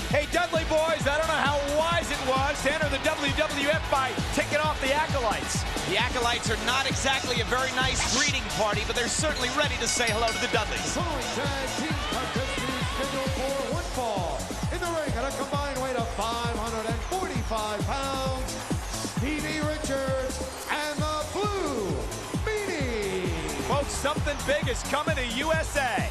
Hey, Dudley boys, I don't know how wise it was to enter the WWF by taking off the Acolytes. The Acolytes are not exactly a very nice greeting party, but they're certainly ready to say hello to the Dudleys. Tag team contest is scheduled for one fall. In the ring at a combined weight of 545 pounds, Stevie Richards and the Blue Meanie. Folks, something big is coming to USA.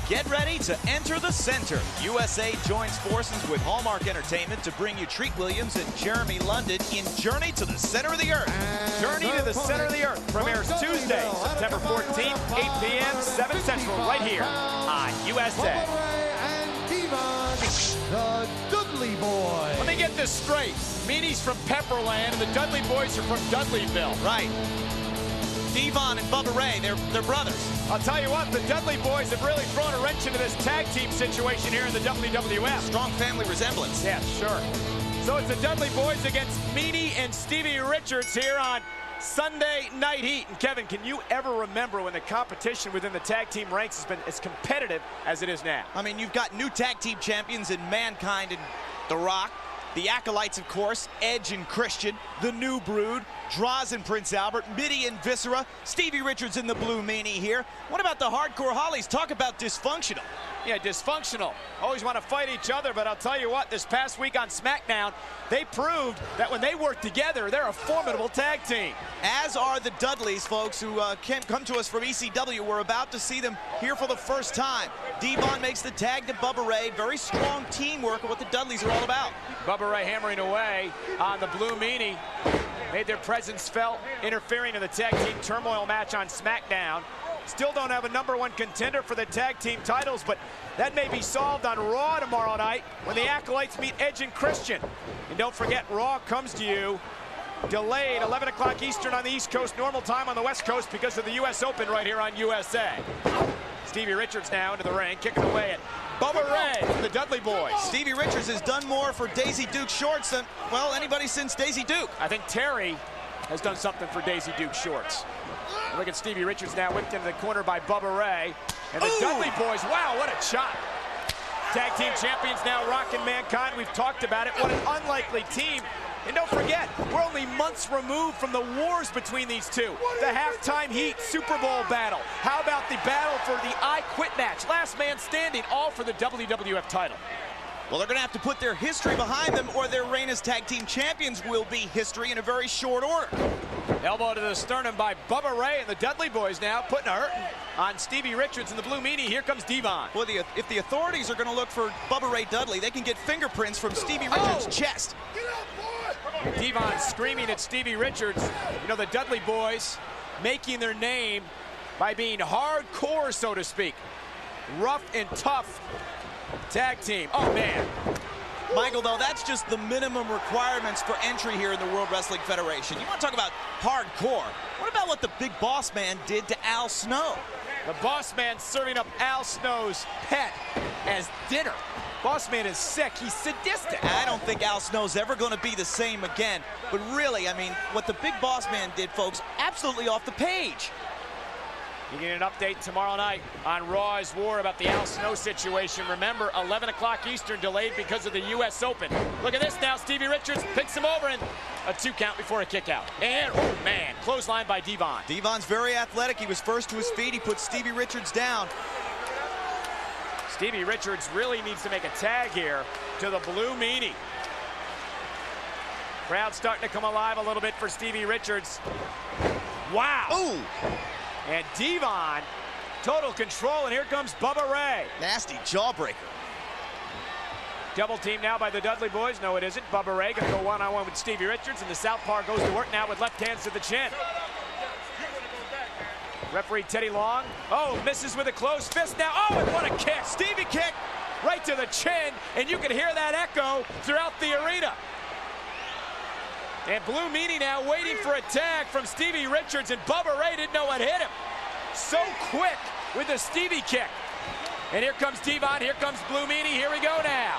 Get ready to enter the center. USA joins forces with Hallmark Entertainment to bring you Treat Williams and Jeremy London in Journey to the Center of the Earth. Journey to the Center of the Earth premieres Tuesday, September 14th, 8 p.m., 7 Central, right here on USA. And Devon, the Dudley Boy. Let me get this straight. Meanie's from Pepperland, and the Dudley boys are from Dudleyville. Right. Devon and Bubba Ray, they're brothers. I'll tell you what, the Dudley boys have really thrown a wrench into this tag team situation here in the WWF. Strong family resemblance. Yeah, sure. So it's the Dudley boys against Meanie and Stevie Richards here on Sunday Night Heat. And Kevin, can you ever remember when the competition within the tag team ranks has been as competitive as it is now? I mean, you've got new tag team champions in Mankind and The Rock. The Acolytes, of course, Edge and Christian, the New Brood, Droz and Prince Albert, Meanie and Viscera, Stevie Richards and the Blue Meanie here. What about the Hardcore Hollies? Talk about dysfunctional. Yeah, dysfunctional. Always want to fight each other, but I'll tell you what, this past week on SmackDown, they proved that when they work together, they're a formidable tag team. As are the Dudleys, folks, who come to us from ECW. We're about to see them here for the first time. Devon makes the tag to Bubba Ray. Very strong teamwork of what the Dudleys are all about. Bubba Ray hammering away on the Blue Meanie. Made their presence felt, interfering in the tag team turmoil match on SmackDown. Still don't have a #1 contender for the tag team titles, but that may be solved on Raw tomorrow night when the Acolytes meet Edge and Christian. And don't forget, Raw comes to you delayed 11 o'clock Eastern on the East Coast, normal time on the West Coast because of the US Open right here on USA. Stevie Richards now into the ring, kicking away at Bubba Ray from the Dudley boys. Stevie Richards has done more for Daisy Duke Shorts than, well, anybody since Daisy Duke. I think Terry has done something for Daisy Duke Shorts. Look at Stevie Richards now whipped into the corner by Bubba Ray. And the Dudley boys, wow, what a chop. Tag team champions now rocking Mankind. We've talked about it. What an unlikely team. And don't forget, we're only months removed from the wars between these two. The halftime Heat Super Bowl battle. How about the battle for the I Quit match? Last man standing, all for the WWF title. Well, they're going to have to put their history behind them, or their reign as tag team champions will be history in a very short order. Elbow to the sternum by Bubba Ray, and the Dudley boys now putting a hurting on Stevie Richards and the Blue Meanie. Here comes Devon. Well, if the authorities are going to look for Bubba Ray Dudley, they can get fingerprints from Stevie Richards' chest. Devon screaming at Stevie Richards. You know, the Dudley boys making their name by being hardcore, so to speak. Rough and tough tag team. Oh, man. Michael, though, that's just the minimum requirements for entry here in the World Wrestling Federation. You want to talk about hardcore. What about what the Big Boss Man did to Al Snow? The Boss Man serving up Al Snow's pet as dinner. Boss Man is sick. He's sadistic. I don't think Al Snow's ever going to be the same again. But really, I mean, what the Big Boss Man did, folks, absolutely off the page. You get an update tomorrow night on Raw's War about the Al Snow situation. Remember, 11 o'clock Eastern, delayed because of the US Open. Look at this now. Stevie Richards picks him over, and a 2 count before a kick out. And, oh man, clothesline by Devon. Devon's very athletic. He was first to his feet. He put Stevie Richards down. Stevie Richards really needs to make a tag here to the Blue Meanie. Crowd starting to come alive a little bit for Stevie Richards. Wow. Ooh. And Devon, total control, and here comes Bubba Ray. Nasty jawbreaker. Double team now by the Dudley boys. No, it isn't. Bubba Ray gonna go one-on-one with Stevie Richards, and the southpaw goes to work now with left hands to the chin. Referee Teddy Long. Oh, misses with a closed fist now. Oh, and what a kick. Stevie kick right to the chin, and you can hear that echo throughout the arena. And Blue Meanie now waiting for a tag from Stevie Richards, and Bubba Ray didn't know what hit him. So quick with the Stevie kick. And here comes Devon, here comes Blue Meanie, here we go now.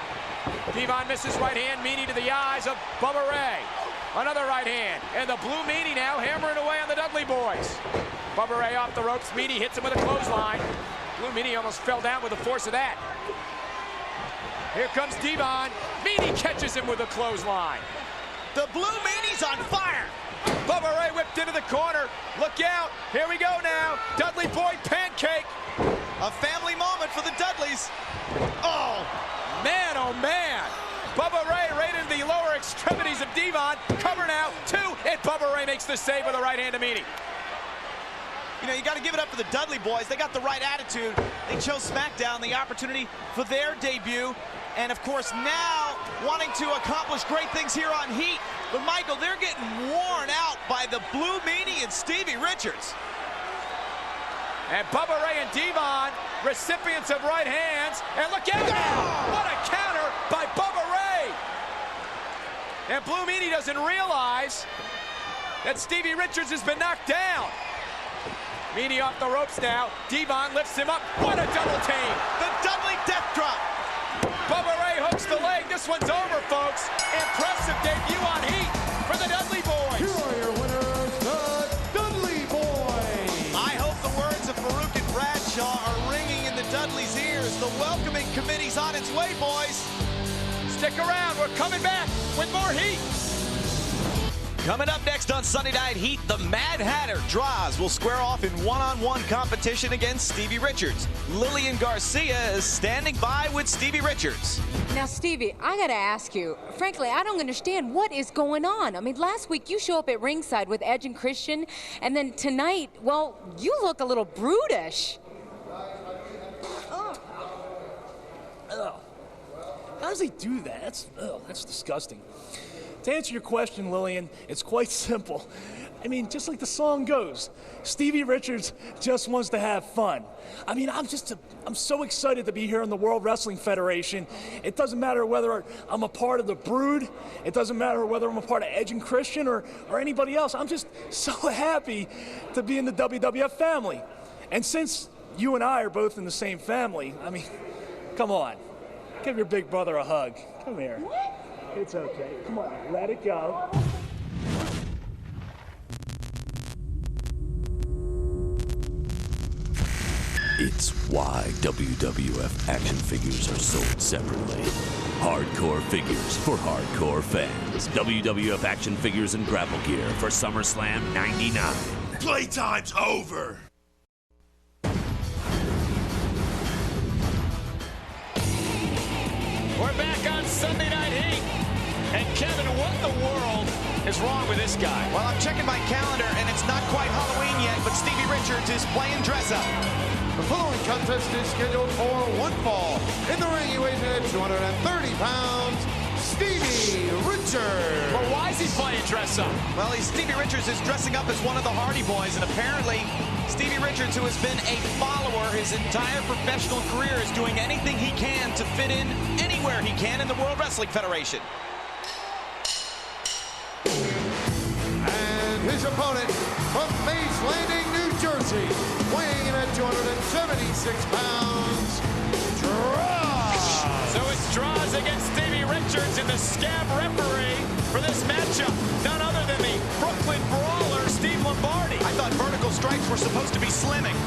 Devon misses right hand, Meanie to the eyes of Bubba Ray. Another right hand, and the Blue Meanie now hammering away on the Dudley boys. Bubba Ray off the ropes, Meanie hits him with a clothesline. Blue Meanie almost fell down with the force of that. Here comes Devon. Meanie catches him with a clothesline. The Blue Meanie's on fire. Bubba Ray whipped into the corner. Look out. Here we go now. Dudley Boy pancake. A family moment for the Dudleys. Oh, Oh man. Bubba Ray right into the lower extremities of Devon. Cover now, 2, and Bubba Ray makes the save with a right hand to Meanie. you know, you got to give it up for the Dudley boys. They got the right attitude. They chose SmackDown, the opportunity for their debut. And of course now wanting to accomplish great things here on Heat. But Michael, they're getting worn out by the Blue Meanie and Stevie Richards. And Bubba Ray and Devon, recipients of right hands. And look out now! What a counter by Bubba Ray! And Blue Meanie doesn't realize that Stevie Richards has been knocked down. Meanie off the ropes now. Devon lifts him up. What a double team! The Dudley death drop. Bubba Ray hooks the leg. This one's over, folks. Impressive debut on Heat for the Dudley boys. Here are your winners, the Dudley boys. I hope the words of Farouk and Bradshaw are ringing in the Dudleys' ears. The welcoming committee's on its way, boys. Stick around. We're coming back with more Heat. Coming up next on Sunday Night Heat, the Mad Hatter, Droz, will square off in one-on-one competition against Stevie Richards. Lillian Garcia is standing by with Stevie Richards. Now, Stevie, I gotta ask you, frankly, I don't understand what is going on. I mean, last week you show up at ringside with Edge and Christian, and then tonight, well, you look a little brutish. How does he do that? That's disgusting. To answer your question, Lillian, it's quite simple. I mean, just like the song goes, Stevie Richards just wants to have fun. I mean, I'm so excited to be here in the World Wrestling Federation. It doesn't matter whether I'm a part of the Brood. It doesn't matter whether I'm a part of Edge and Christian or anybody else. I'm just so happy to be in the WWF family. And since you and I are both in the same family, I mean, come on. Give your big brother a hug. Come here. It's okay. Come on, let it go. It's why WWF action figures are sold separately. Hardcore figures for hardcore fans. WWF action figures and grapple gear for SummerSlam '99. Playtime's over! We're back on Sunday Night Heat. And Kevin, what in the world is wrong with this guy? Well, I'm checking my calendar, and it's not quite Halloween yet, but Stevie Richards is playing dress-up. The following contest is scheduled for one fall. In the ring, he weighs in at 230 pounds, Stevie Richards. But why is he playing dress-up? Well, Stevie Richards is dressing up as one of the Hardy Boys, and apparently Stevie Richards, who has been a follower his entire professional career, is doing anything he can to fit in anywhere he can in the World Wrestling Federation. And his opponent from Mays Landing, New Jersey, weighing in at 276 pounds, Droz. So it's Droz against Stevie Richards in the scab referee for this matchup. None other than the Brooklyn Brawler, Steve Lombardi. I thought vertical strikes were supposed to be slimming.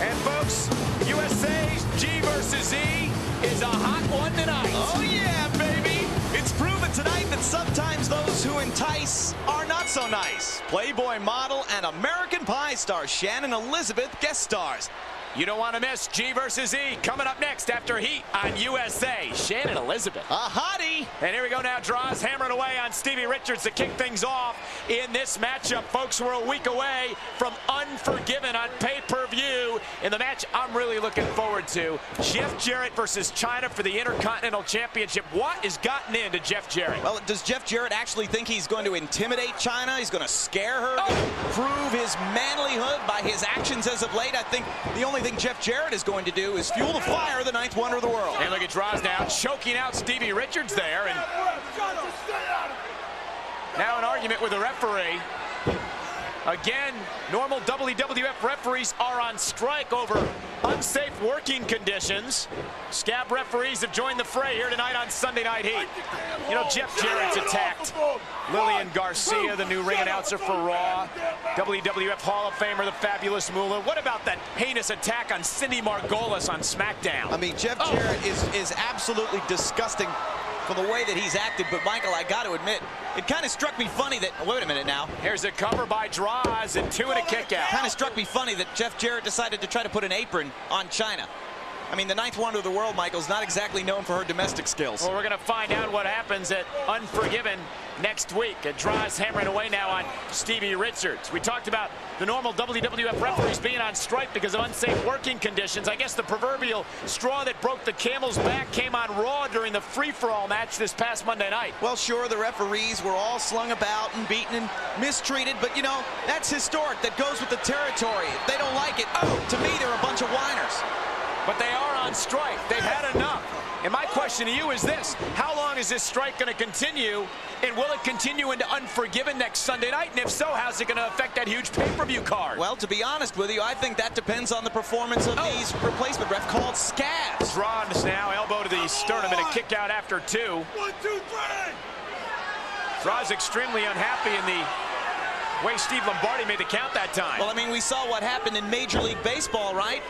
And folks, USA's G versus E is a hot one tonight. Oh yeah, baby! It's proven tonight that sometimes those who entice are not so nice. Playboy model and American Pie star Shannon Elizabeth guest stars. You don't want to miss G versus E coming up next after Heat on USA. Shannon Elizabeth. A hottie! And here we go now. Droz hammering away on Stevie Richards to kick things off in this matchup. Folks, we're a week away from Unforgiven on pay-per-view. In the match I'm really looking forward to, Jeff Jarrett versus China for the Intercontinental Championship. What has gotten into Jeff Jarrett? Well, does Jeff Jarrett actually think he's going to intimidate China? He's going to scare her? Prove his manlyhood by his actions as of late? I think the only thing Jeff Jarrett is going to do is fuel the fire of the ninth wonder of the world. And look at Droz now choking out Stevie Richards there. And now an argument with the referee. Again, normal WWF referees are on strike over unsafe working conditions. Scab referees have joined the fray here tonight on Sunday Night Heat. You know, Jeff Jarrett's attacked Lillian Garcia, the new ring announcer for Raw. WWF Hall of Famer, the Fabulous Moolah. What about that heinous attack on Cindy Margolis on SmackDown? I mean, Jeff Jarrett is absolutely disgusting for the way that he's acted, but Michael, I got to admit, it kind of struck me funny that, wait a minute now. Here's a cover by Droz and 2 and a kick out. Kind of struck me funny that Jeff Jarrett decided to try to put an apron on China. I mean, the 9th wonder of the world, Michael, is not exactly known for her domestic skills. Well, we're going to find out what happens at Unforgiven next week. Droz hammering away now on Stevie Richards. We talked about the normal WWF referees being on strike because of unsafe working conditions. I guess the proverbial straw that broke the camel's back came on Raw during the free-for-all match this past Monday night. Well, sure, the referees were all slung about and beaten and mistreated, but, you know, that's historic. That goes with the territory. If they don't like it, to me, they're a bunch of whiners. But they are on strike. They've had enough. And my question to you is this: how long is this strike going to continue? And will it continue into Unforgiven next Sunday night? And if so, how's it going to affect that huge pay-per-view card? Well, to be honest with you, I think that depends on the performance of these replacement ref called scabs. Droz now, elbow to the sternum and a kick out after 2. 1, 2, 3. Droz extremely unhappy in the way Steve Lombardi made the count that time. Well, I mean, we saw what happened in Major League Baseball, right?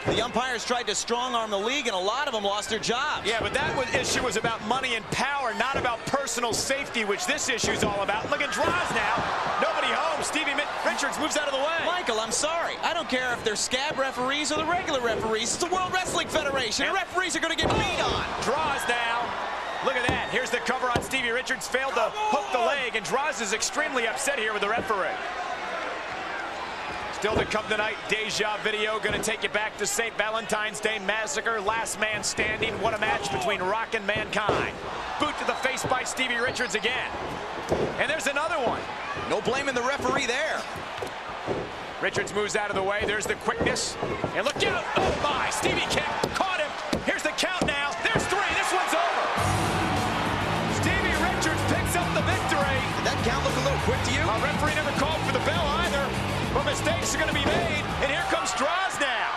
The umpires tried to strong-arm the league, and a lot of them lost their jobs. Yeah, but that issue was about money and power, not about personal safety, which this issue's all about. Look at Droz now. Nobody home. Stevie Richards moves out of the way. Michael, I'm sorry. I don't care if they're scab referees or the regular referees. It's the World Wrestling Federation. The referees are going to get beat on. Droz now. Look at that. Here's the cover on Stevie Richards. Failed to hook the leg, and Droz is extremely upset here with the referee. Still to come tonight, Deja video going to take you back to St. Valentine's Day Massacre. Last man standing. What a match between Rock and Mankind. Boot to the face by Stevie Richards again. And there's another one. No blaming the referee there. Richards moves out of the way. There's the quickness. And look out. Oh my. Stevie kick. Caught him. Here's the count now. There's 3. This one's over. Stevie Richards picks up the victory. Did that count look a little quick to you? Our referee never called for the bell either. But mistakes are going to be made, and here comes Droz now.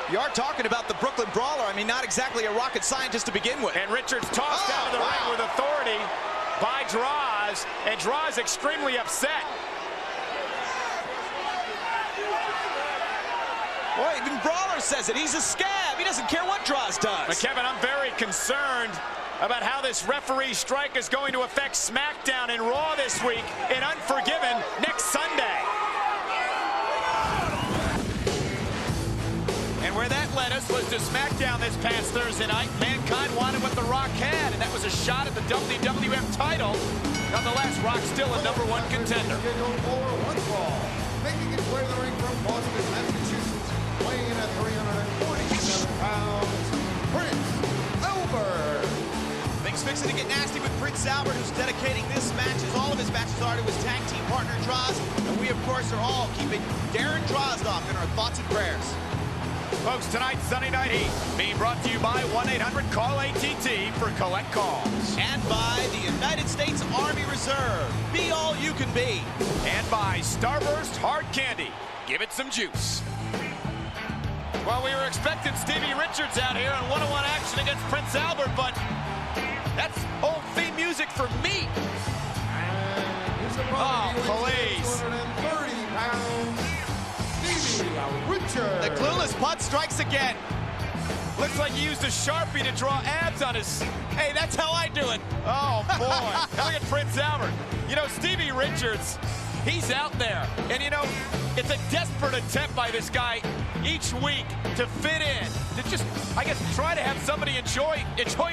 You are talking about the Brooklyn Brawler. I mean, not exactly a rocket scientist to begin with. And Richards tossed out of the ring with authority by Droz, and Droz extremely upset. Boy, even Brawler says it. He's a scab. He doesn't care what Droz does. But Kevin, I'm very concerned about how this referee strike is going to affect SmackDown and Raw this week and Unforgiven next Sunday. And where that led us was to SmackDown this past Thursday night. Mankind wanted what The Rock had, and that was a shot at the WWF title. Nonetheless, Rock's still a #1 contender. Scheduled for one fall, making its way to the ring from Boston, Massachusetts, weighing in at 347 pounds, Prince Albert. Things fixing to get nasty with Prince Albert, who's dedicating this match, as all of his matches are, to his tag team partner Droz. And we, of course, are all keeping Darren Drozdov in our thoughts and prayers. Folks, tonight's Sunday Night Heat being brought to you by 1-800-CALL-ATT for collect calls. And by the United States Army Reserve. Be all you can be. And by Starburst Hard Candy. Give it some juice. Well, we were expecting Stevie Richards out here in one-on-one action against Prince Albert, but that's old theme music for me. Oh, please. 230 pounds, Stevie Richards. The clueless putt strikes again. Looks like he used a Sharpie to draw abs on his... Hey, that's how I do it. Oh, boy. Now look at Prince Albert. You know, Stevie Richards, he's out there. And, you know, it's a desperate attempt by this guy each week to fit in, to just, I guess, try to have somebody enjoy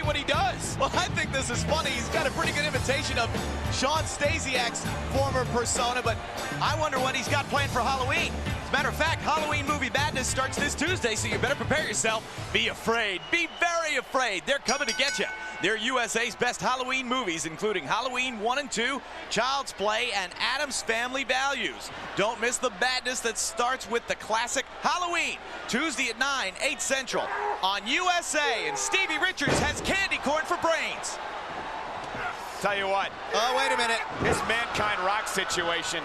what he does. Well, I think this is funny. He's got a pretty good imitation of Sean Stasiak's former persona, but I wonder what he's got planned for Halloween. As a matter of fact, Halloween Movie Madness starts this Tuesday, so you better prepare yourself. Be afraid. Be very afraid. They're coming to get you. They're USA's best Halloween movies, including Halloween 1 and 2, Child's Play, and Addams Family Values. Don't miss the madness that starts with the classic Halloween, Tuesday at 9, 8 Central on USA. And Stevie Richards has candy corn for brains. Tell you what. Oh, wait a minute. This Mankind Rock situation,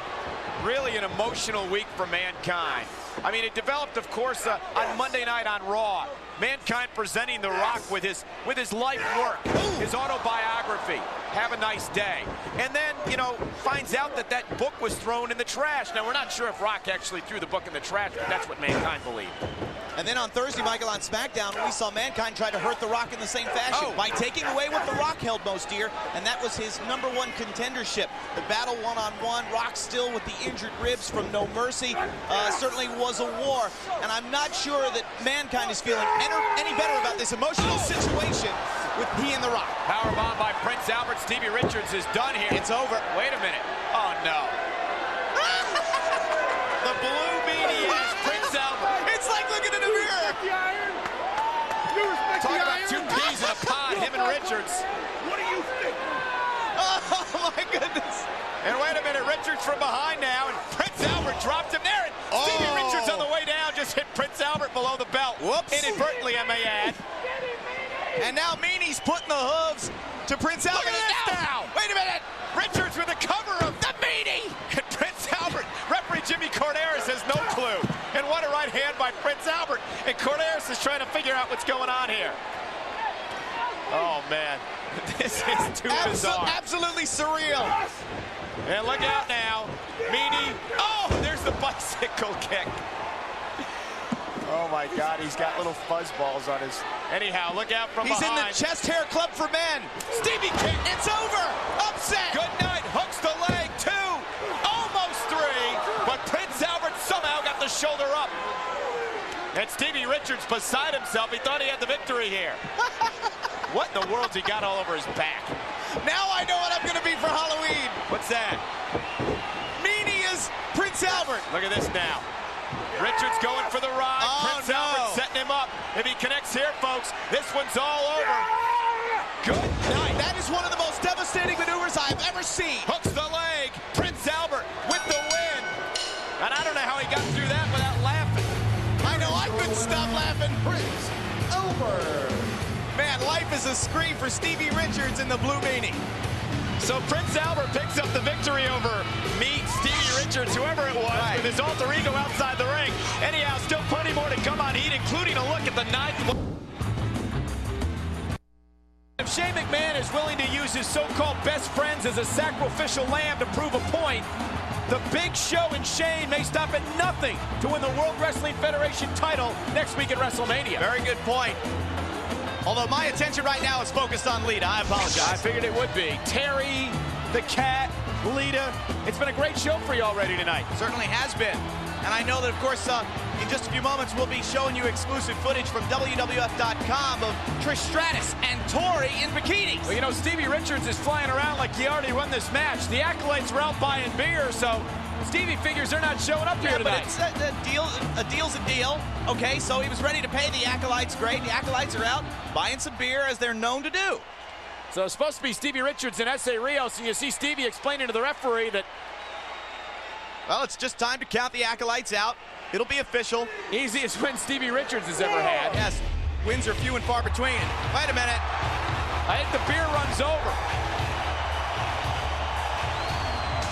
Really an emotional week for Mankind. I mean, it developed, of course, on Monday night on Raw. Mankind presenting The Rock with his life work, his autobiography. Have a nice day. And then, you know, finds out that that book was thrown in the trash. Now, we're not sure if Rock actually threw the book in the trash, but that's what Mankind believed. And then on Thursday, Michael, on SmackDown, we saw Mankind try to hurt The Rock in the same fashion by taking away what The Rock held most dear, and that was his #1 contendership. The battle one-on-one, Rock still with the injured ribs from No Mercy, certainly was a war. And I'm not sure that Mankind is feeling any better about this emotional situation with he and The Rock. Powerbomb by Prince Albert. Stevie Richards is done here. It's over. Wait a minute. Oh, no. The blue meanie has Prince Albert. It's like looking in a mirror. Talk about two peas in a pod, him and Richards. What do you think? Oh, my goodness. And wait a minute, Richards from behind now, and Prince Albert dropped him there. And Stevie Richards on the way down just hit Prince Albert below the belt. Whoops. Inadvertently, I may add. And now Meanie's putting the hooves to Prince Albert. Look at this now. Wait a minute. Richards with the cover of the Meanie. And Prince Albert, referee Jimmy Corderas has no clue. And what a right hand by Prince Albert. And Corderas is trying to figure out what's going on here. Oh, man. This is too bizarre. Absolutely surreal. And look out now. Meanie. Oh, there's the bicycle kick. Oh, my God. He's got little fuzzballs on his... Anyhow, look out from behind. He's in the chest hair club for men. Stevie kick. It's over. Upset. Good night. Hooks the leg. 2. Almost 3. But Prince Albert somehow got the shoulder up. And Stevie Richards beside himself. He thought he had the victory here. What in the world's he got all over his back? Now I know what I'm going to be for Halloween. What's that? Meanie is Prince Albert. Look at this now. Richards going for the ride. Prince Albert setting him up. If he connects here, folks, this one's all over. Good night. That is one of the most devastating maneuvers I've ever seen. Hooks the leg. Prince Albert with the win. And I don't know how he got through that without laughing. I know, I couldn't stop laughing. Prince Albert. Man, life is a scream for Stevie Richards in the blue meanie. So Prince Albert picks up the victory over Stevie Richards, whoever it was, with his alter ego outside the ring. Anyhow, still plenty more to come on Heat, including a look at the 9th. If Shane McMahon is willing to use his so-called best friends as a sacrificial lamb to prove a point, the Big Show and Shane may stop at nothing to win the World Wrestling Federation title next week at WrestleMania. Very good point. Although my attention right now is focused on Lita. I apologize. I figured it would be. Terry, the Cat, Lita. It's been a great show for you already tonight. Certainly has been. And I know that, of course, in just a few moments, we'll be showing you exclusive footage from WWF.com of Trish Stratus and Tori in bikinis. Well, you know, Stevie Richards is flying around like he already won this match. The Acolytes were out buying beer, so Stevie figures they're not showing up here tonight. But it's a deal's a deal. Okay, so he was ready to pay the Acolytes. Great. The Acolytes are out buying some beer, as they're known to do. So it's supposed to be Stevie Richards and Essa Rios, and you see Stevie explaining to the referee that, well, it's just time to count the Acolytes out. It'll be official. Easiest win Stevie Richards has ever had. Yes, wins are few and far between. Wait a minute. I think the beer runs over.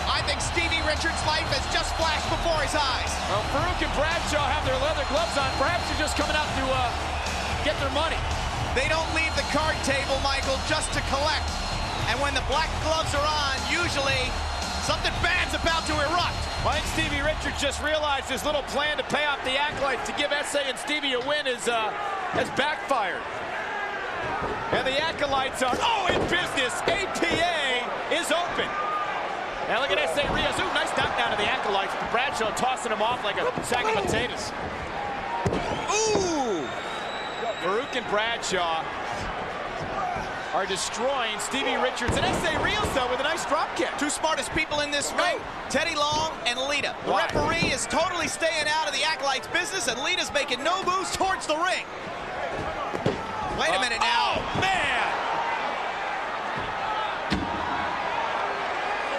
I think Stevie Richards' life has just flashed before his eyes. Well, Farouk and Bradshaw have their leather gloves on. Perhaps they're just coming out to get their money. They don't leave the card table, Michael, just to collect. And when the black gloves are on, usually something bad's about to erupt. Well, I think Stevie Richards just realized his little plan to pay off the Acolytes to give Essa and Stevie a win has backfired. And the Acolytes are, in business. APA is open. Now look at Essa Rios. Ooh, nice knockdown to the Acolytes. Bradshaw tossing him off like a sack of potatoes. Ooh! Farouk and Bradshaw are destroying Stevie Richards and Essa Rios, though, with a nice drop kick. Two smartest people in this ring, Teddy Long and Lita. The referee is totally staying out of the Acolytes' business, and Lita's making no moves towards the ring. Wait a minute now. Oh, man!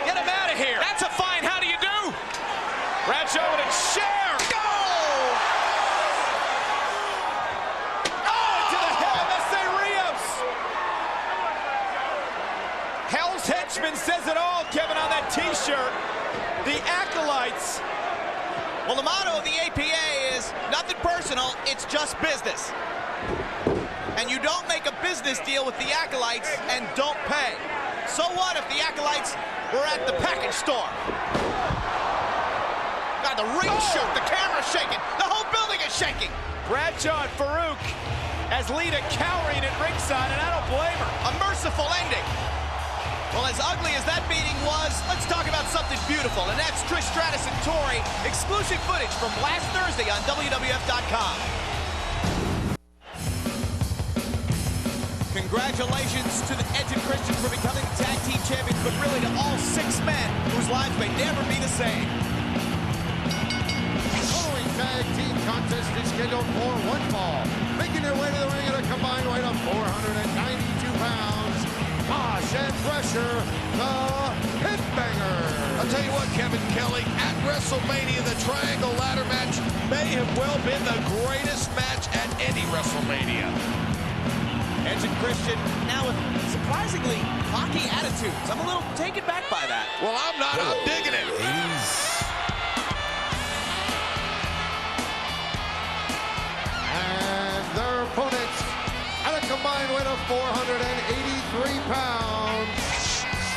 Get him out of here. That's a fine how do you do. Bradshaw with a share. Go! Oh, to the head of Essa Rios. Hell's Henchman says it all, Kevin, on that T-shirt. The Acolytes. Well, the motto of the APA is nothing personal, it's just business. And you don't make a business deal with the Acolytes and don't pay. So what if the Acolytes were at the package store? God, the ring shook, the camera's shaking, the whole building is shaking. Bradshaw and Farouk as Lita cowering at ringside, and I don't blame her. A merciful ending. Well, as ugly as that beating was, let's talk about something beautiful, and that's Trish Stratus and Tori. Exclusive footage from last Thursday on WWF.com. Congratulations to the Edge and Christian for becoming the tag team champions, but really to all 6 men whose lives may never be the same. The following tag team contest is scheduled for one fall. Making their way to the ring at a combined weight of 492 pounds, Mosh and Pressure, the Headbangers. I'll tell you what, Kevin Kelly, at WrestleMania, the Triangle Ladder match may have well been the greatest match at any WrestleMania. Edge and Christian now with surprisingly hockey attitudes. I'm a little taken back by that. Well, I'm not. I'm digging it. And their opponents at a combined weight of 483 pounds,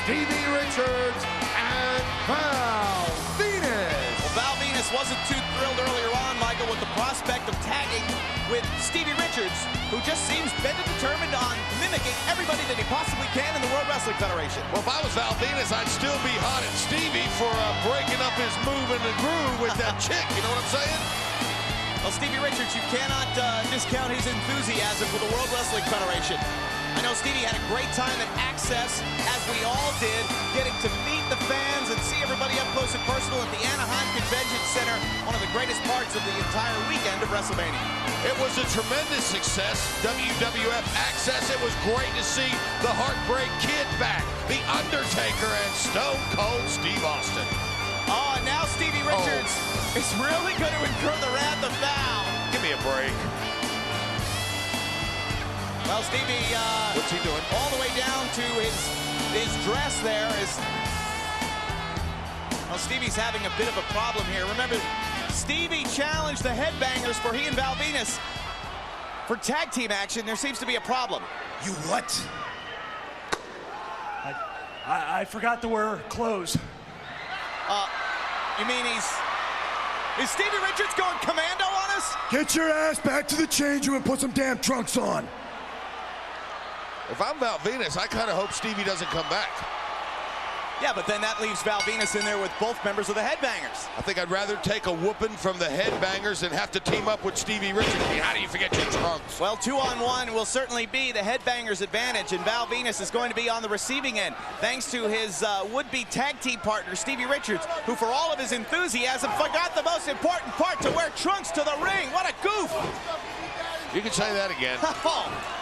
Stevie Richards and Val Venis. Well, Val Venis wasn't too thrilled earlier on, Michael, with the prospect of tagging with Stevie Richards, who just seems bent and determined on mimicking everybody that he possibly can in the World Wrestling Federation. Well, if I was Val Venis, I'd still be hot at Stevie for breaking up his move in the groove with that chick. You know what I'm saying? Well, Stevie Richards, you cannot discount his enthusiasm for the World Wrestling Federation. I know Stevie had a great time at Access, as we all did, getting to meet the fans and see everybody up close and personal at the Anaheim Convention Center, one of the greatest parts of the entire weekend of WrestleMania. It was a tremendous success. WWF Access, it was great to see the Heartbreak Kid back, The Undertaker, and Stone Cold Steve Austin. Oh, and now Stevie Richards is really going to incur the wrath of Val. Give me a break. Well, Stevie, what's he doing? All the way down to his dress there is... Well, Stevie's having a bit of a problem here. Remember, Stevie challenged the Headbangers for he and Val Venis for tag team action. There seems to be a problem. You what? I forgot to wear clothes. You mean is Stevie Richards going commando on us? Get your ass back to the change room and put some damn trunks on. If I'm Val Venis, I kind of hope Stevie doesn't come back. Yeah, but then that leaves Val Venis in there with both members of the Headbangers. I think I'd rather take a whooping from the Headbangers than have to team up with Stevie Richards. I mean, how do you forget your trunks? Well, 2-on-1 will certainly be the Headbangers' advantage, and Val Venis is going to be on the receiving end, thanks to his would-be tag team partner, Stevie Richards, who, for all of his enthusiasm, forgot the most important part, to wear trunks to the ring. What a goof! You can say that again.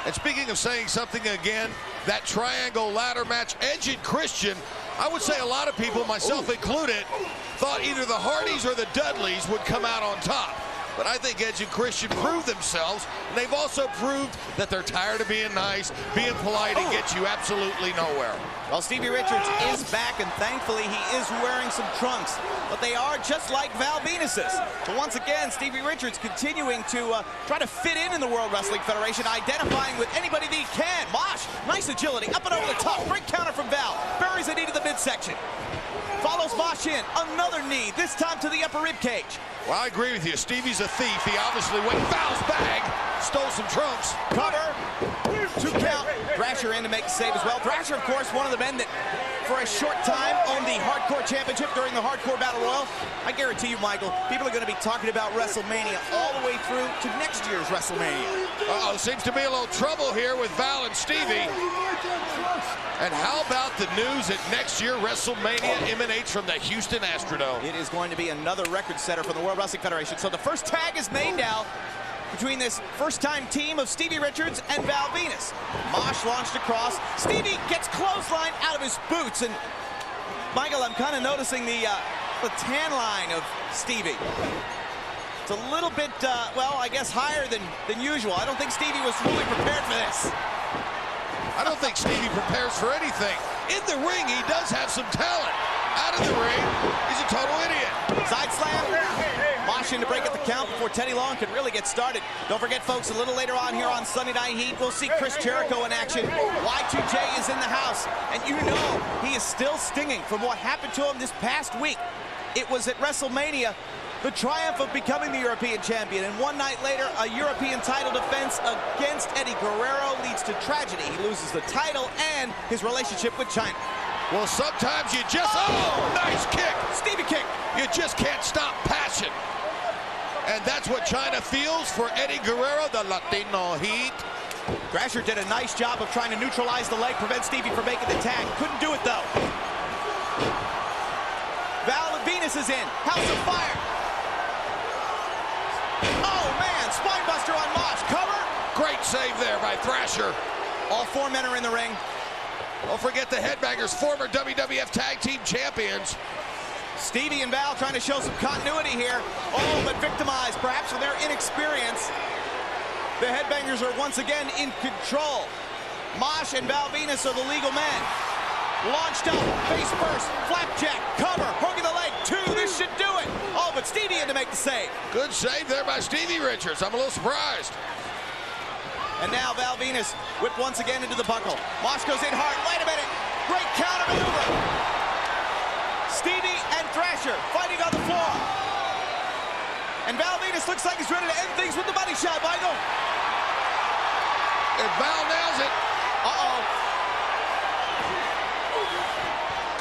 And speaking of saying something again, that Triangle Ladder match, Edge and Christian, I would say a lot of people, myself included, thought either the Hardys or the Dudleys would come out on top. But I think Edge and Christian proved themselves, and they've also proved that they're tired of being nice, being polite, and get you absolutely nowhere. Well, Stevie Richards is back, and thankfully he is wearing some trunks. But they are just like Val Venis's. So once again, Stevie Richards continuing to try to fit in the World Wrestling Federation, identifying with anybody that he can. Mosh, nice agility, up and over the top. Great counter from Val. Buries a knee to the midsection. Follows Mosh in, another knee, this time to the upper rib cage. Well, I agree with you. Stevie's a thief. He obviously went Val's bag, stole some trunks. Cover, 2 count. Thrasher in to make the save as well. Thrasher, of course, one of the men that, for a short time, owned the Hardcore Championship during the Hardcore Battle Royal. I guarantee you, Michael, people are going to be talking about WrestleMania all the way through to next year's WrestleMania. Uh-oh, seems to be a little trouble here with Val and Stevie. And how about the news that next year WrestleMania emanates from the Houston Astrodome? It is going to be another record setter for the World Wrestling Federation. So the first tag is made now between this first-time team of Stevie Richards and Val Venis. Mosh launched across. Stevie gets clothesline out of his boots. And Michael, I'm kind of noticing the tan line of Stevie. It's a little bit, well, I guess higher than usual. I don't think Stevie was fully prepared for this. I don't think Stevie prepares for anything. In the ring, he does have some talent. out of the ring. He's a total idiot. Side slam. Mosh in to break up the count before Teddy Long could really get started. Don't forget, folks, a little later on here on Sunday Night Heat, we'll see Chris Jericho in action. Y2J is in the house, and you know he is still stinging from what happened to him this past week. It was at WrestleMania, the triumph of becoming the European champion, and one night later, a European title defense against Eddie Guerrero leads to tragedy. He loses the title and his relationship with China. Well, sometimes you just, oh, nice kick. Stevie kick. You just can't stop passion. And that's what China feels for Eddie Guerrero, the Latino Heat. Thrasher did a nice job of trying to neutralize the leg, prevent Stevie from making the tag. Couldn't do it, though. Venis is in. House of Fire. Oh, man. Spinebuster on Mosh. Cover. Great save there by Thrasher. All four men are in the ring. Don't forget the Headbangers, former WWF Tag Team Champions. Stevie and Val trying to show some continuity here. Oh, but victimized, perhaps for their inexperience. The Headbangers are once again in control. Mosh and Val Venis are the legal men. Launched up, face first, flapjack, cover, hooking the leg, two, this should do it. Oh, but Stevie had to make the save. Good save there by Stevie Richards. I'm a little surprised. And now Val Venis whipped once again into the buckle. Mosh goes in hard. Wait a minute. Great counter maneuver. Stevie and Thrasher fighting on the floor. And Val Venis looks like he's ready to end things with the money shot, Michael. If Val nails it. Uh-oh.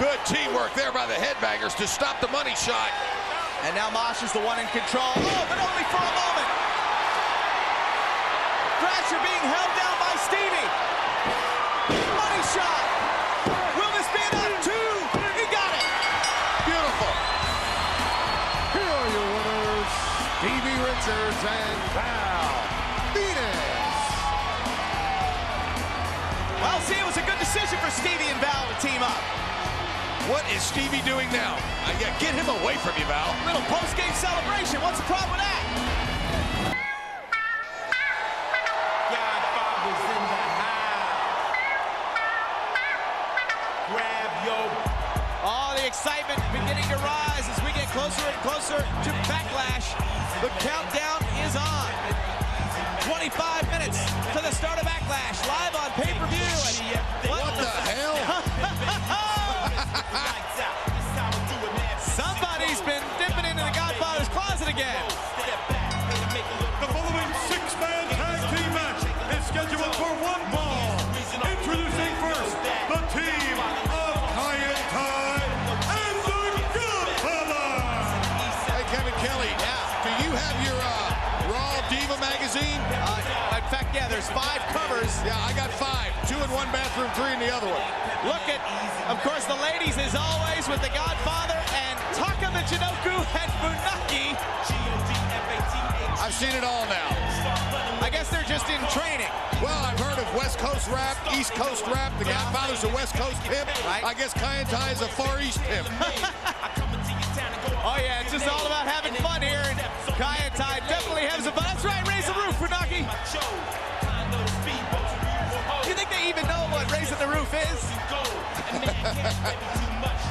Good teamwork there by the Headbangers to stop the money shot. And now Mosh is the one in control. Oh, but only for a moment. Thrasher being held down by Stevie. Money shot. Will this be enough? Two. He got it. Beautiful. Here are your winners, Stevie Richards and Val Venis. Well, see, it was a good decision for Stevie and Val to team up. What is Stevie doing now? Yeah, get him away from you, Val. Little post-game celebration. What's the problem with that? Godfather's in the house. Grab your... Oh, the excitement beginning to rise as we get closer and closer to Backlash. The countdown is on. 25 minutes to the start of Backlash, live on pay-per-view. What the hell? Somebody's been dipping into the Godfather's closet again. The following six-man tag team match is scheduled for one fall. Introducing first, the team of Kyantai and the Godfather. Hey, Kevin Kelly. Yeah. Do you have your Raw Diva magazine? In fact, yeah, there's 5 covers. Yeah, I got 5. 2 in one bathroom, 3 in the other one. Look at, of course, the ladies as always with the Godfather and Taka Michinoku and Funaki. I've seen it all now. I guess they're just in training. Well, I've heard of West Coast rap, East Coast rap. The Godfather's a West Coast pimp. Right. I guess Kyantai is a Far East pimp. Oh, yeah, it's just all about having fun here. And Kyantai definitely has some fun. That's right, raise the roof, Funaki. Do you think they even know what raising the roof is?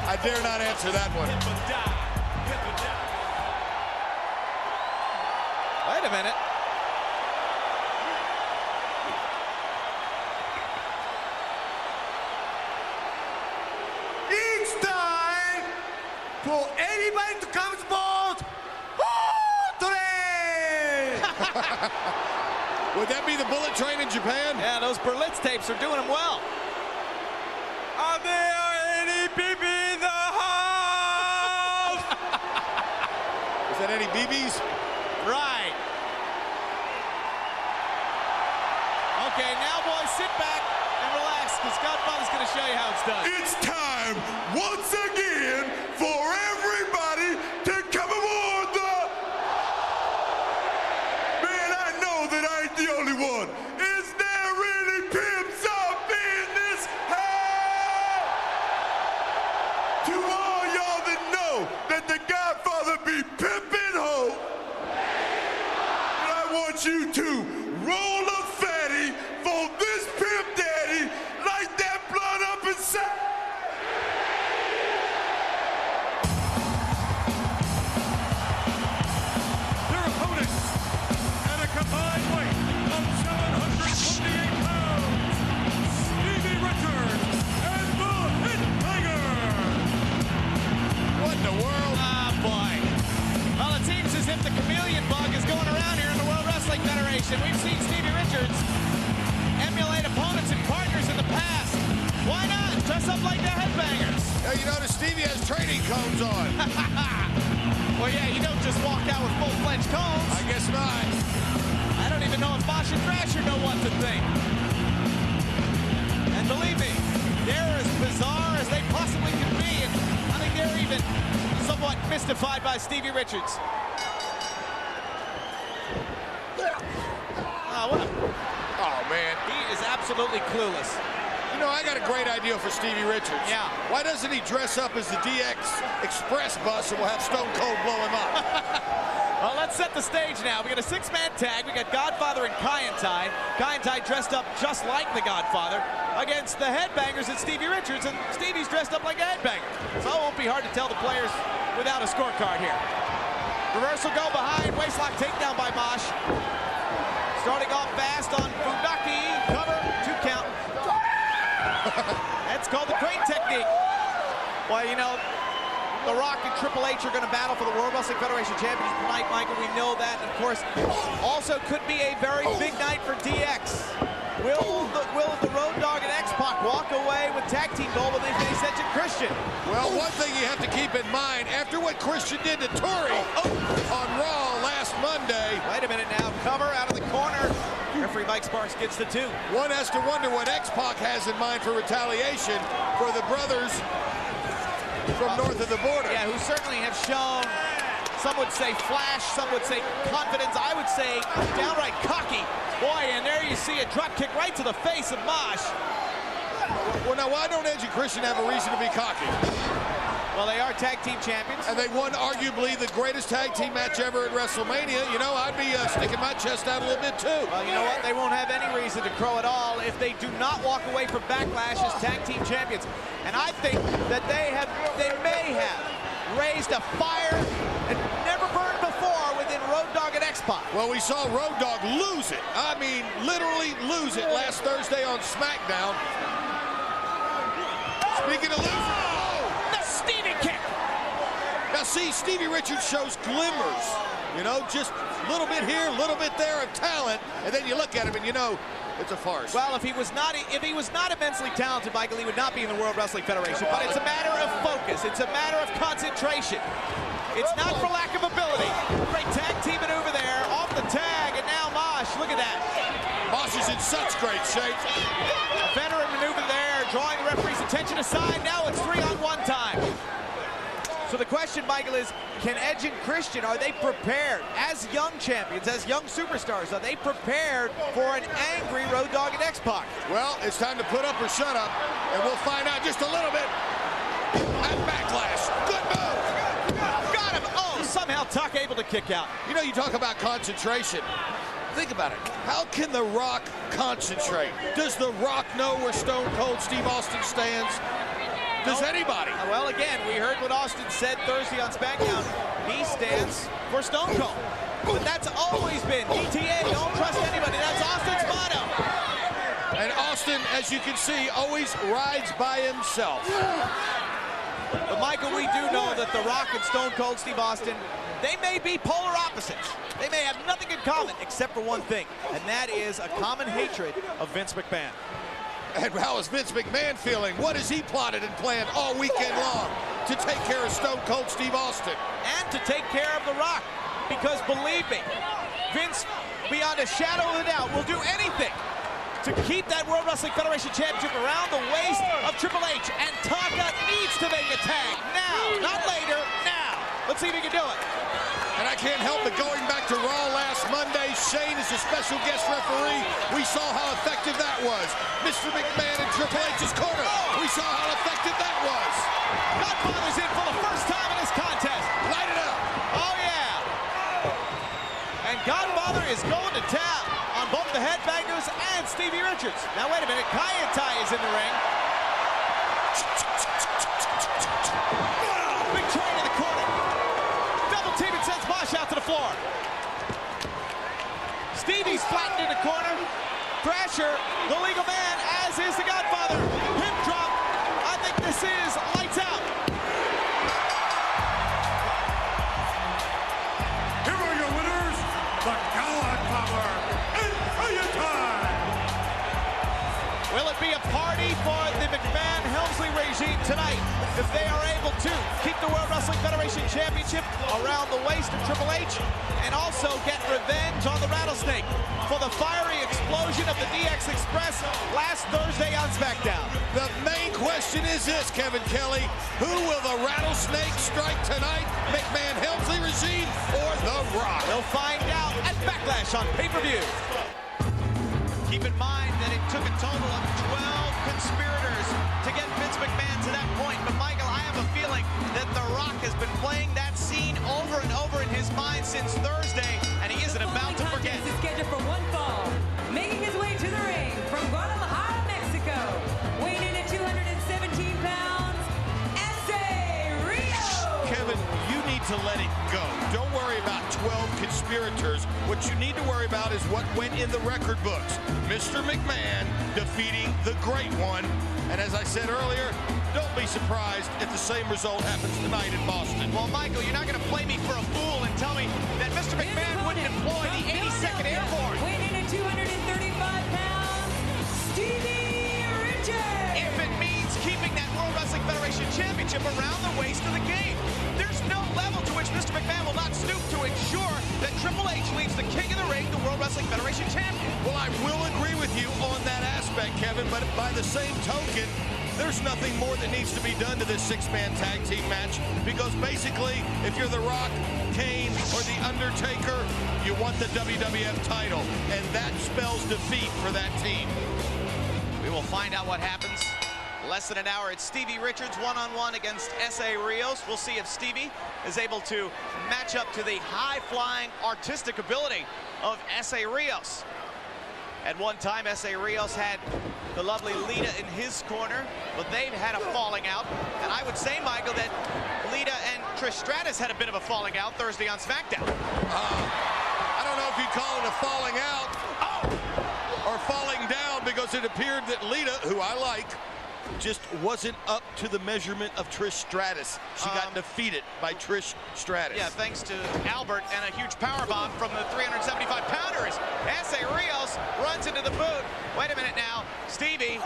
I dare not answer that one. Wait a minute. It's time for anybody to come aboard. Would that be the Bullet Train in Japan? Yeah, those Berlitz tapes are doing them well. Are there any people in the house? Is that Eddie BB's? Right. Okay, now boys, sit back and relax, because Godfather's going to show you how it's done. It's time once again for everybody to come aboard the... Man, I know that I ain't the only one. Is there any pimps up in this house? To all y'all that know that the Godfather be pimpin' ho, I want you to roll a fatty for this pimp daddy, light that blood up inside. training cones on. Well, yeah, you don't just walk out with full-fledged cones. I guess not. I don't even know if Bosch and Thrasher know what to think. And believe me, they're as bizarre as they possibly can be, and I think they're even somewhat mystified by Stevie Richards. Oh, man. He is absolutely clueless. You know, I got a great idea for Stevie Richards. Yeah. Why doesn't he dress up as the DX Express bus and we'll have Stone Cold blow him up? Well, let's set the stage now. We got a six-man tag. We got Godfather and Kaientai. Kaientai dressed up just like the Godfather against the Headbangers and Stevie Richards, and Stevie's dressed up like a headbanger. So it won't be hard to tell the players without a scorecard here. Reversal go behind, waistlock takedown by Mosh. Starting off fast on Fundaki, cover, 2 count. That's called the crane technique. Well, you know, The Rock and Triple H are going to battle for the World Wrestling Federation Championship tonight, Michael. We know that. And of course, also could be a very big night for DX. Will the Road Dogg and X-Pac walk away with tag team gold when they face Edge and Christian? Well, one thing you have to keep in mind, after what Christian did to Tori on Raw last Monday. Wait a minute now. Cover out of the corner. Referee Mike Sparks gets the 2. One has to wonder what X-Pac has in mind for retaliation for the brothers from north of the border. Yeah, who certainly have shown, some would say flash, some would say confidence, I would say downright cocky. Boy, and there you see a drop kick right to the face of Mosh. Well, now, why don't Edge and Christian have a reason to be cocky? Well, they are tag team champions. And they won arguably the greatest tag team match ever at WrestleMania. You know, I'd be sticking my chest out a little bit, too. Well, you know what? They won't have any reason to crow at all if they do not walk away from Backlash as tag team champions. And I think that they may have raised a fire that never burned before within Road Dogg and X-Pac. Well, we saw Road Dogg lose it. I mean, literally lose it last Thursday on SmackDown. Speaking of losing, the Stevie kick. Now, see, Stevie Richards shows glimmers. You know, just a little bit here, a little bit there of talent, and then you look at him and you know it's a farce. Well, if he was not immensely talented, Michael, he would not be in the World Wrestling Federation. But it's a matter of focus. It's a matter of concentration. It's not for lack of ability. Great tag team maneuver there, off the tag, and now Mosh, look at that. Mosh is in such great shape. A veteran maneuver there, drawing the referee's attention aside. Now it's 3-on-1 time. So the question, Michael, is can Edge and Christian, are they prepared as young champions, as young superstars? Are they prepared for an angry Road Dogg and X-Pac? Well, it's time to put up or shut up, and we'll find out just a little bit at Backlash. Good move. Got him. Oh, somehow Tuck able to kick out. You know, you talk about concentration. Think about it. How can The Rock concentrate? Does The Rock know where Stone Cold Steve Austin stands? Does anybody? Well, again, we heard what Austin said Thursday on SmackDown. He stands for Stone Cold. But that's always been DTA, don't trust anybody. That's Austin's motto. And Austin, as you can see, always rides by himself. But, Michael, we do know that The Rock and Stone Cold Steve Austin, they may be polar opposites. They may have nothing in common except for one thing, and that is a common hatred of Vince McMahon. And how is Vince McMahon feeling? What has he plotted and planned all weekend long to take care of Stone Cold Steve Austin? And to take care of The Rock. Because believe me, Vince, beyond a shadow of a doubt, will do anything to keep that World Wrestling Federation Championship around the waist of Triple H. And Taka needs to make a tag now, not later, now. Let's see if he can do it. And I can't help but going back to Raw last Monday, Shane is a special guest referee. We saw how effective that was. Mr. McMahon in Triple H's corner. We saw how effective that was. Godfather's in for the first time in this contest. Light it up. Oh, yeah. And Godfather is going to town on both the Headbangers and Stevie Richards. Now, wait a minute. Kaientai is in the ring. Big train in the corner. Double team and sends Mosh out to the floor. Stevie's flattened in the corner. Thrasher, the legal man, as is the Godfather. Hip drop. I think this is lights out. Here are your winners, the Godfather and Kaientai. Will it be a party for the McMahon Helmsley regime tonight, if they are able to keep the World Wrestling Federation Championship around the waist of Triple H, and also get revenge on the Rattlesnake for the fiery explosion of the DX Express last Thursday on SmackDown. The main question is this, Kevin Kelly. Who will the Rattlesnake strike tonight? McMahon Helmsley regime or The Rock? We'll find out at Backlash on pay-per-view. Keep in mind that it took a total of 12 conspirators to get Vince McMahon to that point. But Michael, I have a feeling that The Rock has been playing that scene over and over in his mind since Thursday, and he isn't about to forget. Is scheduled for one fall. Making his way to the ring from Guadalajara, Mexico, weighing in at 217 pounds, Essa Rios. Kevin, you need to let it go. Don't worry about 12 conspirators. What you need to worry about is what went in the record books. Mr. McMahon defeating the Great One. And as I said earlier, don't be surprised if the same result happens tonight in Boston. Well, Michael, you're not going to play me for a fool and tell me that Mr. McMahon wouldn't employ the 82nd Airborne. Weighing in at 235 pounds, Stevie Richards. If it means keeping that World Wrestling Federation Championship around the waist of the game, there's no level to which Mr. McMahon will not stoop to ensure that Triple H leaves the King of the Ring, the World Wrestling Federation champion. Well, I will agree with you on that aspect, Kevin, but by the same token, there's nothing more that needs to be done to this six-man tag team match, because basically, if you're The Rock, Kane, or The Undertaker, you want the WWF title, and that spells defeat for that team. We will find out what happens. Less than an hour, it's Stevie Richards one-on-one against Essa Rios. We'll see if Stevie is able to match up to the high-flying artistic ability of Essa Rios. At one time, Essa Rios had the lovely Lita in his corner, but they've had a falling out. And I would say, Michael, that Lita and Trish Stratus had a bit of a falling out Thursday on SmackDown. I don't know if you'd call it a falling out or falling down, because it appeared that Lita, who I like, just wasn't up to the measurement of Trish Stratus. She got defeated by Trish Stratus. Yeah, thanks to Albert and a huge powerbomb from the 375-pounder. Essa Rios runs into the boot. Wait a minute now. Stevie.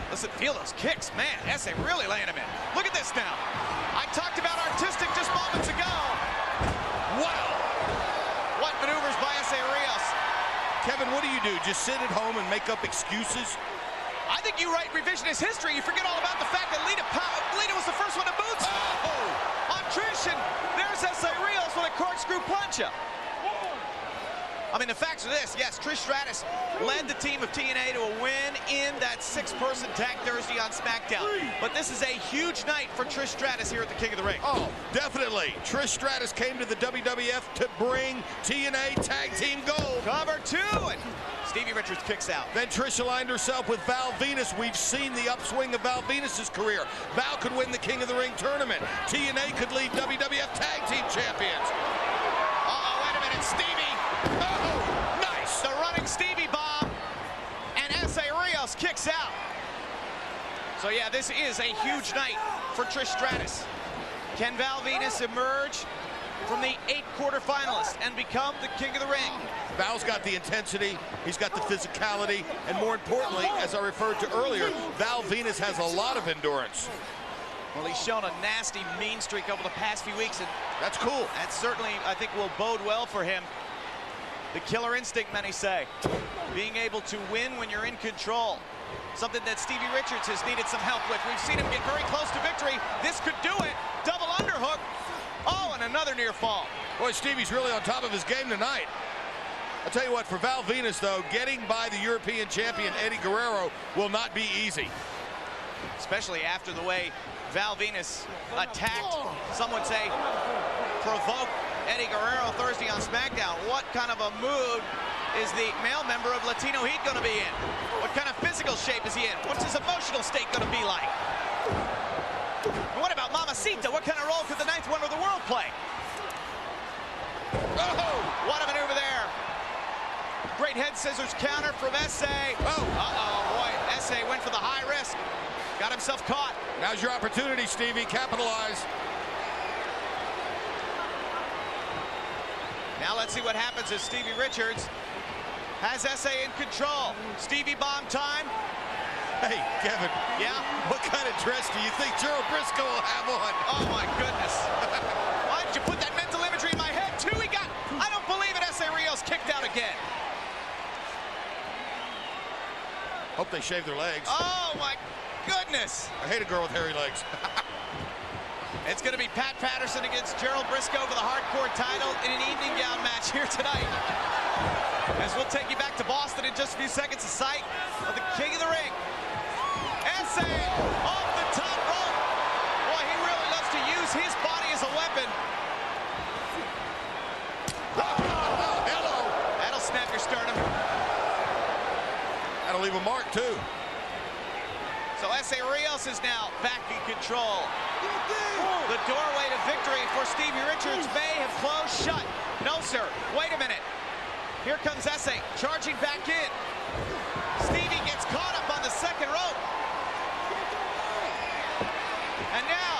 Listen, feel those kicks. Man, Essa really laying him in. Look at this now. I talked about artistic just moments ago. Wow. What maneuvers by Essa Rios. Kevin, what do? Just sit at home and make up excuses? I think you write revisionist history. You forget all about the fact that Lita was the first one to boot on Trish, and there's Essa Rios with a corkscrew punch up. I mean, the facts are this. Yes, Trish Stratus led the team of TNA to a win in that six-person tag Thursday on SmackDown. But this is a huge night for Trish Stratus here at the King of the Ring. Oh, definitely. Trish Stratus came to the WWF to bring TNA Tag Team Gold. Cover two, and Stevie Richards kicks out. Then Trish aligned herself with Val Venis. We've seen the upswing of Val Venis' career. Val could win the King of the Ring tournament. TNA could lead WWF Tag Team Champions. Uh-oh, wait a minute, Stevie. Oh, nice. The running Stevie bomb, and Essa Rios kicks out. So yeah, this is a huge night for Trish Stratus. Can Val Venis emerge from the 8 quarterfinalists and become the King of the Ring? Val's got the intensity, he's got the physicality, and more importantly, as I referred to earlier, Val Venis has a lot of endurance. Well, he's shown a nasty mean streak over the past few weeks, and that's cool. That certainly, I think, will bode well for him. The killer instinct, many say. Being able to win when you're in control. Something that Stevie Richards has needed some help with. We've seen him get very close to victory. This could do it. Double underhook. Oh, and another near fall. Boy, Stevie's really on top of his game tonight. I'll tell you what, for Val Venis, though, getting by the European champion, Eddie Guerrero, will not be easy. Especially after the way Val Venis attacked, some would say, provoked Eddie Guerrero Thursday on SmackDown. What kind of a mood is the male member of Latino Heat going to be in? What kind of physical shape is he in? What's his emotional state going to be like? And what about Mamacita? What kind of role could the 9th Wonder of the World play? Oh, what a maneuver there. Great head scissors counter from Essa. Oh. Uh-oh, boy. Essa went for the high risk. Got himself caught. Now's your opportunity, Stevie. Capitalize. Now let's see what happens as Stevie Richards has Essa in control. Stevie bomb time. Hey, Kevin. Yeah? What kind of dress do you think Gerald Briscoe will have on? Oh, my goodness. Why did you put that mental imagery in my head, too? He got, I don't believe it, Essa Rios kicked out again. Hope they shave their legs. Oh, my goodness. I hate a girl with hairy legs. It's going to be Pat Patterson against Gerald Briscoe for the hardcore title in an evening gown match here tonight. As we'll take you back to Boston in just a few seconds, the site of the King of the Ring. Essa off the top rope. Boy, he really loves to use his body as a weapon. Oh, hello. That'll snap your sternum. That'll leave a mark, too. So Essa Rios is now back in control. The doorway to victory for Stevie Richards may have closed shut. No, sir. Wait a minute. Here comes Essa charging back in. Stevie gets caught up on the second rope. And now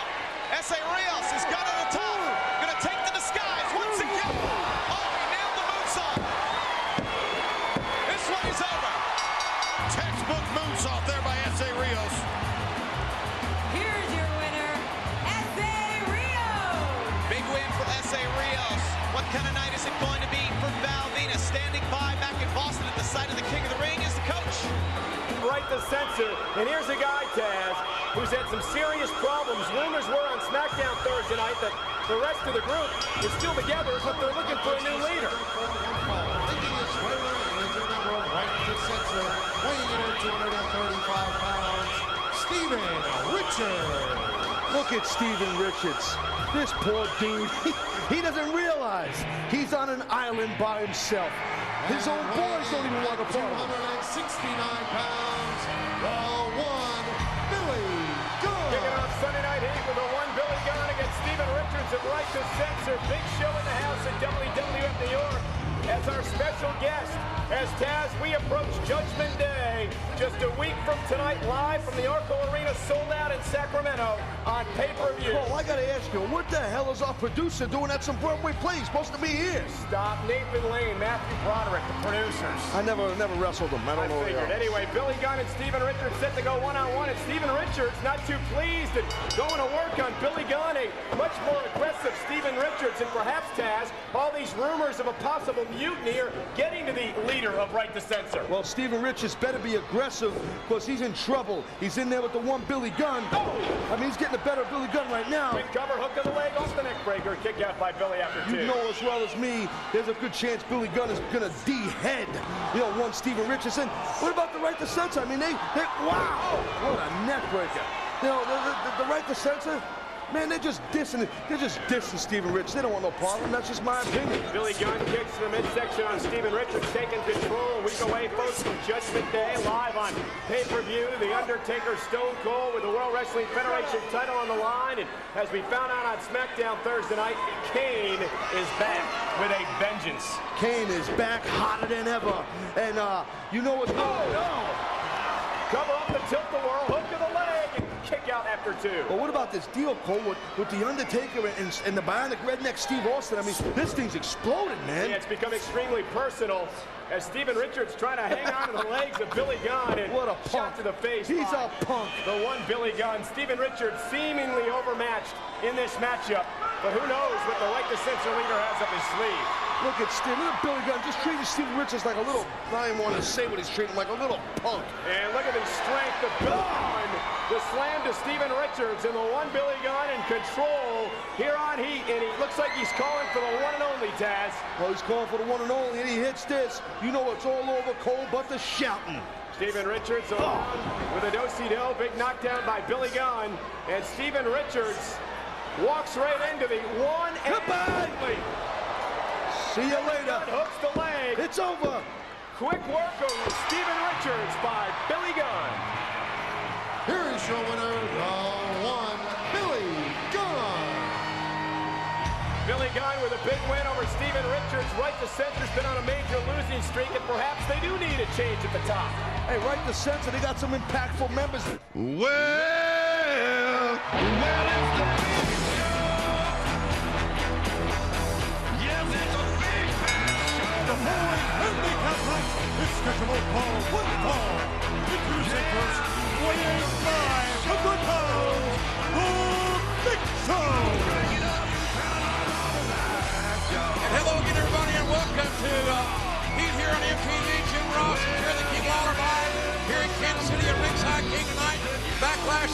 Essa Rios has got to the top. Going to take the disguise once again. Oh, he nailed the moonsault. This one is over. Textbook moonsault there by Essa Rios. Here's your winner, Essa Rios. Big win for Essa Rios. What kind of night is it going to be for Venis? Standing by back in Boston at the site of the King of the Ring is the coach. Right to censor, and here's a guy, Taz, who's had some serious problems. Rumors were on SmackDown Thursday night that the rest of the group is still together, but they're looking for a new leader. Right to censor, weighing in at 235 pounds, Steven Richards. Look at Steven Richards. This poor dude, he doesn't realize he's on an island by himself. His own boys don't even want to follow him. 269 pounds, the one, Billy Gunn. Kicking off Sunday Night Heat with a one Billy Gunn against Steven Richards of Right to Censor. Big show in the house at WWF New York. As our special guest, as Taz, we approach Judgment Day just a week from tonight, live from the Arco Arena, sold out in Sacramento on pay-per-view. Oh, I gotta ask you, what the hell is our producer doing at some Broadway play? He's supposed to be here. Stop. Nathan Lane, Matthew Broderick, the producers. I never wrestled him. I don't know. Figured. Anyway, Billy Gunn and Steven Richards set to go one-on-one, and Steven Richards not too pleased and going to work on Billy Gunn, a much more aggressive Steven Richards, and perhaps, Taz, all these rumors of a possible mutiny are getting to the leader of Right to Censor. Well, Steven Richards better be aggressive because he's in trouble. He's in there with the one Billy Gunn. Oh! I mean, he's getting the better of Billy Gunn right now. Quick cover, hook of the leg, off the neck breaker, kick out by Billy after two. You know as well as me, there's a good chance Billy Gunn is going to de-head, one Steven Richards. And what about the Right to Censor? I mean, wow, what a neck breaker. The Right to Censor, man, they're just dissing Steven Richards. They don't want no part of him. That's just my opinion. Billy Gunn kicks to the midsection on Steven Richards, taking control. A week away, folks, from Judgment Day, live on pay-per-view. The Undertaker, Stone Cold with the World Wrestling Federation title on the line. And as we found out on SmackDown Thursday night, Kane is back with a vengeance. Kane is back hotter than ever. And you know what's going on? Cover up the tilt-the-world, hook of the leg, and kick out after two. Well, what about this deal, Cole, with the Undertaker and the bionic redneck Steve Austin? I mean, this thing's exploded, man. Yeah, it's become extremely personal as Steven Richards trying to hang on to the legs of Billy Gunn. And what a shot punk. to the face. He's a punk. The one Billy Gunn. Steven Richards seemingly overmatched in this matchup. But who knows what the Right to Censor leader has up his sleeve. Look at Steve. Look at Billy Gunn just treating Steven Richards like a little, I don't even want to say what he's treating him like, a little punk. And look at the strength of Billy Gunn. The slam to Steven Richards, and the one Billy Gunn in control here on Heat. And he looks like he's calling for the one and only, Taz. Well, he's calling for the one and only, and he hits this. You know it's all over, Cole, but the shouting. Steven Richards along with a do-si-do. Big knockdown by Billy Gunn. And Steven Richards walks right into the one and only. See you later. Hooks the leg. It's over. Quick work of Steven Richards by Billy Gunn. Here is your winner, the one, Billy Gunn. Billy Gunn with a big win over Steven Richards. Right to Censor's been on a major losing streak, and perhaps they do need a change at the top. Hey, Right to Censor, they got some impactful members. Well, it's the big show. Yes, it's a big show. The following handicap match is scheduled for one fall. Introducing first,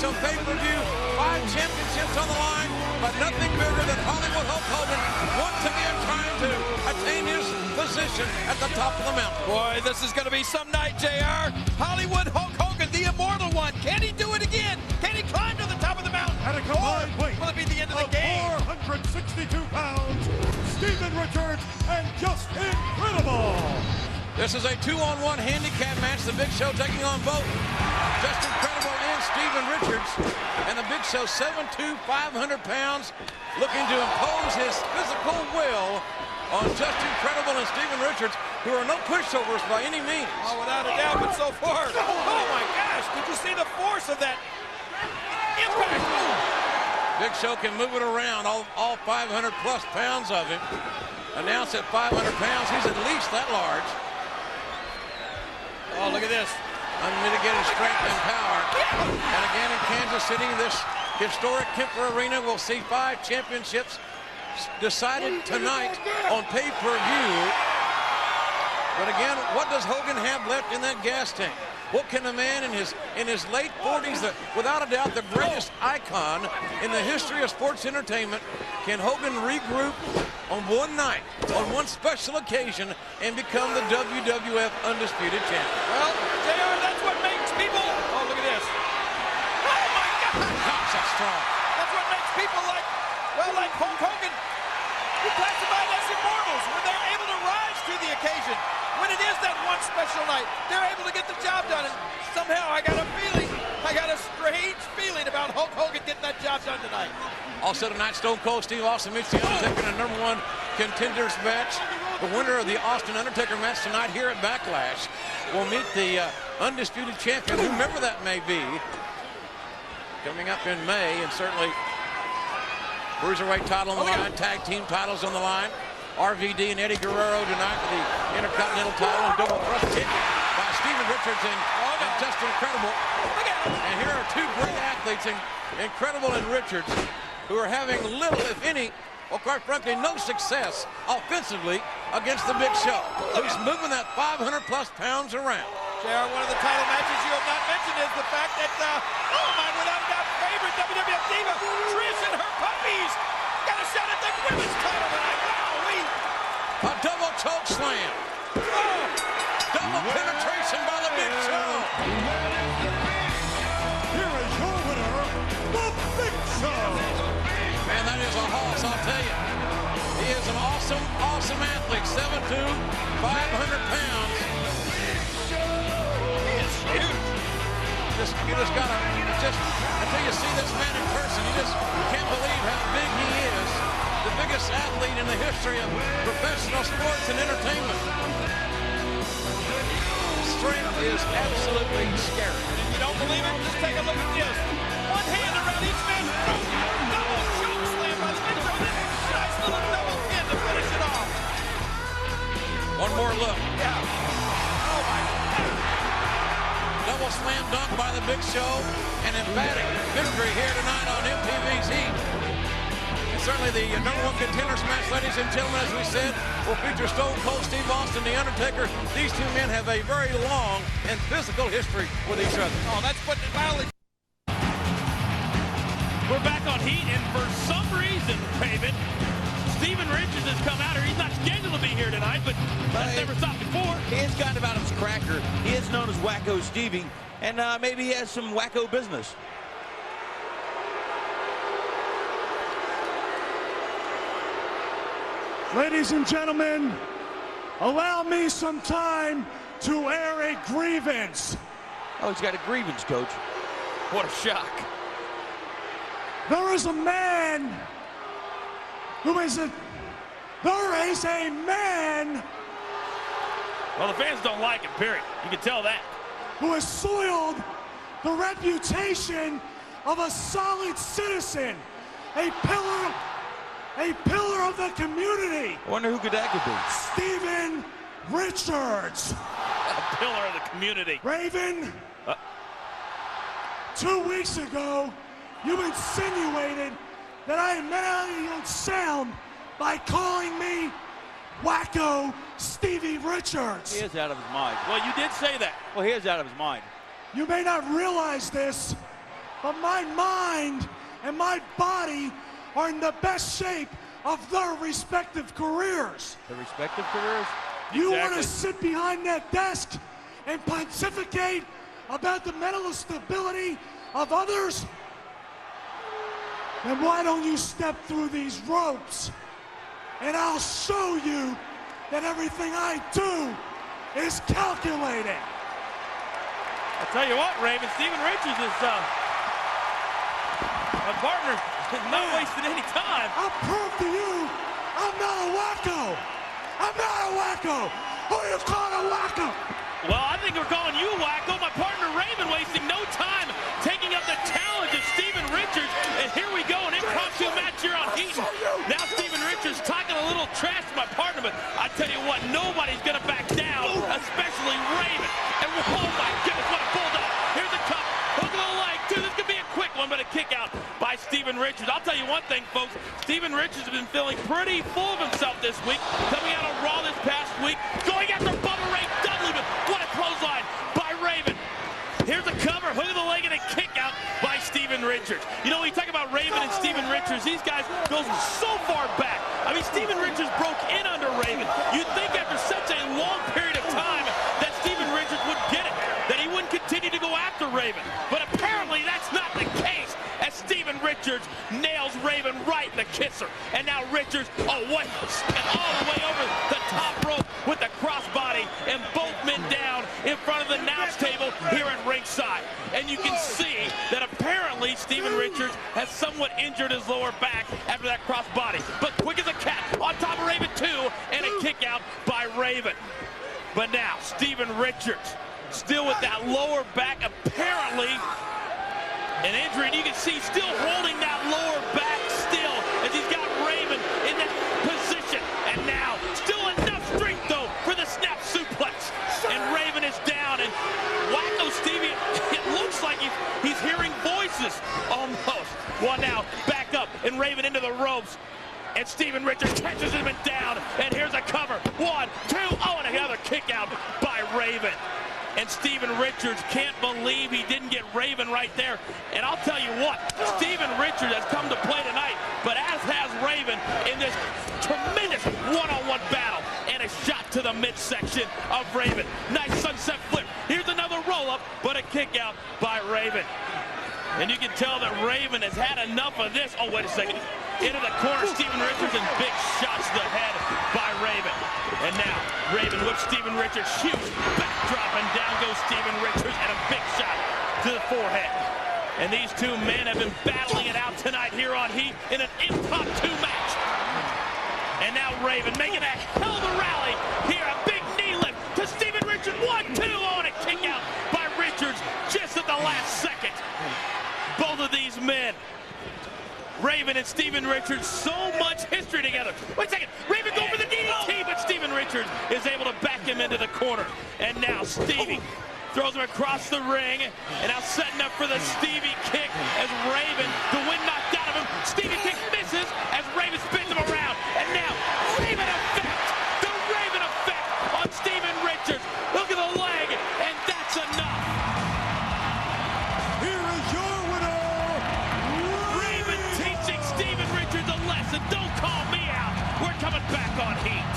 special pay-per-view. 5 championships on the line, but nothing bigger than Hollywood Hulk Hogan once again trying to attain his position at the top of the mountain. Boy, this is going to be some night, JR. Hollywood Hulk Hogan, the immortal one. Can he do it again? Can he climb to the top of the mountain? At a combined weight will it be the end of the game? 462 pounds, Steven Richards and Just Incredible. This is a 2-on-1 handicap match. The Big Show taking on both Just Incredible and Steven Richards. And the Big Show, 7'2", 500 pounds, looking to impose his physical will on Just Incredible and Steven Richards, who are no pushovers by any means. Oh, without a doubt, but so far. Oh, my gosh. Did you see the force of that impact? Big Show can move it around, all 500-plus pounds of him. Announced at 500 pounds, he's at least that large. Oh, look at this. Unmitigated strength and power. And again in Kansas City, this historic Kemper Arena will see 5 championships decided tonight on pay-per-view. But again, what does Hogan have left in that gas tank? What can a man in his late 40s, without a doubt the greatest icon in the history of sports entertainment, can Hogan regroup on one night, on one special occasion, and become the WWF Undisputed Champion? Well, JR, that's what makes people... Oh, look at this. Oh, my God! Gosh, that's strong. That's what makes people like Hulk Hogan, who classified as immortals, when they're able to rise to the occasion. When it is that one special night, they're able to get the job done. And somehow I got a strange feeling about Hulk Hogan getting that job done tonight. Also tonight, Stone Cold Steve Austin meets the Undertaker in a #1 contenders match. The winner of the Austin Undertaker match tonight here at Backlash will meet the Undisputed Champion, whomever that may be, coming up in May. And certainly Cruiserweight title on the line, tag team titles on the line. RVD and Eddie Guerrero tonight for the Intercontinental title, and double thrust kick by Steven Richards and Just Incredible. And here are 2 great athletes, Incredible and Richards, who are having little, if any, or quite frankly, no success offensively against the Big Show, who's moving that 500-plus pounds around. JR, one of the title matches you have not mentioned is the fact that, oh my, without a doubt, favorite WWF diva, Trish and her puppies, got a shot at the women's title tonight. A double choke slam. Oh, double penetration by the Big Show. Here is your winner, the Big Show. Man, that is a hoss, I'll tell you. He is an awesome, awesome athlete. 7'2", 500 pounds. He is huge. You just gotta, until you see this man in person, you can't believe how big he is. The biggest athlete in the history of professional sports and entertainment. Strength is absolutely scary. And if you don't believe it, just take a look at this. One hand around each man's throat. Double choke slam by the Big Show. Nice little double pin to finish it off. One more look. Yeah. Oh, my God. Double slam dunk by the Big Show. An emphatic victory here tonight on MTV's Heat. Certainly the #1 contenders match, ladies and gentlemen, as we said, will feature Stone Cold Steve Austin, The Undertaker. These 2 men have a very long and physical history with each other. Oh, that's putting it mildly. We're back on Heat, and for some reason, Raven, Steven Richards has come out here. He's not scheduled to be here tonight, but that's never stopped before. He is kind of Adam's cracker. He is known as Wacko Stevie, and maybe he has some wacko business. Ladies and gentlemen, allow me some time to air a grievance. Oh, he's got a grievance, Coach. What a shock. There is a man who is a... There is a man... Well, the fans don't like him, period. You can tell that. Who has soiled the reputation of a solid citizen, a pillar of the community. I wonder who that could be. Steven Richards. A pillar of the community. Raven, 2 weeks ago, you insinuated that I made you sound by calling me Wacko Stevie Richards. He is out of his mind. Well, you did say that. Well, he is out of his mind. You may not realize this, but my mind and my body are in the best shape of their respective careers. The respective careers? You Exactly. want to sit behind that desk and pontificate about the mental stability of others? Then why don't you step through these ropes and I'll show you that everything I do is calculated. I'll tell you what, Raven, Steven Richards is, my partner, is not wasting any time. I'll prove to you I'm not a wacko. I'm not a wacko. Who you calling a wacko? Well, I think we're calling you wacko. My partner Raven wasting no time taking up the challenge of Steven Richards. And here we go, an impromptu match here on Heat. Now Steven Richards talking a little trash to my partner, but I tell you what, nobody's going to back down, especially Raven. And oh my goodness, what a bulldog. Here's a cup, hook of the leg. Dude, this could be a quick one, but a kick out by Steven Richards. I'll tell you one thing, folks. Steven Richards has been feeling pretty full of himself this week, coming out of Raw this past week, going after Bubba Ray Dudley, but what a clothesline by Raven. Here's a cover, hook of the leg, and a kick out by Steven Richards. You know, when you talk about Raven and Steven Richards, these guys go so far back. I mean, Steven Richards broke in under Raven. You'd think after such a long period of time that Steven Richards would get it, that he wouldn't continue to go after Raven. But apparently that's not the case, as Steven Richards nails Raven right in the kisser. And now Richards, oh, what, and all the way over the top rope with the crossbody, and both men down in front of the announce table here at ringside. And you can see that apparently Steven Richards has somewhat injured his lower back after that crossbody. But quick as a cat on top of Raven too, and a kick out by Raven. But now Steven Richards still with that lower back, apparently an injury, and you can see still holding that lower back still as he's got Raven in that position. And now still enough strength though for the snap suplex, and Raven is down, and wacko Stevie, it looks like he's hearing voices almost. Well, now back up and Raven into the ropes, and Steven Richards catches him down, and here's a cover. 1, 2, oh, and another kick out by Raven. And Steven Richards can't believe he didn't get Raven right there. And I'll tell you what, Steven Richards has come to play tonight, but as has Raven in this tremendous one-on-one battle. And a shot to the midsection of Raven. Nice sunset flip. Here's another roll-up, but a kick out by Raven. And you can tell that Raven has had enough of this. Oh, wait a second. Into the corner, Steven Richards, and big shots to the head by Raven. And now, Raven whips Steven Richards, huge backdrop, and down goes Steven Richards, and a big shot to the forehead. And these two men have been battling it out tonight here on Heat in an impromptu match. And now Raven making a hell of a rally here, a big knee lift to Steven Richards, 1, 2, oh, and a kick out by Richards just at the last second. Both of these men, Raven and Steven Richards, so much history together. Wait a second, Raven go for the DDT, but Steven Richards is able to back him into the corner. And now Stevie throws him across the ring, and now setting up for the Stevie kick as Raven, the wind knocked out of him. Stevie kick misses as Raven spins him around. And now, Raven effect, the Raven effect on Steven Richards. Look at the leg, and that's enough. Here is your winner, Raven teaching Steven Richards a lesson. Don't call me out. We're coming back on Heat.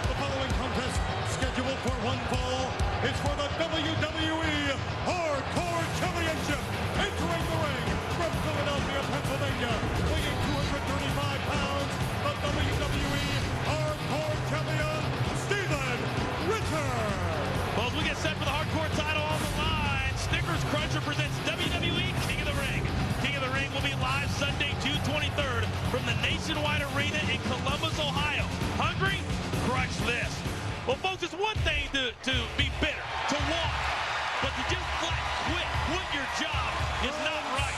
The following contest, scheduled for one fall, is for the WWE Hardcore Championship. Entering the ring from Philadelphia, Pennsylvania, weighing 235 pounds, the WWE Hardcore Champion, Steven Richards. Well, as we get set for the hardcore title on the line, Snickers Cruncher presents WWE King of the Ring. King of the Ring will be live Sunday, June 23rd from the Nationwide Arena in Columbus, Ohio. Hungry? Crunch this. Well, folks, it's one thing to be bitter, to walk, but to just flat quit your job is not right.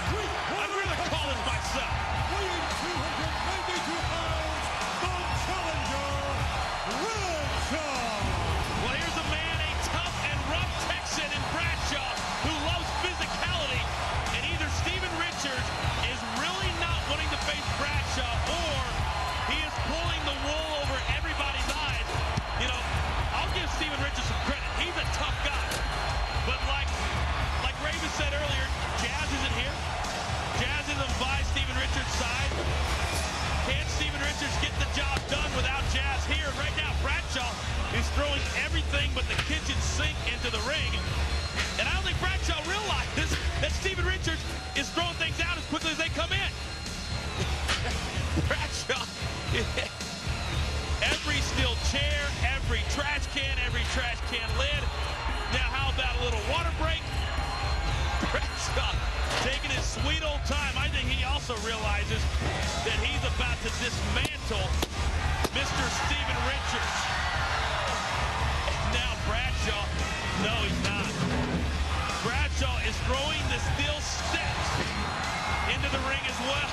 I'd rather call this myself. Weighing 292 pounds, the challenger, Bradshaw. Well, here's a man, a tough and rough Texan in Bradshaw, who loves physicality, and either Steven Richards is really not wanting to face Bradshaw, or he is pulling the wool over everybody's eyes. You know, Richards is throwing things out as quickly as they come in. Bradshaw, every steel chair, every trash can lid. Now how about a little water break? Bradshaw taking his sweet old time. I think he also realizes that he's about to dismantle Mr. Steven Richards. And now Bradshaw, no he's not. Bradshaw is throwing the steel steps into the ring as well.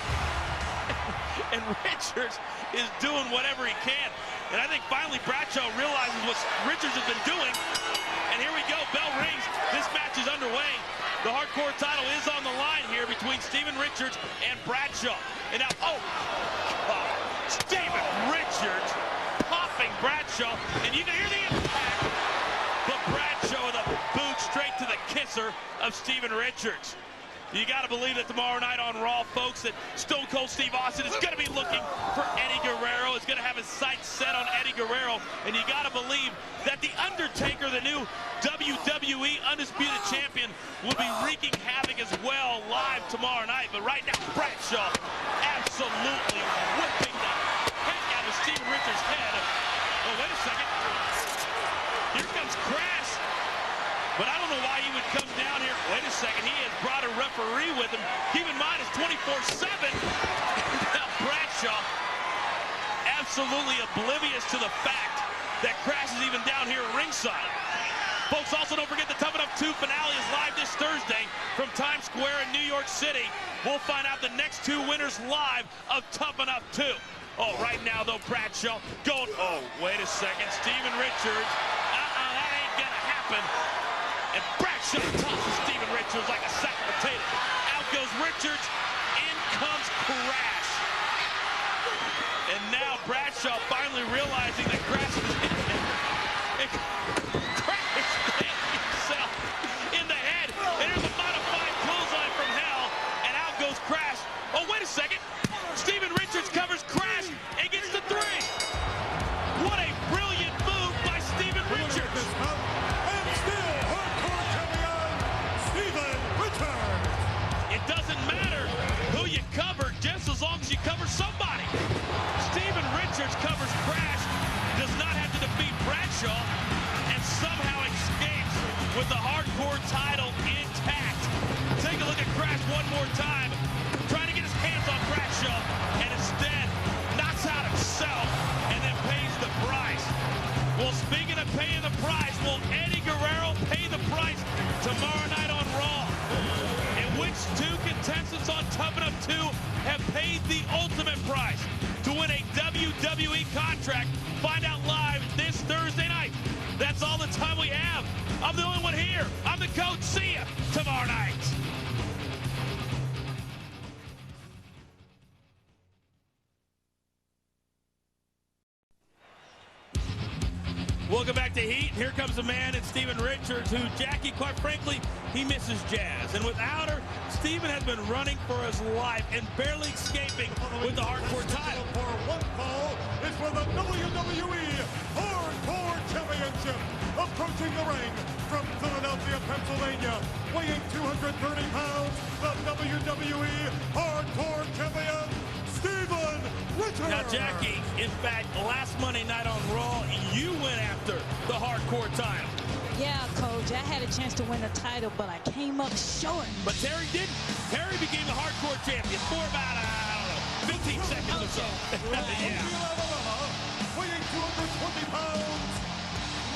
And Richards is doing whatever he can. And I think finally Bradshaw realizes what Richards has been doing. And here we go, bell rings. This match is underway. The hardcore title is on the line here between Steven Richards and Bradshaw. And now, Steven Richards popping Bradshaw. And you can hear the impact. But Bradshaw with a boot straight to the kisser of Steven Richards. You got to believe that tomorrow night on Raw, folks, that Stone Cold Steve Austin is going to be looking for Eddie Guerrero. Is going to have his sights set on Eddie Guerrero. And you got to believe that The Undertaker, the new WWE Undisputed Champion, will be wreaking havoc as well live tomorrow night. But right now, Bradshaw absolutely whipping the heck out of Steven Richards' head. Oh, wait a second. Here comes Crash. But I don't know why he would come down here. Wait a second, he has brought a referee with him. Keep in mind, it's 24/7. Now Bradshaw absolutely oblivious to the fact that Crash is even down here at ringside. Folks, also don't forget the Tough Enough 2 finale is live this Thursday from Times Square in New York City. We'll find out the next 2 winners live of Tough Enough 2. Oh, right now, though, Bradshaw going, oh, wait a second, Steven Richards. That ain't gonna happen. And Bradshaw tosses Steven Richards like a sack of potatoes. Out goes Richards. In comes Crash. And now Bradshaw finally realizing that Crash is Crash himself in the head. And here's a modified clothesline from hell. And out goes Crash. Oh, wait a second. Steven Richards covers Crash and gets the 3. What a brilliant move by Steven Richards. It doesn't matter who you cover, just as long as you cover somebody. Steven Richards covers Crash, does not have to defeat Bradshaw, and somehow escapes with the hardcore title intact. Take a look at Crash one more time, trying to get his hands on Bradshaw, and instead knocks out himself and then pays the price. Well, speaking of paying the price, will Eddie Guerrero pay the price tomorrow night on Raw? Which 2 contestants on Tough Enough 2 have paid the ultimate price to win a WWE contract? Find out live this Thursday night. That's all the time we have. I'm the only one here. I'm the coach. See ya tomorrow night. Welcome back to Heat. Here comes the man in Steven Richards, who, Jackie, quite frankly, he misses Jazz. And without her, Steven has been running for his life and barely escaping with the hardcore title. For one fall is for the WWE Hardcore Championship. Approaching the ring from Philadelphia, Pennsylvania, weighing 230 pounds, the WWE Hardcore Champion, Steven Richards. Now, Jackie, in fact, last Monday night on Raw, you went after the hardcore title. Yeah, Coach, I had a chance to win the title, but I came up short. But Terry didn't. Terry became the hardcore champion for about, I don't know, 15 seconds or so. Yeah. Weighing 220 pounds,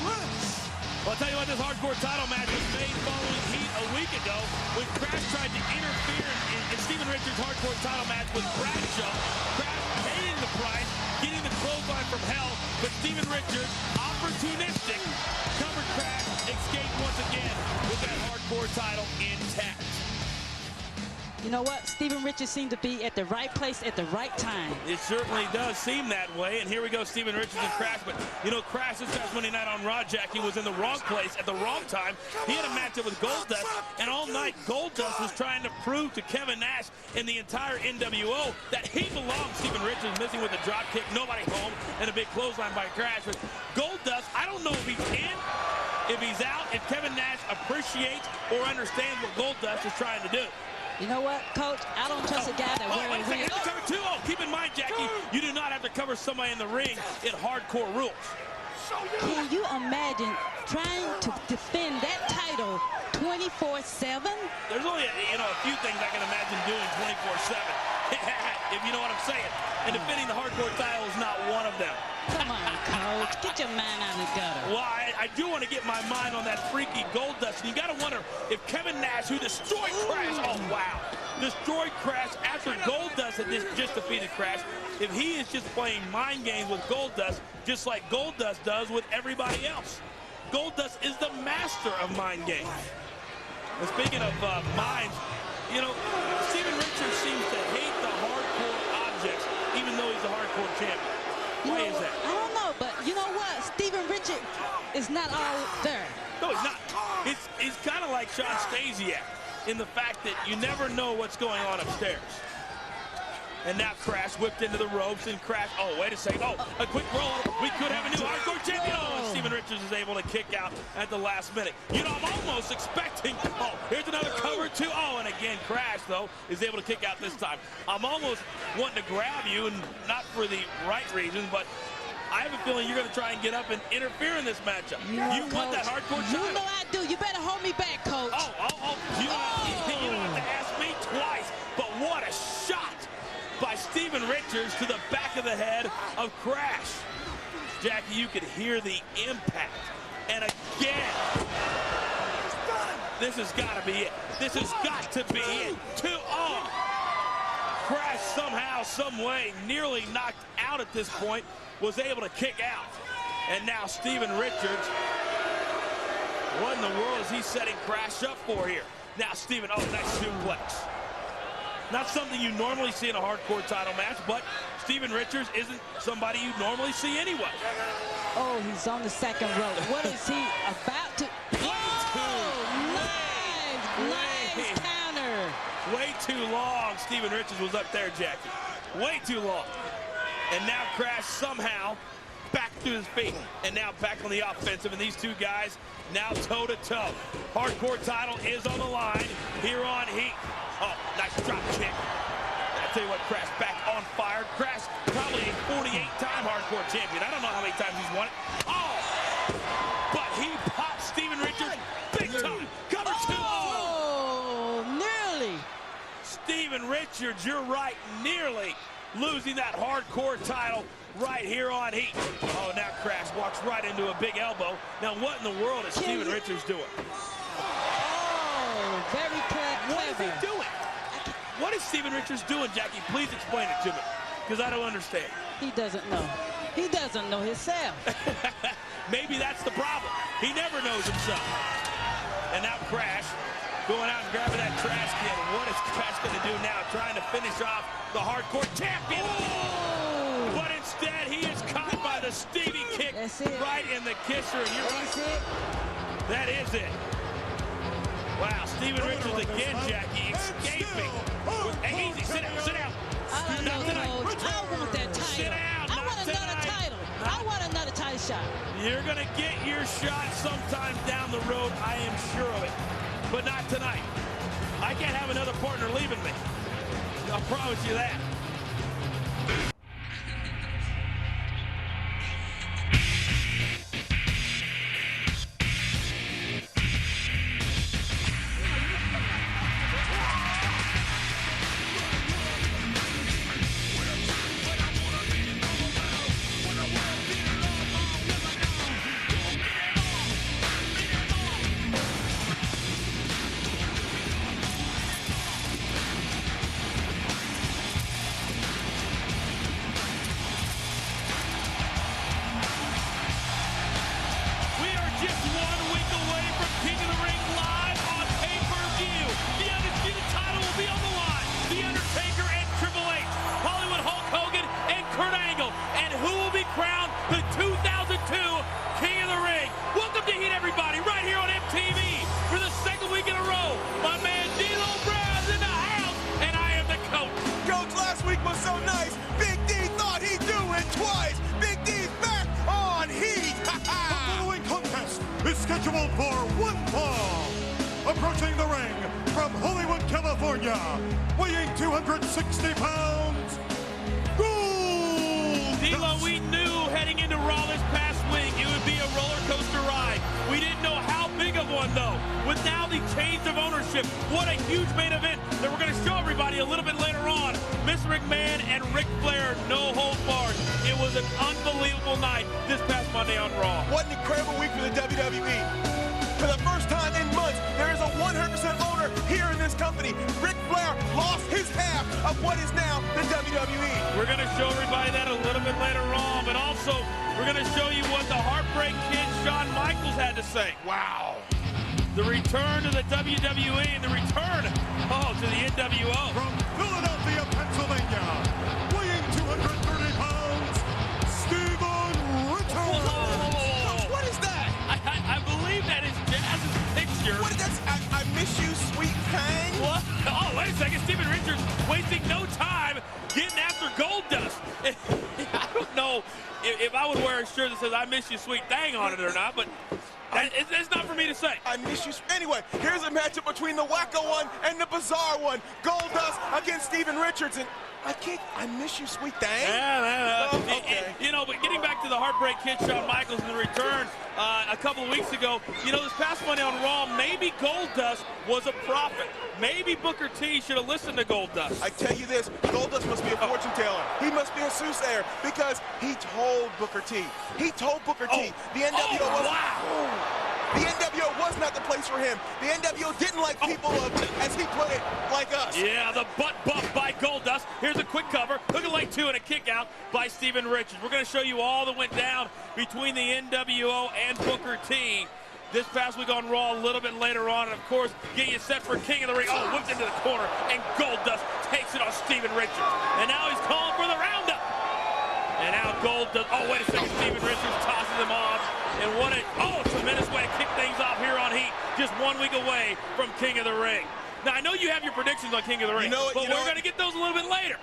less. Well, I'll tell you what, this hardcore title match was made following Heat a week ago when Crash tried to interfere in Steven Richards' hardcore title match with Bradshaw. Crash paying the price, getting the clothesline from hell, but Steven Richards, opportunistic, covered Crash, escaped once again with that hardcore title intact. You know what? Steven Richards seemed to be at the right place at the right time. It certainly does seem that way. And here we go, Steven Richards and Crash. But, you know, Crash this past Monday night on Raw, Jackie, was in the wrong place at the wrong time. He had a matchup with Goldust. And all night, Goldust was trying to prove to Kevin Nash and the entire NWO that he belonged. Steven Richards missing with a drop kick, nobody home, and a big clothesline by Crash. But Goldust, I don't know if he's in, if he's out, if Kevin Nash appreciates or understands what Goldust is trying to do. You know what, Coach? I don't trust a guy that wait a wears second, here's the cover two. Oh, keep in mind, Jackie, you do not have to cover somebody in the ring in hardcore rules. Can you imagine trying to defend that title 24/7? There's only a few things I can imagine doing 24/7, if you know what I'm saying. And defending the hardcore title is not one of them. Come on, Coach. Get your mind out of the gutter. Well, I do want to get my mind on that freaky Goldust. And you got to wonder if Kevin Nash, who destroyed Crash, oh, wow, destroyed Crash after Goldust had just defeated Crash, if he is just playing mind games with Goldust, just like Goldust does with everybody else. Goldust is the master of mind games. And speaking of minds, Steven Richards seems to hate the hardcore objects, even though he's a hardcore champion. Why is that? I don't know, but you know what? Steven Richards is not all there. No, he's not. He's kind of like Sean Stasiak in the fact that you never know what's going on upstairs. And now Crash whipped into the ropes and Crash. Oh, wait a second. Oh, a quick roll. We could have a new hardcore champion. Oh, and Steven Richards is able to kick out at the last minute. I'm almost expecting. Oh, here's another cover too. Oh, and again, Crash, though, is able to kick out this time. I'm almost wanting to grab you, and not for the right reasons, but I have a feeling you're going to try and get up and interfere in this matchup. You want that hardcore title. You know I do. You better hold me back, Coach. You don't have to ask me twice, but what a shot by Steven Richards to the back of the head of Crash. Jackie, you could hear the impact. And again, this has got to be it. This has got to be it. 2-0. Crash somehow, some way, nearly knocked out at this point, was able to kick out. And now Steven Richards, what in the world is he setting Crash up for here? Now Steven, oh, nice suplex. Not something you normally see in a hardcore title match, but Steven Richards isn't somebody you normally see anyway. Oh, he's on the second rope. What is he about to... Nice counter. Way too long, Steven Richards was up there, Jackie. Way too long. And now Crash somehow back to his feet. And now back on the offensive. And these two guys now toe-to-toe. Hardcore title is on the line here on Heat. Oh, nice drop kick. I tell you what, Crash back on fire. Crash probably a 48-time hardcore champion. I don't know how many times he's won it. Oh! But he popped Steven Richards big time. Cover two. Oh, nearly. Steven Richards, you're right, nearly losing that hardcore title right here on Heat. Oh, now Crash walks right into a big elbow. Now, what in the world is Steven Richards doing? Oh, very clever. What is he doing? What is Steven Richards doing, Jackie? Please explain it to me, because I don't understand. He doesn't know. He doesn't know himself. Maybe that's the problem. He never knows himself. And now Crash going out and grabbing that trash can. What is Crash going to do now? Trying to finish off the hardcore champion. Oh. But instead, he is caught by the Stevie kick right in the kisser. And That's it. That is it. Wow, Steven Richards again, Jackie, escaping. Hey, easy, sit down, sit down. Not tonight. I want that title. Sit down, I want another title. I want another title shot. You're going to get your shot sometime down the road, I am sure of it. But not tonight. I can't have another partner leaving me. I'll promise you that. 260 pounds, Goldust. D-Lo, we knew heading into Raw this past week it would be a roller coaster ride. We didn't know how big of one, though. With now the change of ownership, what a huge main event that we're going to show everybody a little bit later on. Mr. McMahon and Ric Flair, no holds barred. It was an unbelievable night this past Monday on Raw. What an incredible week for the WWE. For the first time in months, there is a 100% owner here in this company. Ric Flair lost his half of what is now the WWE. We're going to show everybody that a little bit later on, but also we're going to show you what the Heartbreak Kid Shawn Michaels had to say. Wow. The return to the WWE and the return, to the NWO. From Philadelphia, Pennsylvania, weighing 230 pounds, Steven Richards. What is that? I believe that is Jazz's picture. What is that? I miss you, sweet thing. What? Oh, wait a second. Steven Richards wasting no time getting after Goldust. I don't know if I would wear a shirt that says I miss you, sweet thing on it or not, but it's not for me to say. I miss you. Anyway, here's a matchup between the wacko one and the bizarre one. Goldust against Steven Richards. And I miss you, sweet thing. Yeah, okay. But getting back to the Heartbreak Kid, Shawn Michaels, and the return a couple of weeks ago, this past Monday on Raw, maybe Goldust was a prophet. Maybe Booker T should have listened to Goldust. I tell you this, Goldust must be a fortune teller. He must be a soothsayer because he told Booker T. He told Booker T. The NWO was The NWO was not the place for him. The NWO didn't like people, as he put it, like us. Yeah, the butt bump by Goldust. Here's a quick cover. Look at leg 2 and a kick out by Steven Richards. We're going to show you all that went down between the NWO and Booker T this past week on Raw a little bit later on. And, of course, get you set for King of the Ring. Oh, whipped into the corner, and Goldust takes it on Steven Richards. And now he's calling for the roundup. And now Goldust, wait a second, Steven Richards tosses him off. And what a tremendous way to kick things off here on Heat, just 1 week away from King of the Ring. Now, I know you have your predictions on King of the Ring, but we're going to get those a little bit later.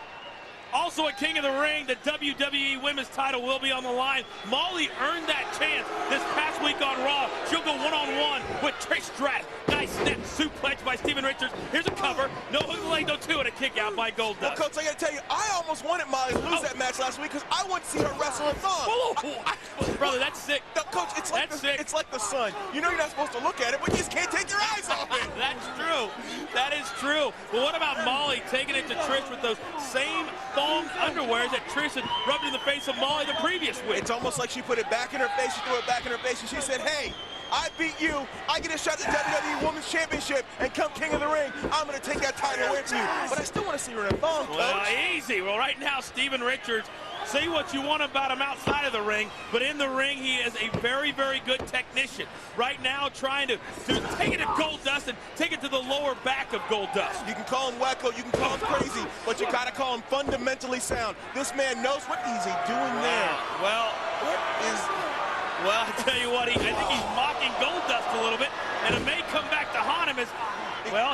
Also at King of the Ring, the WWE Women's title will be on the line. Molly earned that chance this past week on Raw. She'll go one-on-one with Trish Stratus. Nice net suplex by Steven Richards. Here's a cover. No hook leg, no 2, and a kick out by Goldust. Well, Coach, I got to tell you, I almost wanted Molly to lose that match last week because I want to see her wrestle a thong. Brother, that's sick. No, Coach, it's like the sun. You know you're not supposed to look at it, but you just can't take your eyes off it. That's true. That is true. But what about Molly taking it to Trish with those same thong underwears that Trish had rubbed in the face of Molly the previous week? It's almost like she put it back in her face. She threw it back in her face, and she said, hey, I beat you. I get a shot at the WWE Women's Championship, and come King of the Ring, I'm going to take that title away from you. But I still want to see her in a thong, Coach. Well, easy. Well, right now, Steven Richards, say what you want about him outside of the ring, but in the ring, he is a very, very good technician. Right now, trying to take it to Goldust and take it to the lower back of Goldust. You can call him wacko, you can call him crazy, but you got to call him fundamentally sound. This man knows what is he doing there. Well, I tell you what, I think he's mocking Goldust a little bit, and it may come back to haunt him as,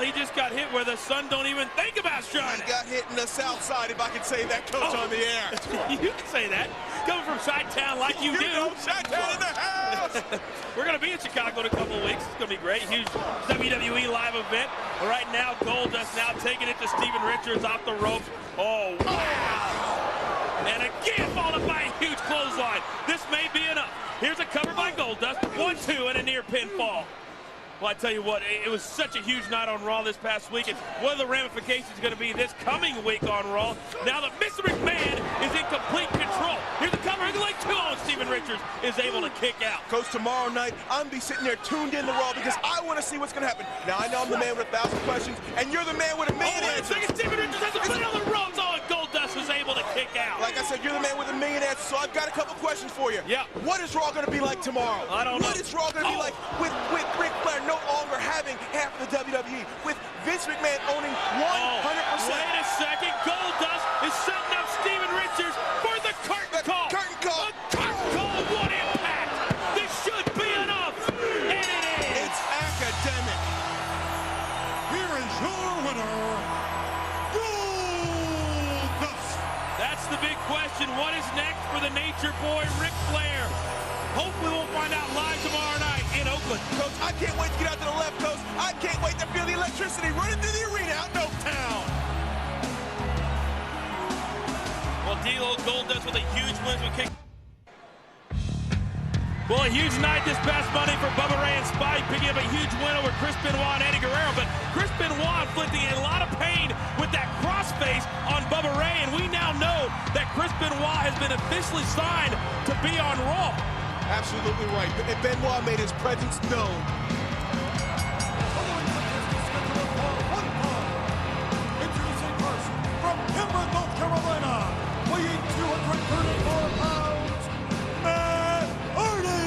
he just got hit where the sun don't even think about shining. He got hit in the south side, if I could say that, Coach, on the air. You can say that. Coming from Chi-Town like you do. Chi-Town in the house. We're going to be in Chicago in a couple of weeks. It's going to be great. Huge WWE live event. But right now, Goldust now taking it to Steven Richards off the ropes. Oh, wow. And again, followed by a huge clothesline. This may be enough. Here's a cover by Goldust. 1-2 and a near pinfall. Well, I tell you what, it was such a huge night on Raw this past week. And what are the ramifications going to be this coming week on Raw? Now that Mr. McMahon is in complete control. Here's a cover, like 2 on Steven Richards is able to kick out. Coach, tomorrow night, I'm going to be sitting there tuned in to Raw because I want to see what's going to happen. Now, I know I'm the man with 1,000 questions, and you're the man with a million answers. Steven Richards has a play on the ropes. Oh, and Goldust was able to kick out. Like I said, you're the man with a million answers, so I've got a couple questions for you. Yeah. What is Raw going to be like tomorrow? I don't know. What is Raw going to be like with Ric Flair no longer having half of the WWE, with Vince McMahon owning 100%? Wait a second. Goldust is setting up Steven Richards for the curtain call. Curtain call. The curtain call. What impact. This should be enough. And it is. It's academic. Here is your winner, Goldust. That's the big question. What is next for the Nature Boy, Ric Flair? Hopefully we'll find out live tomorrow night in Oakland. Coach, I can't wait to get out to the left coast. I can't wait to feel the electricity running through the arena out in Oaktown. D'Lo, Goldust with a huge win with kick. Well, a huge night this past Monday for Bubba Ray and Spike, picking up a huge win over Chris Benoit and Eddie Guerrero. But Chris Benoit inflicting a lot of pain with that crossface on Bubba Ray, and we now know that Chris Benoit has been officially signed to be on Raw. Absolutely right. And Benoit made his presence known. Introducing first, from Cameron, North Carolina, weighing 234 pounds, Matt Hardy.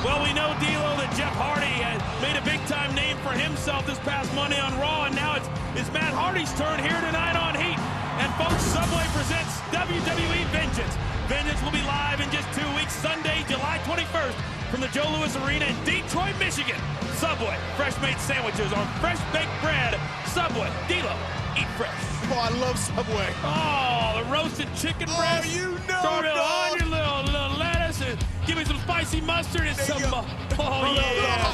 Well, we know, D'Lo, that Jeff Hardy has made a big-time name for himself this past Monday on Raw, and now it's Matt Hardy's turn here tonight on Heat. And folks, Subway presents WWE Vengeance. Vengeance will be live in just 2 weeks, Sunday, July 21st, from the Joe Louis Arena in Detroit, Michigan. Subway, fresh-made sandwiches on fresh-baked bread. Subway, D'Lo, eat fresh. Oh, I love Subway. Oh, the roasted chicken breast. Oh, you know, throw it dog. on your little lettuce and give me some spicy mustard and some. Oh, yeah.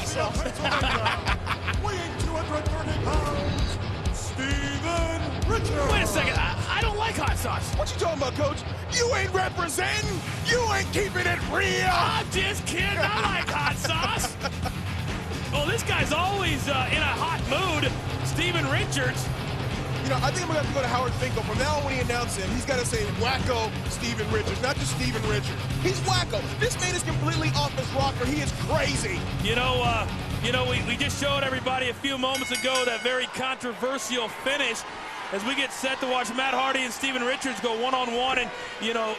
Weighing 230 pounds, Steven Richards. Wait a second. I don't like hot sauce. What you talking about, Coach? You ain't representing. You ain't keeping it real. I'm just kidding. I like hot sauce. Well, this guy's always in a hot mood. Steven Richards. You know, I think I'm going to have to go to Howard Finkel. From now on, when he announces him, he's got to say Wacko Steven Richards, not just Steven Richards. He's wacko. This man is completely off his rocker. He is crazy. You know, we just showed everybody a few moments ago that very controversial finish as we get set to watch Matt Hardy and Steven Richards go one-on-one. And, you know,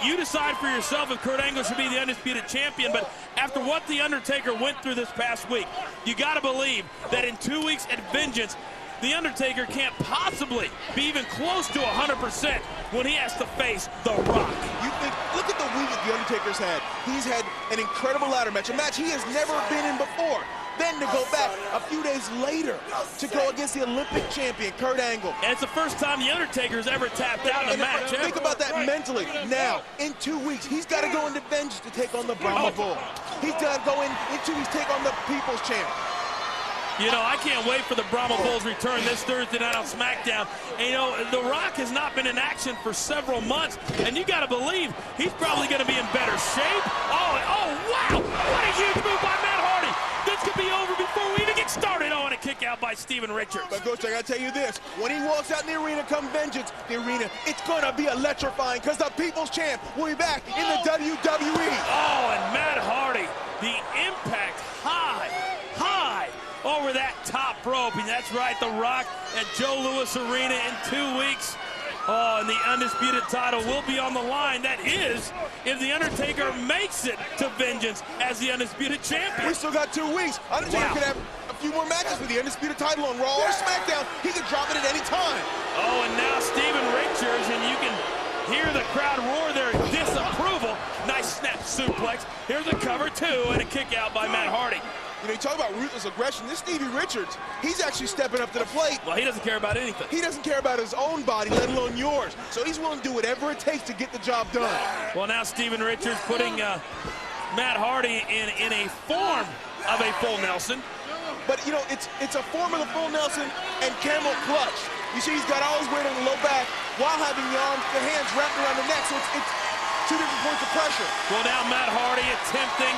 you decide for yourself if Kurt Angle should be the undisputed champion. But after what The Undertaker went through this past week, you got to believe that in 2 weeks at Vengeance, The Undertaker can't possibly be even close to 100% when he has to face The Rock. You think, look at the week that The Undertaker's had. He's had an incredible ladder match, a match he has never been in before. Then to go back a few days later to go against the Olympic champion, Kurt Angle. And it's the first time The Undertaker's ever tapped out in a match. Think about that mentally. Now, in 2 weeks, he's got to go into Vengeance to take on the Brahma Bull. He's got to go in 2 weeks, take on the People's Champ. You know, I can't wait for the Brahma Bull's return this Thursday night on SmackDown. And, you know, The Rock has not been in action for several months, and you got to believe he's probably going to be in better shape. Oh, wow! What a huge move by Matt Hardy! This could be over before we even get started. Oh, and a kick out by Steven Richards. But, Coach, I got to tell you this. When he walks out in the arena come Vengeance, the arena, it's going to be electrifying because the People's Champ will be back in the WWE. Oh, and Matt Hardy, the impact high over that top rope. And that's right, The Rock at Joe Louis Arena in 2 weeks. Oh, and the undisputed title will be on the line. That is, if The Undertaker makes it to Vengeance as the undisputed champion. We still got 2 weeks. Undertaker could have a few more matches for the undisputed title on Raw or SmackDown. He could drop it at any time. Oh, and now Steven Richards, and you can hear the crowd roar their disapproval. Nice snap suplex. Here's a cover, too, and a kick out by Matt Hardy. You know, you talk about ruthless aggression. This Stevie Richards, he's actually stepping up to the plate. Well, he doesn't care about anything. He doesn't care about his own body, let alone yours. So he's willing to do whatever it takes to get the job done. Well, now Steven Richards putting Matt Hardy in a form of a full Nelson. But, you know, it's a form of the full Nelson and camel clutch. You see he's got all his weight on the low back while having the hands wrapped around the neck. So it's 2 different points of pressure. Well, now Matt Hardy attempting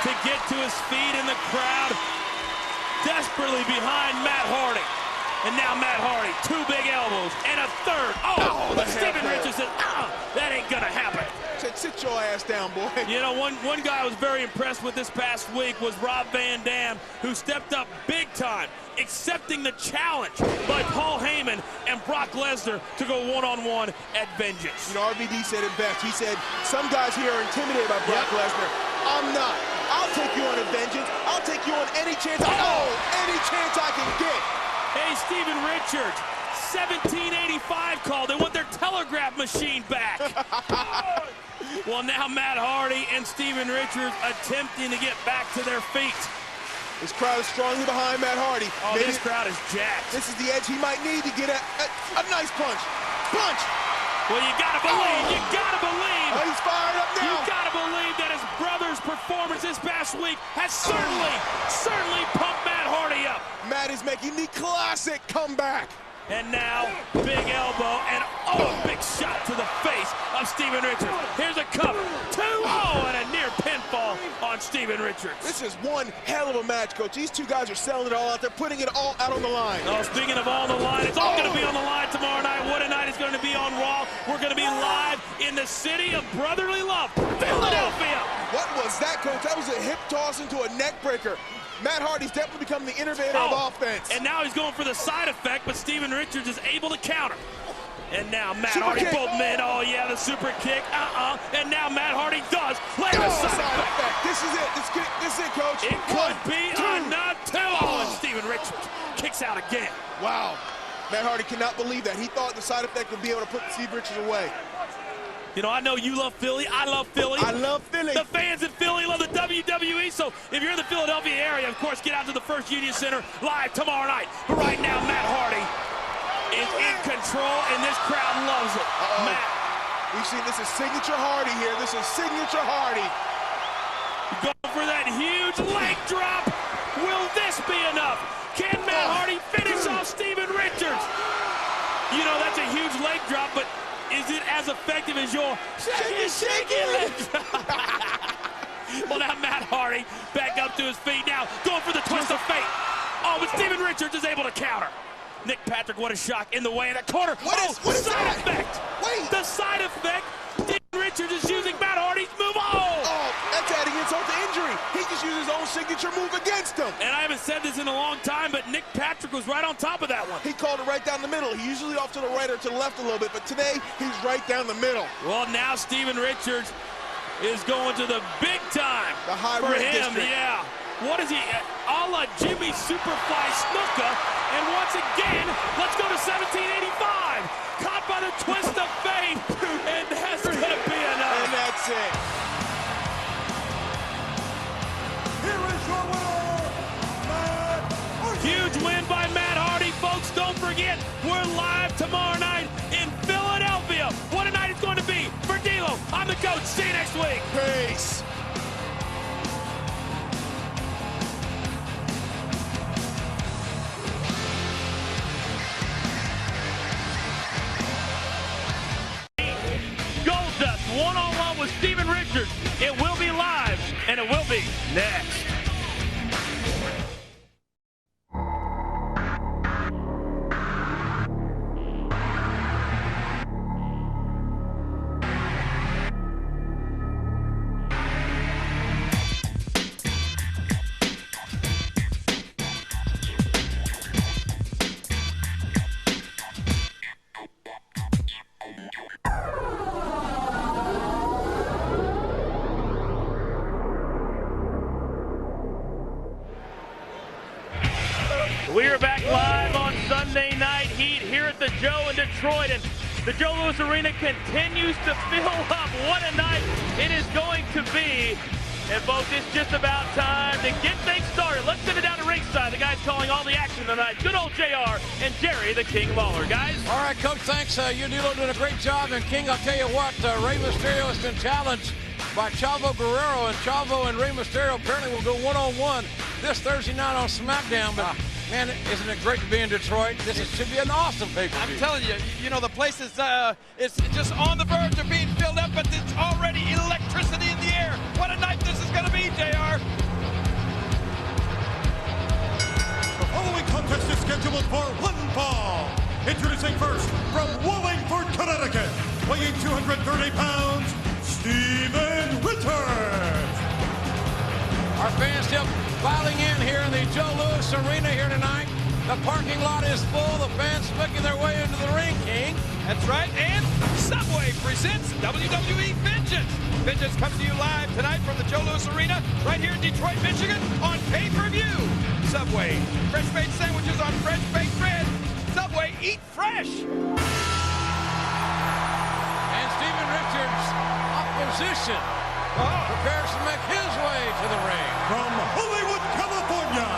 to get to his feet in the crowd, desperately behind Matt Hardy. And now Matt Hardy, 2 big elbows and a third. Oh, but Steven Richards says, that ain't gonna happen. Sit your ass down, boy. You know, one guy I was very impressed with this past week was Rob Van Dam, who stepped up big time, accepting the challenge by Paul Heyman and Brock Lesnar to go one-on-one at Vengeance. You know, RVD said it best. He said, some guys here are intimidated by Brock Lesnar. I'm not. I'll take you on a Vengeance. I'll take you on any chance. Any chance I can get. Hey, Steven Richards, 1785 call. They want their telegraph machine back. Well, now Matt Hardy and Steven Richards attempting to get back to their feet. This crowd is strongly behind Matt Hardy. Oh, this crowd is jacked. This is the edge he might need to get a nice punch. Punch! Well, you gotta believe, you gotta believe. Oh, he's fired up now. You gotta believe that his brother's performance this past week has certainly pumped Matt Hardy up. Matt is making the classic comeback. And now, big elbow, and big shot to the face of Steven Richards. Here's a cover, 2-0, and a near pinfall on Steven Richards. This is one hell of a match, Coach. These two guys are selling it all out. They're putting it all out on the line. Oh, speaking of all the line, it's all going to be on the line tomorrow night. What a night is going to be on Raw. We're going to be live in the city of brotherly love, Philadelphia. What was that, Coach? That was a hip toss into a neck breaker. Matt Hardy's definitely become the innovator of offense. And now he's going for the side effect, but Steven Richards is able to counter. And now Matt Super Hardy kick. pulled him in. Oh, yeah, the super kick. And now Matt Hardy does land a side effect. This is it. This is it, Coach. It could be enough to. And Steven Richards kicks out again. Wow. Matt Hardy cannot believe that. He thought the side effect would be able to put Steve Richards away. You know, I know you love Philly. I love Philly. I love Philly. The fans in Philly love the WWE. So if you're in the Philadelphia area, of course, get out to the First Union Center live tomorrow night. But right now, Matt Hardy is in control, and this crowd loves it. Matt. We've seen this is signature Hardy here. This is signature Hardy. Going for that huge leg drop. Will this be enough? Can Matt Hardy finish off Steven Richards? You know, that's a huge leg drop, but is it as effective as your shaky leg drop? Well, now Matt Hardy back up to his feet now, going for the twist of fate. Oh, but Steven Richards is able to counter. Nick Patrick, what a shock, in the way in the corner. What is side that? effect. Wait. The side effect. Steven Richards is using Matt Hardy's move. Oh, that's adding insult to injury. He just used his own signature move against him. And I haven't said this in a long time, but Nick Patrick was right on top of that one. He called it right down the middle. He's usually off to the right or to the left a little bit, but today he's right down the middle. Well, now Steven Richards is going to the big time. The high for risk him, district. yeah. What is he? A la Jimmy Superfly Snuka. And once again, let's go to 1785. Caught by the twist of fate. And that's going to be enough. And that's it. Here is your winner, Matt Hardy. Huge win by Matt Hardy, folks. Don't forget, we're live tomorrow night in Philadelphia. What a night it's going to be for D'Lo. I'm the coach. See you next week. Peace. Goldust one-on-one with Steven Richards. It will be live, and it will be next. We are back live on Sunday Night Heat here at the Joe in Detroit, and the Joe Louis Arena continues to fill up. What a night it is going to be. And folks, it's just about time to get things started. Let's send it down to ringside. The guys calling all the action tonight. Good old JR and Jerry the King Lawler. Guys. All right, Coach, thanks. You doing a great job. And King, I'll tell you what, Rey Mysterio has been challenged by Chavo Guerrero, and Chavo and Rey Mysterio apparently will go one-on-one this Thursday night on SmackDown. But man, isn't it great to be in Detroit? Should be an awesome pay-per-view. I'm telling you, you know, the place is it's just on the verge of being filled up, but it's already electricity in the air. What a night this is going to be, JR. The following contest is scheduled for one fall. Introducing first, from Wallingford, Connecticut, weighing 230 pounds, Steven Richards. Our fans still filing in here in the Joe Louis Arena here tonight. The parking lot is full. The fans making their way into the ring, King. That's right, and Subway presents WWE Vengeance. Vengeance comes to you live tonight from the Joe Louis Arena, right here in Detroit, Michigan, on pay-per-view. Subway, fresh-baked sandwiches on fresh-baked bread. Subway, eat fresh. And Steven Richards, opposition, prepares to make his way to the ring. From Hollywood, California,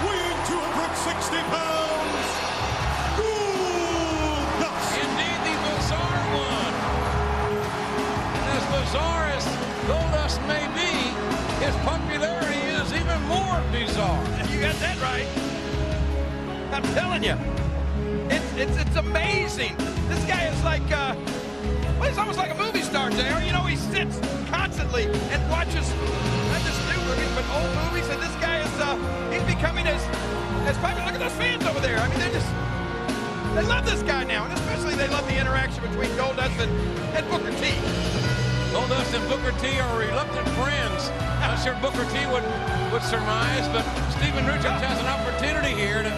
weighing 260 pounds, Goldust. Indeed, the bizarre one. And as bizarre as Goldust may be, his popularity is even more bizarre. You got that right. I'm telling you, it's It's amazing. This guy is like, well, he's almost like a movie star, JR. You know, he sits constantly and watches not just new movies, but old movies, and this guy is, he's becoming as popular. Look at those fans over there. I mean, they love this guy now, and especially they love the interaction between Goldust and Booker T. Goldust and Booker T are reluctant friends. I'm sure Booker T would surmise, but Steven Richards has an opportunity here to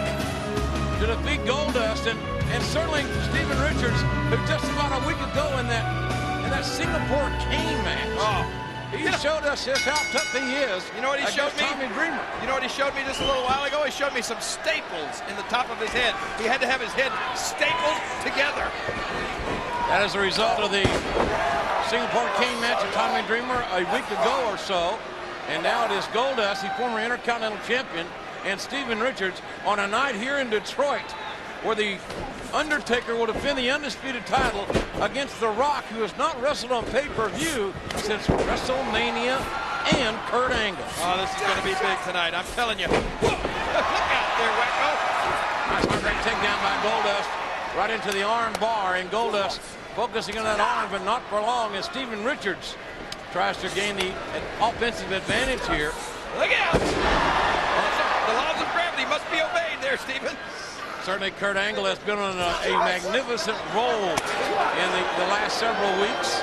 defeat Goldust, and certainly Steven Richards, who just about a week ago in that Singapore cane match, he showed us just how tough he is. You know what he showed me? Tommy Dreamer. You know what he showed me just a little while ago? He showed me some staples in the top of his head. He had to have his head stapled together. That is a result of the Singapore cane match of Tommy Dreamer a week ago or so. And now it is Goldust, the former Intercontinental Champion, and Steven Richards on a night here in Detroit where the Undertaker will defend the undisputed title against The Rock, who has not wrestled on pay-per-view since WrestleMania and Kurt Angle. Oh, this is going to be big tonight, I'm telling you. Whoa. Look out there, Wacko. Nice great takedown by Goldust right into the arm bar, and Goldust focusing on that arm, but not for long, as Steven Richards tries to gain the offensive advantage here. Look out! The laws of gravity must be obeyed there, Steven. Certainly Kurt Angle has been on a magnificent roll in the last several weeks,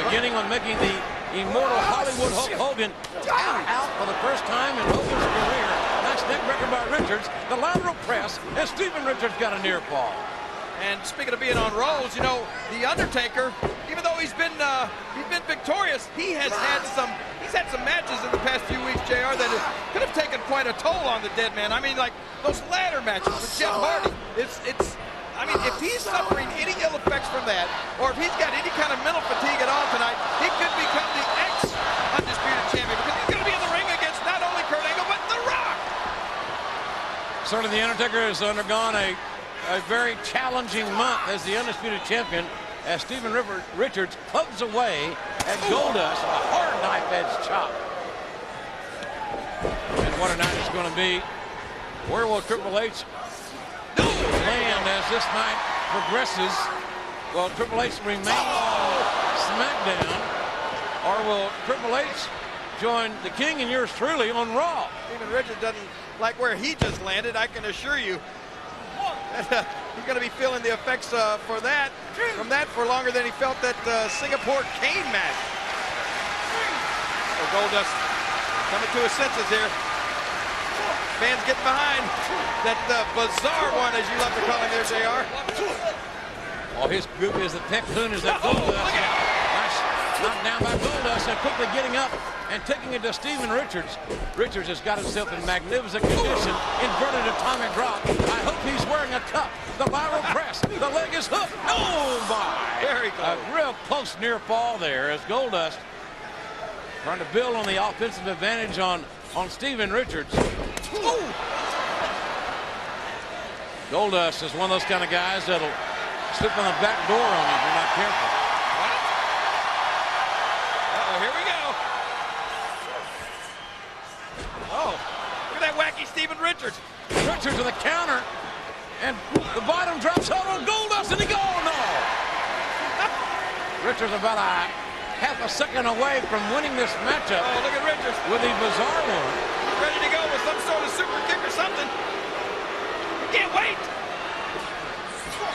beginning with making the immortal Hollywood Hulk Hogan out for the first time in Hogan's career. Nice neck record by Richards. The lateral press, and Steven Richards got a near fall. And speaking of being on rolls, you know, the Undertaker, even though he's been victorious, he's had some matches in the past few weeks, JR, that could have taken quite a toll on the dead man. I mean, like those ladder matches with Jeff Hardy. I mean, if he's suffering any ill effects from that, or if he's got any kind of mental fatigue at all tonight, he could become the ex-undisputed champion, because he's going to be in the ring against not only Kurt Angle, but The Rock. Certainly the Undertaker has undergone a very challenging month as the undisputed champion, as Steven Richards plugs away at Goldust, a hard knife-edge chop. And what a night it's going to be. Where will Triple H land as this night progresses? Will Triple H remain on SmackDown, or will Triple H join the King and yours truly on Raw? Steven Richards doesn't like where he just landed, I can assure you. He's going to be feeling the effects from that for longer than he felt that Singapore cane match. So Goldust coming to his senses here. Fans getting behind that bizarre one, as you love to call him there, JR. Oh, his group is the Pectoon, is that Goldust. Nice knocked down by Goldust, and quickly getting up and taking it to Steven Richards. Richards has got himself in magnificent condition. Inverted atomic drop. I hope he's wearing a cup. The lateral press. The leg is hooked. Oh, my. Very close. A real close near fall there as Goldust trying to build on the offensive advantage on Steven Richards. Ooh. Goldust is one of those kind of guys that'll slip on the back door on you if you're not careful. Here we go. Oh, look at that wacky Steven Richards. Richards with a counter, and the bottom drops out on Goldust, and he goes, oh no! Richards about a half a second away from winning this matchup. Oh, look at Richards. With the bizarre one. Ready to go with some sort of super kick or something. I can't wait.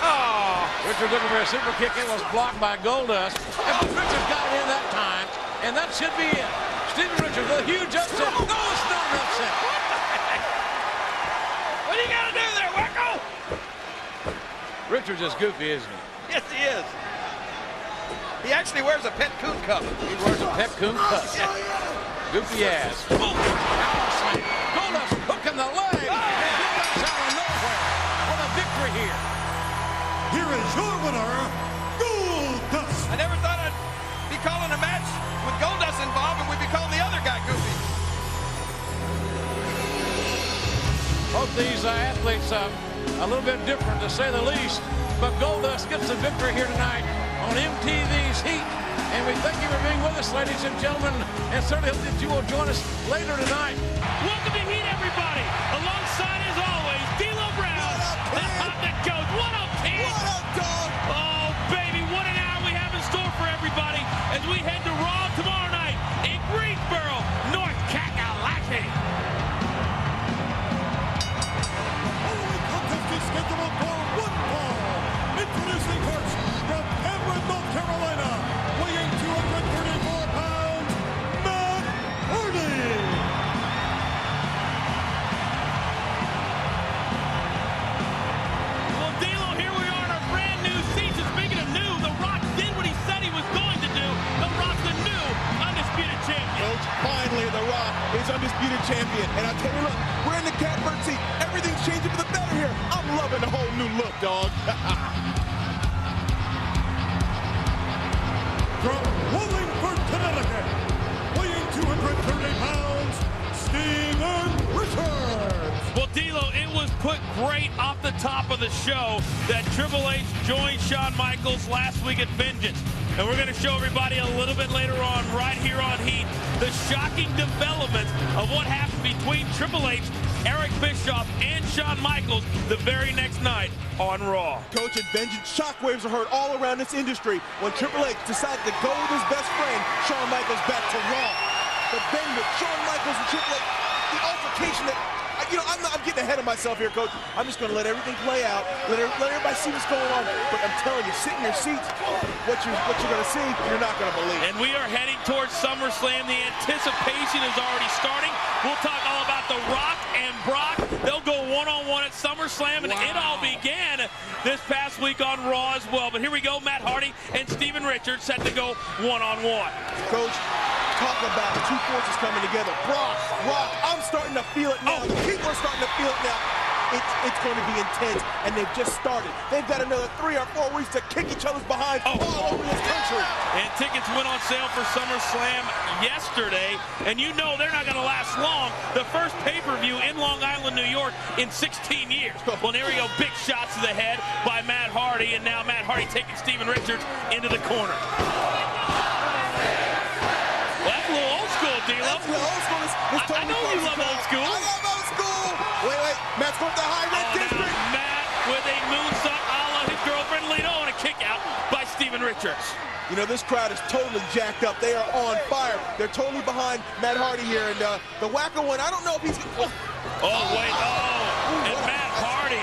Oh. Richards looking for a super kick. It was blocked by Goldust. And Richards got it in that time, and that should be it. Steven Richards with a huge upset. No, it's not an upset. What do you got to do there, Wacko? Richards is goofy, isn't he? Yes, he is. He actually wears a pet coon cup. He wears a pet coon cup. Goofy ass. Power slam. Goldust hooking the leg. Goldust out of nowhere for the victory here. Here is your winner, Goldust. I never thought I'd be calling a match with Goldust involved, and we'd be calling the other guy goofy. Both these athletes a little bit different, to say the least, but Goldust gets the victory here tonight on MTV's Heat. And we thank you for being with us, ladies and gentlemen, and certainly hope that you will join us later tonight. Welcome to Heat, everybody. Alongside, as always, D'Lo Brown, the hot coach. we head to Raw tomorrow night in Greensboro, North Carolina. Only contest is scheduled for one fall. Introducing first from Cameron, North Carolina, weighing 234 pounds, Matt Hardy. Well, D'Lo, here we are in our brand new season. Speaking of new, The Rock did what he said he was going to do. The Rock's the new undisputed champion. Coach, finally, The Rock is undisputed champion. And I tell you, look, we're in the catbird seat. Everything's changing for the better here. I'm loving the whole new look, dog. From Wallingford, Connecticut, weighing 230 pounds, Steven Richards. Well, D'Lo, it was put great off the top of the show that Triple H joined Shawn Michaels last week at Vengeance. And we're going to show everybody a little bit later on, right here on Heat, the shocking development of what happened between Triple H, Eric Bischoff, and Shawn Michaels the very next night on Raw. Coach, at Vengeance, shockwaves are heard all around this industry when Triple H decided to go with his best friend, Shawn Michaels, back to Raw. But then with Shawn Michaels and Triple H, the altercation that, I'm getting ahead of myself here, Coach. I'm just going to let everything play out, let everybody see what's going on. But I'm telling you, sit in your seats. What you're going to see, you're not going to believe. And we are heading towards SummerSlam. The anticipation is already starting. We'll talk all about The Rock and Brock. They'll go one-on-one at SummerSlam, and it all began this past week on Raw as well. But here we go, Matt Hardy and Steven Richards set to go one-on-one. Coach, talk about two forces coming together. Brock, Rock, I'm starting to feel it now. People are starting to feel it now. It's going to be intense, and they've just started. They've got another 3 or 4 weeks to kick each other's behind all over this country. And tickets went on sale for SummerSlam yesterday, and you know they're not going to last long. The first pay-per-view in Long Island, New York in 16 years. Well, there we go, big shots to the head by Matt Hardy, and now Matt Hardy taking Steven Richards into the corner. Well, that's a little old school, D'Lo. That's a little old school. I know you love old school. I love old school. Wait, Matt's going to the high red district. Matt with a moonsault a la his girlfriend Lito and a kick out by Steven Richards. You know, this crowd is totally jacked up. They are on fire. They're totally behind Matt Hardy here. And the wacko one, I don't know if he's... And Matt Hardy,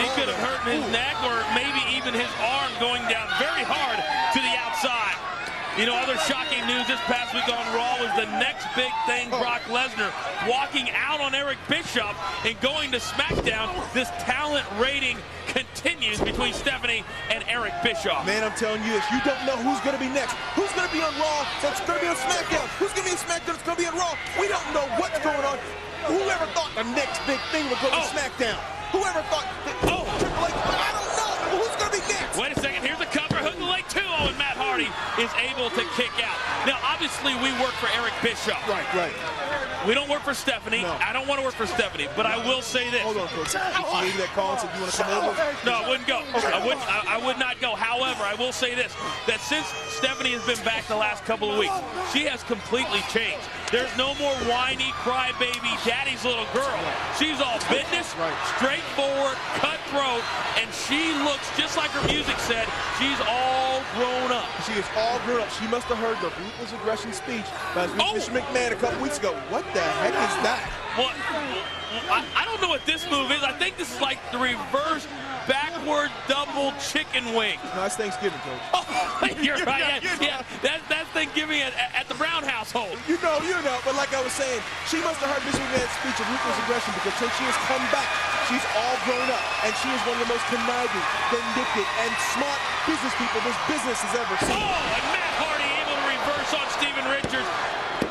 he could have hurt his neck or maybe even his arm going down very hard to the outside. You know, other shocking news this past week on Raw was the next big thing, Brock Lesnar walking out on Eric Bischoff and going to SmackDown. This talent rating continues between Stephanie and Eric Bischoff. Man, I'm telling you this, you don't know who's going to be next. Who's going to be on Raw that's going to be on SmackDown? Who's going to be on SmackDown that's going to be on Raw? We don't know what's going on. Whoever thought the next big thing would go to SmackDown? Whoever thought that Triple H, I don't know. Who's going to be next? Wait a second, here's a cover, hook the leg 2-0, and Matt Hardy is able to kick out. Now, obviously, we work for Eric Bischoff. Right. We don't work for Stephanie. No. I don't want to work for Stephanie, but I will say this. Hold on, Coach. Did you leave that call and said you want to come over? No, I wouldn't go. I would not go. However, I will say this, that since Stephanie has been back the last couple of weeks, she has completely changed. There's no more whiny, crybaby, daddy's little girl. She's all business, straightforward, cutthroat, and she looks just like her music said. She's all grown up. She is all grown up. She must have heard the ruthless aggression speech by Mr. McMahon a couple weeks ago. What the heck is that? Well, I don't know what this move is. I think this is like the reverse backward double chicken wing. No, it's Thanksgiving, Coach. Oh, you're right. Yeah, that's Thanksgiving at the Brown household. You know. But like I was saying, she must have heard Mr. McMahon's speech of ruthless aggression because since she has come back, she's all grown up, and she is one of the most conniving, vindictive, and smart business people this business has ever seen. And Matt Hardy able to reverse on Steven Richards.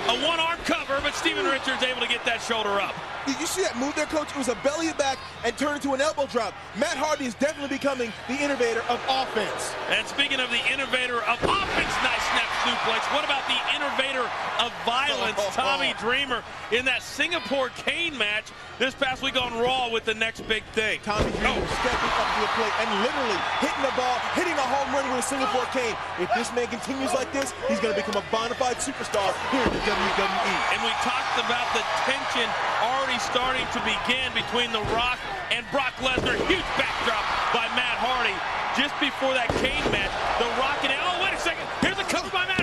A one-arm cover, but Steven Richards able to get that shoulder up. Did you see that move there, Coach? It was a belly back and turned into an elbow drop. Matt Hardy is definitely becoming the innovator of offense. And speaking of the innovator of offense, nice snap suplex. What about the innovator of violence, Tommy Dreamer, in that Singapore cane match this past week on Raw with the next big thing? Tommy Dreamer stepping up to the plate and literally hitting the ball, hitting a home run with a Singapore cane. If this man continues like this, he's going to become a bona fide superstar here in the WWE. And we talked about the tension already starting to begin between The Rock and Brock Lesnar. Huge backdrop by Matt Hardy just before that cane match. The Rock and wait a second. Here's a cover by Matt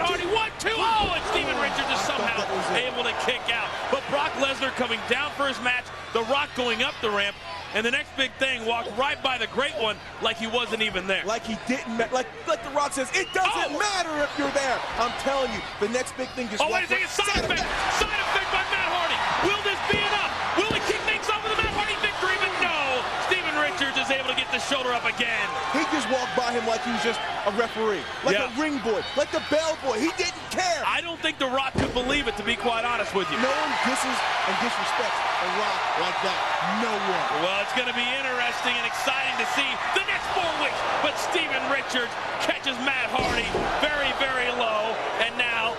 the kick out. But Brock Lesnar coming down for his match, The Rock going up the ramp, and the next big thing walked right by the Great One like he wasn't even there. Like he didn't, like The Rock says, it doesn't matter if you're there. I'm telling you, the next big thing just wait a second, side effect! Side effect by Matt Hardy. Will this be enough? Will he kick things off with a Matt Hardy victory? But no, Steven Richards is able to get the shoulder up again. He just walked by him like he was just a referee, like a ring boy, like the bell boy. He didn't care. I don't think The Rock could believe it, to be quite honest with you. No one disses and disrespects The Rock like that. No one. Well, it's going to be interesting and exciting to see the next 4 weeks. But Steven Richards catches Matt Hardy very, very low. And now,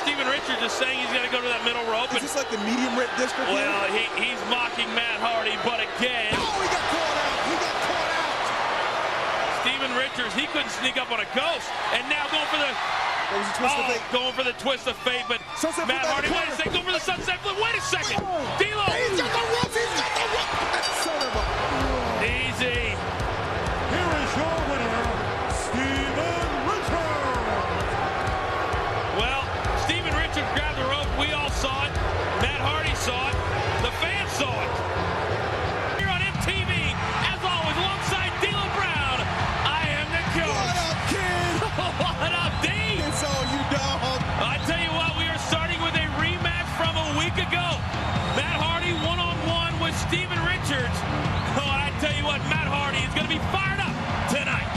Steven Richards is saying he's going to go to that middle rope. Is this like the medium rip district? Well, he's mocking Matt Hardy, but again. Oh, he got caught out. He got caught out. Steven Richards, he couldn't sneak up on a ghost. And now going for the... That was a twist of fate. Going for the twist of fate, but sunset Matt Hardy, wait a second, going for the sunset flip. Wait a second. D'Lo. He's got the ropes. He's got the ropes. Son of a... Easy. Here is your winner, Steven Richards. Well, Steven Richards grabbed the rope. We all saw it. Matt Hardy saw it. The fans saw it. Here on MTV, as always, alongside D'Lo Brown, I am the coach. What up, kid? What up, D? It's all you, dog. I tell you what, we are starting with a rematch from a week ago. Matt Hardy one-on-one with Steven Richards. Oh, and I tell you what, Matt Hardy is going to be fired up tonight.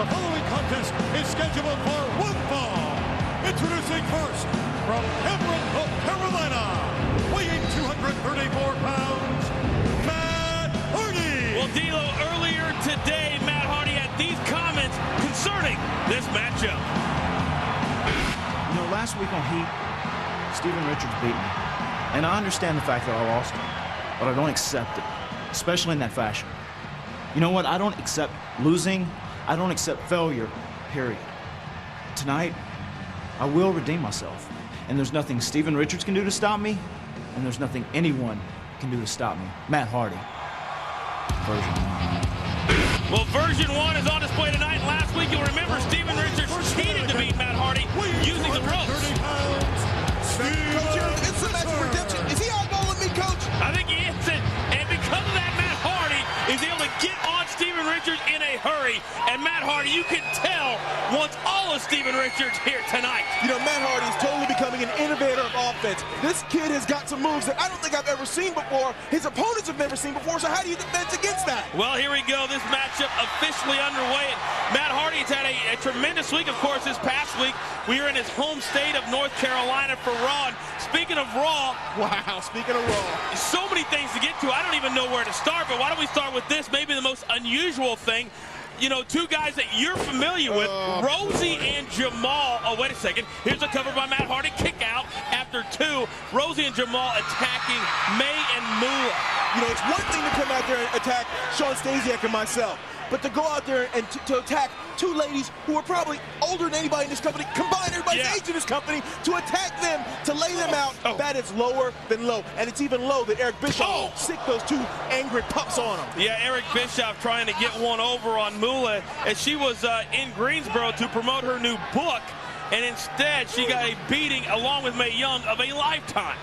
The following contest is scheduled for one fall. Introducing first, from Cameron, North Carolina, weighing 234 pounds, Matt Hardy. Well, D'Lo, earlier today, Matt Hardy had these comments concerning this matchup. You know, last week on Heat, Steven Richards beat me. And I understand the fact that I lost, but I don't accept it, especially in that fashion. You know what? I don't accept losing. I don't accept failure, period. Tonight, I will redeem myself. And there's nothing Steven Richards can do to stop me, and there's nothing anyone can do to stop me. Matt Hardy. Version 1. Well, version 1 is on display tonight. Last week, you'll remember Steven Richards cheated to beat Matt Hardy using the ropes. Coach, it's a match of redemption. Is he eyeballing me, Coach? I think he is it. And because of that, Matt Hardy is able to get on Steven Richards in a hurry. And Matt Hardy, you can tell, wants all of Steven Richards here tonight. You know, Matt Hardy is totally becoming an innovator of offense. This kid has got some moves that I don't think I've ever seen before. His opponents have never seen before, so how do you defend against that? Well, here we go. This matchup officially underway. Matt Hardy has had a tremendous week, of course, this past week. We are in his home state of North Carolina for Raw. And speaking of Raw. Wow, speaking of Raw. So many things to get to. I don't even know where to start, but why don't we start with this, maybe the most unusual thing. You know, two guys that you're familiar with, Rosie and Jamal. Oh, wait a second. Here's a cover by Matt Hardy. Kick out after 2. Rosie and Jamal attacking May and Moolah. You know, it's one thing to come out there and attack Sean Stasiak and myself, but to go out there and to attack two ladies who are probably older than anybody in this company, combine everybody's age in this company, to attack them, to lay them out, that is lower than low. And it's even low that Eric Bischoff sick those two angry pups on him. Yeah, Eric Bischoff trying to get one over on Moolah as she was in Greensboro to promote her new book, and instead she got a beating along with Mae Young of a lifetime.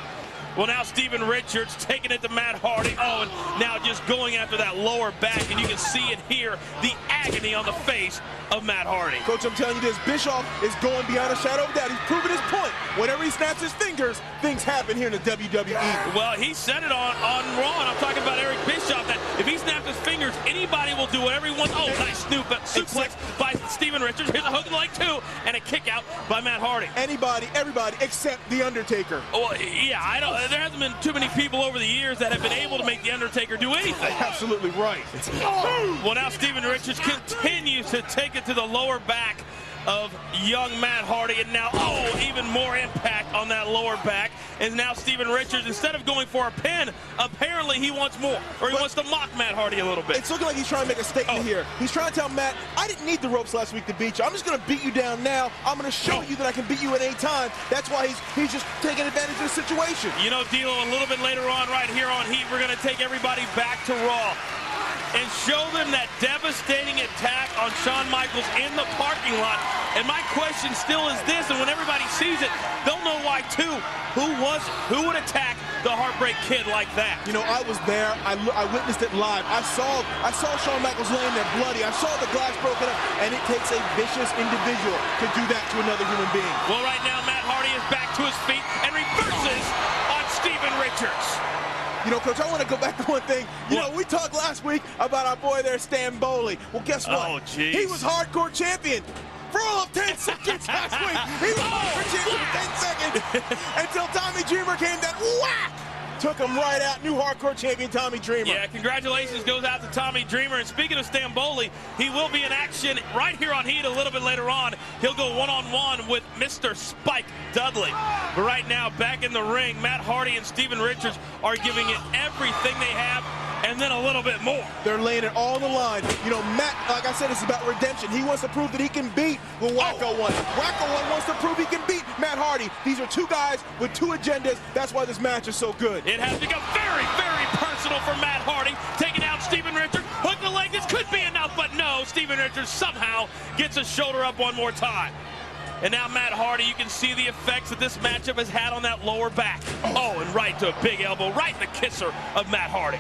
Well, now Steven Richards taking it to Matt Hardy. Oh, and now just going after that lower back, and you can see and hear the agony on the face of Matt Hardy. Coach, I'm telling you this, Bischoff is going beyond a shadow of doubt. He's proven his point. Whenever he snaps his fingers, things happen here in the WWE. Well, he said it on Raw, and I'm talking about Eric Bischoff, that if he snaps his fingers, anybody will do whatever he wants. Oh, nice suplex by Steven Richards. Here's a hook and leg 2, and a kick out by Matt Hardy. Anybody, everybody, except The Undertaker. Well, yeah, there hasn't been too many people over the years that have been able to make The Undertaker do anything. Absolutely right. Well, now Steven Richards continues to take it to the lower back of young Matt Hardy, and now, even more impact on that lower back. And now Steven Richards, instead of going for a pin, apparently he wants more, or he wants to mock Matt Hardy a little bit. It's looking like he's trying to make a statement here. He's trying to tell Matt, I didn't need the ropes last week to beat you. I'm just going to beat you down now. I'm going to show you that I can beat you at any time. That's why he's just taking advantage of the situation. You know, D'Lo, a little bit later on, right here on Heat, we're going to take everybody back to Raw. and show them that devastating attack on Shawn Michaels in the parking lot. And my question still is this, and when everybody sees it, they'll know why too. Who would attack the Heartbreak Kid like that? You know, I was there. I witnessed it live. I saw Shawn Michaels laying there bloody. I saw the glass broken up, and it takes a vicious individual to do that to another human being. Well, right now, Matt Hardy is back to his feet and reverses on Steven Richards. You know, Coach, I want to go back to one thing. You know, we talked last week about our boy there, Stamboli. Well, guess what? Oh, geez. He was hardcore champion for all of 10 seconds last week. He was hardcore champion for 10 seconds until Tommy Dreamer came down. Whack! Took him right out. New hardcore champion, Tommy Dreamer. Yeah, congratulations goes out to Tommy Dreamer. And speaking of Stamboli, he will be in action right here on Heat a little bit later on. He'll go one-on-one with Mr. Spike Dudley. But right now, back in the ring, Matt Hardy and Steven Richards are giving it everything they have and then a little bit more. They're laying it all on the line. You know, Matt, like I said, it's about redemption. He wants to prove that he can beat the Wacko One. Wacko One wants to prove he can beat Matt Hardy. These are two guys with two agendas. That's why this match is so good. It has become very, very personal for Matt Hardy, taking out Steven Richards. Hook the leg, this could be enough, but no, Steven Richards somehow gets his shoulder up one more time. And now Matt Hardy, you can see the effects that this matchup has had on that lower back. Oh, and right to a big elbow, right in the kisser of Matt Hardy.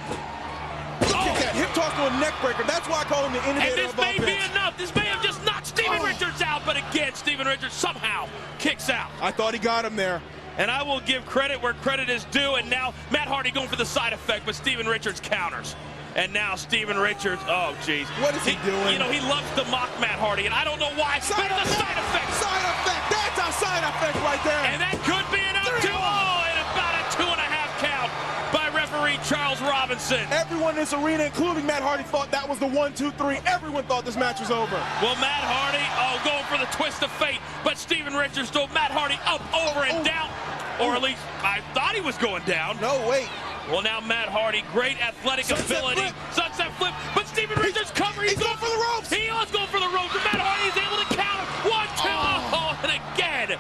Look at that, hip toss to a neck breaker. That's why I call him the innovator of offense. And this may be enough. This may have just knocked Steven Richards out, but again, Steven Richards somehow kicks out. I thought he got him there. And I will give credit where credit is due, and now Matt Hardy going for the side effect, but Steven Richards counters. And now Steven Richards, oh geez. What is he doing? You know, he loves to mock Matt Hardy, and I don't know why. Side effect. Side effect. Side effect, that's a side effect right there. And that could be enough too. Oh, and about a 2.5 count by referee Charles Robinson. Everyone in this arena, including Matt Hardy, thought that was the 1, 2, 3. Everyone thought this match was over. Well, Matt Hardy, going for the twist of fate, but Steven Richards drove Matt Hardy up, over, and down. Or at least, I thought he was going down. No, wait. Well, now Matt Hardy, great athletic ability. Sunset flip, but Steven Richards covering. He's going for the ropes. He was going for the ropes, and Matt Hardy is able to counter. 1, 2, and again,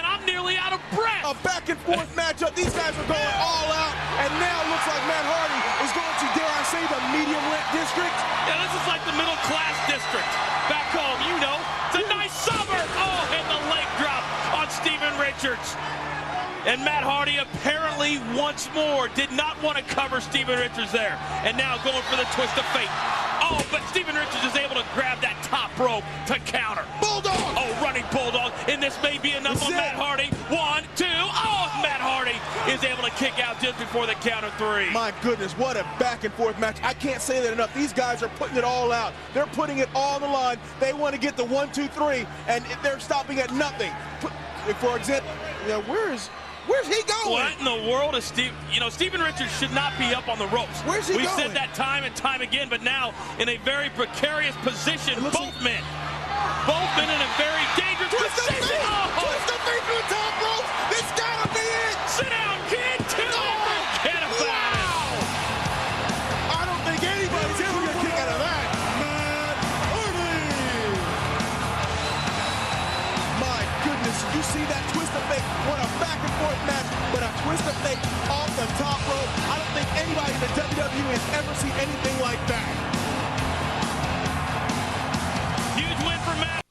I'm nearly out of breath. A back and forth matchup. These guys are going all out, and now it looks like Matt Hardy is going to, dare I say, the medium rent district. Yeah, this is like the middle class district. Back home, you know, it's a nice summer. Oh, and the leg drop on Steven Richards. And Matt Hardy apparently once more did not want to cover Steven Richards there. And now going for the twist of fate. Oh, but Steven Richards is able to grab that top rope to counter. Bulldog! Oh, running Bulldog. And this may be enough on Matt Hardy. 1, 2. Oh, Matt Hardy is able to kick out just before the count of 3. My goodness, what a back and forth match. I can't say that enough. These guys are putting it all out. They're putting it all on the line. They want to get the 1, 2, 3, and they're stopping at nothing. For example, where's he going? What in the world is Steve? You know, Steven Richards should not be up on the ropes. Where's he going? We've said that time and time again, but now in a very precarious position, both men in a very dangerous position. Twist the fate to the top rope. This gotta be it. Sit down, kid. Forget about it. I don't think anybody's ever gonna kick out of that. Matt Hardy. My goodness, did you see that twist of fate? What a back and forth match, but a twist of fate off the top rope. I don't think anybody in the WWE has ever seen anything like that. Huge win for Matt.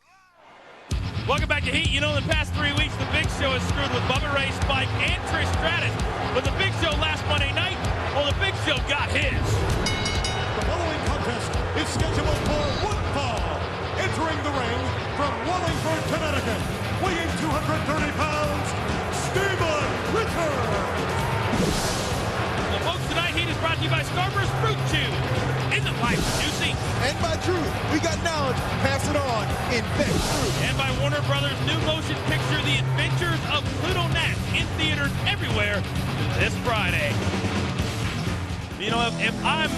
Welcome back to Heat. You know, in the past 3 weeks, the Big Show has screwed with Bubba Ray, Spike, and Trish Stratus. But the Big Show last Monday night, well, the Big Show got his. The following contest is scheduled for one fall. Entering the ring from Wallingford, Connecticut, weighing 230 pounds, Steven Richards. Well, folks, tonight Heat is brought to you by Scarborough's Fruit Chew. Isn't life juicy? And by truth, we got knowledge. Pass it on in Beck Truth. And by Warner Brothers' new motion picture, The Adventures of Pluto Nash, in theaters everywhere this Friday. You know, if I'm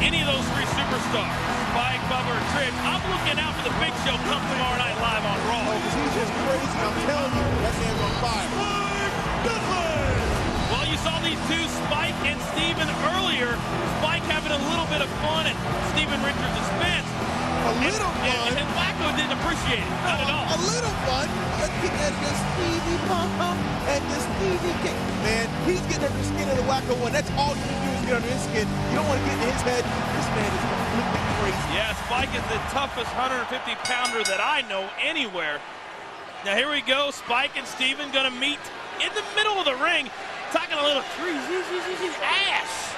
any of those 3 superstars, Spike, Bubba, or Trish, I'm looking out for the Big Show come tomorrow night live on Raw. Oh, because he's just crazy. I'm telling you, that man's on fire. Well, you saw these two, Spike and Steven, earlier. Spike having a little bit of fun at Steven Richards' expense. A little fun? And Wacko didn't appreciate it. Not at all. A little fun. And the Stevie pump and the Stevie kick. Man, he's getting under the skin of the Wacko One. That's all you can do is get under his skin. You don't want to get in his head. This man is completely crazy. Yeah, Spike is the toughest 150-pounder that I know anywhere. Now here we go, Spike and Steven gonna meet in the middle of the ring, talking a little ass.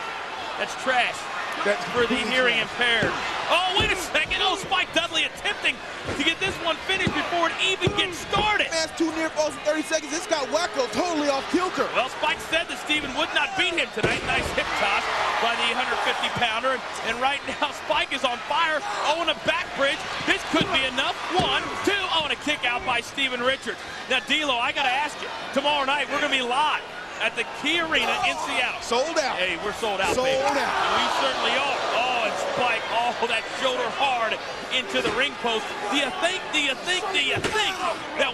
That's trash. That's for the hearing impaired. Oh, wait a second. Oh, Spike Dudley attempting to get this one finished before it even gets started. That's 2 near falls in 30 seconds. This got Wacko totally off kilter. Well, Spike said that Steven would not beat him tonight. Nice hip toss by the 150-pounder. And right now, Spike is on fire. Oh, and a back bridge. This could be enough. 1, 2. Oh, and a kick out by Steven Richards. Now, D'Lo, I got to ask you. Tomorrow night, we're going to be live at the Key Arena in Seattle. Sold out. Hey, we're sold out, Sold baby. out. And we certainly are. Oh, and Spike, oh, that shoulder hard into the ring post. Do you think that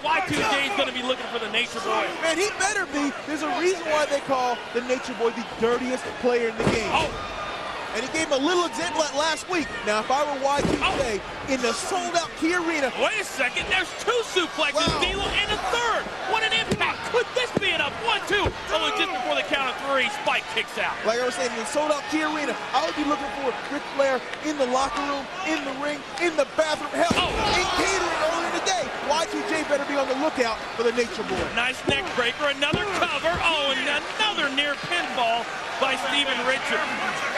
Y2J is going to be looking for the Nature Boy? Man, he better be. There's a reason why they call the Nature Boy the dirtiest player in the game. Oh. And he gave him a little example at last week. Now, if I were Y2J in the sold-out Key Arena. Wait a second. There's 2 suplexes, D'Lo, and a third. What an impact. Could this be enough? 1, 2. Oh, and just before the count of 3, Spike kicks out. Like I was saying, in the sold-out Key Arena, I would be looking for Ric Flair in the locker room, in the ring, in the bathroom, hell, in catering earlier today. Y2J better be on the lookout for the Nature Boy. Nice neck breaker, another cover. Oh, and another near pinfall by Steven Richards.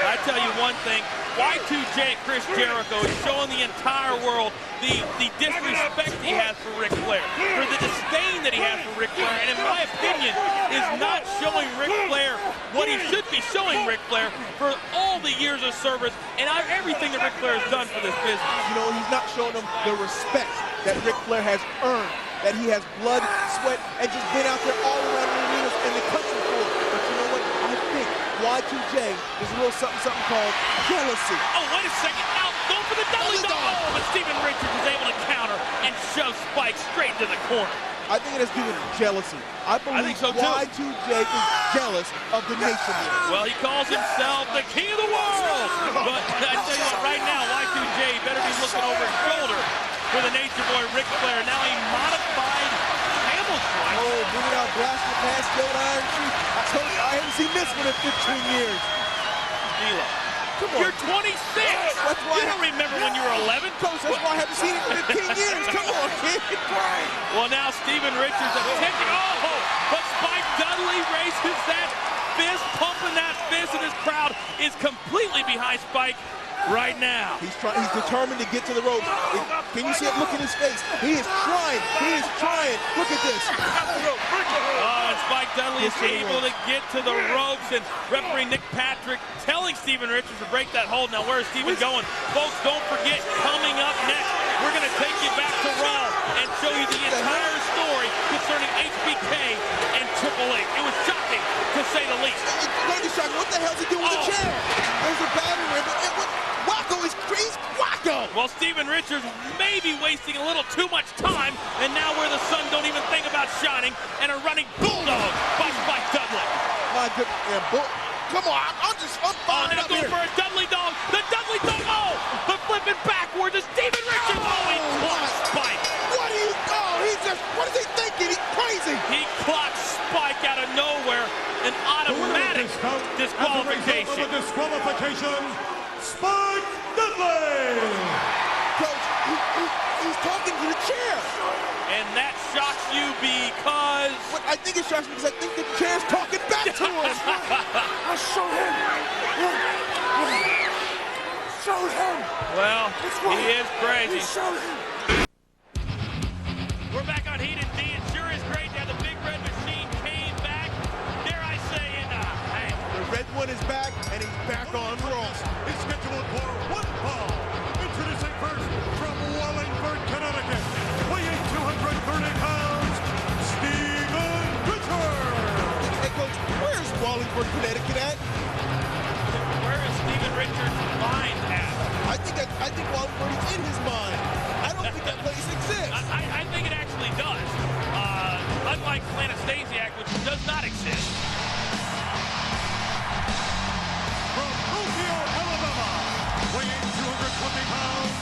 I tell you one thing, Y2J Chris Jericho is showing the entire world the disrespect he has for Ric Flair, for the disdain that he has for Ric Flair, and in my opinion, is not showing Ric Flair what he should be showing Ric Flair for all the years of service and everything that Ric Flair has done for this business. You know, he's not showing them the respect that Ric Flair has earned, that he has blood, sweat, and just been out there all around the arenas in the country for. But you know what? I think Y2J is a little something called jealousy. Oh, wait a second. Now, go for the Dudley dog. Oh, but Steven Richards is able to counter and shove Spike straight into the corner. I think it has to do with jealousy. I believe so too. Y2J is jealous of the Nation Boy. Well, he calls himself the king of the world. But I tell you what, right now, Y2J better be looking over his shoulder for the Nature Boy Ric Flair. Now a modified camel clutch. Oh, bringing out blasting past the old Iron Sheik. I told you, I haven't seen this one in 15 years. D'Lo. Come on. You're 26. That's why you don't remember when you were 11? Coach, that's why I haven't seen it in 15 years. Come on, kid. Well, now Steven Richards attempting. Oh, but Spike Dudley raises that fist, pumping that fist, and this crowd is completely behind Spike right now. He's determined to get to the ropes. Can you see it? Look in his face. He is trying. He is trying. Look at this. Oh, and Spike Dudley is able to get to the ropes, and referee Nick Patrick telling Steven Richards to break that hold. Now, where is Steven going? Folks, don't forget, coming up next, we're going to take you back to Raw and show you the entire story concerning HBK and Triple H. It was shocking, to say the least. It's shocking. What the hell is he doing with the chair? There's a battle ring. Wacko is crazy. Wacko! Well, Steven Richards may be wasting a little too much time, and now where the sun don't even think about shining, and a running bulldog by Spike Dudley. My good, come on, I'm firing up here. For a Dudley dog. The Dudley dog, but flipping backwards is Steven Richards. Oh, he clocks Spike. What is he thinking? He's crazy. He clocks Spike out of nowhere. An automatic disqualification. Disqualification, Spike Dudley. Coach, he's talking to the chair. And that shocks you because... I think it shocks me because I think the chair's talking back to us. I showed him. Showed him. Well, he is crazy. Showed him. We're back on Heat and D. It sure is great to have the Big Red Machine came back. Dare I say, the red one is back, and he's back on Raw. He's scheduled for one fall. Introducing first from Wallingford, Connecticut, weighing 230 pounds, Steven Richards. Hey, Coach, where's Wallingford, Connecticut at? Where is Steven Richards' mind at? I think Wallingford is in his mind. I don't think that place exists. I think it actually does. Unlike Planastasiak, which does not exist. From Tokyo, Alabama, weighing 220 pounds,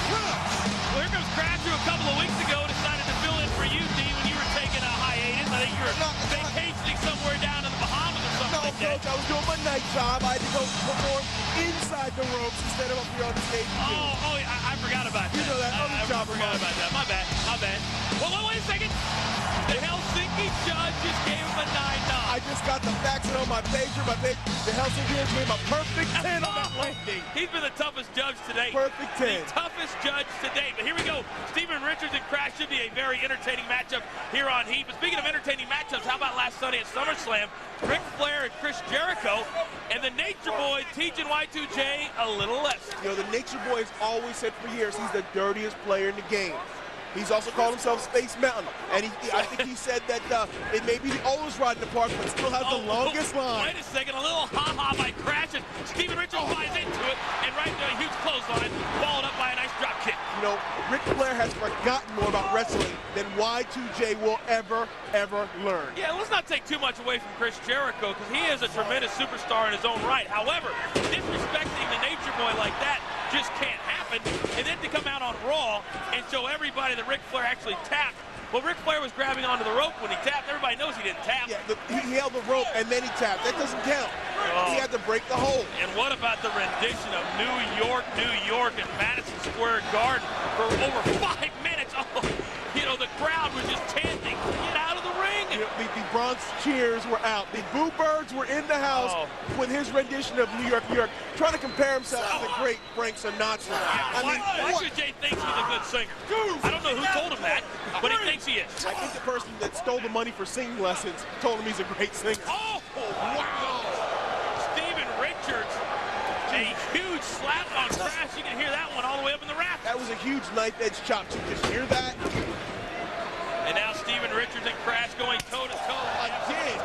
Crash. Well, here comes Crash, who a couple of weeks ago decided to fill in for you, D, when you were taking a hiatus. I think you were vacationing somewhere down in the Bahamas or something. No, Coach, I was doing my night job. I had to go perform inside the ropes set him up for you on the stage. Oh, I forgot about that. You know that. I forgot about that. My bad. Well, wait a second. The Helsinki judge just gave him a 9-9. I just got the facts on my pager. The Helsinkians gave him a perfect 10 on that landing. He's been the toughest judge today. Perfect 10. The toughest judge today. But here we go. Steven Richards and Crash should be a very entertaining matchup here on Heat. But speaking of entertaining matchups, how about last Sunday at SummerSlam? Ric Flair and Chris Jericho, and the Nature Boy, Tejan Y2J, a little less. You know, the Nature Boy has always said for years he's the dirtiest player in the game. He's also called himself Space Mountain, and I think he said that it may be the oldest ride in the park, but still has the longest line. Wait a second, a little ha-ha by Crash, and Steven Richards flies into it, and right into a huge clothesline, followed up by a nice drop kick. You know, Ric Flair has forgotten more about wrestling than Y2J will ever learn. Yeah, let's not take too much away from Chris Jericho, because he is a tremendous superstar in his own right. However, disrespecting the Nature Boy like that just can't happen, and then to come out on Raw and show everybody that Ric Flair actually tapped. Well, Ric Flair was grabbing onto the rope when he tapped. Everybody knows he didn't tap. Yeah, he held the rope and then he tapped. That doesn't count. He had to break the hold. And what about the rendition of New York in Madison Square Garden for over 5 minutes? Oh, you know, the crowd was just chanting, "Get out of the ring!" You know, the Bronx cheers were out. The Boo Birds were in the house with his rendition of New York, trying to compare himself to the great Frank Sinatra. Y2J thinks he's a good singer. I don't know who told him that, but he thinks he is. I think the person that stole the money for singing lessons told him he's a great singer. Oh, wow! Steven Richards, a huge slap on Crash. You can hear that one all the way up in the rafters. That was a huge knife-edge chop. You just hear that? And now Steven Richards and Crash going toe-to-toe. Again.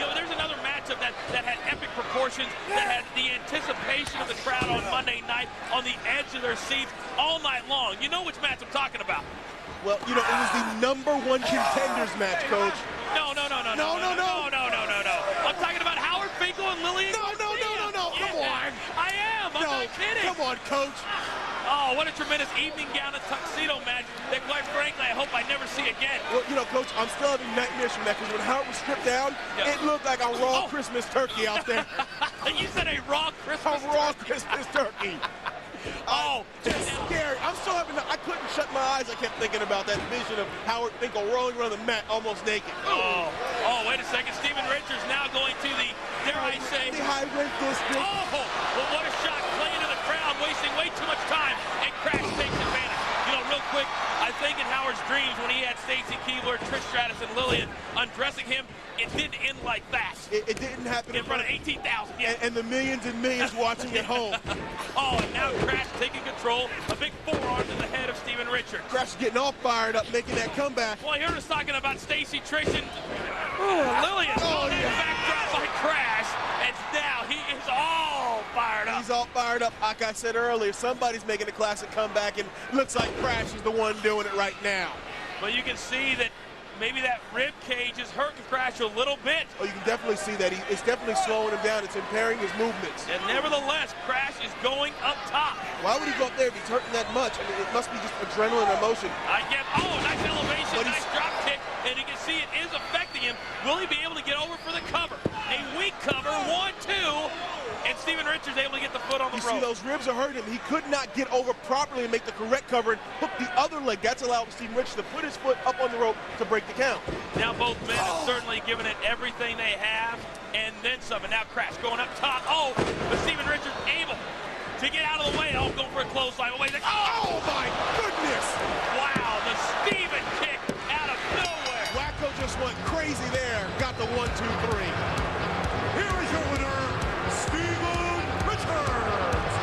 You know, there's another matchup that had epic proportions, that had the anticipation of the crowd on Monday night on the edge of their seats all night long. You know which match I'm talking about. Well, you know, it was the #1 contenders match, Coach. No. I'm talking about Howard Finkel and Lillian. No. Come on. I am. I'm not kidding. Come on, Coach. Oh, what a tremendous evening gown and tuxedo match that, quite frankly, I hope I never see again. Well, you know, Coach, I'm still having nightmares from that because when Howard was stripped down, it looked like a raw Christmas turkey out there. You said a raw Christmas turkey. A raw Christmas turkey. Just scary. I'm still having I couldn't shut my eyes. I kept thinking about that vision of Howard Finkel rolling around the mat almost naked. Oh, wait a second. Steven Richards now going to the, dare I say, the high rent district. Oh, well, what a shot. Playing to the crowd, wasting way too much time, and Crash takes advantage. You know, real quick, I think in Howard's dreams when he had Stacy Keibler, Trish Stratus, and Lillian undressing him, it didn't end like that. It didn't happen in front of 18,000. Yeah. And the millions and millions watching at home. And now Crash taking control. A big forearm to the head of Steven Richards. Crash is getting all fired up, making that comeback. Well, here us talking about Stacy, Trish, and Lillian. Backdrop by Crash. And now he is all fired up. He's all fired up. Like I said earlier, somebody's making a classic comeback, and looks like Crash is the one doing it right now. Well, you can see that maybe that rib cage is hurting Crash a little bit. Oh, you can definitely see that. It's definitely slowing him down. It's impairing his movements. And nevertheless, Crash is going up top. Why would he go up there if he's hurting that much? I mean, it must be just adrenaline and emotion. Nice elevation, nice drop kick, and you can see it is affecting him. Will he be able to get over for the cover? A weak cover, 1-2, and Steven Richards able to get the foot on the rope. You see, those ribs are hurting him. He could not get over properly and make the correct cover and hook the other leg. That's allowed Steven Richards to put his foot up on the rope to break the count. Now both men have certainly given it everything they have, and then some. And now Crash going up top. But Steven Richards able to get out of the way. Going for a clothesline. Oh, my goodness. Wow, the Steven kick out of nowhere. Wacko just went crazy there. Got the 1, 2, 3. Here is your winner, Steven Richards.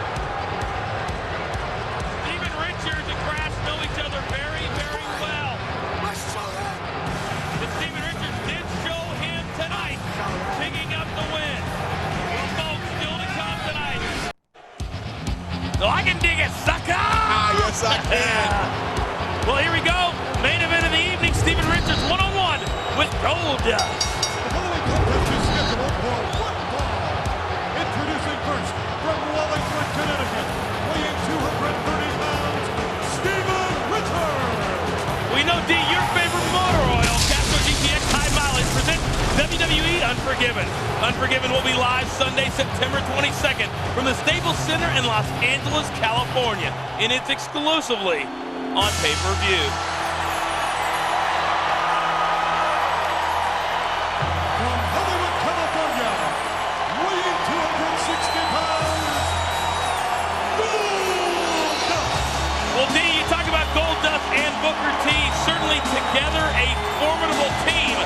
Steven Richards and Crash know each other very, very well. But Steven Richards did show him tonight, picking up the win. Well, folks, still to come tonight. So I can dig it, sucker! Yes, I can. Well, here we go. Main event of the evening, Steven Richards one-on-one with Goldust. Introducing first, from Wallingford, Connecticut, weighing 230 pounds, Steven Richards. We know, D, your favorite motor oil, Castro GTX High Mileage, presents WWE Unforgiven. Unforgiven will be live Sunday, September 22nd from the Staples Center in Los Angeles, California. And it's exclusively on pay-per-view. From Hollywood, California, weighing 260 pounds, Goldust. Well, D, you talk about Goldust and Booker T, certainly together a formidable team.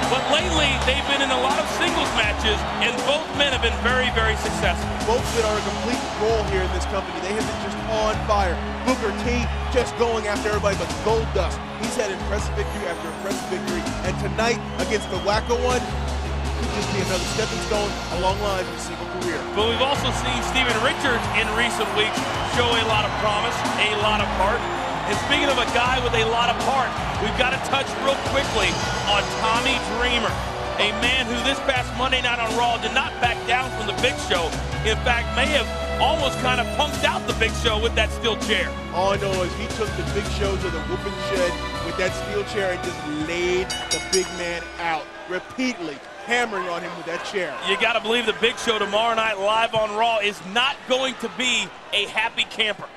But lately, they've been in a lot of singles matches, and both men have been very, very successful. Both men are a complete role here in this company. They have been just on fire. Booker T just going after everybody, but Goldust, he's had impressive victory after impressive victory. And tonight, against the Wacko one, could just be another stepping stone along lines with a single career. But we've also seen Steven Richards in recent weeks show a lot of promise, a lot of heart. And speaking of a guy with a lot of heart, we've got to touch real quickly on Tommy Dreamer, a man who this past Monday night on Raw did not back down from the Big Show. In fact, may have almost kind of punked out the Big Show with that steel chair. All I know is he took the Big Show to the whooping shed with that steel chair and just laid the big man out repeatedly, hammering on him with that chair. You got to believe the Big Show tomorrow night live on Raw is not going to be a happy camper.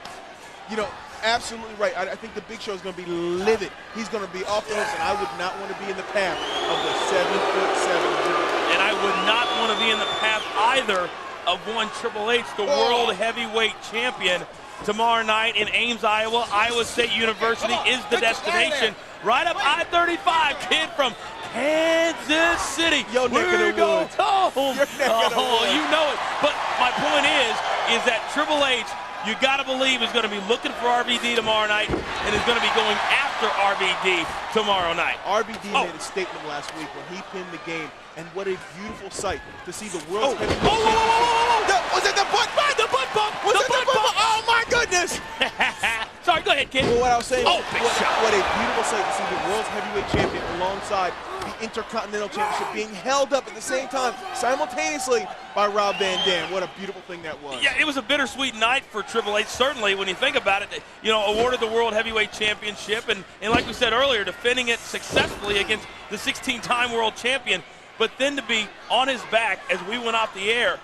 You know, absolutely right. I think the Big Show is going to be livid. He's going to be off the hooks, and I would not want to be in the path of the 7'7" And I would not want to be in the path either of one Triple H, the World Heavyweight Champion. Tomorrow night in Ames, Iowa. Iowa State University is the destination. Right up I-35, kid from Kansas City. We're going home. You know it. But my point is that Triple H, you got to believe, is going to be looking for RVD tomorrow night and is going to be going after RVD tomorrow night. RVD made a statement last week when he pinned the game, and what a beautiful sight to see the world's heavyweight championship. Was it the butt bump? The butt bump! Was it the butt bump? Oh my goodness! Sorry, go ahead, kid. Well, what I was saying, big shot. What a beautiful sight to see the world's heavyweight champion alongside the Intercontinental Championship being held up at the same time, simultaneously, by Rob Van Dam. What a beautiful thing that was. Yeah, it was a bittersweet night for Triple H, certainly, when you think about it. You know, awarded the World Heavyweight Championship, and like we said earlier, defending it successfully against the 16-time world champion. But then to be on his back as we went off the air,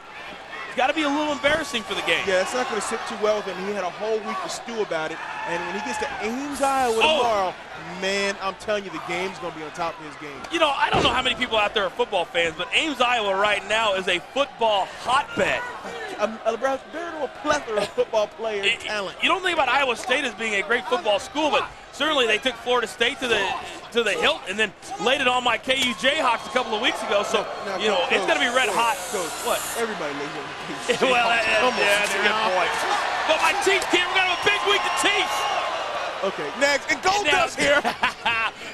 it's got to be a little embarrassing for the game. Yeah, it's not going to sit too well with him. He had a whole week to stew about it. And when he gets to Ames, Iowa tomorrow, man, I'm telling you, the game's going to be on top of his game. You know, I don't know how many people out there are football fans, but Ames, Iowa right now is a football hotbed. There are a plethora of football player talent. You don't think about Iowa State as being a great football school, but certainly they took Florida State to the hilt and then laid it on my KU Jayhawks a couple of weeks ago. So, you know, it's going to be red hot. Coach, what? Everybody lays on the KU Well, Jayhawks. that's a good point. But my teeth, kid, we're going to have a big week to teach. Okay, next, and Goldust here.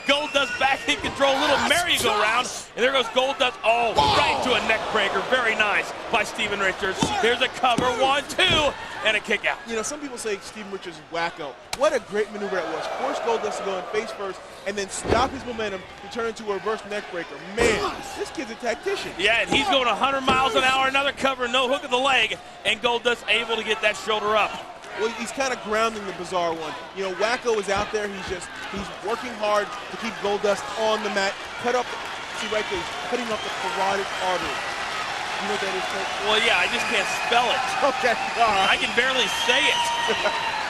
Goldust back in control, little merry-go-round, and there goes Goldust, right to a neck breaker. Very nice by Steven Richards. There's a cover, 1-2, and a kick out. You know, some people say Steven Richards is wacko. What a great maneuver it was. Force Goldust to go in face first, and then stop his momentum to turn into a reverse neck breaker. Man, this kid's a tactician. Yeah, and he's going 100 miles an hour, another cover, no hook of the leg, and Goldust able to get that shoulder up. Well, he's kind of grounding the bizarre one. You know, Wacko is out there. He's working hard to keep Goldust on the mat. Cut up, see right there, he's cutting up the carotid artery. You know what that is, Coach? Well, yeah, I just can't spell it. Okay, all right. I can barely say it.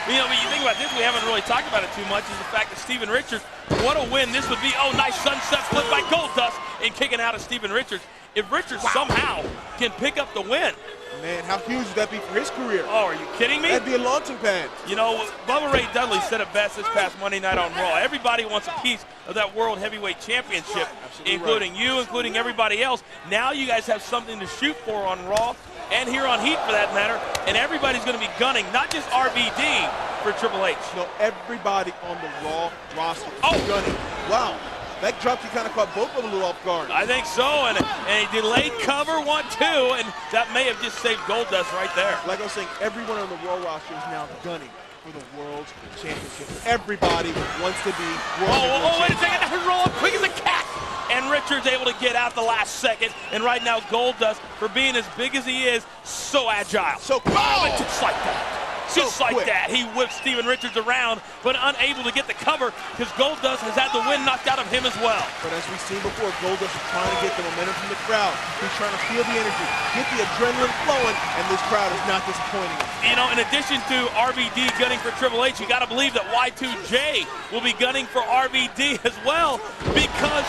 You know, but you think about this, we haven't really talked about it too much, is the fact that Steven Richards, what a win this would be. Oh, nice sunset flip by Goldust in kicking out of Steven Richards. If Richards somehow can pick up the win. Man, how huge would that be for his career? Oh, are you kidding me? That'd be a launching pad. You know, Bubba Ray Dudley said it best this past Monday night on Raw. Everybody wants a piece of that World Heavyweight Championship, including you, including everybody else. Now you guys have something to shoot for on Raw and here on Heat for that matter, and everybody's going to be gunning, not just RVD for Triple H. No, everybody on the Raw roster is gunning. Wow. That drop kind of caught both of them a little off guard. I think so, and a delayed cover, 1-2, and that may have just saved Goldust right there. Like I was saying, everyone on the Raw roster is now gunning for the World Championship. Everybody wants to be World Championship. Wait a second, that roll up quick as a cat. And Richards able to get out the last second, and right now Goldust, for being as big as he is, so agile. So and just like that. Just like that, he whips Steven Richards around, but unable to get the cover because Goldust has had the wind knocked out of him as well. But as we've seen before, Goldust is trying to get the momentum from the crowd. He's trying to feel the energy, get the adrenaline flowing, and this crowd is not disappointing him. You know, in addition to RVD gunning for Triple H, you got to believe that Y2J will be gunning for RVD as well because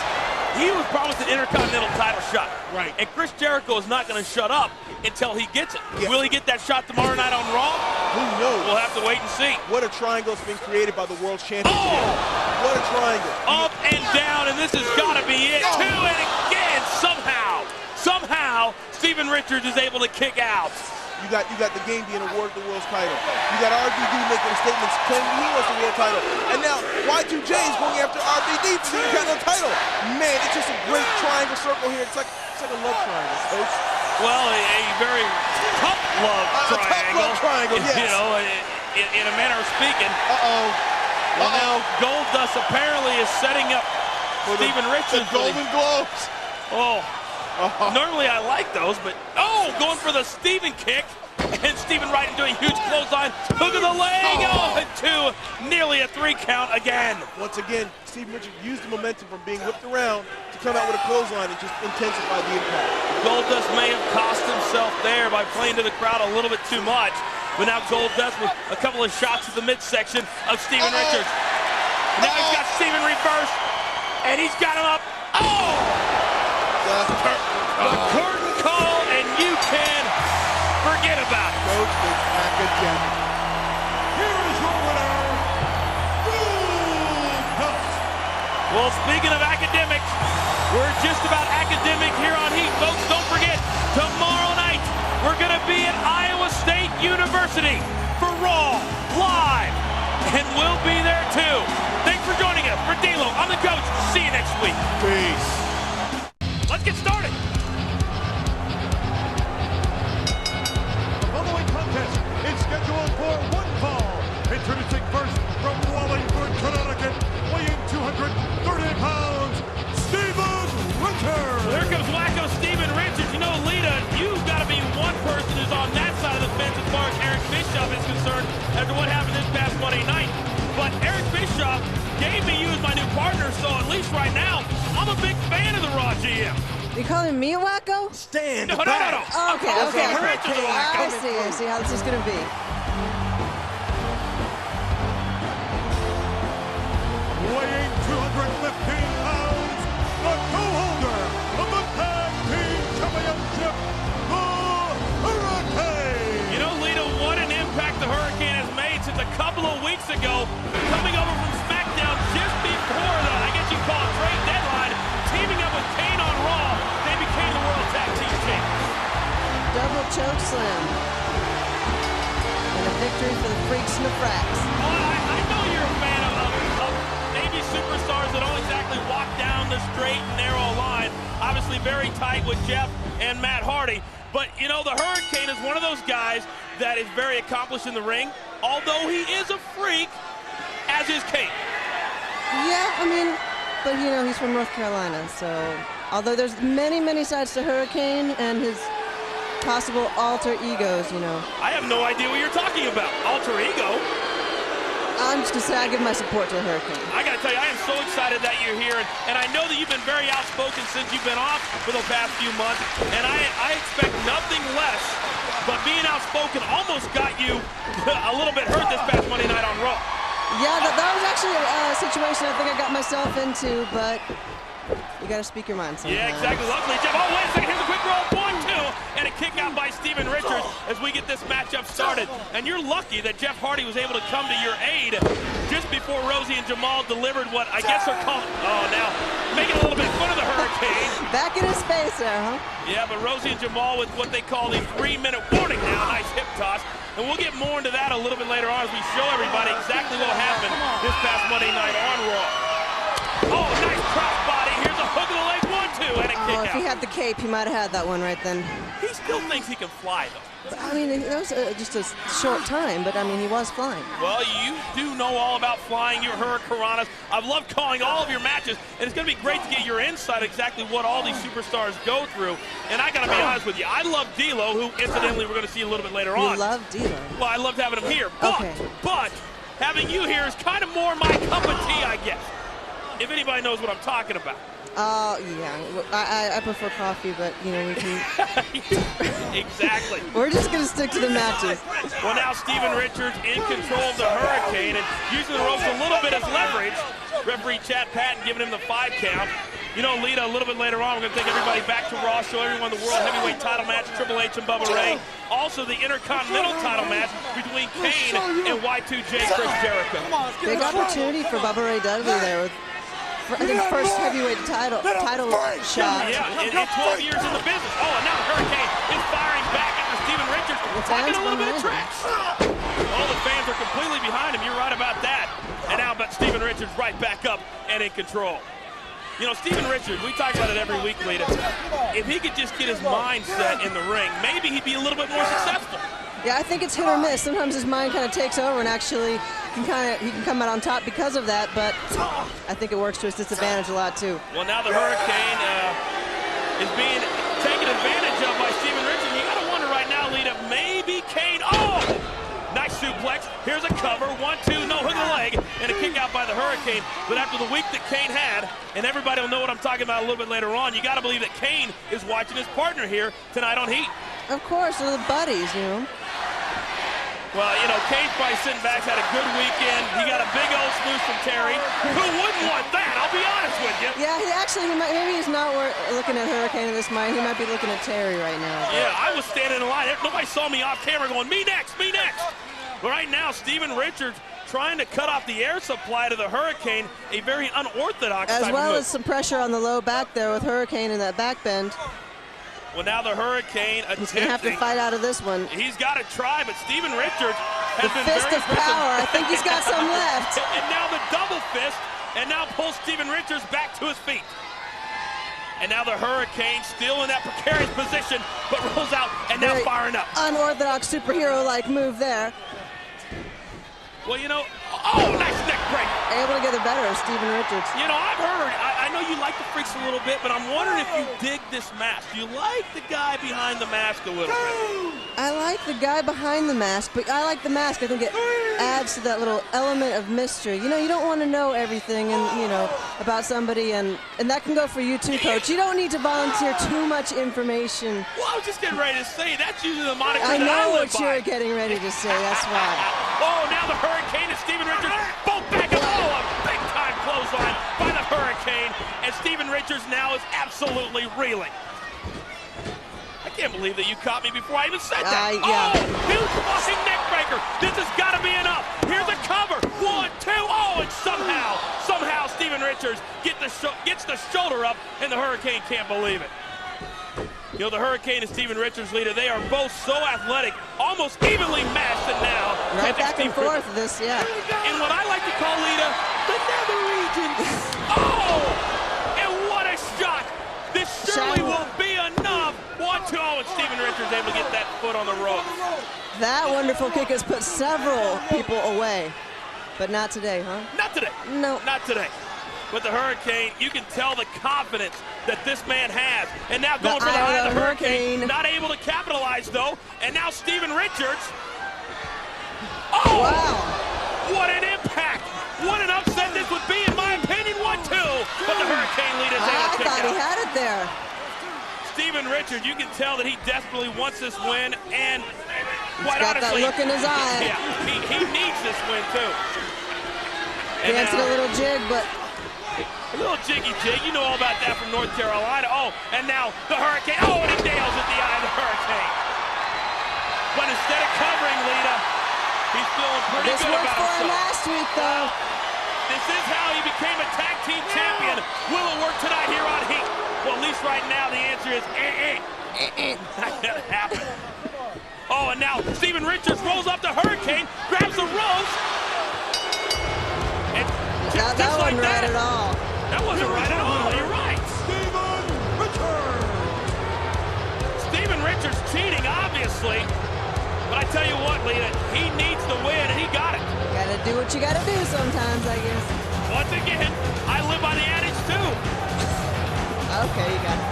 he was promised an Intercontinental title shot. Right. And Chris Jericho is not going to shut up until he gets it. Yeah. Will he get that shot tomorrow night on Raw? Who knows? We'll have to wait and see. What a triangle has been created by the World Championship. Oh! What a triangle. Up and down, and this has got to be it, too. And again, somehow, Steven Richards is able to kick out. You got the game being awarded the world's title. You got RVD making statements claiming he wants the world title. And now Y2J is going after RVD for the Intercontinental title. Man, it's just a great triangle circle here. It's like a love triangle, Coach. Well, a very tough love triangle. Tough love triangle, yes. You know, in a manner of speaking. Uh-oh. Well, now Goldust apparently is setting up for Steven Richards. The Golden Globes. Oh. Normally I like those, but going for the Steven kick. And Steven right into a huge clothesline. Hook of the leg. Into nearly a 3 count again. Once again, Steven Richards used the momentum from being whipped around to come out with a clothesline and just intensify the impact. Goldust may have cost himself there by playing to the crowd a little bit too much. But now Goldust with a couple of shots to the midsection of Steven Richards. Now he's got Steven reversed. And he's got him up. The curtain call, and you can forget about it. Coach is academic. Here is your winner, Goldust. Well, speaking of academics, we're just about academic here on Heat, folks. Don't forget, tomorrow night, we're going to be at Iowa State University for Raw Live, and we'll be there too. Thanks for joining us. For D-Lo, I'm the coach. See you next week. Peace. Let's get started. The following contest is scheduled for one fall. Introducing first from Wallingford, Connecticut, weighing 230 pounds, Steven Richards. There comes wacko Steven Richards. You know, Lita, you've got to be one person who's on that side of the fence as far as Eric Bischoff is concerned after what happened this past Monday night. But Eric Bischoff gave me you as my new partner, so at least right now, I'm a big fan of the Raw GM. You calling me a wacko? Stand No. Oh, okay. Richards a wacko. I see how this is going to be. Weighing 215 pounds, the co-holder of the Tag Team Championship, the Hurricane. You know, Lita, what an impact the Hurricane has made since a couple of weeks ago, coming over from SmackDown just before the, I guess you call it, trade deadline, teaming up with Kane on Raw. They became the World Tag Team Champions. Double choke slam. And a victory for the Freaks and the Fracks. I know you're a fan of maybe superstars that don't exactly walk down the straight and narrow line. Obviously very tight with Jeff and Matt Hardy. But, you know, the Hurricane is one of those guys that is very accomplished in the ring, although he is a freak, as is Kane. Yeah, I mean, but you know, he's from North Carolina, so although there's many, many sides to Hurricane and his possible alter egos, you know. I have no idea what you're talking about. Alter ego? I'm just gonna say I give my support to the Hurricane. I gotta tell you, I am so excited that you're here, and I know that you've been very outspoken since you've been off for the past few months, and I expect nothing less, but being outspoken almost got you a little bit hurt this past Monday night on Raw. Yeah, that was actually a situation I think I got myself into, but you gotta speak your mind sometimes. Yeah, exactly. Luckily, Jeff, oh, wait a second, here's a quick roll, 1-2, and a kick out by Steven Richards as we get this matchup started. And you're lucky that Jeff Hardy was able to come to your aid just before Rosie and Jamal delivered what I guess are called, now, making a little bit fun of the Hurricane. Back in his face there, huh? Yeah, but Rosie and Jamal with what they call the 3-minute warning now, nice hip toss. And we'll get more into that a little bit later on as we show everybody exactly what happened this past Monday night on Raw. Oh, nice cross body. Here's a hook of the leg, 1-2, and a kick out. If he had the cape, he might have had that one right then. He still thinks he can fly, though. But, I mean, that was just a short time, but I mean, he was flying. Well, you do know all about flying your Hurricanranas. I've loved calling all of your matches, and it's going to be great to get your insight exactly what all these superstars go through. And I got to be honest with you, I love D'Lo, who incidentally we're going to see a little bit later on. You love D'Lo. Well, I loved having him here, but having you here is kind of more my cup of tea, I guess. If anybody knows what I'm talking about. Yeah, I prefer coffee, but you know we can. Exactly. We're just gonna stick to the matches. Well, now Steven Richards in control of the Hurricane and using the ropes a little bit as leverage. Referee Chad Patton giving him the 5 count. You know, Lita, a little bit later on, we're gonna take everybody back to Raw, show everyone the World Heavyweight title match, Triple H and Bubba Ray. Also the Intercontinental title match between Kane and Y2J Chris Jericho. Big opportunity for Bubba Ray Dudley there with. I think first heavyweight title shot. Yeah, in 12 years in the business. Oh, and now the Hurricane is firing back after Steven Richards. Talking a little bit of trash. All the fans are completely behind him. You're right about that. And now, but Steven Richards right back up and in control. You know, Steven Richards, we talk about it every week, Lita. If he could just get his mindset in the ring, maybe he'd be a little bit more successful. Yeah, I think it's hit or miss. Sometimes his mind kind of takes over and actually he can come out on top because of that, but I think it works to his disadvantage a lot too. Well, now the Hurricane is being taken advantage of by Steven Richards. You gotta wonder right now, Lita, maybe Kane, nice suplex. Here's a cover, 1-2, no hook of the leg, and a kick out by the Hurricane. But after the week that Kane had, and everybody will know what I'm talking about a little bit later on, you gotta believe that Kane is watching his partner here tonight on Heat. Of course, they're the buddies, you know. Well, you know, Kane's probably sitting back, had a good weekend. He got a big old smooch from Terry. Who wouldn't want that? I'll be honest with you. Yeah, maybe he's not looking at Hurricane in this mind. He might be looking at Terry right now. Yeah, I was standing in line. Nobody saw me off camera going, me next, me next. But right now, Steven Richards trying to cut off the air supply to the Hurricane, a very unorthodox type as well of move. as some pressure on the low back there with Hurricane in that back bend. Well, now the Hurricane attempting. He's going to have to fight out of this one. He's got to try, but Steven Richards has been fist very of power. I think he's got some left. And now the double fist, and now pulls Steven Richards back to his feet. And now the Hurricane still in that precarious position, but rolls out and now firing up. Unorthodox superhero-like move there. Well, you know, nice neck break. Able to get the better of Steven Richards. You know, I've heard, I know you like the Freaks a little bit, but I'm wondering if you dig this mask. Do you like the guy behind the mask a little bit? I like the guy behind the mask, but I like the mask. I think it adds to that little element of mystery. You know, you don't want to know everything about somebody, and that can go for you too, Coach. You don't need to volunteer too much information. Well, I was just getting ready to say, that's usually the moniker I that I know live what by. you're getting ready to say, that's why. Oh, now the Hurricane and Steven Richards both back up. Oh, a big-time clothesline by the Hurricane, and Steven Richards now is absolutely reeling. I can't believe that you caught me before I even said that. Yeah. Huge fucking neck breaker. This has got to be enough. Here's a cover. 1, 2. Oh, and somehow Steven Richards gets the shoulder up, and the Hurricane can't believe it. You know, the Hurricane and Steven Richards, leader, they are both so athletic, almost evenly matched, and now right back and forth this, yeah. And what I like to call, Lita, the nether regions. Oh, and what a shot. This surely will be enough. 1-2, and Steven Richards able to get that foot on the rope. That wonderful kick has put several people away, but not today, huh? Not today. No. Not today. But the Hurricane, you can tell the confidence that this man has. And now going for the eye of the Hurricane. Not able to capitalize, though. And now Steven Richards. Oh! Wow. What an impact. What an upset this would be, in my opinion. 1-2. But the Hurricane lead is able to kick out. I thought he had it there. Steven Richards, you can tell that he desperately wants this win. And quite got honestly, that look in his eye. Yeah, he needs this win, too. Dancing a little jig, but... A little jiggy jig, you know all about that from North Carolina. Oh, and now the Hurricane. Oh, and he nails at the eye of the Hurricane. But instead of covering, Lita, he's feeling pretty good about himself. This worked for him last week, though. This is how he became a tag team champion. Will it work tonight here on Heat? Well, at least right now the answer is not gonna happen. Oh, and now Steven Richards rolls up the Hurricane, grabs the ropes, and just that like wasn't right at all. That wasn't right at all, you're right. Steven Richards. cheating, obviously. But I tell you what, Lita, he needs the win, and he got it. You gotta do what you gotta do sometimes, I guess. Once again, I live by the adage, too. Okay, you got it.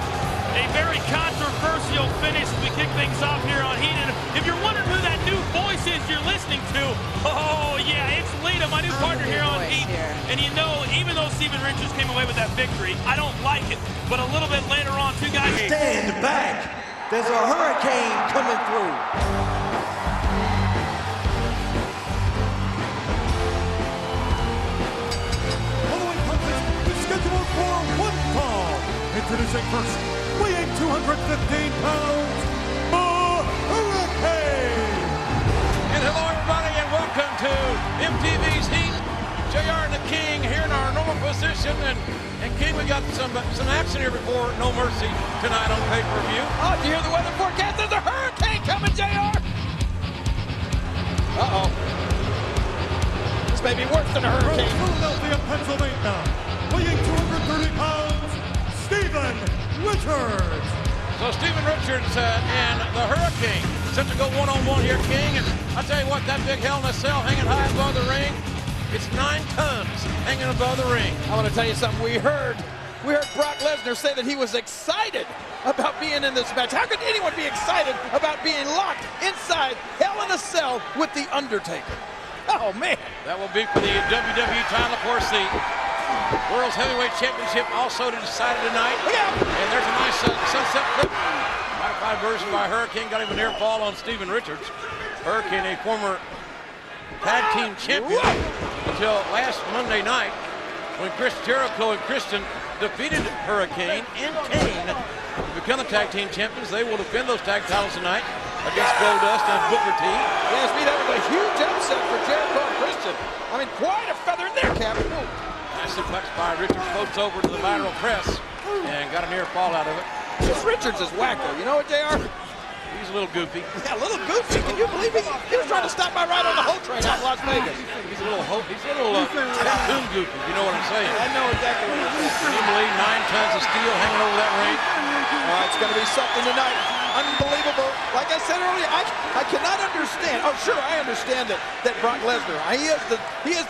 A very controversial finish. We kick things off here on Heat. And if you're wondering who that new voice is you're listening to, oh, yeah, it's Lita, my new partner here on Heat. And you know, even though Steven Richards came away with that victory, I don't like it. But a little bit later on, two guys... Stand back. There's a hurricane coming through. Following contest is scheduled for one fall. Introducing first, weighing 215 pounds, the Hurricane. And hello, everybody, and welcome to MTV's Heat. JR and the King here in our normal position, and King, we got some action here before No Mercy tonight on pay-per-view. Oh, do you hear the weather forecast? There's a hurricane coming, JR. Uh-oh. This may be worse than a hurricane. From Philadelphia, Pennsylvania, weighing 230 pounds, Steven Richards. So Steven Richards and the Hurricane set to go one-on-one here, King. And I'll tell you what, that big Hell in a Cell hanging high above the ring, it's 9 tons hanging above the ring. I want to tell you something. We heard Brock Lesnar say that he was excited about being in this match. How could anyone be excited about being locked inside Hell in a Cell with The Undertaker? Oh, man. That will be for the WWE title. Of course, the World's Heavyweight Championship also decided tonight. And there's a nice sunset clip. Modified version by Hurricane. Got him a near fall on Steven Richards. Hurricane, a former tag team champion until last Monday night when Chris Jericho and Christian defeated Hurricane and Kane to become the tag team champions. They will defend those tag titles tonight against Goldust and Booker T. Yes, that was a huge upset for Jericho and Christian. I mean, quite a feather in their cap. Nice suplex by Richards, floats over to the lateral press and got a near fall out of it. This Richards is wacko. You know what, JR? He's a little goofy. Yeah, a little goofy. Can you believe it? He was trying to stop my ride on the whole train out in Las Vegas. He's a little cartoon goofy, you know what I'm saying. I know exactly what you're saying. Can you believe 9 tons of steel hanging over that ring? It's going to be something tonight. Unbelievable. Like I said earlier, I cannot understand. Oh, sure, I understand that Brock Lesnar, he is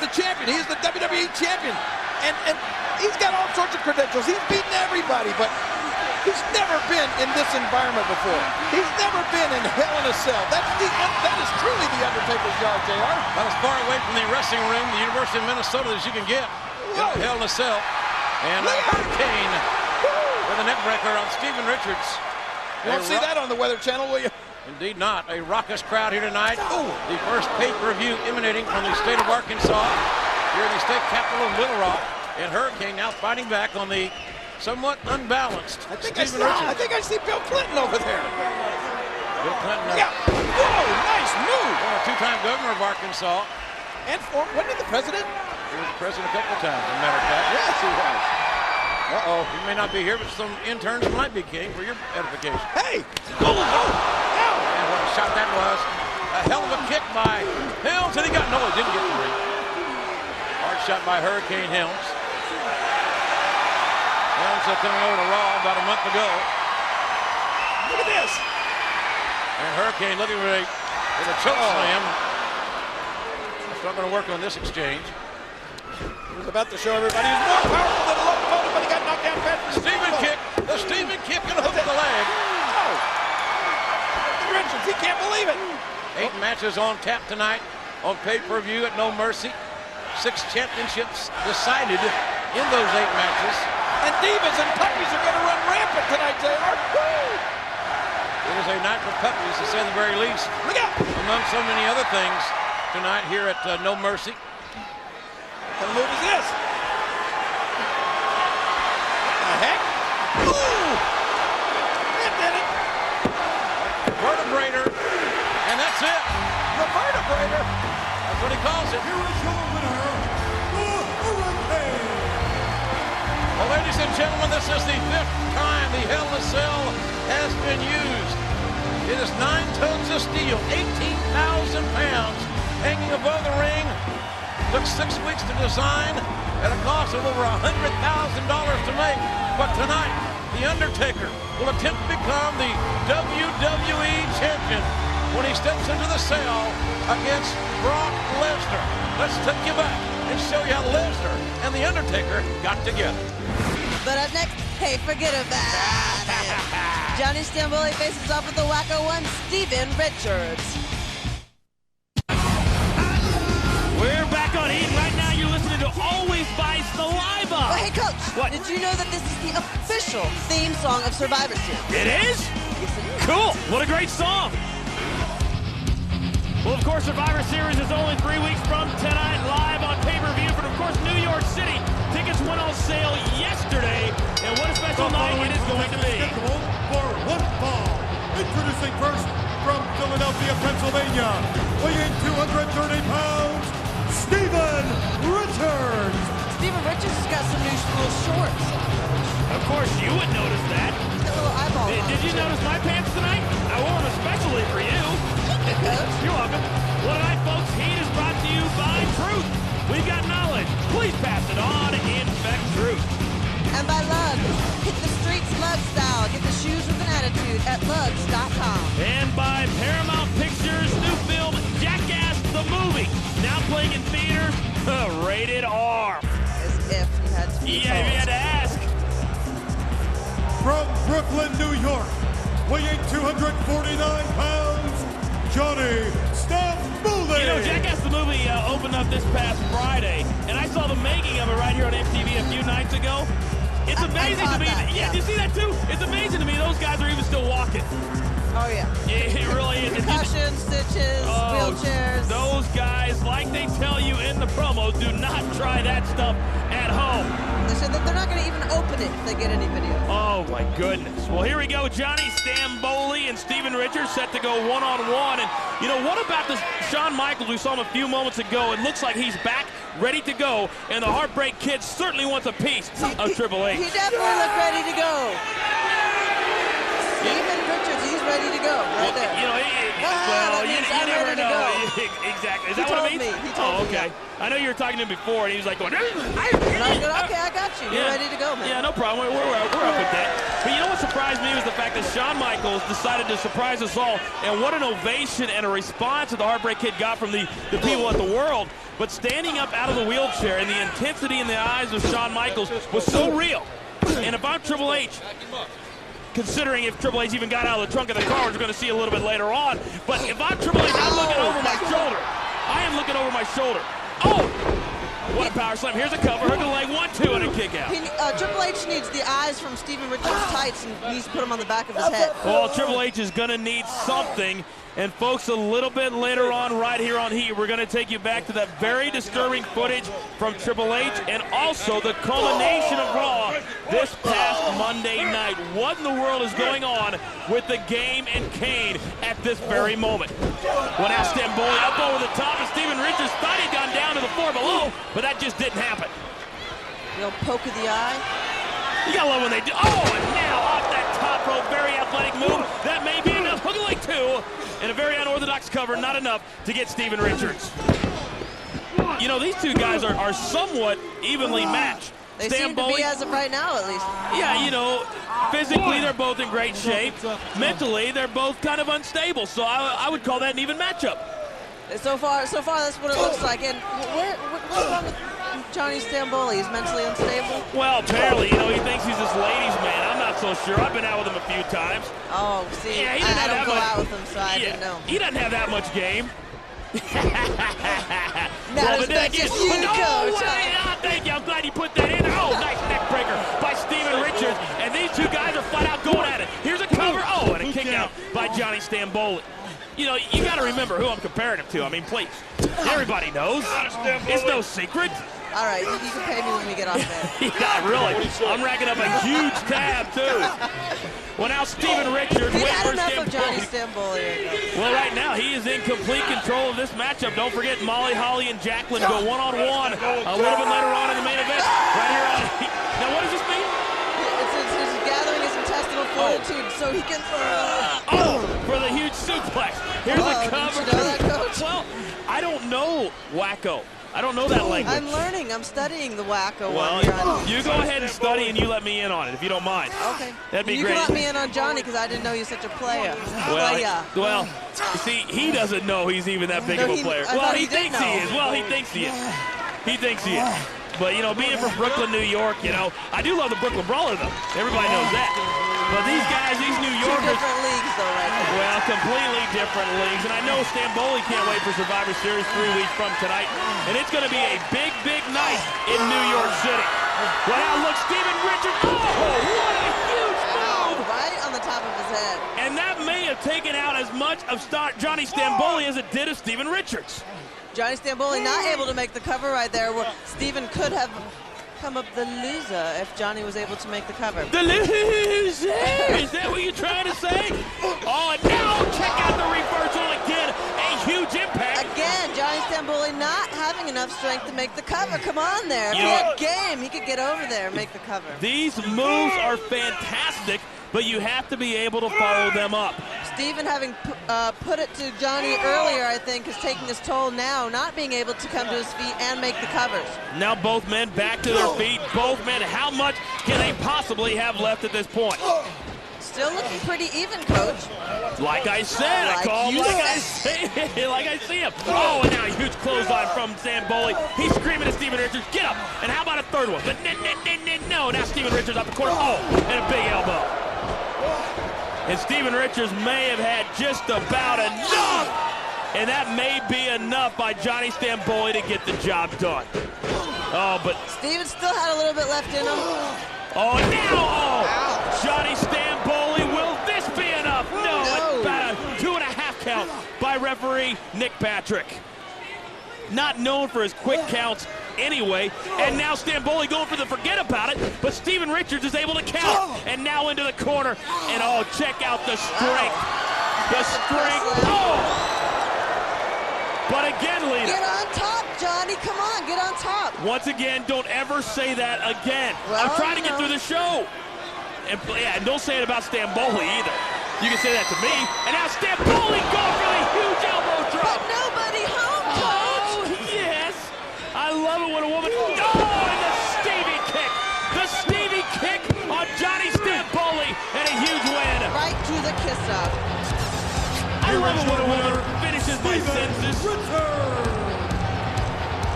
the champion. He is the WWE champion. And he's got all sorts of credentials. He's beaten everybody, but he's never been in this environment before. He's never been in Hell in a Cell. That is truly the Undertaker's yard, JR. About as far away from the wrestling room, the University of Minnesota, as you can get. Hell in a Cell. And Hurricane with a neck breaker on Steven Richards. You won't see that on the Weather Channel, will you? Indeed not. A raucous crowd here tonight. The first pay-per-view emanating from the state of Arkansas, here in the state capital of Little Rock. And Hurricane now fighting back on the somewhat unbalanced Steven Richards. I think I see Bill Clinton over there. Bill Clinton. Yeah. Whoa, nice move. A 2-time governor of Arkansas. And wasn't he the president? He was the president a couple of times, as a matter of fact. Yes, he was. Uh-oh. He may not be here, but some interns might be, King, for your edification. Hey! Oh! And what a shot that was. A hell of a kick by Helms, and he got, no, he didn't get the ring. Hard shot by Hurricane Helms. Helms coming over to Raw about a month ago. Look at this. And Hurricane looking with a choke slam. It's not going to work on this exchange. He was about to show everybody he was more powerful than a locomotive, but he got knocked down fast. The Steven kick and hook the leg. Oh. Richards, he can't believe it. 8 matches on tap tonight on pay-per-view at No Mercy. 6 championships decided in those 8 matches. And divas and puppies are going to run rampant tonight, JR. It is a night for puppies, to say the very least. Look out! Among so many other things tonight here at No Mercy. What kind of move is this? What the heck? Ooh! That did it. Vertebrator, and that's it. The vertebrator. That's what he calls it. Here is your winner, the Hurricane. Well, ladies and gentlemen, this is the 5th time the Hell in a Cell has been used. It is 9 tons of steel, 18,000 pounds, hanging above the ring. Took 6 weeks to design at a cost of over $100,000 to make. But tonight, The Undertaker will attempt to become the WWE Champion when he steps into the cell against Brock Lesnar. Let's take you back and show you how Lesnar and The Undertaker got together. But up next, hey, forget about it. Johnny Stamboli faces off with the wacko one, Steven Richards. We're back on Heat. Right now you're listening to Always Buy Saliva. Oh, hey, Coach. What? Did you know that this is the official theme song of Survivor Series? It is? Yes, it is. Cool. What a great song. Well, of course, Survivor Series is only 3 weeks from tonight, live on pay-per-view. But, of course, New York City. Tickets went on sale yesterday. And what a special night it is going to be. For one fall. Introducing first from Philadelphia, Pennsylvania, weighing 230 pounds, Steven Richards. Steven Richards has got some new little shorts. Of course, you would notice that. He's got little eyeballs. Did you notice my pants tonight? I wore them especially for you. You're welcome. Well, tonight, folks, Heat is brought to you by Truth. We've got knowledge. Please pass it on. Infect Truth. And by Lugs. Hit the streets Lug style. Get the shoes with an attitude at lugs.com. And by Paramount Pictures' new film, Jackass the Movie. Now playing in theaters, rated R. As if you had to be Yeah, if you had to ask. From Brooklyn, New York, weighing 249 pounds, Johnny Stamboli. You know, Jackass the Movie opened up this past Friday, and I saw the making of it right here on MTV a few nights ago. It's amazing to me. Yeah, you see that too? It's amazing to me those guys are even still walking. Oh, yeah. It really is. Concussions, stitches, wheelchairs. Those guys, like they tell you in the promos, do not try that stuff at home. They said that they're not going to even open it if they get any video. Oh, my goodness. Well, here we go. Johnny Stamboli and Steven Richards set to go one-on-one. And, you know, what about this Shawn Michaels? We saw him a few moments ago. It looks like he's back, ready to go. And the Heartbreak Kid certainly wants a piece of Triple H. He definitely looked ready to go. Steven Richards, he's ready to go right there. You know, you never know. Exactly. Is that what it means? He told me, okay. yeah. I know you were talking to him before, and he was like going, And I was going, okay, I got you. You're ready to go, man. Yeah, no problem. We're up with that. But you know what surprised me was the fact that Shawn Michaels decided to surprise us all. And what an ovation and a response that the Heartbreak Kid got from the people at the world. But standing up out of the wheelchair and the intensity in the eyes of Shawn Michaels was so real. And if I'm Triple H, considering if Triple H even got out of the trunk of the car, which we're going to see a little bit later on. But if I'm Triple H, I'm looking over my shoulder. I am looking over my shoulder. Oh! What a power slam. Here's a cover. Hook of the leg, 1-2, and a kick out. Triple H needs the eyes from Steven Richards' tights and needs to put them on the back of his head. Well, Triple H is going to need something. And folks, a little bit later on, right here on Heat, we're going to take you back to that very disturbing footage from Triple H and also the culmination of Raw this past Monday night. What in the world is going on with the Game and Kane at this very moment? Well, now Stamboli up over the top, and Steven Richards thought he'd gone down to the floor below, but that just didn't happen. The old poke of the eye. You gotta love when they do. Oh, and now off that top rope, very athletic move. That may be enough. Hook of leg 2. And a very unorthodox cover, not enough to get Steven Richards. You know, these two guys are somewhat evenly matched. They seem to be as of right now, at least. Yeah, you know, physically they're both in great shape. Mentally, they're both kind of unstable. So I would call that an even matchup. So far, that's what it looks like. And what's wrong with Johnny Stamboli? He's mentally unstable? Well, apparently, you know, he thinks he's this ladies' man. I'm not so sure. I've been out with him a few times. Oh, see, yeah, I don't go out with him, so I didn't know. He doesn't have that much game. Not as much as you, Coach. Thank you. I'm glad you put that in there. Oh, nice neck breaker by Steven Richards. And these two guys are flat out going at it. Here's a cover. Oh, and a kick out by Johnny Stamboli. You know, you got to remember who I'm comparing him to. I mean, please. Everybody knows. It's no secret. All right, you can pay me when we get off there. Yeah, really. I'm racking up a huge tab, too. Well, now Steven Richards. He had enough of Johnny Stamboli. Well, right now, he is in complete control of this matchup. Don't forget, Molly, Holly, and Jacqueline go one-on-one a little bit later on in the main event. Right here on. Now, what does this mean? It's gathering his intestinal fluid attitude so he can... For the huge suplex. Here's the cover. Did you know that, Coach? Well, I don't know Wacko. I don't know that language. I'm learning. I'm studying the Wacko Well, one, Johnny. you go ahead and study, and you let me in on it, if you don't mind. Okay. That'd be you great. You can let me in on Johnny, because I didn't know he was such a player. Well, see, he doesn't know he's even that big of a player. Well, he thinks he is. Well, he thinks he is. He thinks he is. But, you know, being from Brooklyn, New York, you know, I do love the Brooklyn Brawler, though. Everybody knows that. But these guys, these New Yorkers... Two different leagues, though, right there. Well, completely different leagues. And I know Stamboli can't wait for Survivor Series 3 weeks from tonight. And it's going to be a big, big night in New York City. Well, now look, Steven Richards. Oh, what a huge move! Right on the top of his head. And that may have taken out as much of Johnny Stamboli as it did of Steven Richards. Johnny Stamboli not able to make the cover right there, where Steven could have come up the loser if Johnny was able to make the cover. The loser! Is that what you're trying to say? Oh, and now check out the reversal again. A huge impact. Again, Johnny Stamboli not having enough strength to make the cover. Come on there. If he had game, he could get over there and make the cover. These moves are fantastic, but you have to be able to follow them up. Steven, having put it to Johnny earlier, I think, is taking his toll now, not being able to come to his feet and make the covers. Now both men back to their feet. Both men, how much can they possibly have left at this point? Still looking pretty even, Coach. Like I said, I call him like I see him. Oh, and now a huge clothesline from Stamboli. He's screaming at Steven Richards, get up. And how about a third one? No, now Steven Richards up the corner. Oh, and a big elbow. And Steven Richards may have had just about enough. And that may be enough by Johnny Stamboli to get the job done. Oh, but... Steven still had a little bit left in him. Oh, now, Johnny Stamboli, will this be enough? No, about a 2.5 count by referee Nick Patrick. Not known for his quick counts anyway, and now Stamboli going for the forget about it, but Steven Richards is able to count, and now into the corner, and oh, check out the strength. The strength, But again, Lita. Get on top, Johnny, come on, get on top. Once again, don't ever say that again. Well, I'm trying to get through the show. And don't say it about Stamboli either. You can say that to me, and now Stamboli going for the huge elbow drop. But nobody home, Coach. Oh, yes. I love it when a woman... Oh, and the Stevie kick. The Stevie kick on Johnny Stamboli, and a huge win. Right to the kiss-off. I love it when a woman finishes my sentences.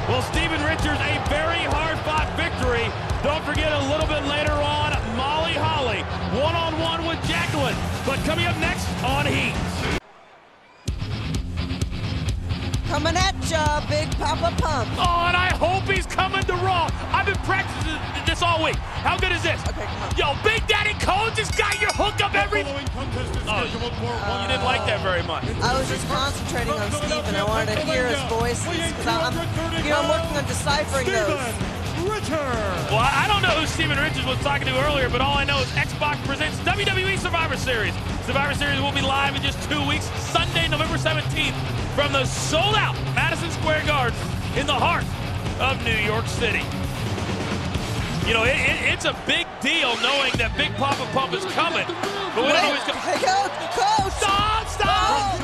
Well, Steven Richards, a very hard-fought victory. Don't forget a little bit later on, Molly Holly, one-on-one with Jacqueline. But coming up next on Heat. Coming at ya, Big Papa Pump. Oh, and I hope he's coming to Raw. I've been practicing this all week. How good is this? Okay, come on. Yo, Big Daddy Cole just got your hookup every... Oh, you didn't like that very much. I was just concentrating on Steven. I wanted to hear his voices, because I'm working on deciphering those. Well, I don't know who Steven Richards was talking to earlier, but all I know is Xbox presents WWE Survivor Series. Survivor Series will be live in just 2 weeks, Sunday, November 17th, from the sold-out Madison Square Garden in the heart of New York City. You know, it's a big deal knowing that Big Papa Pump is coming, but we don't know who's coming. Hey, Coach! Stop!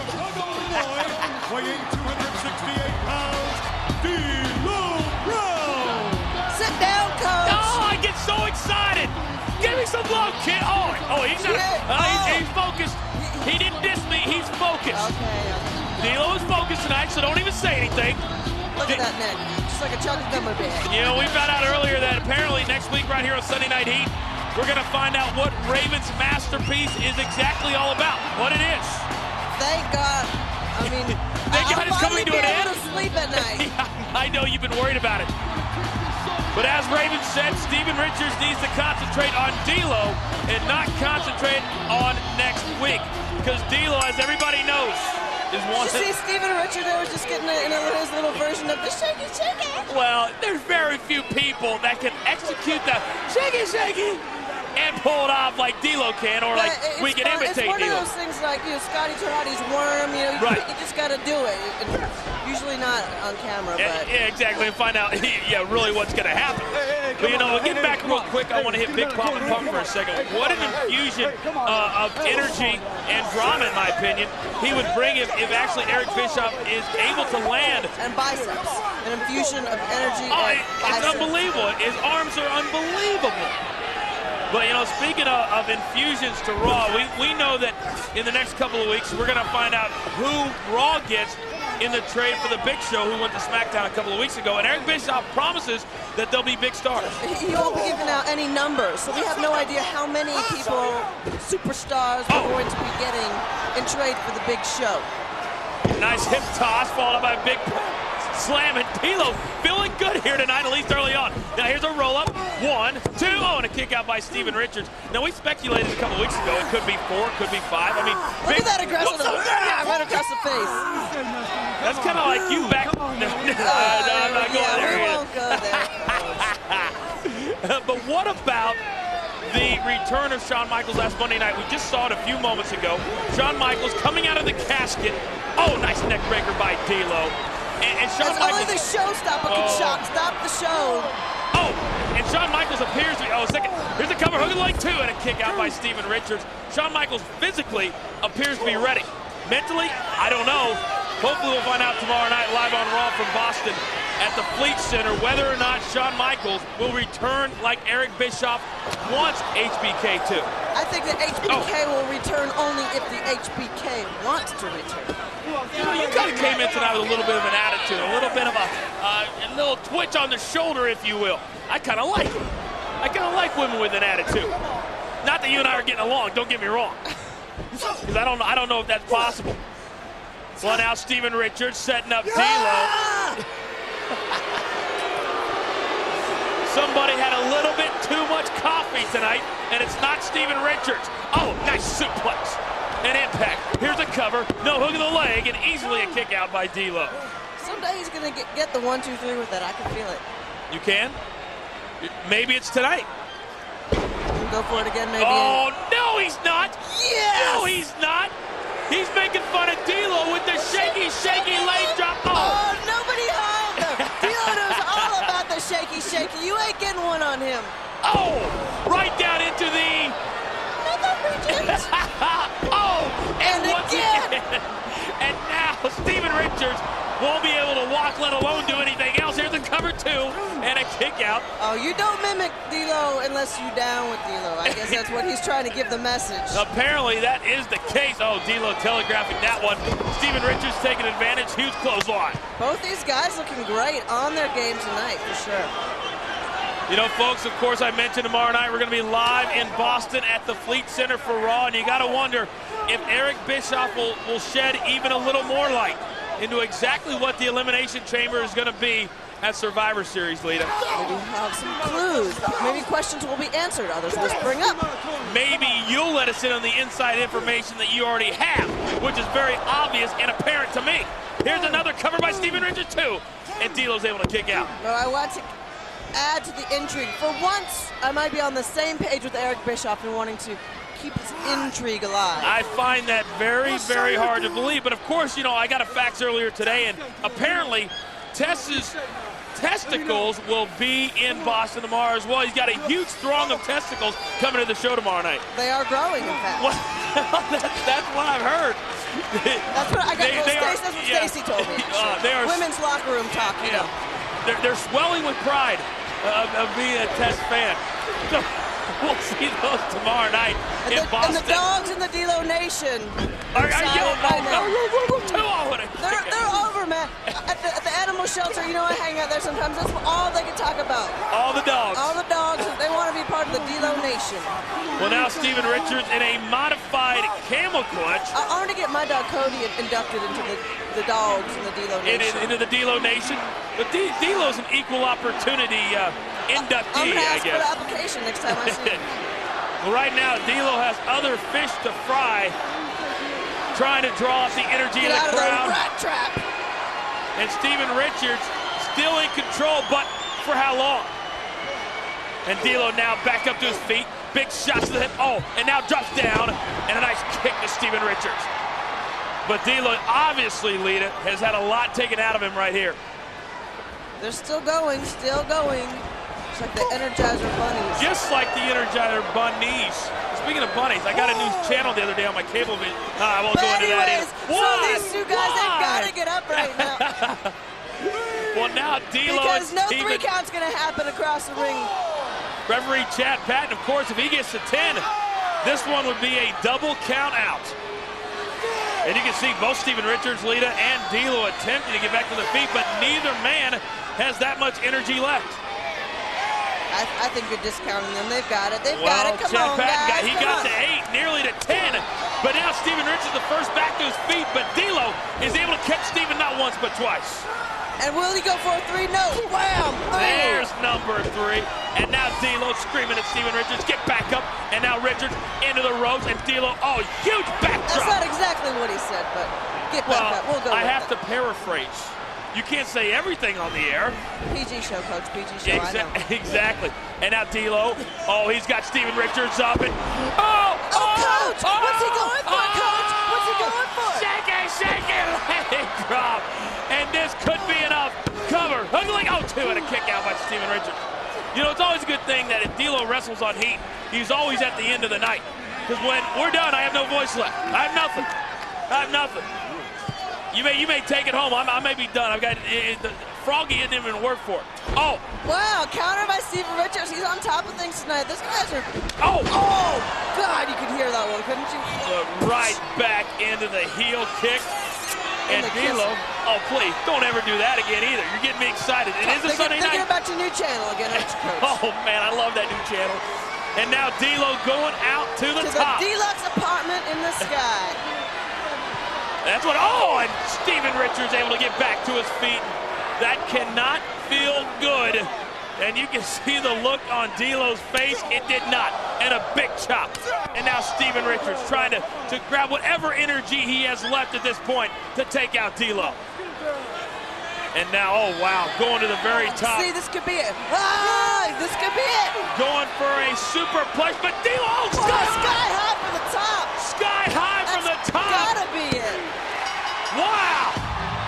Weighing 268 pounds, D'Lo Brown. Sit down, Coach! Oh, I get so excited! Give me some love, kid! Oh, he's not. He's focused. He didn't diss me. He's focused. Okay. D'Lo is focused tonight, so don't even say anything. Look at that neck. Just like a chunk of gummy bear. You know, we found out earlier that apparently next week right here on Sunday Night Heat, we're going to find out what Raven's masterpiece is exactly all about, what it is. Thank God. I mean, Thank God it's coming to an end. I'll finally be able to sleep at night. Yeah, I know you've been worried about it. But as Raven said, Steven Richards needs to concentrate on D'Lo and not concentrate on next week. Because D'Lo, as everybody knows, is one. Did you see Steven Richards there was just getting his little version of the shaky shaky? Well, there's very few people that can execute the shaky shaky and pull it off like D'Lo can, or like we can imitate D'Lo. It's one of those things like, Scotty Turati's worm, right. You just got to do it. Usually not on camera, but. Yeah, exactly, and find out, really what's going to happen. But, getting back real quick, I want to hit Big Papa Pump for a second. What an infusion of energy and drama, in my opinion, he would bring if actually Eric Bischoff is able to land. And biceps. An infusion of energy and biceps. It's unbelievable. His arms are unbelievable. But, speaking of infusions to Raw, we know that in the next couple of weeks, we're going to find out who Raw gets in the trade for the Big Show, who went to SmackDown a couple of weeks ago. And Eric Bischoff promises that they'll be big stars. He won't be giving out any numbers, so we have no idea how many people, superstars, we're going to be getting in trade for the Big Show. Nice hip toss, followed by a big slam, and D'Lo feeling good here tonight, at least early on. Now here's a roll-up. 1, 2, and a kick out by Steven Richards. Now we speculated a couple weeks ago it could be 4, could be 5. I mean, look at that aggressive. Right across the face. That's kind of like you back. No, I'm not going there. We won't go there. But what about the return of Shawn Michaels last Monday night? We just saw it a few moments ago. Shawn Michaels coming out of the casket. Oh, nice neck breaker by D'Lo. And Shawn Michaels. Only the showstopper can stop the show. Oh, and Shawn Michaels appears to be, second. Here's a cover, hook and leg 2, and a kick out by Steven Richards. Shawn Michaels physically appears to be ready. Mentally, I don't know. Hopefully we'll find out tomorrow night live on Raw from Boston at the Fleet Center whether or not Shawn Michaels will return like Eric Bischoff wants HBK to. I think that HBK will return only if the HBK wants to return. You kind of came in tonight with a little bit of an attitude, a little bit of a little twitch on the shoulder, if you will. I kind of like it. I kind of like women with an attitude. Not that you and I are getting along, don't get me wrong. Because I don't know if that's possible. Well, now Steven Richards setting up D'Lo. Somebody had a little bit too much coffee tonight, and it's not Steven Richards. Oh, nice suplex. An impact. Here's a cover. No hook of the leg, and easily a kick out by D'Lo. Someday he's going to get the 1, 2, 3 with that. I can feel it. You can? Maybe it's tonight. Go for it again, maybe. Oh, no, he's not. Yes! No, he's not. He's making fun of D'Lo with the shaky leg drop. Oh, nobody home. D'Lo knows all about the shaky. You ain't getting one on him. Oh, right down into the... Oh, and again. And now Steven Richards won't be able to walk, let alone do anything else. Here's a cover 2 and a kick out. Oh, you don't mimic D'Lo unless you're down with D'Lo. I guess that's what he's trying to give the message. Apparently that is the case. Oh, D'Lo telegraphing that one. Steven Richards taking advantage. Huge clothesline. Both these guys looking great on their game tonight, for sure. Folks, of course, I mentioned tomorrow night we're going to be live in Boston at the Fleet Center for Raw, and you got to wonder if Eric Bischoff will shed even a little more light into exactly what the Elimination Chamber is going to be at Survivor Series, Lita. Maybe have some clues. Maybe questions will be answered. Others will spring up. Maybe you'll let us in on the inside information that you already have, which is very obvious and apparent to me. Here's another cover by Steven Richards, too, and D'Lo's able to kick out. No, I want to add to the intrigue. For once, I might be on the same page with Eric Bischoff and wanting to keep his intrigue alive. I find that very, very hard to believe. But of course, I got a fax earlier today, and apparently Tess's testicles will be in Boston tomorrow as well. He's got a huge throng of testicles coming to the show tomorrow night. They are growing, in fact. Well, that's what I've heard. That's what I got. That's what Stacey told me. They are women's locker room talk. They're swelling with pride of being a Tess fan. So we'll see those tomorrow night in Boston. And the dogs in the D'Lo Nation. Are yelling right now. They're over, man. At the animal shelter, I hang out there sometimes. That's all they can talk about. All the dogs. All the dogs. They want to be part of the D'Lo Nation. Well, now Steven Richards in a modified camel clutch. I want to get my dog Cody inducted into the dogs in the D'Lo Nation. Into the D'Lo Nation. But D'Lo's an equal opportunity inductee, I'm gonna ask I guess. for the application next time I see him. Well, right now, D'Lo has other fish to fry, trying to draw up the energy of the crowd. Get out of the rat trap. And Steven Richards still in control, but for how long? And D'Lo now back up to his feet. Big shots to the hip. Oh, and now drops down. And a nice kick to Steven Richards. But D'Lo, obviously, Lita, has had a lot taken out of him right here. They're still going, still going. Just like the Energizer Bunnies. Just like the Energizer Bunnies. Speaking of bunnies, I got a new channel the other day on my cable. I won't go into that either. So these two guys, they've got to get up right now. Well, now D'Lo because no Steven, 3 count's going to happen across the ring. Referee Chad Patton, of course, if he gets to 10, this one would be a double count out. And you can see both Steven Richards, Lita, and D'Lo attempting to get back to the feet, but neither man has that much energy left. I think you're discounting them. They've got it. They've got it. Come Chad on, Patton guys. He got to 8, nearly to 10. But now Steven Richards the first back to his feet, but D'Lo is able to catch Steven not once but twice. And will he go for a 3? No. Wham! There's number 3. And now D'Lo screaming at Steven Richards. Get back up. And now Richards into the ropes. And D'Lo, oh, huge backdrop. That's not exactly what he said, but get back up. We'll go I with have to paraphrase. You can't say everything on the air. PG show, Coach. PG show, I know. Exactly. And now D'Lo, oh, he's got Steven Richards up. And, Coach! What's he going for, Coach? What's he going for? Shake it, leg drop. And this could be enough. Cover. Oh, 2 and a kick out by Steven Richards. You know, it's always a good thing that if D'Lo wrestles on heat, he's always at the end of the night. Because when we're done, I have no voice left. I have nothing. I have nothing. You may take it home. I may be done. I've got Froggy didn't even work for it. Oh! Wow, counter by Steven Richards. He's on top of things tonight. This guy's are. Oh! Oh! God, you could hear that one, couldn't you? Right back into the heel kick. And D'Lo, oh please, don't ever do that again either. You're getting me excited. It is a Sunday night. Thinking about your new channel again, aren't you, Coach? Oh man, I love that new channel. And now D'Lo going out to the top. To the deluxe apartment in the sky. That's what, oh, and Steven Richards able to get back to his feet. That cannot feel good. And you can see the look on D'Lo's face. It did not. And a big chop. And now Steven Richards trying to grab whatever energy he has left at this point to take out D'Lo. And now, oh wow, going to the very top. See, this could be it. Ah, this could be it. Going for a superplex, but D'Lo, oh, sky high from the top. Sky high from the top. Gotta be it. Wow.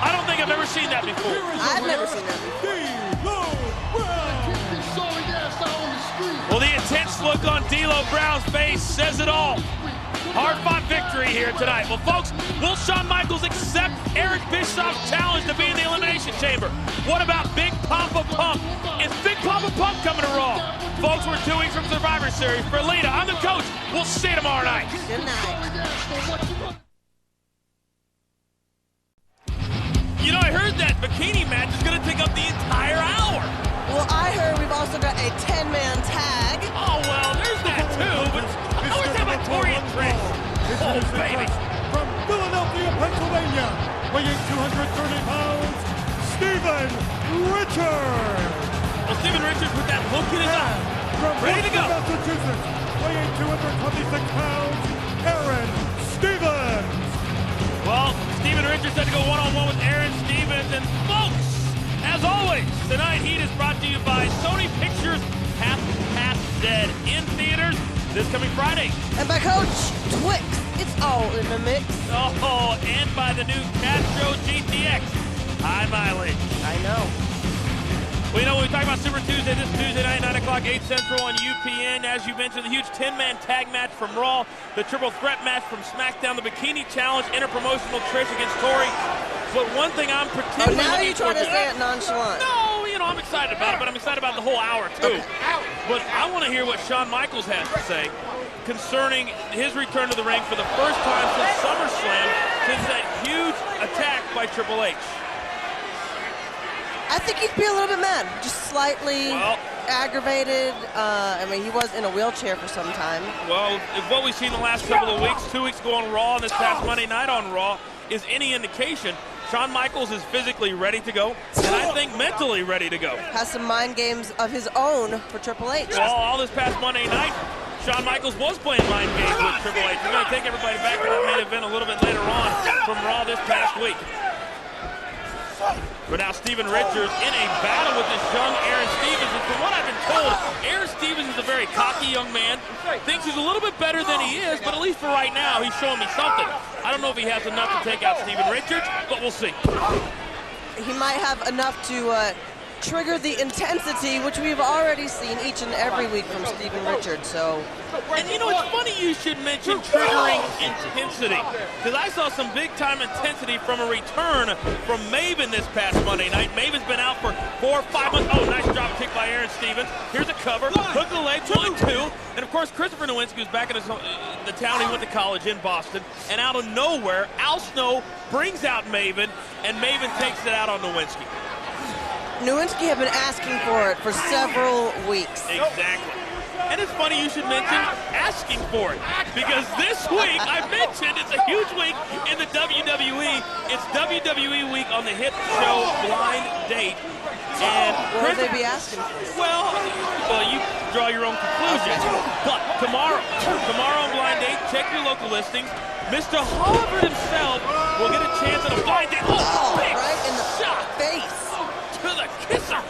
I don't think I've ever seen that before. I've never seen that before. Well, the intense look on D'Lo Brown's face says it all. Hard-fought victory here tonight. Well, folks, will Shawn Michaels accept Eric Bischoff's challenge to be in the Elimination Chamber? What about Big Papa Pump? Is Big Papa Pump coming to Raw? Folks, we're 2 weeks from Survivor Series. For Lita, I'm the coach. We'll see you tomorrow night. Good night. You know, I heard that bikini match is going to take up the entire hour. Well, I heard we've also got a 10-man tag. Oh, well, there's that too, but I always have a Torian trick. Oh, baby. From Philadelphia, Pennsylvania, weighing 230 pounds, Steven Richards. Well, Steven Richards with that look in his eye. From Ready to go. Massachusetts, weighing 226 pounds, Aaron Stevens. Well, Steven Richards had to go one-on-one with Aaron Stevens. And folks, as always, tonight Heat is brought to you by Sony Pictures Half Past Dead in theaters this coming Friday. And by Coach Twix. It's all in the mix. Oh, and by the new Castro GTX. High mileage. I know. Well, you know, when we talk about Super Tuesday, this Tuesday night, 9 o'clock, 8 Central on UPN. As you mentioned, the huge 10-man tag match from Raw, the triple threat match from SmackDown, the Bikini Challenge, interpromotional Trish against Tori. But one thing I'm particularly now looking you're trying to forward say it nonchalant. No, you know, I'm excited about it, but I'm excited about the whole hour, too. But I want to hear what Shawn Michaels has to say concerning his return to the ring for the first time since SummerSlam, since that huge attack by Triple H. I think he'd be a little bit mad, just slightly aggravated. I mean, he was in a wheelchair for some time. Well, if what we've seen the last couple of weeks, 2 weeks ago on Raw and this past Monday night on Raw, is any indication, Shawn Michaels is physically ready to go, and I think mentally ready to go. Has some mind games of his own for Triple H. Well, all this past Monday night, Shawn Michaels was playing mind games with Triple H. We're going to take everybody back to that main event a little bit later on from Raw this past week. for now Steven Richards in a battle with this young Aaron Stevens. And from what I've been told, Aaron Stevens is a very cocky young man. Thinks he's a little bit better than he is, but at least for right now, he's showing me something. I don't know if he has enough to take out Steven Richards, but we'll see. He might have enough to trigger the intensity, which we've already seen each and every week from Steven Richards. So, and you know, it's funny you should mention triggering intensity, because I saw some big-time intensity from a return from Maven this past Monday night. Maven's been out for 4 or 5 months. Oh, nice drop kick by Aaron Stevens. Here's a cover, hook of the leg, 1-2. And of course, Christopher Nowinski, who's back in the town he went to college in Boston, and out of nowhere, Al Snow brings out Maven, and Maven takes it out on Nowinski. Nowinski have been asking for it for several weeks. Exactly. And it's funny you should mention asking for it, because this week, I mentioned it's a huge week in the WWE. It's WWE week on the hit show Blind Date. And what would they be asking for? Well, you draw your own conclusions. But tomorrow on Blind Date, check your local listings. Mr. Harvard himself will get a chance at a blind date. Oh, big right in the shot face. To the kisser.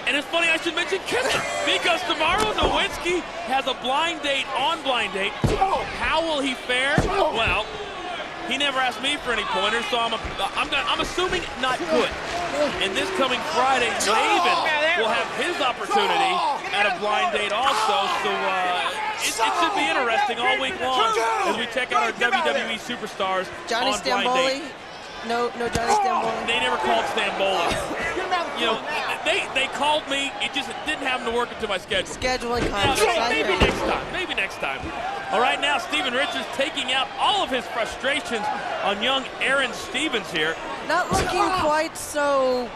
And it's funny I should mention kisser, because tomorrow Nowinski has a blind date on Blind Date. How will he fare? Well, he never asked me for any pointers, so I'm assuming not good. And this coming Friday, Maven will have his opportunity at a blind date also, so it should be interesting all week long as we check out our WWE superstars Johnny on Blind Date. No Johnny Stamboli? They never called Stamboli. You know, they called me. It just didn't happen to work into my schedule. Scheduling conflicts. Maybe next time. All right, now Steven Richards taking out all of his frustrations on young Aaron Stevens here. Not looking quite so...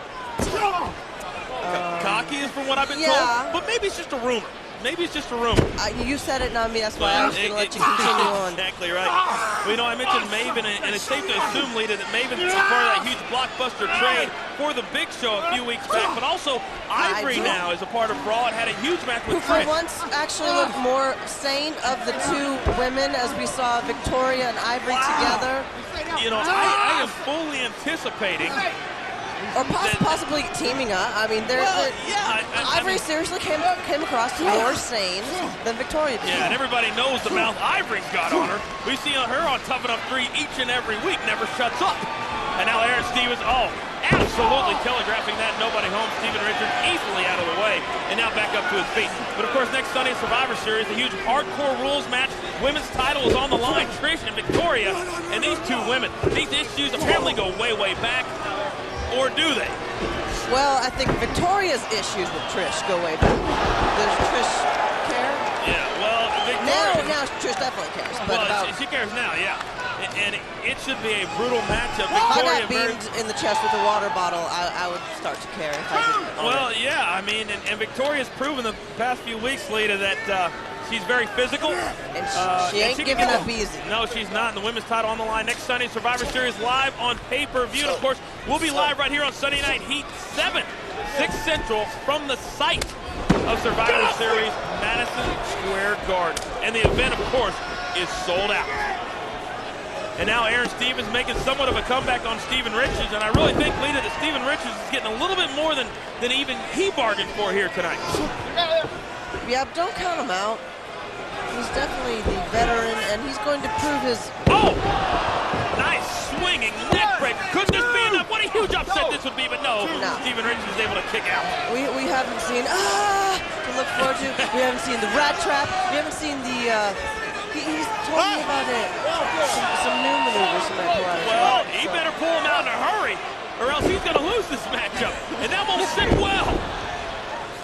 cocky is from what I've been told, but maybe it's just a rumor. Maybe it's just a rumor. You said it, not me. That's why I was going to let you continue on. Exactly right. Well, you know, I mentioned Maven, and it's safe to assume, Lita, that Maven is part of that huge blockbuster trade for the Big Show a few weeks back. But also, Ivory now is a part of Raw and had a huge match with Trish. Who for once actually looked more sane of the two women, as we saw Victoria and Ivory together. You know, I am fully anticipating... Or possibly teaming up. I mean, Ivory seriously came across more sane than Victoria did. Yeah, and everybody knows the mouth Ivory's got on her. We see her on Tough Enough 3 each and every week, never shuts up. And now Aaron Stevens, absolutely telegraphing that nobody home. Steven Richards easily out of the way, and now back up to his feet. But of course, next Sunday Survivor Series, a huge hardcore rules match. Women's title is on the line. Trish and Victoria, and these two women. These issues apparently go way, way back. Or do they? Well, I think Victoria's issues with Trish go way back. Does Trish care? Yeah, well, Victoria... Now Trish definitely cares. But she cares now, yeah. And it should be a brutal matchup. If I got beamed in the chest with a water bottle, I would start to care. If I didn't. Well, yeah, I mean, and Victoria's proven the past few weeks, Lita, that she's very physical. And she ain't giving up easy. No, she's not. And the women's title on the line next Sunday. Survivor Series live on pay-per-view. And of course, we'll be live right here on Sunday Night Heat 7, 6 Central, from the site of Survivor Series, Madison Square Garden. And the event, of course, is sold out. And now Aaron Stevens making somewhat of a comeback on Steven Richards. And I really think, Lita, that Steven Richards is getting a little bit more than even he bargained for here tonight. Yeah, don't count him out. He's definitely the veteran, and he's going to prove his... Oh! Nice swinging neck breaker. Couldn't this be enough? What a huge upset this would be, but no. Steven Richards is able to kick out. We haven't seen... to look forward to. We haven't seen the rat trap. We haven't seen the... He's told me about it. Some new maneuvers he might pull out. Well, he better pull him out in a hurry, or else he's going to lose this matchup. And that won't sit well.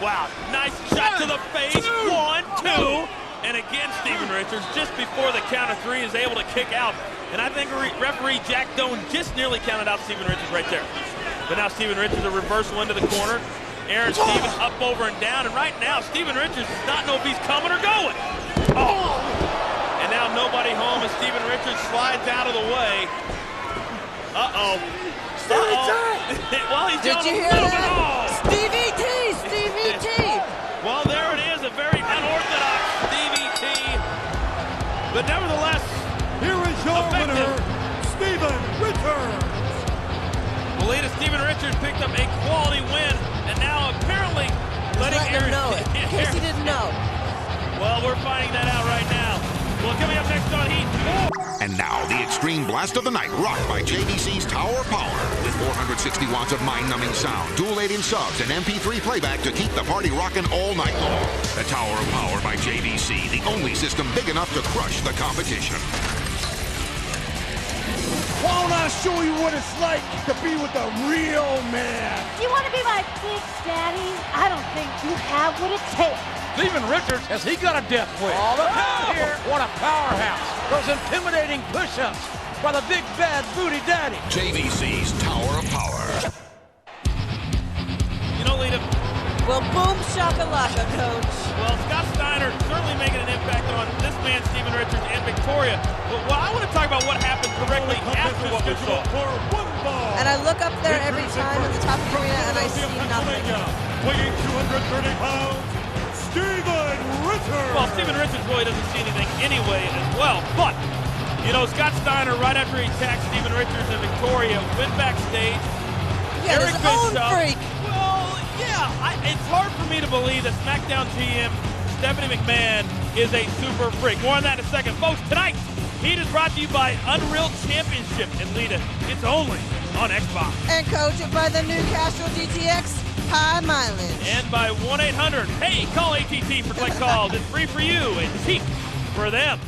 Wow, nice shot to the face. 1, 2. And again, Steven Richards, just before the count of 3, is able to kick out. And I think referee Jack Doan just nearly counted out Steven Richards right there. But now Steven Richards, a reversal into the corner. Aaron Stevens up, over, and down. And right now, Steven Richards does not know if he's coming or going. Oh! And now nobody home as Steven Richards slides out of the way. Uh-oh. Well, he's Did you hear that? Stevie T! Stevie T! Well, there it is, a very unorthodox Stevie T. But nevertheless, here is your winner, Steven Richards. Well, Lita, Steven Richards picked up a quality win, and now apparently letting him know it, in case he didn't know. Well, we're finding that out right now. Well, coming up next on Heat. And now, the Extreme Blast of the Night, rocked by JVC's Tower of Power. With 460 watts of mind-numbing sound, dual 8-inch subs, and MP3 playback to keep the party rocking all night long. The Tower of Power by JVC, the only system big enough to crush the competition. Why don't I show you what it's like to be with a real man? You want to be my big daddy? I don't think you have what it takes. Steven Richards, has he got a death wish? All the power here. What a powerhouse. Those intimidating push-ups by the big bad booty daddy. JVC's Tower of Power. You know, Lita. Well, boom shakalaka, Coach. Well, Scott Steiner certainly making an impact on this man, Steven Richards, and Victoria. But I want to talk about what happened directly after what we saw. And I look up there every time in the top arena and I see nothing. Weighing 230 pounds, Steven Richards. Well, Steven Richards really doesn't see anything anyway as well. But, you know, Scott Steiner, right after he attacked Steven Richards and Victoria, went backstage. Yeah, his own freak. Well, yeah, it's hard for me to believe that SmackDown GM Stephanie McMahon is a super freak. More on that in a second. Folks, tonight, Heat is brought to you by Unreal Championship in Lita. It's only on Xbox. And Coach, by the new Castrol DTX High Mileage. And by 1-800, hey, call ATT for collect calls. It's free for you and cheap for them.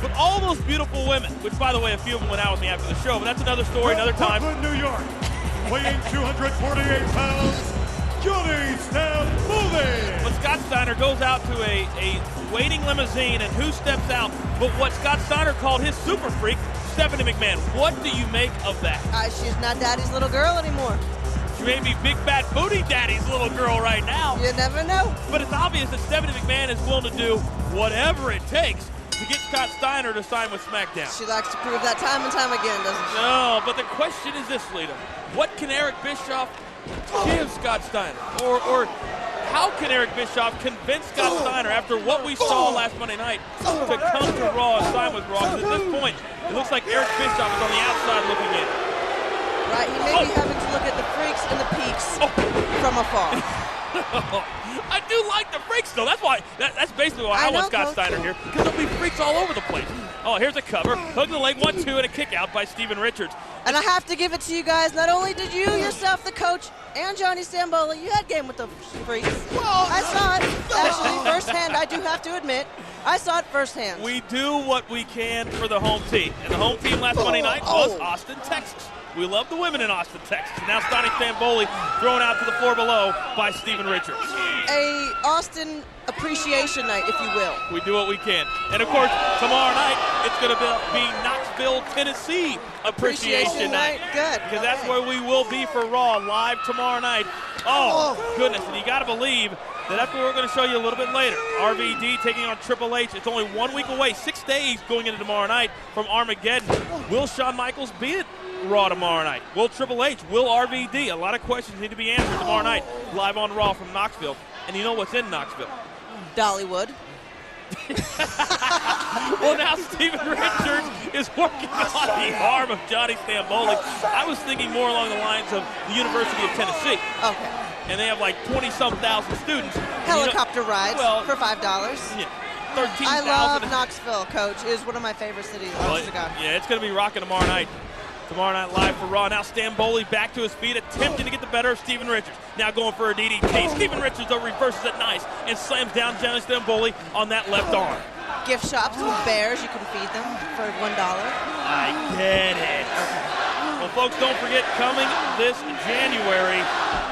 But all those beautiful women, which, by the way, a few of them went out with me after the show, but that's another story, another time. Brooklyn, New York, weighing 248 pounds, Johnny Stamboli. But Scott Steiner goes out to a waiting limousine, and who steps out but what Scott Steiner called his super freak, Stephanie McMahon. What do you make of that? She's not Daddy's little girl anymore. She may be Big Bad Booty Daddy's little girl right now. You never know. But it's obvious that Stephanie McMahon is willing to do whatever it takes to get Scott Steiner to sign with SmackDown. She likes to prove that time and time again, doesn't she? No, but the question is this, Lita. What can Eric Bischoff give Scott Steiner? Or how can Eric Bischoff convince Scott Steiner, after what we saw last Monday night, to come to Raw and sign with Raw? Because at this point, it looks like Eric Bischoff is on the outside looking in. Right, he may be having to look at the freaks and the peaks from afar. I do like the freaks, though. That's why. That's basically why I want Scott Steiner here, because there'll be freaks all over the place. Oh, here's a cover. Hook to the leg, 1-2, and a kick out by Steven Richards. And I have to give it to you guys. Not only did you yourself, the coach, and Johnny Stamboli, you had game with the freaks. Well, I saw it. Actually, firsthand, I do have to admit. I saw it firsthand. We do what we can for the home team. And the home team last Monday night was Austin, Texas. We love the women in Austin, Texas. And now Johnny Stamboli thrown out to the floor below by Steven Richards. A Austin appreciation night, if you will. We do what we can. And, of course, tomorrow night, it's going to be Knoxville, Tennessee appreciation night. Good. Because that's where we will be for Raw, live tomorrow night. Oh, goodness. And you got to believe that that's what we're going to show you a little bit later. RVD taking on Triple H. It's only 1 week away, 6 days going into tomorrow night from Armageddon. Will Shawn Michaels be at Raw tomorrow night? Will Triple H? Will RVD? A lot of questions need to be answered tomorrow night, live on Raw from Knoxville. And you know what's in Knoxville? Dollywood. Well, now Steven Richards is working on the arm of Johnny Stamboli. I was thinking more along the lines of the University of Tennessee. Okay. And they have like 20-some thousand students. Helicopter rides for $5. Yeah, 13,000. I love Knoxville, Coach. It is one of my favorite cities. Yeah, it's going to be rocking tomorrow night. Tomorrow night live for Raw. Now Stamboli back to his feet, attempting to get the better of Steven Richards. Now going for a DDT. Steven Richards, though, reverses it nice and slams down Johnny Stamboli on that left arm. Gift shops with bears, you can feed them for $1. I get it. Well, folks, don't forget, coming this January,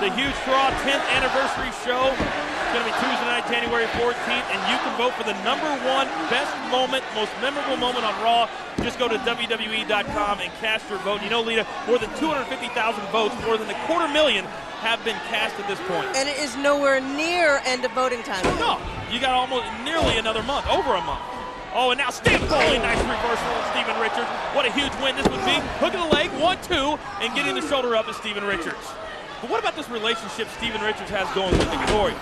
the huge Raw 10th anniversary show. It's going to be Tuesday night, January 14th, and you can vote for the #1 best moment, most memorable moment on Raw. Just go to WWE.com and cast your vote. You know, Lita, more than 250,000 votes, more than 250,000 have been cast at this point. And it is nowhere near end of voting time. No, you got almost nearly another month, over a month. Oh, and now Stamboli, nice reversal of Steven Richards. What a huge win this would be. Hook of the leg, 1-2, and getting the shoulder up is Steven Richards. But what about this relationship Steven Richards has going with Victoria?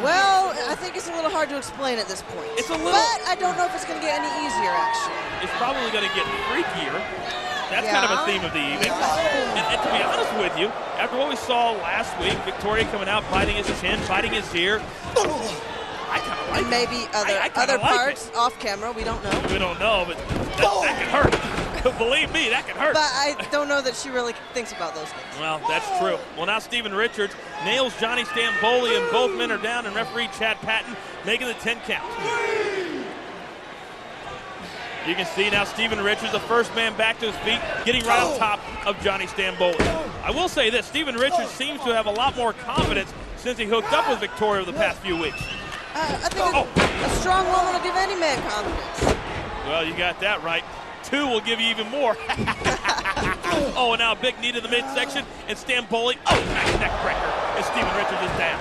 Well, I think it's a little hard to explain at this point. It's a little. But I don't know if it's going to get any easier, actually. It's probably going to get freakier. That's kind of a theme of the evening. And to be honest with you, after what we saw last week, Victoria coming out, biting his chin, biting his ear, I kind of like and maybe other parts off camera, we don't know. We don't know, but that can hurt. Believe me, that can hurt. But I don't know that she really thinks about those things. Well, that's true. Well, now Steven Richards nails Johnny Stamboli, and both men are down, and referee Chad Patton making the 10 count. You can see now Steven Richards, the first man back to his feet, getting right on top of Johnny Stamboli. I will say this, Steven Richards seems to have a lot more confidence since he hooked up with Victoria over the past few weeks. I think a strong woman will give any man confidence. Well, you got that right. 2 will give you even more. Oh, and now a big knee to the midsection, and Stamboli, nice neck breaker, and Steven Richards is down.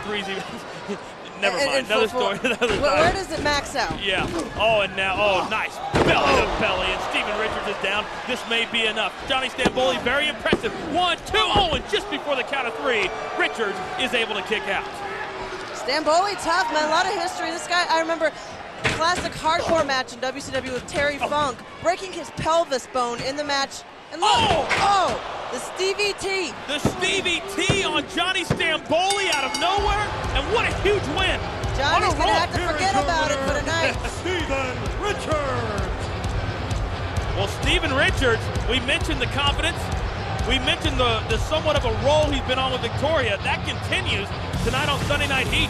3's even. Never mind. Another story. Where does it max out? Yeah. Oh, and now, nice. Belly to belly, and Steven Richards is down. This may be enough. Johnny Stamboli, very impressive. 1, 2, and just before the count of 3, Richards is able to kick out. Stamboli, tough, man. A lot of history. This guy, I remember a classic hardcore match in WCW with Terry Funk, breaking his pelvis bone in the match. And look, the Stevie T. The Stevie T on Johnny Stamboli out of nowhere, and what a huge win. Johnny's going to have to forget about it for tonight. Steven Richards. Well, Steven Richards, we mentioned the confidence. We mentioned the somewhat of a role he's been on with Victoria. That continues tonight on Sunday Night Heat.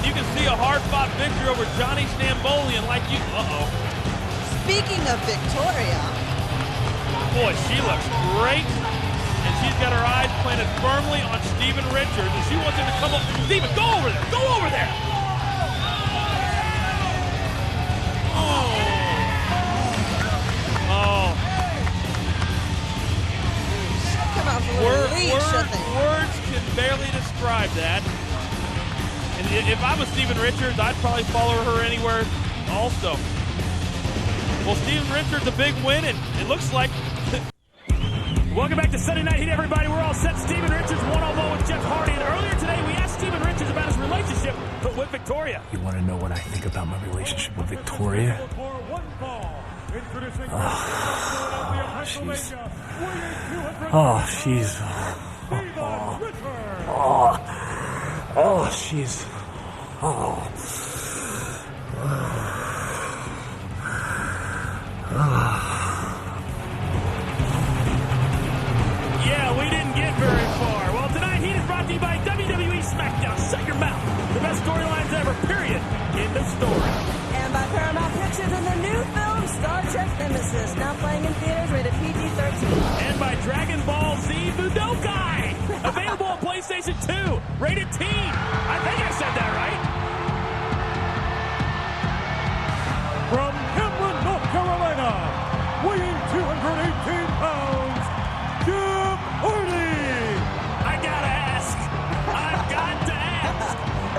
And you can see a hard-fought victory over Johnny Stamboli, and like you, Speaking of Victoria. Boy, she looks great. And she's got her eyes planted firmly on Steven Richards, and she wants him to come up. Steven, go over there! Go over there! Words can barely describe that. And if I was Steven Richards, I'd probably follow her anywhere also. Well, Steven Richards, a big win, and it looks like... Welcome back to Sunday Night Heat, everybody. We're all set. Steven Richards one-on-one with Jeff Hardy. And earlier today, we asked Steven Richards about his relationship with Victoria. You want to know what I think about my relationship with Victoria? Yeah, we didn't get very far. Well, tonight Heat is brought to you by WWE SmackDown. Shut your mouth. The best storylines ever, period. End of story. And by Paramount Pictures and the new film Star Trek Nemesis, now playing in theaters rated PG-13. And by Dragon Ball Z Budokai, available on PlayStation 2, rated teen. I think I said that right. From Hamlin, North Carolina, weighing 218 pounds, Jeff Hardy. I've got to ask.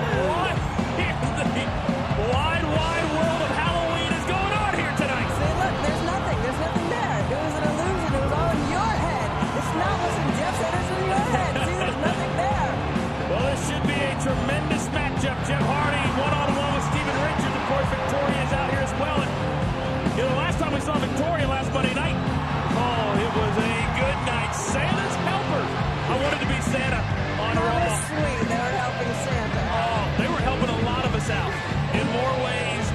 What in the wide world of Halloween is going on here tonight? See, look, there's nothing there. It was an illusion. It was all in your head. It's not what's in Jeff said, it's in your head. See, there's nothing there. Well, this should be a tremendous matchup. Jeff Hardy one-on-one with Steven Richards. Of course, Victoria is out here as well. And, last time we saw Victoria last Monday night, it was a good night. Santa's helpers. I wanted to be Santa on Raw. That was sweet. They were helping Santa. Oh, they were helping a lot of us out in more ways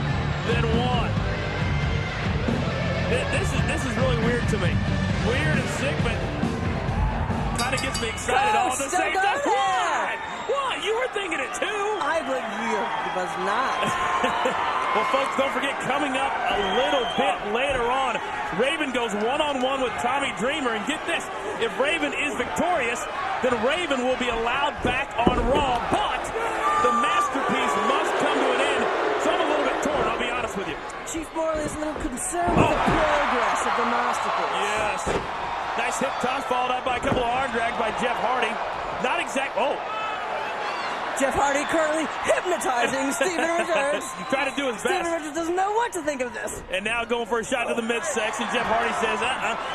than one. This is really weird to me. Weird and sick, but kind of gets me excited all at the same time. What? You were thinking it too? I was not. Well, folks, don't forget, coming up a little bit later on, Raven goes one-on-one with Tommy Dreamer. And get this, if Raven is victorious, then Raven will be allowed back on Raw. But the masterpiece must come to an end. So I'm a little bit torn, I'll be honest with you. Chief Morley is a little concerned with the progress of the masterpiece. Yes. Nice hip toss, followed up by a couple of arm drags by Jeff Hardy. Not exact. Jeff Hardy currently hypnotizing Steven Richards. Trying to do his best. Steven Richards doesn't know what to think of this. And now going for a shot to the midsection. Jeff Hardy says,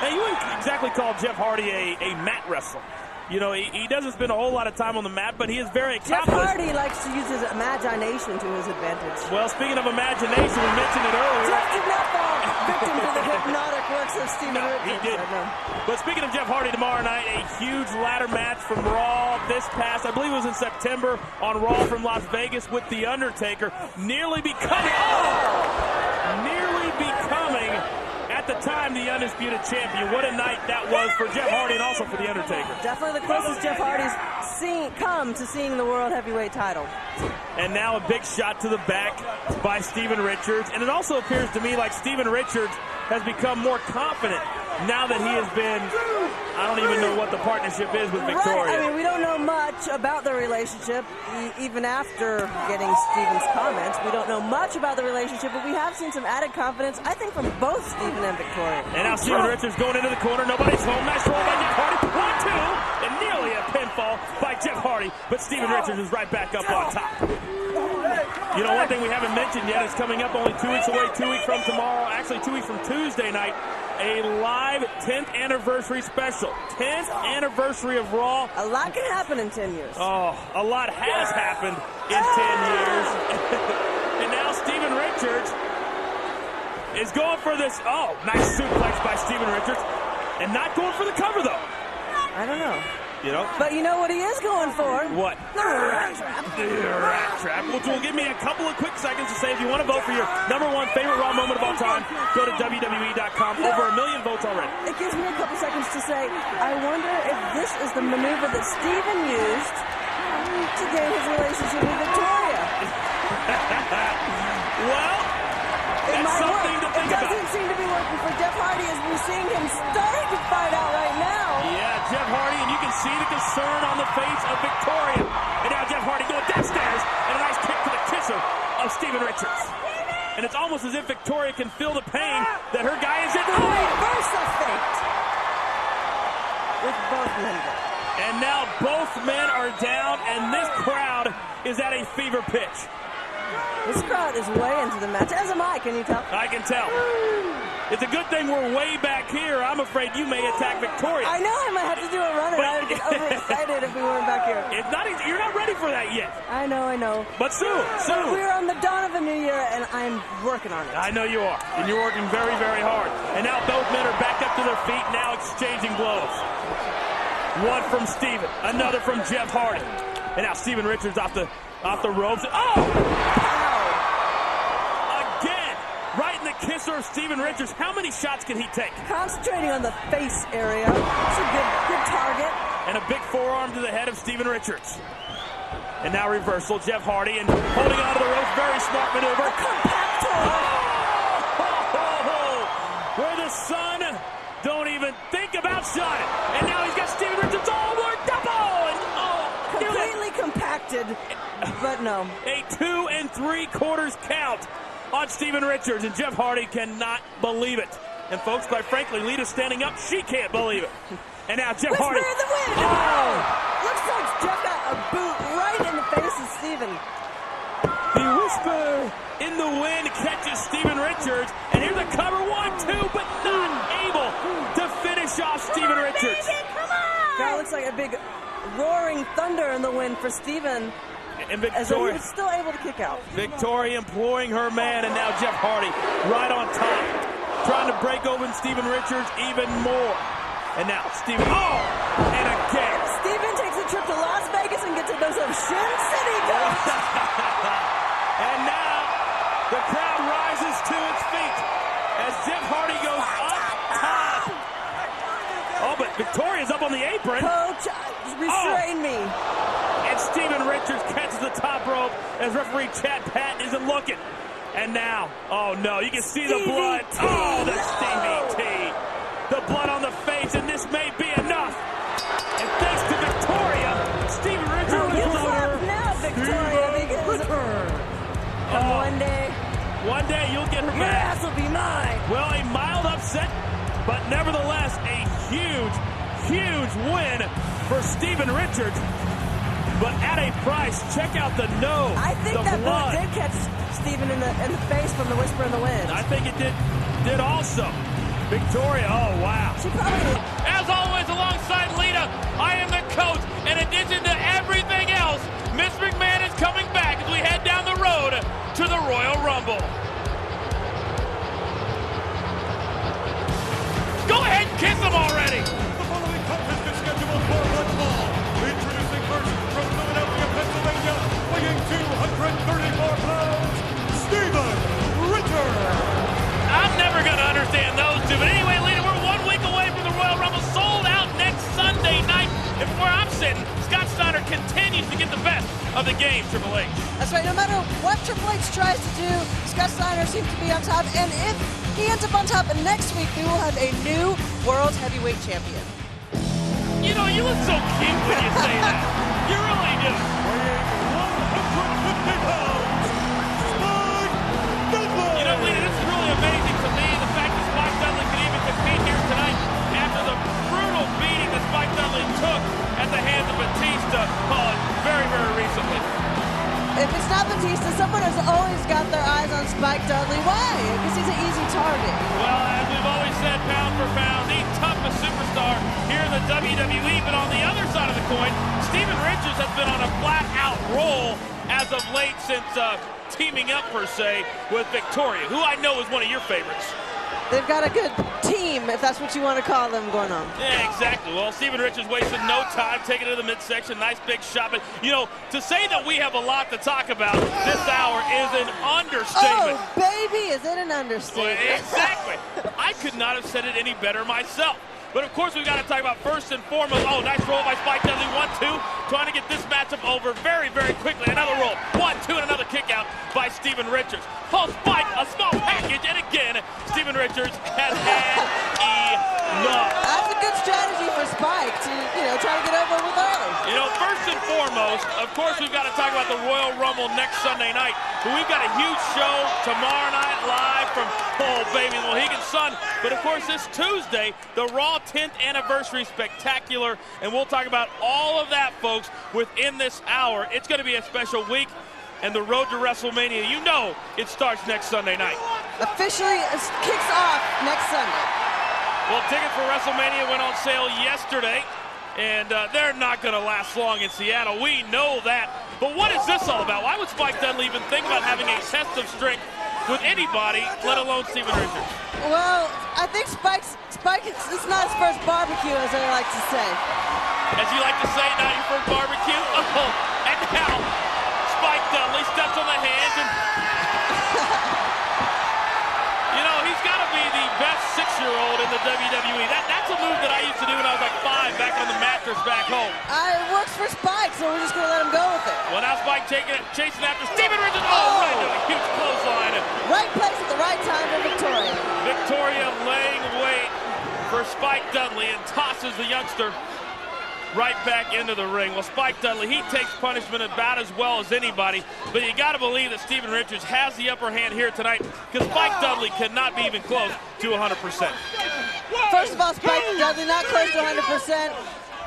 Hey, you wouldn't exactly call Jeff Hardy a mat wrestler. He doesn't spend a whole lot of time on the mat, but he is very accomplished. Jeff Hardy likes to use his imagination to his advantage. Well, speaking of imagination, we mentioned it earlier. Jeff did not fall. victim to the hypnotic works of Steven Richards. He did. But speaking of Jeff Hardy, tomorrow night, a huge ladder match from Raw this past, I believe it was in September, on Raw from Las Vegas with The Undertaker, nearly becoming, at the time, the undisputed champion. What a night that was for Jeff Hardy and also for The Undertaker. Definitely the closest Jeff Hardy's come to seeing the World Heavyweight title. And now a big shot to the back by Steven Richards. And it also appears to me like Steven Richards has become more confident now that he has been, I don't even know what the partnership is with Victoria. Right. I mean, we don't know much about their relationship, even after getting Steven's comments. We don't know much about the relationship, but we have seen some added confidence, I think, from both Steven and Victoria. And now Steven Richards going into the corner. Nobody's home. Nice roll by Jeff Hardy. 1-2, and nearly a pinfall by Jeff Hardy, but Steven Richards is right back up on top. You know, one thing we haven't mentioned yet is coming up only 2 weeks away, 2 weeks from tomorrow, actually 2 weeks from Tuesday night, a live 10th anniversary special. 10th anniversary of Raw. A lot can happen in 10 years. Oh, a lot has happened in 10 years. And now Steven Richards is going for this. Oh, nice suplex by Steven Richards. And not going for the cover, though. I don't know. You know? But you know what he is going for? What? The rat trap. The rat trap. Which will give me a couple of quick seconds to say if you want to vote for your #1 favorite Raw moment of all time, go to WWE.com. Over 1 million votes already. It gives me a couple seconds to say, I wonder if this is the maneuver that Steven used to gain his relationship with Victoria. Well, that's something to think about. It doesn't seem to be working for Jeff Hardy as we're seeing him starting to fight out right now. Yeah, Jeff Hardy, and you can see the concern on the face of Victoria. And now Jeff Hardy going downstairs, and a nice kick to the kisser of Steven Richards. And it's almost as if Victoria can feel the pain that her guy is in. The reverse of fate. With both men. And now both men are down, and this crowd is at a fever pitch. This crowd is way into the match, as am I, can you tell? I can tell. It's a good thing we're way back here. I'm afraid you may attack Victoria. I know I might have to do a run, and I would get overexcited if we weren't back here. It's not easy. You're not ready for that yet. I know. But soon. We're on the dawn of a new year, and I'm working on it. I know you are, and you're working very, very hard. And now both men are back up to their feet, now exchanging blows. One from Steven, another from Jeff Hardy. And now Steven Richards off the ropes. Oh! Again, right in the kisser of Steven Richards. How many shots can he take? Concentrating on the face area. It's a good target. And a big forearm to the head of Steven Richards. And now reversal, Jeff Hardy, and holding on to the ropes. Very smart maneuver. A compactor. Where the sun don't even think about shining. And now he's got Steven Richards all worked up. Completely compacted, but no. A 2 3/4 count on Steven Richards, and Jeff Hardy cannot believe it. And folks, quite frankly, Lita's standing up. She can't believe it. And now Jeff Hardy. In the wind. Oh! Looks like Jeff got a boot right in the face of Steven. The whisper in the wind catches Steven Richards, and here's a cover 1-2, but not able to finish off Steven Richards. That looks like a big roaring thunder in the wind for Steven. And Victoria, as though he was still able to kick out. Victoria imploring her man, and now Jeff Hardy right on top, trying to break open Steven Richards even more. And now Steven, and again. Steven takes a trip to Las Vegas and gets a dose of Shin City Ghost. And now the crowd rises to its feet as Jeff Hardy goes up top. Oh, but Victoria's up on the apron. Coach, restrain me. And Steven Richards catches the top rope as referee Chad Patton isn't looking. And now, oh no, you can see the blood. Oh, the Stevie T. The blood on the face, and this may be enough. And thanks to Victoria, Steven Richards is over. Now, Victoria, because one day you'll get her your back. ass will be mine. Well, a mild upset, but nevertheless a huge win for Steven Richards. But at a price, check out the nose. I think the that blood did catch Steven in the face from the whisper in the wind. I think it did also. Victoria, oh wow. She probably. As always, alongside Lita, I am the coach. In addition to everything else, Miss McMahon is coming back as we head down the road to the Royal Rumble. of the game, Triple H. That's right. No matter what Triple H tries to do, Scott Steiner seems to be on top. And if he ends up on top, next week we will have a new World Heavyweight Champion. You know, you look so cute when you say that. You really do. You know, Lena, this is really amazing to me. The fact that Spike Dudley can even compete here tonight after the brutal beating that Spike Dudley took at the hands of Batista very, very recently. If it's not Batista, someone has always got their eyes on Spike Dudley. Why? Because he's an easy target. Well, as we've always said, pound for pound, the toughest superstar here in the WWE. But on the other side of the coin, Steven Richards has been on a flat-out roll as of late since teaming up, per se, with Victoria, who I know is one of your favorites. They've got a good team, if that's what you want to call them, going on. Yeah, exactly. Well, Steven Richards wasted no time taking it to the midsection. Nice big shot. But, you know, to say that we have a lot to talk about this hour is an understatement. Oh, baby, is it an understatement? Well, exactly. I could not have said it any better myself. But, of course, we've got to talk about first and foremost. Oh, nice roll by Spike Dudley. 1-2. Trying to get this matchup over very, very quickly. Another roll. 1-2 and another kick out by Steven Richards. Paul Spike, a small package. And again, Steven Richards has had enough. That's a good strategy for Spike to, you know, try to get over with early. You know, first and foremost, of course, we've got to talk about the Royal Rumble next Sunday night. But we've got a huge show tomorrow night live from, oh, baby, Mohegan Sun. But, of course, this Tuesday, the Raw 10th Anniversary Spectacular. And we'll talk about all of that, folks, within this hour. It's going to be a special week. And the road to WrestleMania, you know it starts next Sunday night. Officially kicks off next Sunday. Well, tickets for WrestleMania went on sale yesterday. And they're not going to last long in Seattle. We know that. But what is this all about? Why would Spike Dudley even think about having a test of strength with anybody, let alone Steven Richards? Well, I think Spike, it's not his first barbecue, as I like to say. As you like to say, not your first barbecue? Oh, and now Spike Dudley steps on the hands and... You know, he's got to be the best 6-year-old in the WWE. That's a move that I used to do when I was like 5 back on the mattress back home. It works for Spike, so we're just going to let him go with it. Well, now Spike chasing after Steven Richards. Oh, right into a huge clothesline. Right place at the right time for Victoria. Victoria laying wait for Spike Dudley and tosses the youngster right back into the ring. Well, Spike Dudley, he takes punishment about as well as anybody, but you got to believe that Steven Richards has the upper hand here tonight because Spike Dudley cannot be even close to 100%. First of all, Spike Dudley not close to 100%.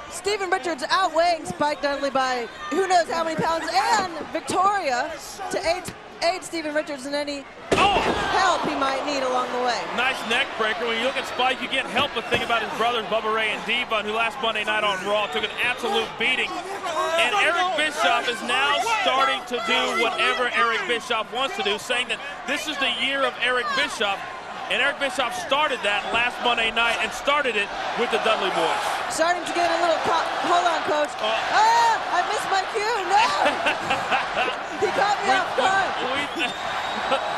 Steven Richards outweighing Spike Dudley by who knows how many pounds, and Victoria to aid Steven Richards in any help he might need along the way. Nice neck breaker. When you look at Spike, you can't help but think about his brothers, Bubba Ray and D-Von, who last Monday night on Raw took an absolute beating. And Eric Bischoff is now starting to do whatever Eric Bischoff wants to do, saying that this is the year of Eric Bischoff. And Eric Bischoff started that last Monday night and started it with the Dudley boys. Starting to get a little hold on, Coach. I missed my cue. No! He caught me off guard.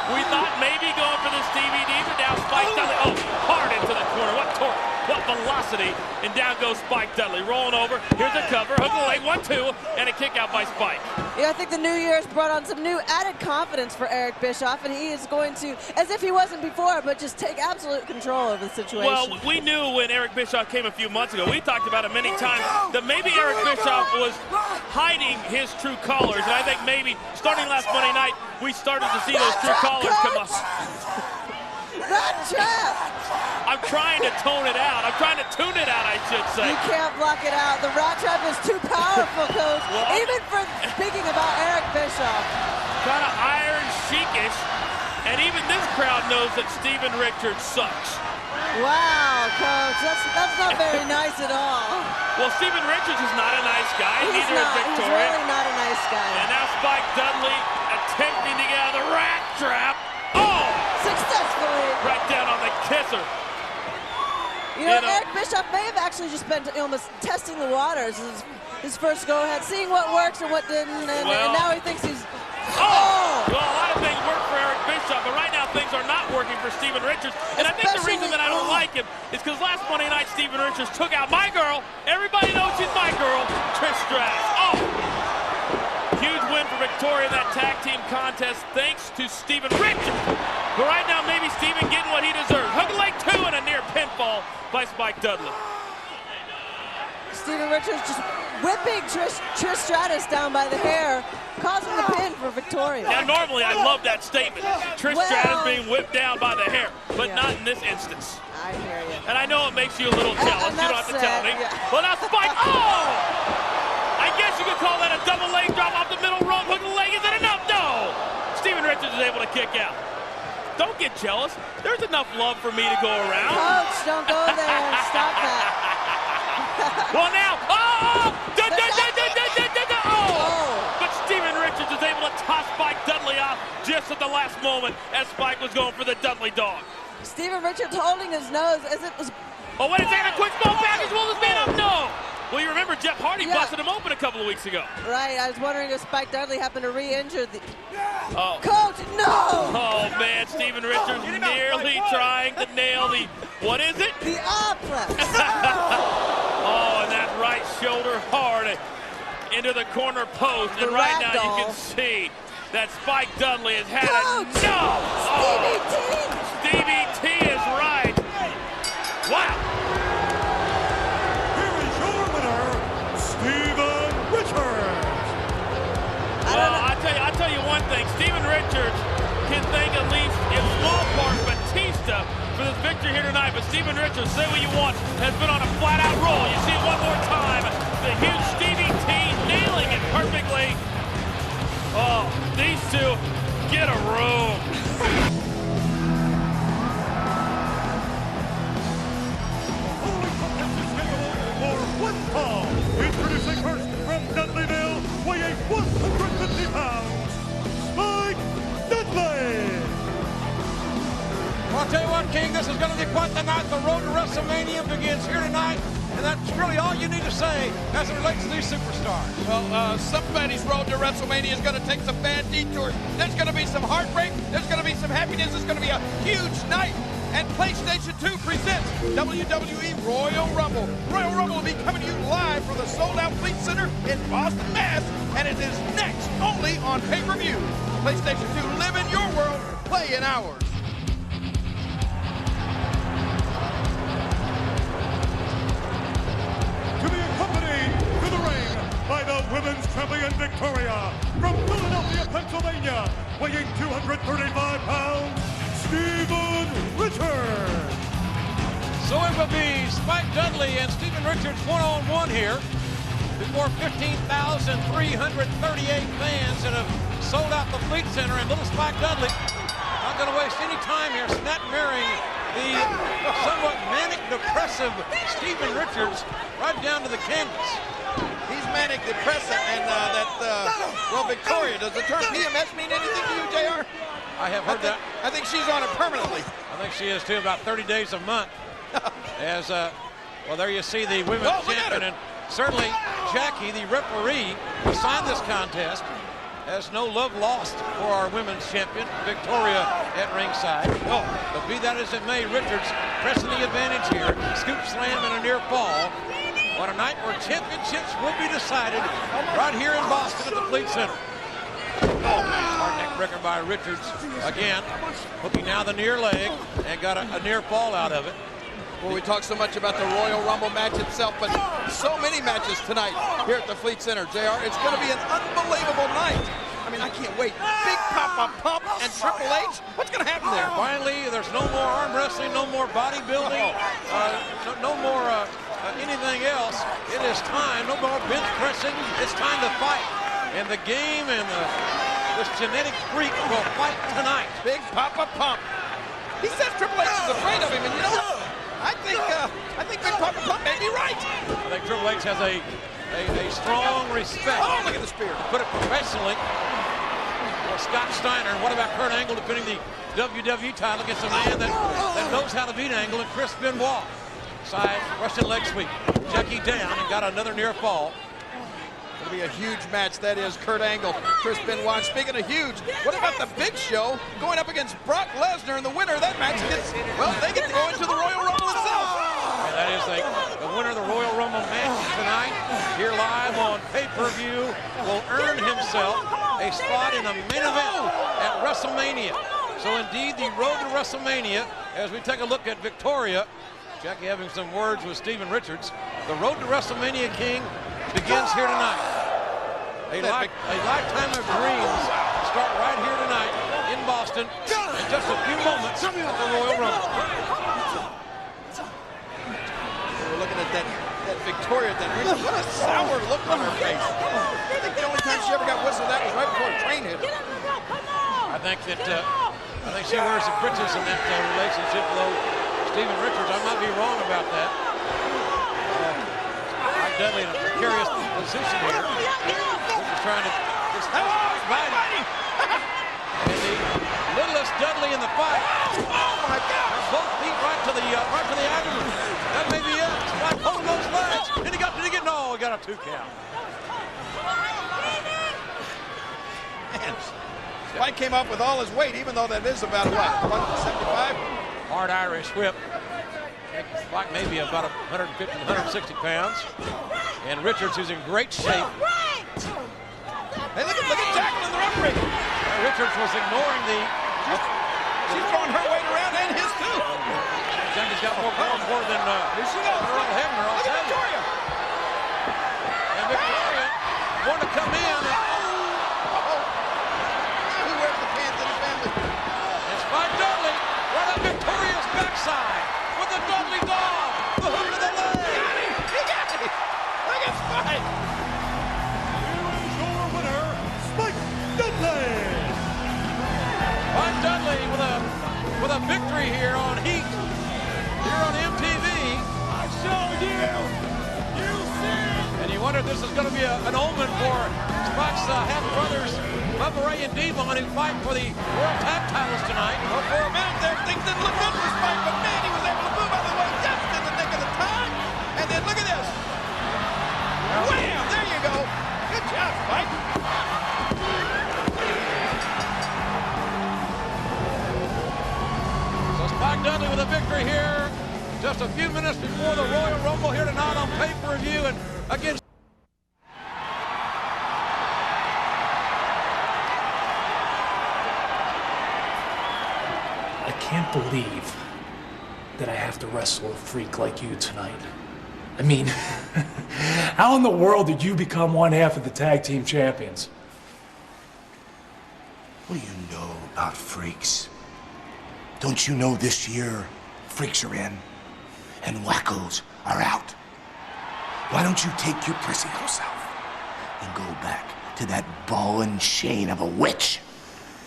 We thought maybe going for this DVD, but now Spike Dudley, hard into the corner. What torque, what velocity, and down goes Spike Dudley, rolling over. Here's a cover, hook the leg, 1-2, and a kick out by Spike. Yeah, I think the New Year's brought on some new added confidence for Eric Bischoff, and he is going to, as if he wasn't before, but just take absolute control of the situation. Well, we knew when Eric Bischoff came a few months ago, we talked about it many times, that maybe Eric Bischoff was hiding his true colors, and I think maybe starting last Monday night, we started to see those true colors come up. I'm trying to tone it out. I'm trying to tune it out, I should say. You can't block it out. The rat trap is too powerful, Coach. Even for speaking about Eric Bischoff. Kind of iron chicish, and even this crowd knows that Steven Richards sucks. Wow, Coach, that's not very nice at all. Well, Steven Richards is not a nice guy. He's Neither is Victoria. He's really not a nice guy. And now Spike Dudley attempting to get out of the rat trap. Successfully. Right down on the kisser. You know, Eric Bischoff may have actually just been almost testing the waters. His first go-ahead, seeing what works and what didn't, and now he thinks he's... Well, a lot of things work for Eric Bischoff, but right now things are not working for Steven Richards. And I think the reason that I don't like him is because last Monday night, Steven Richards took out my girl. Everybody knows she's my girl, Trish Stratus. huge win for Victoria in that tag team contest thanks to Stephen Richards. But right now, maybe Stephen getting what he deserves. Hook leg 2 and a near pinfall by Spike Dudley. Stephen Richards just whipping Trish Stratus down by the hair, causing the pin for Victoria. Now, normally I love that statement. Trish Stratus being whipped down by the hair, but not in this instance. I hear you. And I know it makes you a little jealous. You don't have to tell me. Well, now Spike, I guess you could call that a double leg drop off the middle rope. Hook the leg, is it enough? No! Stephen Richards is able to kick out. Don't get jealous. There's enough love for me to go around. Coach, don't go there. Stop that. Well, now, but Stephen Richards is able to toss Spike Dudley off just at the last moment as Spike was going for the Dudley dog. Stephen Richards holding his nose as it was. Oh, wait a second, a quick small package. Will this man up? No. Well, you remember Jeff Hardy busted him open a couple of weeks ago. Right, I was wondering if Spike Dudley happened to re-injure the... Oh. Coach, no! Oh, man, Stephen Richards nearly trying to nail the... What is it? The oplex. Oh, and that right shoulder hard into the corner post. And right now you can see that Spike Dudley has had Stevie T is right. Wow. I'll tell you one thing. Stephen Richards can thank at least in small part Batista for this victory here tonight. But Stephen Richards, say what you want, has been on a flat-out roll. You see it one more time. The huge Stevie T nailing it perfectly. Oh, these two get a room. Introducing first from Dudleyville, weighing 150 pounds, Spike Dudley! Well, I'll tell you what, King, this is going to be quite the night. The road to WrestleMania begins here tonight, and that's really all you need to say as it relates to these superstars. Well, somebody's road to WrestleMania is going to take some bad detours. There's going to be some heartbreak. There's going to be some happiness. It's going to be a huge night. And PlayStation 2 presents WWE Royal Rumble. Royal Rumble will be coming to you live from the sold-out Fleet Center in Boston, Mass. And it is next only on pay-per-view. PlayStation 2, live in your world, play in ours. To be accompanied to the ring by the women's champion Victoria from Philadelphia, Pennsylvania, weighing 235 pounds, Stephen Richards. So it will be Spike Dudley and Stephen Richards one-on-one here before 15,338 fans that have sold out the Fleet Center, and little Spike Dudley not going to waste any time here snap-marrying the somewhat manic-depressive Stephen Richards right down to the canvas. He's manic-depressive, and well, Victoria, does the term PMS mean anything to you, JR? I have heard that. I think she's on it permanently. I think she is too, about 30 days a month. As, well, there you see the women's champion, and certainly Jackie, the referee, assigned this contest, has no love lost for our women's champion, Victoria, at ringside. Oh, but be that as it may, Richards pressing the advantage here. Scoop slam and a near fall. On a night where championships will be decided right here in Boston at the Fleet Center. Oh, hard neck breaker by Richards again. Hooking now the near leg and got a near fall out of it. Well, we talk so much about the Royal Rumble match itself, but so many matches tonight here at the Fleet Center, JR. It's going to be an unbelievable night. I mean, I can't wait. Big Pump and Triple H. What's going to happen there? Finally, there's no more arm wrestling, no more bodybuilding, no more anything else. It is time. No more bench pressing. It's time to fight. And the game and this genetic freak will fight tonight. Big Pump. He says Triple H is afraid of him, and you know what? I think Big Pump may be right. I think Triple H has a strong respect. Oh, look at the spear. Put it professionally. Well, Scott Steiner. What about Kurt Angle defending the WWE title against a man that knows how to beat Angle, and Chris Benoit. Side Russian leg sweep. Jackie down and got another near fall. It'll be a huge match. That is Kurt Angle, Chris Benoit. Speaking of huge, what about the Big Show going up against Brock Lesnar? And the winner of that match gets, well, they get to go into the Royal Rumble itself. And That is the winner of the Royal Rumble match tonight, here live on pay-per-view, will earn himself a spot in the main event at WrestleMania. So indeed, the road to WrestleMania, as we take a look at Victoria, Jackie having some words with Steven Richards, the road to WrestleMania, King, begins here tonight. A lifetime of dreams start right here tonight in Boston in just a few moments at the Royal Rumble. We're looking at that Victoria, what a sour look on her face. I think the only time she ever got whistled at was right before a train hit her. I think she wears the britches in that relationship, though. Steven Richards, I might be wrong about that. Dudley in a precarious position here. Richards trying to just fighting. And the littlest Dudley in the fight. Oh my God! Both feet right to the abdomen. That may be it. Spike holding those legs. And he got a 2 count. Man, Spike came up with all his weight, even though that is about what, 175? Hard Irish whip. Spike maybe about 150, 160 pounds. And Richards, who's in great shape. Hey, look at tackling the referee. Richards was ignoring the... She's throwing her weight around and his too. Jackie's got more than Here she goes. Earl Hebner, I'll tell you. Victoria. And Victoria want to come in. He wears the pants in his family. And Spike Dudley right up Victoria's backside with the Dudley dog. The hook to the leg. He got it. Look at Spike. Spike Dudley with a victory here on Heat, here on MTV. I showed you. You see. And you wonder if this is going to be an omen for Spike's half-brothers, Bubba Ray and Devon, who fight for the World Tag Titles tonight. Well, for a minute there, things didn't look good for Spike, but man, he was able to move out of the way just in the nick of the time. And then look at this. Wham! There you go. Good job, Spike. Spike Dudley with a victory here just a few minutes before the Royal Rumble here tonight on pay-per-view and against... I can't believe that I have to wrestle a freak like you tonight. I mean, how in the world did you become one half of the tag team champions? What do you know about freaks? Don't you know this year freaks are in and wackos are out? Why don't you take your prissy little self and go back to that ball and chain of a witch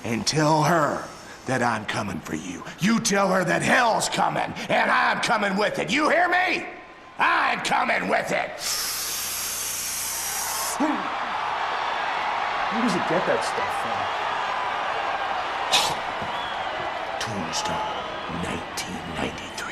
and tell her that I'm coming for you. You tell her that hell's coming and I'm coming with it. You hear me? I'm coming with it. Where does it get that stuff from? Tombstone, 1993.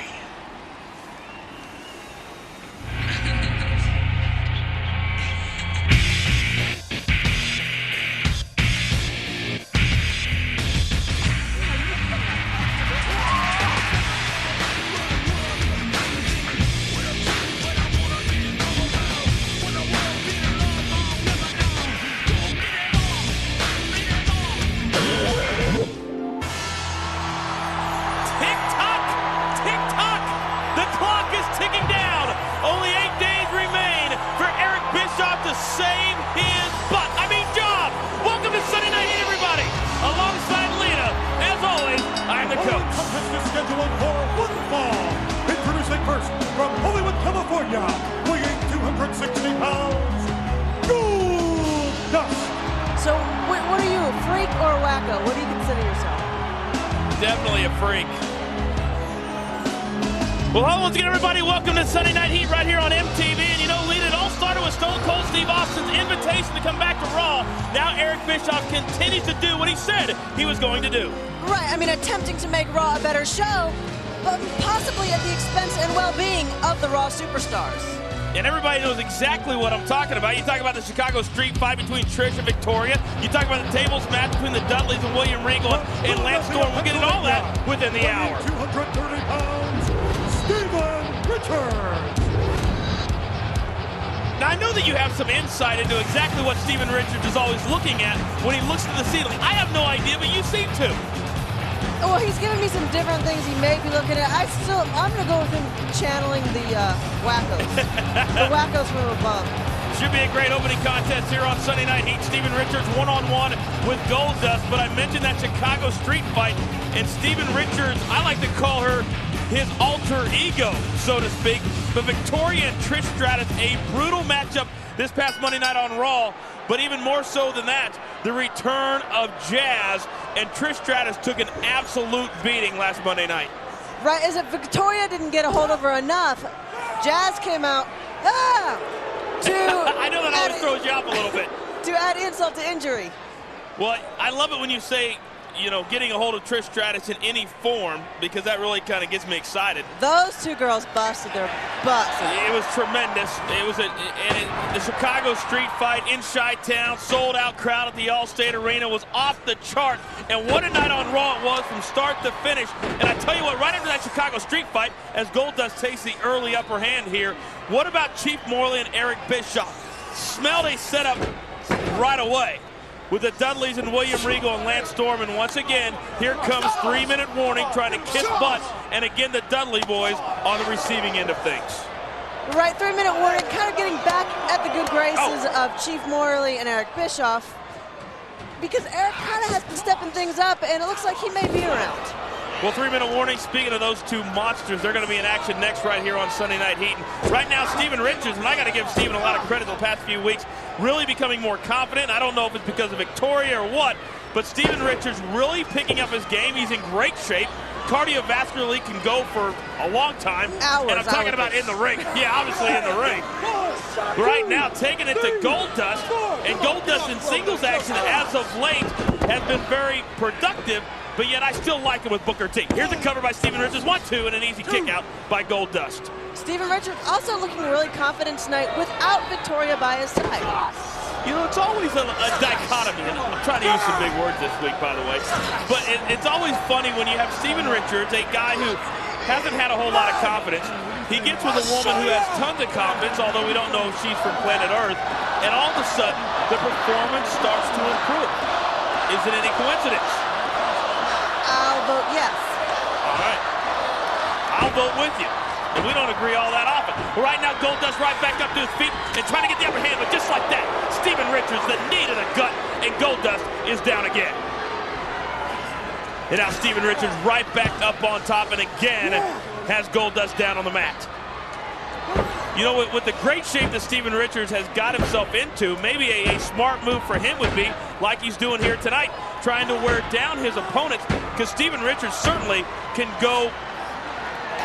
To save his butt. Job. Welcome to Sunday Night Heat, everybody. Alongside Lita, as always, I'm the coach. Contest scheduled for one fall. Introducing first from Hollywood, California, weighing 260 pounds, Goldust. So, what are you, a freak or a wacko? What do you consider yourself? Definitely a freak. Well, hello once again, everybody. Welcome to Sunday Night Heat right here on MTV. And you know, Lita, it all started with Stone Cold Steve Austin's invitation to come back to Raw. Now Eric Bischoff continues to do what he said he was going to do. Right, attempting to make Raw a better show, but possibly at the expense and well-being of the Raw superstars. And everybody knows exactly what I'm talking about. You talk about the Chicago street fight between Trish and Victoria. You talk about the tables match between the Dudleys and William Regal and Lance Storm. We'll get into all that within the hour. 230 pounds, Steven Richards. Now, I know that you have some insight into exactly what Steven Richards is always looking at when he looks to the ceiling. I have no idea, but you seem to. Well, he's giving me some different things he may be looking at. I'm going to go with him channeling the wackos. The wackos from above. Should be a great opening contest here on Sunday Night Heat. Steven Richards one-on-one with Goldust, but I mentioned that Chicago street fight, and Steven Richards, I like to call her his alter ego, so to speak. But Victoria and Trish Stratus, a brutal matchup this past Monday night on Raw, but even more so than that, the return of Jazz, and Trish Stratus took an absolute beating last Monday night. Right, as if Victoria didn't get a hold of her enough, Jazz came out, I know that always throws you off a little bit. To add insult to injury. Well, I love it when you say, you know, getting a hold of Trish Stratus in any form, because that really kind of gets me excited. Those two girls busted their butts. It was tremendous. It was the Chicago street fight in Chi-Town, sold-out crowd at the Allstate Arena was off the chart. And what a night on Raw it was from start to finish. And I tell you what, right after that Chicago street fight, as Goldust takes the early upper hand here, what about Chief Morley and Eric Bischoff? Smelled a setup right away with the Dudleys and William Regal and Lance Storm, and once again, here comes 3-minute warning trying to kiss butt, and again the Dudley boys on the receiving end of things. Right, 3-minute warning, kind of getting back at the good graces of Chief Morley and Eric Bischoff, because Eric kind of has been stepping things up, and it looks like he may be around. Well, 3-minute warning, speaking of those two monsters, they're going to be in action next right here on Sunday Night Heat. And right now, Steven Richards, and I got to give Steven a lot of credit the past few weeks, really becoming more confident. I don't know if it's because of Victoria or what, but Steven Richards really picking up his game. He's in great shape. Cardiovascularly can go for a long time. Hours, and I'm talking about in the ring. Yeah, obviously in the ring. Right now, taking it to Goldust, and Goldust in singles action as of late has been very productive, but yet I still like him with Booker T. Here's a cover by Steven Richards, 1-2, and an easy kick out by Goldust. Steven Richards also looking really confident tonight without Victoria by his side. You know, it's always a dichotomy, and I'm trying to use some big words this week, by the way, but it's always funny when you have Steven Richards, a guy who hasn't had a whole lot of confidence. He gets with a woman who has tons of confidence, although we don't know if she's from planet Earth, and all of a sudden, the performance starts to improve. Is it any coincidence? I'll vote yes. All right. I'll vote with you. And we don't agree all that often. But right now, Goldust right back up to his feet and trying to get the upper hand, but just like that, Steven Richards, the knee to the gut, and Goldust is down again. And now Steven Richards right back up on top, and again has Goldust down on the mat. You know, with the great shape that Steven Richards has got himself into, maybe a smart move for him would be, like he's doing here tonight, trying to wear down his opponents, because Steven Richards certainly can go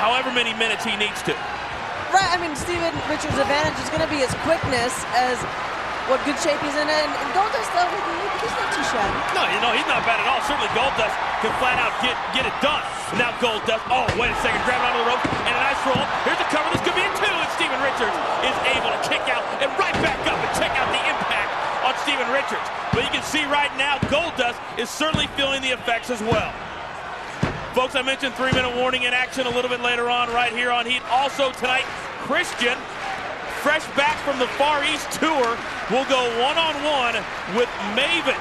however many minutes he needs to. Right, I mean, Steven Richards' advantage is going to be his quickness as what good shape he's in, and Goldust, though, he's not too shabby. No, you know, he's not bad at all. Certainly Goldust can flat out get it done. Now Goldust, oh, wait a second, grabbing onto the rope, and a nice roll. Here's a cover, this could be a 2, and Steven Richards is able to kick out and right back up and check out the impact on Steven Richards. But you can see right now, Goldust is certainly feeling the effects as well. Folks, I mentioned 3-minute warning in action a little bit later on right here on Heat. Also tonight, Christian, fresh back from the Far East tour, will go one-on-one with Maven.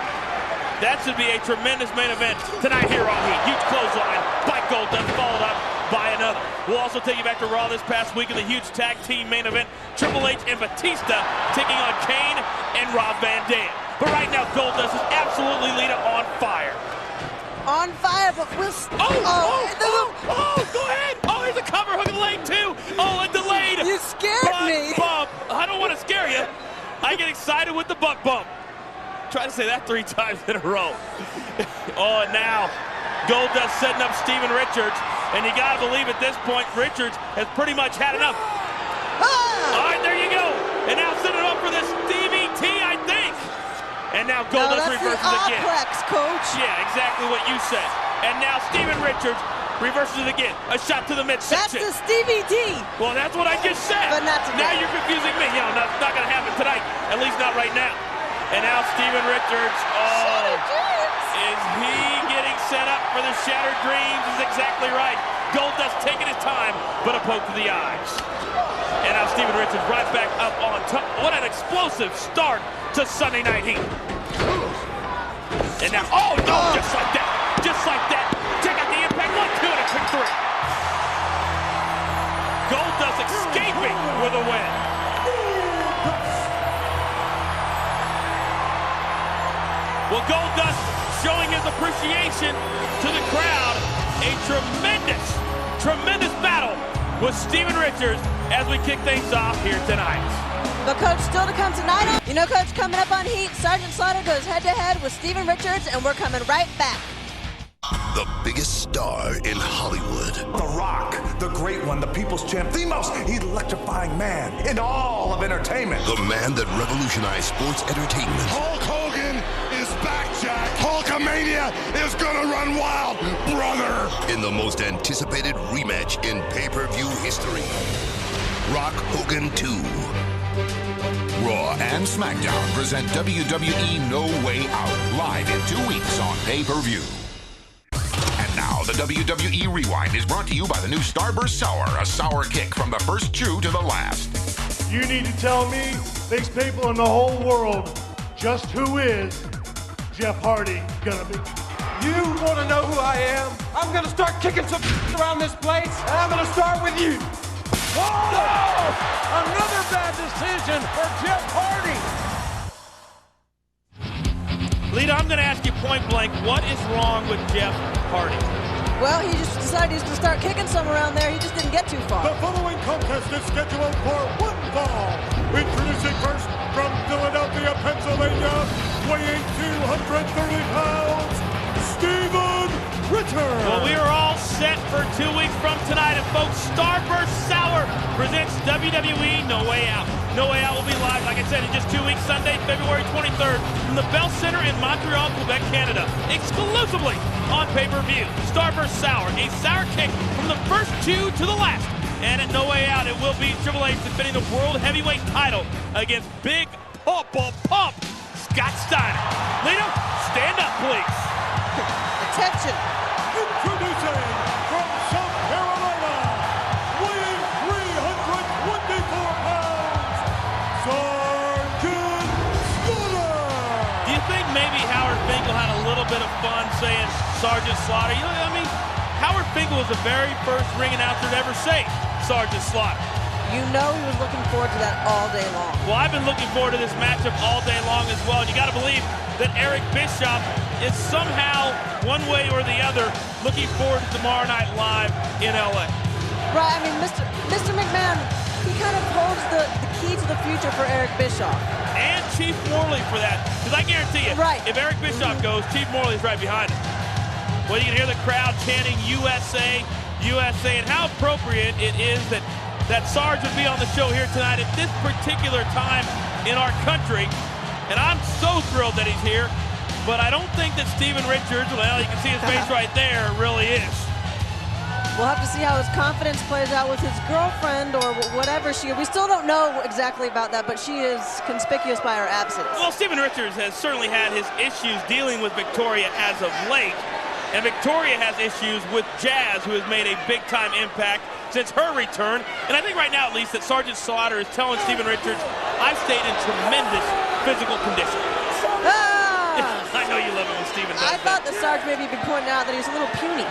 That should be a tremendous main event tonight here on Heat. Huge clothesline by Goldust, followed up by another. We'll also take you back to Raw this past week in the huge tag team main event. Triple H and Batista taking on Kane and Rob Van Dam. But right now, Goldust is absolutely Lita on fire. On fire, but we'll... Go ahead! Oh, here's a cover, hook of the leg, too! Oh, a delayed... You scared me! Bump. I don't want to scare you. I get excited with the butt bump. Try to say that 3 times in a row. Oh, and now, Goldust setting up Steven Richards, and you gotta believe at this point, Richards has pretty much had enough. All right, there you go. And now setting it up for this Stevie T, I think. And now Goldust reverses again. Complex, coach. Yeah, exactly what you said. And now Steven Richards reverses it again. A shot to the midsection. That's the Stevie T. Well, that's what I just said. But not today. Now you're confusing me. You know, it's not going to happen tonight. At least not right now. And now Steven Richards. Oh, is he getting set up for the Shattered Dreams? Is exactly right. Goldust taking his time, but a poke to the eyes. And now Steven Richards right back up on top. What an explosive start to Sunday Night Heat. And now, oh no, just like that. Just like that. Check out the impact. 1, 2, and a quick 3. Goldust escaping with a win. Well, Goldust showing his appreciation to the crowd. A tremendous battle with Steven Richards as we kick things off here tonight. But Coach, still to come tonight. You know, Coach, coming up on Heat, Sergeant Slaughter goes head-to-head with Steven Richards, and we're coming right back. The biggest star in Hollywood. The Rock, the great one, the people's champ, the most electrifying man in all of entertainment. The man that revolutionized sports entertainment. Hulk Hogan is back, Jack. Hulkamania is gonna run wild, brother. In the most anticipated rematch in pay-per-view history. Rock Hogan 2. Raw and SmackDown present WWE No Way Out live in 2 weeks on pay-per-view. And now the WWE Rewind is brought to you by the new Starburst Sour, a sour kick from the first chew to the last. You need to tell me, these people in the whole world, just who is Jeff Hardy gonna be? You want to know who I am? I'm gonna start kicking some around this place, and I'm gonna start with you. Whoa! Another bad decision for Jeff Hardy. Lita, I'm going to ask you point blank, what is wrong with Jeff Hardy? Well, he just decided to start kicking some around there. He just didn't get too far. The following contest is scheduled for 1 fall. Introducing first from Philadelphia, Pennsylvania, weighing 230 pounds, Steven Richards. Well, we are all set for 2 weeks from tonight, and folks, Starburst Sour presents WWE No Way Out. No Way Out will be live, like I said, in just 2 weeks, Sunday, February 23rd, from the Bell Center in Montreal, Quebec, Canada, exclusively on pay-per-view. Starburst Sour, a sour kick from the first two to the last. And at No Way Out, it will be Triple H defending the World Heavyweight title against Big Pump Scott Steiner. Lita, stand up, please. Attention. Introducing from South Carolina, weighing 324 pounds, Sergeant Slaughter. Do you think maybe Howard Finkel had a little bit of fun saying Sergeant Slaughter? You know, I mean, Howard Finkel was the very first ring announcer to ever say Sergeant Slaughter. You know he was looking forward to that all day long. Well, I've been looking forward to this matchup all day long as well. And you got to believe that Eric Bischoff is somehow, one way or the other, looking forward to tomorrow night live in LA. Right, I mean, Mr. McMahon, he kind of holds the key to the future for Eric Bischoff. And Chief Morley for that. Because I guarantee you, if Eric Bischoff goes, Chief Morley's right behind him. Well, you can hear the crowd chanting USA, USA, and how appropriate it is that Sarge would be on the show here tonight at this particular time in our country. And I'm so thrilled that he's here. But I don't think that Steven Richards, well, you can see his face right there, really is. We'll have to see how his confidence plays out with his girlfriend or whatever we still don't know exactly about that, but she is conspicuous by her absence. Well, Steven Richards has certainly had his issues dealing with Victoria as of late. And Victoria has issues with Jazz, who has made a big-time impact since her return. And I think right now, at least, that Sergeant Slaughter is telling Steven Richards, I've stayed in tremendous physical condition. I know you love it when Steven does I thought the Sarge maybe be pointing out that he's a little puny.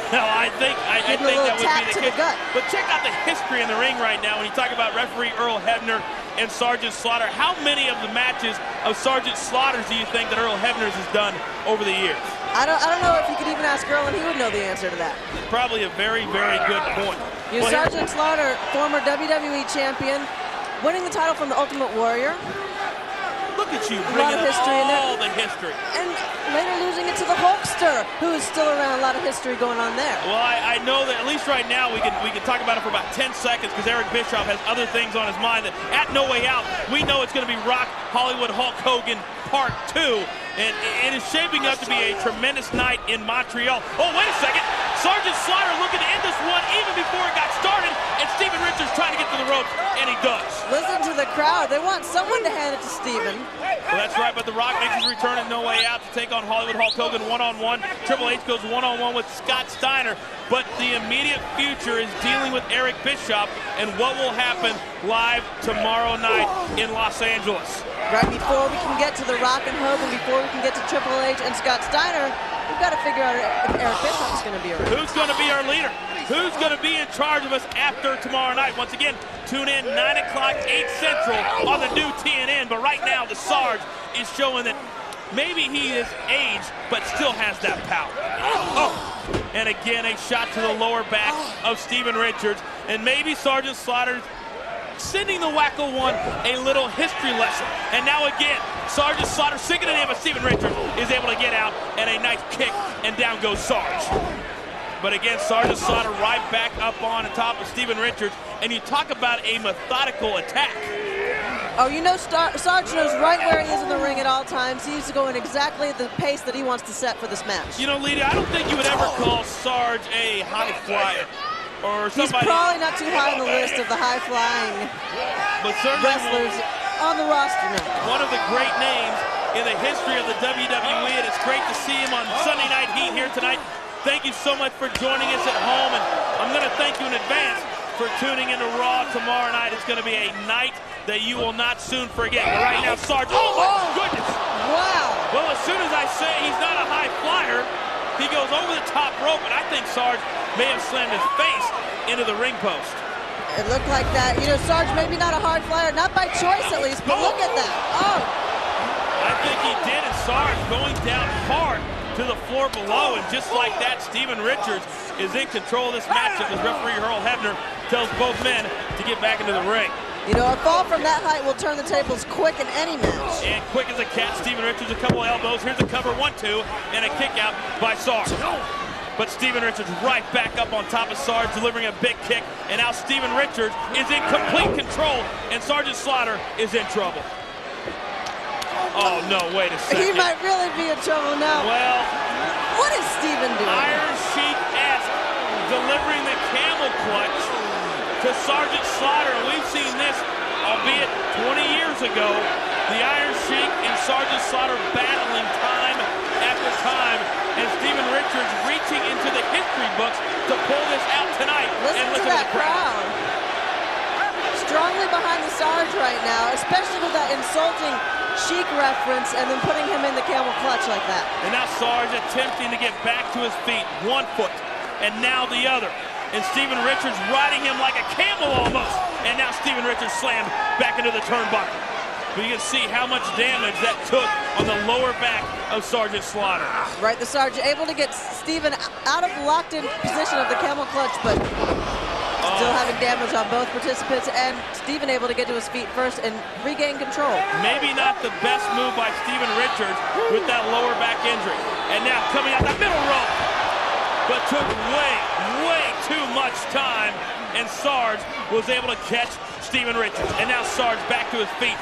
No, I think that would be the case. But check out the history in the ring right now when you talk about referee Earl Hebner and Sergeant Slaughter. How many of the matches of Sergeant Slaughter's do you think that Earl Hebner's has done over the years? I don't know if you could even ask Earl and he would know the answer to that. Probably a very, very good point. Sergeant Slaughter, former WWE champion, winning the title from the Ultimate Warrior. Look at you bringing all the history. And later losing it to the Hulkster, who is still around. A lot of history going on there. Well, I know that at least right now we can talk about it for about 10 seconds because Eric Bischoff has other things on his mind. That at No Way Out, we know it's going to be Rock Hollywood Hulk Hogan Part 2. And it is shaping up to be a tremendous night in Montreal. Oh, wait a second. Sergeant Slaughter looking to end this one even before it got started, and Steven Richards trying to get to the ropes, and he does. Listen to the crowd. They want someone to hand it to Steven. Well, that's right, but The Rock makes his return at No Way Out to take on Hollywood Hulk Hogan one-on-one. Triple H goes one-on-one with Scott Steiner, but the immediate future is dealing with Eric Bischoff and what will happen live tomorrow night in Los Angeles. Right before we can get to The Rock and Hogan, before we can get to Triple H and Scott Steiner, we've got to figure out if Eric Bischoff is going to be around. Who's going to be our leader? Who's going to be in charge of us after tomorrow night? Once again, tune in 9 o'clock, 8 Central on the new TNN. But right now, the Sarge is showing that maybe he is aged, but still has that power. Oh! And again, a shot to the lower back of Steven Richards. And maybe Sergeant Slaughter sending the Wacko One a little history lesson. And now again, Sergeant Slaughter, sick of the name of Steven Richards, is able to get out, and a nice kick, and down goes Sarge. But again, Sergeant Slaughter right back up on top of Steven Richards, and you talk about a methodical attack. Oh, you know, Sarge knows right where he is in the ring at all times. He's going exactly at the pace that he wants to set for this match. You know, Lita, I don't think you would ever call Sarge a high flyer. Or somebody. He's probably not too high on the list of the high-flying wrestlers on the roster now. One of the great names in the history of the WWE, and it's great to see him on Sunday Night Heat here tonight. Thank you so much for joining us at home, and I'm going to thank you in advance for tuning into Raw tomorrow night. It's going to be a night that you will not soon forget. But right now, Sarge, oh my goodness! Wow! Well, as soon as I say he's not a high flyer, he goes over the top rope, and I think Sarge may have slammed his face into the ring post. It looked like that. You know, Sarge maybe not a hard flyer, not by choice at least, but look at that. Oh! I think he did, and Sarge going down hard to the floor below, and just like that, Steven Richards is in control of this matchup as referee Earl Hebner tells both men to get back into the ring. You know, a fall from that height will turn the tables quick in any match. And quick as a cat, Steven Richards, a couple of elbows. Here's a cover, 1-2, and a kick out by Sarge. But Steven Richards right back up on top of Sarge, delivering a big kick. And now Steven Richards is in complete control, and Sergeant Slaughter is in trouble. Oh, no, wait a second. He might really be in trouble now. Well, what is Steven doing? Iron Sheik-esque, delivering the camel clutch to Sergeant Slaughter. We've seen this, albeit 20 years ago. The Iron Sheik and Sergeant Slaughter battling time after time, and Steven Richards reaching into the history books to pull this out tonight. Listen to that crowd. Strongly behind the Sarge right now, especially with that insulting Sheik reference and then putting him in the camel clutch like that. And now Sarge attempting to get back to his feet, one foot, and now the other. And Steven Richards riding him like a camel almost. And now Steven Richards slammed back into the turnbuckle. But you can see how much damage that took on the lower back of Sergeant Slaughter. Right, the Sarge able to get Steven out of the locked-in position of the camel clutch, but still having damage on both participants, and Steven able to get to his feet first and regain control. Maybe not the best move by Steven Richards with that lower back injury. And now coming out the middle rope, but took way too much time, and Sarge was able to catch Steven Richards. And now Sarge back to his feet.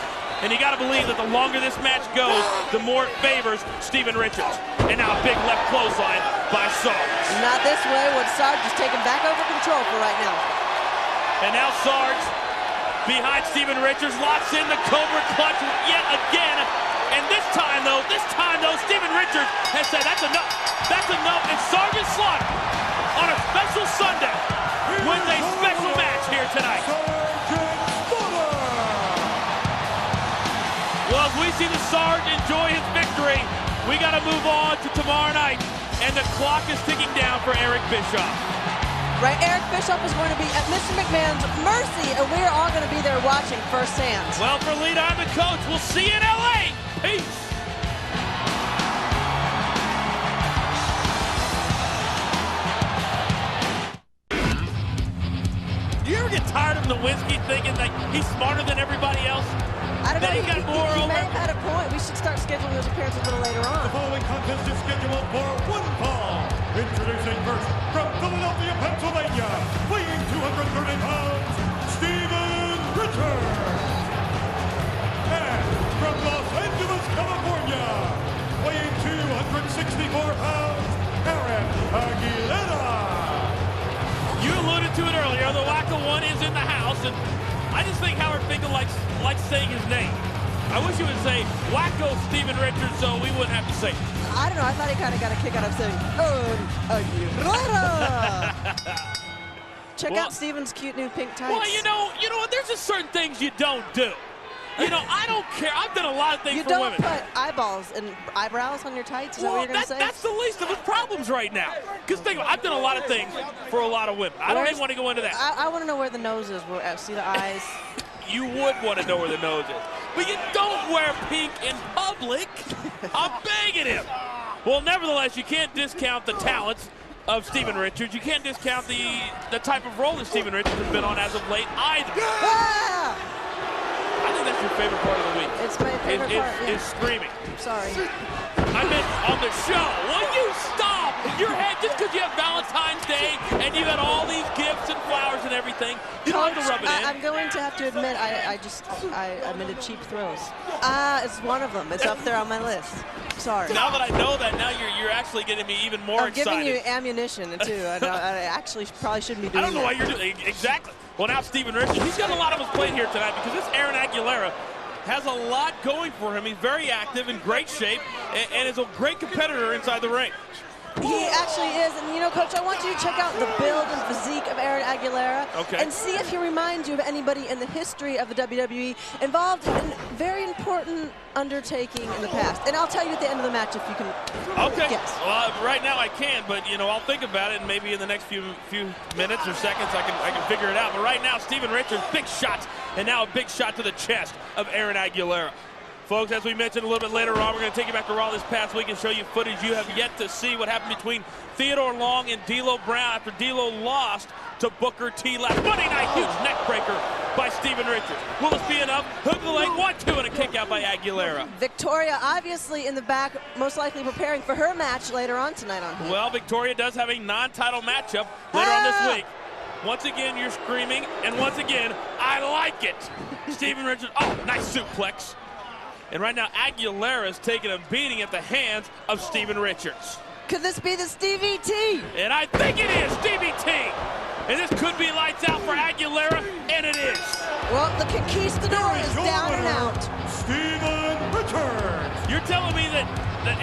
And you got to believe that the longer this match goes, the more it favors Steven Richards. And now a big left clothesline by Sarge. Not this way, when Sarge is taking back over control for right now. And now Sarge, behind Steven Richards, locks in the Cobra clutch yet again. And this time though, Steven Richards has said, that's enough. That's enough. And Sergeant Slaughter, on a special Sunday, wins a special match here tonight. Well, as we see the Sarge enjoy his victory, we got to move on to tomorrow night, and the clock is ticking down for Eric Bischoff. Right, Eric Bischoff is going to be at Mr. McMahon's mercy, and we are all going to be there watching firsthand. Well, for Lita, I'm the coach. We'll see you in LA. Peace. Do you ever get tired of Nowinski thinking that he's smarter than everybody else? I don't know, he may have had a point. We should start scheduling those appearances a little later on. The following contest is scheduled for one fall. Introducing first, from Philadelphia, Pennsylvania, weighing 230 pounds, Steven Richards. And from Los Angeles, California, weighing 264 pounds, Aaron Aguilera. Austin. I just think Howard Finkel likes saying his name. I wish he would say Wacko Steven Richards so we wouldn't have to say it. I don't know. I thought he kind of got a kick out of saying, Check out Steven's cute new pink tights. Well, you know what? There's just certain things you don't do. You know, I don't care. I've done a lot of things for women. You don't put eyeballs and eyebrows on your tights? Is that what you're going to say? That's the least of his problems right now. Because think about it, I've done a lot of things for a lot of women. I don't even want to go into that. I want to know where the nose is. See the eyes? You would want to know where the nose is. But you don't wear pink in public. I'm begging him. Well, nevertheless, you can't discount the talents of Steven Richards. You can't discount the type of role that Steven Richards has been on as of late either. I think that's your favorite part of the week. It's my favorite part, yeah. Is screaming. Sorry. I meant on the show. Will you stop? Your head, just because you have Valentine's Day and you got all these gifts and flowers and everything, you don't have to rub it in. I'm going to have to admit, I admitted cheap thrills. It's one of them. It's up there on my list. Sorry. Now that I know that, now you're actually getting me even more excited. I'm giving you ammunition, too. I actually probably shouldn't be doing that. I don't know why you're doing it. Exactly. Well, now Steven Richards, he's got a lot of his plate here tonight because this Aaron Aguilera has a lot going for him. He's very active, in great shape, and is a great competitor inside the ring. He actually is, and you know, Coach, I want you to check out the build and physique of Aaron Aguilera and see if he reminds you of anybody in the history of the WWE involved in very important undertaking in the past. And I'll tell you at the end of the match if you can guess. Well, right now I can, but you know, I'll think about it, and maybe in the next few minutes or seconds I can figure it out. But right now, Steven Richards, big shots, and now a big shot to the chest of Aaron Aguilera. Folks, as we mentioned a little bit later on, we're going to take you back to Raw this past week and show you footage you have yet to see. What happened between Theodore Long and D'Lo Brown after D'Lo lost to Booker T last Monday night. Huge neck breaker by Steven Richards. Will this be enough? Hook the leg, 1-2, and a kick out by Aguilera. Victoria obviously in the back, most likely preparing for her match later on tonight on Heat. Well, Victoria does have a non-title matchup later on this week. Once again, you're screaming, and once again, I like it. Steven Richards, nice suplex. And right now, Aguilera is taking a beating at the hands of Steven Richards. Could this be the Stevie T? And I think it is Stevie T. And this could be lights out for Aguilera, and it is. Well, the conquistador is down and out. Steven Richards. You're telling me that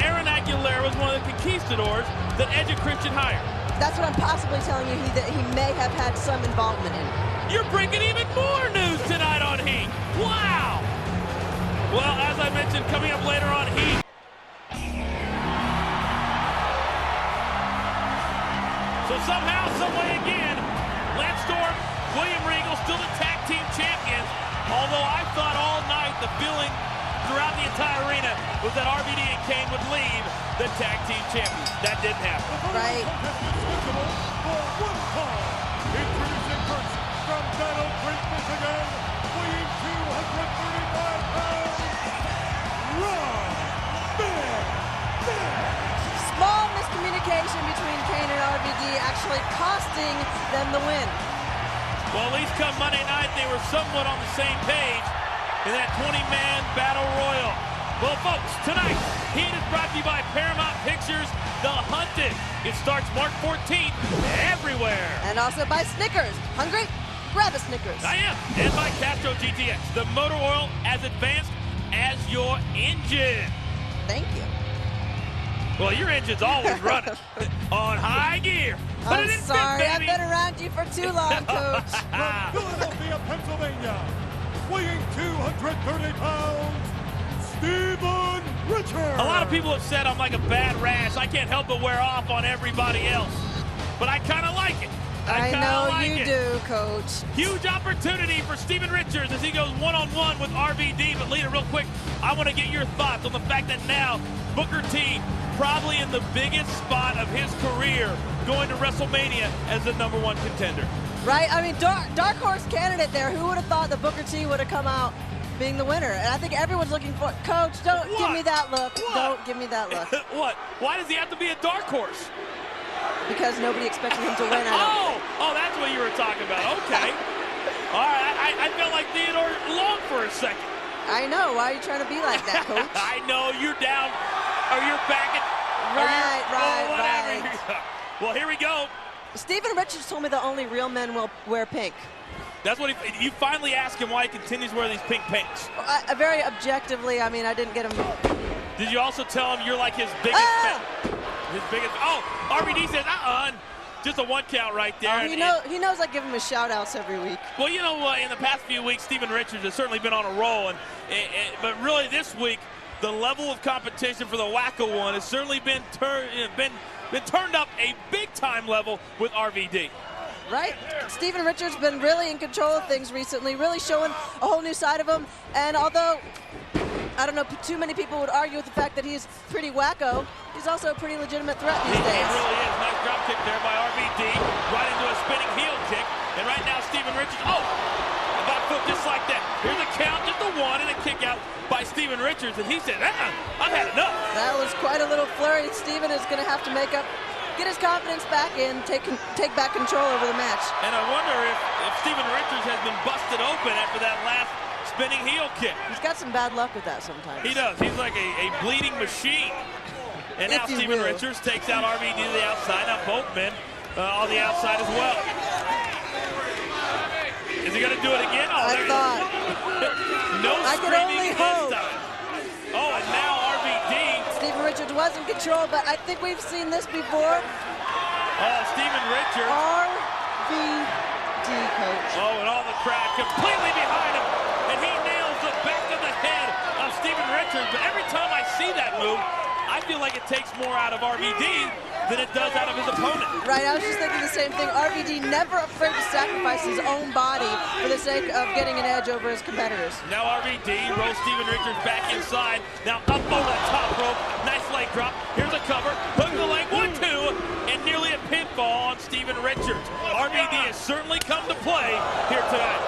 Aaron Aguilera was one of the conquistadors that Edge and Christian hired? That's what I'm possibly telling you that he may have had some involvement in. You're bringing even more news tonight on Heat. Wow. Well, as I mentioned, coming up later on Heat. So somehow, someway again, Lance Storm, William Regal, still the tag team champions. Although I thought all night the feeling throughout the entire arena was that RVD and Kane would leave the tag team champions. That didn't happen. Right. Introducing first from Battle Creek, Michigan, weighing 235 pounds. Small miscommunication between Kane and RVD actually costing them the win. Well, at least come Monday night, they were somewhat on the same page in that 20-man battle royal. Well, folks, tonight, Heat is brought to you by Paramount Pictures, The Hunted. It starts March 14th everywhere. And also by Snickers. Hungry? Grab a Snickers. I am. And by Castro GTX, the motor oil as advanced as your engine. Thank you. Well, your engine's always running on high gear. But I'm sorry, I've been around you for too long, Coach. From Philadelphia, Pennsylvania, weighing 230 pounds, Steven Richards. A lot of people have said I'm like a bad rash. I can't help but wear off on everybody else. But I kind of like it. I know you do, Coach. Huge opportunity for Steven Richards as he goes one-on-one with RVD. But Lita, real quick, I want to get your thoughts on the fact that now Booker T probably in the biggest spot of his career going to WrestleMania as the #1 contender. Right, I mean, dark horse candidate there. Who would have thought that Booker T would have come out being the winner? And I think everyone's looking for, Coach, don't give me that look. Don't give me that look. What? Why does he have to be a dark horse? Because nobody expected him to win. Oh, that's what you were talking about. Okay. All right, I felt like Theodore Long for a second. I know. Why are you trying to be like that, Coach? I know. You're down, or you're back at... Right. Well, here we go. Steven Richards told me that only real men will wear pink. That's what you finally ask him why he continues wearing these pink pants. Very objectively, I mean, I didn't get him. Did you also tell him you're like his biggest fan? His biggest. Oh, RVD says, just a 1 count right there. He knows I give him his shout-outs every week. Well, you know what? In the past few weeks, Steven Richards has certainly been on a roll. But really this week, the level of competition for the Wacko one has certainly been turned up a big-time level with RVD. Right? Steven Richards been really in control of things recently, really showing a whole new side of him. And although I don't know, too many people would argue with the fact that he's pretty wacko, he's also a pretty legitimate threat these days. He really is. Nice drop kick there by RVD, right into a spinning heel kick. And right now, Steven Richards, a back foot just like that. Here's a count, just a 1, and a kick out by Steven Richards. And he said, I've had enough. That was quite a little flurry. Steven is going to have to get his confidence back in, take back control over the match. And I wonder if Steven Richards has been busted open after that last spinning heel kick. He's got some bad luck with that sometimes. He does. He's like a bleeding machine. And now Steven Richards takes out RVD to the outside. Now both men on the outside as well. Is he going to do it again? I thought. No I could only hope. Oh, and now RVD. Steven Richards was in control, but I think we've seen this before. Oh, Steven Richards. RVD, coach. Oh, and all the crowd completely behind him. And he nails the back of the head of Steven Richards. But every time I see that move, I feel like it takes more out of RVD than it does out of his opponent. Right, I was just thinking the same thing. RVD never afraid to sacrifice his own body for the sake of getting an edge over his competitors. Now RVD rolls Steven Richards back inside. Now up over the top rope. Nice leg drop. Here's a cover. Hook the leg. 1-2. And nearly a pinfall on Steven Richards. RVD has certainly come to play here tonight.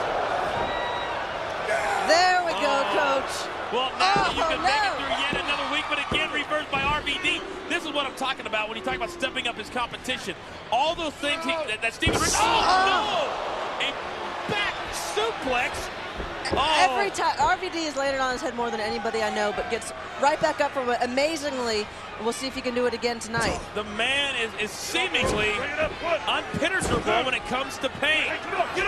There we go, coach. Well, now you can make it through yet another week, but again reversed by RVD. This is what I'm talking about when you talk about stepping up his competition. All those things that Steven Richards. Oh, no! A back suplex. Every time RVD is laying it on his head more than anybody I know, but gets right back up from it amazingly. We'll see if he can do it again tonight. The man is seemingly unpenetrable when it comes to pain.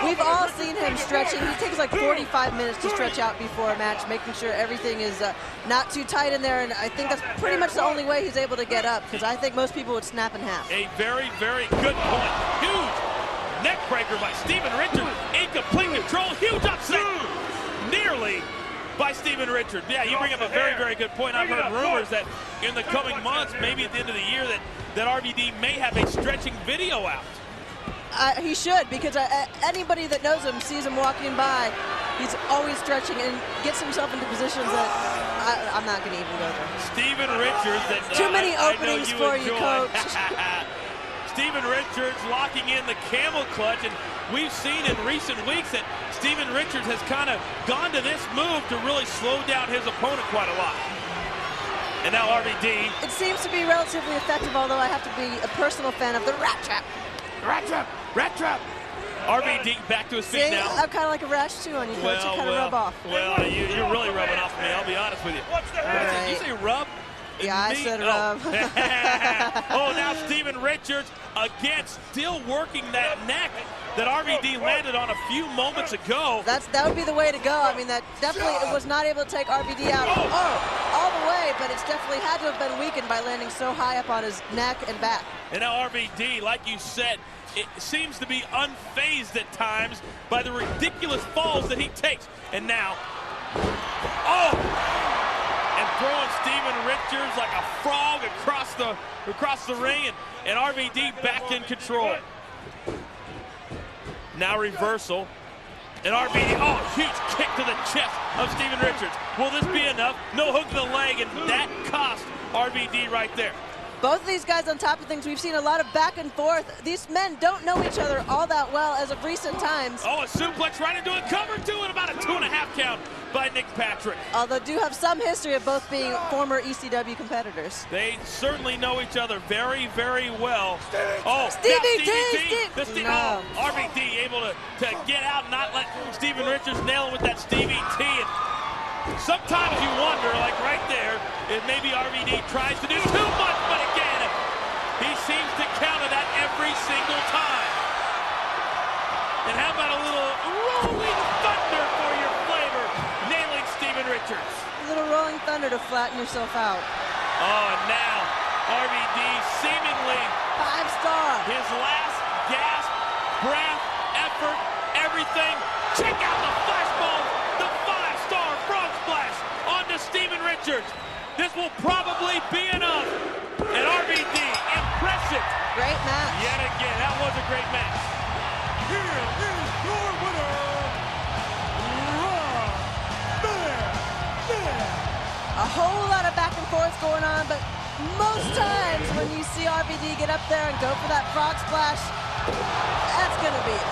We've all seen him stretching. He takes like 45 minutes to stretch out before a match, making sure everything is not too tight in there, and I think that's pretty much the only way he's able to get up, because I think most people would snap in half. A very, very good point. Huge neck breaker by Steven Richards. In complete control. Huge upset. Nearly by Steven Richards. Yeah, you bring up a very, very good point. I've heard rumors that in the coming months, maybe at the end of the year, that RVD may have a stretching video out. He should, because anybody that knows him sees him walking by. He's always stretching and gets himself into positions that I'm not going to even go there. Steven Richards. Too many openings for you, coach. Steven Richards locking in the camel clutch, and we've seen in recent weeks that Steven Richards has kind of gone to this move to really slow down his opponent quite a lot. And now RVD. It seems to be relatively effective, although I have to be a personal fan of the rat trap. Rat trap! Rat trap! RVD back to his feet now. I'm kind of like a rash too on you, coach. You kind of rub off. Well, you're really rubbing off me, I'll be honest with you. Did you say rub? Yeah, I said rub. Oh, now Steven Richards again still working that neck that RVD landed on a few moments ago. That would be the way to go. I mean, that definitely was not able to take RVD out all the way, but it's definitely had to have been weakened by landing so high up on his neck and back. And now RVD, like you said, it seems to be unfazed at times by the ridiculous falls that he takes. And now, and throwing Steven Richards like a frog across the ring, and RVD back in control. Now reversal, and RVD, huge kick to the chest of Steven Richards. Will this be enough? No hook to the leg, and that cost RVD right there. Both of these guys on top of things, we've seen a lot of back and forth. These men don't know each other all that well as of recent times. Oh, a suplex right into a cover two, and about a 2.5 count by Nick Patrick. Although do have some history of both being former ECW competitors. They certainly know each other very, very well. Stevie T! No. RVD able to get out and not let Steven Richards nail him with that Stevie T. And sometimes you wonder, like right there, if maybe RVD tries to do too much, but again, he seems to counter that every single time. And how about a little rolling thunder for your flavor, nailing Steven Richards. A little rolling thunder to flatten yourself out. Oh, and now RVD seemingly 5-star. His last gasp, breath, effort, everything. Check out the flashball, the 5-star frog splash onto Steven Richards. This will probably be enough. And RVD, impressive. Great match. Yet again, that was a great match. Here is your winner, A whole lot of back and forth going on, but most times when you see RVD get up there and go for that frog splash, that's gonna be it.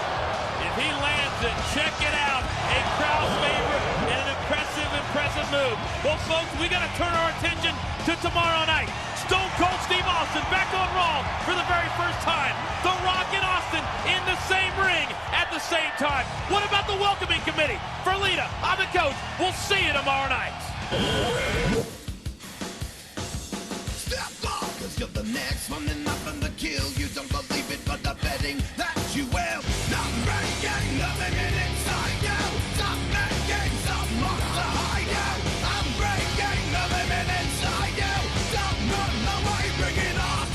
If he lands it, check it out. A crowd favorite and an impressive move. Well, folks, we gotta turn our attention to tomorrow night. Stone Cold Steve Austin back on Raw for the very first time. The Rock and Austin in the same ring at the same time. What about the welcoming committee? For Lita, I'm the coach. We'll see you tomorrow night. Step off, 'cause you're the next one and nothing to kill. You don't believe it, but I'm betting that you will. Not breaking, nothing inside you. Stop making some monster hide you. I'm breaking, nothing inside you. Don't run away, bring it on.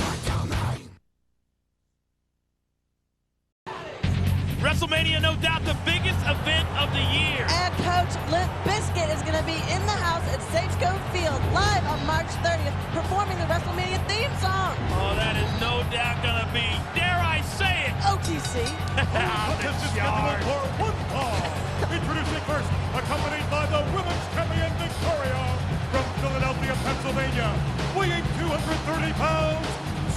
WrestleMania, no doubt the biggest event of the year. And Coach Limp Bizkit is going to be in the house at Safeco Field live on March 30th, performing the WrestleMania theme song. Oh, that is no doubt going to be, dare I say it, OTC. scheduled for one fall. Introducing first, accompanied by the women's champion Victoria from Philadelphia, Pennsylvania, weighing 230 pounds,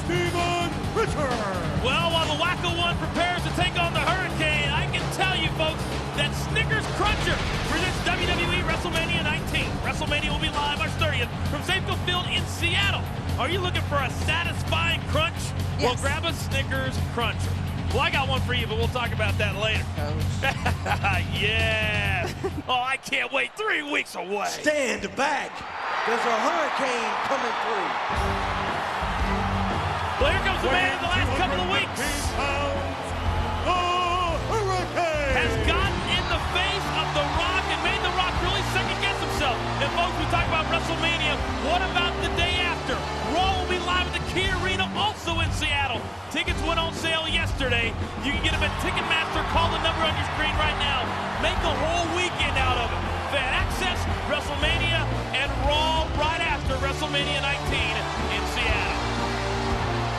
Steven Richards. Well, while the Wacko One prepares to take on the Hurricane, I can tell you folks that Snickers Cruncher presents WWE WrestleMania 19. WrestleMania will be live March 30th from Safeco Field in Seattle. Are you looking for a satisfying crunch? Yes. Well, grab a Snickers Cruncher. Well, I got one for you, but we'll talk about that later. Yeah. Oh, I can't wait. 3 weeks away. Stand back. There's a hurricane coming through. Well, here comes the man in the last couple of weeks. Has gotten in the face of The Rock and made The Rock really second-guess himself. And folks, we talk about WrestleMania. What about the day after? Raw will be live at the Key Arena, also in Seattle. Tickets went on sale yesterday. You can get them at Ticketmaster. Call the number on your screen right now. Make a whole weekend out of it. Fan Access, WrestleMania, and Raw right after WrestleMania 19 in Seattle.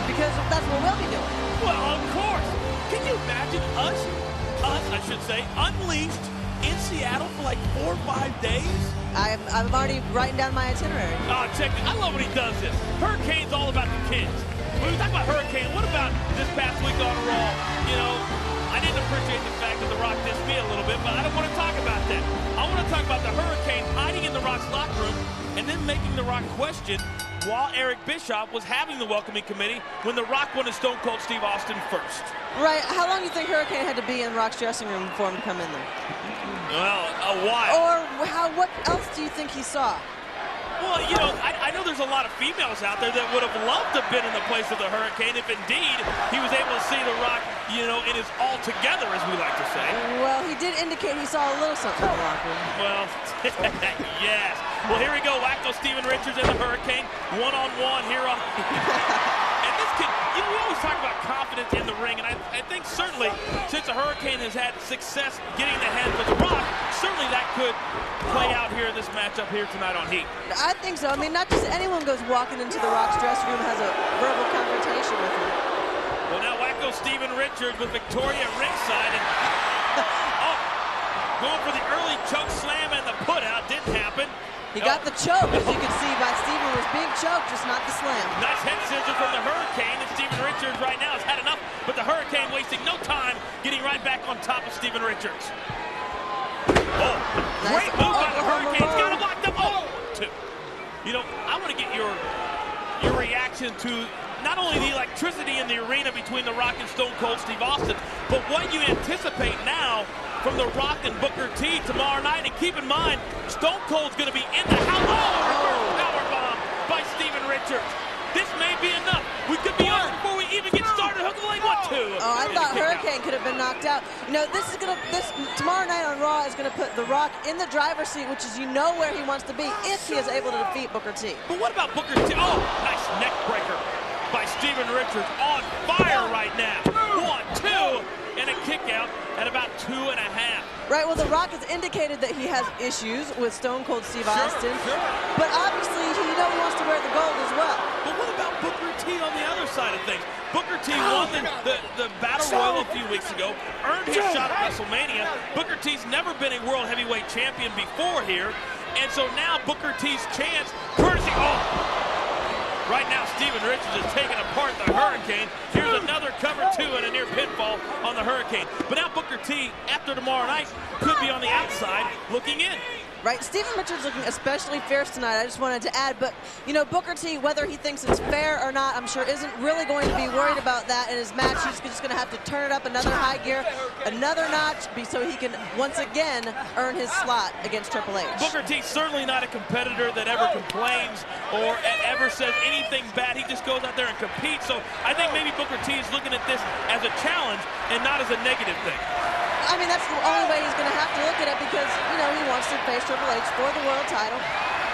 Because that's what we'll be doing. Well, of course. Can you imagine us, I should say, unleashed in Seattle for like 4 or 5 days? I'm already writing down my itinerary. Oh, check it. I love when he does this. Hurricane's all about the kids. When we talk about Hurricane, what about this past week on Raw? You know, I didn't appreciate the fact that The Rock dissed me a little bit, but I don't want to talk about that. I want to talk about the Hurricane hiding in The Rock's locker room and then making The Rock question while Eric Bischoff was having the welcoming committee when The Rock wanted Stone Cold Steve Austin first. Right. How long do you think Hurricane had to be in Rock's dressing room for him to come in there? Well, a while. Or what else do you think he saw? Well, you know, I know there's a lot of females out there that would have loved to have been in the place of the Hurricane if indeed he was able to see The Rock, you know, in his all-together, as we like to say. Well, he did indicate he saw a little something in the locker room. Well, yes. Well, here we go. Wacko Steven Richards and the Hurricane, one-on-one here on... And this kid, you know, we always talk about confidence in the ring, and I think certainly since the Hurricane has had success getting the hands of The Rock, certainly that could play out here in this matchup here tonight on Heat. I think so. I mean, not just anyone goes walking into The Rock's dressing room and has a verbal confrontation with him. Well, now Wacko Steven Richards with Victoria ringside, and going for the early choke slam and the put out didn't happen. He got the choke, as you can see by Steven was being choked, just not the slam. Nice head scissor from the Hurricane, and Steven Richards right now has had enough, but the Hurricane wasting no time getting right back on top of Steven Richards. Oh, great move by the Hurricane. He's got him locked up. Oh, two. You know, I want to get your reaction to not only the electricity in the arena between The Rock and Stone Cold Steve Austin, but what you anticipate now from The Rock and Booker T tomorrow night. And keep in mind, Stone Cold's going to be in the house. Oh, reverse powerbomb by Steven Richards. This may be enough. We could be on before we even get started. Hook the leg, 1, 2. Oh, I thought Hurricane could have been knocked out. You know, tomorrow night on Raw is gonna put The Rock in the driver's seat, which is where he wants to be if he is able to defeat Booker T. But what about Booker T? Oh, nice neck breaker by Steven Richards, on fire right now. 1, 2, and a kick out at about 2.5. Right, well, The Rock has indicated that he has issues with Stone Cold Steve Austin, but obviously, he wants to wear the gold as well. But what about Booker T on the other side of things? Booker T won the Battle Royal a few weeks ago, earned his shot at WrestleMania. Booker T's never been a World Heavyweight Champion before here, and so now Booker T's chance, courtesy, right now, Steven Richards is taking apart the Hurricane. Here's another cover 2 and a near pinfall on the Hurricane. But now Booker T, after tomorrow night, could be on the outside looking in. Right, Steven Richards looking especially fierce tonight, I just wanted to add, but, Booker T, whether he thinks it's fair or not, I'm sure isn't really going to be worried about that in his match. He's just going to have to turn it up another high gear, another notch, so he can once again earn his slot against Triple H. Booker T certainly not a competitor that ever complains or ever says anything bad. He just goes out there and competes, so I think maybe Booker T is looking at this as a challenge and not as a negative thing. I mean, that's the only way he's going to have to look at it because, he wants to face Triple H for the world title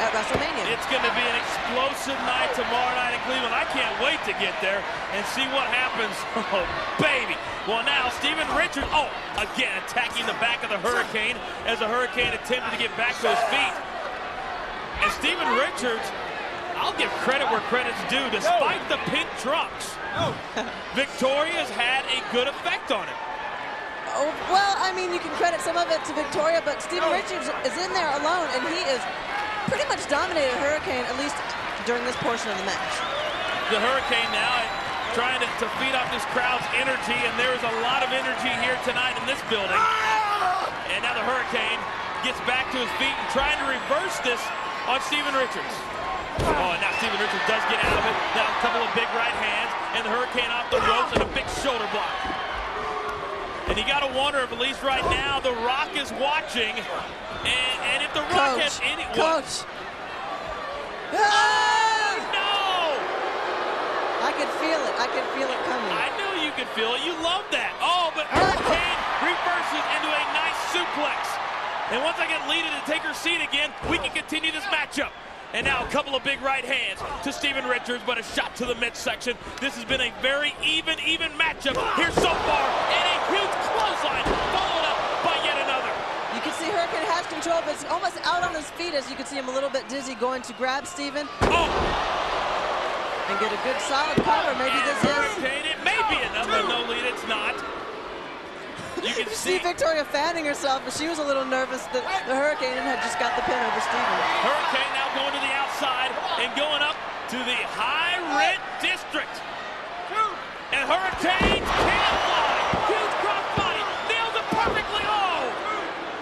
at WrestleMania. It's going to be an explosive night tomorrow night in Cleveland. I can't wait to get there and see what happens. Oh, baby. Well, now Steven Richards, again attacking the back of the Hurricane as the Hurricane attempted to get back to his feet. And Steven Richards, I'll give credit where credit's due. Despite the pink trunks, Victoria's had a good effect on him. Oh, well, I mean, you can credit some of it to Victoria, but Steven Richards is in there alone, and he is pretty much dominated Hurricane, at least during this portion of the match. The Hurricane now trying to feed off this crowd's energy, and there's a lot of energy here tonight in this building. And now the Hurricane gets back to his feet and trying to reverse this on Steven Richards. Oh, and now Steven Richards does get out of it. Now a couple of big right hands, and the Hurricane off the ropes and a big shoulder block. And you got to wonder if at least right now The Rock is watching, and if The Rock has any... Coach! Oh, no! I could feel it. I could feel it coming. I knew you could feel it. You love that. Oh, but Hurricane reverses into a nice suplex. And once I get Lita to take her seat again, we can continue this matchup. And now a couple of big right hands to Steven Richards, but a shot to the midsection. This has been a very even matchup here so far, and a huge clothesline followed up by yet another. You can see Hurricane has control, but it's almost out on his feet as you can see him a little bit dizzy going to grab Steven. And get a good solid cover. Maybe and this Hurricane, it may be enough, but no lead, it's not. You can see Victoria fanning herself, but she was a little nervous that the Hurricane had just got the pin over Steven. Hurricane now going to the outside and going up to the high rent district. And Hurricane can't fly. Huge crossbody, nails it perfectly. Oh!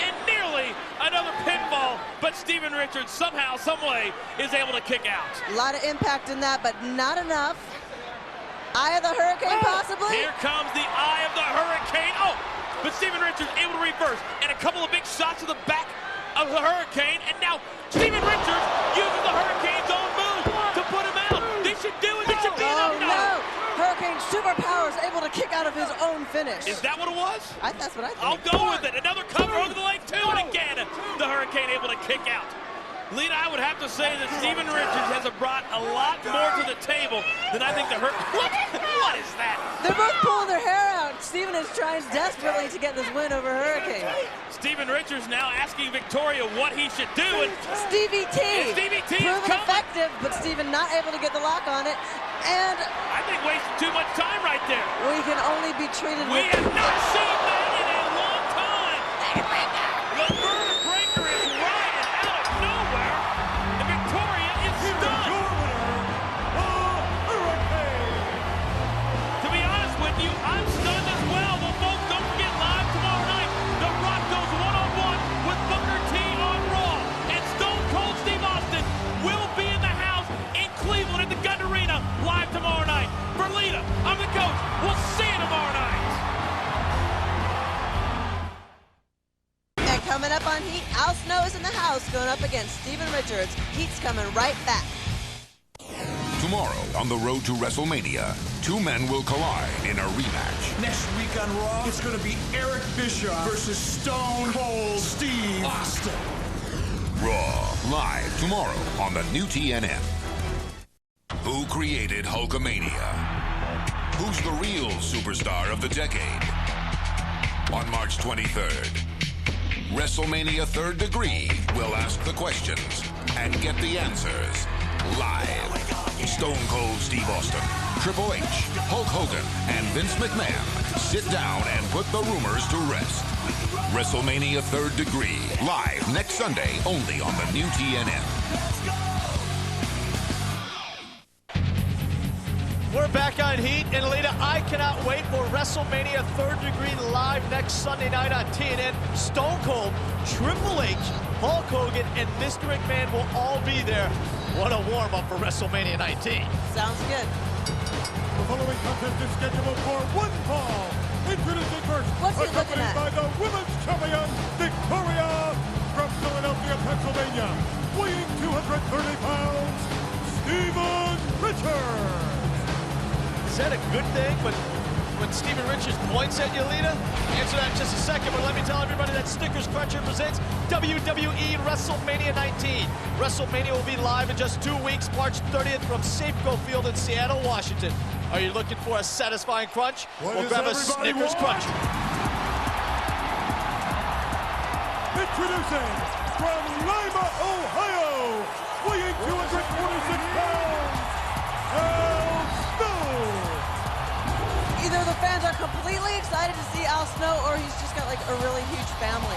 And nearly another pinfall, but Steven Richards somehow, some way, is able to kick out. A lot of impact in that, but not enough. Eye of the Hurricane, possibly? Here comes the Eye of the Hurricane. But Steven Richards able to reverse, and a couple of big shots to the back of the Hurricane, and now Steven Richards uses the Hurricane's own move to put him out. This should do it. This should be enough. No! Hurricane's superpowers able to kick out of his own finish. Is that what it was? That's what I think. I'll go with it. Another cover over the leg, too, and again, the Hurricane able to kick out. Lita, I would have to say that Steven Richards has brought a lot more to the table than I think the Hurricane. What is that? They're both pulling their hair out. Steven is trying desperately to get this win over Hurricane. Steven Richards now asking Victoria what he should do. And Stevie T. Stevie T proven effective, but Steven not able to get the lock on it. And I think wasting too much time right there. We can only be treated We have not seen that in a long time. The Bird Breaker is riding out of nowhere, and Victoria is stunned. To be honest with you, I'm stunned as well. Well, folks, don't forget live tomorrow night, The Rock goes one-on-one with Booker T on Raw, and Stone Cold Steve Austin will be in the house in Cleveland at the Gunn Arena live tomorrow night. For Lita, I'm the coach. We'll see you tomorrow night. And coming up on Heat, Al Snow is in the house going up against Steven Richards. Heat's coming right back. Tomorrow, on the road to WrestleMania, two men will collide in a rematch. Next week on Raw, it's going to be Eric Bischoff versus Stone Cold Steve Austin. Raw, live tomorrow on the new TNN. Who created Hulkamania? Who's the real superstar of the decade? On March 23rd, WrestleMania Third Degree will ask the questions and get the answers live. Stone Cold Steve Austin, Triple H, Hulk Hogan, and Vince McMahon sit down and put the rumors to rest. WrestleMania Third Degree, live next Sunday, only on the new TNN. We're back on Heat, and Lita, I cannot wait for WrestleMania Third Degree live next Sunday night on TNN. Stone Cold, Triple H, Hulk Hogan, and Mr. McMahon will all be there. What a warm-up for WrestleMania 19. Sounds good. The following contest is scheduled for one fall. Introducing first, accompanied by the women's champion, Victoria, from Philadelphia, Pennsylvania, weighing 230 pounds, Steven Richards. Is that a good thing? But when Steven Richards points at you, Lita, answer that in just a second. But let me tell everybody that Snickers Cruncher presents WWE WrestleMania 19. WrestleMania will be live in just 2 weeks, March 30th from Safeco Field in Seattle, Washington. Are you looking for a satisfying crunch? Well, grab a Snickers Cruncher. Introducing from Lima, Ohio, weighing 226 pounds, Either the fans are completely excited to see Al Snow, or he's just got like a really huge family.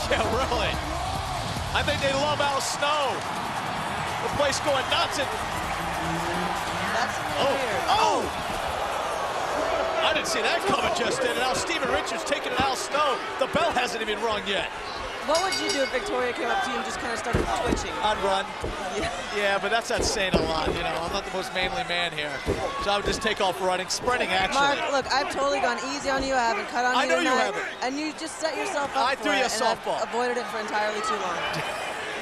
Yeah, really. I think they love Al Snow. The place going nuts. And that's a little weird. Oh! I didn't see that coming just then. And now Steven Richards taking it Al Snow. The bell hasn't even rung yet. What would you do if Victoria came up to you and just kind of started twitching? I'd run. Yeah, but that's not saying a lot, you know. I'm not the most manly man here. So I would just take off running, sprinting actually. Mark, look, I've totally gone easy on you. I haven't cut on you. I know you tonight, haven't. And you just set yourself up I for threw you a it, and softball. I've avoided it for entirely too long.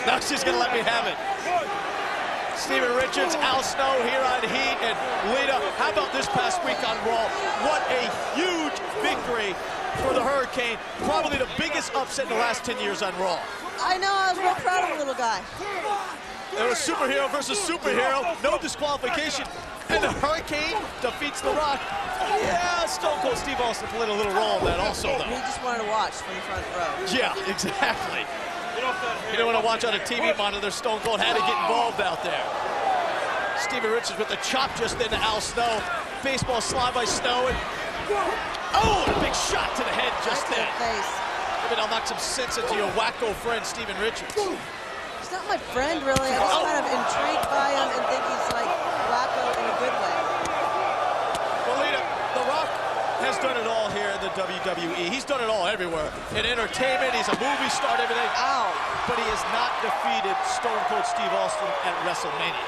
Now she's going to let me have it. Steven Richards, Al Snow here on Heat. And Lita, how about this past week on Raw? What a huge victory for the Hurricane. Probably the biggest upset in the last 10 years on Raw. I know, I was real proud of the little guy. It was superhero versus superhero, no disqualification. And the Hurricane defeats The Rock. Yeah, Stone Cold Steve Austin played a little role in that also, though. He just wanted to watch from the front row. Yeah, exactly. You don't want to watch on a TV monitor. Stone Cold had to get involved out there. Steven Richards with the chop just into Al Snow. Baseball slide by Snow. And oh, a big shot to the head just then. Maybe I'll knock some sense into your wacko friend, Steven Richards. He's not my friend, really. I'm just kind of intrigued by him and think he's like wacko in a good way. Well, Lita, The Rock has done it all here in the WWE. He's done it all everywhere. In entertainment, he's a movie star and everything. Ow. But he has not defeated Stone Cold Steve Austin at WrestleMania.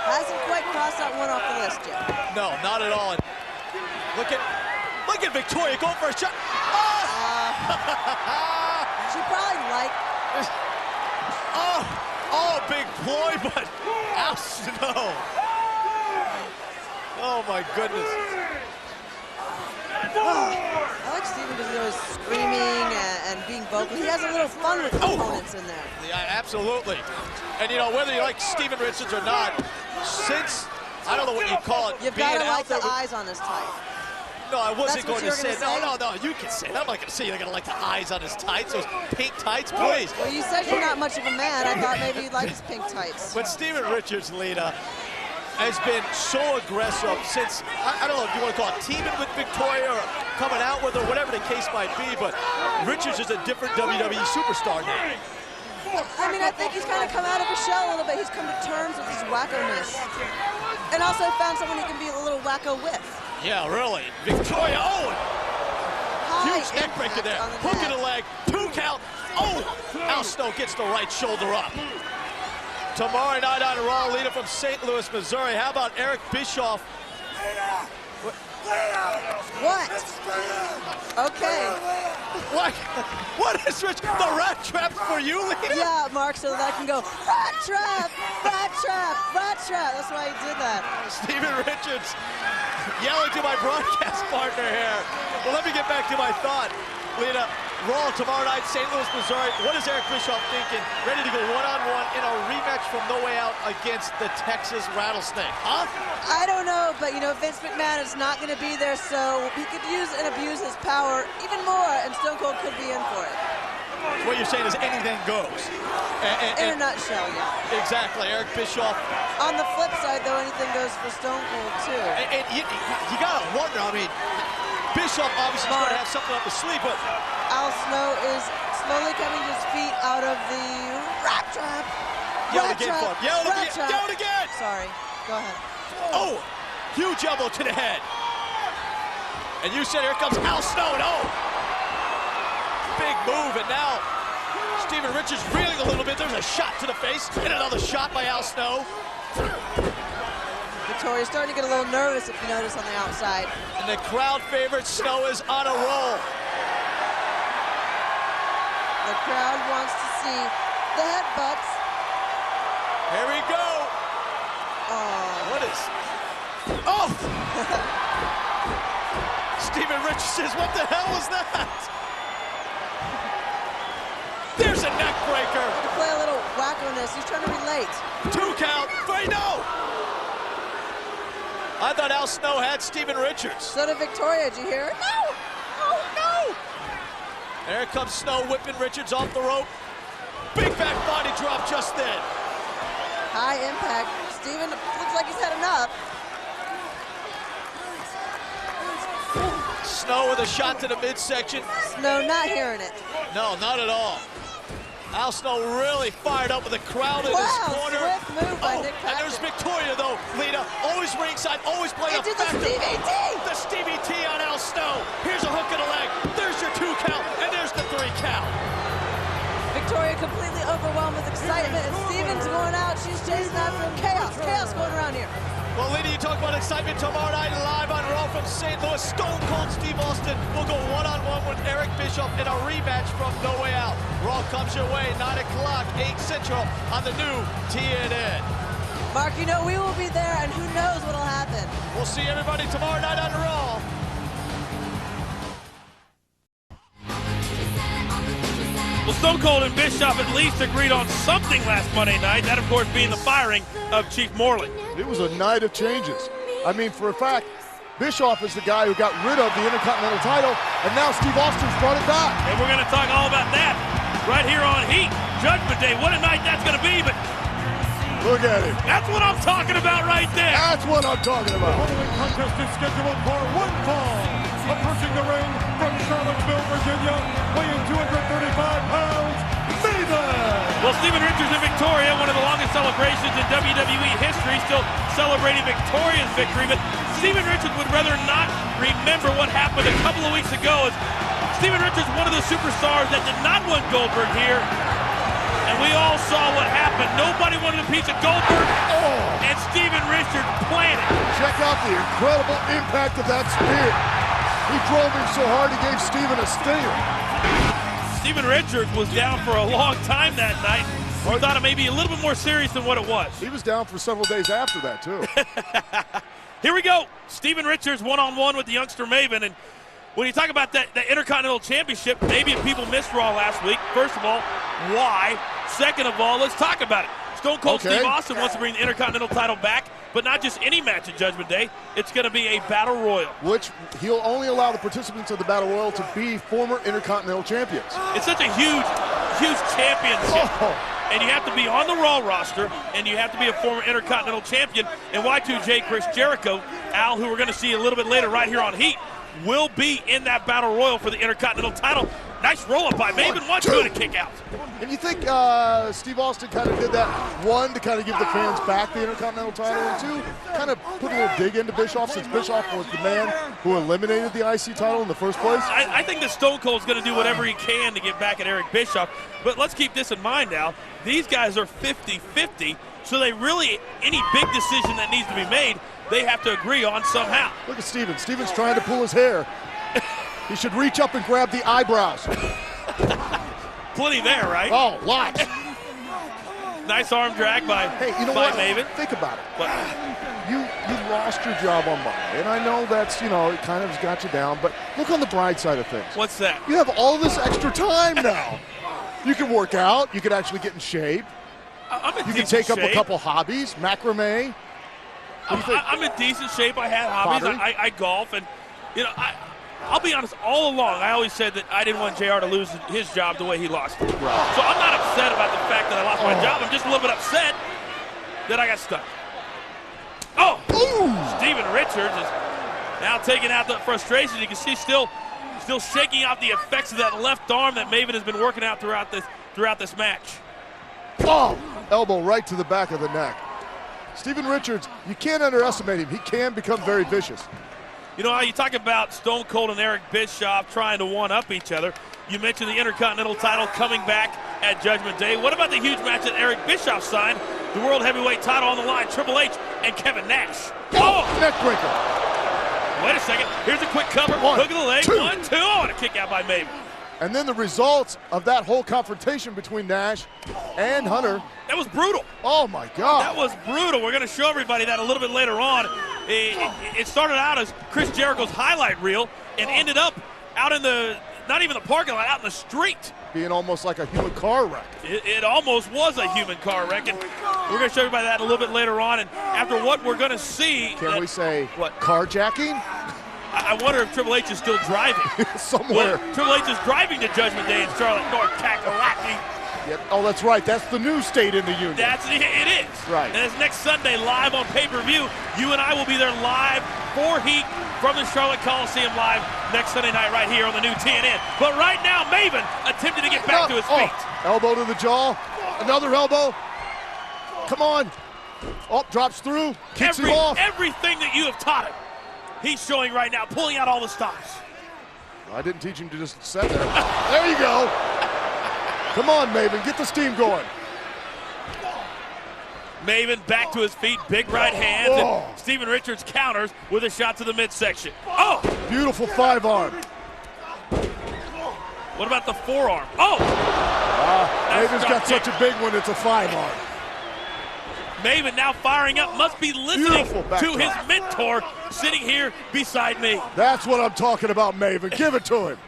Hasn't quite crossed that one off the list yet. No, not at all. And look at Victoria going for a shot. She probably liked. Oh, big ploy, but Al Snow. Oh my goodness. I like Steven because he's always screaming and being vocal. He has a little fun with the opponents in there. Yeah, absolutely. And you know, whether you like Steven Richards or not, since, I don't know what you call it, You've got to like the eyes on his tight. No, I wasn't going to say. Say? No, you can say it. I'm not going to say you're going to like the eyes on his tights, those pink tights, please. Well, you said you're not much of a man. I thought maybe you'd like his pink tights. But Steven Richards, Lita, has been so aggressive since, I don't know if you want to call it teaming with Victoria or coming out with her, whatever the case might be, but Richards is a different WWE superstar now. I mean, I think he's kind of come out of his shell a little bit. He's come to terms with his wacko-ness. And also found someone he can be a little wacko with. Yeah, really. Victoria, huge neck breaker there. Hook in the leg, 2 count. Al Snow gets the right shoulder up. Tomorrow night on Raw, Lita from St. Louis, Missouri. How about Eric Bischoff? What? Okay. What is Rich? The rat trap for you, Lita? Yeah, Mark, so that I can go, rat trap, rat trap, rat trap. That's why he did that. Steven Richards yelling to my broadcast partner here. Well, let me get back to my thought. Lita, Raw tomorrow night, St. Louis, Missouri. What is Eric Bischoff thinking? Ready to go one-on-one in a rematch from No Way Out against the Texas Rattlesnake, huh? I don't know, but you know, Vince McMahon is not going to be there, so he could use and abuse his power even more, and Stone Cold could be in for it. What you're saying is anything goes. In a nutshell, yeah. Exactly, Eric Bischoff. On the flip side, though, anything goes for Stone Cold, too. And you got to wonder, I mean, Bischoff obviously is going to have something up his sleeve, but Al Snow is slowly coming to his feet out of the rat trap. Yell again, Clark. Yell again. Sorry. Go ahead. Oh, huge elbow to the head. And you said here comes Al Snow. No. Big move, and now Steven Richards reeling a little bit. There's a shot to the face, and another shot by Al Snow. Victoria's starting to get a little nervous, if you notice, on the outside. And the crowd favorite Snow is on a roll. The crowd wants to see the headbutts. Here we go. What is? Oh! Steven Richards says, what the hell was that? There's a neck breaker. To play a little wacko-ness. He's trying to relate. 2 count. 3, no! I thought Al Snow had Steven Richards. So did Victoria. Did you hear it? No! Oh, no! There comes Snow whipping Richards off the rope. Big back body drop just then. High impact. Steven looks like he's had enough. Snow with a shot to the midsection. Snow not hearing it. No, not at all. Al Snow really fired up with the crowd in his corner. Swift move by Nick Patrick. And there's Victoria, though, Lita. Always ringside, always playing Into the effective. Stevie T. The Stevie T on Al Snow. Here's a hook in the leg. There's your 2 count, and there's the 3 count. Victoria completely overwhelmed with excitement, and Steven's going out. She's chasing after him. Chaos. Chaos going around here. Well, Lita, you talk about excitement tomorrow night live on Raw from St. Louis. Stone Cold Steve Austin will go one-on-one with Eric Bischoff in a rematch from No Way Out. Raw comes your way, 9 o'clock, 8 Central on the new TNN. Mark, you know we will be there, and who knows what'll happen. We'll see everybody tomorrow night on Raw. Well, Stone Cold and Bischoff at least agreed on something last Monday night, that of course being the firing of Chief Morley. It was a night of changes. I mean, for a fact, Bischoff is the guy who got rid of the Intercontinental title, and now Steve Austin's brought it back. And we're going to talk all about that right here on Heat. Judgment Day, what a night that's going to be, but look at it. That's what I'm talking about right there. That's what I'm talking about. The following contest is scheduled for 1 fall. Approaching the ring from Charlottesville, Virginia, weighing 235 pounds, Maven! Well, Steven Richards and Victoria, one of the longest celebrations in WWE history, still celebrating Victoria's victory, but Steven Richards would rather not remember what happened a couple of weeks ago, as Steven Richards, one of the superstars that did not win Goldberg here, and we all saw what happened. Nobody wanted a piece of Goldberg, and Steven Richards planted. Check out the incredible impact of that spear. He drove him so hard, he gave Steven a stinger. Steven Richards was down for a long time that night. We thought it may be a little bit more serious than what it was. He was down for several days after that, too. Here we go. Steven Richards one-on-one with the youngster Maven. And when you talk about that Intercontinental Championship, maybe if people missed Raw last week, first of all, why? Second of all, let's talk about it. Stone Cold Steve Austin wants to bring the Intercontinental title back, but not just any match at Judgment Day. It's going to be a Battle Royal. Which he'll only allow the participants of the Battle Royal to be former Intercontinental champions. It's such a huge, huge championship. And you have to be on the Raw roster, and you have to be a former Intercontinental champion. And Y2J Chris Jericho, Al, who we're going to see a little bit later right here on Heat, will be in that Battle Royal for the Intercontinental title. Nice roll-up by Maven. 1, 2, and a kick out. And you think Steve Austin kind of did that, 1, to kind of give the fans back the Intercontinental title, and 2, kind of put a little dig into Bischoff, since Bischoff was the man who eliminated the IC title in the first place? I think that Stone Cold's going to do whatever he can to get back at Eric Bischoff. But let's keep this in mind now. These guys are 50-50, so they really, any big decision that needs to be made, they have to agree on somehow. Look at Steven. Steven's trying to pull his hair. He should reach up and grab the eyebrows. Plenty there, right? Oh, lots. Nice arm drag by, Maven. Think about it. You lost your job on Monday, and I know that's, it kind of got you down, but look on the bright side of things. What's that? You have all this extra time now. You can work out. You can actually get in shape. You can take up a couple hobbies, macrame. I'm in decent shape. I had hobbies. I golf, and I'll be honest. All along, I always said that I didn't want JR to lose his job the way he lost it. Right. So I'm not upset about the fact that I lost my job. I'm just a little bit upset that I got stuck. Oh! Ooh. Steven Richards is now taking out the frustration. You can see still shaking out the effects of that left arm that Maven has been working out throughout this match. Oh! Elbow right to the back of the neck. Steven Richards, you can't underestimate him. He can become very vicious. You know how you talk about Stone Cold and Eric Bischoff trying to one-up each other. You mentioned the Intercontinental title coming back at Judgment Day. What about the huge match that Eric Bischoff signed? The World Heavyweight title on the line, Triple H and Kevin Nash. Oh! Neck breaker. Wait a second. Here's a quick cover. Hook of the leg. 1, 2. Oh, and a kick out by Maven. And then the results of that whole confrontation between Nash and Hunter. That was brutal. Oh, my God. That was brutal. We're going to show everybody that a little bit later on. It started out as Chris Jericho's highlight reel and ended up out in the, not even the parking lot, out in the street. Being almost like a human car wreck. It almost was a human car wreck. And we're going to show everybody that a little bit later on. And after what we're going to see. Can we say carjacking? I wonder if Triple H is still driving. Somewhere. Well, Triple H is driving to Judgment Day in Charlotte, North Carolina. Yep. Oh, that's right. That's the new state in the union. It is. Right. And it's next Sunday live on pay-per-view. You and I will be there live for Heat from the Charlotte Coliseum live next Sunday night right here on the new TNN. But right now, Maven attempting to get back to his feet. Elbow to the jaw. Another elbow. Come on. Oh, drops through. Kicks him off. Everything that you have taught him, he's showing right now, pulling out all the stops. I didn't teach him to just sit there. There you go. Come on, Maven, get the steam going. Maven back to his feet, big right hands, and Steven Richards counters with a shot to the midsection. Oh! Beautiful 5-arm. What about the forearm? Oh! Maven's got such a big one, it's a 5-arm. Maven now firing up, must be listening to his mentor sitting here beside me. That's what I'm talking about, Maven. Give it to him.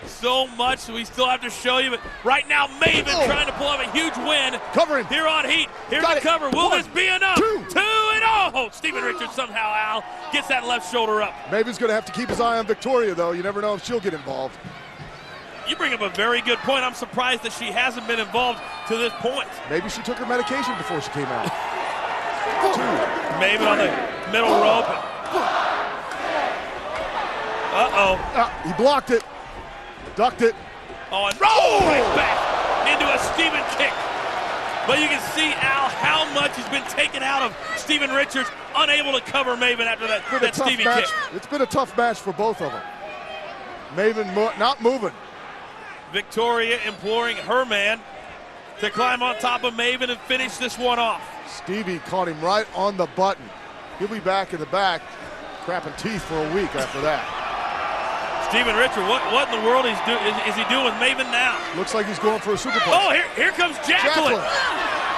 So much we still have to show you, but right now Maven trying to pull off a huge win. Cover him. Here on Heat. Here's the cover. Will this be enough? 2 and oh! Steven Richards somehow, Al, gets that left shoulder up. Maven's going to have to keep his eye on Victoria, though. You never know if she'll get involved. You bring up a very good point. I'm surprised that she hasn't been involved to this point. Maybe she took her medication before she came out. 2. Maven on the middle rope. Uh-oh. He blocked it. Ducked it. Oh, and right back into a Steven kick. But you can see, Al, how much has been taken out of Steven Richards, unable to cover Maven after that Stevie kick. It's been a tough match for both of them. Maven not moving. Victoria imploring her man to climb on top of Maven and finish this one off. Stevie caught him right on the button. He'll be back in the back, crapping teeth for a week after that. Steven Richards, what in the world is he doing with Maven now? Looks like he's going for a superplex. Oh, here comes Jacqueline.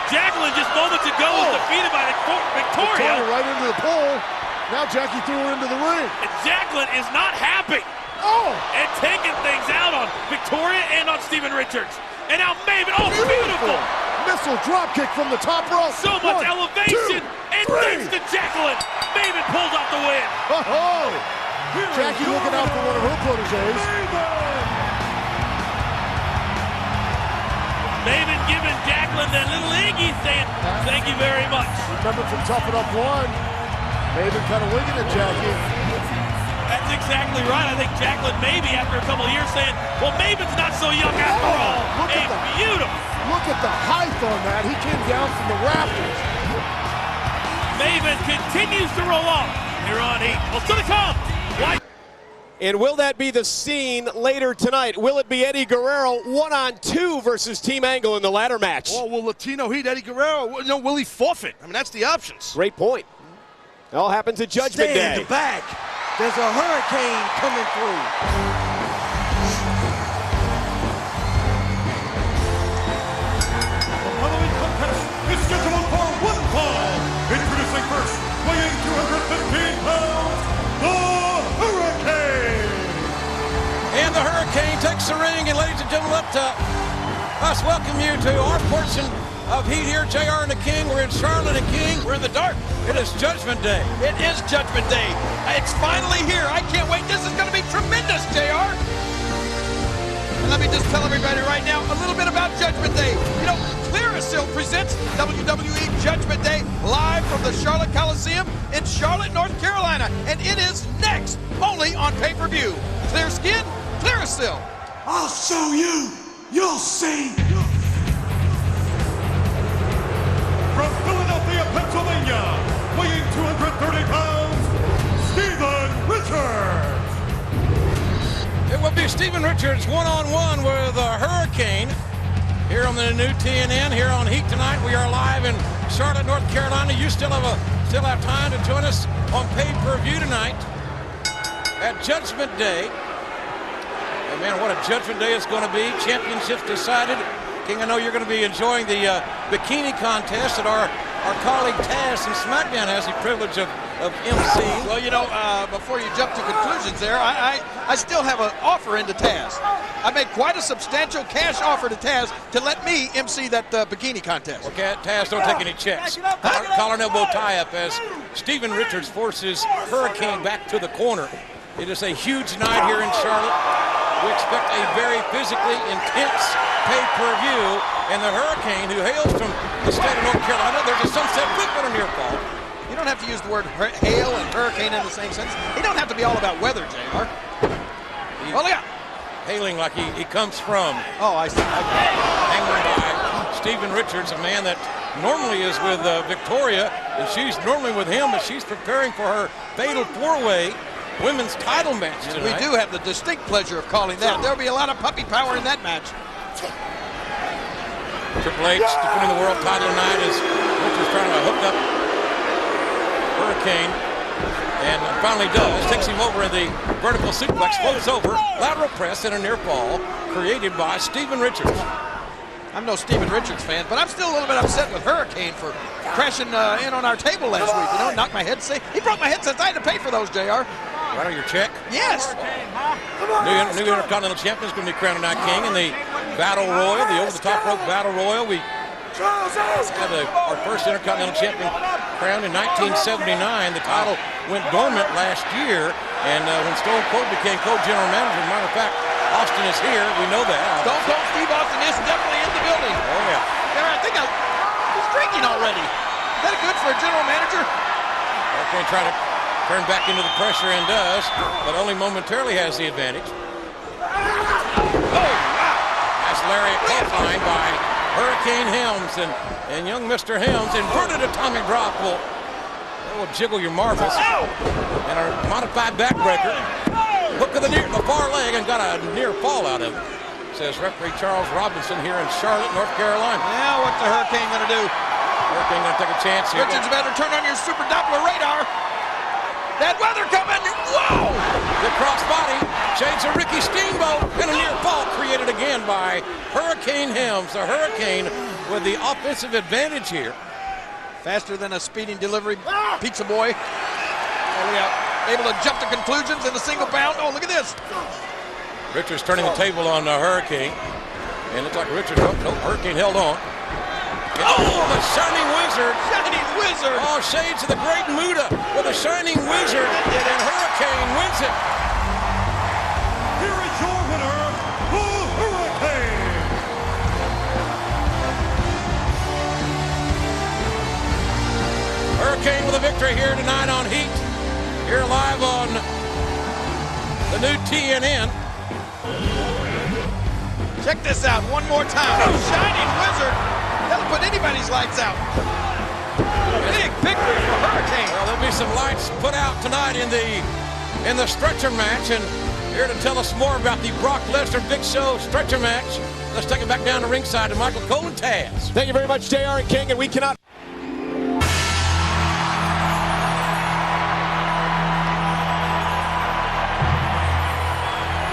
Jacqueline just moments ago was defeated by Victoria. Right into the pole. Now Jackie threw her into the ring. And Jacqueline is not happy. And taking things out on Victoria and on Steven Richards. And now Maven, beautiful. Missile drop kick from the top rope. So much elevation. And thanks to Jacqueline, Maven pulls off the win. Jackie looking out for one of her proteges. Maven giving Jacqueline that little Iggy saying, thank you very much. Remember from Tough It Up 1, Maven kind of winking at Jackie. That's exactly right. I think Jacqueline maybe after a couple of years saying, well, Maven's not so young after all. Look at the height on that. He came down from the rafters. Maven continues to roll on here on Heat. Well, still to come. And will that be the scene later tonight? Will it be Eddie Guerrero 1-on-2 versus Team Angle in the ladder match? Oh, will Latino Heat Eddie Guerrero, will he forfeit? I mean, that's the options. Great point. It all happens at Judgment Day. Stand back. There's a hurricane coming through. 215 pounds, the Hurricane. And the Hurricane takes the ring, and ladies and gentlemen, let us welcome you to our portion of heat here. JR and the King. We're in Charlotte and King. We're in the dark. It is Judgment Day. It is Judgment Day. It's finally here. I can't wait. This is going to be tremendous, JR. And let me just tell everybody right now a little bit about Judgment Day. You know, Clearasil presents WWE Judgment Day live from the Charlotte Coliseum in Charlotte, North Carolina. And it is next, only on pay-per-view. Clear skin, Clearasil. I'll show you. You'll see. From Philadelphia, Pennsylvania, weighing 230 pounds, Steven Richards. It will be Steven Richards one-on-one with a Hurricane here on the new TNN, here on Heat tonight. We are live in Charlotte, North Carolina. You still have time to join us on pay-per-view tonight at Judgment Day. And man, what a Judgment Day it's going to be. Championships decided. King, I know you're going to be enjoying the bikini contest that our colleague Taz from SmackDown has the privilege of emceeing. Well, you know, before you jump to conclusions there, I still have an offer into Taz. I made quite a substantial cash offer to Taz to let me MC that bikini contest. Okay, Taz, don't take any checks. Collar and elbow tie-up as Steven Richards forces Hurricane back to the corner. It is a huge night here in Charlotte. We expect a very physically intense pay-per-view, and the Hurricane, who hails from the state of North Carolina, there's a sunset flip on a near fall. You don't have to use the word hail and hurricane in the same sentence. You don't have to be all about weather, JR. Well, look out. Hailing like he comes from. Oh, I see. Hanging by Steven Richards, a man that normally is with Victoria, and she's normally with him, but she's preparing for her fatal four-way women's title match tonight. We do have the distinct pleasure of calling that. There'll be a lot of puppy power in that match. Triple H defending the world title tonight as Richards trying to hook up Hurricane, and finally does. Takes him over in the vertical suplex, floats over, lateral press and a near fall created by Steven Richards. I'm no Steven Richards fan, but I'm still a little bit upset with Hurricane for crashing in on our table last week. You know, knocked my headset. He broke my headsets. I had to pay for those, JR. Right on your check? Yes. New Intercontinental Champion is going to be crowned tonight, King, in the Battle Royal, the over-the-top rope Battle Royal. We had our first Intercontinental Champion crowned in 1979. The title went dormant last year, and when Stone Cold became co-general manager, as a matter of fact, Austin is here. We know that. Stone Cold Steve Austin is definitely in the building. Oh, yeah. Yeah, I think he's drinking already. Is that good for a general manager? Okay, trying to turn back into the pressure and does, but only momentarily has the advantage. Oh, wow. That's lariat clothesline by Hurricane Helms, and young Mr. Helms inverted atomic drop will jiggle your marbles. And a modified backbreaker. Hook of the far leg and got a near fall out of it, says referee Charles Robinson here in Charlotte, North Carolina. Now what's the Hurricane going to do? Hurricane going to take a chance here. Richards better turn on your super Doppler radar. That weather coming. Whoa! The crossbody shades of Ricky Steamboat, and a near fall created again by Hurricane Helms. The Hurricane with the offensive advantage here. Faster than a speeding delivery pizza boy. Oh, look out. Able to jump to conclusions in a single bound. Oh, look at this. Richards turning the table on Hurricane. And looks like Richards, Hurricane held on. Oh, the Shining Wizard. Shining Wizard. Oh, shades of the Great Muda with a Shining Wizard. And Hurricane wins it. Here is your winner, the Hurricane. Hurricane with a victory here tonight on Heat. Here live on the new TNN. Check this out one more time. Oh, Shining Wizard. That'll put anybody's lights out. Big victory for Hurricane. Well, there'll be some lights put out tonight in the stretcher match. And here to tell us more about the Brock Lesnar Big Show stretcher match, let's take it back down to ringside to Michael Cole and Taz. Thank you very much, JR and King, and we cannot...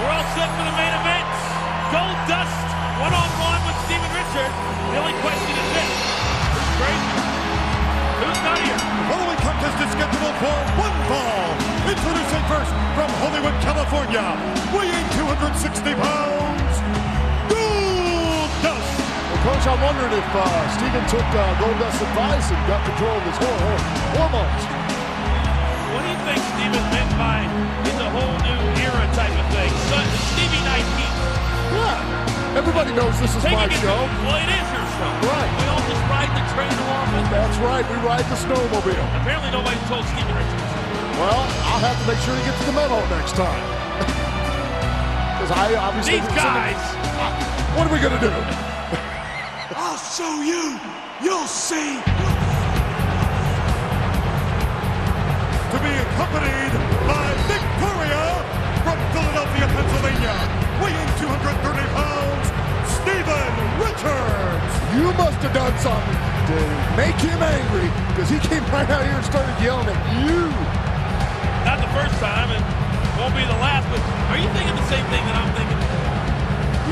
We're all set for the main event. Goldust one-on-one with Steven Richards. The only question is this: who's crazy? Who's not here? Following contest is scheduled for one fall. Introducing first from Hollywood, California, weighing 260 pounds, Goldust. Well, Coach, I wondered if Steven took Goldust's advice and got control of his hormones. What do you think Steven meant by it's a whole new era type of thing? So, Stevie 19. Yeah, everybody knows this is my show. Well, it is your show. Right. We all just ride the train along with it. That's right, we ride the snowmobile. Apparently nobody told Steven Richards. Well, I'll have to make sure he gets the memo next time. Because I obviously... These guys! What are we going to do? I'll show you. You'll see. To be accompanied by Victoria from Philadelphia, Pennsylvania, weighing 230 pounds, Steven Richards. You must have done something to make him angry, because he came right out here and started yelling at you. Not the first time, and won't be the last, but are you thinking the same thing that I'm thinking?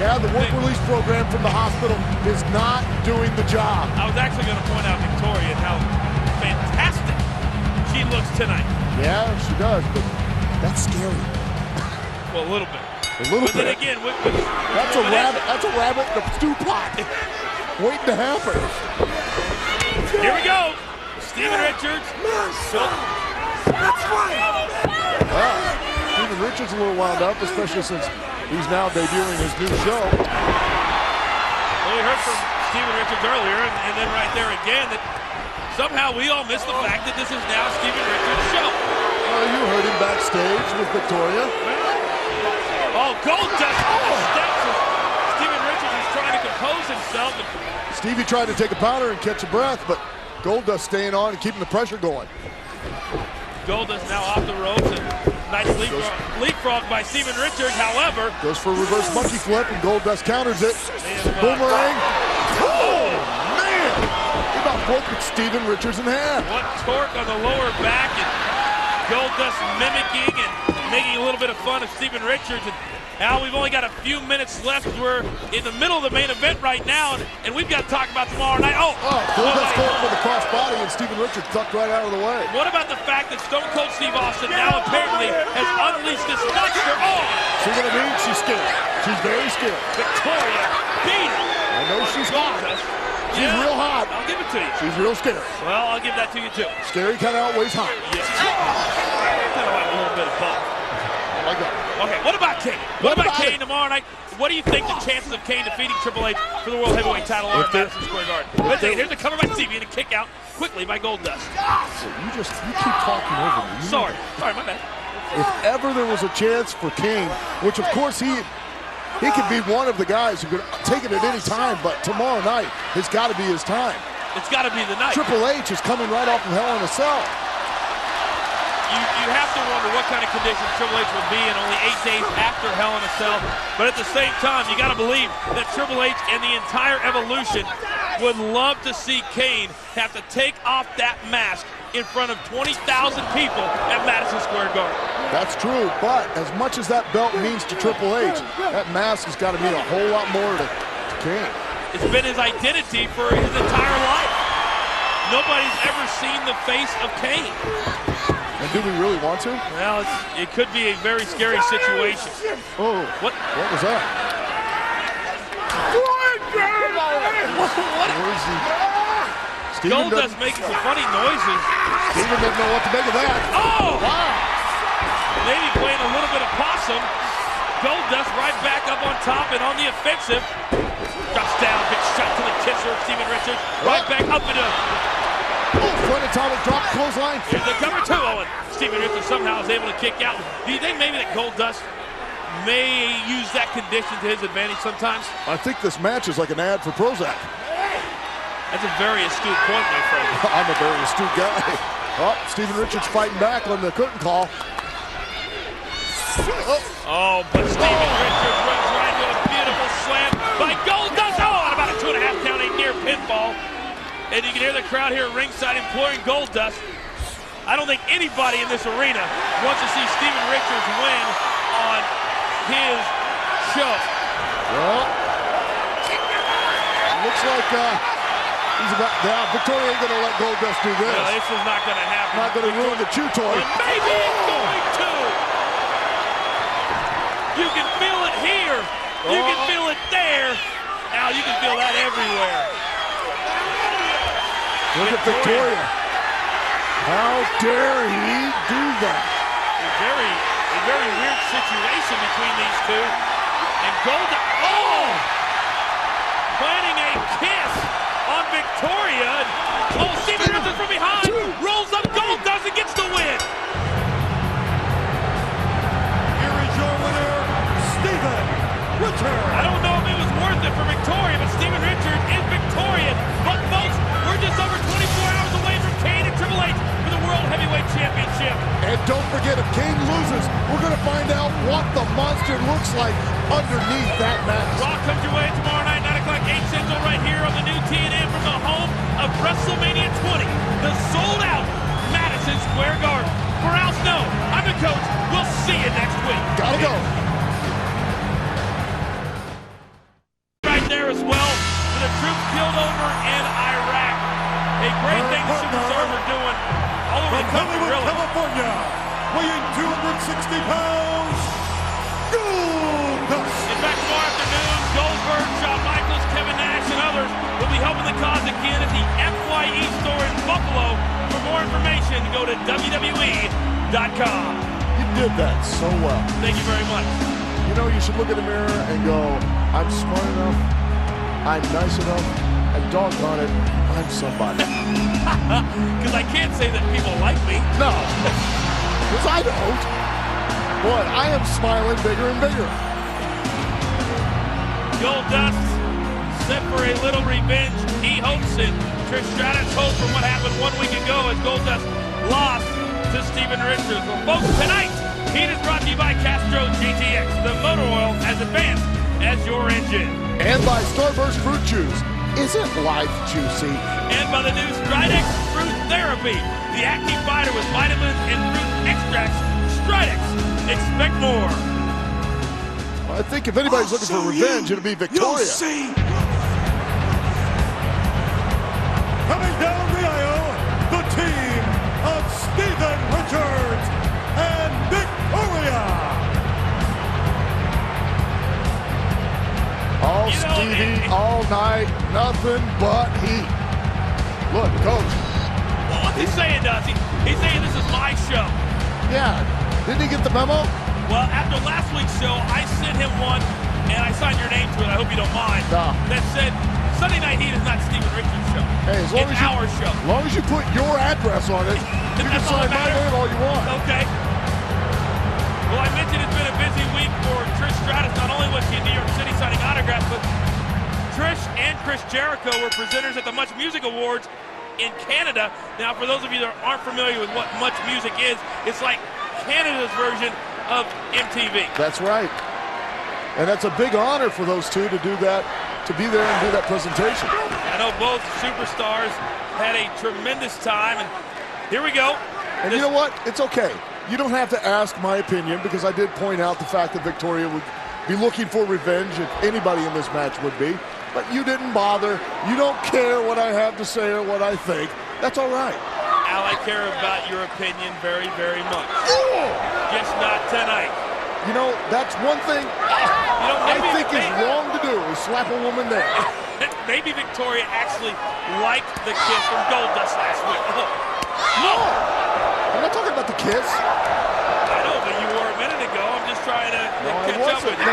Yeah, the work release program from the hospital is not doing the job. I was actually going to point out Victoria and how fantastic she looks tonight. Yeah, she does, but that's scary. Well, a little bit. A little but bit. Then again, that's a rabbit. That's a rabbit in a stew pot, waiting to happen. Here we go. Steven Richards. That's right. Steven Richards a little wound up, especially since he's now debuting his new show. Well, we heard from Steven Richards earlier, and then right there again that somehow we all missed the fact that this is now Steven Richards' show. Well, you heard him backstage with Victoria. Oh, Goldust on the steps. Steven Richards is trying to compose himself. Stevie tried to take a powder and catch a breath, but Goldust staying on and keeping the pressure going. Goldust now off the ropes and nice leapfrog by Steven Richards. However, goes for a reverse monkey flip and Goldust counters it. Boomerang. Oh man! He about broke Steven Richards in half. What torque on the lower back, and Goldust mimicking and making a little bit of fun of Steven Richards. And Al, we've only got a few minutes left. We're in the middle of the main event right now, and we've got to talk about tomorrow night. Goldust going for the crossbody, and Steven Richards tucked right out of the way. What about the fact that Stone Cold Steve Austin now apparently has unleashed this monster? See what I mean? She's scared. She's very scared. Victoria beat her. I know she's hot. She's real hot. I'll give it to you. She's real scared. Well, I'll give that to you too. Scary kind of outweighs hot. Yes. Kind of like a little bit of both. I got it. Okay, what about Kane? What about Kane tomorrow night? What do you think the chances of Kane defeating Triple H for the World Heavyweight title are at Madison Square Garden? Let's see, here's the cover by Stevie and a kick out quickly by Goldust. You keep talking over me. Sorry, my bad. If ever there was a chance for Kane, which of course he could be one of the guys who could take it at any time, but tomorrow night has got to be his time. It's got to be the night. Triple H is coming right off of Hell in a Cell. You have to wonder what kind of conditions Triple H will be in only 8 days after Hell in a Cell. But at the same time, you got to believe that Triple H and the entire Evolution would love to see Kane have to take off that mask in front of 20,000 people at Madison Square Garden. That's true, but as much as that belt means to Triple H, that mask has got to mean a whole lot more to Kane. It's been his identity for his entire life. Nobody's ever seen the face of Kane. And do we really want to? Well, it could be a very scary situation. Oh, what was that? Where is he? Goldust making some funny noises. Steven doesn't know what to make of that. Oh! Wow. Maybe playing a little bit of possum. Goldust right back up on top and on the offensive. Drops down, big shot to the kisser of Steven Richards. Right back up into... Front atomic drop clothesline. Here's the cover two, Owen. Steven Richards somehow is able to kick out. Do you think maybe that Goldust may use that condition to his advantage sometimes? I think this match is like an ad for Prozac. That's a very astute point, my friend. I'm a very astute guy. Oh, Steven Richards fighting back on the curtain call. Oh, but Steven Richards runs right into a beautiful slam by Goldust. Oh, and about a 2.5 count, a near pinfall. And you can hear the crowd here ringside imploring Goldust. I don't think anybody in this arena wants to see Steven Richards win on his show. Well, looks like Victoria ain't gonna let Goldust do this. No, this is not gonna happen. Not gonna ruin the chew toy. But maybe it's going to. You can feel it here. You can feel it there. Now you can feel that everywhere. Look at Victoria. How dare he do that? A very weird situation between these two. And Goldust, planning a kiss on Victoria. Oh, Stevie Richards from behind, rolls up Goldust and gets the win. Here is your winner, Steven Richards. I don't know if it was worth it for Victoria, but Steven Richards is victorious. But folks, we're just over 24 hours away from Kane and Triple H for the World Heavyweight Championship. And don't forget, if Kane loses, we're going to find out what the monster looks like underneath that mask. Raw comes your way tomorrow night, 9 o'clock, 8 Central, right here on the new TNN from the home of WrestleMania 20, the sold-out Madison Square Garden. For Al Snow, I'm the coach. We'll see you next week. Gotta go. Right there as well for the troops killed over in Iraq. A great thing the superstars are doing all over the country, really. California, weighing 260 pounds, Goldust. In fact, tomorrow afternoon, Goldberg, Shawn Michaels, Kevin Nash, and others will be helping the cause again at the FYE store in Buffalo. For more information, go to WWE.com. You did that so well. Thank you very much. You know, you should look in the mirror and go, I'm smart enough, I'm nice enough, and doggone it, I'm somebody. Because I can't say that people like me. No, because I don't. Boy, I am smiling bigger and bigger. Goldust set for a little revenge. He hopes it. Trish Stratus hopes from what happened 1 week ago as Goldust lost to Steven Richards. Well, folks, tonight, Heat is brought to you by Castro GTX, the motor oil as advanced as your engine. And by Starburst Fruit Juice. Isn't life juicy? And by the new Stridex Fruit Therapy, the active fighter with vitamins and fruit extracts. Stridex, expect more. Well, I think if anybody's looking for revenge, it'll be Victoria. Coming down the aisle, the team of Steven Richards and Victoria. All Stevie, all night, nothing but heat. Look, coach. Well, what's he saying, does he? He's saying this is my show. Yeah, didn't he get the memo? Well, after last week's show, I sent him one, and I signed your name to it, I hope you don't mind, that said, Sunday Night Heat is not Steven Richards' show. Hey, as long it's as our show. As long as you put your address on it, you can sign my name all you want. Okay. Well, I mentioned it's been a busy week for Trish Stratus. Not only was she in New York City signing autographs, but Trish and Chris Jericho were presenters at the Much Music Awards in Canada. Now, for those of you that aren't familiar with what Much Music is, it's like Canada's version of MTV. That's right. And that's a big honor for those two to do that, to be there and do that presentation. I know both superstars had a tremendous time, and here we go. And you know what? It's okay. You don't have to ask my opinion because I did point out the fact that Victoria would be looking for revenge if anybody in this match would be. But you didn't bother. You don't care what I have to say or what I think. That's all right. Al, I care about your opinion very, very much. Just not tonight. You know, that's one thing I think is wrong to do, is slap a woman there. Maybe Victoria actually liked the kiss from Goldust last week. No! I'm not talking about the kiss. I know, but you were a minute ago. I'm just trying to catch up with you.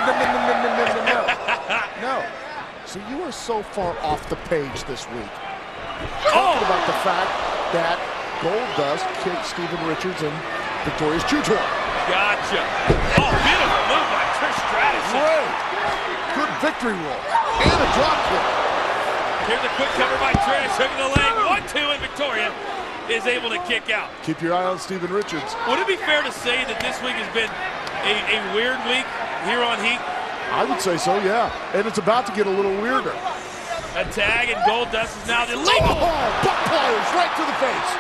No. So you are so far off the page this week. Talking about the fact that Goldust kicked Steven Richards and Victoria's chew toy. Gotcha. Oh, beautiful move by Trish Stratus. Great. Good victory roll. And a drop kick. Here's a quick cover by Trish. Hook in the leg. 1-2, and Victoria is able to kick out. Keep your eye on Steven Richards. Would it be fair to say that this week has been a weird week here on Heat? I would say so, yeah. And it's about to get a little weirder. A tag, and Goldust is now illegal. Oh, butt pliers right to the face.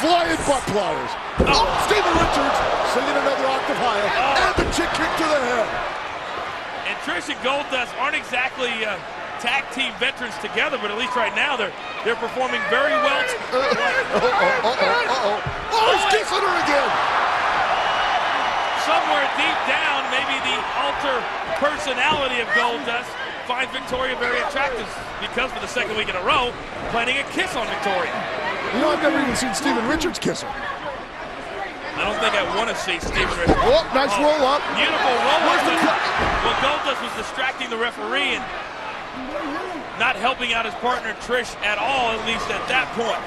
Flying butt pliers. Oh, Steven Richards singing another octave higher. And the chick kick to the head. And Trish and Goldust aren't exactly tag team veterans together, but at least right now they're performing very well. Oh, he's kissing her again. Somewhere deep down, maybe the alter personality of Goldust finds Victoria very attractive because for the second week in a row, planning a kiss on Victoria. You know, I've never even seen Steven Richards kiss her. I don't think I want to see Steven Richards. Oh, nice roll up. Beautiful roll up. Well, Goldust was distracting the referee and not helping out his partner Trish at all, at least at that point.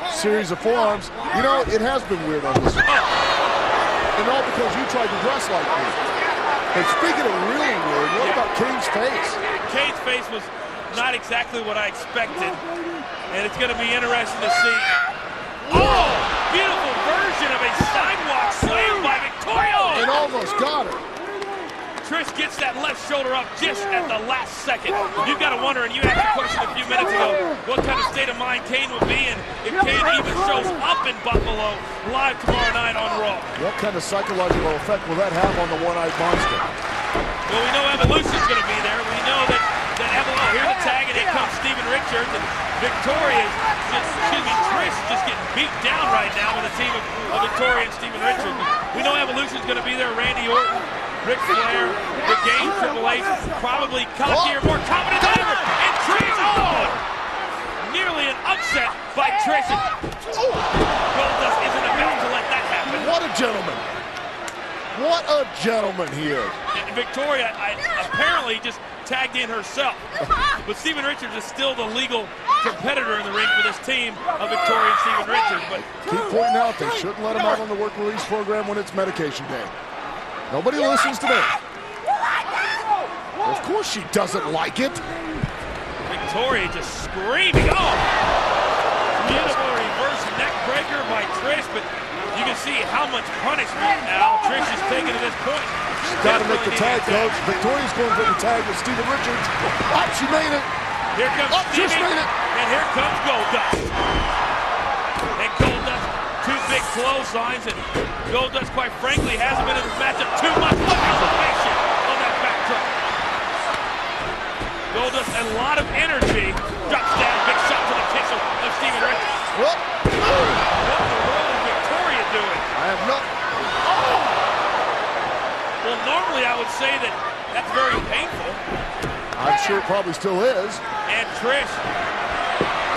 Series of forearms. You know, it has been weird on this. And all because you tried to dress like me. And speaking of really weird, what about Kane's face? Kane's face was not exactly what I expected. And it's going to be interesting to see. Oh! Beautiful version of a sidewalk slam by Victoria! And almost got her. Trish gets that left shoulder up just at the last second. You've got to wonder, and you asked the question a few minutes ago, what kind of state of mind Kane would be in if Kane even shows up in Buffalo live tomorrow night on Raw. What kind of psychological effect will that have on the one-eyed monster? Well, we know Evolution's going to be there. We know that here's the tag, and here comes Steven Richards, and Victoria, Trish just getting beat down right now with a team of Victoria and Steven Richards. We know Evolution's going to be there. Randy Orton, Ric Flair, the game, Triple H, probably cockier, more confident than ever. And Trish, nearly an upset by Trish. Goldust isn't about to let that happen. What a gentleman. What a gentleman he is. And Victoria apparently just tagged in herself. But Steven Richards is still the legal competitor in the ring for this team of Victoria and Steven Richards. But keep pointing out they shouldn't let him out on the work release program when it's medication day. Nobody listens to me. Of course she doesn't like it. Victoria just screaming. Oh! Beautiful reverse neck breaker by Trish, but you can see how much punishment now Trish is taking at this point. She's got to make the tag, Coach. Victoria's going for the tag with Steven Richards. Oh, she made it. Here comes Stevie, Trish made it. And here comes Goldust. And Goldust, two big clotheslines, and Goldust, quite frankly, hasn't been in this matchup too much. Observation on that back drop. Goldust, a lot of energy, drops down, big shot to the kitchen of Steven Richards. What in the world is Victoria doing? I have no. Well, normally I would say that that's very painful. I'm sure it probably still is. And Trish,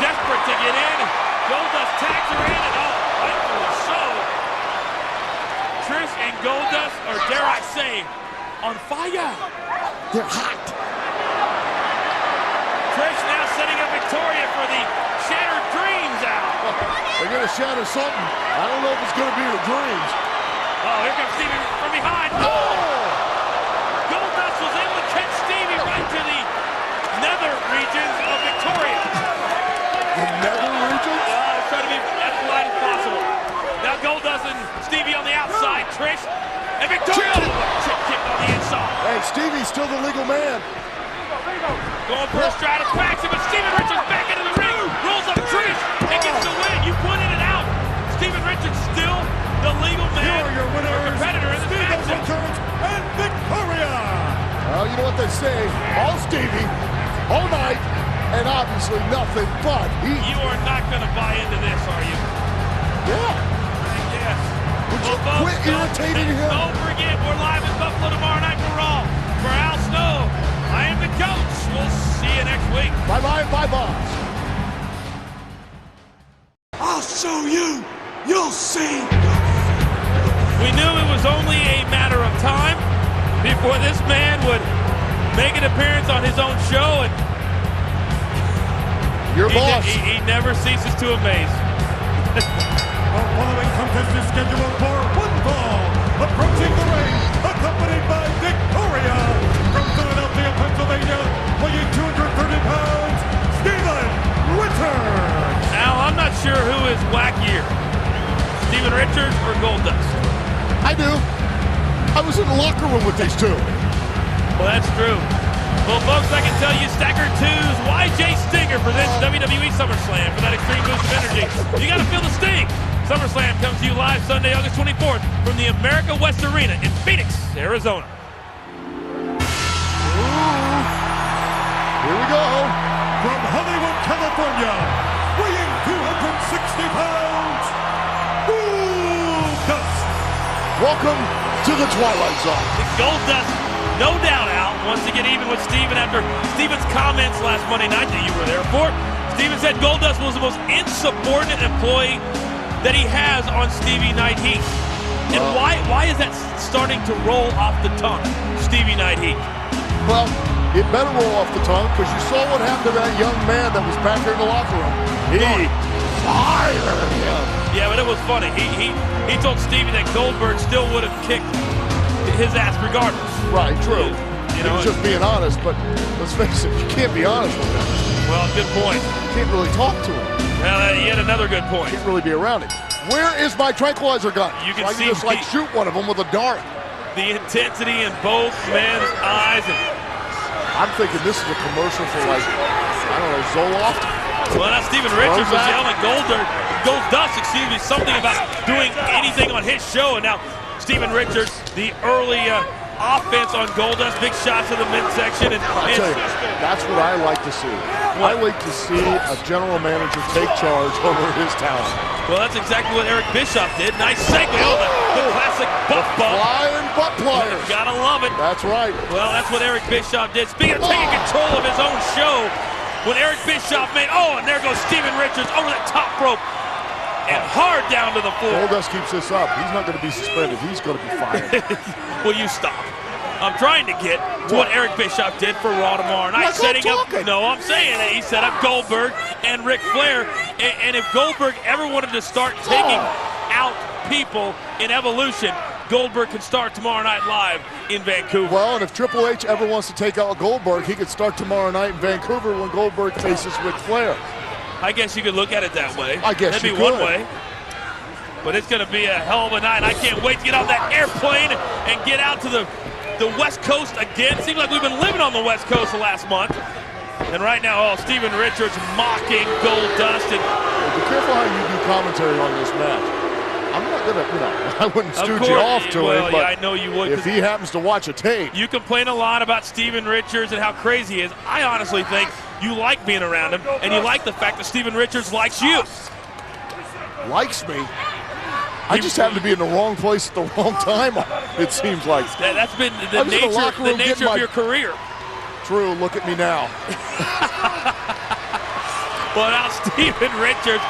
desperate to get in. Goldust tags her in, and rightfully so. Trish and Goldust, or dare I say, on fire. They're hot. Trish now setting up Victoria for the Shattered Dreams out. They're going to shatter something. I don't know if it's going to be the dreams. Oh, here comes Stevie from behind. Oh! Goldust was able to catch Stevie right to the nether regions of Victoria. The nether regions? Trying to be as polite as possible. Now Goldust and Stevie on the outside. Trish and Victoria. Chip kick on the inside. Hey, Stevie's still the legal man. Going for a stride of traction, but Steven Richards back into the ring. Rolls up Trish and gets the win. You pointed it out. Steven Richards still the legal man. Here are your winners, competitor in this match. Richards and Victoria. Well, you know what they say. All Stevie, all night, and obviously nothing but heat. You are not going to buy into this, are you? Yeah. Yes. Would you quit irritating him? Don't forget, we're live in Buffalo tomorrow night for Raw. For Al Snow, I am the coach. We'll see you next week. Bye-bye, bye-bye. I'll show you. You'll see. We knew it was only a matter of time before this man would make an appearance on his own show, and your boss. He never ceases to amaze. The following contest is scheduled for one fall. Approaching the ring, accompanied by Victoria from Philadelphia, Pennsylvania, weighing 230 pounds, Steven Richards. Now, I'm not sure who is wackier, Steven Richards or Goldust. I do. I was in the locker room with these two. Well, that's true. Well, folks, I can tell you, Stacker 2's YJ Stinger presents WWE SummerSlam for that extreme boost of energy. You got to feel the sting. SummerSlam comes to you live Sunday, August 24th from the America West Arena in Phoenix, Arizona. Ooh. Here we go. From Hollywood, California, weighing 260 pounds, Goldust. Welcome to the Twilight Zone. Goldust, no doubt out, wants to get even with Steven after Steven's comments last Monday night that you were there for. Steven said Goldust was the most insubordinate employee that he has on Stevie Night Heat. And why is that starting to roll off the tongue, Stevie Night Heat? Well, it better roll off the tongue, because you saw what happened to that young man that was back there in the locker room. He fired him. Yeah, but it was funny. He told Stevie that Goldberg still would have kicked his ass regardless. Right, true. You he know, was just being honest, but let's face it, you can't be honest with him. Well, good point. You can't really talk to him. Well, yet another good point. Can't really be around him. Where is my tranquilizer gun? You can so I see can just like shoot one of them with a dart. The intensity in both men's eyes. And I'm thinking this is a commercial for, like, I don't know, Zoloft? Well, now Steven Richards was yelling at Goldust, something about doing anything on his show. And now Steven Richards, the early offense on Goldust, big shots to the midsection. And I'll tell you, that's what I like to see. I like to see a general manager take charge over his talent. Well, that's exactly what Eric Bischoff did. Nice segue. Oh, the classic butt bump. Flying butt pliers. Gotta love it. That's right. Well, that's what Eric Bischoff did. Speaking of taking control of his own show, when Eric Bischoff made, and there goes Steven Richards over the top rope and hard down to the floor. Goldust keeps this up. He's not going to be suspended. He's going to be fired. Will you stop? I'm trying to get to what Eric Bischoff did for Raw tomorrow night. I'm saying that he set up Goldberg and Ric Flair. And if Goldberg ever wanted to start taking out people in Evolution, Goldberg can start tomorrow night live in Vancouver. Well, and if Triple H ever wants to take out Goldberg, he could start tomorrow night in Vancouver when Goldberg faces Ric Flair. I guess you could look at it that way. I guess that'd be one way. But it's going to be a hell of a night. I can't wait to get off that airplane and get out to the West Coast again. Seems like we've been living on the West Coast the last month. And right now, Steven Richards mocking Goldust. And be careful how you do commentary on this match. I'm not gonna, I wouldn't stooge you off to it, but I know you would. If he happens to watch a tape. You complain a lot about Steven Richards and how crazy he is. I honestly think you like being around him, and you like the fact that Steven Richards likes you. Likes me? I just happen to be in the wrong place at the wrong time, it seems like. That's been the nature of your career. True, look at me now. Well, now Steven Richards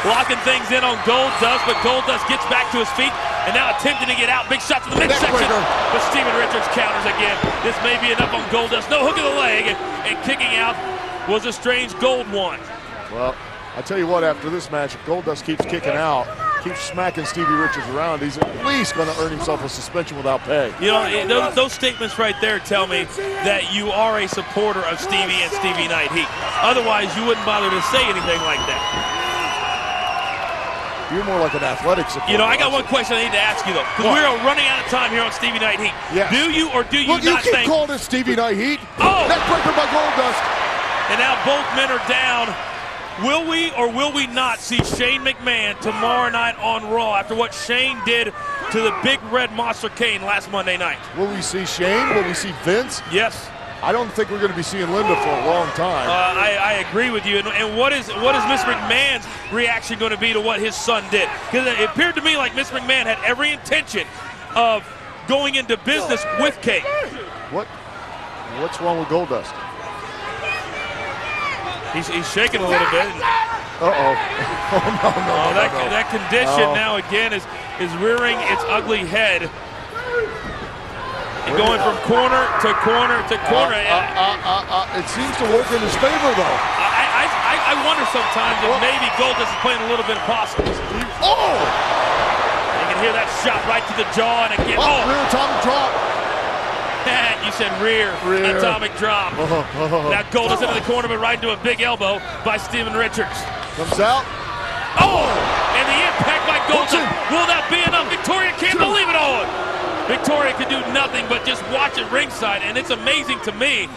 locking things in on Goldust, but Goldust gets back to his feet and now attempting to get out. Big shot to the midsection, but Steven Richards counters again. This may be enough on Goldust. No hook of the leg, and kicking out was a strange Gold one. Well, I tell you what, after this match, if Goldust keeps kicking out, keeps smacking Stevie Richards around, he's at least going to earn himself a suspension without pay. You know, those statements right there tell me that you are a supporter of Stevie and Stevie Night Heat. Otherwise, you wouldn't bother to say anything like that. You're more like an athletic supporter. You know, I got one question I need to ask you, though, because we're running out of time here on Stevie Night Heat. Yes. Do you or do you not think... Look, you keep calling it Stevie Night Heat. Neckbreaker by Goldust. And now both men are down. Will we or will we not see Shane McMahon tomorrow night on Raw after what Shane did to the Big Red Monster Kane last Monday night? Will we see Shane? Will we see Vince? Yes. I don't think we're going to be seeing Linda for a long time. I agree with you. And what is Miss McMahon's reaction going to be to what his son did? Because it appeared to me like Miss McMahon had every intention of going into business with Kane. What's wrong with Goldust? He's shaking a little bit. Uh-oh. No. That condition now again is rearing its ugly head. And going from corner to corner to corner. It seems to work in his favor, though. I wonder sometimes if maybe Goldust is playing a little bit of possum. Oh! You can hear that shot right to the jaw, and again, rear atomic drop. You said rear atomic drop. Now Goldust into the corner, but right into a big elbow by Steven Richards. Comes out. And the impact by Goldust. Will that be enough? Victoria can't believe it all. Victoria can do nothing but just watch at ringside, and it's amazing to me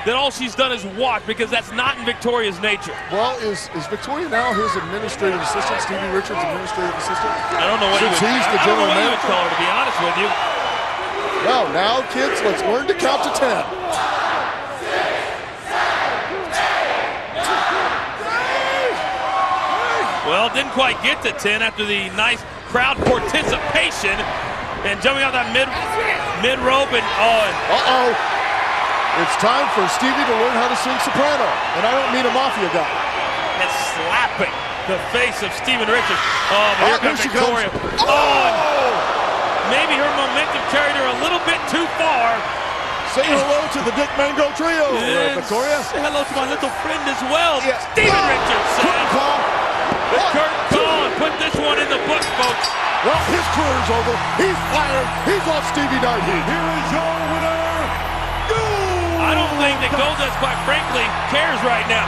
that all she's done is watch, because that's not in Victoria's nature. Well, is Victoria now his administrative assistant, Stevie Richards' administrative assistant? I don't know what he's the general manager. Call her, to be honest with you. Well, now, kids, let's learn to count to 10. Well, didn't quite get to 10 after the nice crowd participation. And jumping out that mid-rope and Uh-oh. It's time for Stevie to learn how to sing soprano. And I don't mean a mafia guy. And slapping the face of Steven Richards. Oh, but here comes Victoria. Maybe her momentum carried her a little bit too far. Say hello to the Dick Mango Trio, Victoria. Say hello to my little friend as well, Steven Richards. The curtain call and put this one in the books, folks. Well, his career's over. He's fired. He's off Stevie Night Heat. Here is your winner, I don't think that Goldust, quite frankly, cares right now.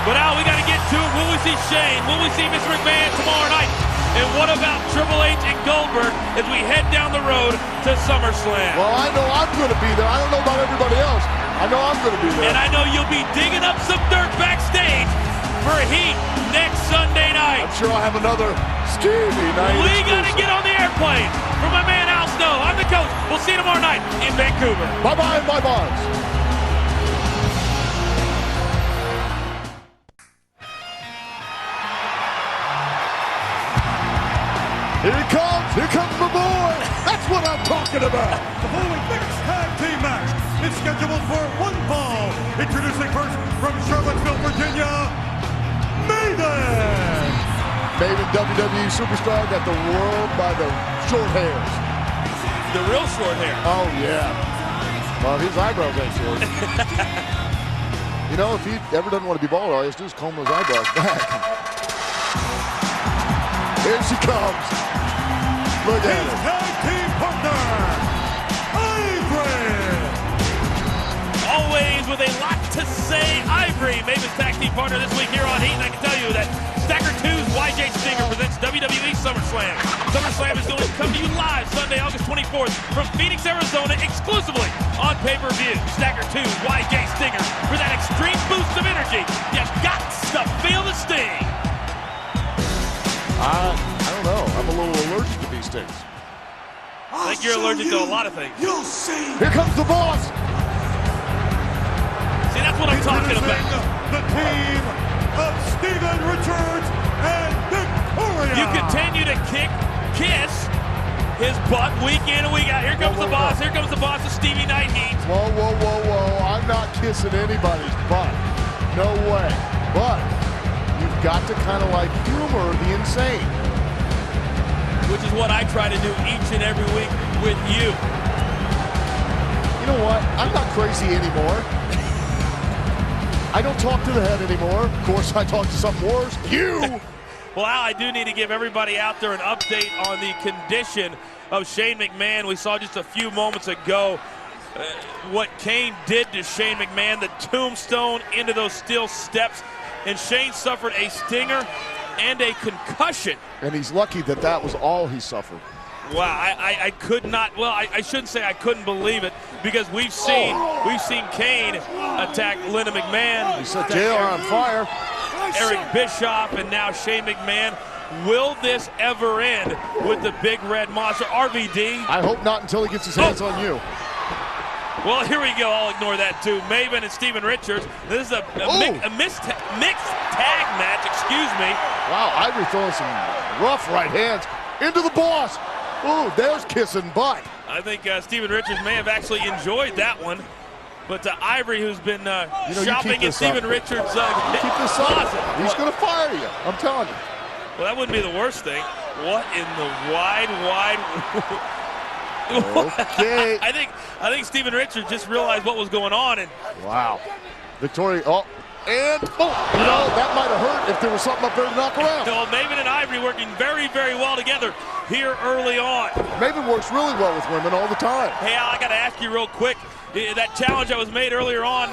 But Al, we got to get to it. Will we see Shane? Will we see Mr. McMahon tomorrow night? And what about Triple H and Goldberg as we head down the road to SummerSlam? Well, I know I'm going to be there. I don't know about everybody else. I know I'm going to be there. And I know you'll be digging up some dirt backstage for Heat next Sunday night. I'm sure I'll have another Stevie Night. We got to get on the airplane. For my man Al Snow, I'm the coach. We'll see you tomorrow night in Vancouver. Bye-bye, bye-bye. Here comes my boy. That's what I'm talking about. The following next tag team match is scheduled for one fall. Introducing first from Charlottesville, Virginia, Maven. Maven, WWE superstar, got the world by the short hairs. The real short hair. Oh, yeah. Well, his eyebrows ain't short. You know, if he ever doesn't want to be bald, all he has to do is comb those eyebrows back. Here she comes. Look at it. Tag team partner, Ivory. Always with a lot to say, Ivory, Maven's tag team partner this week here on Heat. And I can tell you that Stacker 2's YJ Stinger presents WWE SummerSlam. SummerSlam is going to come to you live Sunday, August 24th from Phoenix, Arizona, exclusively on pay-per-view. Stacker 2, YJ Stinger, for that extreme boost of energy. You've got to feel the sting. I don't know. I'm a little allergic to these things. I think you're allergic to a lot of things. You'll see. Here comes the boss. See, that's what I'm talking about. The team of Steven Richards and Victoria. You continue to kiss his butt week in and week out. Here comes the boss. Here comes the boss of Stevie Night Heat. Whoa, whoa, whoa, whoa. I'm not kissing anybody's butt. No way. But you've got to kind of like humor the insane. Which is what I try to do each and every week with you. You know what? I'm not crazy anymore. I don't talk to the head anymore. Of course, I talk to something worse. You! Well, Al, I do need to give everybody out there an update on the condition of Shane McMahon. We saw just a few moments ago what Kane did to Shane McMahon, the tombstone into those steel steps. And Shane suffered a stinger and a concussion. And he's lucky that that was all he suffered. Wow, I could not, well, I shouldn't say I couldn't believe it, because we've seen Kane attack Linda McMahon. He set JR on fire. Eric Bischoff, and now Shane McMahon. Will this ever end with the Big Red Monster, RVD? I hope not until he gets his hands on you. Well, here we go. I'll ignore that, too. Maven and Steven Richards. This is a mixed tag match, excuse me. Wow, Ivory throwing some rough right hands into the boss. Ooh, there's kissing butt. I think Steven Richards may have actually enjoyed that one. But Ivory, who's been shopping in Steven Richards' keep this closet. He's going to fire you, I'm telling you. Well, that wouldn't be the worst thing. What in the wide... Okay. I think Steven Richards just realized what was going on. And wow. Victoria, you know, that might have hurt if there was something up there to knock around. So Maven and Ivory working very, very well together here early on. Maven works really well with women all the time. Hey, Al, I got to ask you real quick. That challenge that was made earlier on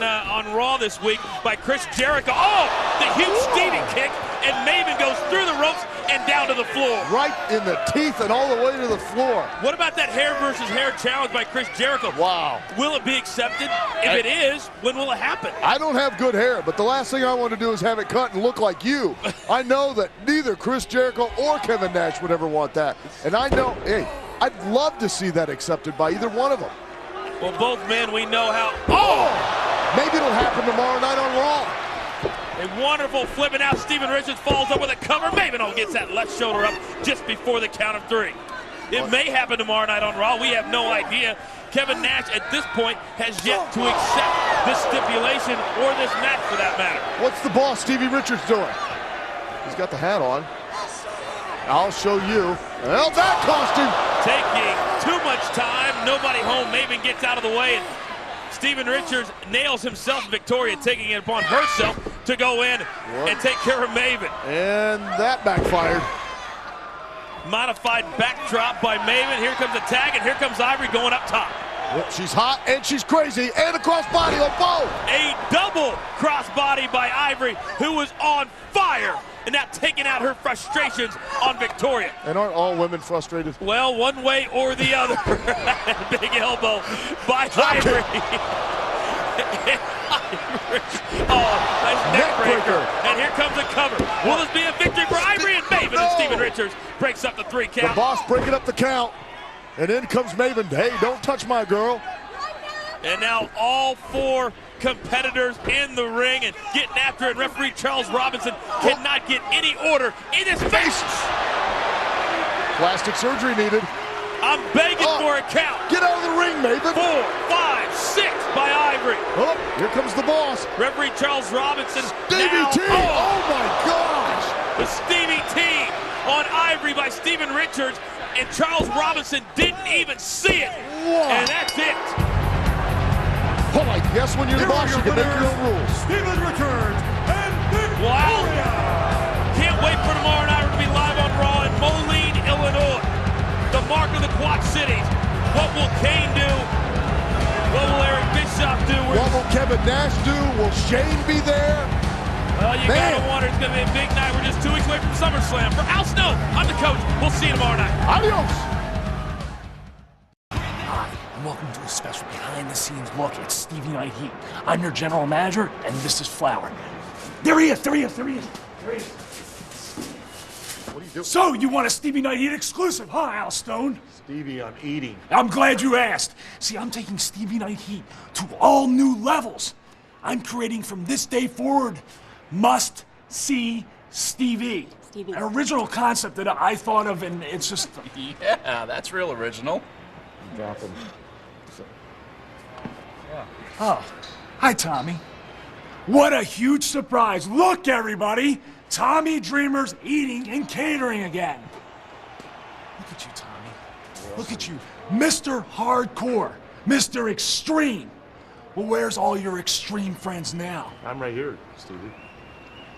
Raw this week by Chris Jericho. Oh, the huge Stevie kick, and Maven goes through the ropes and down to the floor. Right in the teeth and all the way to the floor. What about that hair versus hair challenge by Chris Jericho? Wow. Will it be accepted? If it is, when will it happen? I don't have good hair, but the last thing I want to do is have it cut and look like you. I know that neither Chris Jericho or Kevin Nash would ever want that. And I know, hey, I'd love to see that accepted by either one of them. Well, both men, we know how. Oh! Maybe it'll happen tomorrow night on Raw. A wonderful flip, and now Steven Richards falls up with a cover. Maven gets that left shoulder up just before the count of 3. It may happen tomorrow night on Raw. We have no idea. Kevin Nash, at this point, has yet to accept this stipulation or this match for that matter. What's the boss, Stevie Richards, doing? He's got the hat on. I'll show you. Well, that cost him. Taking too much time. Nobody home. Maven gets out of the way, and Steven Richards nails himself. Victoria taking it upon herself to go in and take care of Maven. And that backfired. Modified backdrop by Maven. Here comes a tag, and here comes Ivory going up top. Yep, she's hot, and she's crazy, and a crossbody on both. A double crossbody by Ivory, who was on fire, and now taking out her frustrations on Victoria. And aren't all women frustrated? Well, one way or the other. Big elbow by Ivory. Nice neck breaker. And here comes a cover. Will this be a victory for Ivory and Maven? And Steven Richards breaks up the 3 count. The boss breaking up the count. And in comes Maven. Hey, don't touch my girl. And now all 4 competitors in the ring and getting after it. Referee Charles Robinson cannot get any order in his face. Plastic surgery needed. I'm begging for a count. Get out of the ring, Maven. 4, 5, 6 by Ivory. Oh, here comes the boss. Referee Charles Robinson. Stevie T. Oh my gosh. The Stevie T on Ivory by Steven Richards. And Charles Robinson didn't even see it. Whoa. And that's it. Oh, I guess when you're the boss, you can make your own rules. Steven Richards and Victoria. Can't wait for tomorrow night to be live on Raw in Moline, Illinois. The mark of the Quad Cities. What will Kane do? What will Eric Bischoff do? What will Kevin Nash do? Will Shane be there? Well, you gotta wonder, it's gonna be a big night. We're just 2 weeks away from SummerSlam. For Al Snow, I'm the coach. We'll see you tomorrow night. Adios. Hi, and welcome to a special behind-the-scenes look at Stevie Night Heat. I'm your general manager, and this is Flower. There he is, there he is, there he is, there he is. What are you doing? So, you want a Stevie Night Heat exclusive, huh, Al Stone? Stevie, I'm eating. I'm glad you asked. See, I'm taking Stevie Night Heat to all new levels. I'm creating from this day forward must-see Stevie. An original concept that I thought of, and it's just... Yeah, that's real original. Drop him. Yeah. Oh, hi, Tommy. What a huge surprise. Look, everybody. Tommy Dreamer's eating and catering again. Look at you, Tommy. Look at you. Mr. Hardcore. Mr. Extreme. Well, where's all your extreme friends now? I'm right here, Stevie.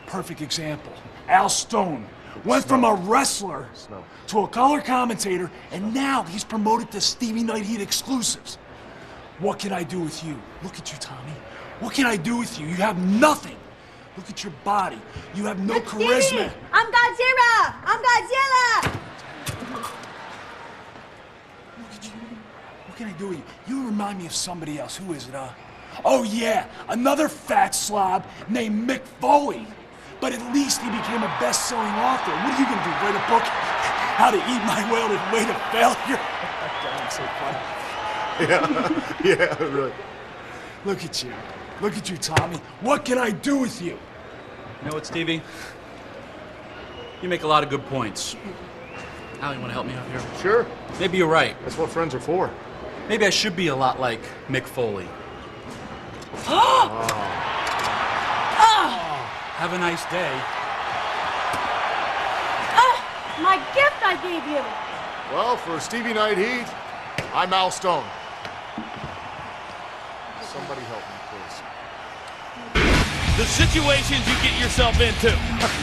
Perfect example. Al Stone went from a wrestler to a color commentator, and now he's promoted to Stevie Night Heat exclusives. What can I do with you? Look at you, Tommy. What can I do with you? You have nothing. Look at your body. You have no charisma. Stevie, I'm Godzilla! I'm Godzilla! Look at you. What can I do with you? You remind me of somebody else. Who is it, Oh, yeah, another fat slob named Mick Foley. But at least he became a best-selling author. What are you gonna do, write a book? How to Eat My Way to Failure? God, I'm so funny. Yeah, really. Look at you. Look at you, Tommy. What can I do with you? You know what, Stevie? You make a lot of good points. Al, you want to help me out here? Sure. Maybe you're right. That's what friends are for. Maybe I should be a lot like Mick Foley. Have a nice day. My gift I gave you! Well, for Stevie Night Heat, I'm Al Stone. Somebody help me, please. The situations you get yourself into.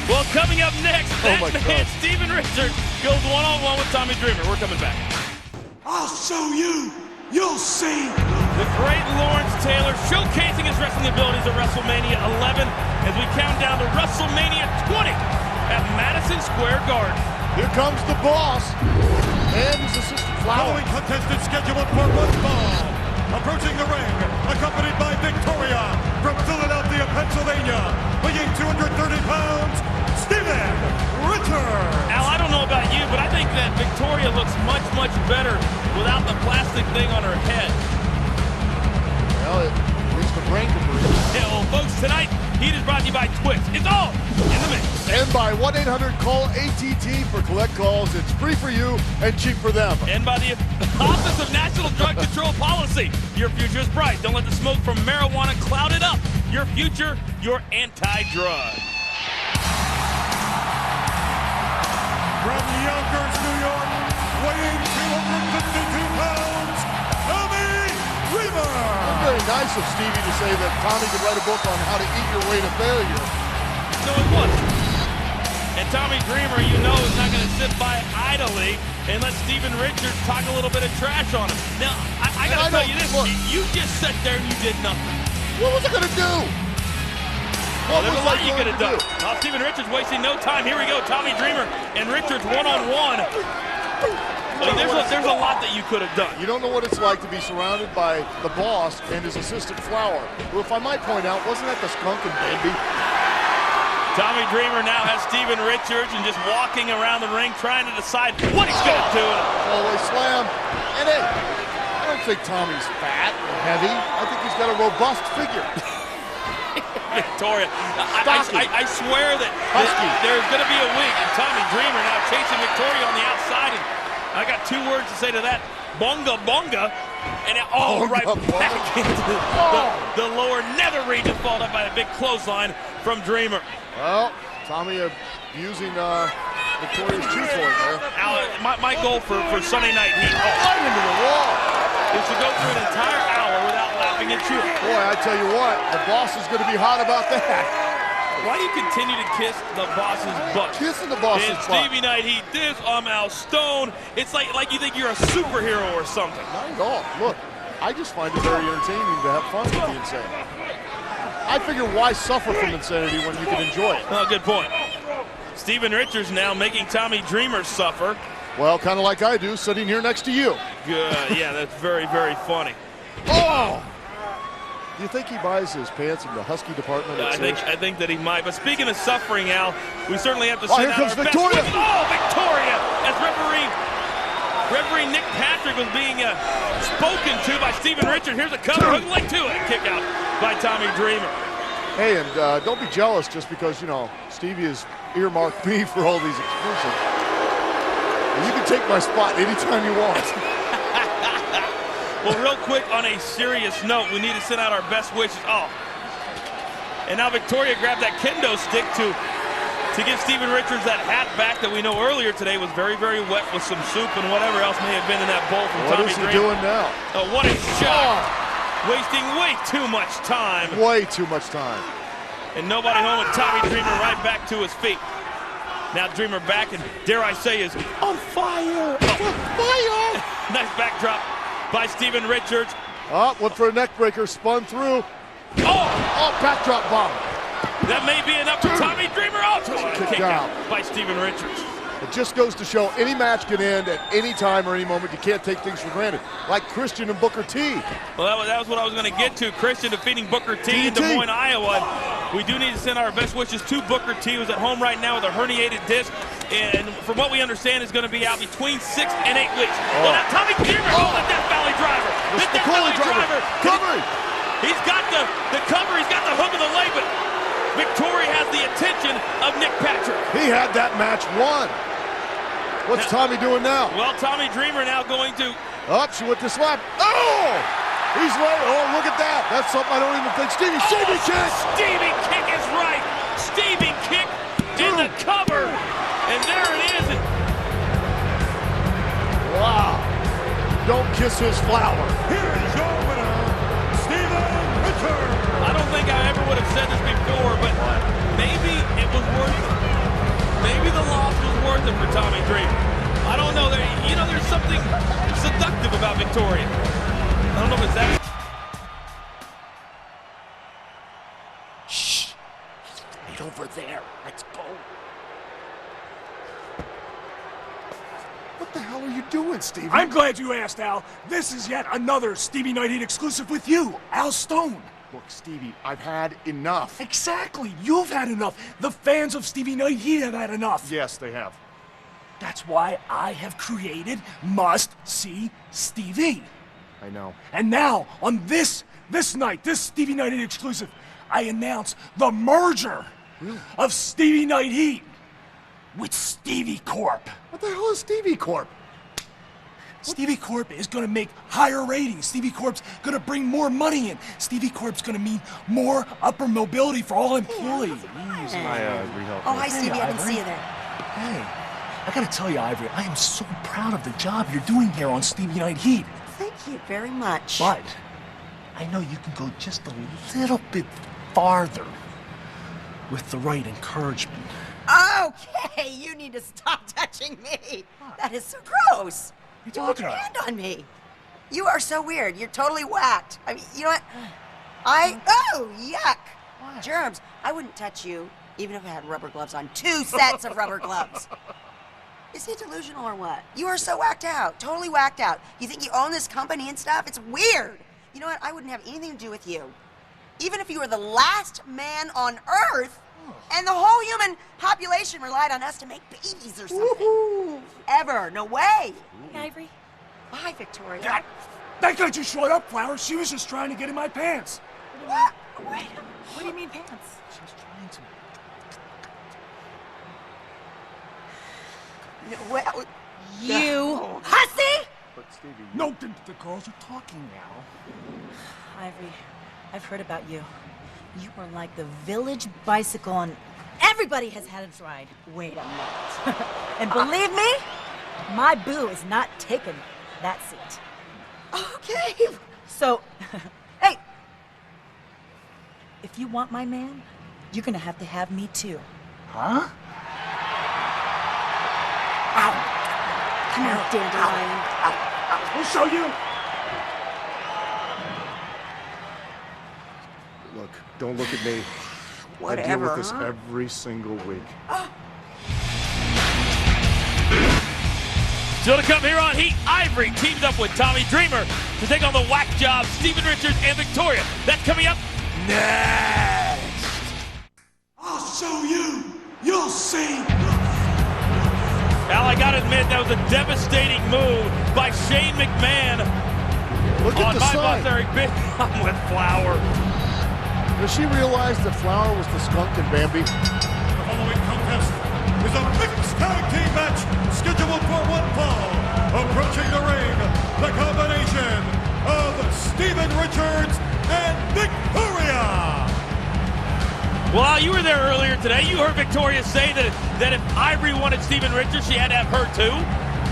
Well, coming up next, that man, Steven Richards, goes one-on-one with Tommy Dreamer. We're coming back. I'll show you. You'll see. The great Lawrence Taylor showcasing his wrestling abilities at WrestleMania 11 as we count down to WrestleMania 20 at Madison Square Garden. Here comes the boss and his assistant Flower. Following contestant scheduled for one fall. Approaching the ring, accompanied by Victoria from Philadelphia, Pennsylvania, weighing 230 pounds, Steven Richards. Al, I don't know about you, but I think that Victoria looks much, much better without the plastic thing on her head. Well, at least the brain can breathe. Yeah, well, folks, tonight Heat is brought to you by Twix. It's all in the mix. And by 1-800-CALL-ATT for collect calls. It's free for you and cheap for them. And by the Office of National Drug Control Policy. Your future is bright. Don't let the smoke from marijuana cloud it up. Your future, your anti-drug. From Yonkers, New York, weighing 252 pounds, Tommy Dreamer. Very nice of Stevie to say that Tommy could write a book on how to eat your way to failure. No, it wasn't. And Tommy Dreamer, you know, is not going to sit by idly and let Steven Richards talk a little bit of trash on him. Now, I got to tell you this. You just sat there and you did nothing. What was I going to do? Well, there's a lot you could have done. Well, Steven Richards wasting no time. Here we go, Tommy Dreamer and Richards one-on-one. Well, there's a lot that you could have done. You don't know what it's like to be surrounded by the boss and his assistant Flower, who, if I might point out, wasn't that the skunk and Bambi? Tommy Dreamer now has Steven Richards and just walking around the ring trying to decide what he's going to do. Always slam. And hey, I don't think Tommy's fat or heavy. I think he's got a robust figure. Victoria, I swear that there's going to be a week, and Tommy Dreamer now chasing Victoria on the outside, and I got two words to say to that: bonga bonga, and right back into the lower nether region, followed up by a big clothesline from Dreamer. Well, Tommy abusing Victoria's chew point there. Now, my goal for Sunday Night Heat, right into the wall, is to go through an entire hour without laughing at you. Boy, I tell you what, the boss is going to be hot about that. Why do you continue to kiss the boss's butt? Kissing the boss's butt. Stevie Night Heat this, I'm Al Stone. It's like you think you're a superhero or something. Not at all. Look, I just find it very entertaining to have fun with the insanity. I figure why suffer from insanity when you can enjoy it? Oh, good point. Steven Richards now making Tommy Dreamer suffer. Well, kind of like I do, sitting here next to you. Good. Yeah, that's very, very funny. Oh! Do you think he buys his pants in the Husky department? I think that he might. But speaking of suffering, Al, we certainly have to send here out comes our Victoria. best. Oh, Victoria! As referee Nick Patrick was being spoken to by Steven Richards. Here's a cover, hook leg to it, kick out by Tommy Dreamer. Hey, and don't be jealous just because, you know, Stevie has earmarked me for all these exclusives. You can take my spot anytime you want. Well, real quick, on a serious note, we need to send out our best wishes. Oh, and now Victoria grabbed that kendo stick to give Steven Richards that hat back that we know earlier today was very, very wet with some soup and whatever else may have been in that bowl from Tommy Dreamer. What is he doing now? Oh, what a shot. Wasting way too much time. Way too much time. And nobody home with Tommy Dreamer right back to his feet. Now Dreamer back, and dare I say is on fire. On fire. Nice backdrop by Steven Richards. Oh, went for a neck breaker, spun through. Oh, backdrop bomb. That may be enough for Tommy Dreamer. Oh, kick out by Steven Richards. It just goes to show any match can end at any time or any moment. You can't take things for granted, like Christian and Booker T. Well, that was what I was going to get to. Christian defeating Booker T in Des Moines, Iowa. We do need to send our best wishes to Booker T, who's at home right now with a herniated disc, and from what we understand is going to be out between 6 and 8 weeks. Well, now Tommy Dreamer, the Death Valley driver. The Death Valley driver. Cover. He's got the cover. He's got the hook of the leg, but Victoria has the attention of Nick Patrick. He had that match won. What's Tommy doing now? Well, Tommy Dreamer now going to... Up, she went to slap. Oh! He's right. Oh, look at that. That's something I don't even think. Stevie kick! Stevie kick is right. Stevie kick in the cover. And there it is. Wow. Don't kiss his flower. Here is your winner, Steven Richards. I don't think I ever would have said this before, but maybe it was worth it. Maybe the loss was worth it for Tommy Dreamer. I don't know. There's something seductive about Victoria. I don't know if it's that. Shh. Right over there. Let's go. What the hell are you doing, Stevie? I'm glad you asked, Al. This is yet another Stevie Night Heat exclusive with you, Al Stone. Look, Stevie, I've had enough. Exactly. You've had enough. The fans of Stevie Night Heat have had enough. Yes, they have. That's why I have created Must See Stevie. I know. And now, on this night, this Stevie Night Heat exclusive, I announce the merger of Stevie Night Heat with Stevie Corp. What the hell is Stevie Corp? Stevie Corp is going to make higher ratings. Stevie Corp's going to bring more money in. Stevie Corp's going to mean more upper mobility for all employees. Oh, hi, Stevie. I didn't see you there. Hey, I got to tell you, Ivory, I am so proud of the job you're doing here on Stevie Night Heat. Thank you very much. But I know you can go just a little bit farther with the right encouragement. Okay, you need to stop touching me. That is so gross. You're Don't talking about? hand on me. You are so weird. You're totally whacked. I mean, you know what? Oh, yuck. What? Germs. I wouldn't touch you, even if I had rubber gloves on. 2 sets of rubber gloves. Is he delusional or what? You are so whacked out. Totally whacked out. You think you own this company and stuff? It's weird. You know what? I wouldn't have anything to do with you. Even if you were the last man on Earth, and the whole human population relied on us to make babies or something. Ever. No way. Hey, Ivory. Bye, Victoria. That guy just showed up, Flower. She was just trying to get in my pants. What? Wait. What do you mean pants? She was trying to... No, well, You hussy! But Stevie, No, the girls are talking now. Ivory, I've heard about you. You are like the village bicycle and everybody has had its ride. Wait a minute. And believe me, my boo is not taking that seat. okay. So, hey, if you want my man, you're gonna have to have me too. Huh? Ow. Come on, dandelion. We'll show you. look, don't look at me. Whatever, I deal with this huh? every single week. Still to come here on Heat, Ivory teams up with Tommy Dreamer to take on the whack job Steven Richards and Victoria. That's coming up next. I'll show you. You'll see. Al, I gotta admit, that was a devastating move by Shane McMahon. Look at on the my sign. boss Eric Big. I'm with Flower. Does she realize that Flower was the skunk in Bambi? The following contest is a mixed tag team match scheduled for one fall. Approaching the ring, the combination of Steven Richards and Victoria. Well, Al, you were there earlier today. You heard Victoria say that if Ivory wanted Steven Richards, she had to have her too.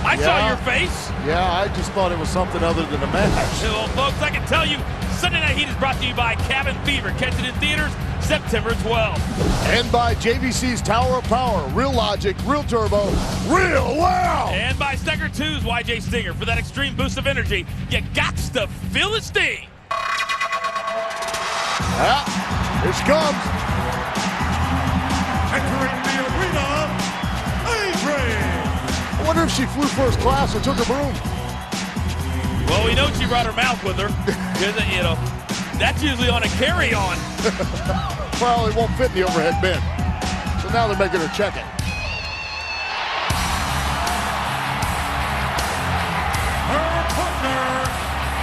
I saw your face. Yeah, I just thought it was something other than a match. Well, folks, I can tell you, Sunday Night Heat is brought to you by Cabin Fever. Catch it in theaters September 12th. And by JVC's Tower of Power. Real logic, real turbo, real wow! And by Stecker 2's YJ Stinger. For that extreme boost of energy, you gots to feel the sting. Yeah, here she comes. Entering the arena, Ivory. I wonder if she flew first class or took her broom. Well, we know she brought her mouth with her. Because, you know, that's usually on a carry-on. Well, it won't fit in the overhead bin. So now they're making her check it. Her partner,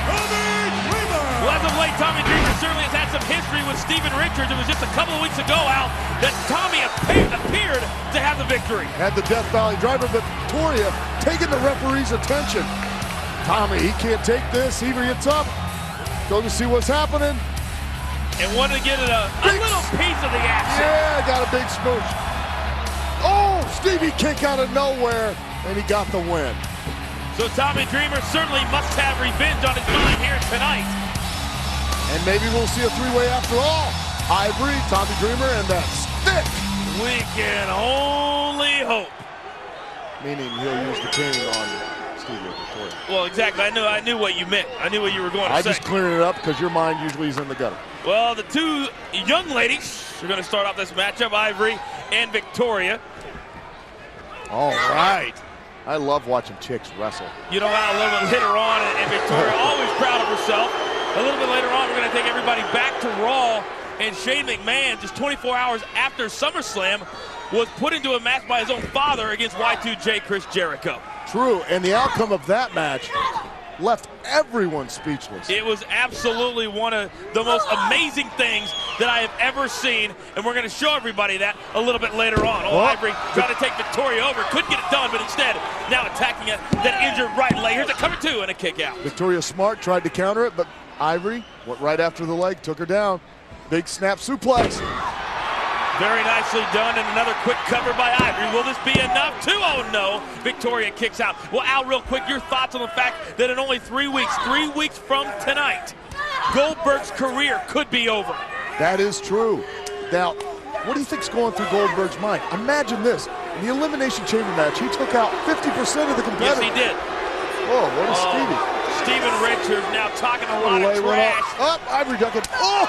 Tommy Dreamer. Well, as of late, Tommy Dreamer certainly has had some history with Steven Richards. It was just a couple of weeks ago, Al, that Tommy appeared to have the victory. Had the Death Valley driver, but Victoria taking the referee's attention. Tommy, he can't take this. He gets up. Go to see what's happening. And wanted to get a little piece of the action. Yeah, got a big smooch. Oh, Stevie kick out of nowhere, and he got the win. So Tommy Dreamer certainly must have revenge on his mind here tonight. And maybe we'll see a three-way after all. Ivory, Tommy Dreamer, and that stick. We can only hope. Meaning he'll use the cane on Stevie or Victoria. Well, exactly. I knew what you meant. I knew what you were going to say. I just cleared it up because your mind usually is in the gutter. Well, the two young ladies are going to start off this matchup, Ivory and Victoria. All right. I love watching chicks wrestle. You know how a little bit later on, and Victoria always proud of herself. A little bit later on, we're going to take everybody back to Raw, and Shane McMahon, just 24 hours after SummerSlam, was put into a match by his own father against Y2J Chris Jericho. True, and the outcome of that match left everyone speechless. It was absolutely one of the most amazing things that I have ever seen, and we're going to show everybody that a little bit later on. Ivory trying to take Victoria over, couldn't get it done, but instead now attacking that injured right leg. Here's a cover two and a kick out. Victoria Smart tried to counter it, but Ivory went right after the leg, took her down. Big snap suplex. Very nicely done, and another quick cover by Ivory. Will this be enough? Oh no, Victoria kicks out. Well, Al, real quick, your thoughts on the fact that in only 3 weeks from tonight, Goldberg's career could be over. That is true. Now, what do you think's going through Goldberg's mind? Imagine this. In the Elimination Chamber match, he took out 50% of the competitors. Yes, he did. Oh, what a Stevie. Steven Richards now talking a lot of trash. Up, Ivory ducking. Oh,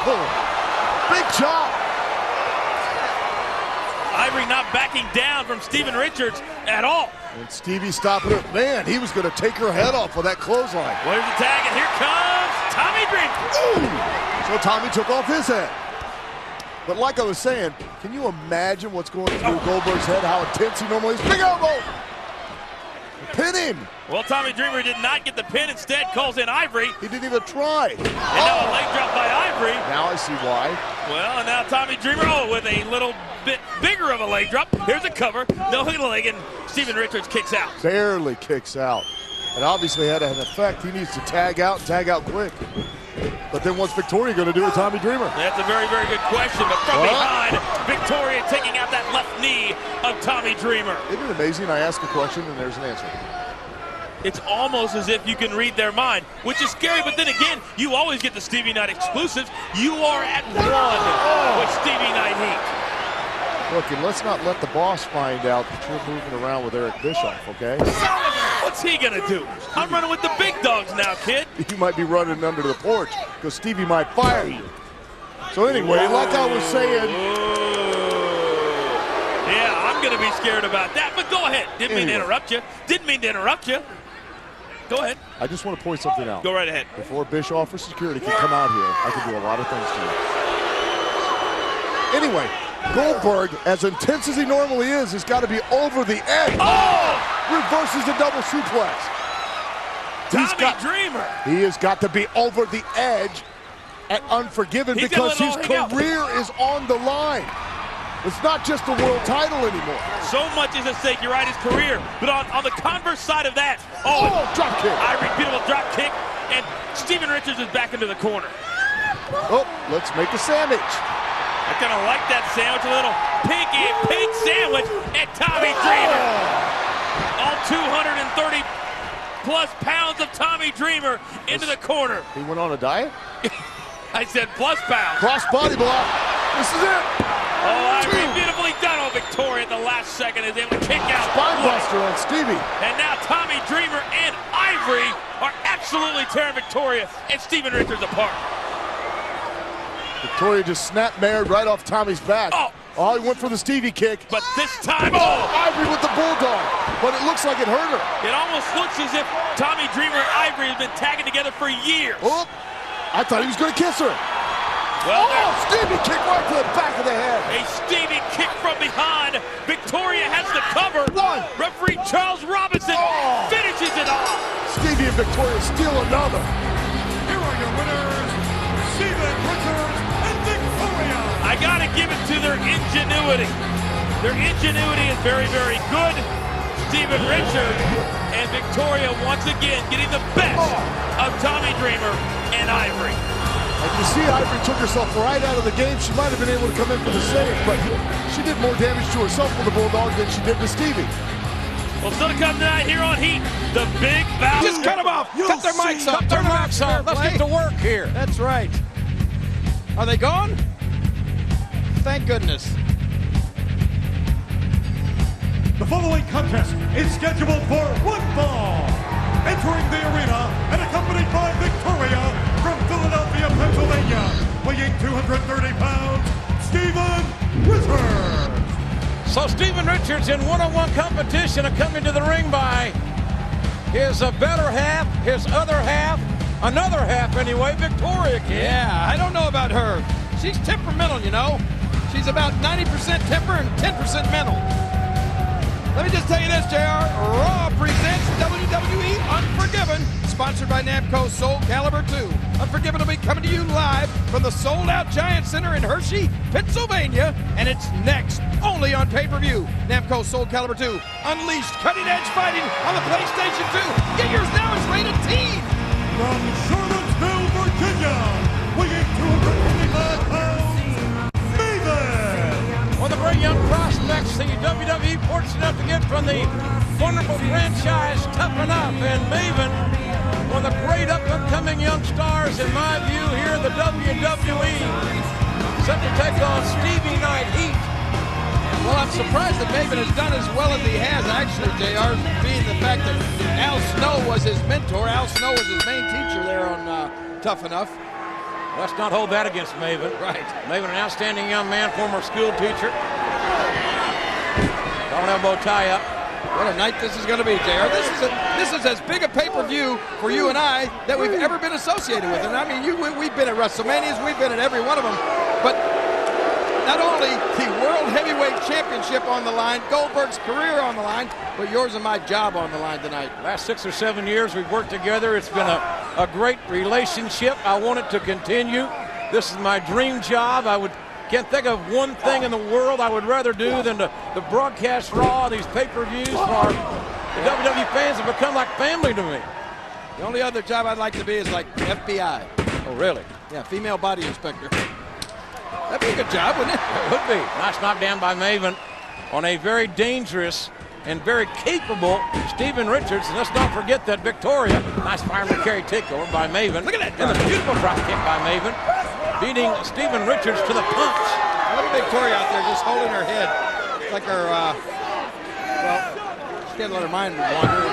big chop. Ivory not backing down from Steven Richards at all. And Stevie stopping her. Man, he was going to take her head off with that clothesline. Where's the tag? And here comes Tommy Dreamer. Ooh. So Tommy took off his head. But like I was saying, can you imagine what's going through Goldberg's head, how intense he normally is? Big elbow! Pin him! Well, Tommy Dreamer did not get the pin, instead calls in Ivory. He didn't even try. And now a leg drop by Ivory. Now I see why. Well, and now Tommy Dreamer, with a little bit bigger of a leg drop. Here's a cover, no leg, and Steven Richards kicks out. Barely kicks out. And obviously had an effect. He needs to tag out quick. But then what's Victoria going to do with Tommy Dreamer? That's a very, very good question. But from behind, Victoria taking out that left knee of Tommy Dreamer. Isn't it amazing? I ask a question and there's an answer. It's almost as if you can read their mind, which is scary. But then again, you always get the Stevie Night exclusives. You are at one with Stevie Night Heat. Look, and let's not let the boss find out that you're moving around with Eric Bischoff, okay? What's he gonna do? I'm running with the big dogs now, kid. You might be running under the porch because Stevie might fire you. So anyway, like I was saying. Yeah, I'm gonna be scared about that, but go ahead. Didn't mean to interrupt you. Go ahead. I just want to point something out. Go right ahead. Before Bischoff or security can come out here, I can do a lot of things to you. Anyway, Goldberg, as intense as he normally is, has got to be over the edge. Reverses the double suplex. Tommy Dreamer. He has got to be over the edge at Unforgiven because his career is on the line. It's not just the world title anymore. So much is at stake, you're right, his career. But on the converse side of that, drop kick. Ivory, beautiful drop kick, and Steven Richards is back into the corner. Oh, let's make a sandwich. I kind of like that sandwich, a little pink sandwich, and Tommy Dreamer. All 230 plus pounds of Tommy Dreamer into the corner. He went on a diet? I said plus pounds. Cross body block. This is it. Ivory, beautifully done. Victoria at the last second is able to kick out. Spinebuster on Stevie. And now Tommy Dreamer and Ivory are absolutely tearing Victoria and Steven Richards apart. Victoria just snap-mared right off Tommy's back. Oh, he went for the Stevie kick. But this time, Ivory with the bulldog. But it looks like it hurt her. It almost looks as if Tommy Dreamer and Ivory have been tagging together for years. Oh, I thought he was going to kiss her. Well, Stevie kick right to the back of the head. A Stevie kick from behind. Victoria has the cover. Referee Charles Robinson finishes it off. Stevie and Victoria steal another. Here are your winners, Steven Richards and Victoria. I gotta give it to their ingenuity. Their ingenuity is very, very good. Steven Richards and Victoria once again getting the best of Tommy Dreamer and Ivory. And you see Ivory took herself right out of the game. She might have been able to come in for the save, but she did more damage to herself with the Bulldog than she did to Stevie. Well, still to come tonight here on Heat, the big battle. Just cut them off. Cut their mics off. Turn their mics off. Let's get to work here. That's right. Are they gone? Thank goodness. The following contest is scheduled for one fall. Entering the arena and accompanied by Victoria from Philadelphia, Pennsylvania, weighing 230 pounds, Steven Richards. So Steven Richards in one-on-one competition, coming to the ring by his better half, his other half, another half anyway, Victoria. Yeah, I don't know about her. She's temperamental, you know. She's about 90% temper and 10% mental. Let me just tell you this, JR. Raw presents WWE Unforgiven sponsored by Namco Soul Calibur 2. Unforgiven will be coming to you live from the sold-out Giant Center in Hershey, Pennsylvania, and it's next only on pay-per-view. Namco Soul Calibur 2. Unleashed cutting-edge fighting on the PlayStation 2. Get yours now. It's rated T. From Charlottesville, Virginia, weighing 225 pounds, Maven! One of the great young prospects the WWE fortunate enough to get from the wonderful franchise Tough Enough, and Maven, one of the great up-and-coming young stars, in my view, here in the WWE, set to take on Stevie Night Heat. Well, I'm surprised that Maven has done as well as he has, actually, JR, being the fact that Al Snow was his mentor. Al Snow was his main teacher there on Tough Enough. Let's not hold that against Maven. Right. Maven, an outstanding young man, former school teacher. Don't elbow tie up. What a night this is going to be, JR. This is as big a pay-per-view for you and I that we've ever been associated with. And I mean, we've been at WrestleManias, we've been at every one of them, but not only the World Heavyweight Championship on the line, Goldberg's career on the line, but yours and my job on the line tonight. Last 6 or 7 years we've worked together. It's been a great relationship. I want it to continue. This is my dream job. Can't think of one thing in the world I would rather do than to broadcast Raw, these pay-per-views for the WWE fans have become like family to me. The only other job I'd like to be is like FBI. Oh, really? Yeah, female body inspector. That'd be a good job, wouldn't it? It would be. Nice knockdown by Maven on a very dangerous and very capable Steven Richards. And let's not forget that Victoria, nice fireman carry takeover by Maven. Look at that. And the beautiful drop kick by Maven, beating Steven Richards to the punch. Look at Victoria out there just holding her head. It's like her, well, she can't let her mind wander.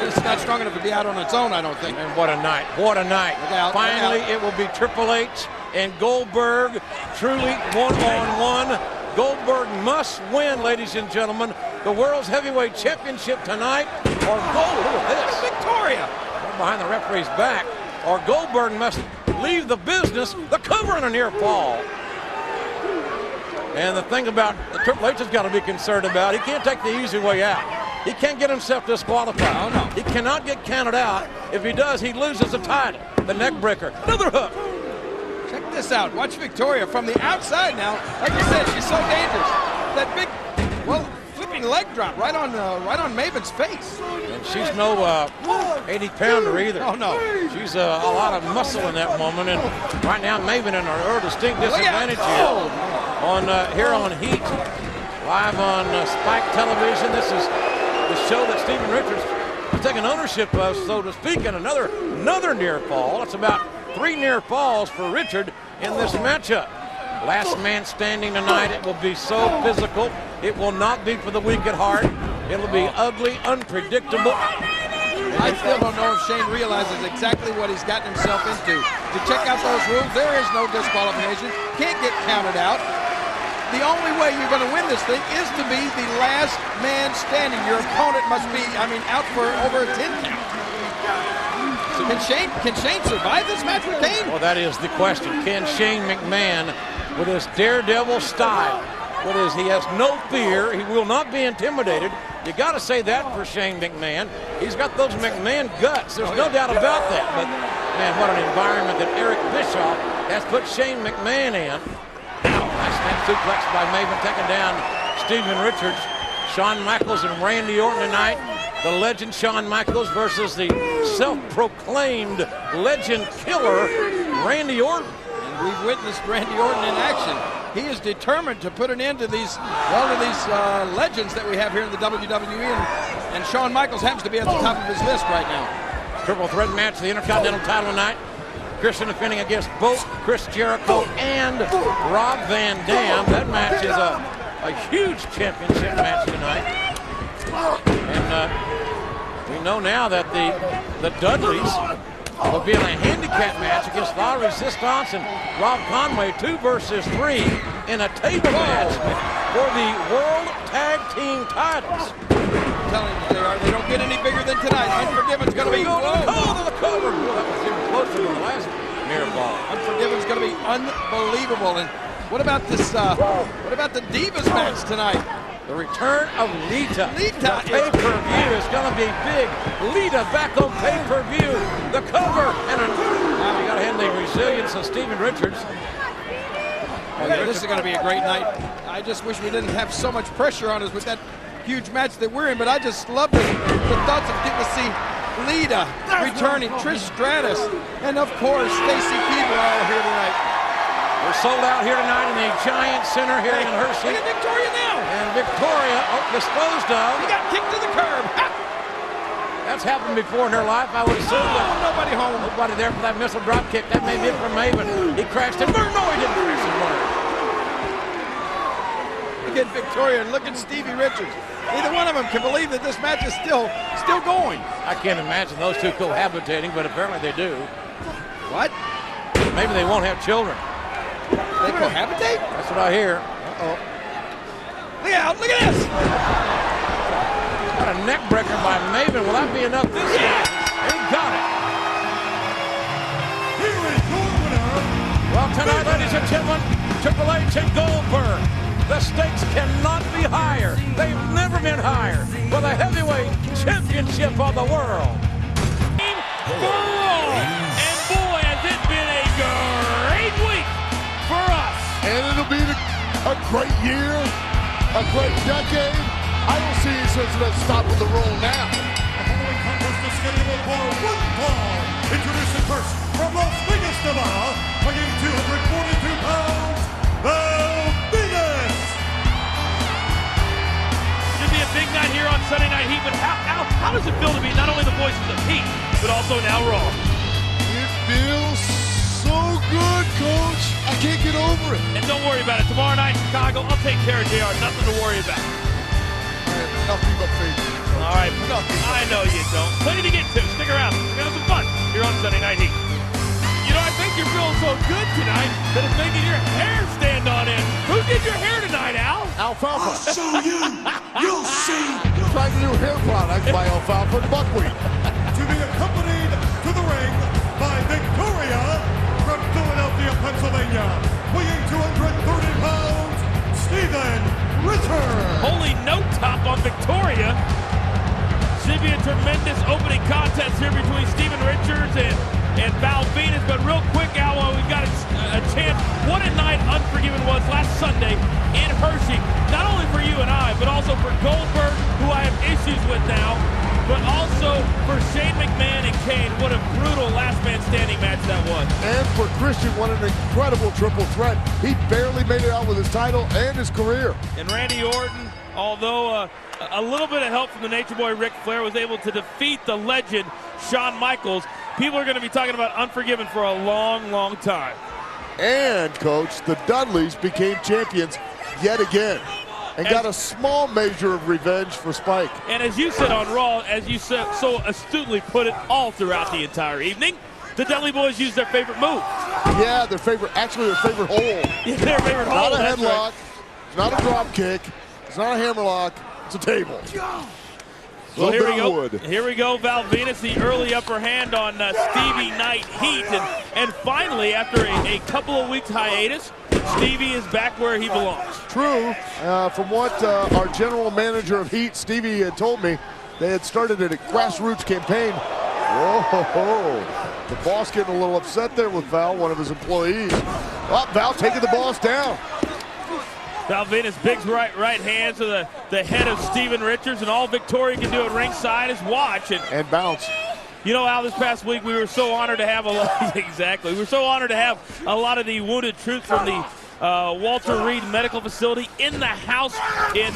It's not strong enough to be out on its own, I don't think. And what a night. What a night. Look out, finally, look out. it will be Triple H and Goldberg, truly one-on-one. Goldberg must win, ladies and gentlemen, the World's Heavyweight Championship tonight, or Gold, look at this. Victoria! Right behind the referee's back, or Goldberg must leave the business, the cover and a near fall. And the thing about the Triple H has got to be concerned about, he can't take the easy way out. He can't get himself disqualified. Oh, no. He cannot get counted out. If he does, he loses the title. The neck breaker. Another hook. Check this out. Watch Victoria from the outside now. Like you said, she's so dangerous. That big, well, flipping leg drop right on Maven's face. And she's no 80-pounder either. Oh, no. She's a lot of muscle in that moment. And right now, Maven in her distinct disadvantage here on Heat. Live on Spike Television. This is the show that Steven Richards is taking ownership of, so to speak, and another near fall. It's about 3 near falls for Richard in this matchup. Last man standing tonight. It will be so physical. It will not be for the weak at heart. It'll be ugly, unpredictable. I still don't know if Shane realizes exactly what he's gotten himself into. To check out those rules, there is no disqualification. Can't get counted out. The only way you're going to win this thing is to be the last man standing. Your opponent must be, out for over a 10 count. Can Shane survive this match with Kane? Well, that is the question. Can Shane McMahon, with his daredevil style, he has no fear, he will not be intimidated. You got to say that for Shane McMahon. He's got those McMahon guts. There's no doubt about that. But, man, what an environment that Eric Bischoff has put Shane McMahon in. Nice snap suplex by Maven, taking down Steven Richards. Shawn Michaels and Randy Orton tonight. The legend Shawn Michaels versus the self-proclaimed legend killer, Randy Orton. And we've witnessed Randy Orton in action. He is determined to put an end to these legends that we have here in the WWE, and Shawn Michaels happens to be at the top of his list right now. Triple threat match for the Intercontinental title tonight. Christian defending against both Chris Jericho and Rob Van Dam. That match is a huge championship match tonight. And we know now that the Dudleys will be in a handicap match against La Resistance and Rob Conway, 2 versus 3 in a table match for the World Tag Team titles. I'm telling you, they don't get any bigger than tonight. Unforgiven's going to be to the cover. Boy, that was even closer than the last near ball. Unforgiven's going to be unbelievable. And what about this? What about the Divas match tonight? The return of Lita. The pay-per-view is going to be big. Lita back on pay-per-view. The cover and now you got to handle the resilience of Steven Richards. This is going to be a great night. I just wish we didn't have so much pressure on us with that huge match that we're in, but I just love the thoughts of getting to see Lita returning, Trish Stratus, and of course Stacy Keibler all here tonight. We're sold out here tonight in the Giant Center here in Hershey. Look at Victoria now. And Victoria disposed of. He got kicked to the curb. That's happened before in her life, I would assume. Nobody home. Nobody there for that missile drop kick. That may be it for Maven. He crashed it. No, he didn't crash it. Look at Victoria and look at Stevie Richards. Neither one of them can believe that this match is still going. I can't imagine those two cohabitating, but apparently they do. What? Maybe they won't have children. They cohabitate? That's what I hear. Uh-oh. Look out, look at this! Got a neck breaker by Maven. Will that be enough this year? He got it. Here is your winner. Well, tonight, ladies and gentlemen, Triple H and Goldberg. The stakes cannot be higher. They've never been higher for the heavyweight championship of the world. For Raw. And boy, has it been a great week for us. And it'll be a great year, a great decade. I don't see any sense of stopping the roll now. The following contest is scheduled for one fall. Introducing first from Las Vegas, Nevada, weighing 242 pounds, Venis. Should be a big night here on Sunday Night Heat, but how does it feel to be not only the voices of Heat, but also now Raw? It feels so good, Coach. I can't get over it. And don't worry about it. Tomorrow night in Chicago, I'll take care of JR. Nothing to worry about. Nothing but faith. All right. I know you don't. Plenty to get to. Stick around. We're going to have some fun here on Sunday Night Heat. You know, I think you're feeling so good tonight that it's making your hair stand on end. Who did your hair tonight, Al? Alfalfa. I'll show you. You'll see. Trying to do hair products by Alfalfa and Buckwheat. To be accompanied to the ring by Victoria from Philadelphia, Pennsylvania, weighing 230 pounds, Steven Richards. Holy no top on Victoria. Should be a tremendous opening contest here between Steven Richards and Val Venis. But real quick, Al, while we've got a chance, what a night Unforgiven was last Sunday in Hershey. Not only for you and I, but also for Goldberg, who I have issues with now, but also for Shane McMahon and Kane. What a brutal last man standing match that was. And for Christian, what an incredible triple threat. He barely made it out with his title and his career. And Randy Orton, although a little bit of help from the Nature Boy Ric Flair, was able to defeat the legend Shawn Michaels. People are going to be talking about Unforgiven for a long, long time. And, Coach, the Dudleys became champions yet again and got a small measure of revenge for Spike. And as you said on Raw, as you said, so astutely put it all throughout the entire evening, the Dudley Boys used their favorite move. Yeah, their favorite hold. Yeah, their favorite hold. Not a headlock. It's not a drop kick. It's not a hammerlock. It's a table. Well, here we go. Here we go. Val Venis, the early upper hand on Stevie Night Heat. And finally, after a couple of weeks hiatus, Stevie is back where he belongs. True. From what our general manager of Heat, Stevie, had told me, they had started a grassroots campaign. Whoa. The boss getting a little upset there with Val, one of his employees. Oh, Val taking the boss down. Val Venis, big right hand to the head of Steven Richards, and all Victoria can do at ringside is watch. And bounce. You know, Al, this past week we were so honored to have a lot, exactly. We were so honored to have a lot of the wounded troops from the Walter Reed Medical Facility in the house in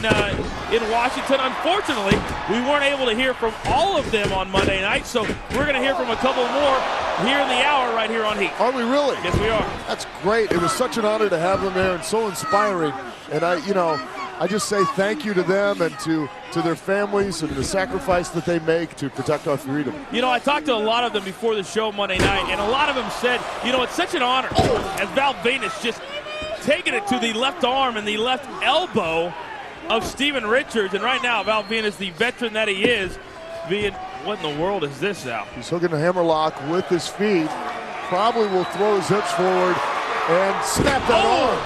Washington. Unfortunately, we weren't able to hear from all of them on Monday night, so we're going to hear from a couple more here in the hour right here on Heat. Are we really? Yes, we are. That's great. It was such an honor to have them there and so inspiring. And I just say thank you to them and to their families and the sacrifice that they make to protect our freedom. You know, I talked to a lot of them before the show Monday night, and a lot of them said, you know, it's such an honor as Val Venis just taking it to the left arm and the left elbow of Steven Richards. And right now, Val Venis, the veteran that he is, being, what in the world is this, Al? He's hooking a hammerlock with his feet. Probably will throw his hips forward and snap that arm.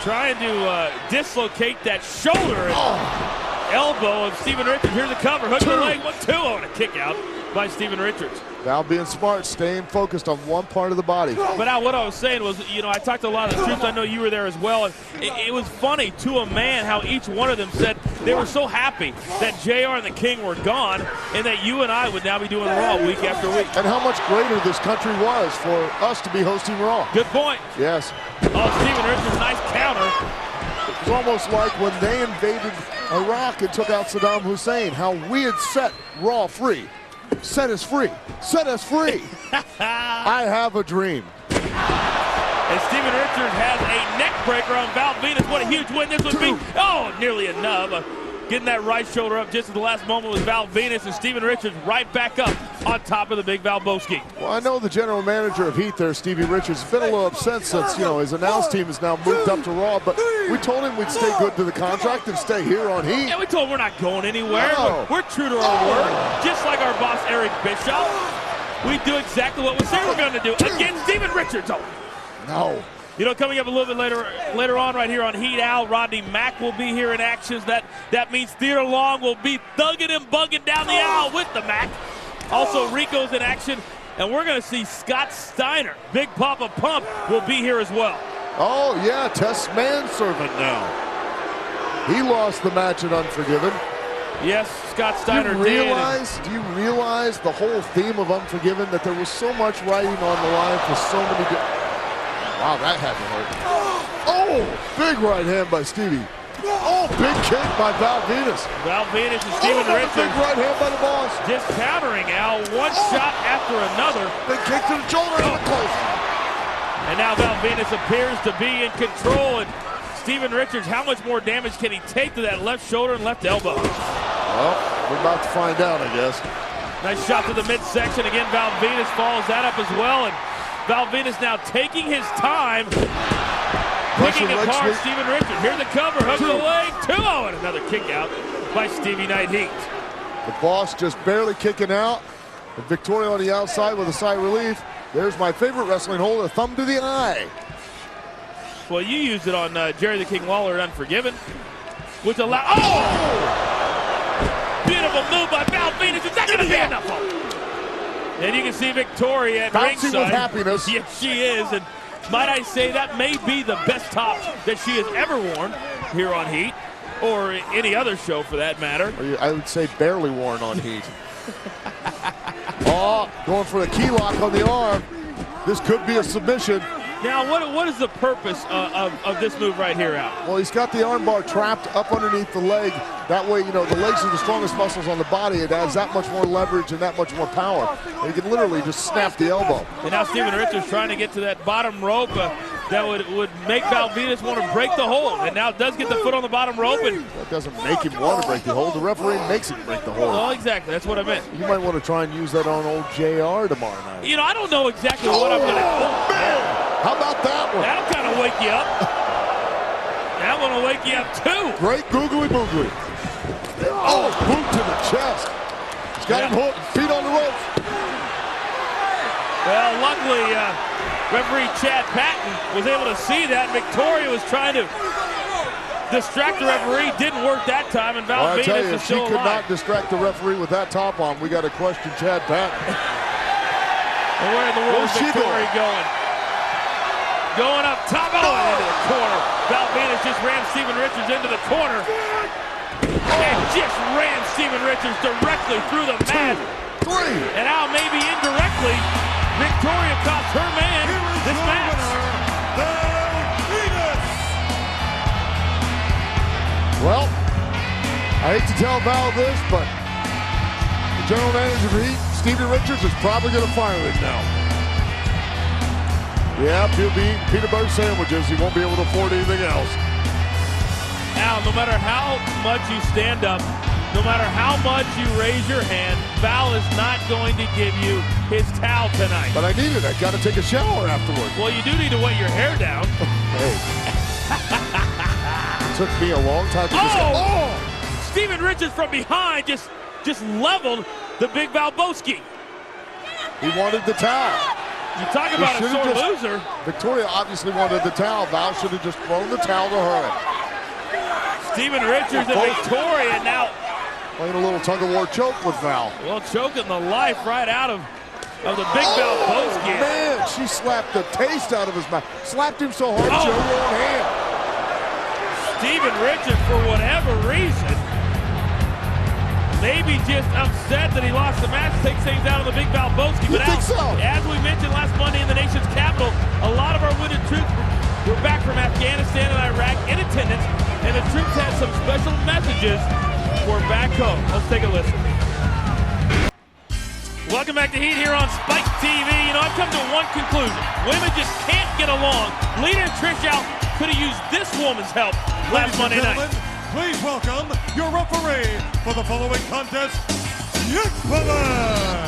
trying to dislocate that shoulder and elbow of Steven Richards. Here's a cover, hook the leg, 1-2, and a kick out by Steven Richards. Val being smart, staying focused on one part of the body. But now what I was saying was, you know, I talked to a lot of the troops. I know you were there as well. And it was funny to a man how each one of them said they were so happy that JR and the King were gone and that you and I would now be doing Raw week after week. And how much greater this country was for us to be hosting Raw. Good point. Yes. Oh, Steven Richards, nice counter. It was almost like when they invaded Iraq and took out Saddam Hussein, how we had set Raw free. Set us free. Set us free. I have a dream. And Steven Richards has a neck breaker on Val Venis. What a huge win this would be. Oh, nearly a nub. Getting that right shoulder up just at the last moment was Val Venis, and Steven Richards right back up on top of the big Valboski. Well, I know the general manager of Heat there, Stevie Richards, has been a little upset since, you know, his announce team has now moved up to Raw, but we told him we'd stay good to the contract and stay here on Heat. Yeah, we told him we're not going anywhere. No. We're true to our word, just like our boss, Eric Bischoff. We do exactly what we say we're going to do against Steven Richards. Oh. No. You know, coming up a little bit later on right here on Heat Al, Rodney Mack will be here in action. That means Theodore Long will be thugging and bugging down the aisle with the Mack. Also, Rico's in action, and we're going to see Scott Steiner, Big Papa Pump, will be here as well. Oh, yeah, Test manservant now. He lost the match at Unforgiven. Yes, Scott Steiner do you realize the whole theme of Unforgiven, that there was so much writing on the line for so many different... Wow, that had to hurt. Oh, big right hand by Stevie. Oh, big kick by Val Venis. Val Venis and Steven Richards. Big right hand by the boss. Just countering Al, one shot after another. Big kick to the shoulder and close. And now Val Venis appears to be in control. And Steven Richards, how much more damage can he take to that left shoulder and left elbow? Well, we're about to find out, I guess. Nice shot to the midsection. Again, Val Venis follows that up as well. And Val Venis now taking his time, picking apart Steven Richards. Here's the cover, hook the leg, 2-0, and another kick out by Stevie Knight Heat. The boss just barely kicking out. And Victoria on the outside with a sigh of relief. There's my favorite wrestling hold, a thumb to the eye. Well, you used it on Jerry the King Lawler at Unforgiven, which allowed. Oh! Beautiful move by Val Venis. Is that going to be enough? And you can see Victoria at ringside. With happiness. Yes, she is. And might I say, that may be the best top that she has ever worn here on Heat, or any other show for that matter. I would say barely worn on Heat. Oh, going for the key lock on the arm. This could be a submission. Now, what is the purpose of this move right here, Al? Well, he's got the armbar trapped up underneath the leg. That way, you know, the legs are the strongest muscles on the body. It adds that much more leverage and that much more power. And he can literally just snap the elbow. And now Steven Richards trying to get to that bottom rope that would make Val Venis want to break the hold. And now does get the foot on the bottom rope. And that doesn't make him want to break the hold. The referee makes him break the hold. Oh, exactly. That's what I meant. You might want to try and use that on old JR tomorrow night. You know, I don't know exactly what I'm going to do. How about that one? That'll kind of wake you up. That one will wake you up too. Great googly boogly. Oh, boot to the chest. He's got him hooked, feet on the ropes. Well, luckily, referee Chad Patton was able to see that. Victoria was trying to distract the referee. Didn't work that time, and Val Venis is still alive. She could not distract the referee with that top on. We got to question Chad Patton. And where in the world is Victoria going? Going up top, into the corner. Val Venis just ran Steven Richards into the corner. And just ran Steven Richards directly through the mat. And now maybe indirectly, Victoria cost her man this match. Well, I hate to tell Val this, but the general manager of Heat, Stevie Richards, is probably going to fire him now. Yeah, he'll be eating peanut butter sandwiches. He won't be able to afford anything else. Now, no matter how much you stand up, no matter how much you raise your hand, Val is not going to give you his towel tonight. But I need it. I got to take a shower afterwards. Well, you do need to wet your hair down. Hey. It took me a long time to Oh! Steven Richards from behind just leveled the big Valboski. He wanted the towel. You talk about a sore loser. Victoria obviously wanted the towel. Val should have just thrown the towel to her. Steven Richards and Victoria now playing a little tug-of-war choke with Val. Well, choking the life right out of the big Val Boski. Man, she slapped the taste out of his mouth. Slapped him so hard, show your own hand. Steven Richards, for whatever reason, maybe just upset that he lost the match, takes things out of the big Val Boski. But as we mentioned last Monday in the nation's capital, a lot of our wounded troops were back from Afghanistan and Iraq in attendance, and the troops had some special messages for back home. Let's take a listen. Welcome back to Heat here on Spike TV. You know, I've come to one conclusion. Women just can't get along. Lita and Trish out could have used this woman's help last Monday night. Please welcome your referee for the following contest, Yakbalan.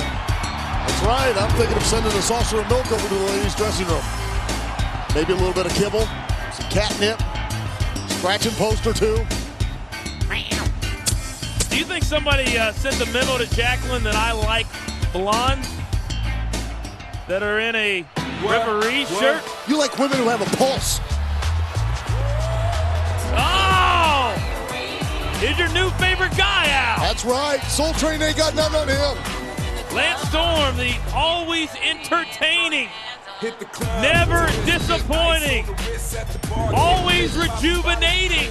That's right. I'm thinking of sending a saucer of milk over to the ladies' dressing room. Maybe a little bit of kibble, some catnip, scratching post or two. Do you think somebody sent a memo to Jacqueline that I like blondes that are in a referee shirt? You like women who have a pulse. Oh! Is your new favorite guy out? That's right. Soul Train ain't got nothing on him. Lance Storm, the always entertaining, never disappointing, always rejuvenating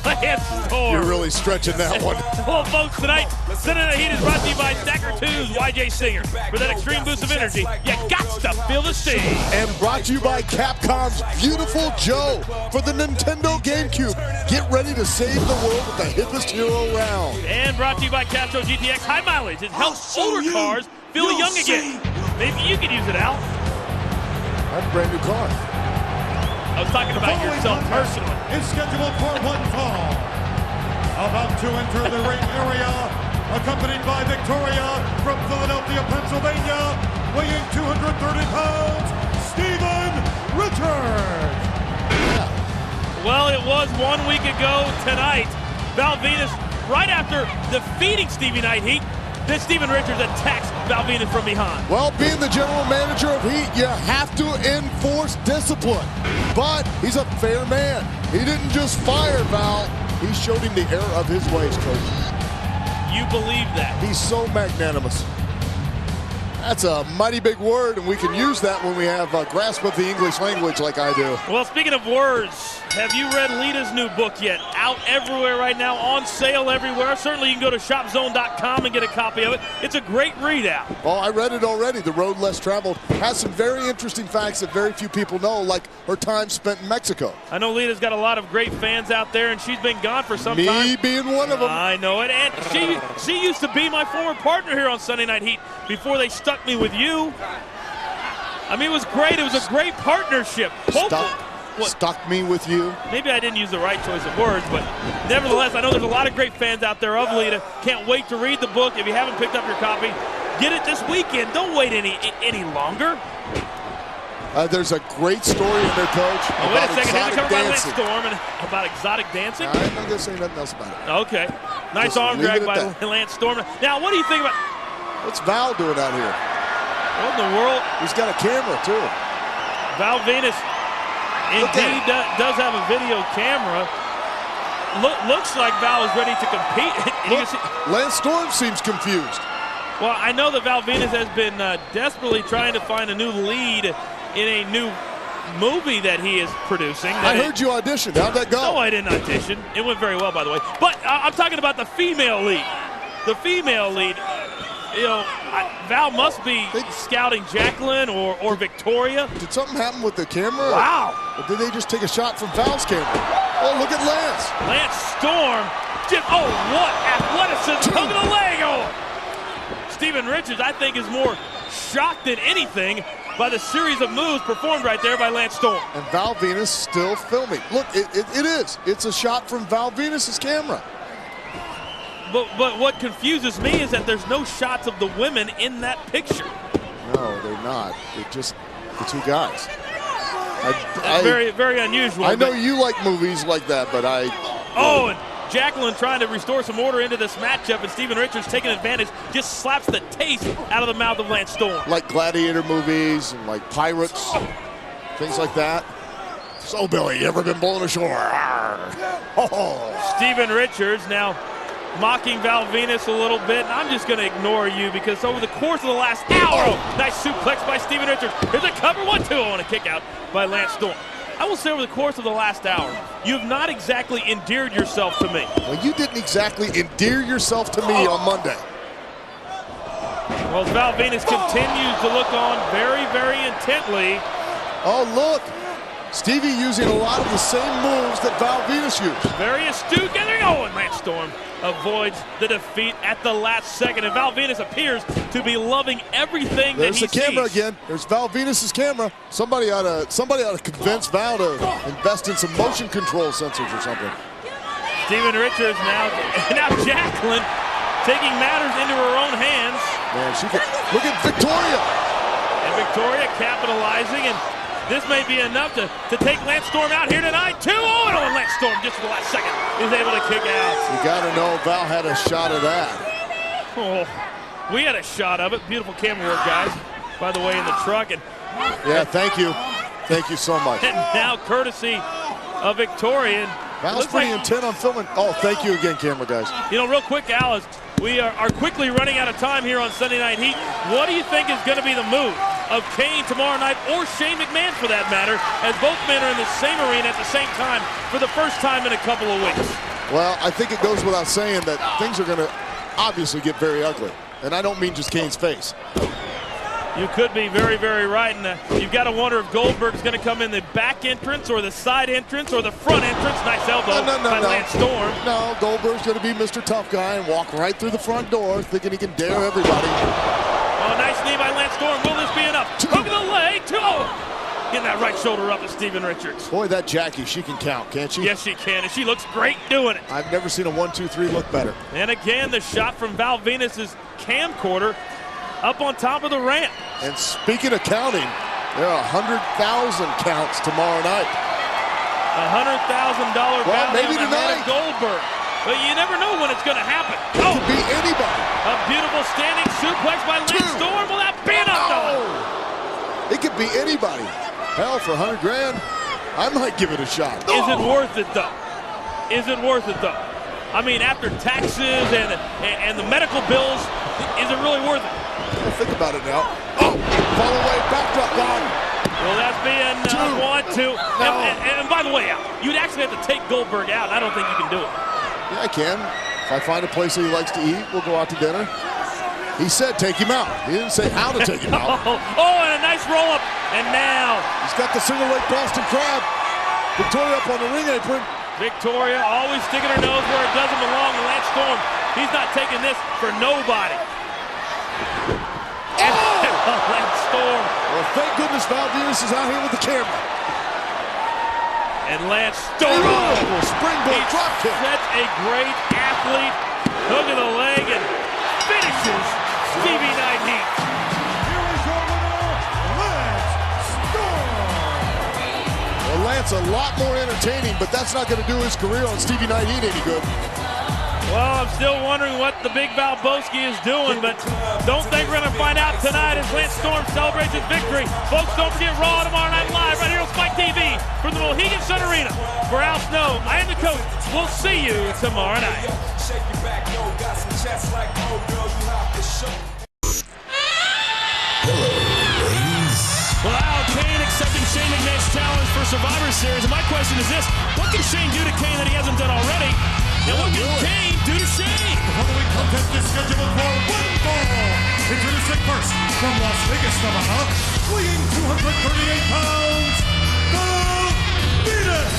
Lance Storm. You're really stretching that one. Well, folks, tonight, Sunday Night Heat is brought to you by Stacker 2's YJ Singer. For that extreme boost of energy, you got to feel the sting. And brought to you by Capcom's Beautiful Joe for the Nintendo GameCube. Get ready to save the world with the hippest hero around. And brought to you by Castro GTX High Mileage. It helps older cars feel young again. Maybe you could use it, Al. That's a brand new car. I was talking about yourself personally. Is scheduled for one fall. About to enter the ring area, accompanied by Victoria from Philadelphia, Pennsylvania, weighing 230 pounds, Steven Richards. Well, it was 1 week ago tonight. Val Venis, right after defeating Stevie Night Heat, then Steven Richards attacks Val Venis from behind. Well, being the general manager of Heat, you have to enforce discipline. But he's a fair man. He didn't just fire Val. He showed him the error of his ways, Coach. You believe that? He's so magnanimous. That's a mighty big word, and we can use that when we have a grasp of the English language like I do. Well, speaking of words, have you read Lita's new book yet? Out everywhere right now, on sale everywhere. Certainly you can go to shopzone.com and get a copy of it. It's a great readout. Oh, I read it already. The Road Less Traveled has some very interesting facts that very few people know, like her time spent in Mexico. I know Lita's got a lot of great fans out there, and she's been gone for some time. Me being one of them. I know it. And she used to be my former partner here on Sunday Night Heat before they stuck me with you. I mean, it was great. It was a great partnership. Stuck me with you. Maybe I didn't use the right choice of words, but nevertheless, I know there's a lot of great fans out there of Lita. Can't wait to read the book. If you haven't picked up your copy, get it this weekend. Don't wait any longer. There's a great story in there, Coach. Oh, wait a second. Here's a cover by Lance Storm and about exotic dancing. I'm not going to say nothing else about it. Okay. Nice arm drag by Lance Storm. Now, what do you think about... What's Val doing out here? What in the world? He's got a camera, too. Val Venis indeed does have a video camera. Looks like Val is ready to compete. Lance Storm seems confused. Well, I know that Val Venis has been desperately trying to find a new lead in a new movie that he is producing. I heard you auditioned. How'd that go? No, I didn't audition. It went very well, by the way. But I'm talking about the female lead. The female lead. You know, Val must be scouting Jacqueline or Victoria. Did something happen with the camera? Wow. Or did they just take a shot from Val's camera? Oh, look at Lance. Lance Storm. What athleticism. Look at the leg. Oh. Steven Richards, I think, is more shocked than anything by the series of moves performed right there by Lance Storm. And Val Venis still filming. Look, it is. It's a shot from Val Venis' camera. But what confuses me is that there's no shots of the women in that picture. No, they're not. They're just the two guys. Very, very unusual. I know you like movies like that, but Oh, and Jacqueline trying to restore some order into this matchup, and Steven Richards taking advantage, just slaps the taste out of the mouth of Lance Storm. Like gladiator movies and like pirates, things like that. So, Billy, you ever been blown ashore? Oh. Steven Richards now mocking Val Venis a little bit, and I'm just going to ignore you because over the course of the last hour, nice suplex by Steven Richards. Here's a cover 1-2 on a kick out by Lance Storm. I will say over the course of the last hour, you have not exactly endeared yourself to me. Well, you didn't exactly endear yourself to me on Monday. Well, Val Venis continues to look on very, very intently. Oh, look. Stevie using a lot of the same moves that Val Venis used. Very astute. And there go, and Lance Storm avoids the defeat at the last second. And Val Venis appears to be loving everything that he sees. There's the camera again. There's Val Venis' camera. Somebody ought to convince Val to invest in some motion control sensors or something. Steven Richards now Jacqueline taking matters into her own hands. Man, look at Victoria. And Victoria capitalizing, and this may be enough to take Lance Storm out here tonight. 2-0, and Lance Storm just at the last second is able to kick out. You got to know Val had a shot of that. Oh, we had a shot of it. Beautiful camera work, guys. By the way, in the truck. And yeah, thank you. Thank you so much. And now courtesy of Victoria. Val's pretty intent on filming. Oh, thank you again, camera guys. You know, real quick, Alice, we are quickly running out of time here on Sunday Night Heat. What do you think is going to be the move of Kane tomorrow night, or Shane McMahon for that matter, as both men are in the same arena at the same time for the first time in a couple of weeks? Well, I think it goes without saying that things are going to obviously get very ugly. And I don't mean just Kane's face. You could be very, very right. And you've got to wonder if Goldberg's going to come in the back entrance or the side entrance or the front entrance. Nice elbow by Lance Storm. No, Goldberg's going to be Mr. Tough Guy and walk right through the front door thinking he can dare everybody. Oh, nice knee by Lance Storm. Will this be enough? Hook of the leg. 2-0. Getting that right shoulder up to Steven Richards. Boy, that Jackie, she can count, can't she? Yes, she can, and she looks great doing it. I've never seen a 1-2-3 look better. And again, the shot from Val Venis' camcorder up on top of the ramp. And speaking of counting, there are 100,000 counts tomorrow night. $100,000 value maybe on the head tonight. of Goldberg. But you never know when it's going to happen. It could be anybody. A beautiful standing suplex by Lance Storm. Will that be enough? It could be anybody. Hell, for 100 grand, I might give it a shot. Is it worth it, though? Is it worth it, though? I mean, after taxes and the medical bills, is it really worth it? Well, think about it now. Oh, fall away, backdrop gone. Well, that's being 1-2. No. And by the way, Al, you'd actually have to take Goldberg out. I don't think you can do it. Yeah, I can. If I find a place that he likes to eat, we'll go out to dinner. He said take him out. He didn't say how to take him out. And a nice roll-up. And now he's got the single leg Boston Crab. Victoria up on the ring apron. Victoria always sticking her nose where it doesn't belong. And Lance Storm, he's not taking this for nobody. And Lance Storm. Well, thank goodness Val Venis is out here with the camera. And Lance Storm. Springboard drop kick. Such a great athlete. Hook of the leg and finishes Stevie Night Heat. Here is your winner, Lance Storm. Well, Lance a lot more entertaining, but that's not going to do his career on Stevie Night Heat any good. Well, I'm still wondering what the big Valboski is doing, but don't think we're going to find out tonight as Lance Storm celebrates his victory. Folks, don't forget Raw tomorrow night live right here on Spike TV from the Mohegan Sun Arena. For Al Snow, I am the coach. We'll see you tomorrow night. Well, Al, Kane accepting Shane McMahon's challenge for Survivor Series. And my question is this: what can Shane do to Kane that he hasn't done already? And what can Kane do to Shane? The following contest is scheduled for one fall. Introducing first, from Las Vegas, Nevada, weighing 238 pounds, the Venis.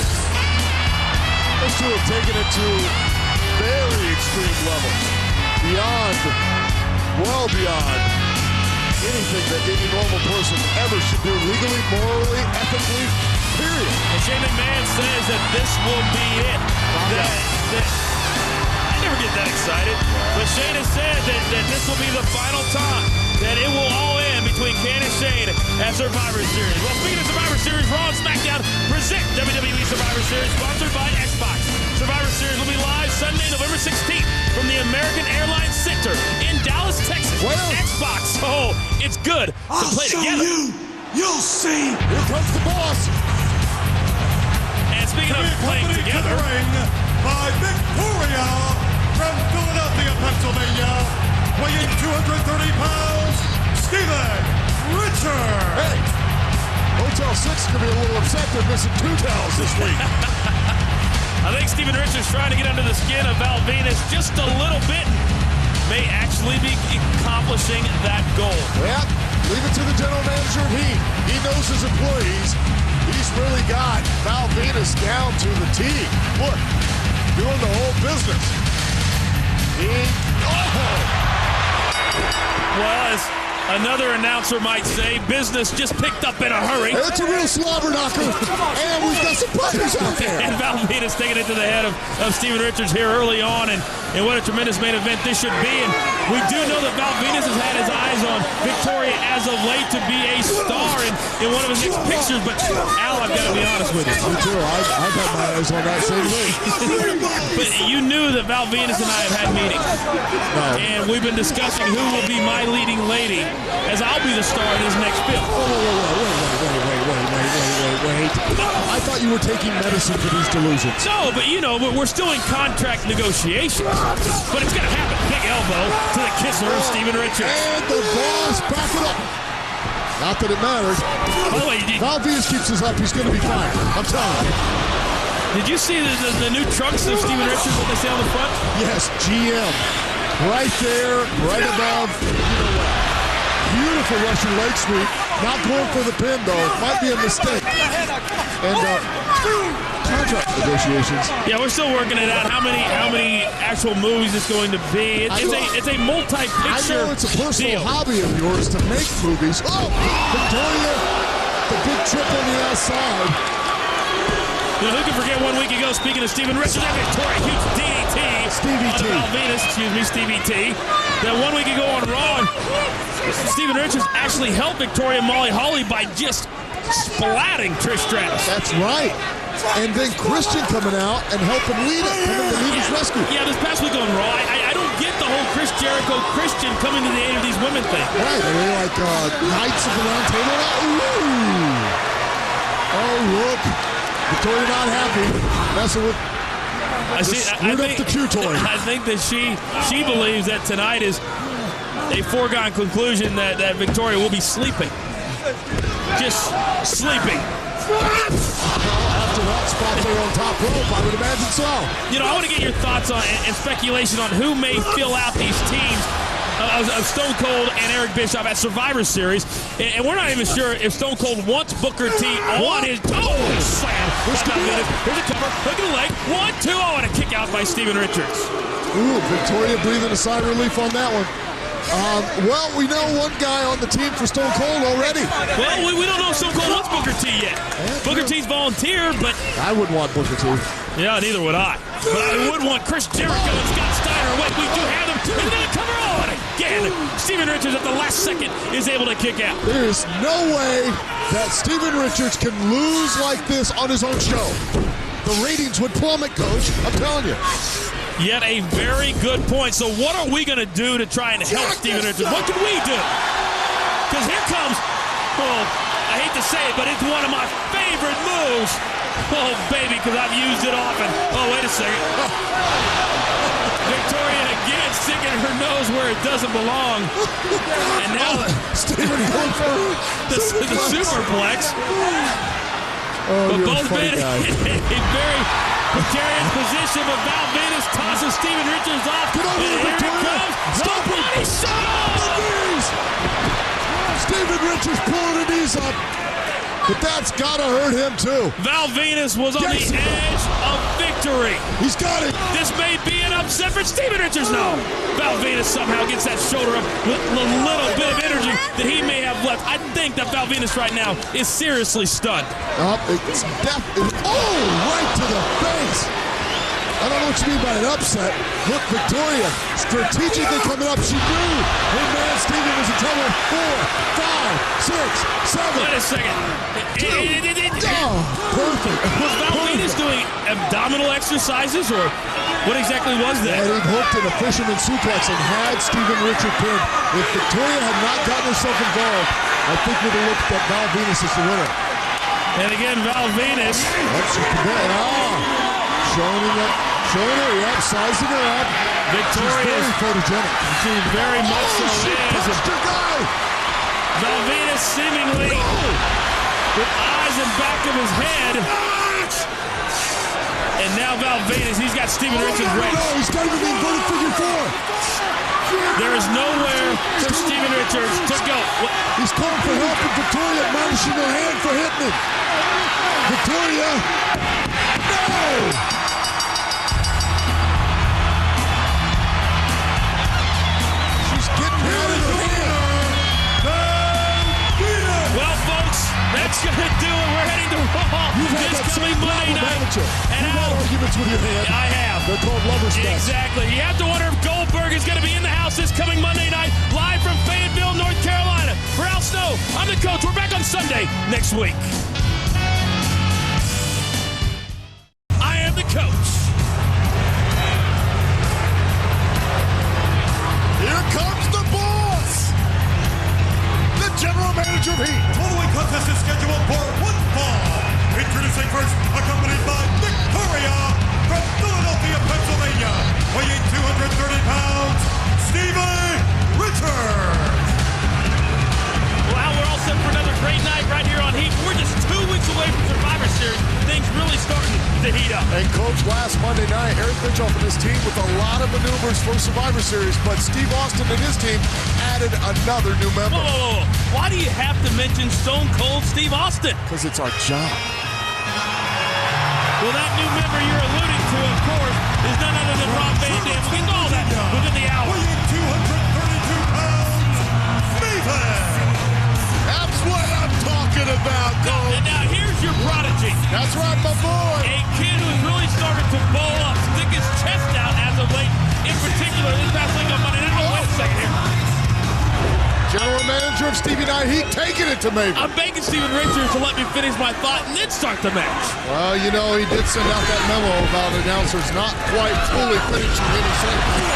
Those two have taken it to very extreme levels. Beyond, well beyond anything that any normal person ever should do, legally, morally, ethically, period. And Shane McMahon says that this will be it. I never get that excited. But Shane has said that this will be the final time that it will all end between Kane and Shane at Survivor Series. Well, speaking of Survivor Series, Raw and SmackDown present WWE Survivor Series, sponsored by Xbox. Survivor Series will be live Sunday, November 16th from the American Airlines Center in Dallas, Texas. Xbox. Oh, it's good to play together. You'll see. Here comes the boss. And speaking of playing together, by Victoria from Philadelphia, Pennsylvania, weighing 230 pounds, Steven Richards. Hey, Hotel 6 is going to be a little upset they're missing 2 towels this week. I think Steven Richards trying to get under the skin of Val Venis just a little bit may actually be accomplishing that goal. Yeah, leave it to the general manager of Heat. He knows his employees. He's really got Val Venis down to the T. Look, doing the whole business. Well, as another announcer might say, business just picked up in a hurry. It's a real slobber knocker, and we've got some puppies out there. And Val Venis taking it to the head of Steven Richards here early on, and what a tremendous main event this should be. And we do know that Val Venis has had his eyes on Victoria as of late to be a star in one of his next pictures, but Al, I've got to be honest with you. Me too. I've had my eyes on that same way. But you knew that Val Venis and I have had meetings. No. And we've been discussing who will be my leading lady, as I'll be the star in his next film. Wait. I thought you were taking medicine for these delusions. No, but you know, we're still in contract negotiations. But it's going to happen. Big elbow to the kisser of Steven Richards. And the boss back it up. Not that it matters. By the way, Val Venis keeps this up, he's going to be fine. I'm telling you. Did you see the new trunks of Steven Richards, what they say on the front? Yes, GM. Right there, right above. You know what? Beautiful Russian leg sweep. Not going for the pin, though. Might be a mistake. And contract negotiations. Yeah, we're still working it out. How many actual movies it's going to be? It's a multi-picture I know it's a personal deal. hobby of yours to make movies. Oh, Victoria, the big trip on the outside. You know, who can forget 1 week ago, speaking of Steven Richards, and Victoria, huge DDT. Stevie T. Val Venis, Stevie T. That 1 week ago on Raw, Steven Richards actually helped Victoria and Molly Holly by just splatting Trish Stratus. That's right. And then Christian coming out and helping lead it, coming to lead his rescue. Yeah, this past week on Raw, I don't get the whole Chris Jericho Christian coming to the aid of these women thing. Right, are they like Knights of the Round Table now? Ooh. Oh, look. Victoria not happy. Messing with the Q toy. I think that she believes that tonight is a foregone conclusion that Victoria will be sleeping. Just sleeping. After that spot there on top rope, I would imagine so. You know, I want to get your thoughts on and speculation on who may fill out these teams of Stone Cold and Eric Bischoff at Survivor Series. And we're not even sure if Stone Cold wants Booker T on his slam. Here's a cover. Look at the leg. 1, 2. Oh, and a kick out by Steven Richards. Ooh, Victoria breathing a sigh of relief on that one. Well, we know one guy on the team for Stone Cold already. Well, we don't know if Stone Cold wants Booker T yet. Booker T's volunteered, but I wouldn't want Booker T. Yeah, neither would I. But I would want Chris Jericho and Scott Steiner. Wait, we do have them. And then a cover on again. Steven Richards at the last second is able to kick out. There is no way that Steven Richards can lose like this on his own show. The ratings would plummet, Coach. I'm telling you. Yet a very good point. So what are we going to do to try and help Steven Richards? What can we do? Because here comes, well, I hate to say it, but it's one of my favorite moves. Oh, baby, because I've used it often. Oh, wait a second. Victoria again sticking her nose where it doesn't belong. And now Steven going for the superplex. Oh, but you're both a funny men guy. in a very precarious position, but Val Venis tosses Steven Richards off. Get over and here, here it comes. Stop body shot! Steven Richards pulling the knees up. But that's got to hurt him, too. Val Venis was on the edge of victory. He's got it. This may be an upset for Steven Richards. No. Val Venis somehow gets that shoulder up with a little bit of energy that he may have left. I think that Val Venis right now is seriously stunned. It's definitely. Oh, right to the face. I don't know what you mean by an upset. Look, Victoria, strategically coming up, she knew her man Stevie was in trouble. 4, 5, 6, 7. Wait a second. Perfect. Was Val Venis doing abdominal exercises, or what exactly was that? And he hooked in a fisherman suplex and had Steven Richard pinned. If Victoria had not gotten herself involved, I think we'd have looked at Val Venis as the winner. And again, Val Venis. Showing her, yep, sizing her up. Victoria is very photogenic. She very much so is. Val Venis seemingly with eyes in back of his head. And now Val Venis, he's got Steven Richards right. No, he's got him in the inverted figure 4. There is nowhere for Steven Richards to go. He's calling for help, and Victoria admonishing her hand for hitting him. Victoria, no! Well, folks, that's going to do it. We're heading to Raw this coming Monday night. And you've had arguments with your hand. I have. They're called lovers' best. Exactly. You have to wonder if Goldberg is going to be in the house this coming Monday night, live from Fayetteville, North Carolina. For Al Snow, I'm the coach. We're back on Sunday next week. I am the coach. Here comes the boss! The general manager of Heat. Following contest is scheduled for one fall. Introducing first, accompanied by Victoria from Philadelphia, Pennsylvania, weighing 230 pounds, Stevie Richards. Well, we're all set for another great night right here on Heat. We're just 2 weeks away from Survivor Series. Things really starting to heat up. And Coach, last Monday night, Eric Bischoff and his team with a lot of maneuvers for Survivor Series, but Steve Austin and his team added another new member. Whoa. Why do you have to mention Stone Cold Steve Austin? Because it's our job. Well, that new member you're alluding to, of course, is none other than Rob Van Dam. We can all that within the hour. Weighing 232 pounds, Maven. That's what I'm talking about, Cole. Now, here's your prodigy. That's right, my boy. A kid who's really started to bowl up, stick his chest out as of late. In particular, this past week on Monday night. Oh, wait a second here. General manager of Stevie Night Heat taking it to Maven. I'm begging Steven Richards to let me finish my thought and then start the match. Well, you know, he did send out that memo about announcers not quite fully finishing any sentence.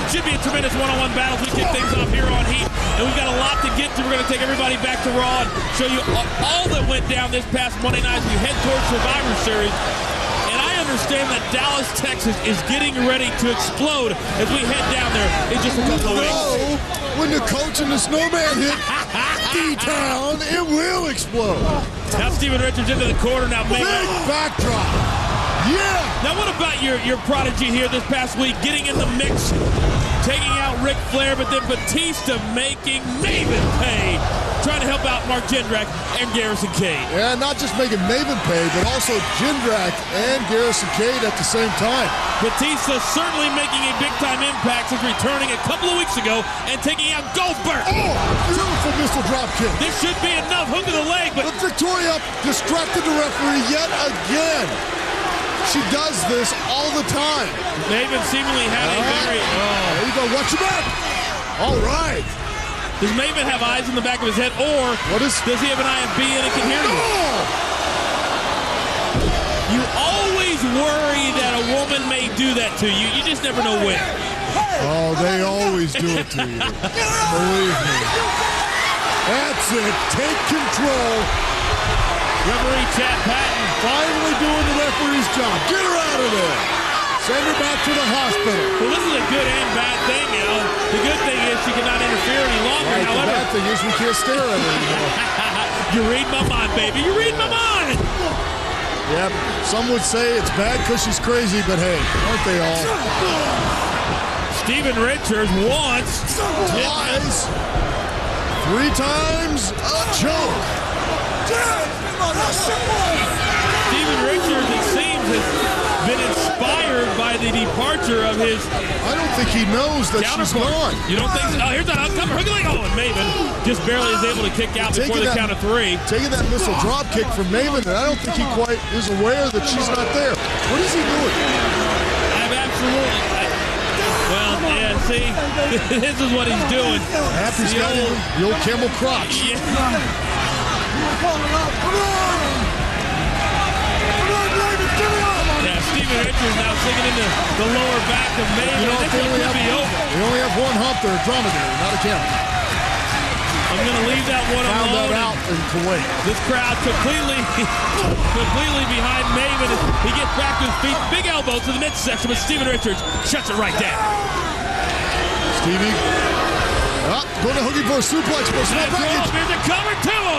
Should be a tremendous one-on-one battle as we kick things off here on Heat. And we've got a lot to get to. We're going to take everybody back to Raw and show you all that went down this past Monday night as we head towards Survivor Series. And I understand that Dallas, Texas is getting ready to explode as we head down there in just a couple of weeks. When the coach and the snowman hit D-Town, it will explode. Now Steven Richards into the corner. Now big backdrop. Yeah. Now what about your prodigy here this past week, getting in the mix, taking out Ric Flair, but then Batista making Maven pay, trying to help out Mark Jindrak and Garrison Cade. Yeah, not just making Maven pay, but also Jindrak and Garrison Cade at the same time. Batista certainly making a big-time impact since returning a couple of weeks ago and taking out Goldberg. Oh, beautiful missile drop kick. This should be enough. Hook of the leg, but Victoria distracted the referee yet again. She does this all the time. Maven seemingly had a very... There you go. Watch your back. All right. Does Maven have eyes in the back of his head, or does he have an IMB and it can hear you? You always worry that a woman may do that to you. You just never know when. Oh, they always do it to you. Believe me. That's it. Take control. Referee Chad Patton finally doing the referee's job. Get her out of there. Send her back to the hospital. Well, this is a good and bad thing, you know. The good thing is she cannot interfere any longer. Right, however, the bad thing is we can't stare at her anymore. You read my mind, baby. You read my mind. Yep. Some would say it's bad because she's crazy, but hey, aren't they all? Steven Richards once, twice, 3 times a choke. Steven Richards, it seems, has been inspired by the the departure of his. I don't think he knows that she's gone. You don't think so? Oh, here's that cover. Hook leg. Oh, and Maven just barely is able to kick out before the count of 3. Taking that missile drop kick from Maven, and I don't think he quite is aware that she's not there. What is he doing? I'm absolutely. Well, yeah, see, this is what he's doing. Happy's got the old camel crotch. Yeah. Yeah, Stevie Richards now sinking into the lower back of Maven. You know, This one could be over. They only have one hump. They're a dromedary, not a camel. I'm going to leave that one Found alone. that out in Kuwait. This crowd completely behind Maven. He gets back to his feet. Big elbow to the midsection, but Stephen Richards shuts it right down. Stevie. Going to hooking for a suplex. Here's a cover, too.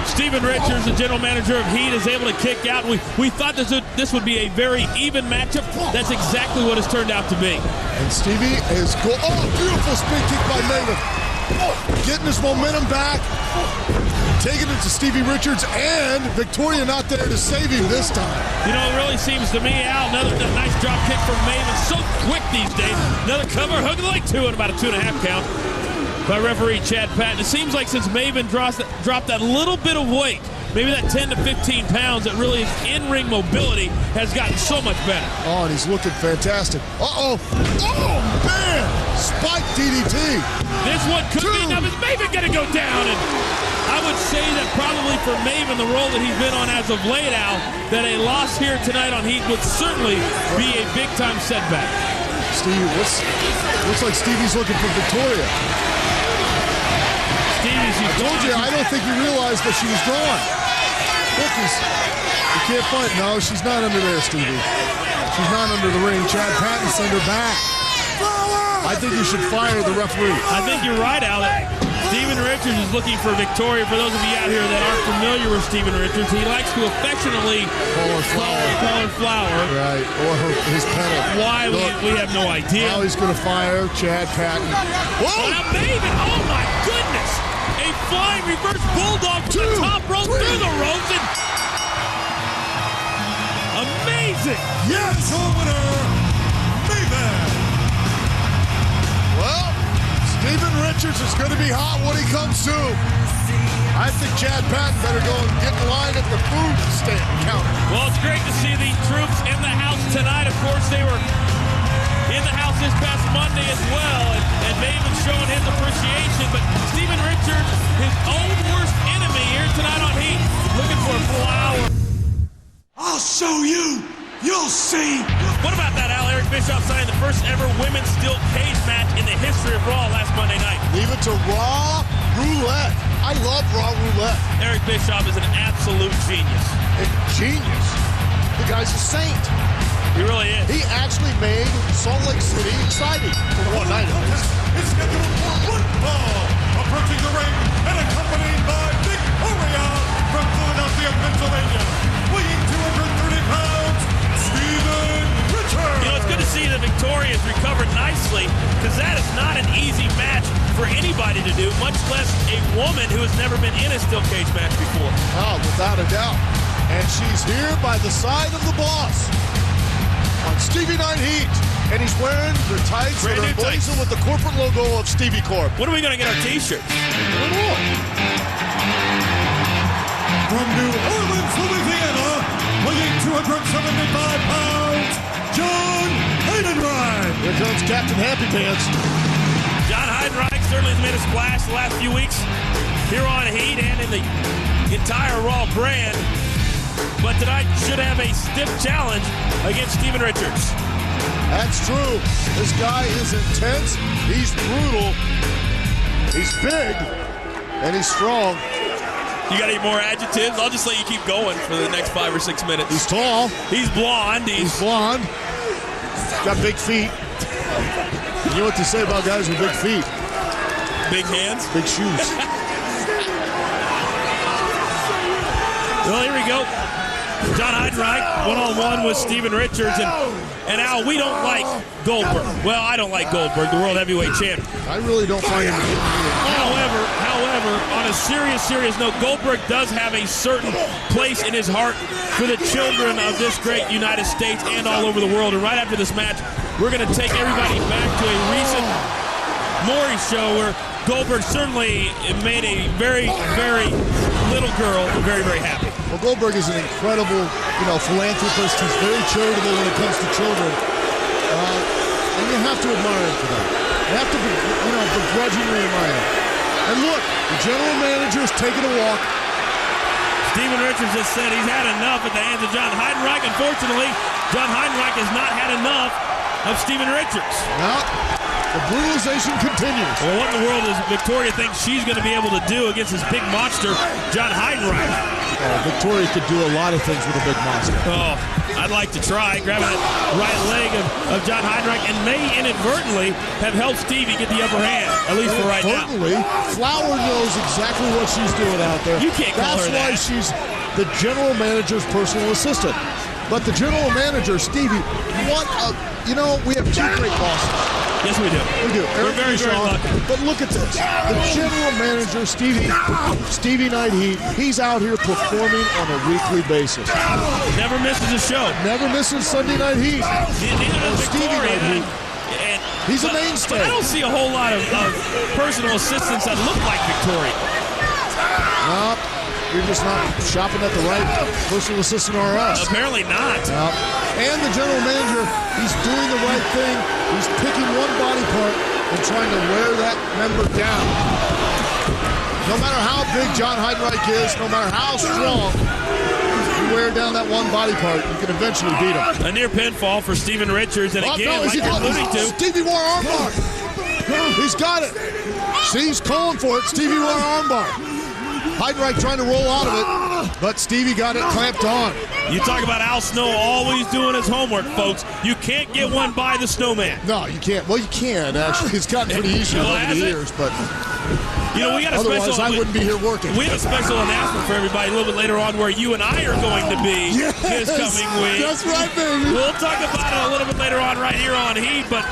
Stephen Richards, the general manager of Heat, is able to kick out. We thought this would be a very even matchup. That's exactly what it's turned out to be. And Stevie is beautiful spin kick by Maven. Getting his momentum back. Taking it to Stevie Richards, and Victoria not there to save him this time. You know, it really seems to me, Al, another nice drop kick from Maven. So quick these days. Another cover, hook like 2 and about a 2.5 count by referee Chad Patton. It seems like since Maven dropped that little bit of weight, maybe that 10 to 15 pounds, that really his in-ring mobility has gotten so much better. Oh, and he's looking fantastic. Oh, man! Spike DDT. This one could be. Now, is Maven going to go down? And I would say that probably for Maven, the role that he's been on as of late, Al, that a loss here tonight on Heat would certainly be a big-time setback. Stevie, looks like Stevie's looking for Victoria. I told you, I don't think he realized that she was gone. Look, you can't find. No, she's not under there, Stevie. She's not under the ring. Chad Patton sent her back. I think you should fire the referee. I think you're right, Al. Stephen Richards is looking for Victoria. For those of you out here that aren't familiar with Stephen Richards, he likes to affectionately call her Flower. Right, or his pedal. Why, we have no idea. Now he's going to fire Chad Patton. Whoa! Now Maven, oh my goodness! A flying reverse bulldog to the top rope, through the ropes, and amazing! Yes, winner, Maven. Well, Stephen Richards is going to be hot when he comes to. I think Chad Patton better go and get in line at the food stand counter. Well, it's great to see the troops in the house tonight. Of course, they were in the house this past Monday as well, and Maven showing his appreciation. But Stephen Richards, his own worst enemy here tonight on Heat, looking for a Flower. I'll show you. You'll see. What about that, Al? Eric Bischoff signing the first ever women's steel cage match in the history of Raw last Monday night. Leave it to Raw Roulette. I love Raw Roulette. Eric Bischoff is an absolute genius. A genius. The guy's a saint. He really is. He actually made Salt Lake City exciting for one night. It's scheduled for one fall. Approaching the ring and accompanied by Victoria from Philadelphia, Pennsylvania, weighing 230 pounds, Stephen Richards. You know, it's good to see that Victoria has recovered nicely, because that is not an easy match for anybody to do, much less a woman who has never been in a steel cage match before. Oh, without a doubt. And she's here by the side of the boss on Stevie Night Heat. And he's wearing the tights that are blazing with the corporate logo of Stevie Corp. When are we going to get our t-shirts? From New Orleans, Louisiana, weighing 275 pounds, John Heidenreich. Here comes Captain Happy Pants. John Heidenreich certainly has made a splash the last few weeks here on Heat and in the entire Raw brand. But tonight should have a stiff challenge against Stephen Richards. That's true. This guy is intense. He's brutal. He's big. And he's strong. You got any more adjectives? I'll just let you keep going for the next 5 or 6 minutes. He's tall. He's blonde. He's blonde. Got big feet. You know what they say about guys with big feet? Big hands? Big shoes. Well, here we go. John Heidenreich one-on-one with Steven Richards. And Al, we don't like Goldberg. Well, I don't like Goldberg, the world heavyweight champion. I really don't find him. However, on a serious note, Goldberg does have a certain place in his heart for the children of this great United States and all over the world. And right after this match, we're going to take everybody back to a recent Maury show where Goldberg certainly made a very, very little girl very, very happy. Well, Goldberg is an incredible, philanthropist. He's very charitable when it comes to children. And you have to admire him for that. You have to, begrudgingly admire him. And look, the general manager is taking a walk. Steven Richards just said he's had enough at the hands of John Heidenreich. Unfortunately, John Heidenreich has not had enough of Steven Richards. Well, the brutalization continues. Well, what in the world does Victoria think she's going to be able to do against this big monster, John Heidenreich? Victoria could do a lot of things with a big monster. Oh, I'd like to try grabbing that right leg of John Heidenreich and may inadvertently have helped Stevie get the upper hand, at least for right now. Flower knows exactly what she's doing out there. You can't call her that. That's why she's the general manager's personal assistant. But the general manager, Stevie, we have two great bosses. Yes, we do. We do. We're very, very lucky. But look at this. The general manager, Stevie Night Heat, he's out here performing on a weekly basis. Never misses a show. Never misses Sunday Night Heat. Neither does Stevie Night Heat. He's a mainstay. But I don't see a whole lot of personal assistants that look like Victoria. No, you're just not shopping at the right personal assistant or us. Apparently not. No. And the general manager, he's doing the right thing. He's picking one body part and trying to wear that member down. No matter how big John Heidenreich is, no matter how strong, you wear down that one body part, you can eventually beat him. A near pinfall for Steven Richards, and again, like you're alluding to, Stevie wore armbar. He's got it. See, he's calling for it. Stevie wore armbar. Heidenreich trying to roll out of it, but Stevie got it clamped on. You talk about Al Snow always doing his homework, folks. You can't get one by the snowman. No, you can't. Well, you can, actually. It's gotten pretty easy over the years, but... we got a otherwise, special... I wouldn't be here working. We have a special announcement for everybody a little bit later on where you and I are going to be this coming week. That's right, baby. We'll talk about it a little bit later on right here on Heat, but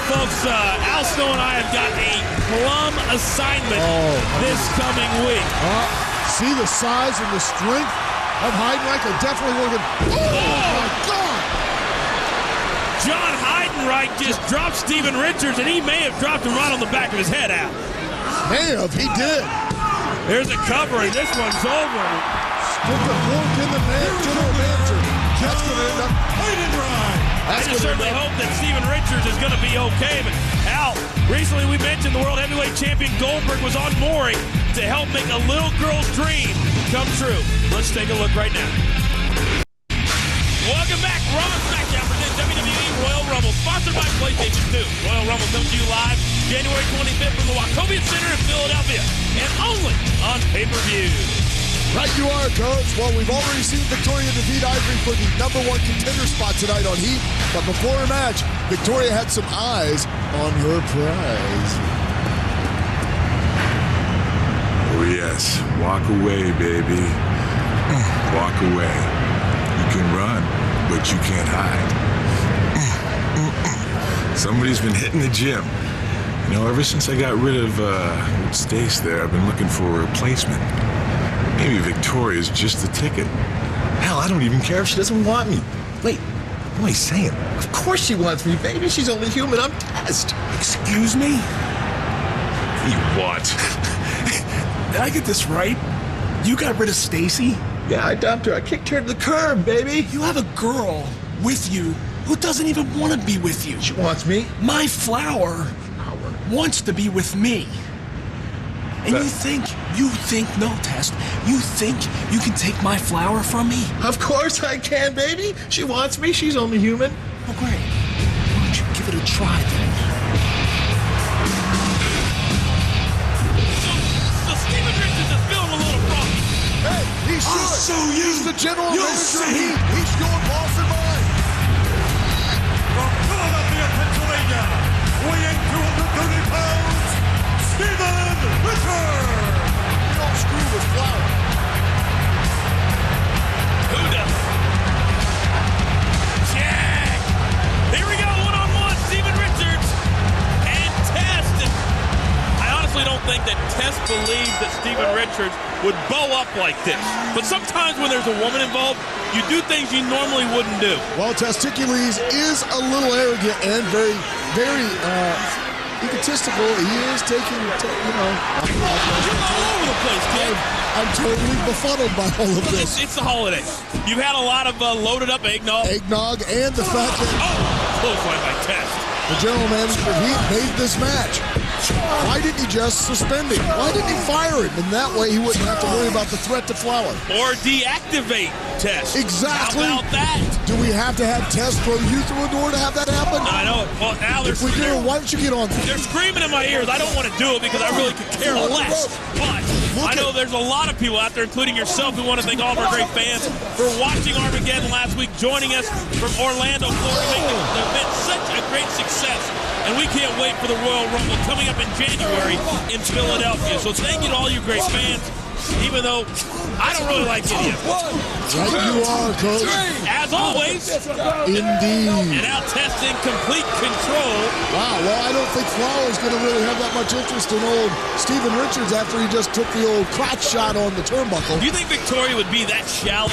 folks, Al Snow and I have got a plum assignment this coming week. See the size and the strength of Heidenreich are definitely working. Oh, my God! John Heidenreich just dropped Steven Richards, and he may have dropped him right on the back of his head, Al. May have. He did. There's a cover, and this one's over. Stick the fork in the general manager. That's going to end up Heidenreich. I just certainly hope that Steven Richards is going to be okay. But Al, recently we mentioned the world heavyweight champion Goldberg was on Maury to help make a little girl's dream come true. Let's take a look right now. Welcome back. Raw SmackDown presents WWE Royal Rumble, sponsored by PlayStation 2. Royal Rumble comes to you live January 25th from the Wachovia Center in Philadelphia, and only on pay-per-view. Right you are, Coach. Well, we've already seen Victoria defeat Ivory for the #1 contender spot tonight on Heat. But before her match, Victoria had some eyes on her prize. Oh, yes. Walk away, baby. Walk away. You can run, but you can't hide. Somebody's been hitting the gym. Ever since I got rid of Stace there, I've been looking for a replacement. Maybe Victoria's just the ticket. Hell, I don't even care if she doesn't want me. Wait, what am I saying? Of course she wants me, baby. She's only human. I'm Test. Excuse me? What? Did I get this right? You got rid of Stacy? Yeah, I dumped her. I kicked her to the curb, baby. You have a girl with you who doesn't even want to be with you. She wants me? My flower wants to be with me. And you think, no, Test, you think you can take my flower from me? Of course I can, baby. She wants me. She's only human. Oh, great. Why don't you give it a try, then? So Steven Richards is feeling a little froggy. Hey, he should. I'll show you. He's the general You'll manager. see. He's your boss in mind. From Philadelphia, Pennsylvania, weighing 230 pounds, Steven Richards. You don't screw with flour. Richards would bow up like this. But sometimes when there's a woman involved, you do things you normally wouldn't do. Well, Testicules is a little arrogant and very, very egotistical. He is taking, You're all over the place, kid. I'm totally befuddled by all of this. It's the holiday. You've had a lot of loaded up eggnog. Eggnog and the fact that close line by Test. The general manager, he made this match. Why didn't he just suspend him? Why didn't he fire him? And that way he wouldn't have to worry about the threat to Flower. Or deactivate Test. Exactly. How about that? Do we have to have Test throw you through a door to have that happen? I know. Well, now if we do, why don't you get on there? They're screaming in my ears. I don't want to do it because I really could care less. But I know there's a lot of people out there, including yourself, who want to thank all of our great fans for watching Armageddon last week, joining us from Orlando, Florida, making the event such a great success. And we can't wait for the Royal Rumble coming up in January in Philadelphia. So thank you to all you great fans, even though I don't really like any of them. Right you are, Coach. As always. Indeed. And now testing complete control. Wow, well, I don't think Flower's going to really have that much interest in old Steven Richards after he just took the old crotch shot on the turnbuckle. Do you think Victoria would be that shallow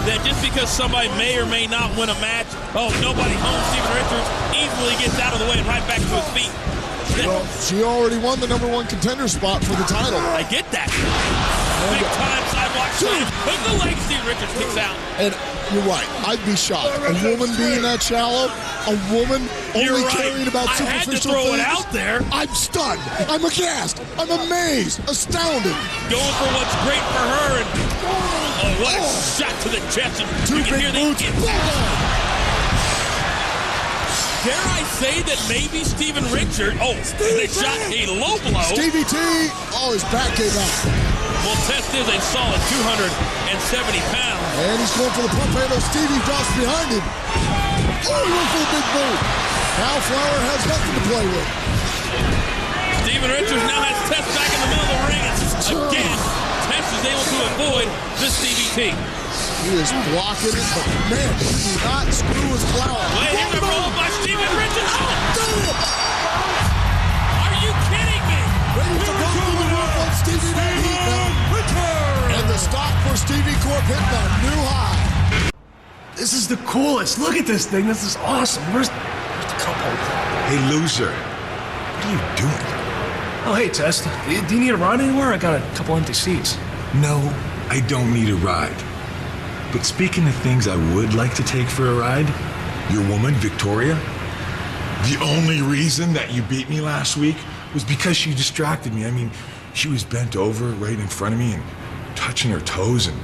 that just because somebody may or may not win a match, nobody home, Steven Richards easily gets out of the way and right back to his feet? Well, she already won the #1 contender spot for the title. I get that. Big time sidewalk slam. Hook the leg, Steven Richards kicks out. And you're right. I'd be shocked. A woman being that shallow, a woman only caring about superficial things. I had to throw it out there. I'm stunned. I'm aghast. I'm amazed. Astounded. Going for what's great for her. And what a shot to the chest. And you can hear the Dare I say that maybe Steven Richards, they shot a low blow. Stevie T, his back came out. Well, Test is a solid 270 pounds. And he's going for the pump handle. Stevie drops behind him. He went for the big move. Now Flower has nothing to play with. Steven Richards now has Test back in the middle of the ring. Again, Test is able to avoid this Stevie T. He is blocking it, but man, he do not screw with Flower. Wait, here's a roll by Steven Richards. Are you kidding me? Ready to go through the roof on Stevie now. And the stop for Stevie Corp hitting a new high. This is the coolest. Look at this thing. This is awesome. Where's the couple? Hey, loser. What are you doing? Oh, hey, Test. Do you need a ride anywhere? I got a couple empty seats. No, I don't need a ride. But speaking of things I would like to take for a ride, your woman, Victoria, the only reason that you beat me last week was because she distracted me. I mean, she was bent over right in front of me and touching her toes, and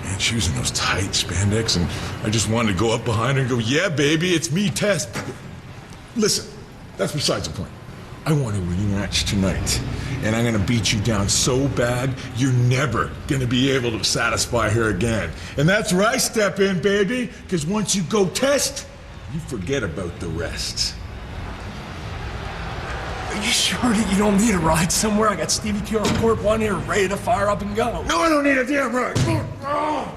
man, she was in those tight spandex, and I just wanted to go up behind her and go, yeah, baby, it's me, Tess. Listen, that's besides the point. I want a rematch tonight, and I'm gonna beat you down so bad, you're never gonna be able to satisfy her again. And that's where I step in, baby, because once you go Test, you forget about the rest. Are you sure that you don't need a ride somewhere? I got Stevie Q on Corp 1 here ready to fire up and go. No, I don't need a damn ride. Oh.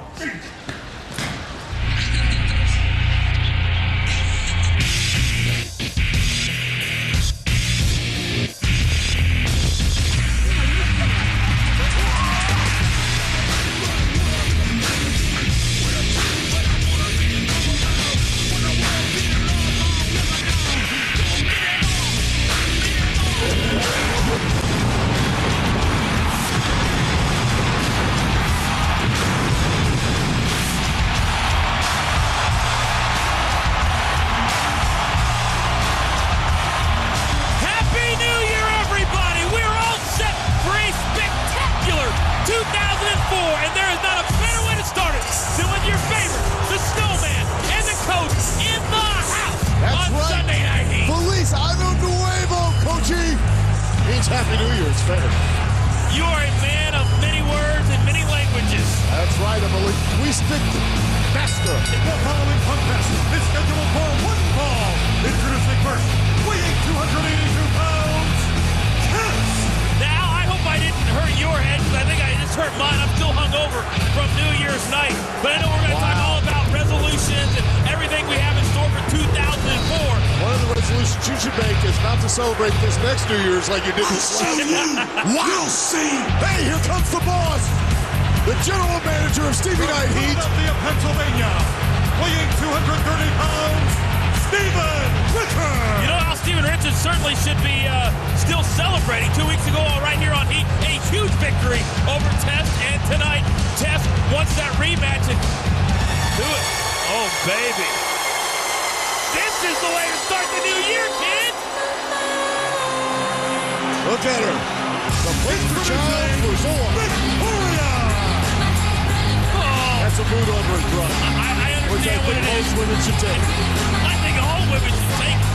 Happy New Year, it's fair. You are a man of many words and many languages. That's right, Emily. We speak faster. The following contest is scheduled for one fall. Introducing first, weighing 282 pounds, Tess. Now, I hope I didn't hurt your head, because I think I just hurt mine. I'm still hungover from New Year's night. But I know we're going to talk all about resolutions and everything we have in store for 2004. One of the resolution you should make is not to celebrate this next New Year's like you did this last one. We'll see. Hey, here comes the boss, the general manager of Stevie Night Heat. Philadelphia, Pennsylvania, weighing 230 pounds, Steven Richards. You know how Steven Richards certainly should be still celebrating. 2 weeks ago, right here on Heat, a huge victory over Test, and tonight, Test wants that rematch and do it. Oh, baby. This is the way to start the new year, kids. Look at her. The picture child for Zorn. Victoria! That's a boot over his brother. I understand what it is. Most women should take. I think all women should take it.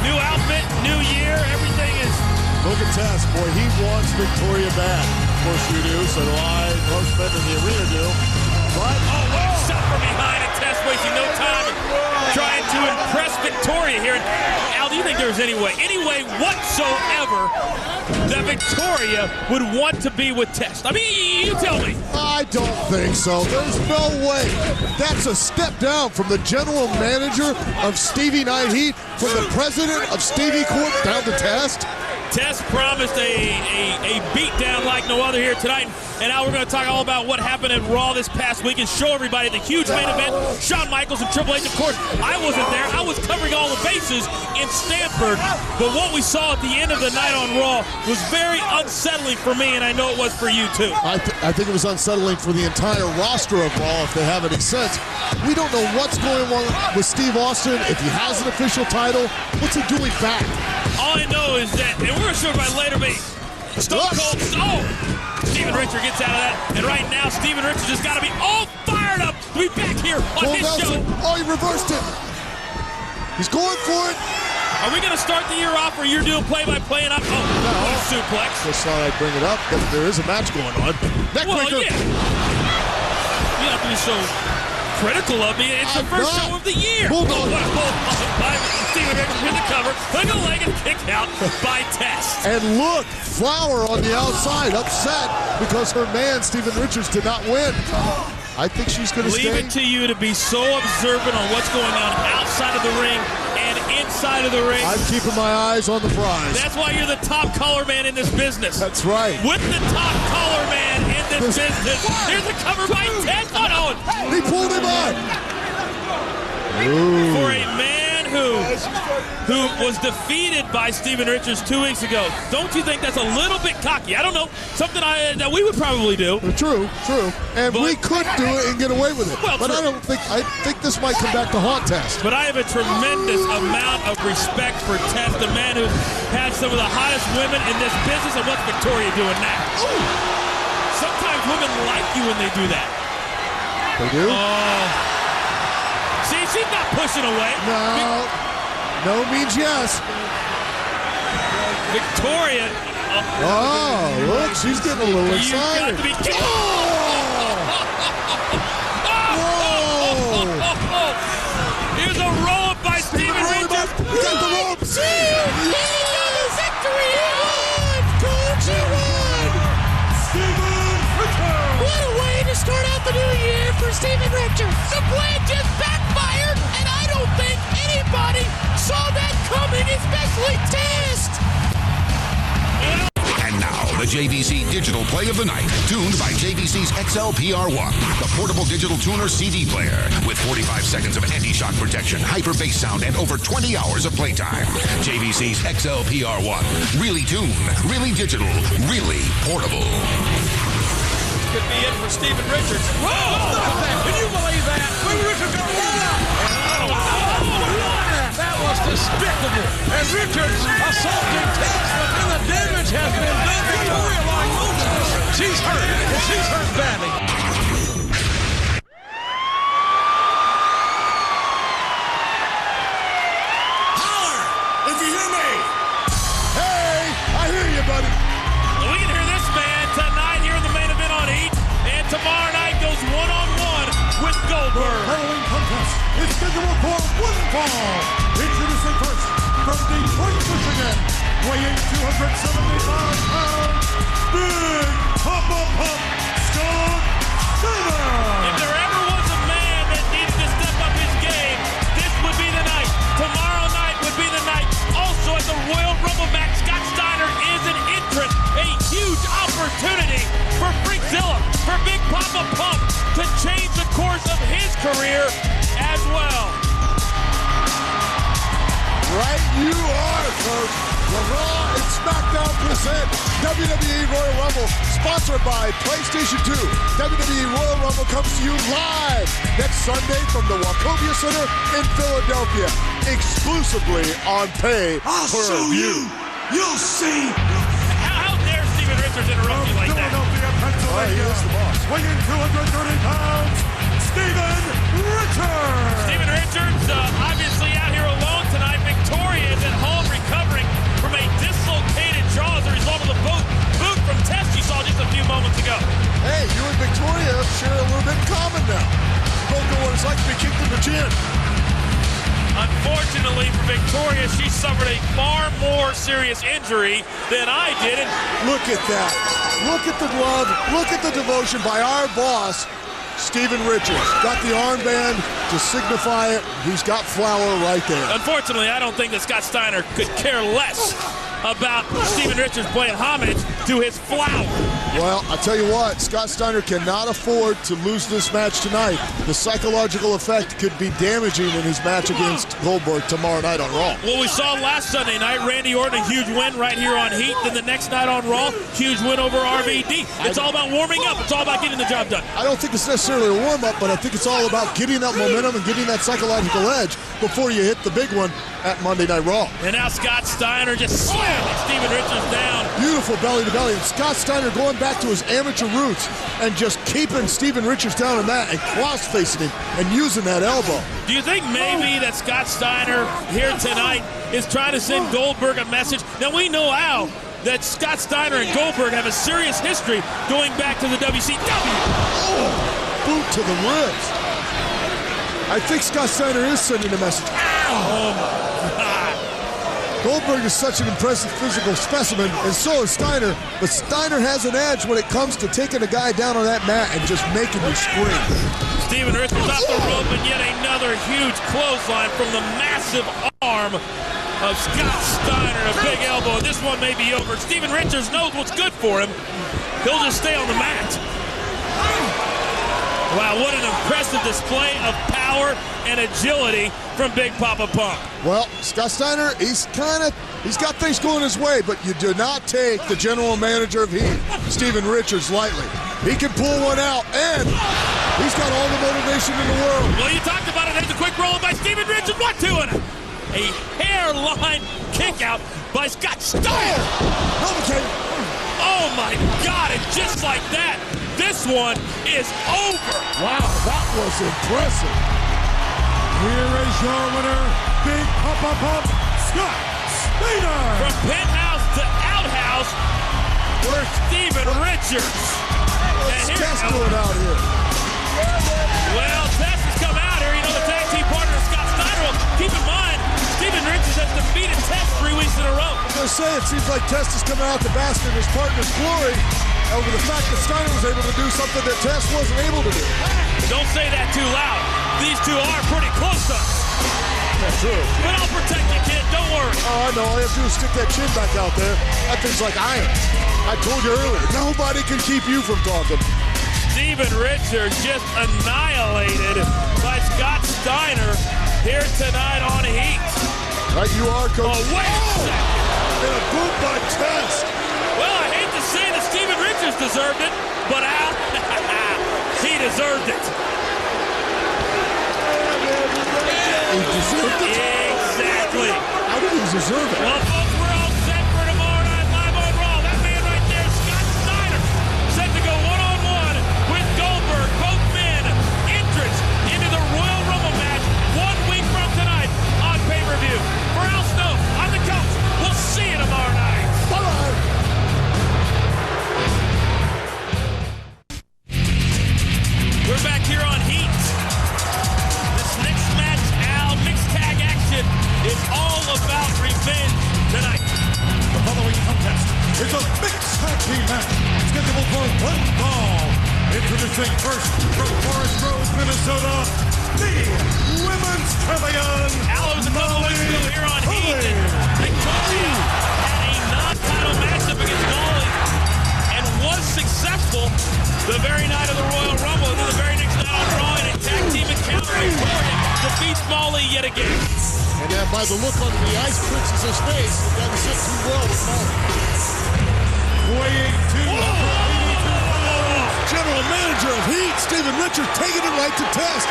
New outfit, new year, everything is... Look at Tess. Boy, he wants Victoria back. Of course you do, so do I. Most men in the arena do. But... Oh, what a shot from behind, and Tess wasting no time trying to impress Victoria here. Al, do you think there's any way whatsoever that Victoria would want to be with Tess? I mean, you tell me. I don't think so. There's no way. That's a step down from the general manager of Stevie Night Heat, from the president of Stevie Corp down to Test. Tess promised a beatdown like no other here tonight. And now we're going to talk all about what happened at Raw this past week and show everybody the huge main event. Shawn Michaels and Triple H, of course, I wasn't there. I was covering all the bases in Stamford. But what we saw at the end of the night on Raw was very unsettling for me, and I know it was for you, too. I think it was unsettling for the entire roster of Raw, if they have any sense. We don't know what's going on with Steve Austin, if he has an official title. What's he doing back? All I know is that, and we're going to show everybody later, but Stone Cold, Steven Richards gets out of that, and right now Steven Richards just got to be all fired up to be back here on his show. Oh, he reversed it. He's going for it. Are we going to start the year off where you're doing play-by-play and I'm what a suplex? Just thought I'd bring it up because there is a match going on. Neckbreaker. Yeah. You don't have to be so critical of me. It's the first show of the year. Hold on. What a pull by Steven Richards with the cover. Hook a leg and kick out by Test. And look, Flower on the outside, upset because her man, Steven Richards, did not win. I think she's going to stay. Leave it to you to be so observant on what's going on outside of the ring and inside of the ring. I'm keeping my eyes on the prize. That's why you're the top collar man in this business. That's right. With the top collar man in this business. Here's a cover by Test. Oh, no. He pulled him on. For a man who was defeated by Steven Richards 2 weeks ago. Don't you think that's a little bit cocky? I don't know. Something that we would probably do. True. And we could do it and get away with it. Well, but I think this might come back to haunt Test. But I have a tremendous amount of respect for Test, the man who had some of the hottest women in this business, and what's Victoria doing now? Ooh. Sometimes women like you when they do that. They do? See, she's not pushing away. No means yes. Victoria. Look, she's getting a little excited. You've got to be Here's a roll-up by Steven Richards. He got the ropes. Victory! Steven Richards. What a way to start out the new year for Steven Richards. The plan just backfired, and I don't think anybody saw that coming, especially Test. And now, the JVC Digital Play of the Night, tuned by JVC's XL-PR1, the portable digital tuner CD player with 45 seconds of anti-shock protection, hyper bass sound, and over 20 hours of playtime. JVC's XL-PR1, really tuned, really digital, really portable. Could be it for Steven Richards. Whoa! Can you believe that? Steven Richards got rolled out. That was despicable. And Richards assaulting Test, and the damage has been done. Victoria like Moses. She's hurt, and she's hurt badly. Holler if you hear me. Hey, I hear you, buddy. Well, we can hear this man tonight here in the main event on Heat, and tomorrow night goes one-on-one with Goldberg. Following contest is scheduled for one fall. Introducing first from Detroit, Michigan, weighing 275 pounds, Big Papa Pump Scott Steiner. If there ever was a man that needs to step up his game, this would be the night. Tomorrow night with career as well. Right you are, folks. The Raw and SmackDown present WWE Royal Rumble, sponsored by PlayStation 2. WWE Royal Rumble comes to you live next Sunday from the Wachovia Center in Philadelphia, exclusively on pay per view. You'll see. How dare Steven Richards interrupt you like that? Philadelphia, Pennsylvania. He is the boss. Weighing 230 pounds, Steven Richards. Steven Richards, obviously out here alone tonight. Victoria is at home recovering from a dislocated jaw as a result of the boot from Test you saw just a few moments ago. Hey, you and Victoria share a little bit in common now. You both know what it's like to be kicked in the chin. Unfortunately for Victoria, she suffered a far more serious injury than I did. And look at that. Look at the glove. Look at the devotion by our boss, Steven Richards. Got the armband to signify it. He's got flour right there. Unfortunately, I don't think that Scott Steiner could care less about Steven Richards playing homage to his flower. Well, I'll tell you what, Scott Steiner cannot afford to lose this match tonight. The psychological effect could be damaging in his match against Goldberg tomorrow night on Raw. Well, we saw last Sunday night, Randy Orton, a huge win right here on Heat. Then the next night on Raw, huge win over RVD. It's all about warming up. It's all about getting the job done. I don't think it's necessarily a warm-up, but I think it's all about getting that momentum and getting that psychological edge before you hit the big one at Monday Night Raw. And now Scott Steiner just slamming Steven Richards down. Beautiful belly-to-belly. And Scott Steiner going back to his amateur roots and just keeping Steven Richards down on that and cross-facing him and using that elbow. Do you think maybe that Scott Steiner here tonight is trying to send Goldberg a message? Now, we know, Al, that Scott Steiner and Goldberg have a serious history going back to the WCW. Oh, boot to the ribs. I think Scott Steiner is sending a message. Ow! Oh, my God. Goldberg is such an impressive physical specimen, and so is Steiner, but Steiner has an edge when it comes to taking a guy down on that mat and just making him scream. Steven Richards off the rope, and yet another huge clothesline from the massive arm of Scott Steiner, a big elbow. This one may be over. Steven Richards knows what's good for him. He'll just stay on the mat. Wow, what an impressive display of power and agility from Big Papa Pump. Well, Scott Steiner, he's got things going his way, but you do not take the general manager of Heat, Steven Richards, lightly. He can pull one out, and he's got all the motivation in the world. Well, you talked about it. There's a quick roll by Steven Richards. 1-2 in it. A hairline kick out by Scott Steiner. Oh, my God, and just like that, this one is over. Wow, that was impressive. Here is your winner, Big Papa Pump, Scott Steiner. From penthouse to outhouse for Steven Richards. What's Test going out here? Well, Test has come out here. You know, the tag team partner, Scott Steiner. Well, keep in mind, Steven Richards has defeated Test 3 weeks in a row. I was going to say, it seems like Test is coming out to bask in his partner's glory over the fact that Steiner was able to do something that Test wasn't able to do. Don't say that too loud. These two are pretty close to us. That's true. But I'll protect you, kid. Don't worry. Oh, I know. All you have to do is stick that chin back out there. That thing's like iron. I told you earlier, nobody can keep you from talking. Steven Richards just annihilated by Scott Steiner here tonight on Heat. Right you are, Coach. Oh, wait a second. And a boot by Test. Well, I hate to say that Steven Richards deserved it, but Al, he deserved it. He deserved it? Exactly. How did he deserve it? Well, folks, we're all set for tomorrow night live on Raw. That man right there, Scott Steiner, set to go one-on-one with Goldberg. Both men entrance into the Royal Rumble match 1 week from tonight on pay-per-view. For Al Snow, I'm the coach. We'll see you tomorrow night. Bye-bye. We're back here on Heat. This next match, Al, mixed tag action, is all about revenge tonight. The following contest is a mixed tag team match scheduled for one fall. Introducing first from Forest Grove, Minnesota, the women's champion, Al, it was a couple weeks ago here on Heat. Victoria had a non-title matchup against Molly and was successful the very night of the Royal Rumble. And then the very next night on Raw in a tag team encounter. yet again. And then by the look on the Ice Princess's face, it doesn't sit too well with Molly. Weighing 282 pounds. General Manager of Heat, Steven Richards, taking it right to Test.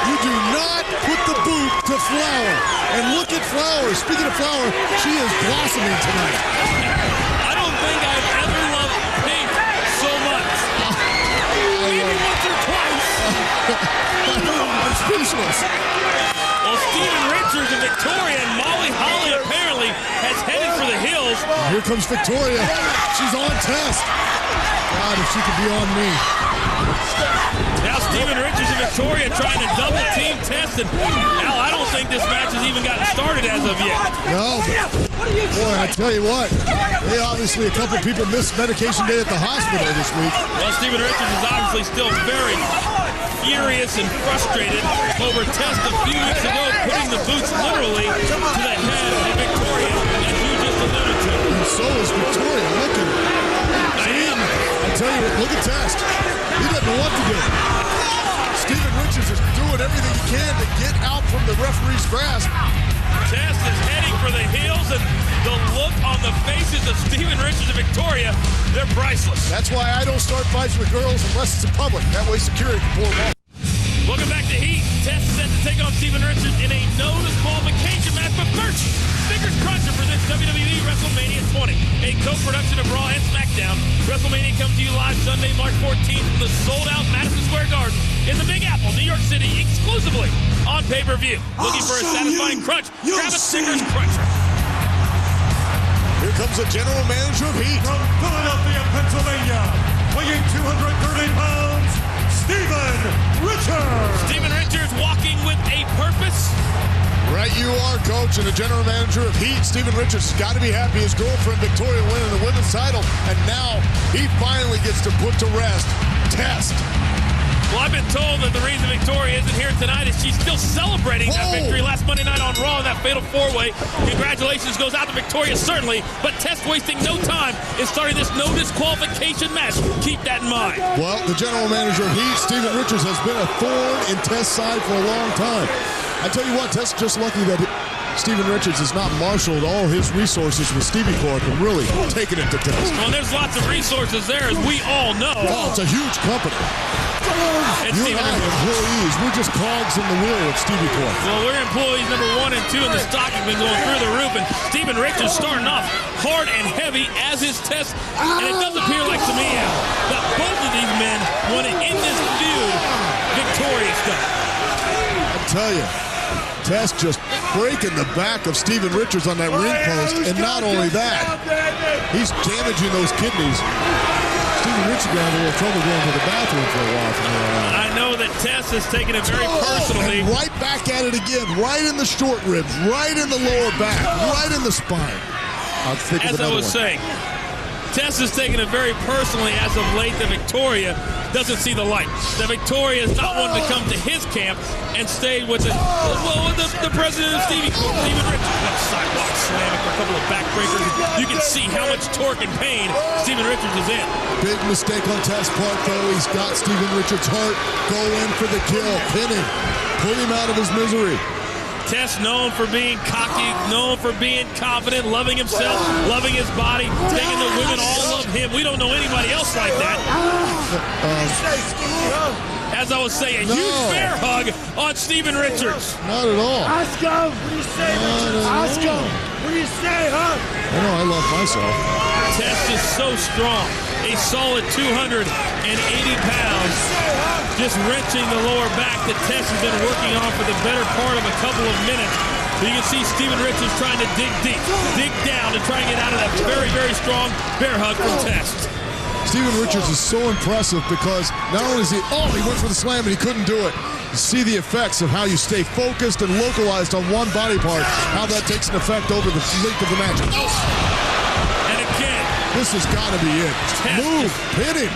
You do not put the boot to Flower. And look at Flower. Speaking of Flower, she is blossoming tonight. I don't think I've ever loved Pink so much. Maybe once or twice. I'm speechless. Well, Steven Richards and Victoria and Molly Holly apparently has headed for the hills. Here comes Victoria. She's on Test. God, if she could be on me. Now Steven Richards and Victoria trying to double team Test, and Al, I don't think this match has even gotten started as of yet. No, boy, I tell you what, they obviously, a couple people missed medication day at the hospital this week. Well, Steven Richards is obviously still very furious and frustrated over Test a few weeks ago putting the boots literally to the head of Victoria, as you just alluded to. And so is Victoria. Look at her. I tell you what, look at Test. He doesn't know what to do. Steven Richards is doing everything he can to get out from the referee's grasp. Test is heading for the heels, and the look on the faces of Steven Richards and Victoria, they're priceless. That's why I don't start fights with girls unless it's in public. That way security can pull them off. Welcome back to Heat. Test set to take on Steven Richards in a no disqualification match. But first, Stickers Cruncher presents WWE WrestleMania 20, a co-production of Raw and SmackDown. WrestleMania comes to you live Sunday, March 14th from the sold-out Madison Square Garden in the Big Apple, New York City, exclusively on pay-per-view. Looking for a satisfying crunch? Grab a Stickers Cruncher. Here comes the general manager of Heat. From Philadelphia, Pennsylvania, weighing 230 pounds, Steven Richards. Steven Richards walking with a purpose. Right you are, Coach, and the general manager of Heat, Steven Richards, has got to be happy his girlfriend Victoria winning the women's title, and now he finally gets to put to rest Test. Well, I've been told that the reason Victoria isn't here tonight is she's still celebrating that victory last Monday night on Raw in that fatal four-way. Congratulations goes out to Victoria, certainly, but Test wasting no time in starting this no disqualification match. Keep that in mind. Well, the general manager of Heat, Steven Richards, has been a thorn in Test's side for a long time. I tell you what, Test's just lucky that Steven Richards has not marshaled all his resources with Stevie Corp and really taken it to Test. Well, there's lots of resources there, as we all know. Oh, it's a huge company. And you and I, employees, we're just cogs in the wheel of Stevie Corp. Well, we're employees number 1 and 2, and the stock has been going through the roof. And Steven Richards starting off hard and heavy as his Test. And it does appear like to me, Al, that both of these men want to end this feud victorious. I tell you, Test just breaking the back of Steven Richards on that ring post, and not only that, he's damaging those kidneys. Steven Richards got a little trouble going to the bathroom for a while from here on out. I know that Test has taken it very personally. And right back at it again, right in the short ribs, right in the lower back, right in the spine. I'll think of as I was saying, Test has taken it very personally as of late that Victoria doesn't see the light. That Victoria is not wanting to come to his camp and stay with the president of Stevie Corp, Steven Richards. What a sidewalk slam for a couple of backbreakers. You can see how much torque and pain Steven Richards is in. Big mistake on Test's part, though. He's got Steven Richards hurt. Go in for the kill. Pin him. Pull him out of his misery. Test known for being cocky, known for being confident, loving himself, loving his body, thinking the women all love him. We don't know anybody else like that. As I was saying, a huge bear hug on Steven Richards. Not at all. Oscar, what do you say, Richards? Oscar, what do you say, huh? I know, I love myself. Test is so strong. A solid 280 pounds. Just wrenching the lower back that Test has been working on for the better part of a couple of minutes. But you can see Steven Richards trying to dig deep, dig down to try and get out of that very, very strong bear hug from Test. Steven Richards is so impressive because not only is he went for the slam and he couldn't do it. You see the effects of how you stay focused and localized on one body part, how that takes an effect over the length of the match. And again, this has got to be it. Move, pin him.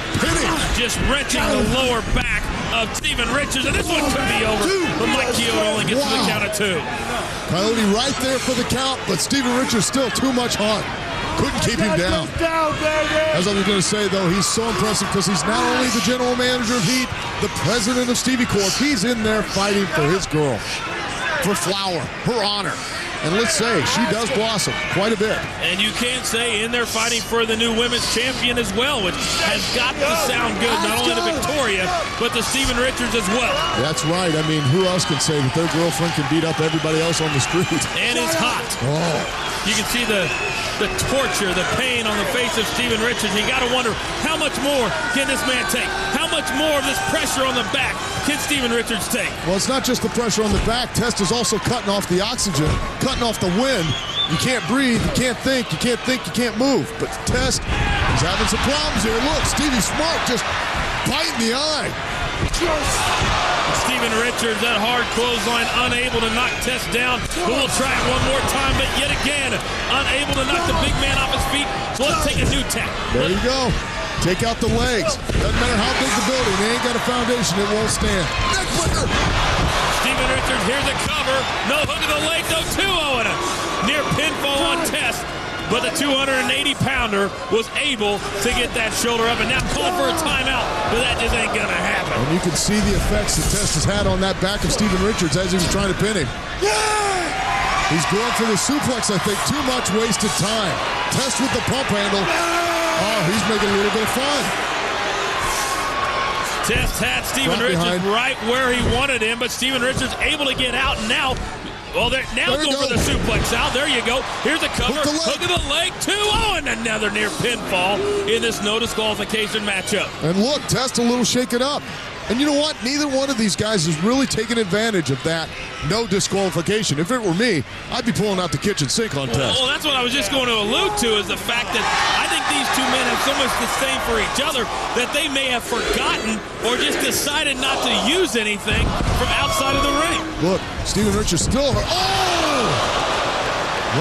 Just wrenching the lower back of Steven Richards, and this one could be over. But Mike Chioda only gets to the count of 2. Coyote right there for the count, but Steven Richards still too much heart. Couldn't keep him down. As I was going to say, though, he's so impressive because he's not only the general manager of Heat, the president of Stevie Corp. He's in there fighting for his girl. for Flower, her honor. And let's say she does blossom quite a bit. And you can't say in there fighting for the new women's champion as well, which has got to sound good, not only to Victoria, but to Steven Richards as well. That's right. I mean, who else can say that their girlfriend can beat up everybody else on the street? And is hot. Oh. You can see the torture, the pain on the face of Steven Richards. You got to wonder, how much more can this man take? How much more of this pressure on the back can Steven Richards take? Well, it's not just the pressure on the back. Test is also cutting off the oxygen, cutting off the wind. You can't breathe, you can't think, you can't move. But Test is having some problems here. Look, Stevie Smart just biting the eye. Steven Richards, that hard clothesline, unable to knock Test down. Who will try it one more time, but yet again, unable to knock the big man off his feet. So let's take a new tack. There you go. Take out the legs. Doesn't matter how big the building. They ain't got a foundation. It won't stand. Neck breaker. Steven Richards, here's a cover. No hook of the leg, no 2-0 and a near pinfall on Test. But the 280-pounder was able to get that shoulder up and now calling for a timeout, but that just ain't gonna happen. And you can see the effects that Test has had on that back of Steven Richards as he was trying to pin him. He's going for the suplex, I think. Too much wasted time. Test with the pump handle. Oh, he's making a little bit of fun. Test had Steven Richards right where he wanted him, but Steven Richards able to get out, and now, well, they're now going for the suplex out. There you go. Here's a cover. Hook of the leg, 2-0, and another near pinfall in this no disqualification matchup. And look, Test a little shaken up. And you know what? Neither one of these guys is really taking advantage of that no disqualification. If it were me, I'd be pulling out the kitchen sink on Test. Well, that's what I was just going to allude to, is the fact that I think these two men have so much disdain for each other that they may have forgotten or just decided not to use anything from outside of the ring. Look, Steven Richards still hurt. Oh!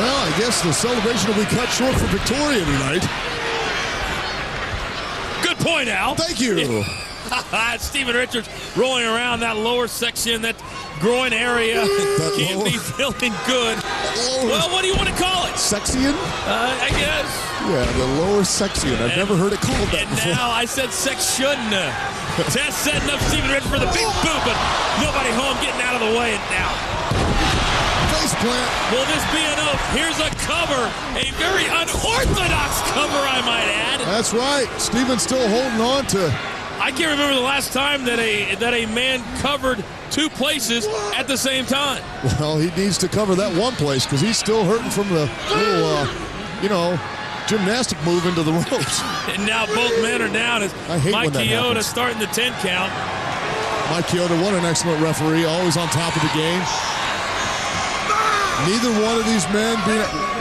Well, I guess the celebration will be cut short for Victoria tonight. Good point, Al. Thank you. Steven Richards rolling around that lower section, that groin area. Can't be feeling good. Well, what do you want to call it? Sexion? I guess. Yeah, the lower section. I've never heard it called that before. Now I said section. Test setting up Steven Richards for the big boot, but nobody home getting out of the way. And now, face plant. Will this be enough? Here's a cover. A very unorthodox cover, I might add. That's right. Steven's still holding on to. I can't remember the last time that a man covered two places at the same time. Well, he needs to cover that one place because he's still hurting from the little, gymnastic move into the ropes. And now both men are down as Mike Chioda starting the 10 count. Mike Chioda, what an excellent referee, always on top of the game. Neither one of these men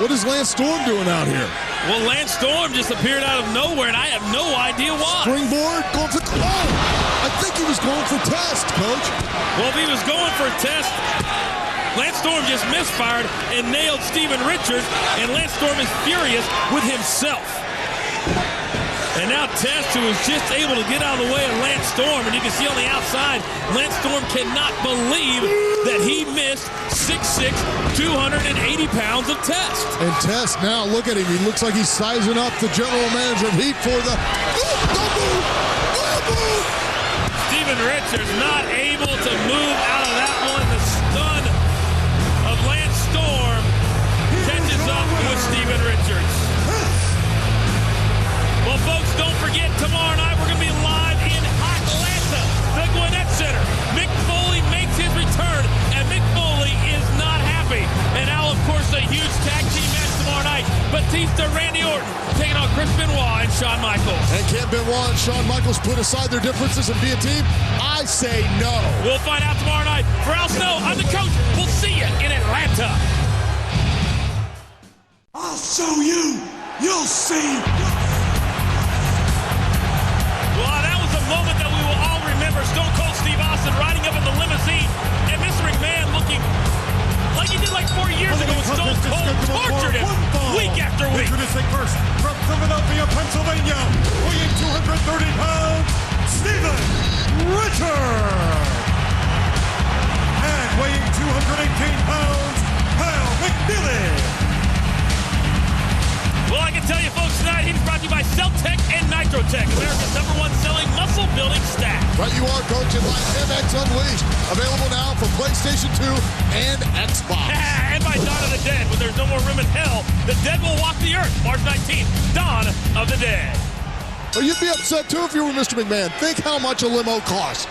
what is Lance Storm doing out here? Well, Lance Storm just appeared out of nowhere, and I have no idea why. Springboard, going for... Oh! I think he was going for Test, Coach. Well, if he was going for Test, Lance Storm just misfired and nailed Steven Richards, and Lance Storm is furious with himself. And now Test, who is just able to get out of the way of Lance Storm, and you can see on the outside, Lance Storm cannot believe that he missed 6'6", 280 pounds of Test. And Test, now look at him. He looks like he's sizing up the general manager of Heat for the... Steven Richards not able to move out of that one. The stun of Lance Storm catches up with Steven Richards. Well, folks, don't forget, tomorrow night we're going to be live in Atlanta, the Gwinnett Center. Mick Foley makes his return, and Mick Foley is not happy. And now, of course, a huge tag team match tomorrow night. Batista, Randy Orton, taking on Chris Benoit and Shawn Michaels. And can Benoit and Shawn Michaels put aside their differences and be a team? I say no. We'll find out tomorrow night. For Al Snow, I'm the coach. We'll see you in Atlanta. I'll show you. You'll see. Well, that was a moment that we will all remember. Stone Cold Steve Austin riding up in the limousine, and Mr. McMahon looking like he did like 4 years ago when Stone Cold tortured him week after week. Introducing first from Philadelphia, Pennsylvania, weighing 230 pounds, Steven Richards. And weighing 218 pounds, Hal McNeely. Well, I can tell you folks tonight, he's brought to you by Celtech and Nitrotech, America's #1 selling muscle building stack. Right you are, Coach, and like MX Unleashed. Available now for PlayStation 2 and Xbox. And by Dawn of the Dead, when there's no more room in hell, the dead will walk the earth. March 19th, Dawn of the Dead. Well, you'd be upset, too, if you were Mr. McMahon. Think how much a limo costs.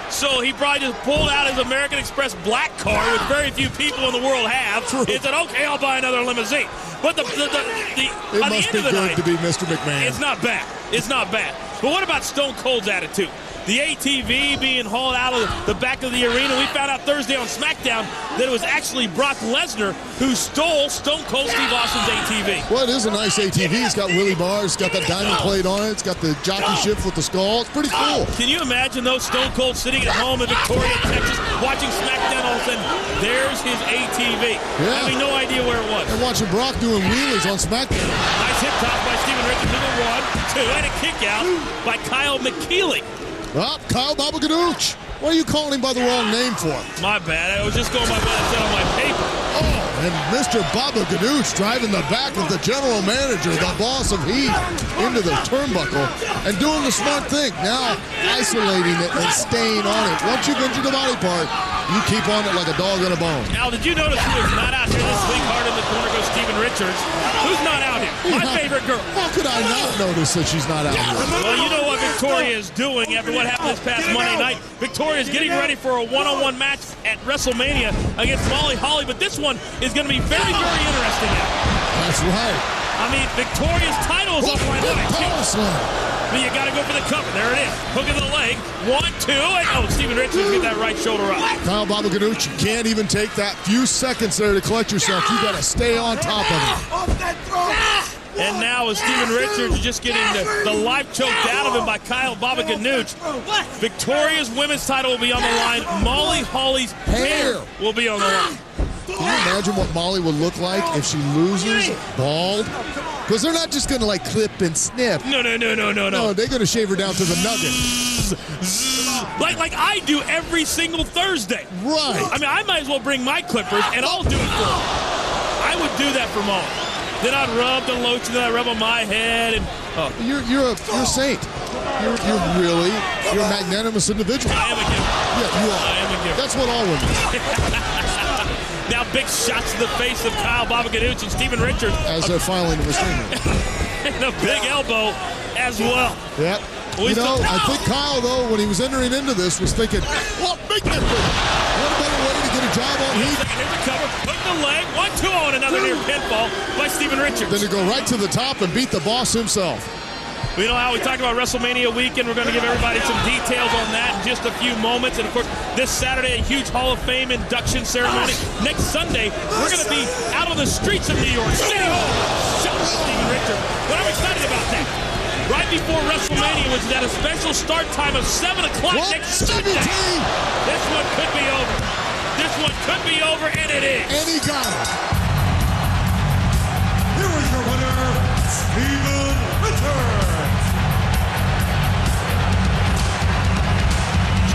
So he probably just pulled out his American Express black card, which very few people in the world have. He said, okay, I'll buy another limousine. But it must be good to be Mr. McMahon. It's not bad. It's not bad. But what about Stone Cold's attitude? The ATV being hauled out of the back of the arena. We found out Thursday on SmackDown that it was actually Brock Lesnar who stole Stone Cold Steve Austin's ATV. Well, it is a nice ATV. It's got wheelie bars. It's got that diamond plate on it. It's got the jockey shift with the skull. It's pretty cool. Can you imagine, though, Stone Cold sitting at home in Victoria, Texas, watching SmackDown, all of a sudden, there's his ATV. Yeah. Having no idea where it was. And watching Brock doing wheelies on SmackDown. Nice hip toss by Steven Richards to the 1, 2, and a kick out by Kyle McKeely. Oh, Kyle Baba Ganoush. What are you calling him by the wrong name for? My bad. I was just going by what it said on my paper. Oh, and Mr. Baba Ganoush driving the back of the general manager, the boss of Heat, into the turnbuckle and doing the smart thing. Now isolating it and staying on it. Once you've injured the body part, you keep on it like a dog on a bone. Al, did you notice who is not out here this week? Hard in the corner goes Steven Richards. Who's not out here? My favorite girl. How could I not notice that she's not out here? Well, you know what Victoria is doing after what happened this past Monday night. Victoria is getting ready for a one-on-one match at WrestleMania against Molly Holly, but this one is going to be very, very interesting. That's right. I mean, Victoria's title is off my line. But you got to go for the cover. There it is. Hook of the leg. 1, 2, and oh, Steven Richards get that right shoulder up. Kyle Baba Ganoush, you can't even take that few seconds there to collect yourself. You got to stay on top of it. And now as Steven Richards is just getting the life choked out of him by Kyle Baba Ganoush. Victoria's women's title will be on the line. Molly Holly's hair will be on the line. Can you imagine what Molly would look like if she loses bald? Because they're not just going to like clip and snip. No. No, they're going to shave her down to the nugget. Like I do every single Thursday. Right. I mean, I might as well bring my clippers and I'll do it for her. I would do that for Molly. Then I'd rub the lotion that I rub on my head. And You're a saint. You're a magnanimous individual. I am a giver. Yeah, you are. I am a giver. That's what all women. Now big shots to the face of Kyle Baba Ganoush and Steven Richards. As they're filing the restraining. And a big elbow as well. Yep. I think Kyle, though, when he was entering into this, was thinking, well, big difference. What a better way to get a job on Heat. Here's the cover, hook the leg, 1, 2 on another near pinfall by Steven Richards. Then to go right to the top and beat the boss himself. We know how we talked about WrestleMania weekend. We're going to give everybody some details on that in just a few moments. And, of course, this Saturday, a huge Hall of Fame induction ceremony. Next Sunday, we're going to be out on the streets of New York City. Shot Steven Richards. But I'm excited about that. Right before WrestleMania, which is at a special start time of 7 o'clock next Sunday. This one could be over. This one could be over, and it is. And he got it. Here is your winner, Steven Richards.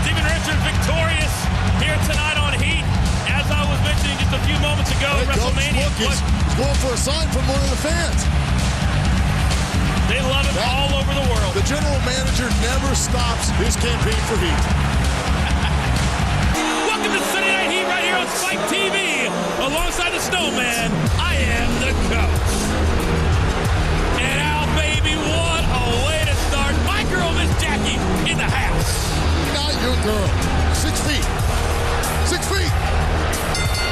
Steven Richards victorious here tonight on Heat. As I was mentioning just a few moments ago, WrestleMania. He's going for a sign from one of the fans. They love him all over the world. The general manager never stops his campaign for Heat. Welcome to Sunday Night Heat right here on Spike TV. Alongside the Snowman, I am the coach. And Al, baby, what a way to start. My girl, Miss Jackie, in the house. Not your girl. 6 feet. 6 feet.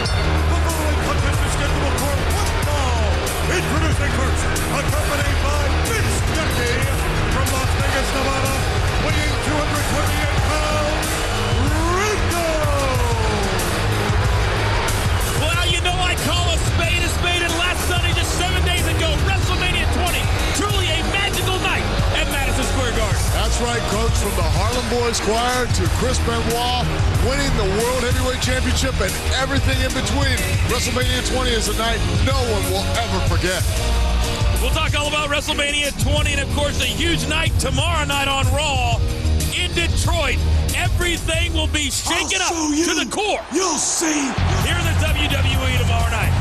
The following contest is scheduled for one fall. Introducing first, accompanied by Miss Jackie from Las Vegas, Nevada, weighing 228 pounds, Rico. Well, you know I call a spade, and last Sunday, just 7 days ago, WrestleMania 20, truly a magical night at Madison Square Garden. That's right, Coach. From the Harlem Boys Choir to Chris Benoit winning the World Heavyweight Championship and everything in between, WrestleMania 20 is a night no one will ever forget. We'll talk all about WrestleMania 20 and, of course, a huge night tomorrow night on Raw in Detroit. Everything will be shaken up to the core. You'll see. Here in the WWE tomorrow night.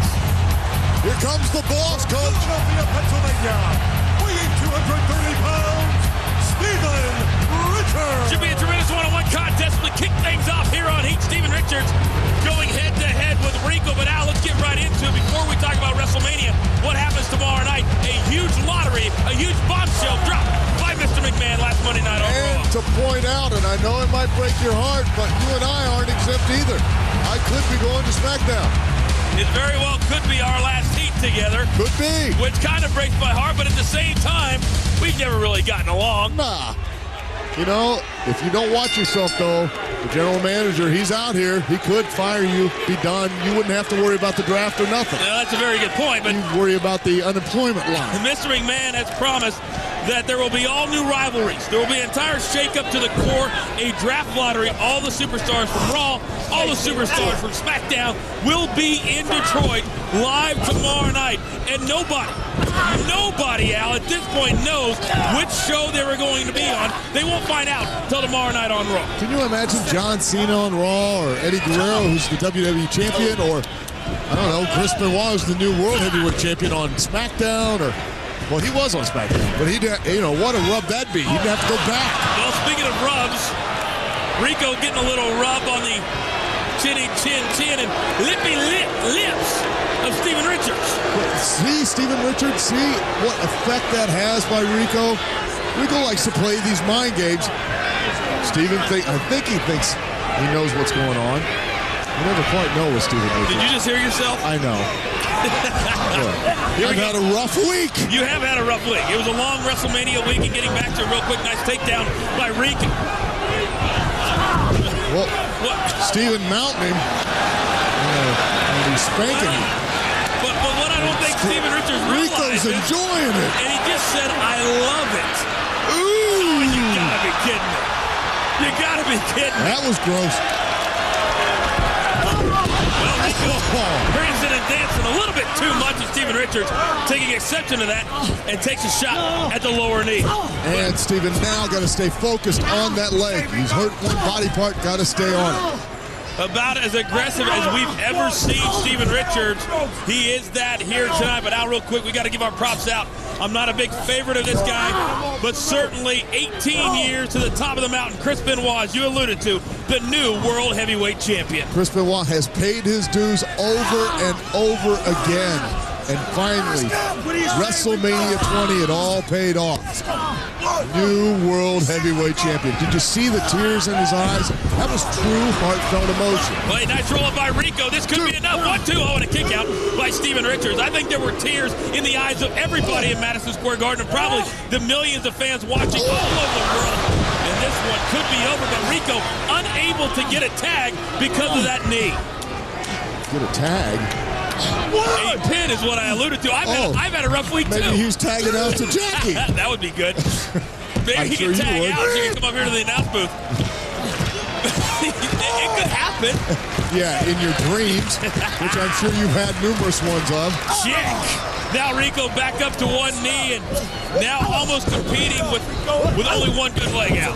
Here comes the boss, Coach. Philadelphia, Pennsylvania, weighing 230 pounds, Steven Richards. to point out, and I know it might break your heart, but you and I aren't exempt either. I could be going to SmackDown. It very well could be our last heat together. Could be. Which kind of breaks my heart, but at the same time, we've never really gotten along. Nah. You know, if you don't watch yourself, though, the general manager, he's out here. He could fire you, be done. You wouldn't have to worry about the draft or nothing. Yeah, that's a very good point. But you'd worry about the unemployment line. Mr. McMahon has promised that there will be all new rivalries. There will be an entire shakeup to the core, a draft lottery. All the superstars from Raw, all the superstars from SmackDown will be in Detroit live tomorrow night. And nobody, Al, at this point knows which show they were going to be on. They won't find out till tomorrow night on Raw. Can you imagine John Cena on Raw, or Eddie Guerrero, who's the WWE champion, or, I don't know, Chris Benoit, who's the new World Heavyweight champion on SmackDown, or... Well, he was on SmackDown, but what a rub that'd be. He'd have to go back. Well, speaking of rubs, Rico getting a little rub on the chinny chin and lippy lips of Steven Richards. See, Steven Richards, see what effect that has by Rico? Rico likes to play these mind games. Steven, I think he thinks he knows what's going on. You never quite know with Steven Richards. Did you just hear yourself? I know. You've had a rough week. You have had a rough week. It was a long WrestleMania week, and getting back to a real quick, nice takedown by Rico. Well, Steven mounting him, and he's spanking him. But what I don't think Steven Richards realizes, Rico's enjoying it. And he just said, "I love it." Ooh! You gotta be kidding me. You gotta be kidding me. That was gross. Well, Rico prancing and dancing a little bit too much, and Steven Richards taking exception to that and takes a shot at the lower knee. And Steven now got to stay focused on that leg. He's hurt one body part, got to stay on it. About as aggressive as we've ever seen Steven Richards. He is that here tonight. But now real quick, we got to give our props out. I'm not a big favorite of this guy, but certainly 18 years to the top of the mountain. Chris Benoit, as you alluded to, the new World Heavyweight Champion. Chris Benoit has paid his dues over and over again. And finally, WrestleMania 20, it all paid off. New World Heavyweight Champion. Did you see the tears in his eyes? That was true heartfelt emotion. Well, a nice roll up by Rico. This could be enough. 1-2. Oh, and a kick out by Steven Richards. I think there were tears in the eyes of everybody in Madison Square Garden, and probably the millions of fans watching all over the world. And this one could be over, but Rico unable to get a tag because of that knee. Get a tag? A pin is what I alluded to. I've had a rough week, too. Maybe he's tagging out to Jackie. That would be good. Maybe he can tag out. She can come up here to the announce booth. It could happen. Yeah, in your dreams, which I'm sure you've had numerous ones of. Check. Now Rico back up to one knee and now almost competing with only one good leg out.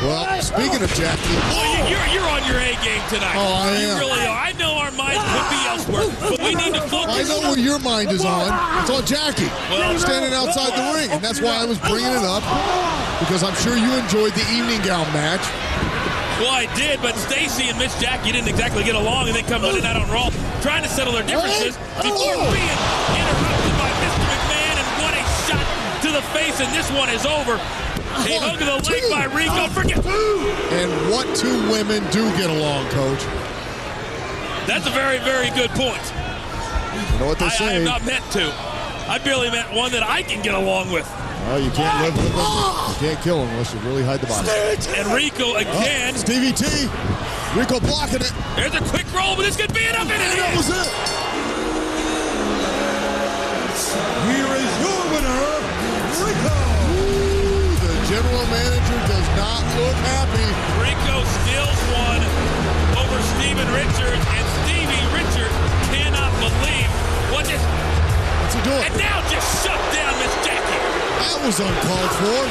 Well, speaking of Jackie. Well, you're on your A game tonight. Oh, I am. You really are. I know our minds could be elsewhere, but we need to focus. I know where your mind is on. It's on Jackie. Well, standing outside the ring. And that's why I was bringing it up, because I'm sure you enjoyed the evening gown match. Well, I did, but Stacy and Miss Jackie didn't exactly get along, and they come Monday night on Raw trying to settle their differences before being interrupted by Mr. McMahon, and what a shot to the face, and this one is over. A hook of the leg by Rico. And what two women do get along, Coach? That's a very, very good point. You know what they say. I am not meant to. I barely meant one that I can get along with. Well, you can't live with them. You can't kill them unless you really hide the body. And Rico again. Stevie T. Rico blocking it. There's a quick roll, but this could be enough. And that was it. Here is your winner, Rico. General manager does not look happy. Rico steals one over Steven Richards, and Stevie Richards cannot believe what this. What's he doing? And now just shut down Miss Jackie. That was uncalled for.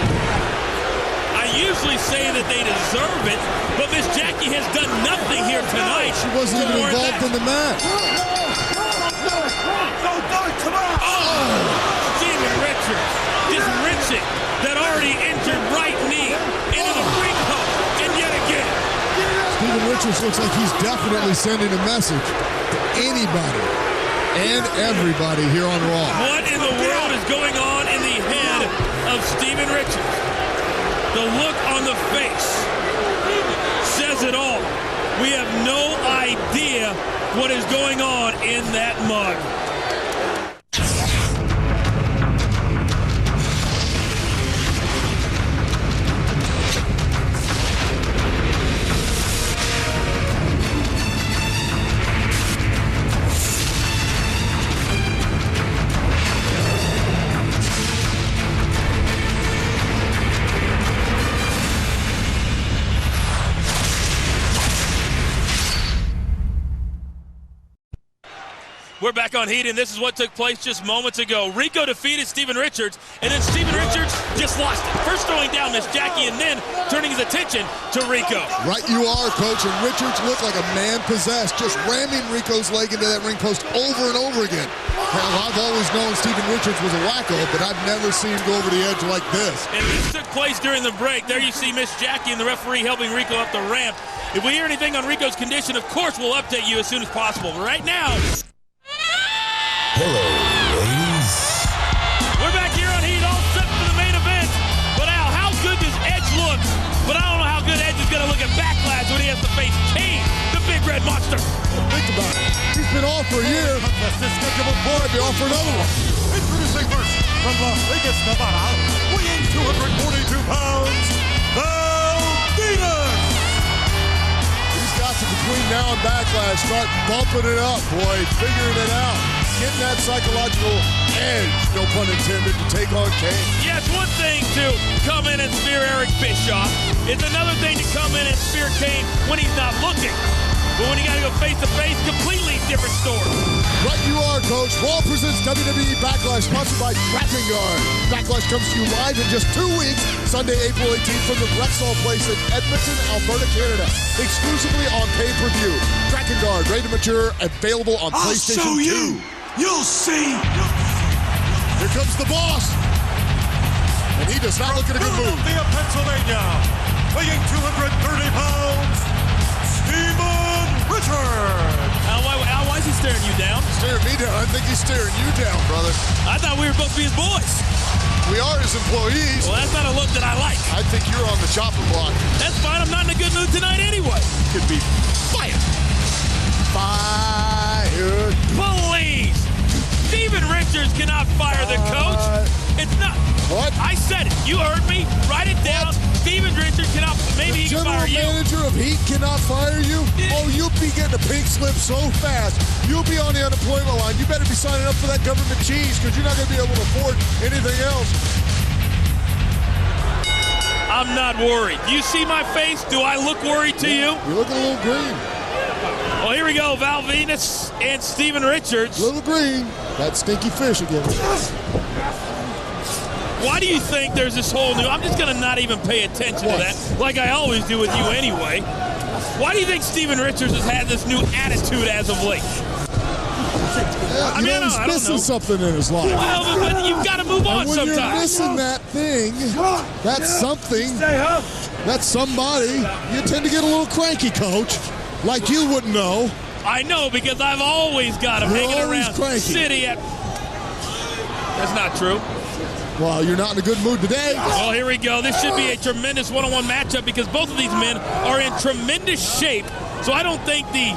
I usually say that they deserve it, but Miss Jackie has done nothing here tonight. She wasn't even involved in the match. Oh, Steven Richards just wrenching that already injured right knee into the ring post, and yet again. Steven Richards looks like he's definitely sending a message to anybody and everybody here on Raw. What in the world is going on in the head of Steven Richards? The look on the face says it all. We have no idea what is going on in that mug. We're back on Heat, and this is what took place just moments ago. Rico defeated Steven Richards, and then Steven Richards just lost it. First throwing down Miss Jackie, and then turning his attention to Rico. Right you are, Coach, and Richards looked like a man possessed, just ramming Rico's leg into that ring post over and over again. Now, I've always known Steven Richards was a wacko, but I've never seen him go over the edge like this. And this took place during the break. There you see Miss Jackie and the referee helping Rico up the ramp. If we hear anything on Rico's condition, of course we'll update you as soon as possible. But right now... Hello, ladies. We're back here on Heat, all set for the main event. But Al, how good does Edge look? But I don't know how good Edge is going to look at Backlash when he has to face Kane, the big red monster. Think about it. He's been off for a year. This scheduled for be off for another one. Introducing first from Las Vegas, Nevada, weighing 242 pounds, Venis. He's got to, between now and Backlash, start bumping it up, boy, figuring it out. Getting that psychological edge, no pun intended, to take on Kane. Yeah, it's one thing to come in and spear Eric Bischoff. It's another thing to come in and spear Kane when he's not looking. But when you got to go face-to-face, completely different story. Right you are, Coach. Raw presents WWE Backlash, sponsored by Tracking Guard. Backlash comes to you live in just 2 weeks, Sunday, April 18th, from the Bradshaw Place in Edmonton, Alberta, Canada. Exclusively on pay-per-view. Tracking Guard, ready to mature, available on PlayStation 2. I'll show you. You'll see. Here comes the boss. And he does not look at a good move. Philadelphia, Pennsylvania, weighing 230 pounds, Steven Richards. Al, why is he staring you down? Staring me down? I think he's staring you down, brother. I thought we were supposed to be his boys. We are his employees. Well, that's not a look that I like. I think you're on the chopping block. That's fine. I'm not in a good mood tonight anyway. Could be fired. Fired. Please. Steven Richards cannot fire the coach. It's not. What? I said it. You heard me. Write it down. Steven Richards cannot. Maybe he can fire you. General manager of Heat cannot fire you? Oh, you'll be getting a pink slip so fast. You'll be on the unemployment line. You better be signing up for that government cheese because you're not going to be able to afford anything else. I'm not worried. Do you see my face? Do I look worried to you? You're looking a little green. Well, here we go. Val Venis and Steven Richards. Little green. That stinky fish again. Why do you think there's this whole new... I'm just going to not even pay attention to that, like I always do with you anyway. Why do you think Steven Richards has had this new attitude as of late? Yeah, he's missing something in his life. Well, but you've got to move on when sometimes. You're missing that thing, that's something, that's somebody, you tend to get a little cranky, Coach. Like you wouldn't know. I know, because I've always got him hanging around cranky. City at... That's not true. Well, you're not in a good mood today. Well, here we go. This should be a tremendous one-on-one matchup because both of these men are in tremendous shape. So I don't think the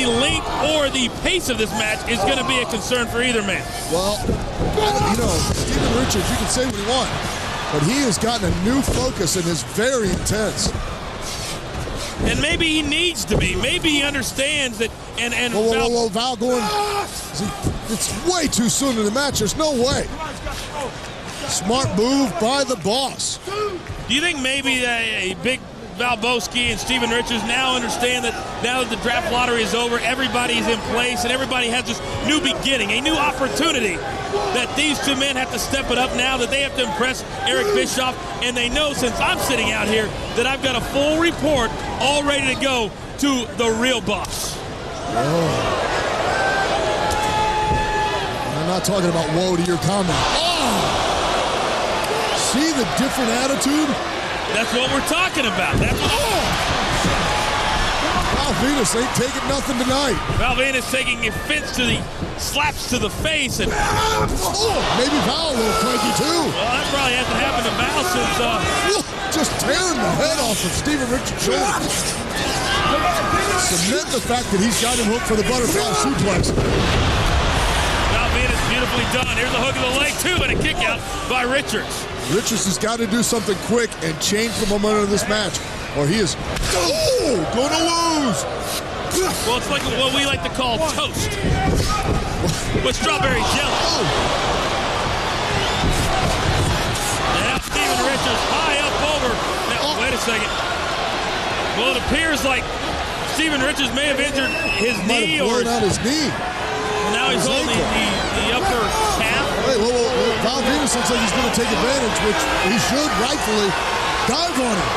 length or the pace of this match is going to be a concern for either man. Well, you know, Steven Richards, you can say what you want, but he has gotten a new focus and is very intense. And maybe he needs to be. Maybe he understands that. And Whoa, Val going. It's way too soon in the match. There's no way. Smart move by the boss. Do you think maybe a big Valboski and Steven Richards now understand that now that the draft lottery is over, everybody's in place and everybody has this new beginning, a new opportunity, that these two men have to step it up now, that they have to impress Eric Bischoff, and they know since I'm sitting out here that I've got a full report all ready to go to the real boss. I'm not talking about woe to your comment. See the different attitude? That's what we're talking about. That's Val Venis ain't taking nothing tonight. Val Venis taking offense to the slaps to the face. And maybe Val a little cranky too. Well, that probably hasn't happened to Val since just tearing the head off of Steven Richards' shoulders. Cement the fact that he's got him hooked for the butterfly suplex. Now Venis beautifully done. Here's a hook of the leg, too, and a kick out by Richards. Richards has got to do something quick and change the momentum of this match, or he is going to lose. Well, it's like what we like to call toast with strawberry jelly. Now Steven Richards high up over. Now, wait a second. Well, it appears like Steven Richards may have injured his knee, or out his knee. Now he's holding the upper calf. Hey, Val Venis looks like he's going to take advantage, which he should rightfully dive on him.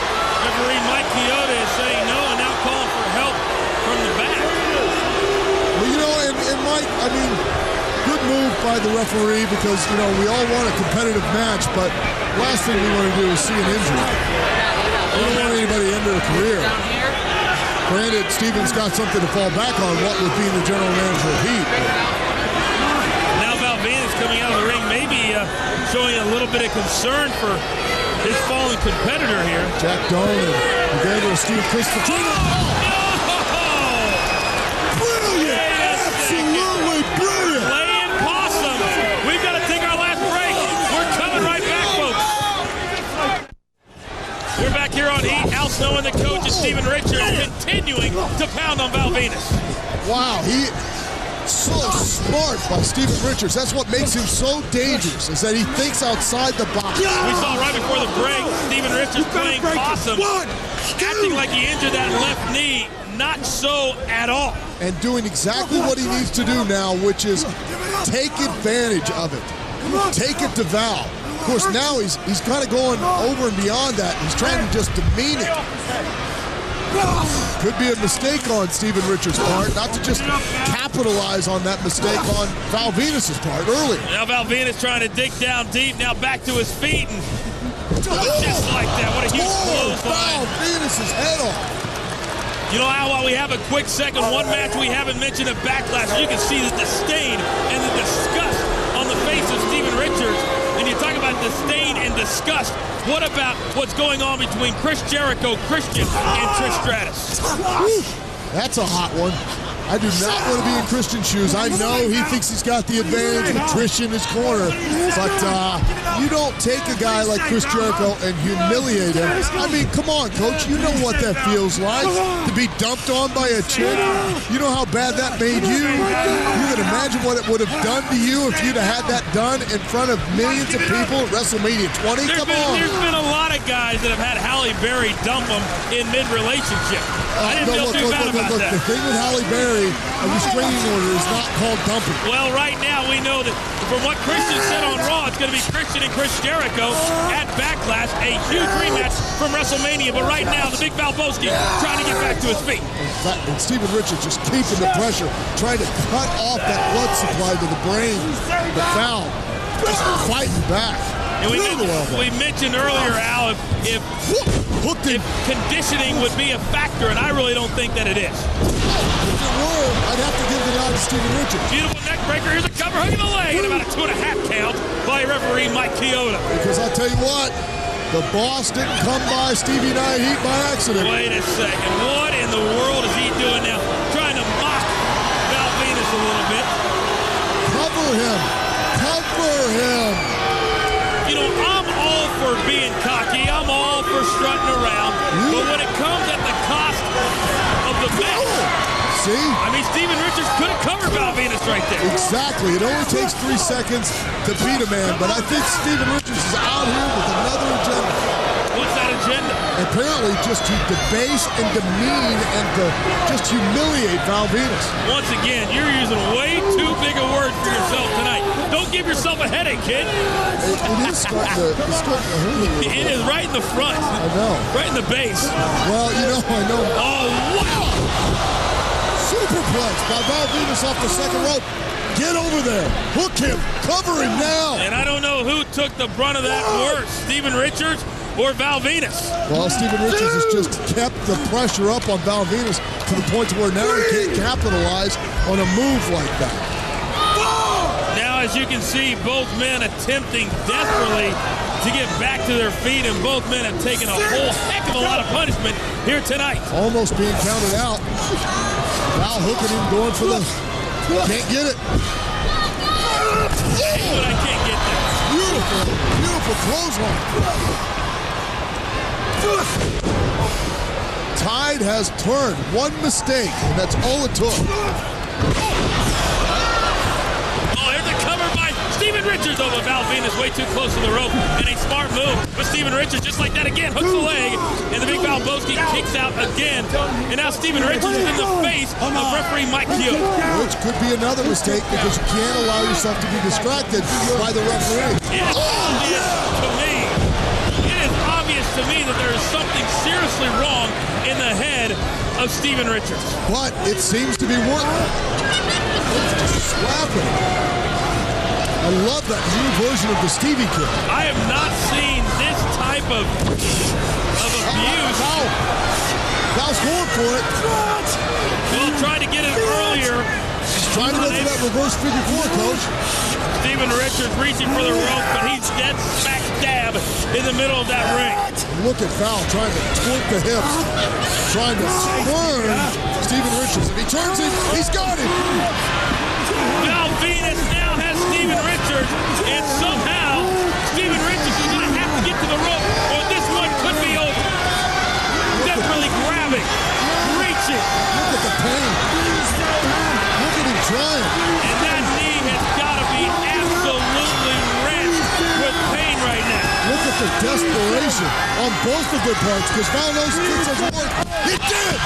Referee Mike Chioda is saying no and now calling for help from the back. Well, you know, and Mike, I mean, good move by the referee because, you know, we all want a competitive match, but last thing we want to do is see an injury. We don't want anybody to end their career. Granted, Steven's got something to fall back on, what would be the general manager of Heat. Now Val Venis coming out of the ring, maybe showing a little bit of concern for his fallen competitor here. Jack Doan and together Steve Christopher. Brilliant! Absolutely brilliant! Playing possum. We've got to take our last break. We're coming right back, folks. We're back here on Heat. Al Snow and the coach is Steven Richards continuing to pound on Val Venis. Wow, he so smart by Steven Richards. That's what makes him so dangerous, is that he thinks outside the box. We saw right before the break Steven Richards playing possum, acting like he injured that left knee. Not so at all. And doing exactly what he needs to do now, which is take advantage of it. Take it to Val. Of course, now he's kind of going over and beyond that. He's trying to just demean it. Could be a mistake on Steven Richards' part, not to just capitalize on that mistake on Val Venis' part earlier. Now Val Venis trying to dig down deep, now back to his feet, and just like that, what a huge clothesline. Val Venis' head off. You know, Al, while we have a quick second, one match we haven't mentioned at Backlash, you can see the disdain and the disgust on the face of Steven Richards. And you talk about disdain and disgust. What about what's going on between Chris Jericho, Christian, and Trish Stratus? That's a hot one. I do not want to be in Christian's shoes. I know he thinks he's got the advantage with Trish in his corner, but you don't take a guy like Chris Jericho and humiliate him. I mean, come on, Coach. You know what that feels like, to be dumped on by a chick. You know how bad that made you. You can imagine what it would have done to you if you'd have had that done in front of millions of people at WrestleMania 20. Come on. There's been a lot of guys that have had Halle Berry dump them in mid-relationship. I didn't feel too bad about that. The thing with Halle Berry, a restraining order is not called dumping. Well, right now we know that from what Christian said on Raw, it's going to be Christian and Chris Jericho at Backlash, a huge rematch from WrestleMania. But right now, the Big Valboski trying to get back to his feet. And Steven Richards just keeping the pressure, trying to cut off that blood supply to the brain. The Val just fighting back. And we mentioned earlier, Al, if conditioning would be a factor, and I really don't think that it is. If it were, I'd have to give the nod to Steven Richards. Beautiful neck breaker. Here's a cover hook in the leg, and about a 2.5 count by referee Mike Chioda. Because I'll tell you what, the boss didn't come by Stevie and I Heat by accident. Wait a second. What in the world is he doing now? Trying to mock Val Venis a little bit. Cover him. Cover him. You know, I'm all for being cocky. I'm all for strutting around. But when it comes at the cost of the match. See? I mean, Steven Richards could have covered Val Venis right there. Exactly. It only takes 3 seconds to beat a man. But I think Steven Richards is out here with another agenda. What's that agenda? Apparently just to debase and demean and to just humiliate Val Venis. Once again, you're using way too big a word for yourself tonight. Don't give yourself a headache, kid. It is starting to hurt a little bit. It is right in the front. I know. Right in the base. Well, you know, I know. Oh, wow! Superplex by Val Venis off the second rope. Get over there. Hook him. Cover him now. And I don't know who took the brunt of that worse, Steven Richards or Val Venis. Well, Steven Richards has just kept the pressure up on Val Venis to the point to where now he can't capitalize on a move like that. Now, as you can see, both men attempting desperately to get back to their feet, and both men have taken a whole heck of a lot of punishment here tonight. Almost being counted out. Val hooking him, going for the... Can't get it. But I can't get that. Beautiful, beautiful clothesline. Tide has turned. One mistake, and that's all it took. Oh, there's a cover by Steven Richards over Val Venis, way too close to the rope, and a smart move. But Steven Richards, just like that again, hooks the leg, and the big Valboski kicks out again. And now Steven Richards is in the face of referee Mike Hughes. Which could be another mistake because you can't allow yourself to be distracted by the referee. It is obvious to me. It is obvious to me that there is something seriously wrong in the head of Steven Richards. But it seems to be working. It's just slapping. I love that new version of the Stevie kick. I have not seen this type of abuse. Val's going for it. Well, tried to get it earlier. He's trying to go for that reverse figure four, Coach. Steven Richards reaching for the rope, but he's dead smack dab in the middle of that ring. Look at Val trying to twerk the hips, trying to burn Steven Richards. If he turns him, he's got him. Val Venis now has Steven Richards, and somehow Steven Richards is going to have to get to the rope, or this one could be over. Desperately grabbing, reaching. Look at the pain. Look at him trying. And that knee has got to be absolutely wrenched with pain right now. Look at the desperation on both of their parts, because Val knows this doesn't work. He did!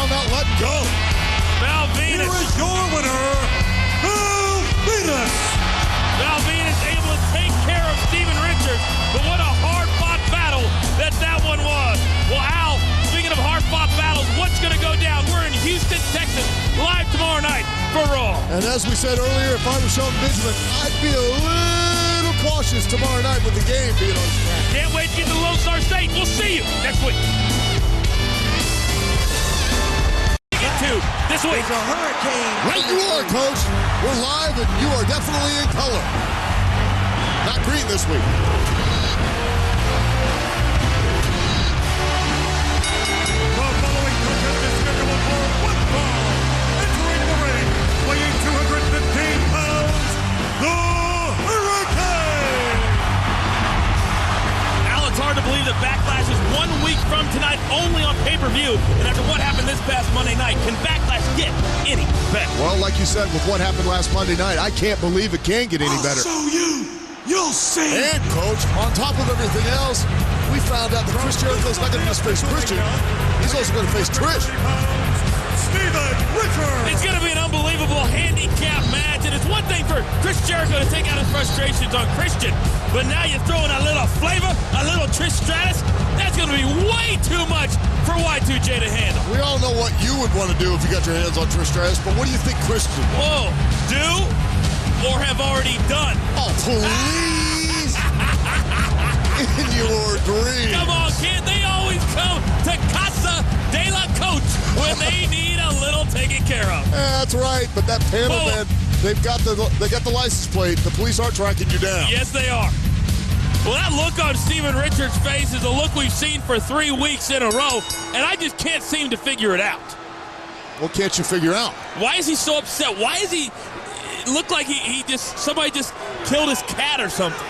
Not letting go. Val Venis. Here is your winner, Val Venis. Val Venis able to take care of Steven Richards, but what a hard-fought battle that one was. Well, Al, speaking of hard-fought battles, what's going to go down? We're in Houston, Texas, live tomorrow night for Raw. And as we said earlier, if I was Sean Benjamin, I'd be a little cautious tomorrow night with the game being on track. Can't wait to get to Lone Star State. We'll see you next week. This week. There's a hurricane. Right you are, Coach. We're live and you are definitely in color. Not green this week. The following contest is scheduled for one fall. Entering the ring, weighing 215 pounds, the Hurricane. Al, it's hard to believe that Backlash is 1 week from tonight, only on pay-per-view. And after what happened this past Monday night, can Backlash get any better? Well, like you said, with what happened last Monday night, I can't believe it can get any better. I'll show you. You'll see. And, Coach, on top of everything else, we found out that Chris Jericho's not going to just face Christian. He's also going to face Trish. Steven Richards. It's going to be an unbelievable handicap match, and it's one thing for Chris Jericho to take out his frustrations on Christian, but now you're throwing a little flavor, a little Trish Stratus. That's going to be way too much for Y2J to handle. We all know what you would want to do if you got your hands on Trish Stratus, but what do you think Christian would? Whoa, do or have already done? Oh, please. In your dreams. Come on, kid. They always come to Casa de la Coach when they need a little taken care of. Yeah, that's right, but that panel, man, they got the license plate. The police are tracking you down. Yes, they are. Well, that look on Steven Richards' face is a look we've seen for 3 weeks in a row, and I just can't seem to figure it out. What can't you figure out? Why is he so upset? Why is he look like somebody just killed his cat or something?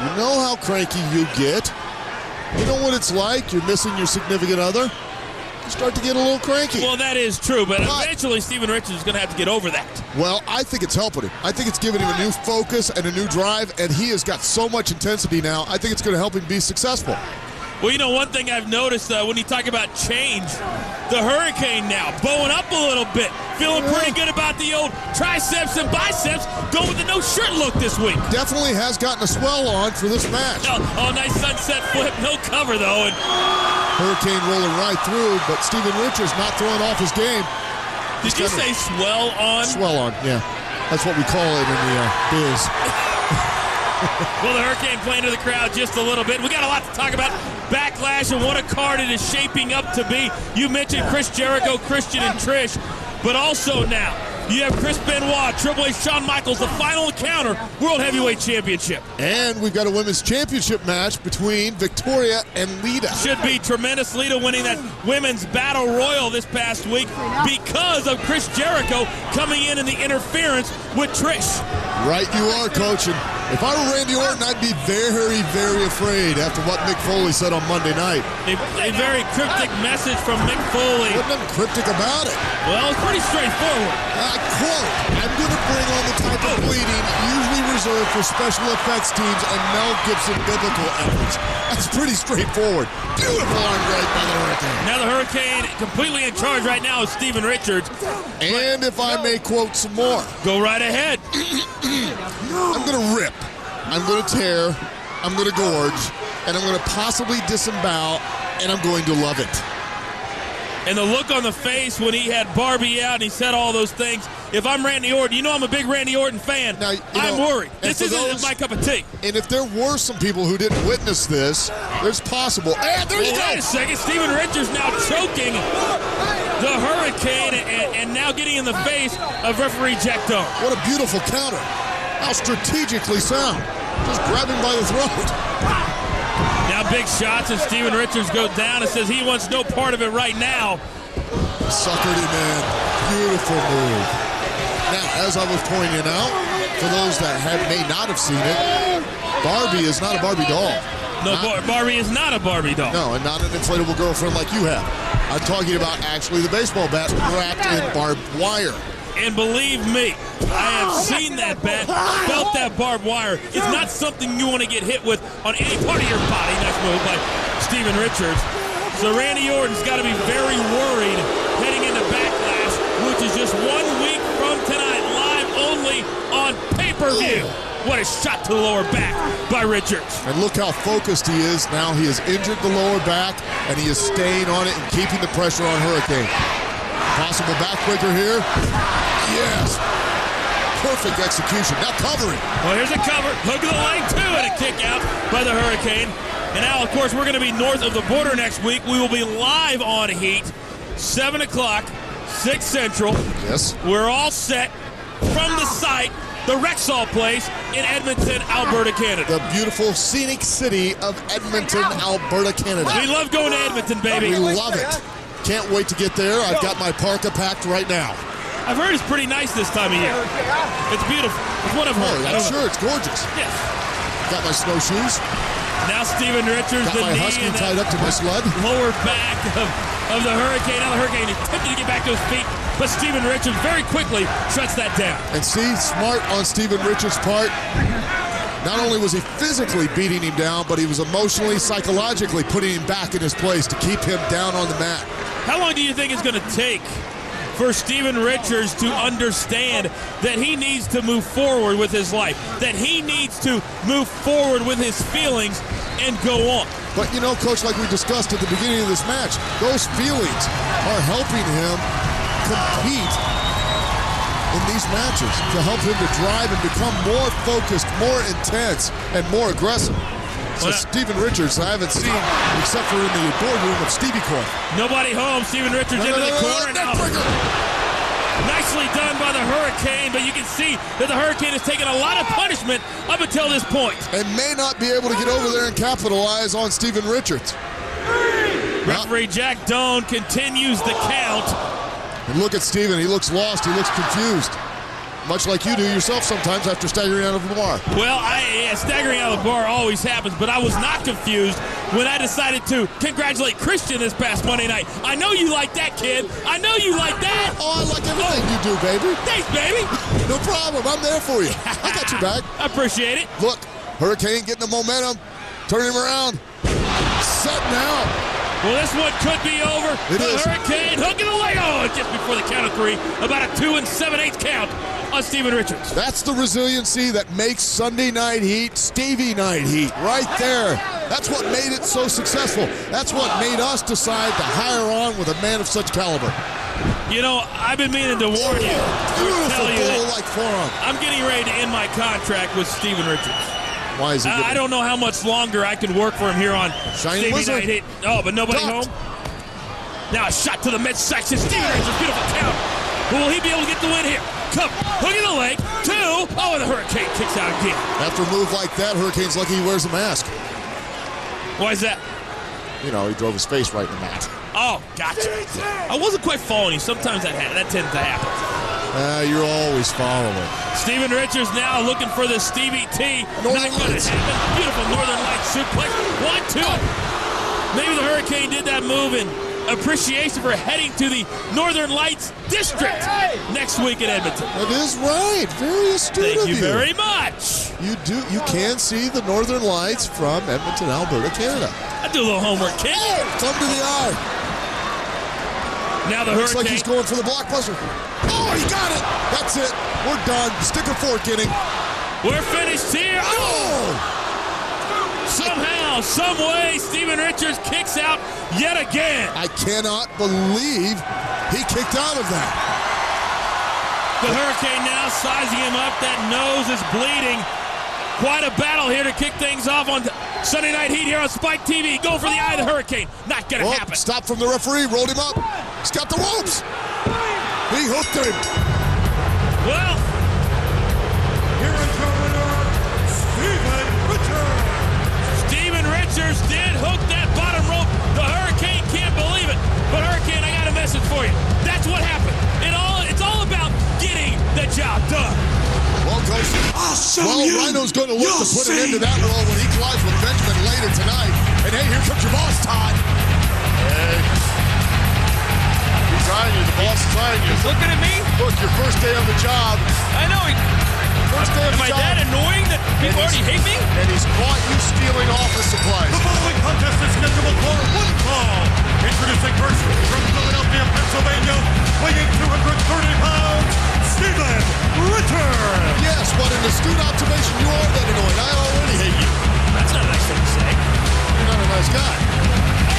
You know how cranky you get. You know what it's like. You're missing your significant other. You start to get a little cranky. Well, that is true, but eventually Steven Richards is going to have to get over that. Well, I think it's helping him. I think it's giving him a new focus and a new drive, and he has got so much intensity now. I think it's going to help him be successful. Well, you know, one thing I've noticed when you talk about change, the Hurricane now bowing up a little bit, feeling pretty good about the old triceps and biceps, going with the no shirt look this week. Definitely has gotten a swell on for this match. Oh, nice sunset flip, no cover though. And Hurricane rolling right through, but Steven Richards not throwing off his game. Did you say swell on? Swell on, yeah. That's what we call it in the biz. Well, the Hurricane playing to the crowd just a little bit. We got a lot to talk about. Backlash and what a card it is shaping up to be. You mentioned Chris Jericho, Christian, and Trish. But also now, you have Chris Benoit, Triple H, Shawn Michaels, the final encounter, World Heavyweight Championship. And we've got a women's championship match between Victoria and Lita. Should be tremendous. Lita winning that women's battle royal this past week because of Chris Jericho coming in the interference with Trish. Right you are, Coach. And if I were Randy Orton, I'd be very, very afraid after what Mick Foley said on Monday night. A very cryptic message from Mick Foley. Wasn't nothing cryptic about it. Well, it's pretty straightforward. Quote, I'm going to bring on the type of bleeding usually reserved for special effects teams and Mel Gibson biblical efforts. That's pretty straightforward. Beautiful arm drag by the Hurricane. Now the Hurricane completely in charge right now is Steven Richards. And if I may quote some more. Go right ahead. I'm going to rip. I'm going to tear. I'm going to gorge. And I'm going to possibly disembowel. And I'm going to love it. And the look on the face when he had Barbie out and he said all those things. If I'm Randy Orton, you know I'm a big Randy Orton fan. Now, I'm worried. This isn't my cup of tea. And if there were some people who didn't witness this, there's possible. And there you go. Wait a second. Steven Richards now choking the Hurricane and now getting in the face of referee Jack Doan. What a beautiful counter. How strategically sound. Just grab him by the throat. Now big shots and Steven Richards goes down and says he wants no part of it right now. Suckered him in. Beautiful move. Now, as I was pointing out, for those that may not have seen it, Barbie is not a Barbie doll. No, Barbie is not a Barbie doll. No, and not an inflatable girlfriend like you have. I'm talking about actually the baseball bat wrapped in barbed wire. And believe me, I have seen that bat, felt that barbed wire. It's not something you want to get hit with on any part of your body. Nice move by Steven Richards. So Randy Orton's got to be very worried heading into Backlash, which is just 1 week from tonight, live only on pay-per-view. What a shot to the lower back by Richards. And look how focused he is. Now he has injured the lower back, and he is staying on it and keeping the pressure on Hurricane. Possible backbreaker here. Yes. Perfect execution. Now covering. Well, here's a cover. Hook of the leg, too, and a kick out by the Hurricane. And now, of course, we're going to be north of the border next week. We will be live on Heat, 7 o'clock, 6 Central. Yes. We're all set from the site, the Rexall place in Edmonton, Alberta, Canada. The beautiful scenic city of Edmonton, Alberta, Canada. We love going to Edmonton, baby. We love it. Can't wait to get there. I've got my parka packed right now. I've heard it's pretty nice this time of year. It's beautiful. It's what I've heard. I'm sure it's gorgeous. Yes. Got my snowshoes. Now Steven Richards, got my husky tied up to my sled. Lower back of the Hurricane. Now the Hurricane is attempting to get back to his feet, but Steven Richards very quickly shuts that down. And see, smart on Steven Richards' part. Not only was he physically beating him down, but he was emotionally, psychologically putting him back in his place to keep him down on the mat. How long do you think it's going to take for Steven Richards to understand that he needs to move forward with his life, that he needs to move forward with his feelings and go on? But you know, Coach, like we discussed at the beginning of this match, those feelings are helping him compete in these matches to help him to drive and become more focused, more intense, and more aggressive. So Steven Richards, I haven't seen except for in the boardroom of Stevie Corner. Nobody home. Steven Richards into the corner now. Nicely done by the Hurricane, but you can see that the Hurricane has taken a lot of punishment up until this point. And may not be able to get over there and capitalize on Steven Richards. Referee Jack Doan continues the count. And look at Steven. He looks lost. He looks confused. Much like you do yourself sometimes after staggering out of the bar. Well, staggering out of the bar always happens, but I was not confused when I decided to congratulate Christian this past Monday night. I know you like that, kid. I know you like that. Oh, I like everything you do, baby. Thanks, baby. No problem. I'm there for you. I got your back. I appreciate it. Look, Hurricane getting the momentum. Turning him around. Setting out. Well, this one could be over. The Hurricane hooking the leg. Oh, just before the count of 3. About a 2 7/8 count on Steven Richards. That's the resiliency that makes Sunday Night Heat Stevie Night Heat. Right there. That's what made it so successful. That's what made us decide to hire on with a man of such caliber. You know, I've been meaning to warn you. Beautiful bull-like forearm. I'm getting ready to end my contract with Steven Richards. Why is he I don't know how much longer I can work for him here on Shiny Stevie Night Heat. Oh, but nobody home. Now a shot to the midsection. Steven Richards, beautiful count. Will he be able to get the win here? Come, hook in the leg, 2. Oh, and the Hurricane kicks out again. After a move like that, Hurricane's lucky he wears a mask. Why is that? You know, he drove his face right in the mat. Oh, gotcha. I wasn't quite following you. Sometimes that tends to happen. You're always following. Steven Richards now looking for the Stevie T. Not going to happen. Beautiful Northern Lights suplex. 1, 2. Maybe the Hurricane did that move in appreciation for heading to the Northern Lights District next week in Edmonton. That is right. Very astute of you. Thank you very much. You can see the Northern Lights from Edmonton, Alberta, Canada. I do a little homework, kid. Thumb to the eye. Now the Looks Hurricane. like he's going for the blockbuster. Oh, he got it. That's it. We're done. Stick a fork in him. We're finished here. Oh! Somehow, some way, Steven Richards kicks out yet again. I cannot believe he kicked out of that. The Hurricane now sizing him up. That nose is bleeding. Quite a battle here to kick things off on Sunday Night Heat here on Spike TV. Go for the eye of the Hurricane. Not going to happen. Stop from the referee. Rolled him up. He's got the ropes. He hooked him. Well, here is your winner, Steven Richards. Steven Richards did hook that bottom rope. The Hurricane can't believe it. But Hurricane, I got a message for you. That's what happened. It's all about getting the job done. Well, Coach, Rhino's going to look to put an end to that role when he collides with Benjamin later tonight. And hey, here comes your boss, Todd. Hey. He's eyeing you. The boss is eyeing you. He's looking at me? Look, your first day on the job. I know. First day on the job. Am I that annoying that people already hate me? And he's caught you stealing office supplies. The following contest is scheduled for one fall. Introducing first from Philadelphia, Pennsylvania, weighing 230 pounds, Steven Richards. Yes, but in astute observation, you are that annoying. I already hate you. That's not a nice thing to say. You're not a nice guy.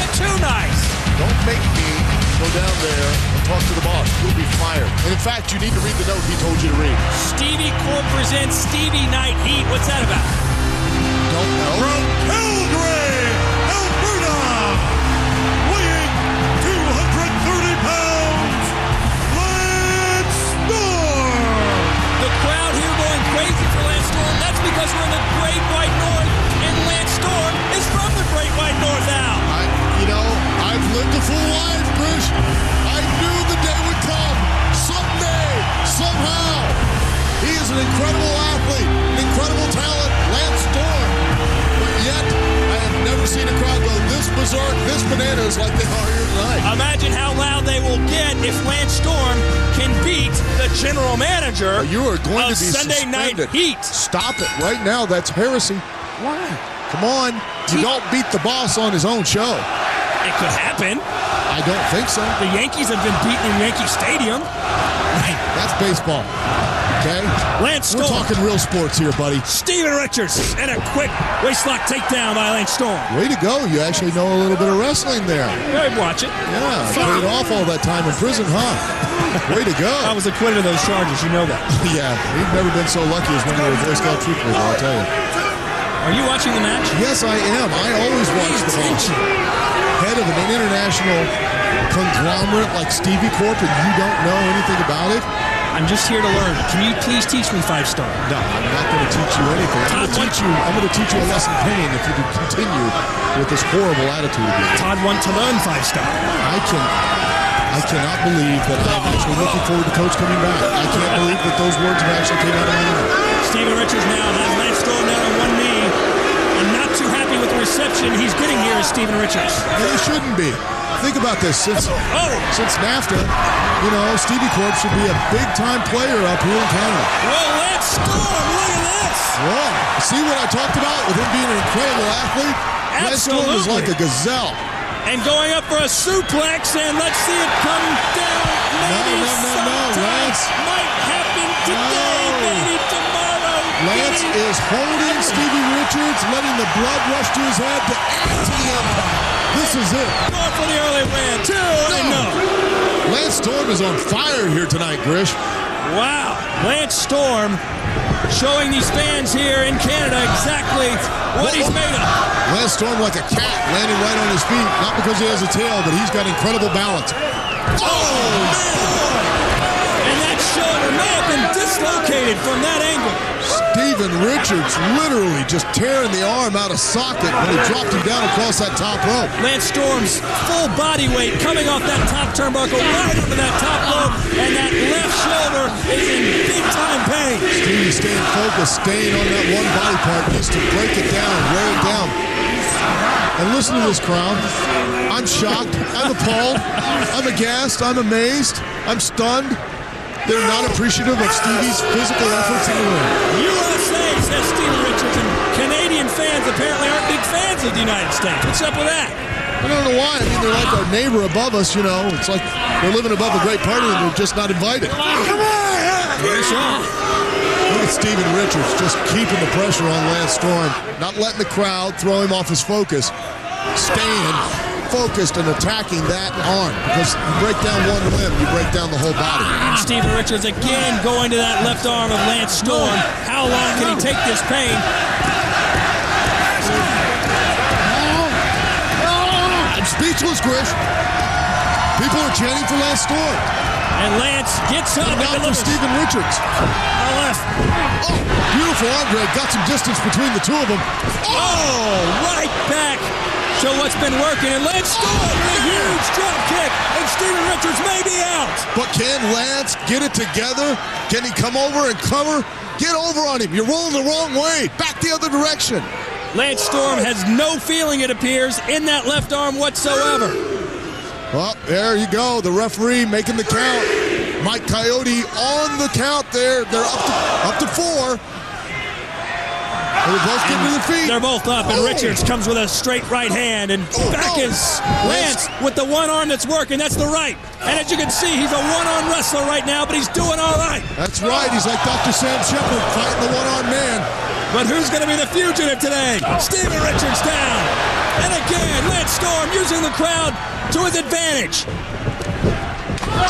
And too nice. Don't make me go down there and talk to the boss. You'll be fired. And in fact, you need to read the note he told you to read. Stevie Corp presents Stevie Night Heat. What's that about? Don't know. From Calgary, Alberta, weighing 230 pounds, Lance Storm. The crowd here going crazy for Lance Storm. That's because we're in the Great White North, and Lance Storm is from the Great White North, Al. I've lived a full life, Chris. I knew the day would come. Someday, somehow. He is an incredible athlete, an incredible talent, Lance Storm. But yet, I have never seen a crowd go this berserk, this bananas like they are here tonight. Imagine how loud they will get if Lance Storm can beat the general manager You are going of to be Sunday Night suspended. Heat. Stop it right now. That's heresy. Why? Come on. You don't beat the boss on his own show. It could happen. I don't think so. The Yankees have been beaten in Yankee Stadium. That's baseball. Okay? Lance Storm. We're talking real sports here, buddy. Steven Richards and a quick waistlock takedown by Lance Storm. Way to go. You actually know a little bit of wrestling there. I'd watch it. Yeah. Paid off all that time in prison, huh? Way to go. I was acquitted of those charges. You know that. Yeah. We've never been so lucky as when we were Boy Scout troopers, I'll tell you. Are you watching the match? Yes, I am. I always watch the match. Head of an international conglomerate like Stevie Corp, and you don't know anything about it? I'm just here to learn. Can you please teach me 5-star? No, I'm not going to teach you anything. I'm going to teach you a lesson in pain if you can continue with this horrible attitude of yours. Todd want to learn 5-star. I cannot believe that I'm actually looking forward to Coach coming back. I can't believe that those words have actually came out of my mouth. Steven Richards now has Lance Storm down on one knee. I'm not too happy with the reception he's getting here as Steven Richards. No, he shouldn't be. Think about this. Since NAFTA, Stevie Corp should be a big-time player up here in Canada. Well, Lance Storm, look at this. Well, see what I talked about with him being an incredible athlete? Lance Storm is like a gazelle. And going up for a suplex, and let's see it come down. Maybe No, Lance. Might happen today, maybe tomorrow. Lance is holding Stevie Richards, letting the blood rush to his head to add to the impact. This is it. Going for the early win. No. Lance Storm is on fire here tonight, Grish. Wow. Lance Storm showing these fans here in Canada exactly what he's made of. Lance Storm like a cat landing right on his feet. Not because he has a tail, but he's got incredible balance. Oh, man! been dislocated from that angle. Steven Richards literally just tearing the arm out of socket when he dropped him down across that top rope. Lance Storm's full body weight coming off that top turnbuckle right onto that top rope, and that left shoulder is in big-time pain. Stevie staying focused, staying on that one body part, needs to break it down, wear it down. And listen to this crowd. I'm shocked. I'm appalled. I'm aghast. I'm amazed. I'm stunned. They're not appreciative of Stevie's physical efforts in the ring. USA, says Steven Richards, and Canadian fans apparently aren't big fans of the United States. What's up with that? I don't know why. I mean, they're like our neighbor above us, you know. It's like they're living above a great party and they're just not invited. Come on! Look at Steven Richards just keeping the pressure on Lance Storm, not letting the crowd throw him off his focus, staying focused and attacking that arm, because you break down one limb, you break down the whole body. And Steven Richards again going to that left arm of Lance Storm. How long can he take this pain? I'm speechless, Grish. People are chanting for Lance Storm. And Lance gets up and now for Steven Richards. Left. Oh, beautiful arm drag. Got some distance between the two of them. Oh, right back. So what's been working, and Lance Storm with a huge drop kick, and Steven Richards may be out. But can Lance get it together? Can he come over and cover? Get over on him. You're rolling the wrong way. Back the other direction. Lance Storm has no feeling, it appears, in that left arm whatsoever. Well, there you go. The referee making the count. Mike Coyote on the count there. They're up to 4. They're both getting to their feet. They're both up, and Richards comes with a straight right hand, and back is Lance with the one arm that's working. That's the right. And as you can see, he's a one-arm wrestler right now, but he's doing all right. That's right. He's like Dr. Sam Shepard fighting the one-arm man. But who's going to be the fugitive today? Steven Richards down. And again, Lance Storm using the crowd to his advantage. Oh,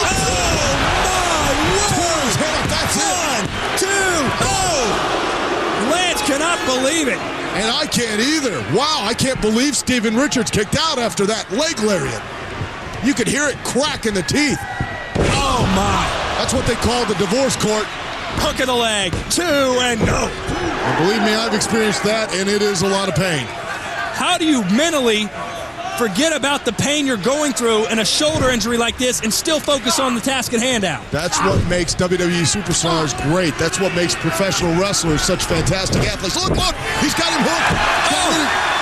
my word! That's it. 1, 2, oh! Lance cannot believe it. And I can't either. Wow, I can't believe Steven Richards kicked out after that leg lariat. You could hear it crack in the teeth. Oh, my. That's what they call the divorce court. Hook of the leg. 2 and no. And believe me, I've experienced that, and it is a lot of pain. How do you mentally forget about the pain you're going through in a shoulder injury like this and still focus on the task at hand out? That's what makes WWE superstars great. That's what makes professional wrestlers such fantastic athletes. Look, he's got him hooked.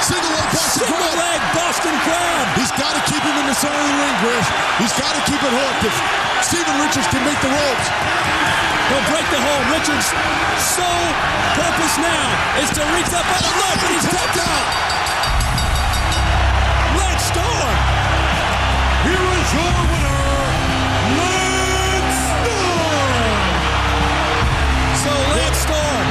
Single leg Boston Crab. He's got to keep him in the center of the ring, Grish. He's got to keep it hooked. If Steven Richards can make the ropes, he'll break the hold. Richards' sole purpose now is to reach up on the rope, and he's tapped out. Lance Storm. Here is your winner, Lance Storm. So Lance Storm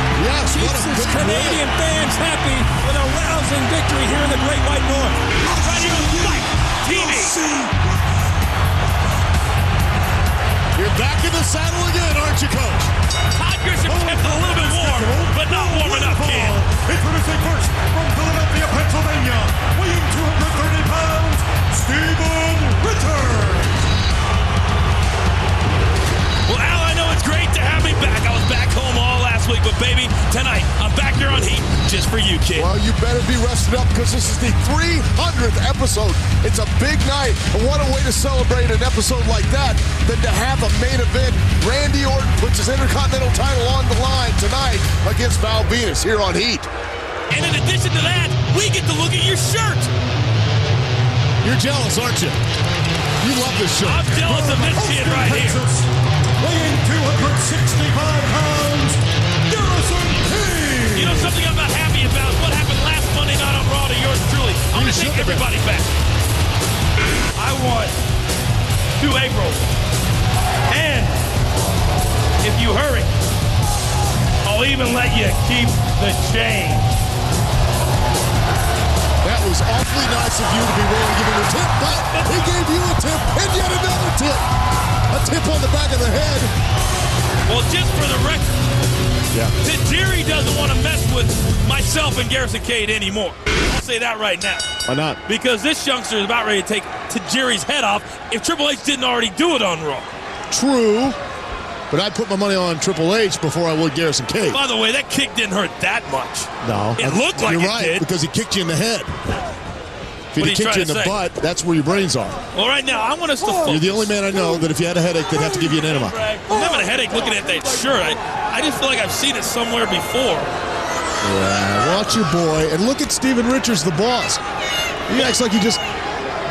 keeps his Canadian fans happy with a rousing victory here in the Great White North. Ready to fight, TV. You're back in the saddle again, aren't you, Coach? Todd Grisham kept it a little bit warm, but not warm enough, kid. Introducing first from Philadelphia, Pennsylvania, weighing 230 pounds, Steven Richards. Well, Al, I know it's great to have me back. I was back home all last week, but baby, tonight I'm back here on Heat just for you, kid. Well, you better be rested up because this is the 300th episode. It's a big night, and what a way to celebrate an episode like that than to have a main event. Randy Orton puts his Intercontinental title on the line tonight against Venis here on Heat. And in addition to that, we get to look at your shirt. You're jealous, aren't you? You love this shirt. I'm jealous of this kid right here. Weighing 265 pounds, Garrison King. You know something I'm not happy about? What happened last Monday night on Raw to yours truly. I'm going to take everybody back. I want 2 April. And if you hurry, I'll even let you keep the change. That was awfully nice of you to be willing to give him a tip, but he gave you a tip and yet another tip. A tip on the back of the head. Well, just for the record, Tajiri doesn't want to mess with myself and Garrison Cade anymore. I'll say that right now. Why not? Because this youngster is about ready to take Tajiri's head off if Triple H didn't already do it on Raw. True. But I'd put my money on Triple H before I would Garrison Cage. By the way, that kick didn't hurt that much. No. It looked like You're it right, did. because he kicked you in the head. If What are he'd you kicked you trying in the to say? butt, that's where your brains are. Well, right now, I want us to focus. You're the only man I know that if you had a headache, they'd have to give you an enema. I'm having a headache looking at that shirt. I just feel like I've seen it somewhere before. Yeah, watch your boy. And look at Steven Richards, the boss. He acts like he just...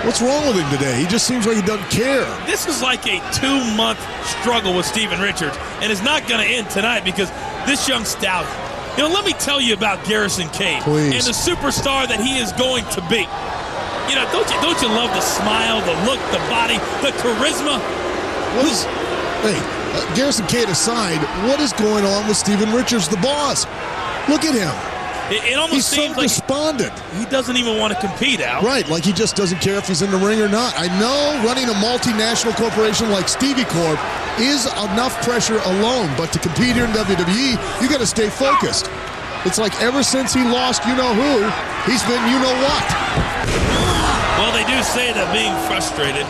What's wrong with him today? He just seems like he doesn't care. This is like a 2-month struggle with Steven Richards, and it's not going to end tonight because this young stallion. You know, let me tell you about Garrison Cage and the superstar that he is going to be. You know, don't you love the smile, the look, the body, the charisma? Garrison Cage aside, what is going on with Steven Richards, the boss? Look at him. It almost he's seems so despondent. He doesn't even want to compete, Al. Right, like he just doesn't care if he's in the ring or not. I know running a multinational corporation like Stevie Corp is enough pressure alone, but to compete here in WWE, you got to stay focused. It's like ever since he lost you-know-who, he's been you-know-what. Well, they do say that being frustrated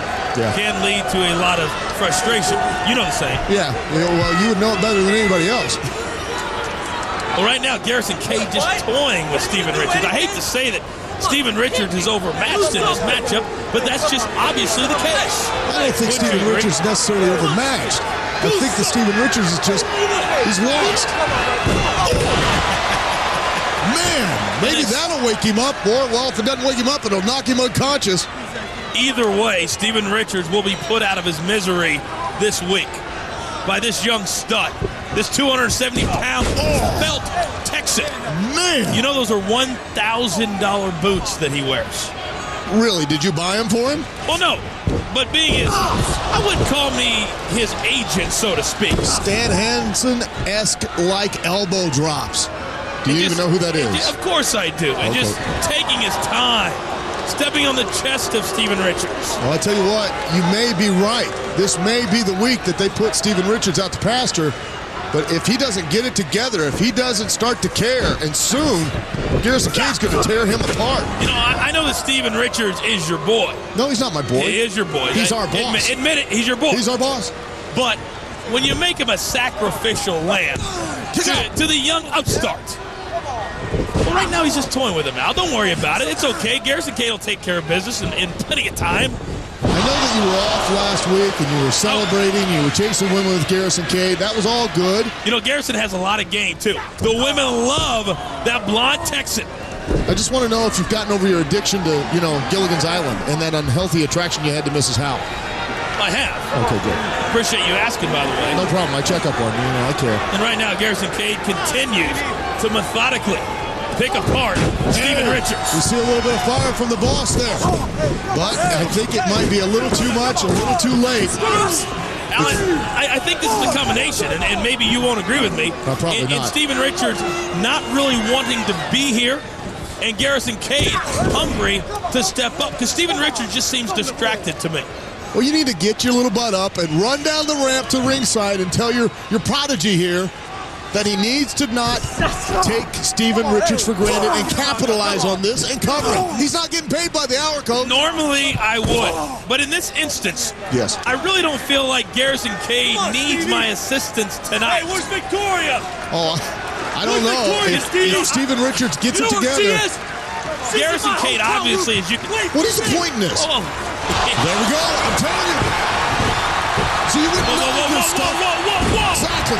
can lead to a lot of frustration. You know the saying. Yeah, well, you would know it better than anybody else. Well, right now, Garrison Cage is toying with Steven Richards. I hate to say that Steven Richards is overmatched in this matchup, but that's just obviously the case. I don't think Steven Richards is necessarily overmatched. I think that Steven Richards is just, he's lost. Man, maybe that'll wake him up, or, well, if it doesn't wake him up, it'll knock him unconscious. Either way, Steven Richards will be put out of his misery this week by this young stud. This 270-pound felt Texan. Man! You know those are $1,000 boots that he wears. Really? Did you buy them for him? Well, no. But being his, I wouldn't call me his agent, so to speak. Stan Hansen-esque like elbow drops. Do you even know who that is? Of course I do. And just taking his time. Stepping on the chest of Steven Richards. Well, I tell you what, you may be right. This may be the week that they put Steven Richards out to pasture. But if he doesn't get it together, if he doesn't start to care, and soon, Garrison Cage's going to tear him apart. You know, I know that Steven Richards is your boy. No, he's not my boy. He is your boy. He's our boss. Admit it, he's your boy. He's our boss. But when you make him a sacrificial lamb to the young upstart, well, right now he's just toying with him, Al. Don't worry about it. It's okay. Garrison Cage will take care of business in plenty of time. I know that you were off last week and you were celebrating, you were chasing women with Garrison Cage. That was all good. You know, Garrison has a lot of game, too. The women love that blonde Texan. I just want to know if you've gotten over your addiction to, you know, Gilligan's Island and that unhealthy attraction you had to Mrs. Howe. I have. Okay, good. Appreciate you asking, by the way. No problem. I check up on you. You know, I care. And right now, Garrison Cage continues to methodically pick apart Steven Richards. We see a little bit of fire from the boss there. But I think it might be a little too much, a little too late. Alan, I think this is a combination, and maybe you won't agree with me. Probably not. And Steven Richards not really wanting to be here, and Garrison Cage hungry to step up, because Steven Richards just seems distracted to me. Well, you need to get your little butt up and run down the ramp to ringside and tell your prodigy here that he needs to not take Steven Richards for granted and capitalize on this and cover him. He's not getting paid by the hour, Coach. Normally, I would. But in this instance, yes, I really don't feel like Garrison Cage needs my assistance tonight. Hey, where's Victoria? Oh, I don't know. If Steven Richards gets it together. Garrison Cage, obviously, as you can... What is the point in this? Oh. There we go. I'm telling you. So you wouldn't know this stuff. Exactly.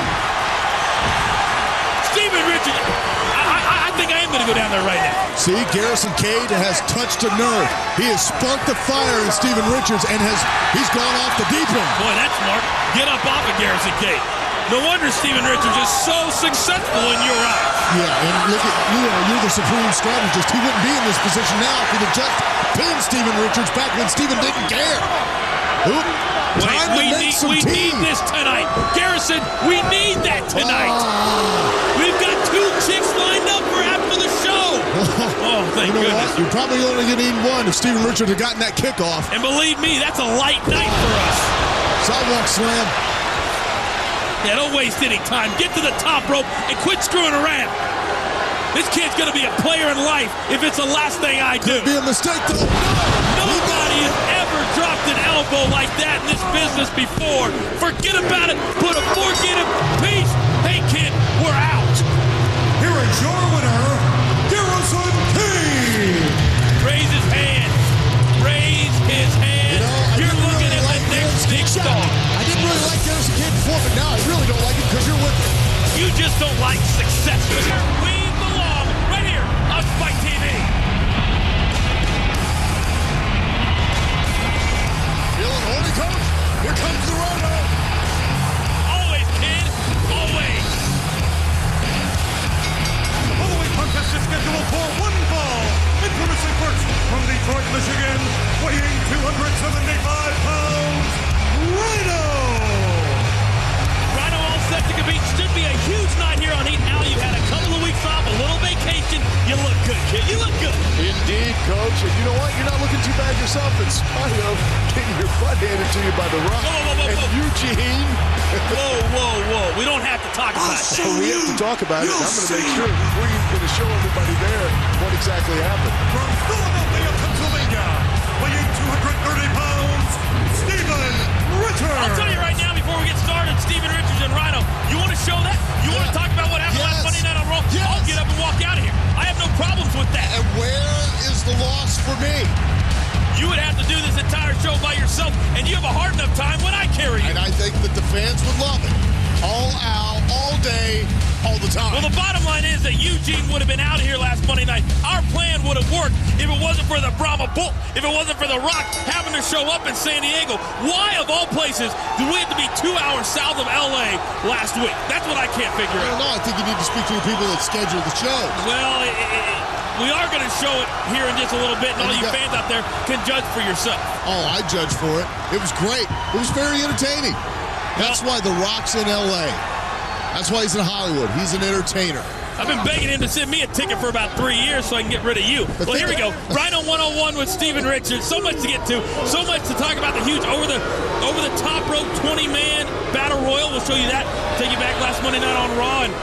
Steven Richards, I think I am going to go down there right now. See, Garrison Cage has touched a nerve. He has sparked the fire in Steven Richards and he's gone off the deep end. Boy, that's smart. Get up off of Garrison Cage. No wonder Steven Richards is so successful in your eyes. Yeah, and look at you. You're the supreme strategist. He wouldn't be in this position now if he'd have just pinned Steven Richards back when Steven didn't care. We need this tonight. Garrison, we need that tonight. We've got 2 chicks lined up for after the show. Oh, thank goodness. You're probably only going to need one if Steven Richards had gotten that kickoff. And believe me, that's a light night for us. Sidewalk slam. Yeah, don't waste any time. Get to the top rope and quit screwing around. This kid's going to be a player in life if it's the last thing I do. Could be a mistake, though. Nobody has ever dropped an elbow elbow like that in this business before. Forget about it. Put a fork in him. Peace. Hey, kid, we're out. Here is your winner, Garrison King. Raise his hand. Raise his hand. You're looking at the next big star. I didn't really like Garrison King before, but now I really don't like him because you're with me. You just don't like success. We belong right here on Spike TV. Feeling horny, Coach? Here comes the Rhino. Always, kid. Always. The following contest is scheduled for one fall. Infamously first from Detroit, Michigan, weighing 275 pounds, Rhino. Rhino all set to compete. Should be a huge night here on Heat. Al, you had a couple of weeks off, a little vacation. You look good, kid. You look good. Indeed, Coach. And you know what? You're not looking too bad yourself in spite of getting your butt handed to you by The Rock. Whoa. And Eugene. Whoa. We don't have to talk about it. We have to talk about it. I'm going to make sure we're going to show everybody there what exactly happened. From Philadelphia, Pennsylvania, weighing 230 pounds, Steven Richards. I'll tell you right now before we get started, Steven Richards and Rhino, you want to show that? You want to talk about what happened last Monday night on Raw? Yes. I'll get up and walk out of here. I have no problems with that. And where is the loss for me? You would have to do this entire show by yourself, and you have a hard enough time when I carry you. And I think that the fans would love it. All Al, all day, all the time. Well, the bottom line is that Eugene would have been out here last Monday night. Our plan would have worked if it wasn't for the Brahma Bull, if it wasn't for The Rock having to show up in San Diego. Why, of all places, did we have to be 2 hours south of L.A. last week? That's what I can't figure out. I don't know. I think you need to speak to the people that schedule the show. Well, we are going to show it here in just a little bit, and all you fans out there can judge for yourself. Oh, I judge for it. It was great. It was very entertaining. That's why The Rock's in L.A. That's why he's in Hollywood. He's an entertainer. I've been begging him to send me a ticket for about 3 years so I can get rid of you. Well, here we go. Rhino 101 with Steven Richards. So much to get to. So much to talk about the huge over the top rope 20-man battle royal. We'll show you that. Take you back last Monday night on Raw. And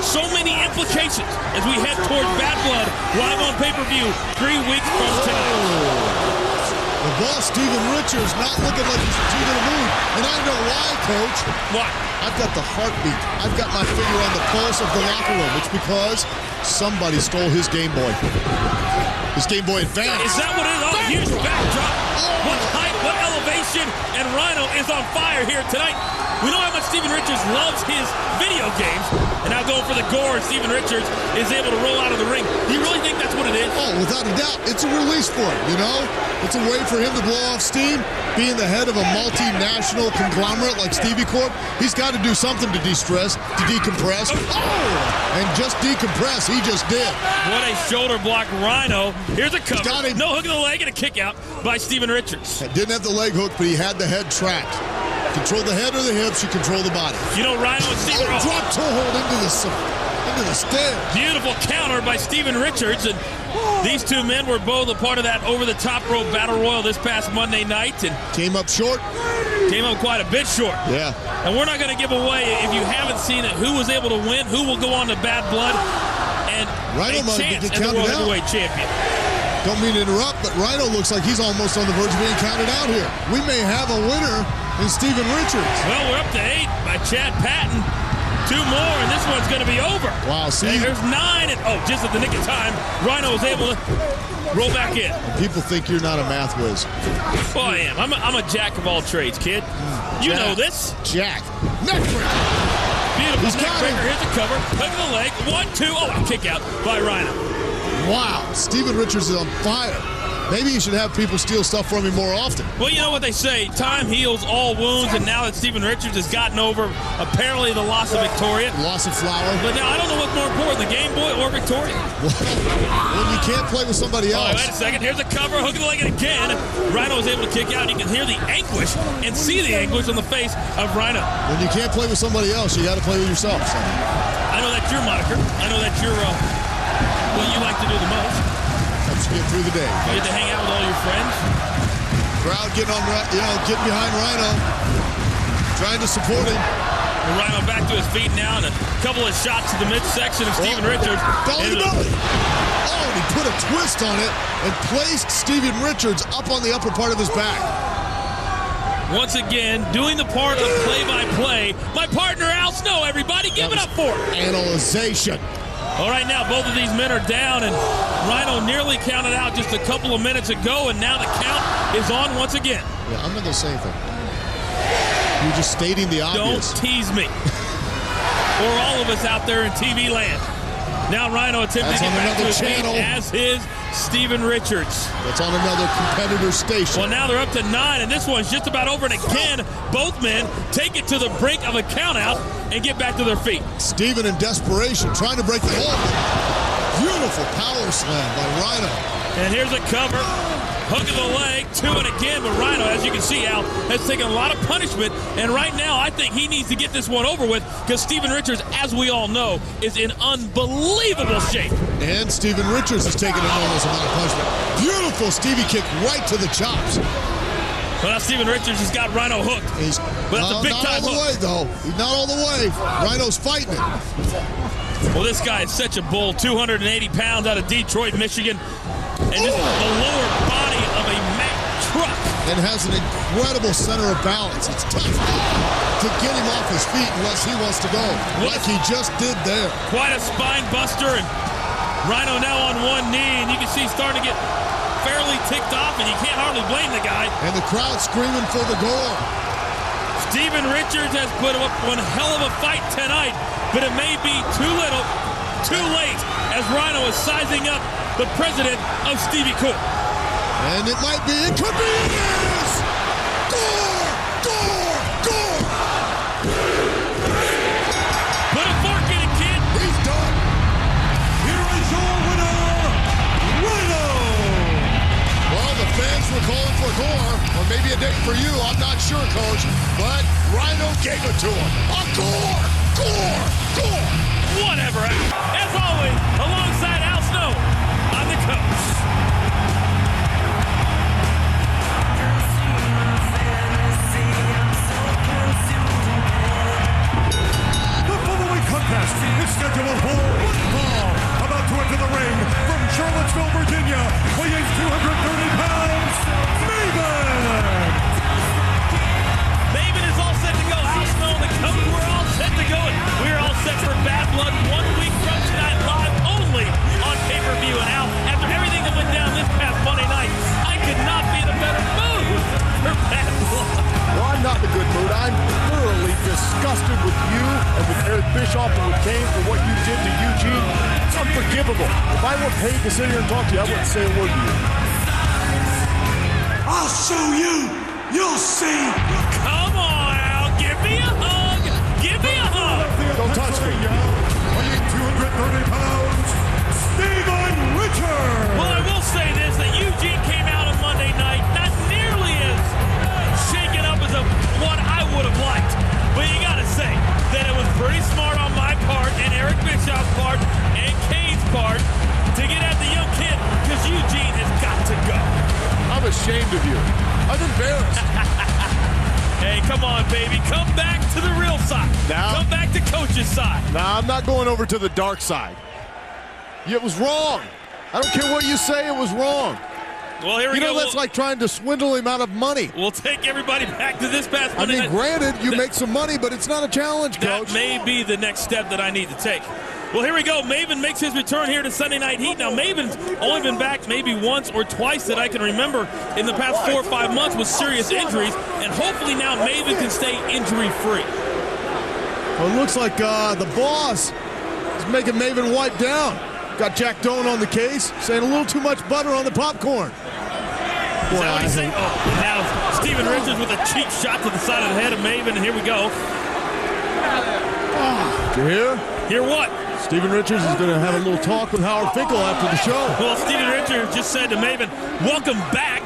so many implications as we head towards Bad Blood live on pay-per-view 3 weeks from tonight. The boss, Steven Richards, not looking like he's too in a mood. And I know why, Coach. Why? I've got the heartbeat. I've got my finger on the pulse of the locker room. It's because somebody stole his Game Boy. His Game Boy Advance. Is that what it is? Oh, huge backdrop. What height, what elevation, and Rhino is on fire here tonight. We know how much Steven Richards loves his video games, and now going for the gore, Steven Richards is able to roll out of the ring. Do you really think that's what it is? Oh, without a doubt. It's a release for him, you know? It's a way for him to blow off steam. Being the head of a multinational conglomerate like Stevie Corp, he's got to do something to de-stress, to decompress. Oh! And just decompress, he just did. What a shoulder block, Rhino. Here's a cover. No hook in the leg and a kick out by Steven Richards. Didn't have the leg hook, but he had the head tracked. Control the head or the hips, you control the body. You know, Rhino and Steven... drop toe hold into the stairs. Beautiful counter by Steven Richards, and these two men were both a part of that over-the-top rope battle royal this past Monday night, and came up short. Came up quite a bit short. Yeah. And we're not going to give away, if you haven't seen it, who was able to win, who will go on to Bad Blood, and Rhino a chance at the World Heavyweight Champion. Don't mean to interrupt, but Rhino looks like he's almost on the verge of being counted out here. We may have a winner in Steven Richards. Well, we're up to 8 by Chad Patton. 2 more, and this one's going to be over. Wow, see? And there's 9, and just at the nick of time, Rhino was able to roll back in. People think you're not a math whiz. Well, I am. I'm a jack of all trades, kid. You know this. Jack. Neckbreaker. Beautiful neckbreaker. Here's the cover. Hook of the leg. 1, 2. Oh, a kick out by Rhino. Wow, Steven Richards is on fire. Maybe you should have people steal stuff from him more often. Well, you know what they say, time heals all wounds, and now that Steven Richards has gotten over apparently the loss of Victoria. Loss of Flower. But now I don't know what's more important, the Game Boy or Victoria. When you can't play with somebody else. Oh, wait a second, here's a cover, hook of the leg again. Rhino was able to kick out. You can hear the anguish and see the anguish on the face of Rhino. When you can't play with somebody else, you got to play with yourself. So. I know that's your moniker. I know that's your what you like to do the most. Helps you get through the day. You get to hang out with all your friends. Crowd getting on, getting behind Rhino, trying to support him. And Rhino back to his feet now, and a couple of shots to the midsection of Steven Richards. Belly. Oh, and he put a twist on it and placed Steven Richards up on the upper part of his back. once again, doing the part of play-by-play. My partner, Al Snow, everybody, give it up for him. Analyzation. All right, now both of these men are down, and Rhino nearly counted out just a couple of minutes ago, and now the count is on once again. Yeah, I'm not going to say anything. You're just stating the obvious. Don't tease me. Or all of us out there in TV land. Now Rhino attempting to get back to his feet, as is Steven Richards. That's on another competitor station. Well, now they're up to 9, and this one's just about over. And again, both men take it to the brink of a countout and get back to their feet. Steven in desperation, trying to break the hold. Beautiful power slam by Rhino. And here's a cover. Hook of the leg, 2 and again, but Rhino, as you can see, Al, has taken a lot of punishment, and right now I think he needs to get this one over with, because Steven Richards, as we all know, is in unbelievable shape. And Steven Richards has taken an enormous amount of punishment. Beautiful Stevie kick right to the chops. Well, now Steven Richards has got Rhino hooked. But that's a big-time hook. Not all the way, though. He's not all the way. Rhino's fighting it. Well, this guy is such a bull, 280 pounds out of Detroit, Michigan, and just the lower body of a Mack truck. And has an incredible center of balance. It's tough to get him off his feet unless he wants to go, like he just did there. Quite a spine buster, and Rhino now on one knee, and you can see he's starting to get fairly ticked off, and you can't hardly blame the guy. And the crowd screaming for the gore. Steven Richards has put up one hell of a fight tonight, but it may be too little, too late, as Rhino is sizing up the president of Stevie Cool. And it might be, it could be, it is! Gore! Gore! Gore! Put a fork in it, kid! He's done! Here is your winner, Rhino! Well, the fans were calling for Gore, or maybe a date for you, I'm not sure, Coach, but Rhino gave it to him. A Gore! Gore! Gore! Whatever. As always, alongside Al Snow, I'm the coach. The following contest is scheduled for one fall. About to enter the ring from Charlottesville, Virginia, weighing 230 pounds, Maven! Maven is all set to go. Al Snow and the coach, we're all set to go. And we're all set for Bad Blood 1 week from tonight, live only on pay-per-view. And Al, after everything that went down this past Monday night, I could not be in a better mood for Bad Blood. Well, I'm not in a good mood. I'm thoroughly disgusted with you and with Eric Bischoff and with Kane for what you did to Eugene. It's unforgivable. If I weren't paid to sit here and talk to you, I wouldn't say a word to you. I'll show you! You'll see! Come on, Al, give me a hug! Give me a hug! Don't touch me. Weighing 230 pounds, Steven Richards! Well, I will say this, that Eugene came out on Monday night not nearly as shaken up as what I would have liked. But you gotta say that it was pretty smart on my part and Eric Bischoff's part and Kane's part to get at the young kid, because Eugene has got to go. I'm ashamed of you. I'm embarrassed. Hey, come on, baby. Come back to the real side. Now, come back to Coach's side. Nah, I'm not going over to the dark side. It was wrong. I don't care what you say, it was wrong. Well, here we go. You know, that's like trying to swindle him out of money. We'll take everybody back to this past Monday night. Granted, you make some money, but it's not a challenge, Coach. That may be the next step that I need to take. Well, here we go. Maven makes his return here to Sunday Night Heat. Now, Maven's only been back maybe once or twice that I can remember in the past 4 or 5 months with serious injuries, and hopefully now Maven can stay injury-free. Well, it looks like the boss is making Maven wipe down. Got Jack Doan on the case, saying a little too much butter on the popcorn. Is that what he's saying? Oh, now Steven Richards with a cheap shot to the side of the head of Maven, and here we go. Did you hear? Hear what? Steven Richards is going to have a little talk with Howard Finkel after the show. Well, Steven Richards just said to Maven, welcome back.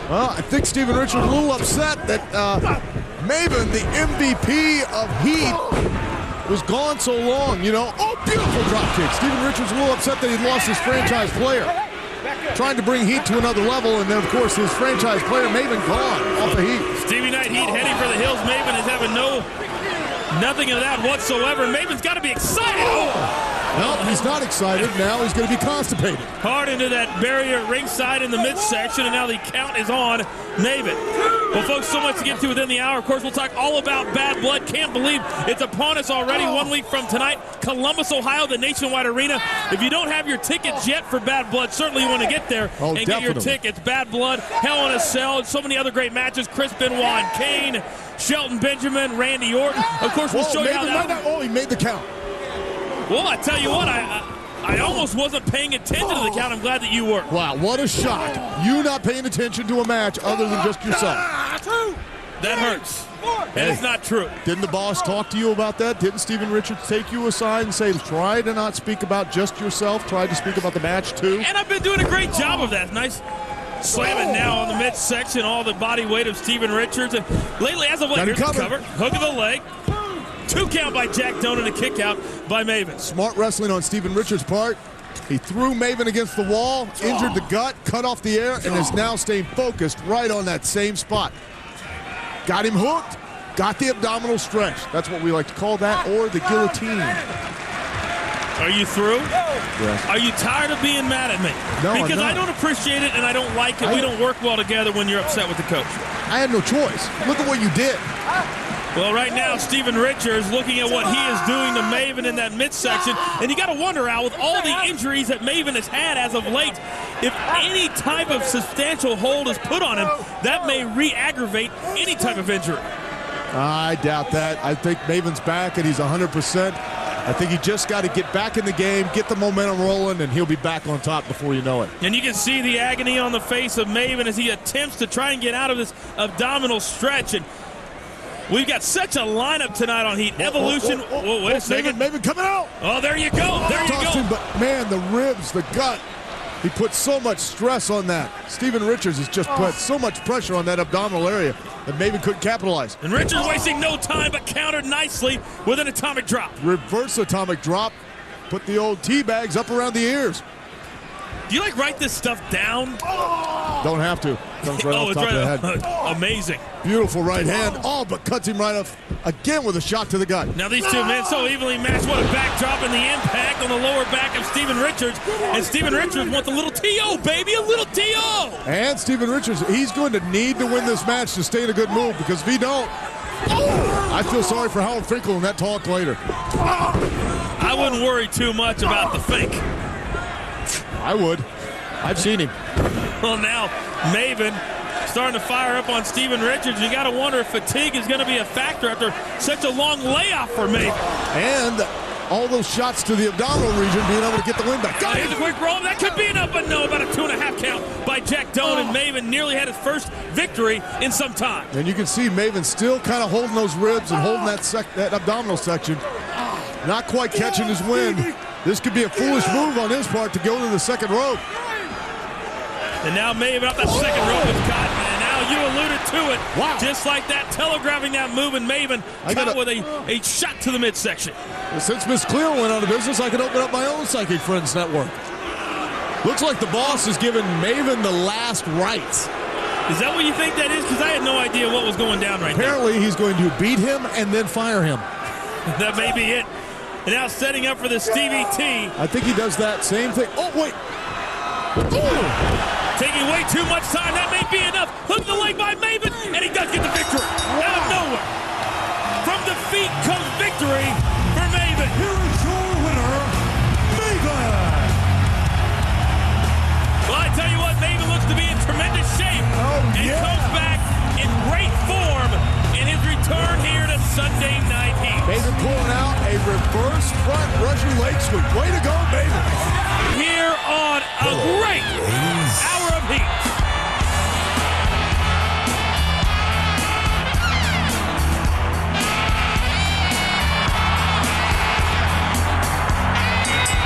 Well, I think Steven Richards is a little upset that Maven, the MVP of Heat, was gone so long, you know. Oh, beautiful drop kick. Steven Richards a little upset that he lost his franchise player. Trying to bring Heat to another level, and then, of course, his franchise player, Maven, gone off the Heat. Stevie Night Heat heading for the hills. Maven is having nothing of that whatsoever. Maven's got to be excited. Oh. No, he's not excited. Now he's going to be constipated. Hard into that barrier ringside in the midsection, and now the count is on Maven. Well, folks, so much to get to within the hour. Of course, we'll talk all about Bad Blood. Can't believe it's upon us already 1 week from tonight. Columbus, Ohio, the Nationwide Arena. If you don't have your tickets yet for Bad Blood, certainly you want to get there and get your tickets. Bad Blood, Hell in a Cell, and so many other great matches. Chris Benoit and Kane, Shelton Benjamin, Randy Orton. Of course, we'll show you how that... Oh, he made the count. Well, I tell you what, I almost wasn't paying attention to the count. I'm glad that you were. Wow, what a shock. You not paying attention to a match other than just yourself. That hurts. And it's not true. Didn't the boss talk to you about that? Didn't Steven Richards take you aside and say, try to not speak about just yourself, try to speak about the match too? And I've been doing a great job of that. Nice slamming now on the midsection, all the body weight of Steven Richards. And lately, as of late, here's the cover. Hook of the leg. 2 count by Jack Doan and a kick out by Maven. Smart wrestling on Steven Richards' part. He threw Maven against the wall, injured the gut, cut off the air, and is now staying focused right on that same spot. Got him hooked, got the abdominal stretch. That's what we like to call that, or the guillotine. Are you through? Yes. Are you tired of being mad at me? No, because I'm not. I don't appreciate it and I don't like it. We don't work well together when you're upset with the coach. I had no choice. Look at what you did. Well, right now, Steven Richards looking at what he is doing to Maven in that midsection. And you got to wonder, Al, with all the injuries that Maven has had as of late, if any type of substantial hold is put on him, that may re-aggravate any type of injury. I doubt that. I think Maven's back and he's 100%. I think he just got to get back in the game, get the momentum rolling, and he'll be back on top before you know it. And you can see the agony on the face of Maven as he attempts to try and get out of this abdominal stretch. And we've got such a lineup tonight on Heat. Evolution. Whoa, wait a second. Maven coming out. Oh, there you go. There you go. But, man, the ribs, the gut. He put so much stress on that. Steven Richards has just put so much pressure on that abdominal area that Maven couldn't capitalize. And Richards wasting no time, but countered nicely with an atomic drop. Reverse atomic drop. Put the old tea bags up around the ears. Do you write this stuff down? Don't have to. Comes right off top of the head. Amazing. Beautiful right hand. But cuts him right off again with a shot to the gut. Now these two men so evenly matched. What a backdrop in the impact on the lower back of Steven Richards. And Steven Richards wants a little T.O., baby, a little T.O. And Steven Richards, he's going to need to win this match to stay in a good mood, because if he don't, I feel sorry for Howard Finkel in that talk later. I wouldn't worry too much about the fake. I would. I've seen him. Well, now Maven starting to fire up on Steven Richards. You got to wonder if fatigue is going to be a factor after such a long layoff for Maven. And all those shots to the abdominal region, being able to get the win back. Here's a quick roll. That could be enough, but no, about a 2.5 count by Jack Doan, and Maven nearly had his first victory in some time. And you can see Maven still kind of holding those ribs and holding that abdominal section. Not quite catching his wind. This could be a foolish move on his part to go to the second rope. And now Maven up that second rope with Cotton. And now you alluded to it. Wow. Just like that, telegraphing that move, and Maven caught with a shot to the midsection. Well, since Miss Cleo went out of business, I can open up my own Psychic Friends network. Looks like the boss is giving Maven the last rites. Is that what you think that is? Because I had no idea what was going down right now. Apparently, he's going to beat him and then fire him. That may be it. And now setting up for the Stevie T. I think he does that same thing. Oh, wait. Ooh. Taking way too much time. That may be enough. Hook the leg by Maven, and he does get the victory. Out of nowhere. From defeat comes victory for Maven. Here is your winner, Maven. Well, I tell you what, Maven looks to be in tremendous shape. And comes back in great form in his return here to Sunday Night Heat. Maven pulling out a reverse front Russian leg sweep. Way to go, Maven. Here on a great hour of Heat.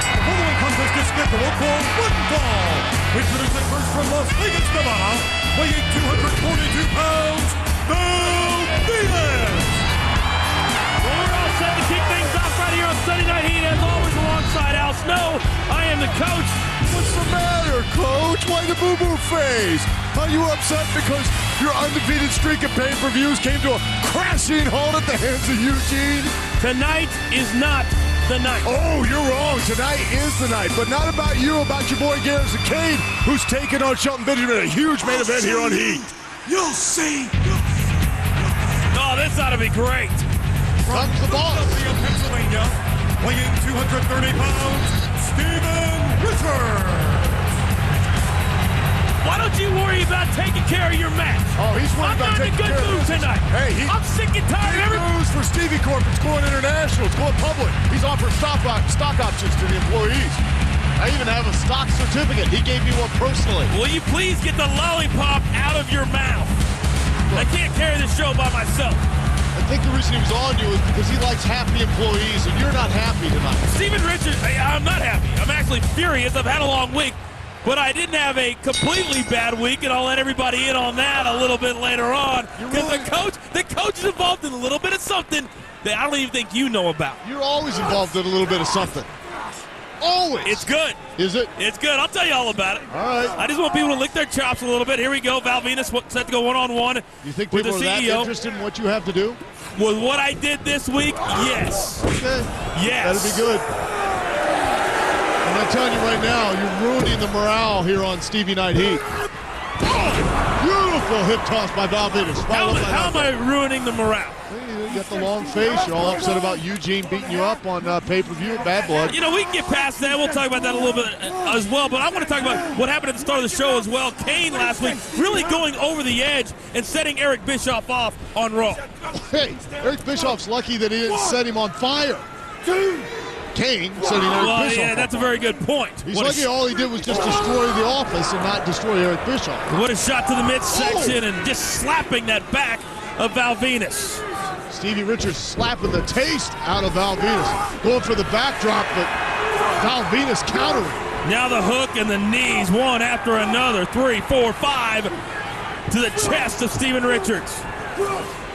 The following contest is scheduled for one fall. Introducing first from Las Vegas, Nevada, weighing 242 pounds, the Venis. Well, we're all set to kick things off right here on Sunday Night Heat, as always, alongside Al Snow. I am the coach. What's the matter, Coach? Why the boo-boo face? Are you upset because your undefeated streak of pay-per-views came to a crashing halt at the hands of Eugene? Tonight is not the night. Oh, you're wrong. Tonight is the night. But not about you, about your boy Garrison Cade, who's taking on Shelton Benjamin, a huge main event here on Heat. You'll see. this ought to be great. From Philadelphia, Pennsylvania, weighing 230 pounds, Steven Richards. Why don't you worry about taking care of your match? Oh, he's worried about taking care of I'm not in a good mood tonight. Hey, I'm sick and tired of everything. News for Stevie Corp. It's going international. It's going public. He's offering stock options to the employees. I even have a stock certificate. He gave me one personally. Will you please get the lollipop out of your mouth? I can't carry this show by myself. I think the reason he was on you is because he likes happy employees, and you're not happy tonight. Steven Richards, I'm not happy. I'm actually furious. I've had a long week, but I didn't have a completely bad week, and I'll let everybody in on that a little bit later on. Because the coach is involved in a little bit of something that I don't even think you know about. You're always involved in a little bit of something. Always. It's good. Is it? It's good. I'll tell you all about it. All right. I just want people to lick their chops a little bit. Here we go. Val Venis set to go one-on-one You think with the people are that CEO. interested in what you have to do? With what I did this week, yes. Okay. Yes. That'll be good. I'm telling you right now, you're ruining the morale here on Stevie Night Heat. Oh, beautiful hip toss by Val Venis. How am I ruining the morale? You got the long face. You're all upset about Eugene beating you up on pay-per-view at Bad Blood. You know, we can get past that. We'll talk about that a little bit as well. But I want to talk about what happened at the start of the show as well. Kane last week really going over the edge and setting Eric Bischoff off on Raw. Hey, Eric Bischoff's lucky that he didn't set him on fire. Kane setting Eric Bischoff. Yeah, that's a very good point. He's lucky all he did was just destroy the office and not destroy Eric Bischoff. What a shot to the midsection and just slapping that back of Val Venis. Stevie Richards slapping the taste out of Val Venis. Going for the backdrop, but Val Venis countering. Now the hook and the knees, one after another. 3, 4, 5 to the chest of Steven Richards.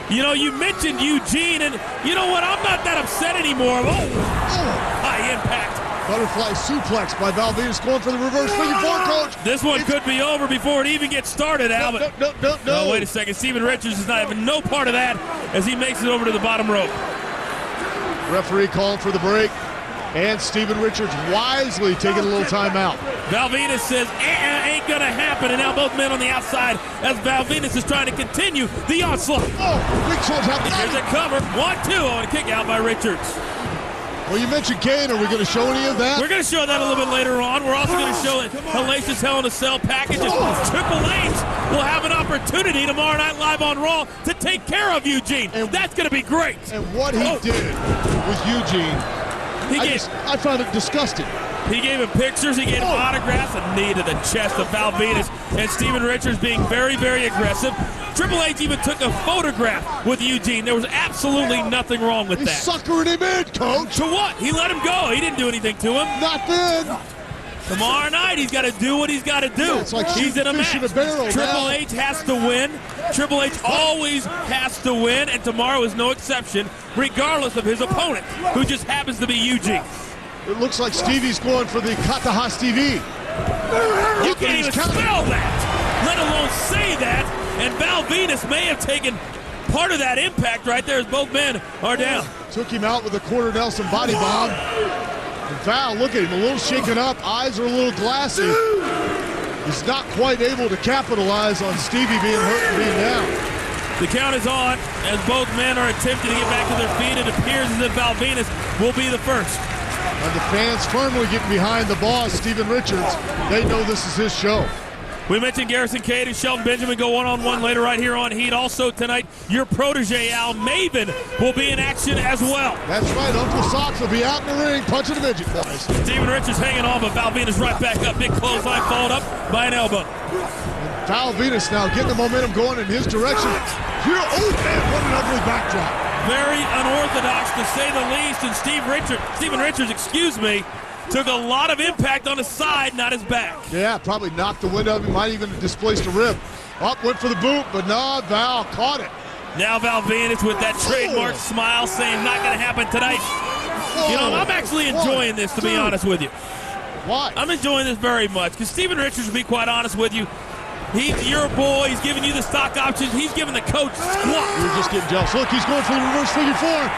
You know, you mentioned Eugene, and you know what? I'm not that upset anymore. High impact. Butterfly suplex by Val Venis going for the reverse figure four, coach. This one could be over before it even gets started, Albert. No. Oh, wait a second. Steven Richards is not having no part of that as he makes it over to the bottom rope. Referee calling for the break. And Steven Richards wisely taking a little time out. Val Venis says, ain't gonna happen. And now both men on the outside as Val Venis is trying to continue the onslaught. Oh, big shot happening. Here's a cover. 1-2 on a kick out by Richards. Well, you mentioned Kane. Are we going to show any of that? We're going to show that a little bit later on. We're also going to show a hellacious Hell in a Cell package. Triple H will have an opportunity tomorrow night live on Raw to take care of Eugene. And that's going to be great. And what he did with Eugene, I found it disgusting. He gave him pictures, he gave him autographs, a knee to the chest of Val Venis, and Steven Richards being very, very aggressive. Triple H even took a photograph with Eugene. There was absolutely nothing wrong with that. He's suckering him in, coach. To what? He let him go. He didn't do anything to him. Not then. Tomorrow night, he's got to do what he's got to do. Yeah, it's like he's in a match. Triple H has to win. Triple H always has to win, and tomorrow is no exception, regardless of his opponent, who just happens to be Eugene. It looks like Stevie's going for the Kataha Stevie. You can't even spell that, let alone say that. And Val Venis may have taken part of that impact right there as both men are down. Took him out with a quarter Nelson body bomb. And Val, look at him, a little shaken up, eyes are a little glassy. He's not quite able to capitalize on Stevie being hurt and being down. The count is on as both men are attempting to get back to their feet. It appears as if Val Venis will be the first. And the fans firmly getting behind the boss, Steven Richards. They know this is his show. We mentioned Garrison Cade and Shelton Benjamin go one-on-one later right here on Heat. Also tonight, your protege, Al Maven, will be in action as well. That's right. Uncle Sox will be out in the ring punching the midget, boys. Steven Richards hanging on, but Val Venis right back up. Big clothesline followed up by an elbow. And Val Venis now getting the momentum going in his direction. Here, oh man, what an ugly backdrop. Very unorthodox to say the least, and Steven Richards, took a lot of impact on his side, not his back. Yeah, probably knocked the wind out of him, might even have displaced a rib. Up, went for the boot, but no, Val caught it. Now Val Venis with that trademark smile saying not going to happen tonight. You know, I'm actually enjoying this, to be honest with you. Why? I'm enjoying this very much, because Steven Richards, to be quite honest with you, he's your boy. He's giving you the stock options. He's giving the coach squat. You're just getting jealous. Look, he's going for the reverse figure four.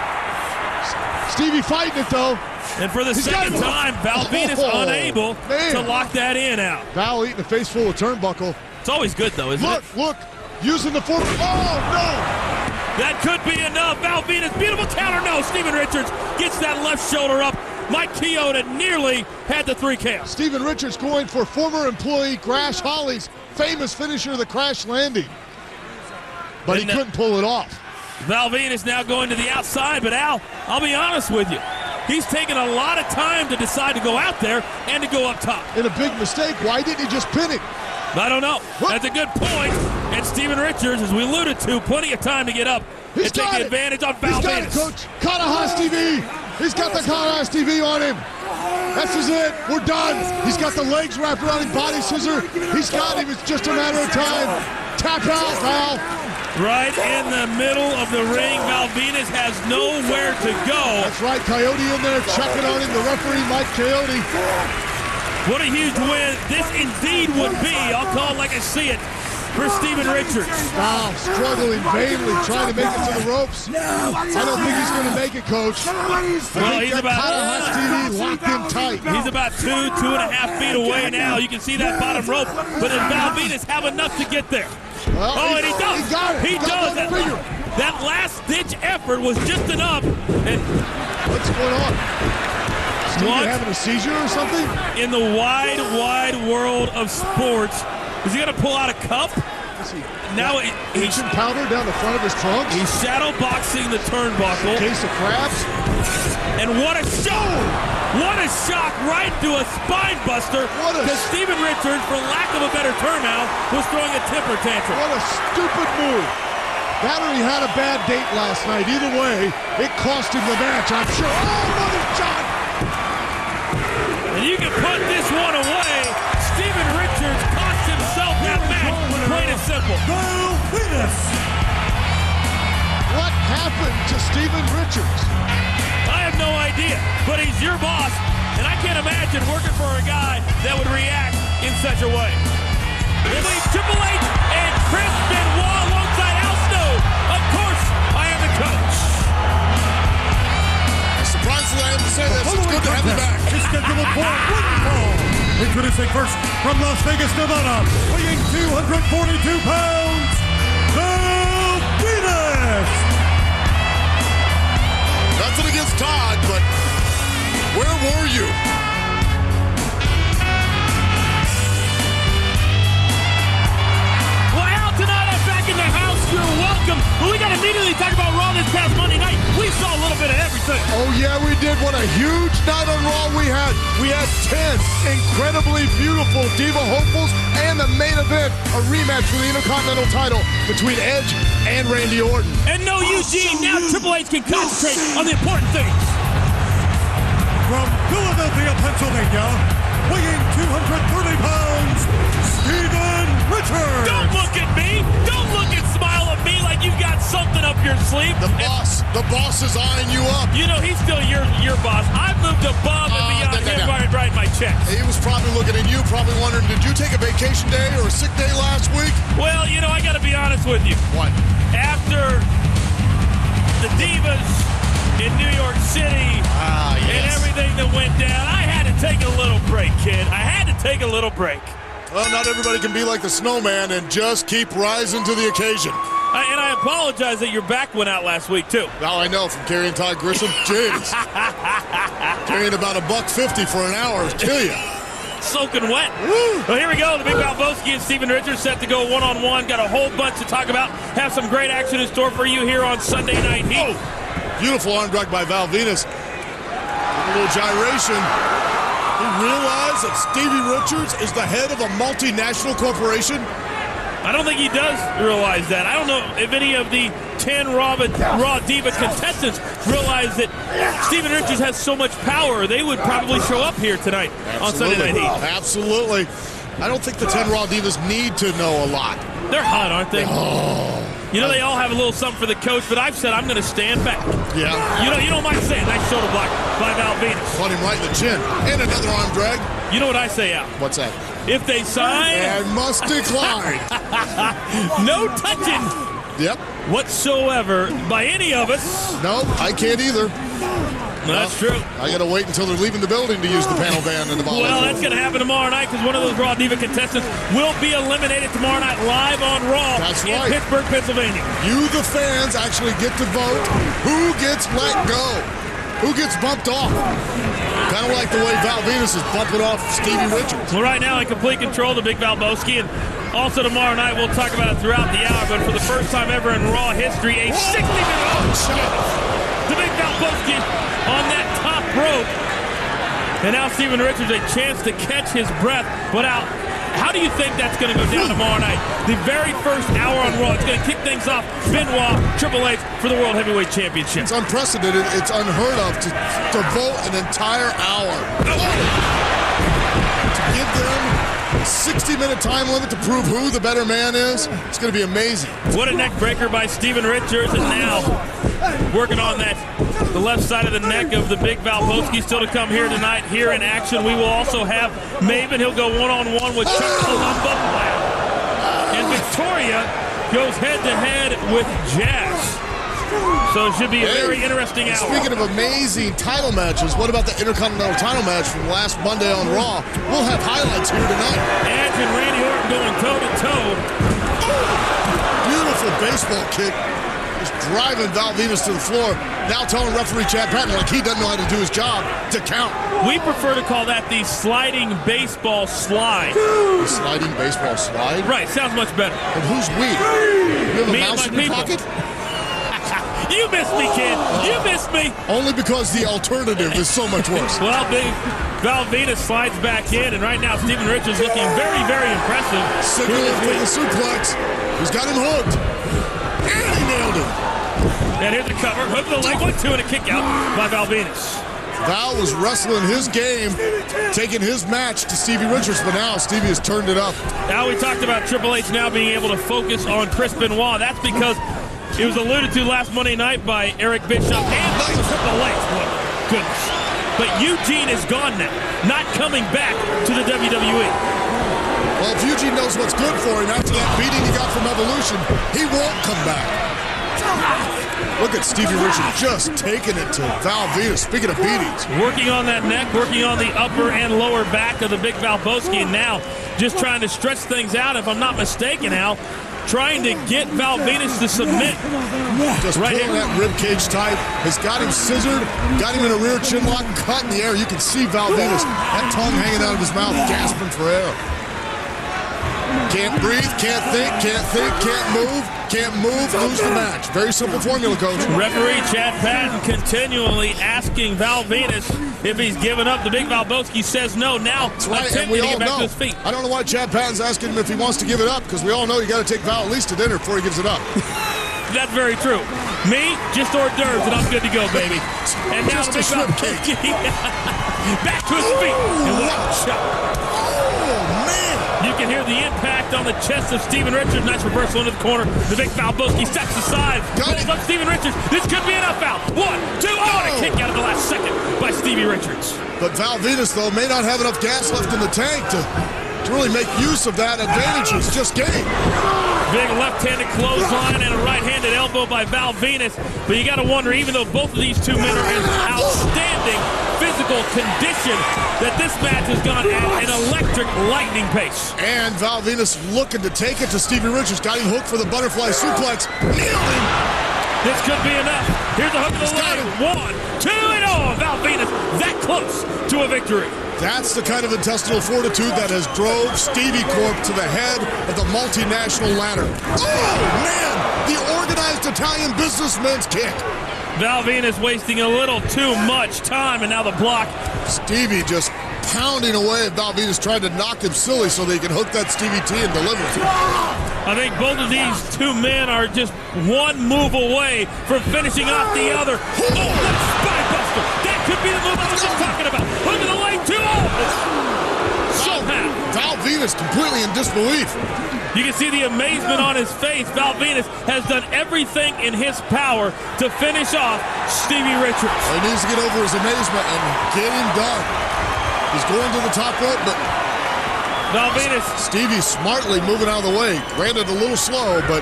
Stevie fighting it, though. And for the second time, Val Venis unable to lock that in out. Val eating a face full of turnbuckle. It's always good, though, isn't it? Look, using the forward. Oh, no! That could be enough. Val Venis, beautiful counter. No, Steven Richards gets that left shoulder up. Mike Chioda nearly had the 3 count. Steven Richards going for former employee Crash Holly's famous finisher, the Crash Landing. But he couldn't pull it off. Val Venis now going to the outside, but Al, I'll be honest with you. He's taken a lot of time to decide to go out there and to go up top. And a big mistake. Why didn't he just pin it? I don't know. That's a good point. And Steven Richards, as we alluded to, plenty of time to get up and take the advantage on Val Venis. He's got it, Coach. Kana-Haas TV. He's got the Kana-Haas TV on him. This is it. We're done. He's got the legs wrapped around his body scissor. He's got him. It's just a matter of time. Tap out, Val. Right in the middle of the ring. Val Venis has nowhere to go. That's right. Coyote in there checking on him. The referee, Mike Coyote. What a huge win this indeed would be. I'll call it like I see it for Steven Richards. Wow, struggling vainly, trying to make it to the ropes. I don't think he's going to make it, Coach. Well, he's about TV locked in tight. He's about 2.5 feet away now. You can see that bottom rope, but does Val Venis have enough to get there? Well, and he does. He got it. He does. That last-ditch effort was just enough. And what's going on? Stevie having a seizure or something? In the wide, wide world of sports, is he going to pull out a cup? Now he's powder down the front of his trunk. He's shadow boxing the turnbuckle. Case of crabs. And what a shock! What a shock right to a spine buster. Because Steven Richards, for lack of a better term out, was throwing a temper tantrum. What a stupid move. That or he had a bad date last night. Either way, it cost him the match, I'm sure. Oh, mother John! And you can put this one away. Steven Richards cost himself that match, plain and simple. Val Venis. What happened to Steven Richards? I have no idea, but he's your boss, and I can't imagine working for a guy that would react in such a way. Between Triple H and Chris Benoit alongside Al Snow, of course, I am the coach. Surprisingly, I have to say this. It's good to have you back. It's scheduled for one fall. Introducing first from Las Vegas, Nevada, weighing 242 pounds, Val Venis. Nothing against Todd, but where were you? Well, Al, tonight I'm back in the house. You're welcome. But we got to immediately talk about Raw this past Monday night. We saw a little bit of everything. Oh, yeah, we did. What a huge night on Raw we had. We had 10 incredibly beautiful Diva hopefuls and the main event, a rematch for the Intercontinental title between Edge and Randy Orton. And no Eugene, now Triple H can concentrate on the important things. From Philadelphia, Pennsylvania, weighing 230 pounds, Steven Richards. Don't look at me. Don't look and smile at me like you've got something up your sleeve. The boss is eyeing you up. You know, he's still your boss. I've moved above and beyond him writing my checks. He was probably looking at you, probably wondering, did you take a vacation day or a sick day last week? Well, you know, I got to be honest with you. What? After the Divas in New York City and everything that went down, I had to take a little break, kid. I had to take a little break. Well, not everybody can be like the snowman and just keep rising to the occasion. And I apologize that your back went out last week, too. Now I know, from carrying Todd Grisham. Jeez. Carrying about $1.50 for an hour will kill you. Soaking wet. Well, here we go. The Big Valvoski and Steven Richards set to go one-on-one. Got a whole bunch to talk about. Have some great action in store for you here on Sunday Night Heat. Oh, beautiful arm drag by Val Venis. A little gyration. He realized that Stevie Richards is the head of a multinational corporation. I don't think he does realize that. I don't know if any of the 10 Raw Diva contestants realize that Steven Richards has so much power. They would probably show up here tonight on Sunday Night Heat. Absolutely. I don't think the 10 Raw Divas need to know a lot. They're hot, aren't they? Oh. You know, they all have a little something for the coach, but I've said I'm going to stand back. Yeah. You don't mind saying nice shoulder block by Val Venis. Caught him right in the chin. And another arm drag. You know what I say, Al? What's that? If they sign... And must decline. No touching. Yep. Whatsoever by any of us. No, I can't either. That's true. I got to wait until they're leaving the building to use the panel band and the ball. Well, that's going to happen tomorrow night because one of those Raw Diva contestants will be eliminated tomorrow night live on Raw in Pittsburgh, Pennsylvania. You, the fans, actually get to vote who gets let go, who gets bumped off. Kind of like the way Val Venis is bumping off Stevie Richards. Well, right now in complete control, the Big Valboski, and also tomorrow night we'll talk about it throughout the hour, but for the first time ever in Raw history, a 60-minute shot. The Big Valboski on that top rope. And now Steven Richards a chance to catch his breath. But how do you think that's going to go down tomorrow night? The very first hour on Raw. It's going to kick things off. Benoit, Triple H for the World Heavyweight Championship. It's unprecedented. It's unheard of to vote an entire hour. To give them a 60-minute time limit to prove who the better man is, it's going to be amazing. What a neck breaker by Steven Richards, and now working on the left side of the neck of the Big Valboski still to come here tonight. Here in action, we will also have Maven. He'll go one-on-one with Chuck Palumbo. And Victoria goes head-to-head with Jazz. So it should be a very interesting hour. Speaking of amazing title matches, what about the Intercontinental title match from last Monday on Raw? We'll have highlights here tonight. Edge and Randy Orton going toe-to-toe. Beautiful baseball kick. Just driving Val Venis to the floor. Now telling referee Chad Patton like he doesn't know how to do his job to count. We prefer to call that the sliding baseball slide. The sliding baseball slide? Right, sounds much better. And who's we? You have a Me mouse and in my your people. pocket? You missed me, kid. You missed me. Only because the alternative is so much worse. Well, Big Val Venis slides back in, and right now Steven Richards looking very, very impressive. Signaling for the suplex. He's got him hooked. And he nailed him. And here's the cover. Hook the leg, 1-2, and a kick out by Val Venis. Val was wrestling his game, taking his match to Stevie Richards, but now Stevie has turned it up. Now we talked about Triple H now being able to focus on Chris Benoit. That's because it was alluded to last Monday night by Eric Bischoff and Triple H. Goodness. But Eugene is gone now, not coming back to the WWE. Well, if Eugene knows what's good for him after that beating he got from Evolution, he won't come back. Look at Stevie Richards just taking it to Val Venis. Speaking of beatings. Working on that neck, working on the upper and lower back of the Big Valboski, and now just trying to stretch things out, if I'm not mistaken, Al. Trying to get Val Venis to submit. Just right pulling that rib cage tight. Has got him scissored, got him in a rear chin lock, cut in the air. You can see Val Venis, that tongue hanging out of his mouth, gasping for air. Can't breathe, can't think, can't move, lose the match. Very simple formula, Coach. Referee Chad Patton continually asking Val Venis if he's given up. The Big Valboski says no. Now attempting to get back to his feet. I don't know why Chad Patton's asking him if he wants to give it up, because we all know you got to take Val at least to dinner before he gives it up. That's very true. Me, just hors d'oeuvres, and I'm good to go, baby. And now just the Big Valboski back to his feet. And what a shot. You can hear the impact on the chest of Steven Richards. Nice reversal into the corner. The Big Valboski steps aside. Pulls up Steven Richards. This could be enough, Val. 1, 2, and a kick out of the last second by Stevie Richards. But Val Venis, though, may not have enough gas left in the tank to really make use of that advantage he's just gained. Big left-handed clothesline and a right-handed elbow by Val Venis. But you got to wonder, even though both of these two men are in outstanding physical condition, that this match has gone at an electric lightning pace. And Val Venis looking to take it to Stevie Richards. Got him hooked for the butterfly suplex. Nailed him. This could be enough. Here's the hook of the leg. 1, 2, and oh, Val Venis that close to a victory. That's the kind of intestinal fortitude that has drove Stevie Corp to the head of the multinational ladder. Oh, man! The organized Italian businessman's kick. Val Venis wasting a little too much time, and now the block. Stevie just pounding away at Val Venis, trying to knock him silly so they can hook that Stevie T and deliver it. I think both of these two men are just one move away from finishing off the other. Oh, that's Spinebuster. That could be the move I was just talking about. Look at the leg, 2 somehow. Val Venis completely in disbelief. You can see the amazement on his face. Val Venis has done everything in his power to finish off Stevie Richards. Well, he needs to get over his amazement and get him done. He's going to the top rope, but Val Venis. Stevie smartly moving out of the way. Granted, a little slow, but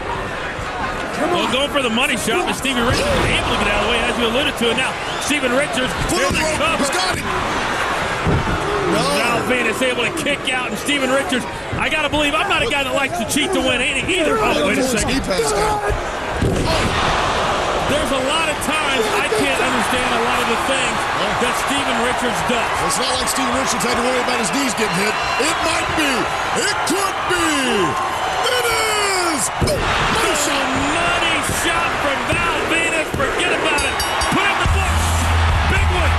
Well, going for the money shot, but Stevie Richards was able to get out of the way, as you alluded to. And now, Steven Richards, here's the cover. He's got him. Now Venis able to kick out, and Steven Richards, I gotta believe, I'm not a guy that likes to cheat to win either. Oh, wait a second. There's a lot of times I can't understand a lot of the things that Steven Richards does. It's not like Steven Richards had to worry about his knees getting hit. It might be. It could be. It is. Money shot. Money shot from Val Venis. Forget about it. Put in the books. Big one.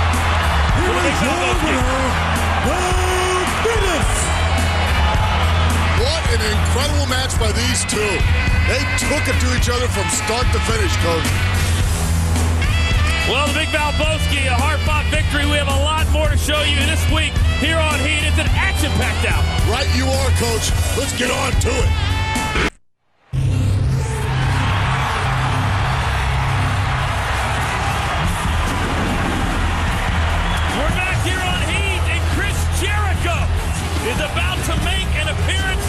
What an incredible match by these two. They took it to each other from start to finish, Coach. Well, the Big Valboski, a hard-fought victory. We have a lot more to show you this week here on Heat. It's an action-packed out. Right you are, Coach. Let's get on to it. We're back here on Heat, and Chris Jericho is about to make an appearance.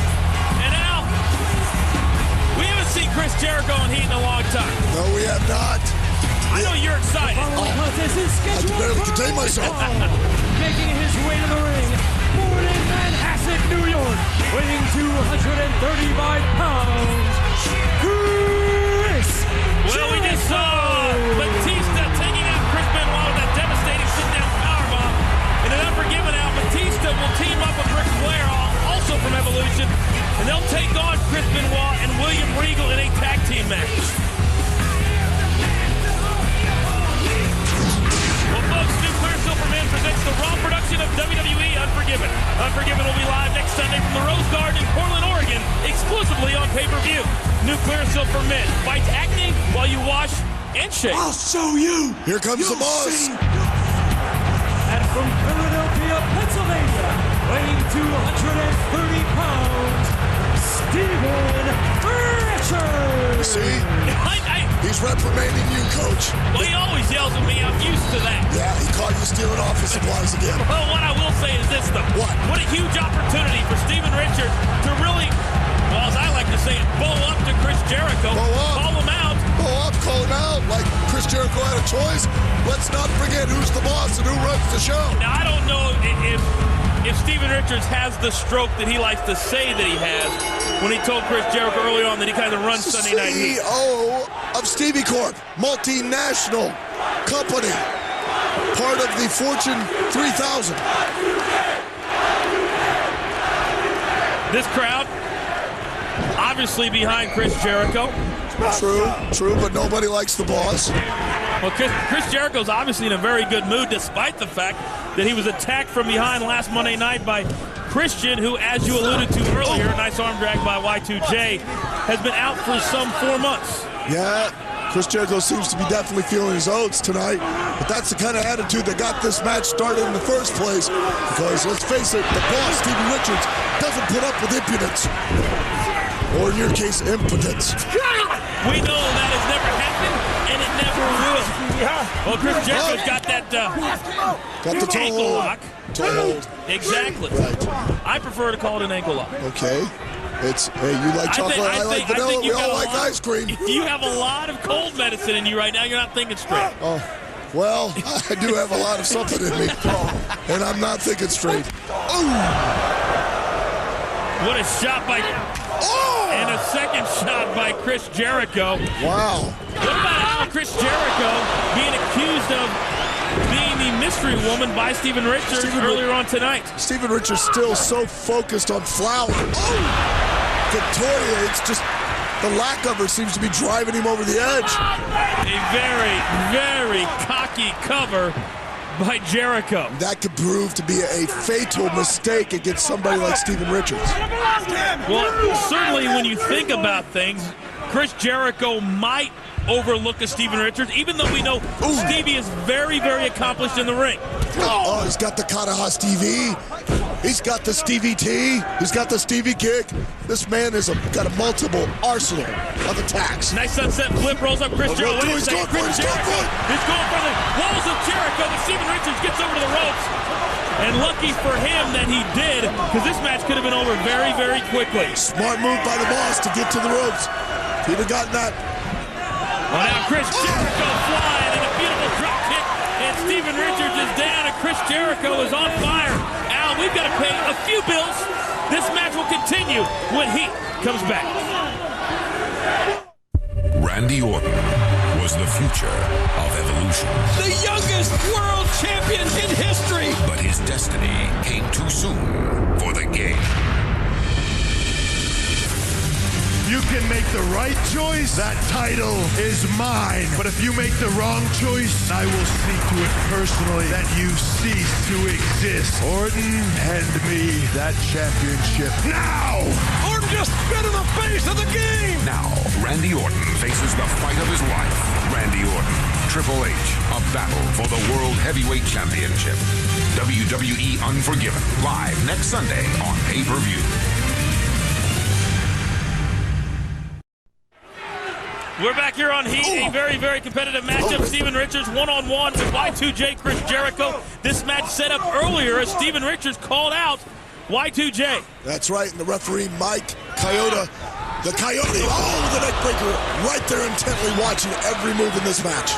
And Al, we haven't seen Chris Jericho on Heat in a long time. No, we have not. I know you're excited. I can barely contain myself. Making his way to the ring, born in Manhasset, New York, weighing 235 pounds, Chris Well, we just saw Batista taking out Chris Benoit with that devastating sit-down powerbomb. In an Unforgiven out, Batista will team up with Ric Flair, also from Evolution, and they'll take on Chris Benoit and William Regal in a tag team match. Presents the Raw production of WWE Unforgiven. Unforgiven will be live next Sunday from the Rose Garden in Portland, Oregon, exclusively on pay-per-view. Nuclear Silver Men fights acne while you wash and shave. I'll show you. Here comes the boss. See. And from Philadelphia, Pennsylvania, weighing 230 pounds, Steven Richards. See? He's reprimanding you, Coach. Well, he always yells at me. I'm used to that. Yeah, he caught you stealing office supplies again. Well, what I will say is this, though. What a huge opportunity for Steven Richards to really, well, as I like to say it, bow up to Chris Jericho. Bow up. Call him out. Bow up, call him out. Like Chris Jericho had a choice. Let's not forget who's the boss and who runs the show. Now, I don't know if Steven Richards has the stroke that he likes to say that he has when he told Chris Jericho early on that he kind of runs Sunday Night Heat. CEO of Stevie Corp, multinational company, part of the Fortune 3000. This crowd, obviously behind Chris Jericho. True, but nobody likes the boss. Well, Chris Jericho's obviously in a very good mood, despite the fact that he was attacked from behind last Monday night by Christian, who, as you alluded to earlier, nice arm drag by Y2J, has been out for some 4 months. Yeah, Chris Jericho seems to be definitely feeling his oats tonight, but that's the kind of attitude that got this match started in the first place, because let's face it, the boss, Steven Richards, doesn't put up with impudence, or in your case, impotence. We know that has never happened, and it never will. Well, Chris Jericho's got that got the toe ankle hold. lock. Toe hold. Exactly. Right. I prefer to call it an ankle lock. Okay. It's, hey, you like chocolate, I like vanilla, we all like ice cream. You have a lot of cold medicine in you right now. You're not thinking straight. Oh, well, I do have a lot of something in me, and I'm not thinking straight. Oh! What a shot by... Oh! And a second shot by Chris Jericho. Wow. What about how Chris Jericho being accused of being the mystery woman by Steven Richards earlier on tonight? Steven Richards still so focused on Flower. Oh! Victoria, it's just the lack of her seems to be driving him over the edge. A very, very cocky cover by Jericho. That could prove to be a fatal mistake against somebody like Steven Richards. Well, certainly when you think about things, Chris Jericho might overlook a Steven Richards, even though we know Stevie is very, very accomplished in the ring. Oh, he's got the Kataha Stevie. He's got the Stevie T. He's got the Stevie kick. This man has got a multiple arsenal of attacks. Nice sunset flip, rolls up Chris Jericho. He's going for it. He's going for the walls of Jericho. The Steven Richards gets over to the ropes. And lucky for him that he did, because this match could have been over very, very quickly. Smart move by the boss to get to the ropes. If he'd have gotten that Well, now Chris Jericho flying and a beautiful drop kick, and Steven Richards is down, and Chris Jericho is on fire. Al, we've got to pay a few bills. This match will continue when he comes back. Randy Orton was the future of Evolution. The youngest world champion in history. But his destiny came too soon for the game. You can make the right choice, that title is mine. But if you make the wrong choice, I will see to it personally that you cease to exist. Orton, hand me that championship now! Orton just spit in the face of the game! Now, Randy Orton faces the fight of his life. Randy Orton, Triple H, a battle for the World Heavyweight Championship. WWE Unforgiven, live next Sunday on pay-per-view. We're back here on Heat, a very, very competitive matchup. Steven Richards one-on-one with Y2J Chris Jericho. This match set up earlier as Steven Richards called out Y2J. That's right, and the referee, Mike Coyote, the Coyote, the neck breaker, right there intently watching every move in this match.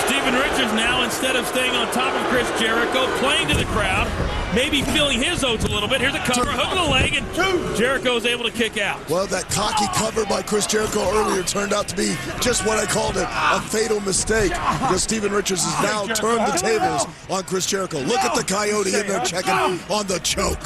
Steven Richards now, instead of staying on top of Chris Jericho, playing to the crowd, maybe feeling his oats a little bit. Here's a cover, hook of the leg, and Jericho is able to kick out. Well, that cocky cover by Chris Jericho earlier turned out to be just what I called it, a fatal mistake, because Steven Richards has now turned the tables on Chris Jericho. Look at the Coyote in there checking on the choke.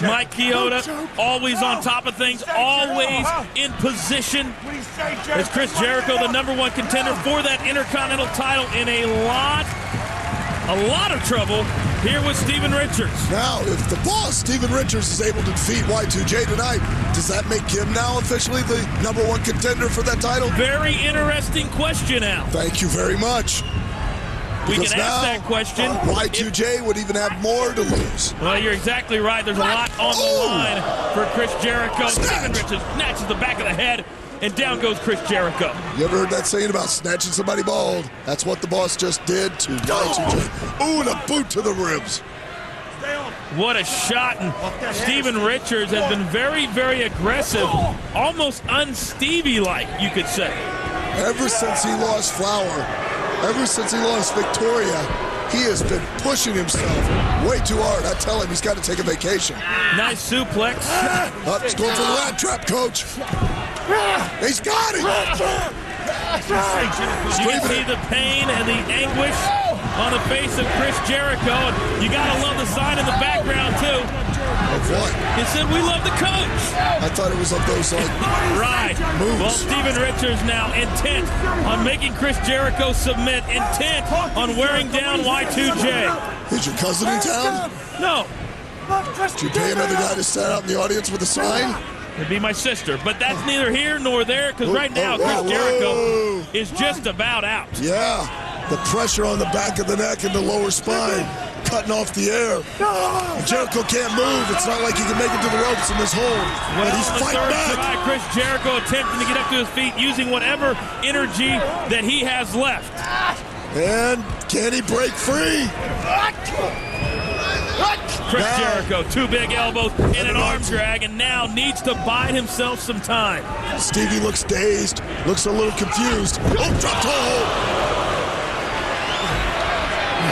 Mike Chioda, always on top of things, always in position. As Chris Jericho, the #1 contender for that Intercontinental title, in a lot of trouble here with Steven Richards. Now, if the boss, Steven Richards, is able to defeat Y2J tonight, does that make him now officially the #1 contender for that title? Very interesting question, Al. Thank you very much. We Because can ask that question. Y2J would even have more to lose. Well, you're exactly right. There's a lot on the line for Chris Jericho. Steven Richards snatches the back of the head, and down goes Chris Jericho. You ever heard that saying about snatching somebody bald? That's what the boss just did to Y2J. Ooh, and a boot to the ribs. What a shot, and Steven Richards has been very, very aggressive, almost un-Stevie-like, you could say. Ever since he lost Flower, ever since he lost Victoria, he has been pushing himself way too hard. I tell him he's got to take a vacation. Nice suplex. He's going for the rat trap, coach. He's got it. You can see the pain and the anguish on the face of Chris Jericho. And you got to love the sign in the background, too. Of what? It said, "We love the coach." I thought it was of those, right. moves. Well, Steven Richards now intent on making Chris Jericho submit, intent on wearing down Y2J. Is your cousin in town? No. Did you pay another guy to stand out in the audience with a sign? It'd be my sister, but that's neither here nor there, because right now Chris Jericho is just about out. Yeah, the pressure on the back of the neck and the lower spine, cutting off the air. Jericho can't move. It's not like he can make it to the ropes in this hold. Well, but he's fighting back. Tonight, Chris Jericho attempting to get up to his feet using whatever energy that he has left. And can he break free? Chris Jericho, two big elbows and an arm drag, and now needs to bide himself some time. Stevie looks dazed, looks a little confused. Oh, drop toe!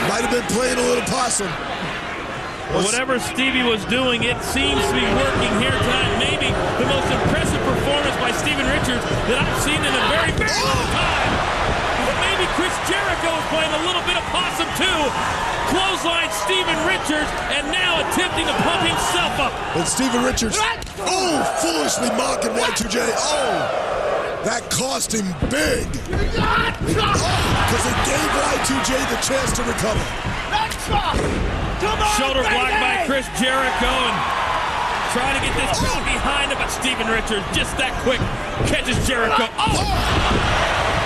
Might have been playing a little possum. Whatever Stevie was doing, it seems to be working here tonight. Maybe the most impressive performance by Steven Richards that I've seen in a very, very long time. But maybe Chris Jericho is playing a little bit of possum too. Clothesline Steven Richards, and now attempting to pump himself up. And Steven Richards, foolishly mocking Y2J. That cost him big. Because it gave Y2J the chance to recover. Shoulder blocked by Chris Jericho, and trying to get this crowd behind him, but Steven Richards, just that quick, catches Jericho.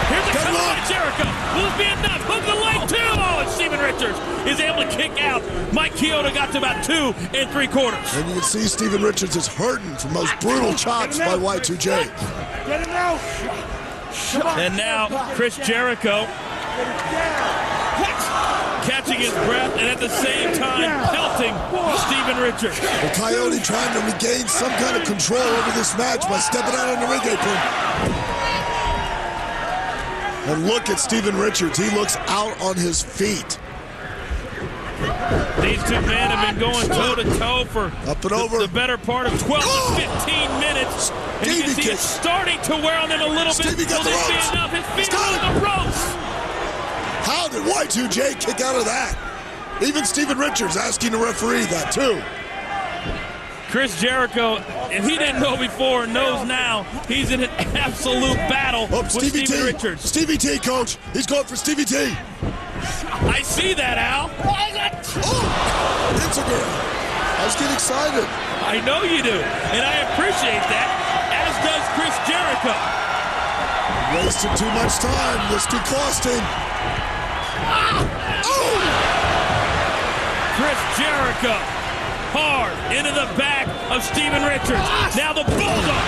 Here's a cover by Jericho. Will it be enough? Hook the leg too. And Steven Richards is able to kick out. Mike Chioda got to about 2 3/4. And you can see Steven Richards is hurting from those brutal chops by Y2J. Get him out. And now Chris Jericho catching his breath and at the same time pelting Steven Richards. The Coyote trying to regain some kind of control over this match by stepping out on the ring apron. And look at Steven Richards. He looks out on his feet. These two men have been going toe-to-toe for the better part of 12 to 15 minutes. And you can see it's starting to wear on them a little bit. Stevie got the ropes. Be enough. His feet are on the ropes. How did Y2J kick out of that? Even Steven Richards asking the referee that too. Chris Jericho, if he didn't know before, knows now. He's in an absolute battle with Steven Richards. Stevie T, coach. He's going for Stevie T. I see that, Al. Instagram. I was getting excited. I know you do, and I appreciate that, as does Chris Jericho. Wasted too much time. This could cost him. Chris Jericho, hard into the back of Steven Richards. Now the Bulldog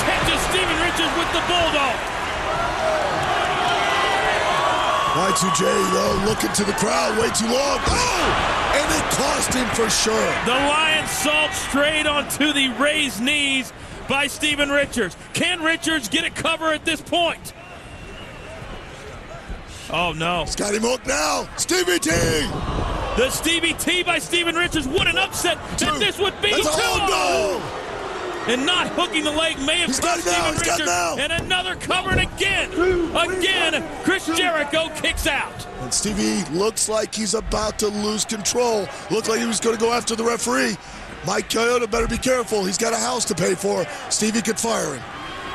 catches Steven Richards with the Bulldog. Y2J, though, looking to the crowd way too long. Oh! And it cost him for sure. The Lion Salt straight onto the raised knees by Steven Richards. Can Richards get a cover at this point? Oh, no. He's got him hooked now. Stevie T! The Stevie T by Steven Richards. What an upset that this would be. No! And not hooking the leg may have cost Steven Richards. And another cover, and again, Chris Jericho kicks out. And Stevie looks like he's about to lose control. Looked like he was going to go after the referee. Mike Chioda better be careful. He's got a house to pay for. Stevie could fire him.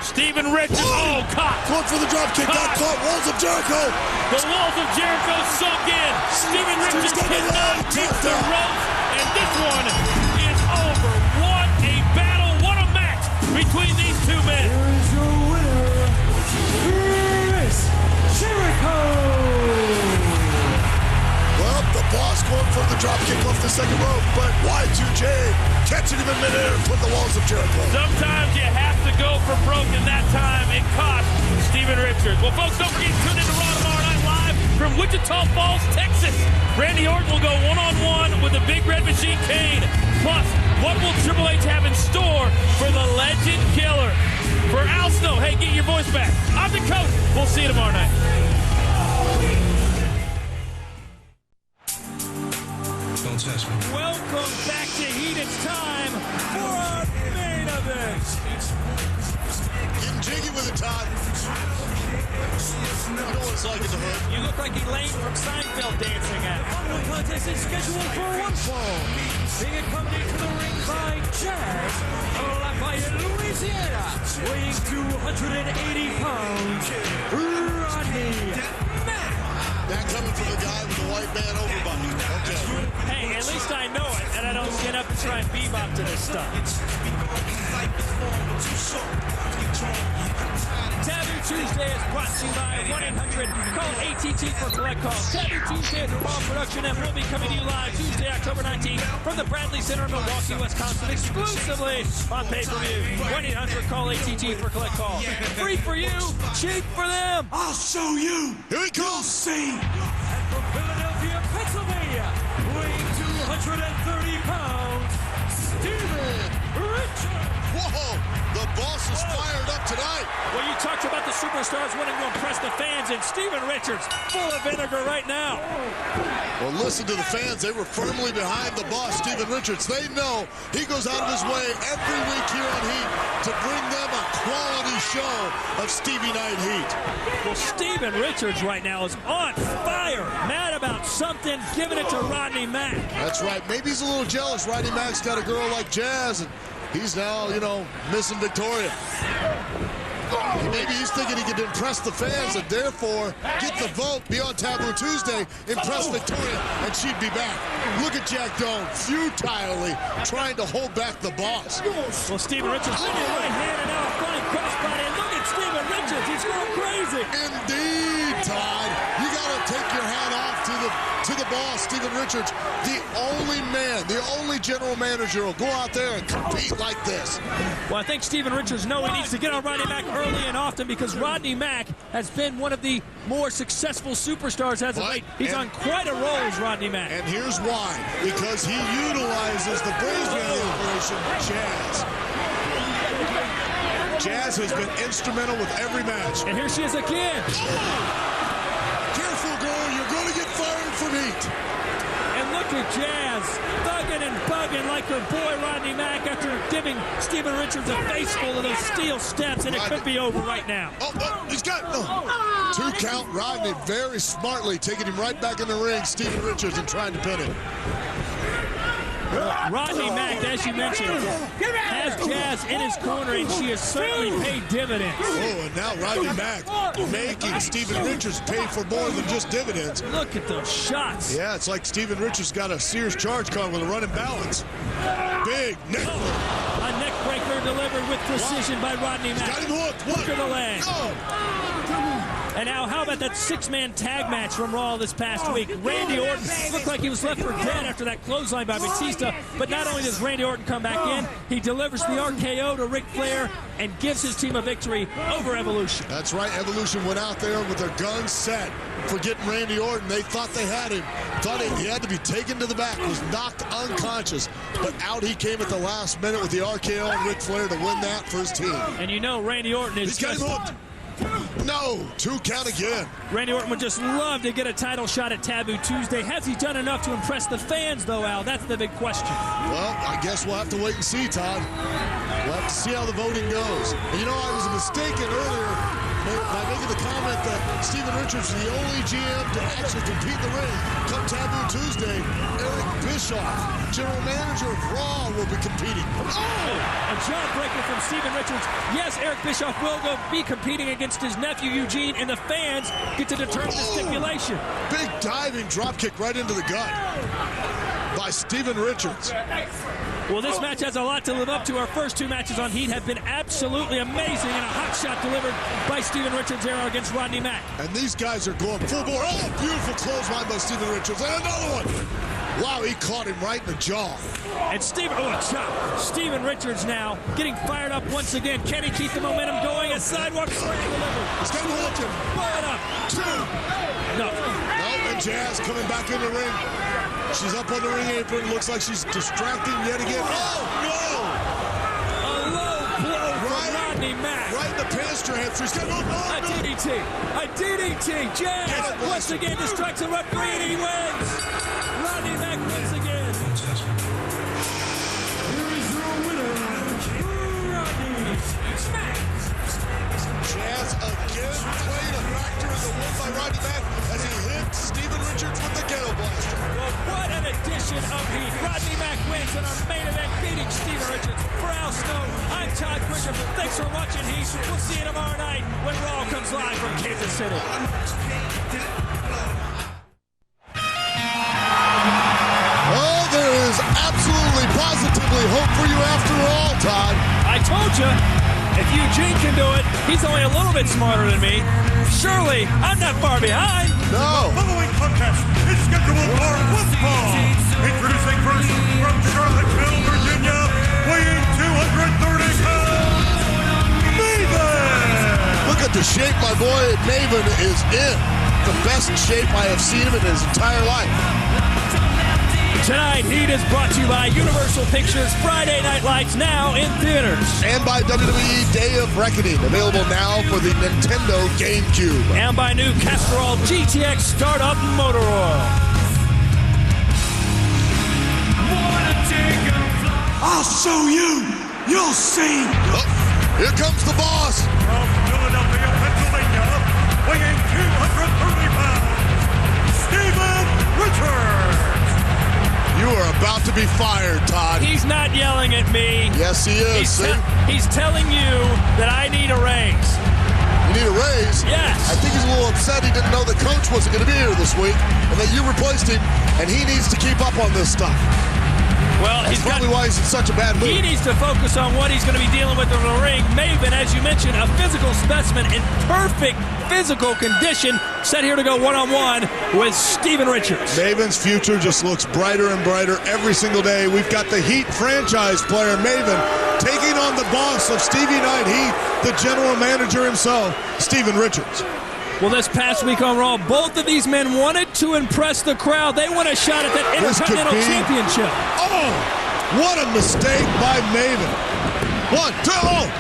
Steven Richards, caught. Going for the drop kick, got caught. Walls of Jericho. The walls of Jericho sunk in. Steven Richards cannot keep the ropes, and this one is over. What a battle, what a match between these two men. Here is your winner, Chris Jericho. Well, the boss going for the drop kick off the second rope, but Y2J catching him in midair and put the walls of Jericho. Sometimes you have to go for broke, and that time it cost Steven Richards. Well, folks, don't forget to tune in to Raw tomorrow night live from Wichita Falls, Texas. Randy Orton will go one-on-one with the Big Red Machine Kane. Plus, what will Triple H have in store for the Legend Killer? For Al Snow, hey, get your voice back. I'm the coach. We'll see you tomorrow night. Don't test me. Welcome back to Heat. It's time for our main event. Getting jiggy with it, Todd. You know what it's like in the hood. You look like Elaine from Seinfeld dancing at it. One contest is scheduled for one fall. Being accompanied to the ring by Jazz of Lafayette, Louisiana, weighing 280 pounds, Rodney Mack. That coming from the guy with the white man over button. Okay. Hey, at least I know it, and I don't get up and try and bebop to this stuff. Taboo Tuesday is brought to you by 1-800-CALL-ATT for collect calls. Taboo Tuesday is a Raw production and will be coming to you live Tuesday, October 19th from the Bradley Center in Milwaukee, Wisconsin, exclusively on pay-per-view. 1-800-CALL-ATT for collect calls. Free for you, cheap for them. I'll show you. Here he comes. See. And from Philadelphia, Pennsylvania, weighing 230 pounds, Steven Richards. Whoa, the boss is fired up tonight. Well, you talked about the superstars wanting to impress the fans, and Steven Richards full of vinegar right now. Well, listen to the fans. They were firmly behind the boss, Steven Richards. They know he goes out of his way every week here on Heat to bring them a quality show of Stevie Night Heat. Well, Steven Richards right now is on fire, mad about something, giving it to Rodney Mack. That's right. Maybe he's a little jealous. Rodney Mack's got a girl like Jazz, and he's now, missing Victoria. Maybe he's thinking he could impress the fans and therefore get the vote, be on Taboo Tuesday, impress Victoria, and she'd be back. Look at Jack Doan futilely trying to hold back the boss. Well, Steven Richards with your right hand and now a funny crossbody. And look at Steven Richards. He's going crazy. Indeed, Todd. You got to take your hat off to the boss, Steven Richards. The only man, the only general manager will go out there and compete like this. Well, I think Steven Richards knows he needs to get on Rodney Mack early and often because Rodney Mack has been one of the more successful superstars as of late. He's on quite a roll as Rodney Mack. And here's why. Because he utilizes the Bradshaw operation, Jazz. Jazz has been instrumental with every match. And here she is again. Careful, girl. You're going to get fired from heat. And look at Jazz thugging and bugging like her boy Rodney Mack after giving Steven Richards a face full of those steel steps, and it could be over right now. He's got 2 count. Rodney very smartly taking him right back in the ring, Steven Richards, and trying to pin him. Rodney Mack, as you mentioned, has Jazz in his corner, and she has certainly paid dividends. Oh, and now Rodney Mack making Steven Richards pay for more than just dividends. Look at those shots. Yeah, it's like Steven Richards got a Sears charge card with a running balance. Big neck. A neck breaker delivered with precision by Rodney Mack. Got him hooked. Look at the leg. And now, how about that 6-man tag match from Raw this past week? Randy Orton looked like he was left for dead after that clothesline by Batista, but not only does Randy Orton come back in, he delivers the RKO to Ric Flair and gives his team a victory over Evolution. That's right, Evolution went out there with their guns set for getting Randy Orton. They thought they had him, thought he had to be taken to the back, was knocked unconscious, but out he came at the last minute with the RKO and Ric Flair to win that for his team. And you know Randy Orton is He's got him hooked. No, 2 count again. Randy Orton would just love to get a title shot at Taboo Tuesday. Has he done enough to impress the fans, though, Al? That's the big question. Well, I guess we'll have to wait and see, Todd. We'll have to see how the voting goes. And you know, I was mistaken earlier by making the comment that Steven Richards is the only GM to actually compete in the ring. Come Taboo Tuesday, Eric Bischoff, general manager of Raw, will be competing. A jawbreaker from Steven Richards. Yes, Eric Bischoff will go be competing against his nephew Eugene, and the fans get to determine the stipulation. Big diving dropkick right into the gut by Steven Richards. Well, this match has a lot to live up to. Our first 2 matches on Heat have been absolutely amazing, and a hot shot delivered by Steven Richards there against Rodney Mack. And these guys are going full bore. Oh, beautiful clothesline by Steven Richards. And another one. Wow, he caught him right in the jaw. And Steven Richards now getting fired up once again. Can he keep the momentum going? A sidewalk slam delivered. He's going to hold him. Blow it up. 2. No, and Jazz coming back in the ring. She's up on the ring apron. Looks like she's distracting yet again. Oh, no! A low blow from Rodney Mack. Right in the pants strap. She's got a DDT. A DDT. Jazz once again distracts the referee, and he wins. Rodney Mack once again. Here is your winner, Rodney Mack. Jazz again playing a factor in the win by Rodney Mack as he hit Steven Richards with the ghetto blaster. Well, what an edition of Heat. Rodney Mack wins in our main event, beating Steven Richards. For Al Snow, I'm Todd Bridger. Thanks for watching Heat. We'll see you tomorrow night when Raw comes live from Kansas City. Oh, there is absolutely, positively hope for you after all, Todd. I told you, if Eugene can do it, he's only a little bit smarter than me. Surely, I'm not far behind. No. The following contest is scheduled for one fall. Introducing first from Charlottesville, Virginia, weighing 230 pounds, Maven. Look at the shape my boy Maven is in. The best shape I have seen him in his entire life. Tonight, Heat is brought to you by Universal Pictures Friday Night Lights, now in theaters. And by WWE Day of Reckoning, available now for the Nintendo GameCube. And by new Castrol GTX Startup Motor Oil. I'll show you. You'll see. Oh, here comes the boss. From Philadelphia, Pennsylvania, weighing 230 pounds, Steven Richards. You are about to be fired, Todd. He's not yelling at me. Yes, he is. He's telling you that I need a raise. You need a raise? Yes. I think he's a little upset he didn't know the coach wasn't going to be here this week and that you replaced him, and he needs to keep up on this stuff. Well, that's probably why he's in such a bad mood. He needs to focus on what he's going to be dealing with in the ring. Maven, as you mentioned, a physical specimen in perfect physical condition, set here to go one-on-one with Steven Richards. Maven's future just looks brighter and brighter every single day. We've got the Heat franchise player, Maven, taking on the boss of Stevie Night Heat, the general manager himself, Steven Richards. Well, this past week on Raw, both of these men wanted to impress the crowd. They want a shot at that Intercontinental Championship. Oh, what a mistake by Maven. 1, 2, oh.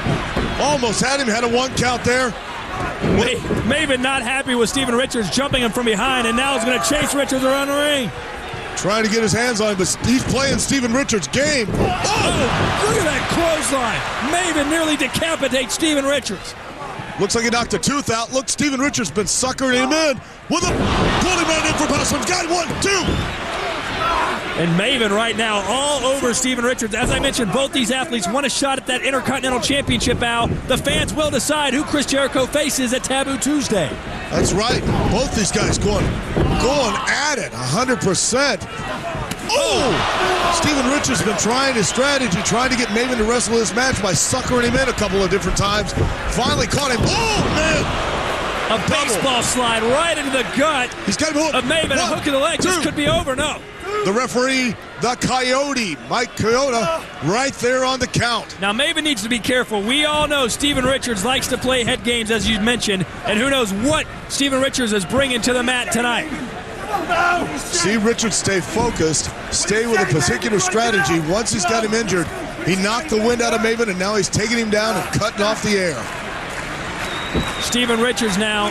Almost had him, had a 1 count there. Maven not happy with Steven Richards jumping him from behind, and now he's going to chase Richards around the ring. Trying to get his hands on him, but he's playing Steven Richards' game. Oh, look at that clothesline. Maven nearly decapitates Steven Richards. Looks like he knocked a tooth out. Look, Steven Richards been suckering him in with a pulled him in for power slams. Got 1, 2. And Maven right now all over Steven Richards. As I mentioned, both these athletes want a shot at that Intercontinental Championship, Al. The fans will decide who Chris Jericho faces at Taboo Tuesday. That's right. Both these guys going at it 100%. Oh! Steven Richards been trying his strategy, trying to get Maven to wrestle this match by suckering him in a couple of different times. Finally caught him. Oh, man! A baseball slide right into the gut. He's got him hooked. Of Maven, a hook in the leg. This could be over. No. The referee, the Coyote, Mike Coyote, right there on the count. Now, Maven needs to be careful. We all know Steven Richards likes to play head games, as you mentioned, and who knows what Steven Richards is bringing to the mat tonight. See Richards stay focused, stay with a particular strategy. Once he's got him injured, he knocked the wind out of Maven, and now he's taking him down and cutting off the air. Steven Richards now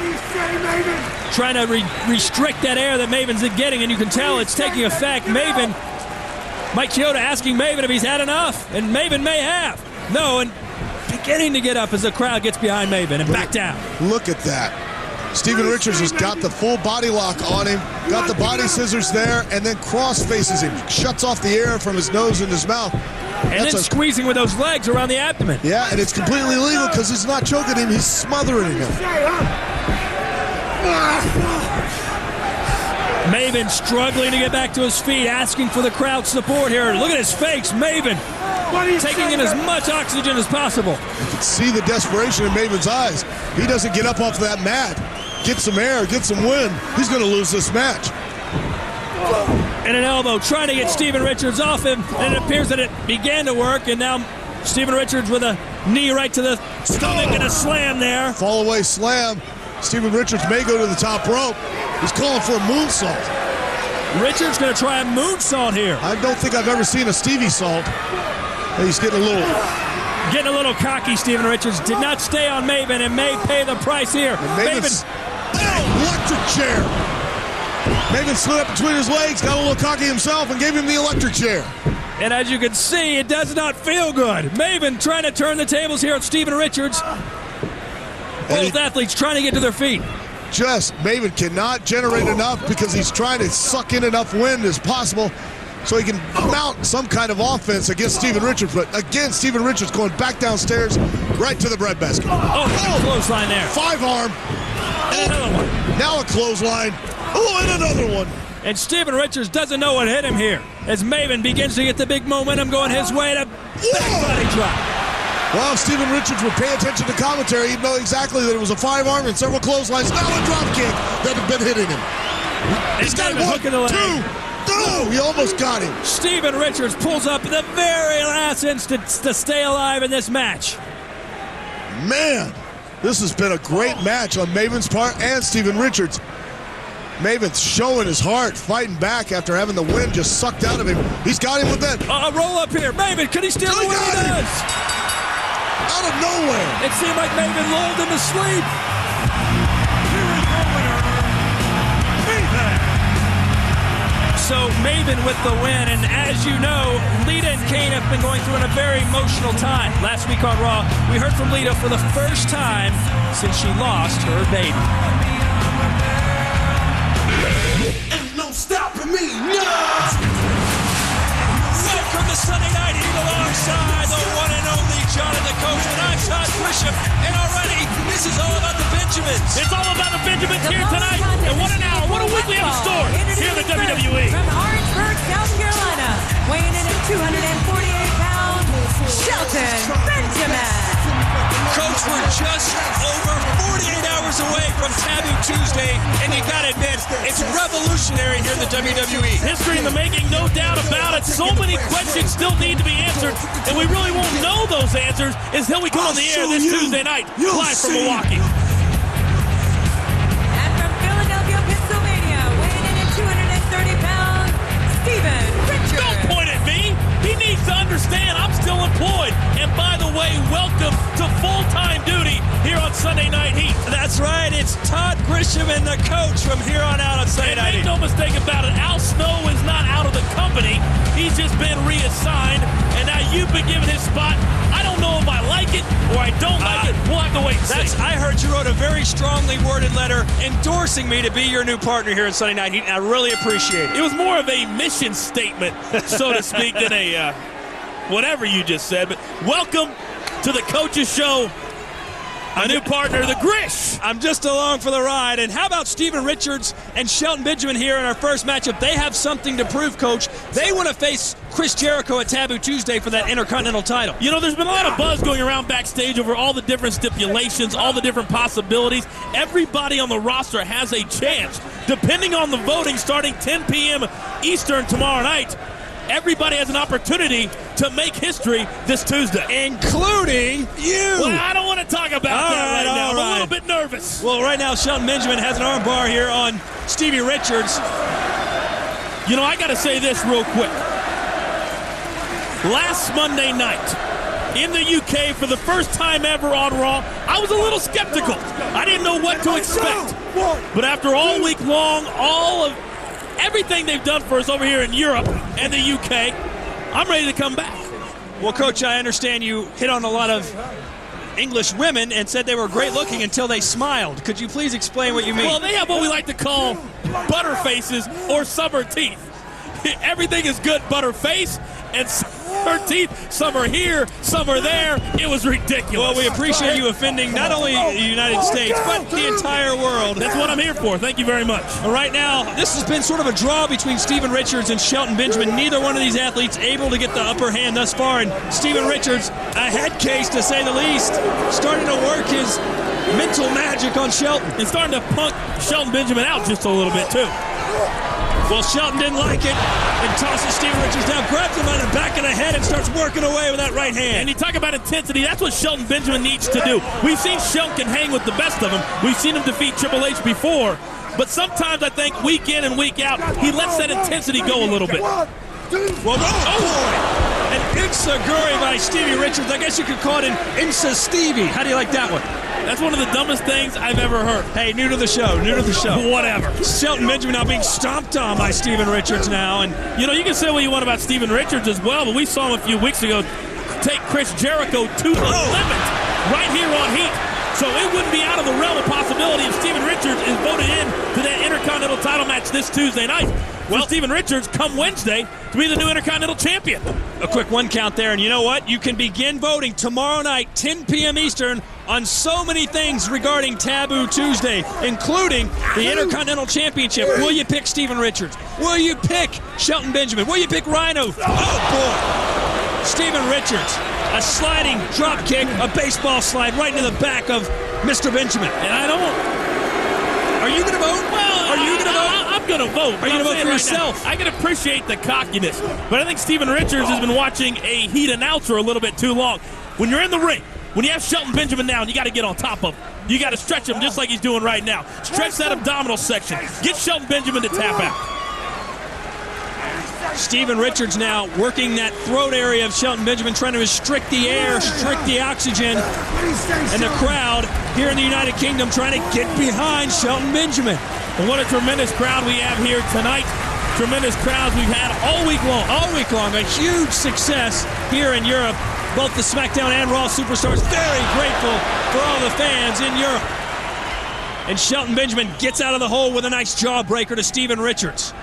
trying to restrict that air that Maven's getting, and you can tell it's taking effect. Maven, Mike Chioda asking Maven if he's had enough, and Maven may have. No, and beginning to get up as the crowd gets behind Maven and back down. Look at that. Steven Richards has got the full body lock on him, got the body scissors there, and then cross faces him, shuts off the air from his nose and his mouth. And then squeezing with those legs around the abdomen. Yeah, and it's completely illegal because he's not choking him, he's smothering him. Maven struggling to get back to his feet, asking for the crowd's support here. Look at his face, Maven taking in as much oxygen as possible. You can see the desperation in Maven's eyes. He doesn't get up off that mat, get some air, get some wind, he's going to lose this match. And an elbow trying to get Steven Richards off him, and it appears that it began to work, and now Steven Richards with a knee right to the stomach and a slam there. Fall away slam. Steven Richards may go to the top rope. He's calling for a moonsault. Richards going to try a moonsault here. I don't think I've ever seen a Stevie salt. He's getting a little cocky. Steven Richards did not stay on Maven and may pay the price here. Maven, electric chair. Maven slid up between his legs, got a little cocky himself, and gave him the electric chair. And as you can see, it does not feel good. Maven trying to turn the tables here on Steven Richards. Both athletes trying to get to their feet. Maven cannot generate enough because he's trying to suck in enough wind as possible so he can mount some kind of offense against Steven Richards. But again, Steven Richards going back downstairs, right to the breadbasket. Oh, clothesline there. 5-arm. And another one. Now a clothesline. Oh, and another one. And Steven Richards doesn't know what hit him here as Maven begins to get the big momentum going his way to back body drop. Well, if Steven Richards would pay attention to commentary, he'd know exactly that it was a 5-arm and several clotheslines. Now a drop kick that had been hitting him. He's got him 1, 2. No, he almost got him. Steven Richards pulls up at the very last instant to stay alive in this match. Man, this has been a great match on Maven's part and Steven Richards. Maven's showing his heart, fighting back after having the wind just sucked out of him. He's got him with that. A roll up here. Maven, could he steal the win? He does. Out of nowhere. It seemed like Maven lulled him to sleep. So Maven with the win, and as you know, Lita and Kane have been going through a very emotional time. Last week on Raw, we heard from Lita for the first time since she lost her baby. Ain't no stopping me, no! Welcome to Sunday Night Heat alongside the one and only Jonathan Coach, and I'm Todd Grisham, and already this is all about the Benjamins. It's all about the Benjamins here tonight, and what an hour, what a week we have in store here in the WWE. From Orangeburg, South Carolina, weighing in at 248 pounds, Shelton Benjamin. Coach, we're just over 48 hours away from Taboo Tuesday, and you gotta admit, it's revolutionary here in the WWE. History in the making, no doubt about it. So many questions still need to be answered, and we really won't know those answers until we come on the air this Tuesday night, live from Milwaukee. And from Philadelphia, Pennsylvania, weighing in at 230 pounds, Steven Richards. Don't point at me. He needs to understand I'm still employed. And by the way, welcome to full-time Fisherman, the coach, from here on out on Sunday night. Make no mistake about it, Al Snow is not out of the company. He's just been reassigned, and now you've been given his spot. I don't know if I like it or I don't like it. We'll have to wait and see. I heard you wrote a very strongly worded letter endorsing me to be your new partner here on Sunday Night Heat, and I really appreciate it. It was more of a mission statement, so to speak, than a whatever you just said. But welcome to the Coach's Show. A new partner, the Grish. I'm just along for the ride. And how about Steven Richards and Shelton Benjamin here in our first matchup? They have something to prove, Coach. They want to face Chris Jericho at Taboo Tuesday for that Intercontinental title. You know, there's been a lot of buzz going around backstage over all the different stipulations, all the different possibilities. Everybody on the roster has a chance. Depending on the voting starting 10 p.m. Eastern tomorrow night, everybody has an opportunity to make history this Tuesday. Including you. Well, I don't want to talk about that right now. I'm a little bit nervous. Well, right now, Shelton Benjamin has an arm bar here on Stevie Richards. You know, I got to say this real quick. Last Monday night in the UK, for the first time ever on Raw, I was a little skeptical. I didn't know what to expect. But after all week long, all of everything they've done for us over here in Europe and the UK, I'm ready to come back. Well, Coach, I understand you hit on a lot of English women and said they were great looking until they smiled. Could you please explain what you mean? Well, they have what we like to call butter faces or summer teeth. Everything is good butter face and her teeth. Some are here, some are there. It was ridiculous. Well, we appreciate you offending not only the United States, but the entire world. That's what I'm here for. Thank you very much. Well, right now, this has been sort of a draw between Steven Richards and Shelton Benjamin. Neither one of these athletes able to get the upper hand thus far. And Steven Richards, a head case to say the least, starting to work his mental magic on Shelton. And starting to punk Shelton Benjamin out just a little bit, too. Well, Shelton didn't like it and tosses Steven Richards down, grabs him on the back of the head and starts working away with that right hand. And you talk about intensity, that's what Shelton Benjamin needs to do. We've seen Shelton can hang with the best of them. We've seen him defeat Triple H before. But sometimes I think week in and week out, he lets that intensity go a little bit. Well, boy! An Insa-Guri by Stevie Richards. I guess you could call it an Insa-Stevie. How do you like that one? That's one of the dumbest things I've ever heard. Hey, new to the show, Whatever. Shelton Benjamin now being stomped on by Steven Richards now. And you know, you can say what you want about Steven Richards as well, but we saw him a few weeks ago take Chris Jericho to the limit right here on Heat. So it wouldn't be out of the realm of possibility if Steven Richards is voted in to that Intercontinental title match this Tuesday night. Well, Steven Richards come Wednesday to be the new Intercontinental champion. A quick one count there, and you know what? You can begin voting tomorrow night, 10 p.m. Eastern, on so many things regarding Taboo Tuesday, including the Intercontinental Championship. Will you pick Steven Richards? Will you pick Shelton Benjamin? Will you pick Rhino? Oh, boy. Steven Richards, a sliding drop kick, a baseball slide right into the back of Mr. Benjamin. And I don't... Are you going to vote? Well, are you going to vote? I'm going to vote. Are you going to vote for yourself? I can appreciate the cockiness, but I think Steven Richards has been watching a Heat announcer a little bit too long. When you're in the ring, when you have Shelton Benjamin down, you got to get on top of him. You got to stretch him just like he's doing right now. Stretch that abdominal section. Get Shelton Benjamin to tap out. Steven Richards now working that throat area of Shelton Benjamin, trying to restrict the air, restrict the oxygen, and the crowd here in the United Kingdom trying to get behind Shelton Benjamin. And what a tremendous crowd we have here tonight. Tremendous crowds we've had all week long. All week long. A huge success here in Europe. Both the SmackDown and Raw superstars very grateful for all the fans in Europe. And Shelton Benjamin gets out of the hole with a nice jawbreaker to Steven Richards.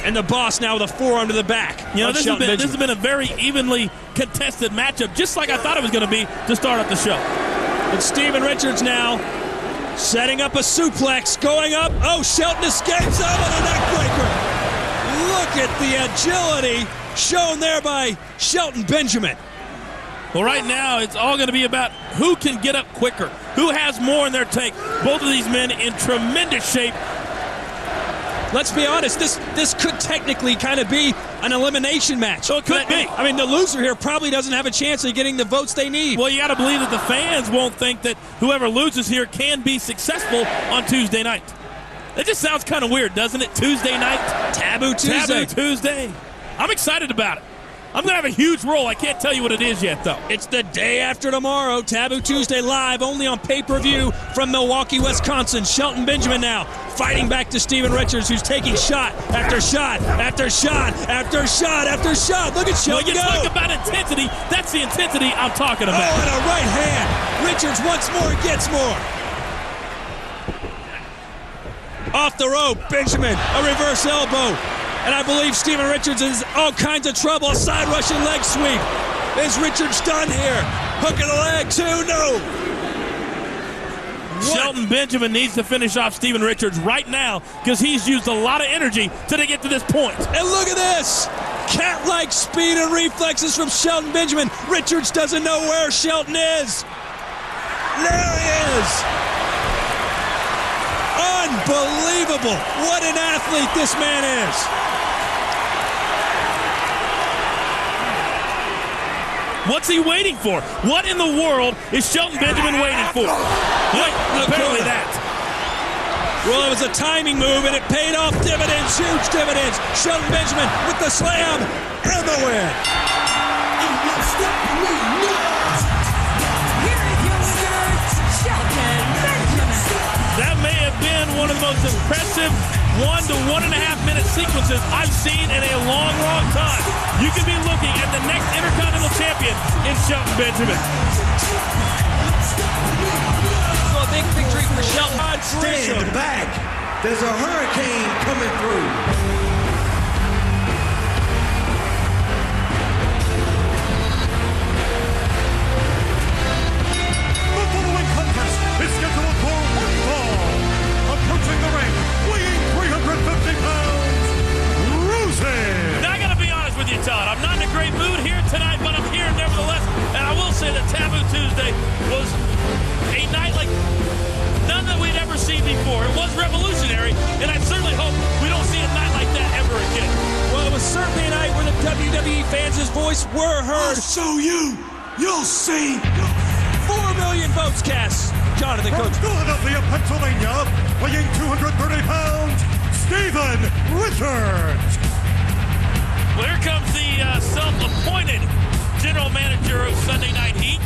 And the boss now with a forearm to the back. You know, this has been a very evenly contested matchup, just like I thought it was going to be to start off the show. And Steven Richards now setting up a suplex, going up. Oh, Shelton escapes out of the neckbreaker. Look at the agility shown there by Shelton Benjamin. Well, right now, it's all going to be about who can get up quicker, who has more in their tank. Both of these men in tremendous shape. Let's be honest, this could technically kind of be an elimination match. So it could be. I mean, the loser here probably doesn't have a chance of getting the votes they need. Well, you got to believe that the fans won't think that whoever loses here can be successful on Tuesday night. That just sounds kind of weird, doesn't it? Tuesday night. Taboo Tuesday. Taboo Tuesday. I'm excited about it. I'm going to have a huge role. I can't tell you what it is yet, though. It's the day after tomorrow. Taboo Tuesday live only on pay-per-view from Milwaukee, Wisconsin. Shelton Benjamin now fighting back to Steven Richards, who's taking shot after shot after shot after shot after shot. Look at Shelton go. When you talk about intensity, that's the intensity I'm talking about. Oh, and a right hand. Richards wants more, gets more. Off the rope, Benjamin, a reverse elbow. And I believe Steven Richards is in all kinds of trouble. A side Russian leg sweep. Is Richards done here? Hook of the leg, too? No. Shelton Benjamin needs to finish off Steven Richards right now because he's used a lot of energy to get to this point. And look at this. Cat-like speed and reflexes from Shelton Benjamin. Richards doesn't know where Shelton is. There he is. Unbelievable. What an athlete this man is. What's he waiting for? What in the world is Shelton Benjamin waiting for? Apparently that. Well, it was a timing move, and it paid off dividends, huge dividends. Shelton Benjamin with the slam and the win. That may have been one of the most impressive 1 to 1.5 minute sequences I've seen in a long, long time. You could be looking at the next Intercontinental Champion in Shelton Benjamin. So a big victory for Shelton. Stand back. There's a hurricane coming through. Is scheduled for one fall. Approaching the ring, weighing 350 pounds, Rosie. Now, I got to be honest with you, Todd. I'm not in a great mood here tonight, but I'm here nevertheless. And I will say that Taboo Tuesday was a night like none that we'd ever seen before. It was revolutionary, and I certainly hope we don't see a night like that ever again. Well, it was certainly a night where the WWE fans' voice were heard. I'll show you. You'll see. 4 million votes cast. Jonathan, From Coach. Philadelphia, Pennsylvania, weighing 230 pounds, Steven Richards. Well, here comes the self-appointed general manager of Sunday Night Heat.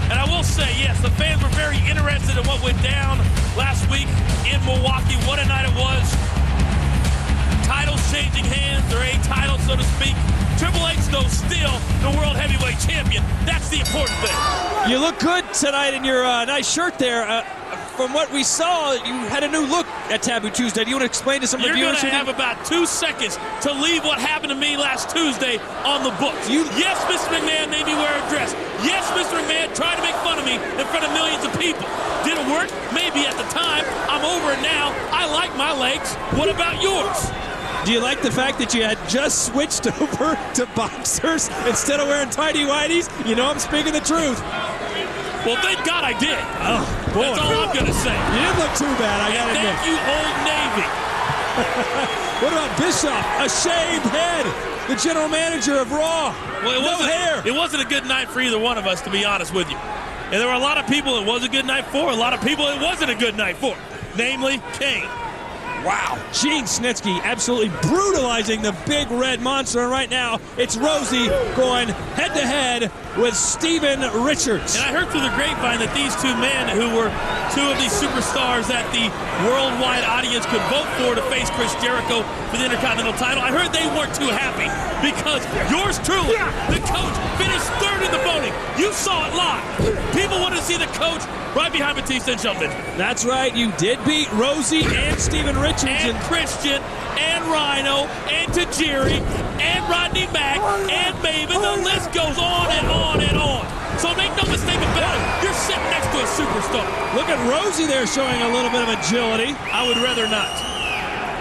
And I will say, yes, the fans were very interested in what went down last week in Milwaukee. What a night it was. Titles changing hands, or a title, so to speak. Triple H, though, still the World Heavyweight Champion. That's the important thing. You look good tonight in your nice shirt there. From what we saw, you had a new look at Taboo Tuesday. Do you want to explain to some of the viewers? You're going to have about 2 seconds to leave what happened to me last Tuesday on the books. Yes, Mr. McMahon made me wear a dress. Yes, Mr. McMahon tried to make fun of me in front of millions of people. Did it work? Maybe at the time. I'm over it now. I like my legs. What about yours? Do you like the fact that you had just switched over to boxers instead of wearing tighty-whities? You know I'm speaking the truth. Well, thank God I did. Oh, boy. That's all I'm going to say. You didn't look too bad, I got to admit. Thank you, Old Navy. What about Bischoff? A shaved head. The general manager of Raw. Well, no hair. It wasn't a good night for either one of us, to be honest with you. And there were a lot of people it was a good night for, a lot of people it wasn't a good night for, namely Kane. Wow. Gene Snitsky absolutely brutalizing the big red monster. And right now, it's Rosie going head-to-head with Steven Richards. And I heard through the grapevine that these two men, who were two of these superstars that the worldwide audience could vote for to face Chris Jericho for the Intercontinental title, I heard they weren't too happy because yours truly, the coach, finished third in the voting. You saw it live. People wanted to see the coach right behind Batista and Shelton. That's right. You did beat Rosie and Steven Richards. And Christian, and Rhino, and Tajiri, and Rodney Mack, and Maven. The list goes on and on and on. So make no mistake about it. You're sitting next to a superstar. Look at Rosie there showing a little bit of agility. I would rather not.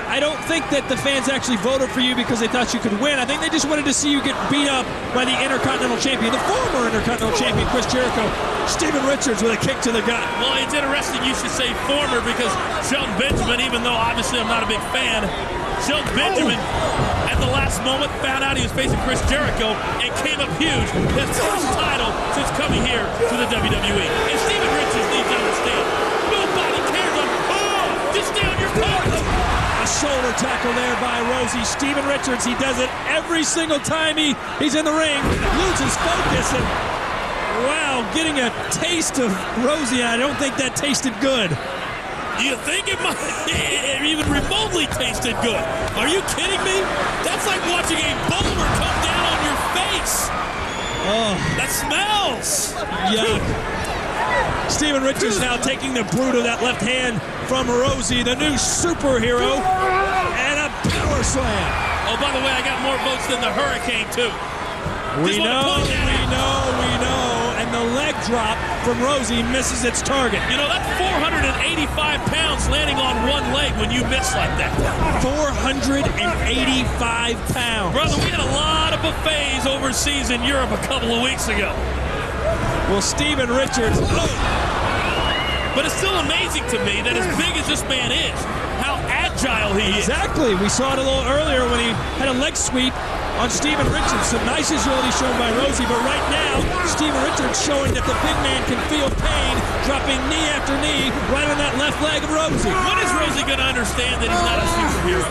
I don't think that the fans actually voted for you because they thought you could win. I think they just wanted to see you get beat up by the Intercontinental Champion, the former Intercontinental Champion, Chris Jericho. Steven Richards with a kick to the gut. Well, it's interesting you should say former because Shelton Benjamin, even though obviously I'm not a big fan, Shelton Benjamin at the last moment found out he was facing Chris Jericho and came up huge. His first title since coming here to the WWE. And Steven Richards needs to understand, nobody cares. Just stay on your cards. A shoulder tackle there by Rosie. Steven Richards, he does it every single time he's in the ring. Loses focus and, wow, getting a taste of Rosie. I don't think that tasted good. You think it might even remotely tasted good? Are you kidding me? That's like watching a boulder come down on your face. Oh, that smells. Yuck. Steven Richards now taking the brute of that left hand from Rosie, the new superhero, and a power slam. Oh, by the way, I got more votes than the Hurricane, too. We know. And the leg drop from Rosie misses its target. You know, that's 485 pounds landing on one leg when you miss like that. 485 pounds. Brother, we had a lot of buffets overseas in Europe a couple of weeks ago. Well, Steven Richards. But it's still amazing to me that as big as this man is, how agile he is. Exactly. We saw it a little earlier when he had a leg sweep on Steven Richards. Some nice agility shown by Rosie, but right now, Steven Richards showing that the big man can feel pain, dropping knee after knee right on that left leg of Rosie. When is Rosie going to understand that he's not a superhero?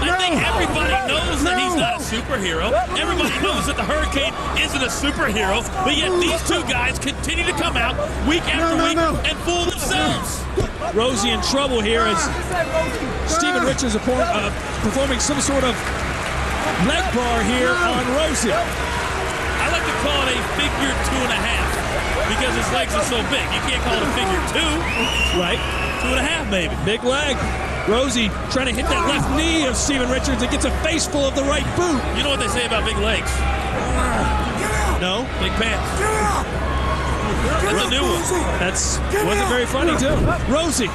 I think everybody knows that he's not a superhero. Everybody knows that the Hurricane isn't a superhero, but yet these two guys continue to come out week after week and fool themselves. Rosie in trouble here as Steven Richards performing some sort of leg bar here on Rosie. I like to call it a figure 2.5 because his legs are so big. You can't call it a figure 2. Right. 2.5 maybe. Big leg. Rosie trying to hit that left knee of Steven Richards. It gets a face full of the right boot. You know what they say about big legs? No. Big pants. That's a new one. Wasn't very funny too. Rosie.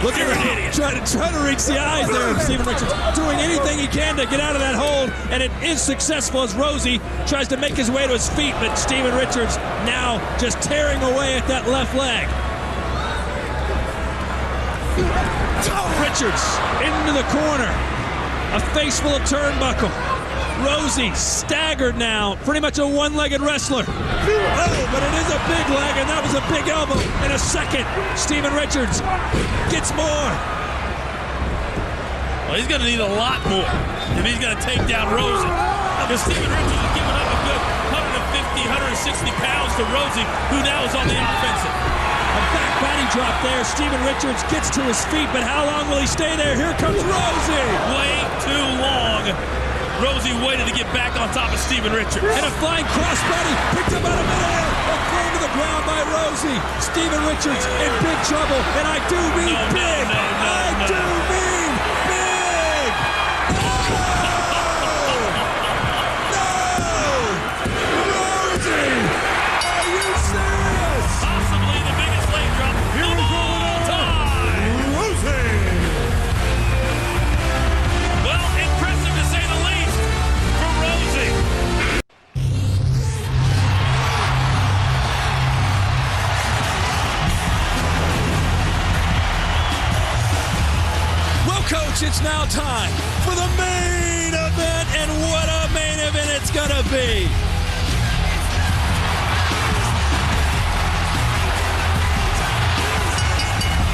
Look at her trying to reach the eyes there of Steven Richards, doing anything he can to get out of that hold, and it is successful as Rosie tries to make his way to his feet, but Steven Richards now just tearing away at that left leg. Richards into the corner, a face full of turnbuckle. Rosie staggered now, pretty much a one-legged wrestler. Oh, but it is a big leg, and that was a big elbow. In a second, Steven Richards gets more. Well, he's going to need a lot more if he's going to take down Rosie. Because Steven Richards is giving up a good 150, 160 pounds to Rosie, who now is on the offensive. A back body drop there. Steven Richards gets to his feet, but how long will he stay there? Here comes Rosie. Way too long. Rosie waited to get back on top of Steven Richards. And a flying crossbody picked up out of midair and thrown to the ground by Rosie. Steven Richards in big trouble, and I do mean big. I do mean big. Rosie, are you serious? Possibly the biggest leg drop of all time. Rosie. Well, impressive to say the least for Rosie. Well, Coach, it's now time for the main event, and what a main event it's gonna be.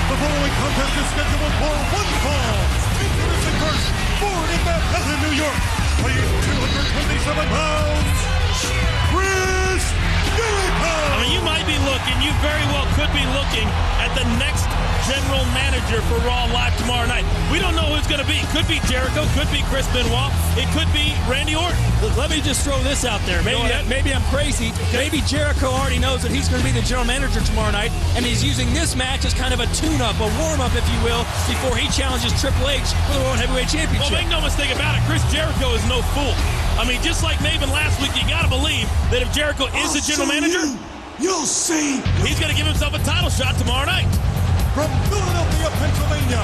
The following contest is scheduled for one fall. Introducing first, born in Manhattan, New York, weighing 227 pounds, Chris Jericho. I mean, you might be looking, you very well could be looking at the next general manager for Raw Live tomorrow night. We don't know who it's going to be. Could be Jericho, could be Chris Benoit, it could be Randy Orton. Let me just throw this out there. Maybe I'm crazy. Maybe Jericho already knows that he's going to be the general manager tomorrow night, and he's using this match as kind of a tune-up, a warm-up, if you will, before he challenges Triple H for the World Heavyweight Championship. Well, make no mistake about it, Chris Jericho is no fool. I mean, just like Maven last week, you got to believe that if Jericho is the general manager, you'll see. He's going to give himself a title shot tomorrow night. From Philadelphia, Pennsylvania,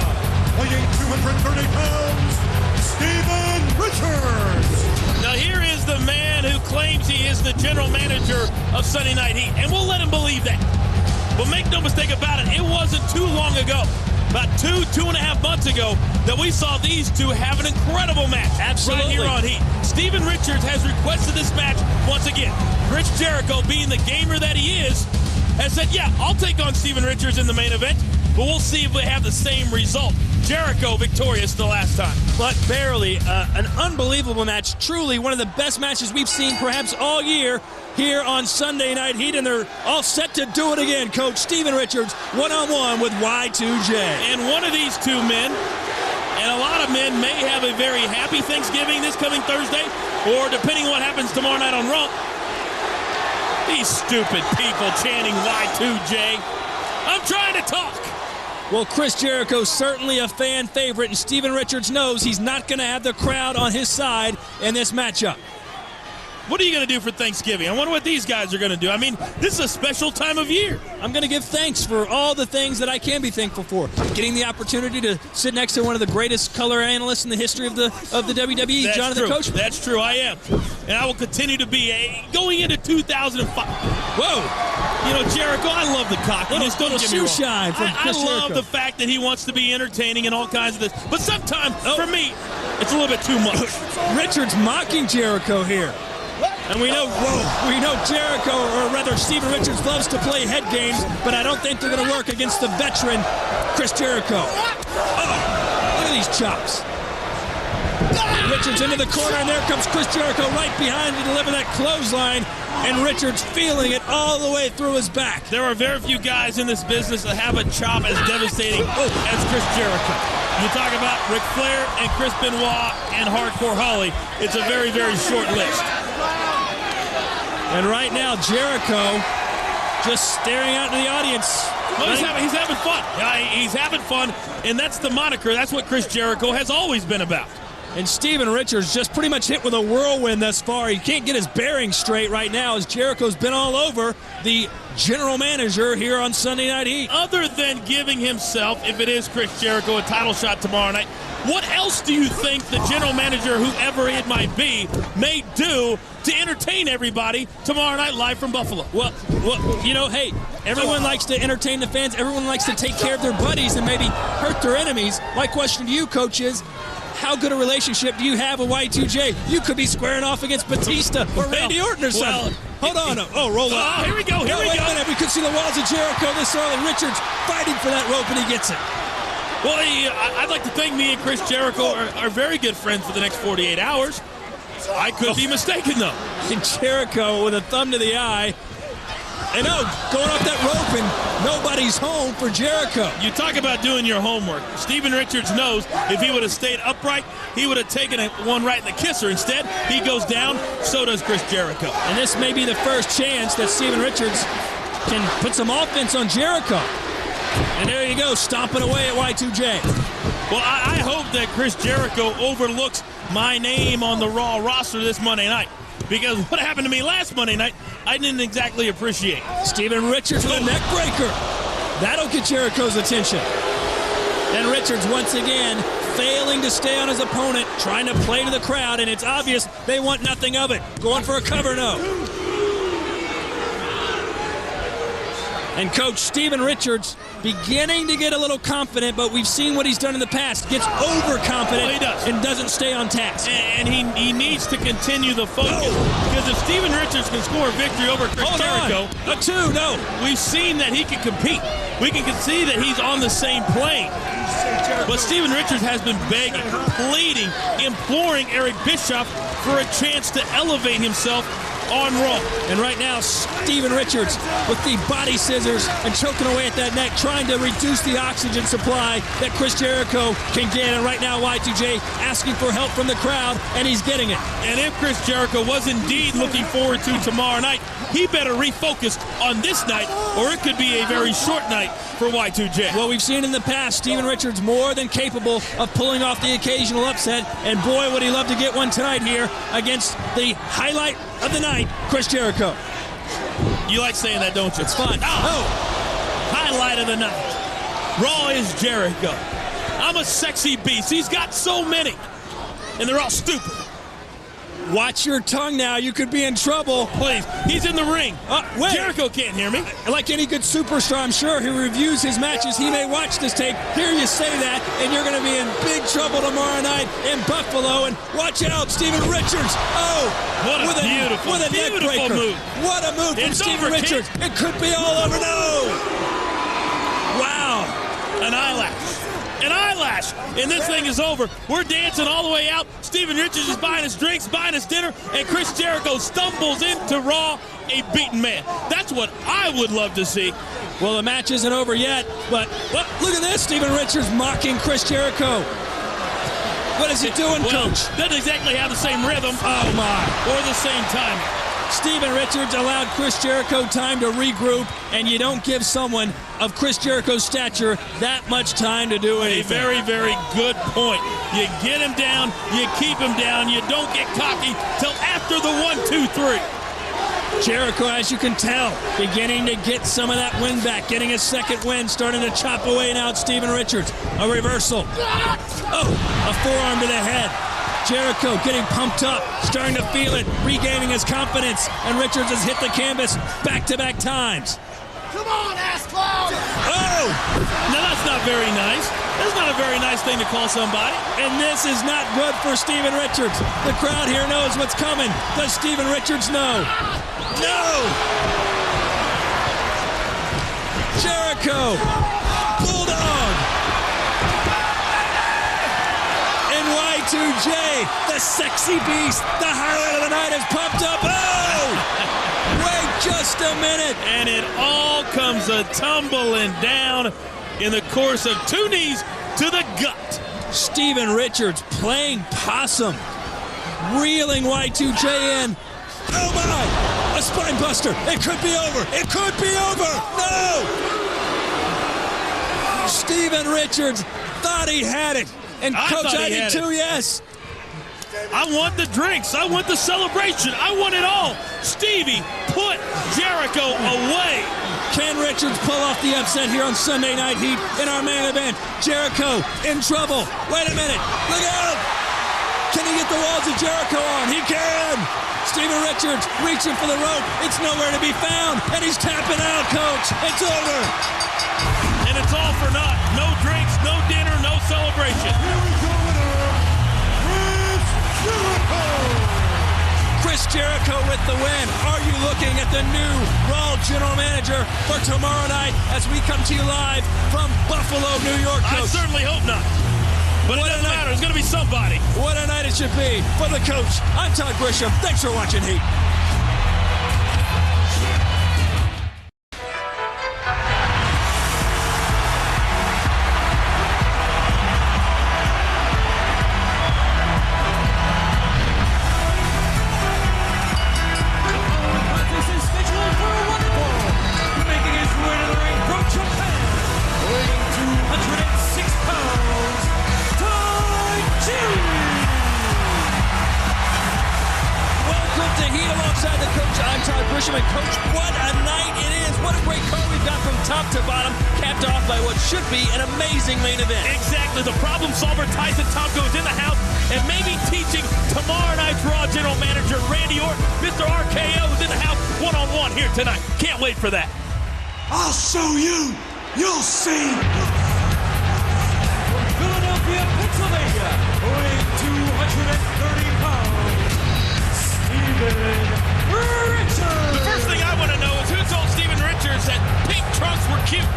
weighing 230 pounds, Steven Richards. Now here is the man who claims he is the general manager of Sunday Night Heat, and we'll let him believe that. But make no mistake about it, it wasn't too long ago, about 2.5 months ago, that we saw these two have an incredible match. Absolutely. Right here on Heat. Steven Richards has requested this match once again. Chris Jericho, being the gamer that he is, has said, yeah, I'll take on Steven Richards in the main event, but we'll see if they have the same result. Jericho victorious the last time. But barely. An unbelievable match. Truly one of the best matches we've seen perhaps all year here on Sunday Night Heat, and they're all set to do it again. Coach Steven Richards, one-on-one with Y2J. And one of these two men, and a lot of men, may have a very happy Thanksgiving this coming Thursday, or depending on what happens tomorrow night on Raw. These stupid people chanting Y2J. I'm trying to talk. Well, Chris Jericho's certainly a fan favorite, and Steven Richards knows he's not going to have the crowd on his side in this matchup. What are you going to do for Thanksgiving? I wonder what these guys are going to do. I mean, this is a special time of year. I'm going to give thanks for all the things that I can be thankful for. Getting the opportunity to sit next to one of the greatest color analysts in the history of the WWE, That's Jonathan true. Coachman. That's true, I am. And I will continue to be going into 2005. Whoa. You know, Jericho, I love the cockiness. Don't get me wrong. shine from Chris I love Jericho. the fact that he wants to be entertaining and all kinds of this. But sometimes, for me, it's a little bit too much. Richards mocking Jericho here. And we know Jericho, or rather Steven Richards, loves to play head games, but I don't think they're going to work against the veteran Chris Jericho. Oh, look at these chops. Richards into the corner, and there comes Chris Jericho right behind to deliver that clothesline, and Richards feeling it all the way through his back. There are very few guys in this business that have a chop as devastating as Chris Jericho. You talk about Ric Flair and Chris Benoit and Hardcore Holly, it's a very, very short list. And right now, Jericho just staring out into the audience. Well, he's having fun. He's having fun, and that's the moniker. That's what Chris Jericho has always been about. And Steven Richards just pretty much hit with a whirlwind thus far. He can't get his bearings straight right now as Jericho's been all over the general manager here on Sunday Night Heat. Other than giving himself, if it is Chris Jericho, a title shot tomorrow night, what else do you think the general manager, whoever it might be, may do to entertain everybody tomorrow night live from Buffalo? Well, you know, hey, everyone likes to entertain the fans. Everyone likes to take care of their buddies and maybe hurt their enemies. My question to you, Coach, is how good a relationship do you have with Y2J? You could be squaring off against Batista or Randy Orton or something. Hold on. Oh, roll up. Oh, here we go. Wait a minute. We could see the walls of Jericho this early. Richards fighting for that rope, and he gets it. Well, I'd like to think me and Chris Jericho are very good friends for the next 48 hours. I could be mistaken, though. And Jericho with a thumb to the eye. And going off that rope, and nobody's home for Jericho. You talk about doing your homework. Steven Richards knows if he would have stayed upright, he would have taken one right in the kisser. Instead, he goes down, so does Chris Jericho. And this may be the first chance that Steven Richards can put some offense on Jericho. And there you go, stomping away at Y2J. Well, I hope that Chris Jericho overlooks my name on the Raw roster this Monday night. Because what happened to me last Monday night, I didn't exactly appreciate. Steven Richards with a neck breaker. That'll get Jericho's attention. And Richards once again failing to stay on his opponent, trying to play to the crowd, and it's obvious they want nothing of it. Going for a cover, no. And Coach Steven Richards beginning to get a little confident, but we've seen what he's done in the past. Gets overconfident and doesn't stay on task. And he needs to continue the focus. Because if Steven Richards can score a victory over Chris Jericho, a two, no. We've seen that he can compete. We can see that he's on the same plane. But Steven Richards has been begging, pleading, imploring Eric Bischoff for a chance to elevate himself on Raw. And right now, Steven Richards with the body scissors and choking away at that neck, trying to reduce the oxygen supply that Chris Jericho can get. And right now, Y2J asking for help from the crowd, and he's getting it. And if Chris Jericho was indeed looking forward to tomorrow night, he better refocus on this night, or it could be a very short night for Y2J. Well, we've seen in the past, Steven Richards more than capable of pulling off the occasional upset, and boy, would he love to get one tonight here against the highlight of the night, Chris Jericho. You like saying that, don't you? It's fun. Highlight of the night. Raw is Jericho. I'm a sexy beast. He's got so many, and they're all stupid. Watch your tongue now. You could be in trouble. Please. He's in the ring. Wait. Jericho can't hear me. Like any good superstar, I'm sure he reviews his matches. He may watch this tape, hear you say that, and you're going to be in big trouble tomorrow night in Buffalo. And watch out, Steven Richards. What a beautiful neck breaker. Move. What a move from Steven Richards. It could be all over. No. Wow. An eyelash. an eyelash, and this thing is over. We're dancing all the way out. Steven Richards is buying his drinks, buying his dinner, and Chris Jericho stumbles into Raw a beaten man. That's what I would love to see. Well, the match isn't over yet, but look at this. Steven Richards mocking Chris Jericho. What is he doing, Coach? Doesn't exactly have the same rhythm. Oh, my. Or the same time. Steven Richards allowed Chris Jericho time to regroup, and you don't give someone of Chris Jericho's stature that much time to do anything. A very, very good point. You get him down, you keep him down, you don't get cocky till after the 1, 2, 3. Jericho, as you can tell, beginning to get some of that win back, getting his second win, starting to chop away now at Steven Richards. A reversal. Oh, a forearm to the head. Jericho getting pumped up, starting to feel it, regaining his confidence, and Richards has hit the canvas back-to-back times. Come on, ass clown! Oh! Now that's not very nice. That's not a very nice thing to call somebody. And this is not good for Steven Richards. The crowd here knows what's coming. Does Steven Richards know? No! Jericho! Bulldog! And Y2J, the sexy beast, the highlight of the night is pumped up. Oh! Wait just a minute. And it all comes a-tumbling down in the course of 2 knees to the gut. Steven Richards playing possum, reeling Y2J in. Oh my! A spine buster. It could be over. It could be over. No! Steven Richards thought he had it. And Coach, I did too, yes. I want the drinks. I want the celebration. I want it all. Stevie, put Jericho away. Can Richards pull off the upset here on Sunday Night Heat in our main event? Jericho in trouble. Wait a minute. Look out. Can he get the walls of Jericho on? He can. Steven Richards reaching for the rope. It's nowhere to be found. And he's tapping out, Coach. It's over. And it's all for naught. No drinks, no dinner, no celebration. Chris Jericho with the win. Are you looking at the new Raw General Manager for tomorrow night as we come to you live from Buffalo, New York, Coach? I certainly hope not. But it doesn't matter. It's going to be somebody. What a night it should be for the coach. I'm Todd Grisham. Thanks for watching Heat. And Coach, what a night it is. What a great card we've got from top to bottom, capped off by what should be an amazing main event. Exactly. The problem solver Tyson Tomko is in the house and maybe teaching tomorrow night's Raw General Manager Randy Orton. Mr. RKO is in the house one-on-one here tonight. Can't wait for that. I'll show you. You'll see. Philadelphia, Pennsylvania, weighing 230 pounds, Steven Richards. The first thing I want to know is who told Steven Richards that pink trunks were cute,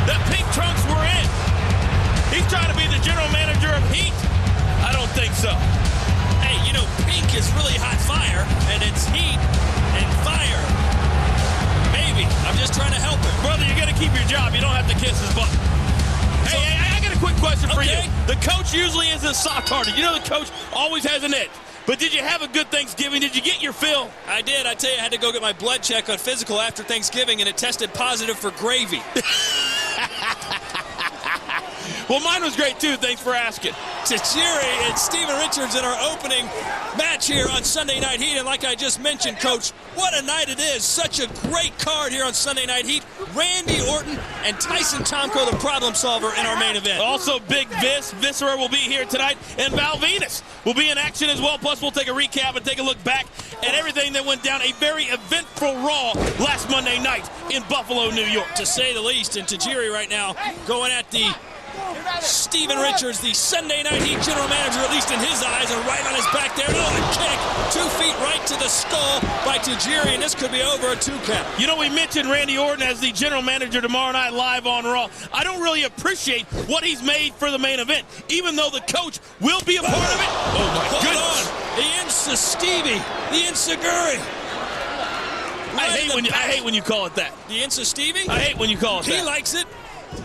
that pink trunks were in. He's trying to be the general manager of Heat. I don't think so. Hey, you know, pink is really hot fire, and it's heat and fire. Maybe. I'm just trying to help him. Brother, you got to keep your job. You don't have to kiss his butt. Hey, I got a quick question for you. The coach usually isn't soft-hearted. You know the coach always has an edge. But did you have a good Thanksgiving? Did you get your fill? I did. I tell you, I had to go get my blood check on physical after Thanksgiving, and it tested positive for gravy. Well, mine was great, too. Thanks for asking. Tajiri and Steven Richards in our opening match here on Sunday Night Heat. And like I just mentioned, Coach, what a night it is. Such a great card here on Sunday Night Heat. Randy Orton and Tyson Tomko, the problem solver, in our main event. Also, Big Viscera will be here tonight, and Val Venis will be in action as well. Plus, we'll take a recap and take a look back at everything that went down. A very eventful Raw last Monday night in Buffalo, New York. To say the least, and Tajiri right now going at the Steven Richards, the Sunday Night Heat general manager, at least in his eyes, and right on his back there. Oh, the kick. 2 feet right to the skull by Tajiri, and this could be over a 2 count. You know, we mentioned Randy Orton as the general manager tomorrow night live on Raw. I don't really appreciate what he's made for the main event, even though the coach will be a part of it. Oh, my goodness. The Insta Stevie, the Insaguri. I hate when you call it that. The Insta Stevie? I hate when you call it that. He likes it.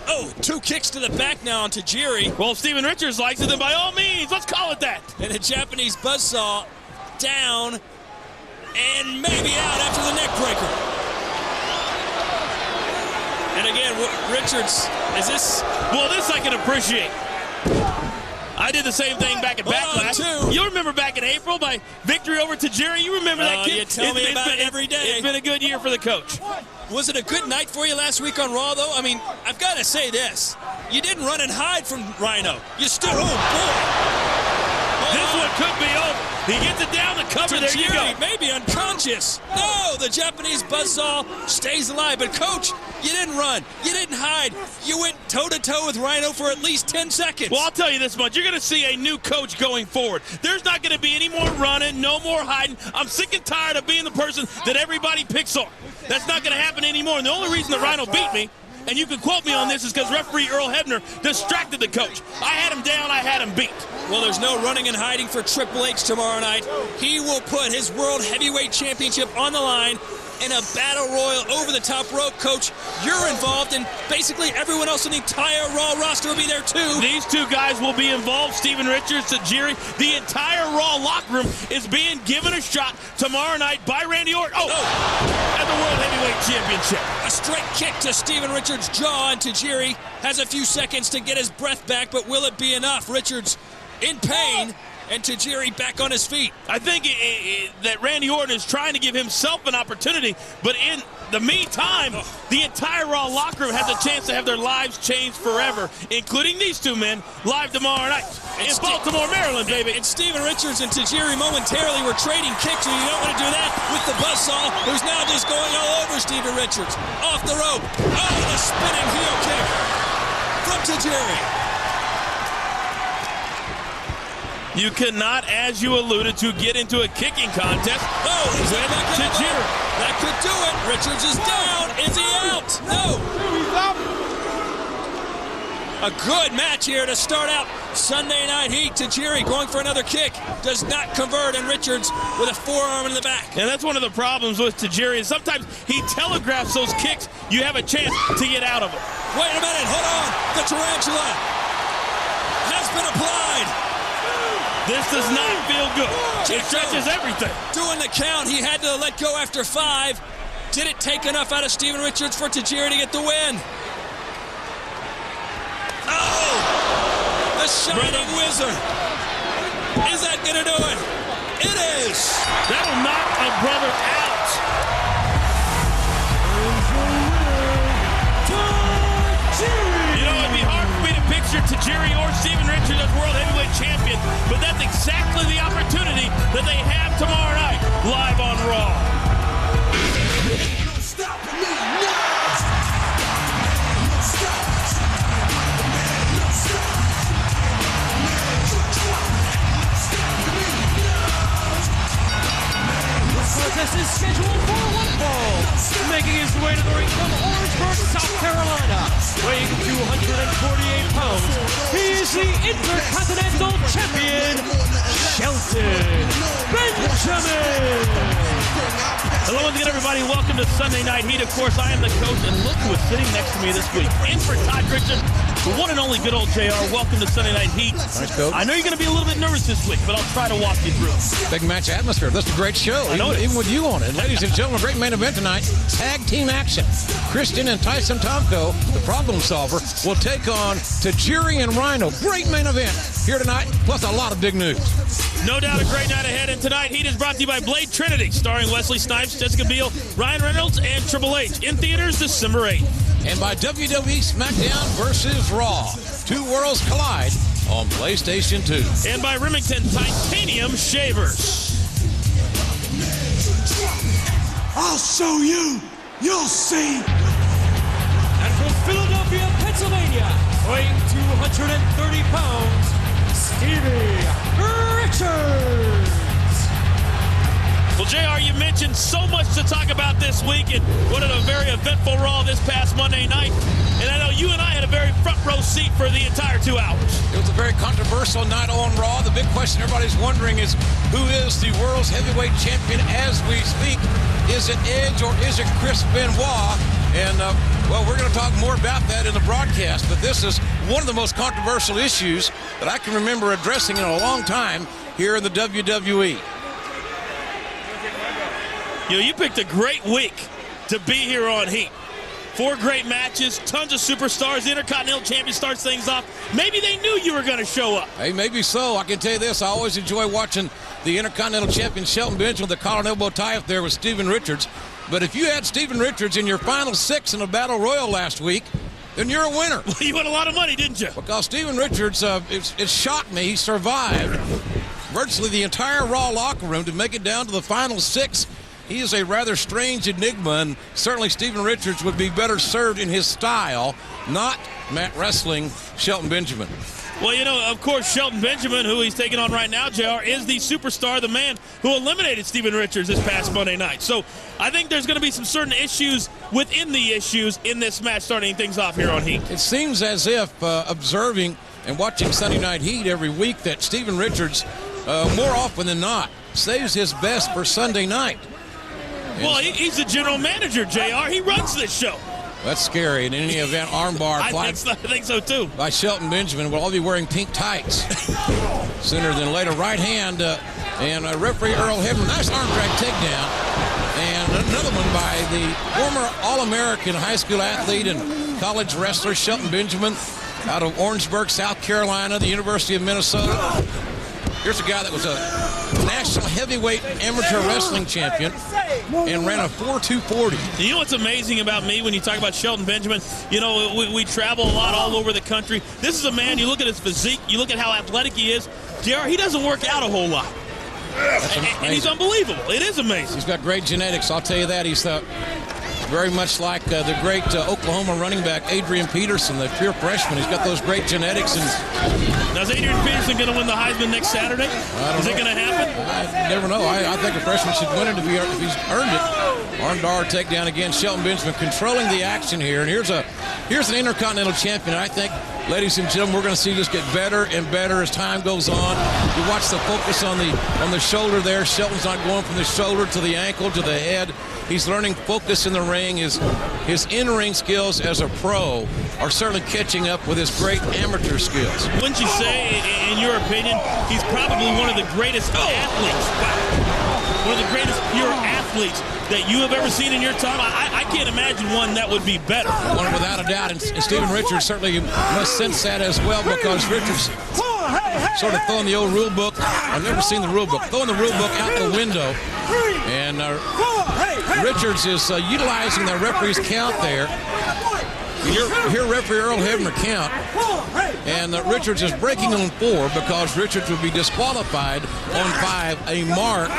Oh, 2 kicks to the back now on Tajiri. Well, if Steven Richards likes it, then by all means, let's call it that. And a Japanese buzzsaw down and maybe out after the neck breaker. And again, Richards, is this? Well, this I can appreciate. I did the same thing back at Backlash. You remember back in April, my victory over Tajiri? You remember that kid? You tell me about it every day. It's been a good year for the coach. Was it a good night for you last week on Raw, though? I mean, I've got to say this. You didn't run and hide from Rhino. You stood, oh, boy. This one could be over. He gets it down the cover. There you go. Maybe unconscious. No, the Japanese buzzsaw stays alive. But, Coach, you didn't run. You didn't hide. You went toe-to-toe with Rhino for at least 10 seconds. Well, I'll tell you this much. You're going to see a new coach going forward. There's not going to be any more running, no more hiding. I'm sick and tired of being the person that everybody picks on. That's not going to happen anymore. And the only reason the Rhino beat me, and you can quote me on this, is because referee Earl Hebner distracted the coach. I had him down. I had him beat. Well, there's no running and hiding for Triple H tomorrow night. He will put his World Heavyweight Championship on the line in a battle royal over the top rope. Coach, you're involved, and basically everyone else in the entire Raw roster will be there too. These 2 guys will be involved. Steven Richards, Tajiri. The entire Raw locker room is being given a shot tomorrow night by Randy Orton. At the World Heavyweight Championship. A straight kick to Steven Richards' jaw, and Tajiri has a few seconds to get his breath back, but will it be enough? Richards in pain, and Tajiri back on his feet. I think that Randy Orton is trying to give himself an opportunity, but in the meantime, the entire Raw locker room has a chance to have their lives changed forever, including these 2 men, live tomorrow night in Baltimore, Maryland, baby. And Steven Richards and Tajiri momentarily were trading kicks, and you don't want to do that with the buzzsaw, who's now just going all over Steven Richards. Off the rope. Oh, the spinning heel kick from Tajiri. You cannot, as you alluded to, get into a kicking contest with Tajiri. That could do it. Richards is down. Is he out? No. He's out. A good match here to start out Sunday Night Heat. Tajiri going for another kick. Does not convert, and Richards with a forearm in the back. And that's one of the problems with Tajiri. Is sometimes he telegraphs those kicks. You have a chance to get out of them. Wait a minute. Hold on. The tarantula has been applied. This does not feel good. It stretches everything. Doing the count, he had to let go after 5. Did it take enough out of Steven Richards for Tajiri to get the win? Oh! The Shining Wizard. Is that going to do it? It is. That'll knock a brother out. You know, it'd be hard for me to picture Tajiri or Steven Richards as World Heavyweight Champion, but that's exactly the opportunity that they have tomorrow night, live on Raw. Contest is scheduled for 1 fall. Making his way to the ring from Orangeburg, South Carolina, weighing 248 pounds. He is the Intercontinental Champion, Shelton Benjamin. Hello again, everybody. Welcome to Sunday Night Heat. Of course, I am the coach, and look who is sitting next to me this week. In for Todd Richardson, the one and only good old JR. Welcome to Sunday Night Heat. Thanks, Coach. I know you're going to be a little bit nervous this week, but I'll try to walk you through. Big match atmosphere. This is a great show, even with you on it. Ladies and gentlemen, great main event tonight. Tag team action. Christian and Tyson Tomko, the problem solver, will take on Tajiri and Rhino. Great main event here tonight, plus a lot of big news. No doubt a great night ahead, and tonight Heat is brought to you by Blade Trinity, starring Wesley Snipes, Jessica Biel, Ryan Reynolds, and Triple H. In theaters December 8th. And by WWE SmackDown versus Raw. 2 worlds collide on PlayStation 2. And by Remington Titanium Shavers. I'll show you. You'll see. And from Philadelphia, Pennsylvania, weighing 200 230 pounds, Stevie Richards. Well, JR, you mentioned so much to talk about this week, and what a very eventful Raw this past Monday night. And I know you and I had a very front row seat for the entire 2 hours. It was a very controversial night on Raw. The big question everybody's wondering is, who is the world's heavyweight champion as we speak? Is it Edge or is it Chris Benoit? And, well, we're going to talk more about that in the broadcast, but this is one of the most controversial issues that I can remember addressing in a long time here in the WWE. You picked a great week to be here on Heat. 4 great matches, tons of superstars. The Intercontinental Champion starts things off. Maybe they knew you were going to show up. Hey, maybe so. I can tell you this. I always enjoy watching the Intercontinental Champion Shelton Benjamin with the collar and elbow tie up there with Steven Richards. But if you had Steven Richards in your final 6 in a Battle Royal last week, then you're a winner. Well, you won a lot of money, didn't you? Because Steven Richards, it shocked me. He survived virtually the entire Raw locker room to make it down to the final 6. He is a rather strange enigma, and certainly Steven Richards would be better served in his style, not Matt Wrestling Shelton Benjamin. Well, of course, Shelton Benjamin, who he's taking on right now, JR, is the superstar, the man who eliminated Steven Richards this past Monday night. So I think there's going to be some certain issues within the issues in this match, starting things off here on Heat. It seems as if observing and watching Sunday Night Heat every week that Steven Richards, more often than not, saves his best for Sunday night. Well, he's the general manager, JR. He runs this show. That's scary. In any event, armbar I think so, too. By Shelton Benjamin. We'll all be wearing pink tights sooner than later. Right hand and referee Earl Hebner. Nice arm drag takedown. And another one by the former All-American high school athlete and college wrestler Shelton Benjamin out of Orangeburg, South Carolina, the University of Minnesota. Here's a guy that was a national heavyweight amateur wrestling champion and ran a 4.240. You know what's amazing about me when you talk about Shelton Benjamin? We travel a lot all over the country. This is a man, you look at his physique, you look at how athletic he is. JR, he doesn't work out a whole lot. And he's unbelievable. It is amazing. He's got great genetics, I'll tell you that. He's very much like the great Oklahoma running back Adrian Peterson, the pure freshman. He's got those great genetics. Now, is Adrian Peterson going to win the Heisman next Saturday? Is it going to happen? I never know. I think a freshman should win it if he's earned it. Armbar takedown again. Shelton Benjamin controlling the action here. And here's an Intercontinental Champion. I think, ladies and gentlemen, we're going to see this get better and better as time goes on. You watch the focus on the shoulder there. Shelton's not going from the shoulder to the ankle to the head. He's learning focus in the ring. His in-ring skills as a pro are certainly catching up with his great amateur skills. Wouldn't you say, in your opinion, he's probably one of the greatest athletes, one of the greatest pure athletes that you have ever seen in your time? I can't imagine one that would be better. One without a doubt, and Steven Richards certainly must sense that as well, because Richards sort of throwing the old rule book. I've never seen the rule book. Throwing the rule book out the window. And Richards is utilizing the referee's count there. Here referee Earl Hebner count. And Richards is breaking on 4 because Richards would be disqualified on 5, a mark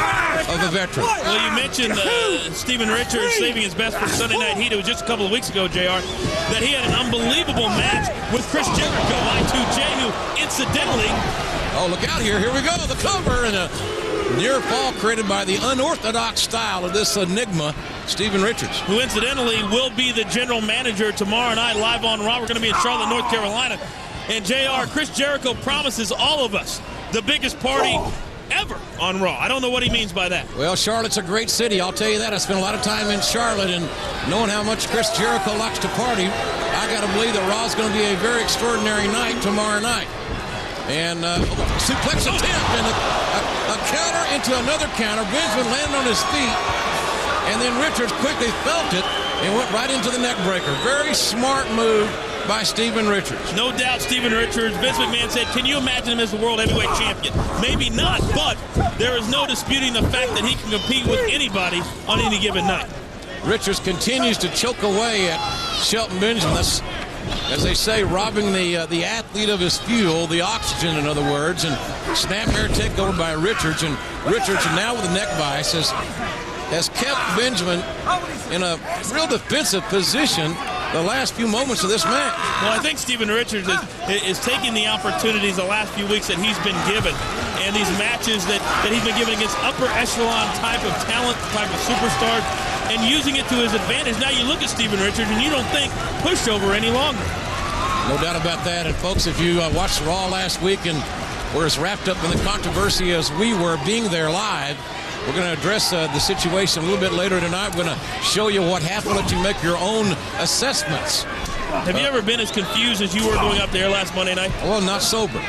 of a veteran. Well, you mentioned Steven Richards saving his best for Sunday Night Heat. It was just a couple of weeks ago, JR, that he had an unbelievable match with Chris Jericho, Y2J, who incidentally... Oh, look out here. Here we go. The cover and a near fall created by the unorthodox style of this enigma, Steven Richards. Who incidentally will be the general manager tomorrow night live on Raw. We're going to be in Charlotte, North Carolina. And JR, Chris Jericho promises all of us the biggest party ever on Raw. I don't know what he means by that. Well, Charlotte's a great city. I'll tell you that. I spent a lot of time in Charlotte, and knowing how much Chris Jericho likes to party, I got to believe that Raw's going to be a very extraordinary night tomorrow night. And suplex attempt and a counter into another counter. Benjamin landed on his feet, and then Richards quickly felt it and went right into the neck breaker. Very smart move by Steven Richards. No doubt Steven Richards. Vince McMahon said, can you imagine him as the world heavyweight champion? Maybe not, but there is no disputing the fact that he can compete with anybody on any given night. Richards continues to choke away at Shelton Benjamin. That's, as they say, robbing the athlete of his fuel, the oxygen, in other words. And snap hair takeover by Richards. And Richards, now with a neck vice, has kept Benjamin in a real defensive position. the last few moments of this match. Well, I think Steven Richards is taking the opportunities the last few weeks that he's been given, and these matches that he's been given against upper echelon type of talent, type of superstars, and using it to his advantage. Now you look at Steven Richards and you don't think pushover any longer. No doubt about that. And folks, if you watched Raw last week and were as wrapped up in the controversy as we were being there live, we're going to address the situation a little bit later tonight. We're going to show you what happened, let you make your own assessments. Have you ever been as confused as you were going up there last Monday night? Well, not sober.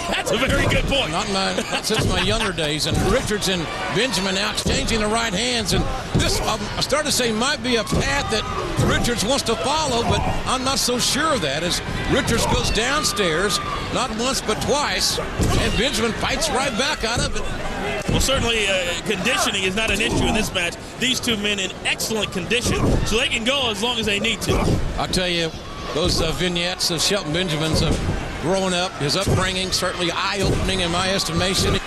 That's a very good point. Not since my younger days. And Richards and Benjamin now exchanging the right hands. And this, I started to say, might be a path that Richards wants to follow, but I'm not so sure of that. As Richards goes downstairs, not once but twice, and Benjamin fights right back out of it. Well, certainly conditioning is not an issue in this match. These two men in excellent condition, so they can go as long as they need to. I'll tell you, those vignettes of Shelton Benjamin's growing up, his upbringing, certainly eye-opening in my estimation. He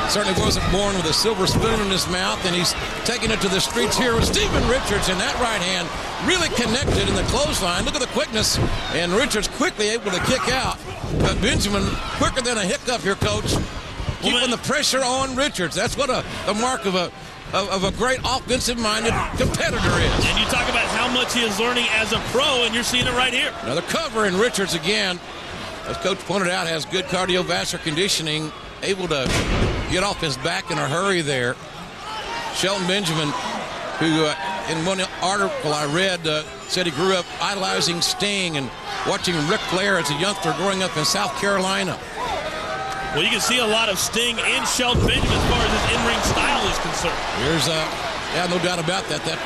certainly wasn't born with a silver spoon in his mouth, and he's taking it to the streets here with Steven Richards, and that right hand really connected in the clothesline. Look at the quickness, and Richards quickly able to kick out. But Benjamin, quicker than a hiccup here, Coach. Keeping the pressure on Richards. That's what the mark of a great offensive-minded competitor is. And you talk about how much he is learning as a pro, and you're seeing it right here. Another cover, and Richards again, as Coach pointed out, has good cardiovascular conditioning, able to get off his back in a hurry there. Shelton Benjamin, who in one article I read said he grew up idolizing Sting and watching Ric Flair as a youngster growing up in South Carolina. Well, you can see a lot of Sting in Shelton Benjamin as far as his in-ring style is concerned. Here's, yeah, no doubt about that. That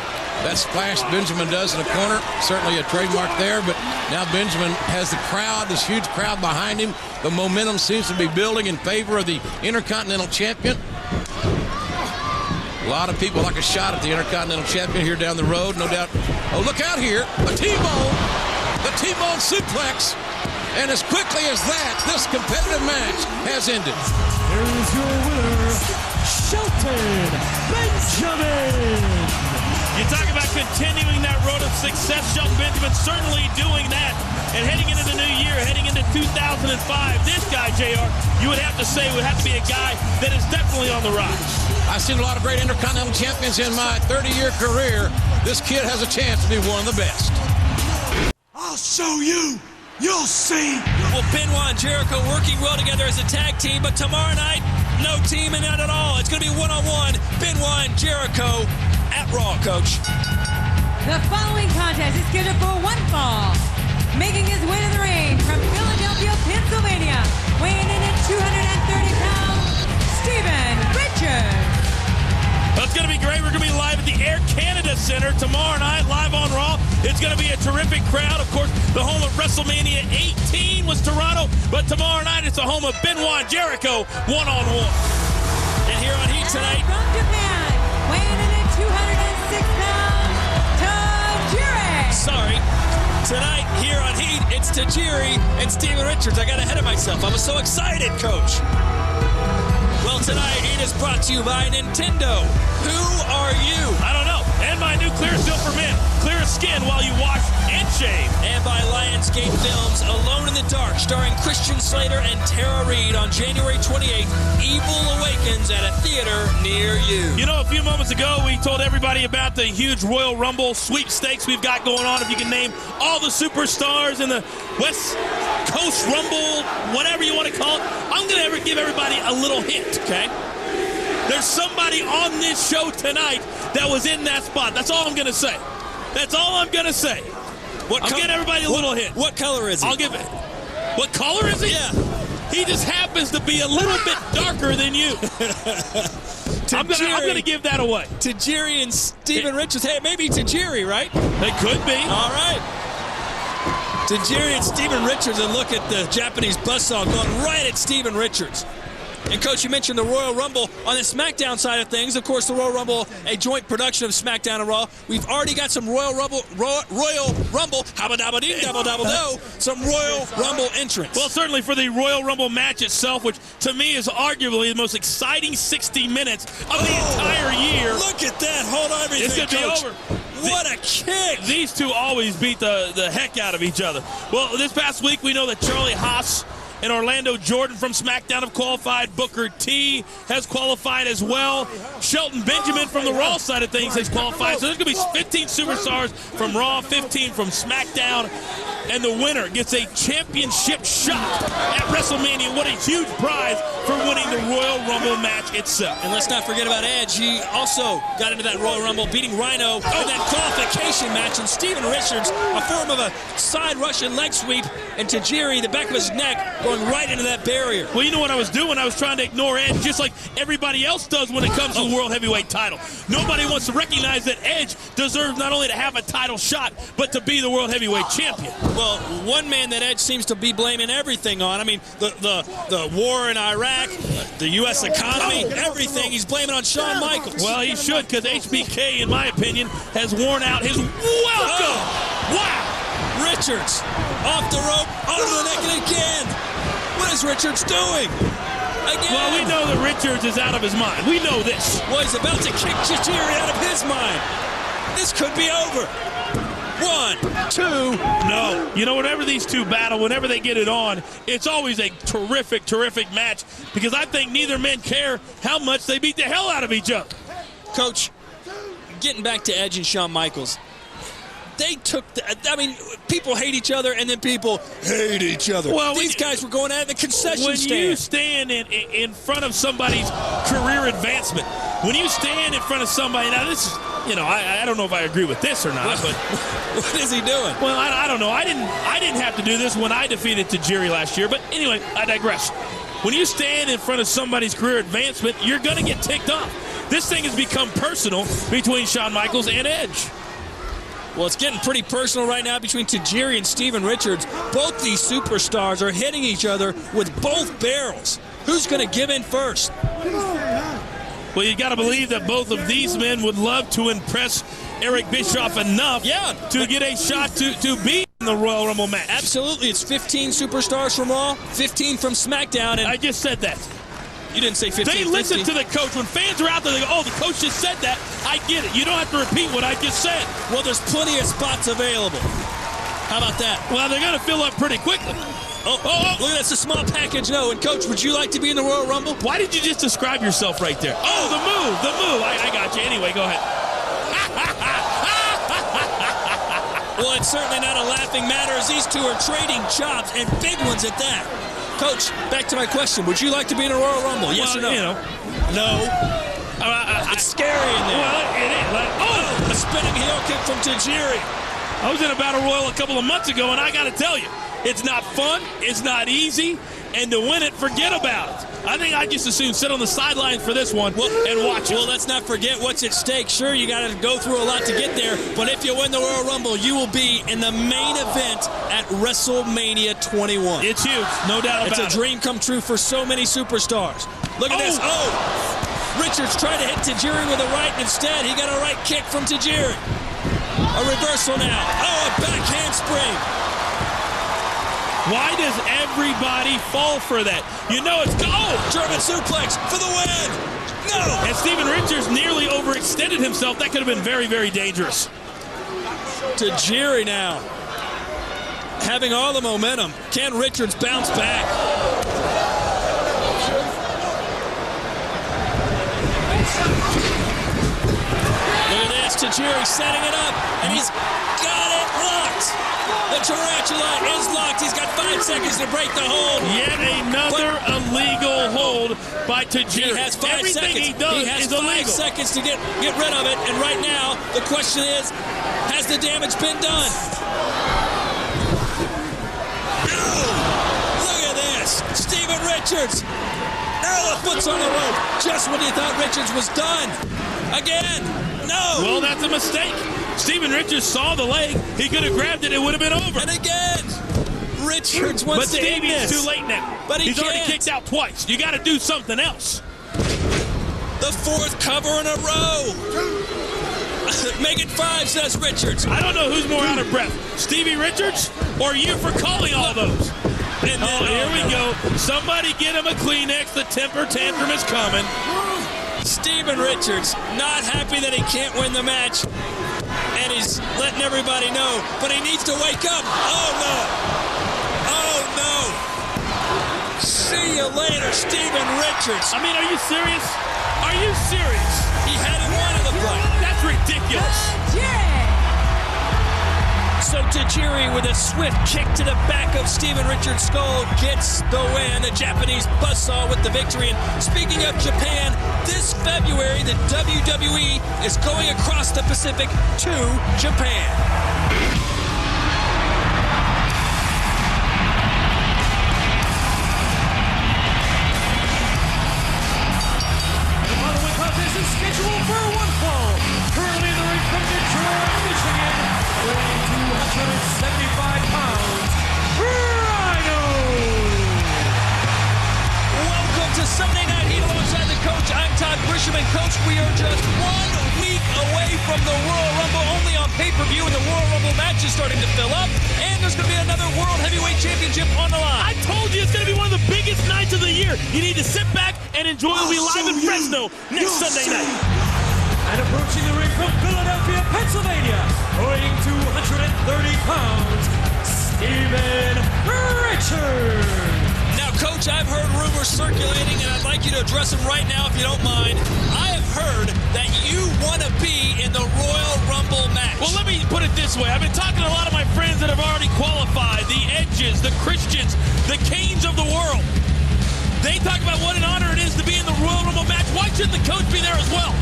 splash Benjamin does in the corner, certainly a trademark there, but now Benjamin has the crowd, this huge crowd behind him. The momentum seems to be building in favor of the Intercontinental Champion. A lot of people like a shot at the Intercontinental Champion here down the road, no doubt. Oh, look out here, the T-bone suplex. And as quickly as that, this competitive match has ended. Here is your winner, Shelton Benjamin. You talk about continuing that road of success. Shelton Benjamin certainly doing that. And heading into the new year, heading into 2005, this guy, JR, you would have to say would have to be a guy that is definitely on the rise. I've seen a lot of great Intercontinental Champions in my 30-year career. This kid has a chance to be one of the best. I'll show you. You'll see. Well, Benoit and Jericho working well together as a tag team, but tomorrow night, no teaming out at all. It's going to be one-on-one, Benoit and Jericho at Raw, Coach. The following contest is scheduled for one fall. Making his way to the ring from Philadelphia, Pennsylvania, weighing in at 230 pounds, Steven Richards. Well, it's going to be great. We're going to be live at the Air Canada Center tomorrow night, live on Raw. It's going to be a terrific crowd. Of course, the home of WrestleMania 18 was Toronto, but tomorrow night it's the home of Benoit and Jericho one-on-one. And here on Heat tonight, from Japan, weighing in at 206 pounds, Tajiri. Sorry. Tonight, here on Heat, it's Tajiri and Steven Richards. I got ahead of myself. I was so excited, Coach. Well, tonight, Heat is brought to you by Nintendo. Who are you? I don't know. And my new Clear Seal for Men. Clear skin while you wash and shave. And by Lionsgate Films, Alone in the Dark, starring Christian Slater and Tara Reid on January 28th. Evil Awakens at a theater near you. You know, a few moments ago, we told everybody about the huge Royal Rumble sweepstakes we've got going on. If you can name all the superstars in the West Coast Rumble, whatever you want to call it, I'm going to give everybody a little hint, okay? There's somebody on this show tonight that was in that spot. That's all I'm going to say. That's all I'm going to say. I'll get everybody a little hint. What color is he? I'll give it. What color is he? Yeah. He just happens to be a little bit darker than you. I'm going to give that away. Tajiri and Steven Richards. Hey, maybe Tajiri, right? They could be. All right. Tajiri and Steven Richards, and look at the Japanese buzzsaw going right at Steven Richards. And, Coach, you mentioned the Royal Rumble. On the SmackDown side of things, of course, the Royal Rumble, a joint production of SmackDown and Raw. We've already got some Royal Rumble, some Royal Rumble entrants. Well, certainly for the Royal Rumble match itself, which to me is arguably the most exciting 60 minutes of the entire year. Look at that. Hold on, everything, It's going to be Coach. over. What a kick! These two always beat the heck out of each other. Well, this past week we know that Charlie Haas and Orlando Jordan from SmackDown have qualified. Booker T has qualified as well. Shelton Benjamin from the Raw side of things has qualified. So there's going to be 15 superstars from Raw, 15 from SmackDown. And the winner gets a championship shot at WrestleMania. What a huge prize for winning the Royal Rumble match itself. And let's not forget about Edge. He also got into that Royal Rumble, beating Rhino in that qualification match. And Steven Richards, a form of a side Russian leg sweep, and Tajiri, the back of his neck, going right into that barrier. Well, you know what I was doing? I was trying to ignore Edge, just like everybody else does when it comes to the World Heavyweight title. Nobody wants to recognize that Edge deserves not only to have a title shot, but to be the World Heavyweight champion. Well, one man that Edge seems to be blaming everything on, I mean, the war in Iraq, the U.S. economy, everything, he's blaming on Shawn Michaels. Well, he should, because HBK, in my opinion, has worn out his welcome. Wow. Richards off the rope, onto the neck, and again. What is Richards doing? Again. Well, we know that Richards is out of his mind. We know this. Well, he's about to kick Tajiri out of his mind. This could be over. 1, 2. No. You know, whenever these two battle, whenever they get it on, it's always a terrific, terrific match, because I think neither men care how much they beat the hell out of each other. Coach, getting back to Edge and Shawn Michaels, they took I mean, people hate each other, and then people hate each other. Well, these guys were going at the concession stand. When you stand in front of somebody's career advancement, when you stand in front of somebody, now this is, you know, I don't know if I agree with this or not, but what is he doing? Well, I don't know. I didn't have to do this when I defeated Tajiri last year, but anyway, I digress. When you stand in front of somebody's career advancement, you're going to get ticked off. This thing has become personal between Shawn Michaels and Edge. Well, it's getting pretty personal right now between Tajiri and Steven Richards. Both these superstars are hitting each other with both barrels. Who's going to give in first? Well, you got to believe that both of these men would love to impress Eric Bischoff enough to get a shot to be in the Royal Rumble match. Absolutely. It's 15 superstars from Raw, 15 from SmackDown. And I just said that. You didn't say 15. They listen to the coach. When fans are out there, they go, oh, the coach just said that. I get it. You don't have to repeat what I just said. Well, there's plenty of spots available. How about that? Well, they're going to fill up pretty quickly. Oh, look at that. It's a small package. No. And, Coach, would you like to be in the Royal Rumble? Why did you just describe yourself right there? Oh, the move. I got you. Anyway, go ahead. Well, it's certainly not a laughing matter, as these two are trading chops, and big ones at that. Coach, back to my question. Would you like to be in a Royal Rumble? Yes or no? You know. No. It's scary in there. Well, it is. A spinning heel kick from Tajiri. I was in a Battle Royal a couple of months ago, and I got to tell you, it's not fun, it's not easy, and to win it, forget about it. I think I just as soon sit on the sidelines for this one and watch it. Well, let's not forget what's at stake. Sure, you got to go through a lot to get there, but if you win the Royal Rumble, you will be in the main event at WrestleMania 21. It's huge, no doubt about it. It's a dream come true for so many superstars. Look at this. Richards tried to hit Tajiri with a right, and instead he got a right kick from Tajiri. A reversal now. A back handspring. Why does everybody fall for that? You know it's German suplex for the win. No. And Steven Richards nearly overextended himself. That could have been very, very dangerous. Tajiri now having all the momentum. Can Richards bounce back? Look at this. Tajiri setting it up, and he's got it locked. The tarantula is locked. He's got 5 seconds to break the hold. Yet another illegal hold by Tajiri. He has 5 Everything seconds. He does he has is 5 illegal. seconds to get rid of it. And right now, the question is, has the damage been done? Look at this. Steven Richards. Now the foot's on the rope. Just when you thought Richards was done. Again. No. Well, that's a mistake. Steven Richards saw the leg. He could have grabbed it. It would have been over. And again, Richards wants to end this. But Stevie's too late now. But he's already kicked out twice. You got to do something else. The 4th cover in a row. Make it 5, says Richards. I don't know who's more out of breath, Stevie Richards or you for calling all those. And then, here we go. Somebody get him a Kleenex. The temper tantrum is coming. Steven Richards not happy that he can't win the match, and he's letting everybody know, but he needs to wake up. Oh, no. Oh, no. See you later, Steven Richards. I mean, are you serious? Are you serious? He hadn't wanted the fight. That's ridiculous. So Tajiri with a swift kick to the back of Steven Richards' skull gets the win. The Japanese buzzsaw with the victory. And speaking of Japan, this February the WWE is going across the Pacific to Japan. Is scheduled for one fall. Currently in the ring from Detroit, Michigan, weighing 275 pounds, Rhino! Welcome to Sunday Night Heat alongside the coach. I'm Todd Grisham, and coach, we are just 1 week away from the Royal Rumble, only on pay-per-view, and the Royal Rumble match is starting to fill up, and there's going to be another World Heavyweight Championship on the line. I told you it's going to be one of the biggest nights of the year. You need to sit back and enjoy. We'll be live in Fresno next Sunday night. And approaching the ring from Philadelphia, Pennsylvania, weighing 230 pounds, Steven Richards. Now, Coach, I've heard rumors circulating, and I'd like you to address them right now if you don't mind. I have heard that you want to be in the Royal Rumble match. Well, let me put it this way. I've been talking to a lot of my friends that have already qualified, the Edges, the Christians, the Canes of the world. They talk about what an honor it is to be in the Royal Rumble match. Why shouldn't the coach be there as well?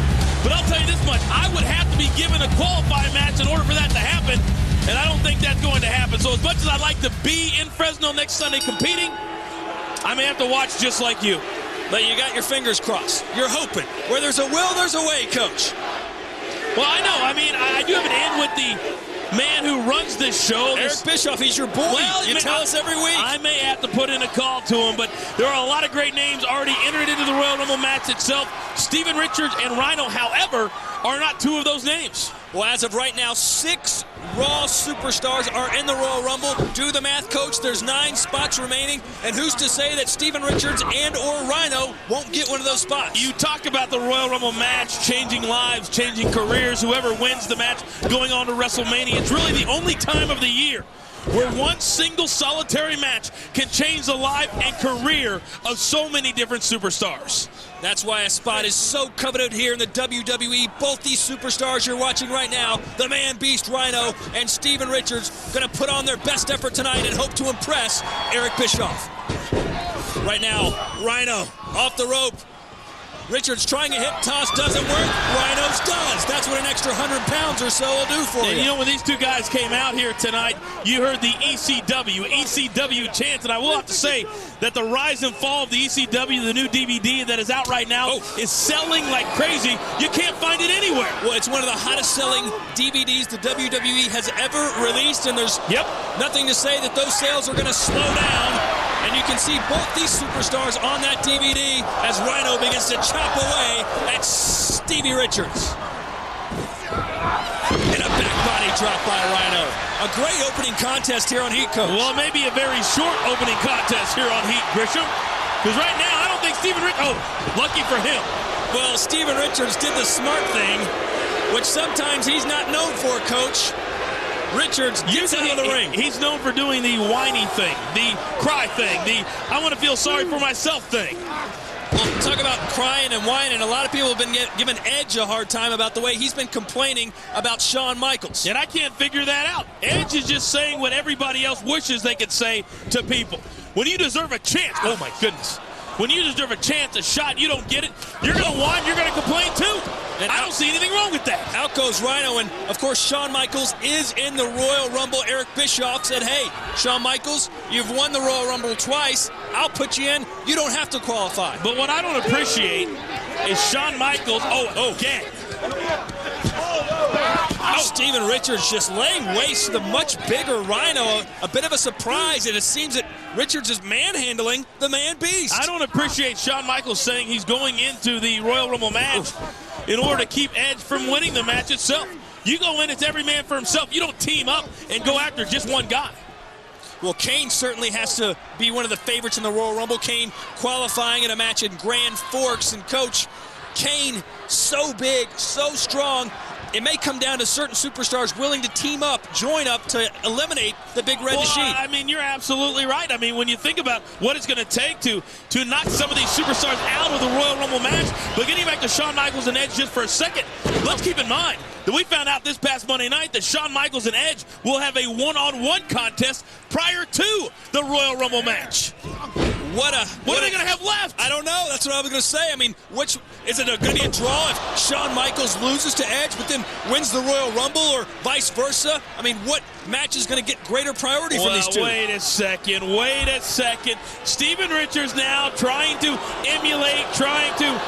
But I'll tell you this much. I would have to be given a qualifying match in order for that to happen, and I don't think that's going to happen. So as much as I'd like to be in Fresno next Sunday competing, I may have to watch just like you. But you got your fingers crossed. You're hoping. Where there's a will, there's a way, Coach. Well, I know. I mean, I do have an in with the man who runs this show. Eric Bischoff, he's your boy. Well, you tell us every week. I may have to put in a call to him, but there are a lot of great names already entered into the Royal Rumble match itself. Steven Richards and Rhino, however, are not two of those names. Well, as of right now, 6 Raw superstars are in the Royal Rumble. Do the math, Coach. There's 9 spots remaining. And who's to say that Steven Richards and or Rhino won't get one of those spots? You talk about the Royal Rumble match, changing lives, changing careers. Whoever wins the match going on to WrestleMania. It's really the only time of the year where one single solitary match can change the life and career of so many different superstars. That's why a spot is so coveted here in the WWE. Both these superstars you're watching right now, the Man Beast Rhino and Steven Richards, going to put on their best effort tonight and hope to impress Eric Bischoff. Right now, Rhino off the rope. Richards trying a hip toss, doesn't work. Rhino's does. That's what an extra 100 pounds or so will do for you. And you know, when these two guys came out here tonight, you heard the ECW chants, and I will have to say that the rise and fall of the ECW, the new DVD that is out right now, is selling like crazy. You can't find it anywhere. Well, it's one of the hottest selling DVDs the WWE has ever released, and there's nothing to say that those sales are going to slow down. And you can see both these superstars on that DVD as Rhino begins to chop away at Stevie Richards. And a back body drop by Rhino. A great opening contest here on Heat, Coach. Well, it may be a very short opening contest here on Heat, Grisham. Because right now, I don't think Steven Richards... Oh, lucky for him. Well, Steven Richards did the smart thing, which sometimes he's not known for, Coach. Richards gets out of the ring. He's known for doing the whiny thing, the cry thing, the I want to feel sorry for myself thing. Well, talk about crying and whining. A lot of people have been giving Edge a hard time about the way he's been complaining about Shawn Michaels. And I can't figure that out. Edge is just saying what everybody else wishes they could say to people. When you deserve a chance, oh my goodness. When you deserve a chance, a shot, you don't get it, you're going to whine, you're going to complain too. And I don't see anything wrong with that. Out goes Rhino, and of course Shawn Michaels is in the Royal Rumble. Eric Bischoff said, hey, Shawn Michaels, you've won the Royal Rumble twice. I'll put you in. You don't have to qualify. But what I don't appreciate is Shawn Michaels, again. Steven Richards just laying waste to the much bigger Rhino. A bit of a surprise, and it seems that Richards is manhandling the Man Beast. I don't appreciate Shawn Michaels saying he's going into the Royal Rumble match in order to keep Edge from winning the match itself. You go in, it's every man for himself. You don't team up and go after just one guy. Well, Kane certainly has to be one of the favorites in the Royal Rumble. Kane qualifying in a match in Grand Forks. And, Coach, Kane so big, so strong. It may come down to certain superstars willing to team up, join up to eliminate the big red machine. I mean, you're absolutely right. I mean, when you think about what it's going to take to knock some of these superstars out of the Royal Rumble match, but getting back to Shawn Michaels and Edge just for a second, let's keep in mind that we found out this past Monday night that Shawn Michaels and Edge will have a one-on-one contest prior to the Royal Rumble match. What are they going to have left? I don't know. That's what I was going to say. I mean, is it going to be a draw if Shawn Michaels loses to Edge but then wins the Royal Rumble or vice versa? I mean, what match is going to get greater priority from these two? Wait a second. Steven Richards now trying to emulate, trying to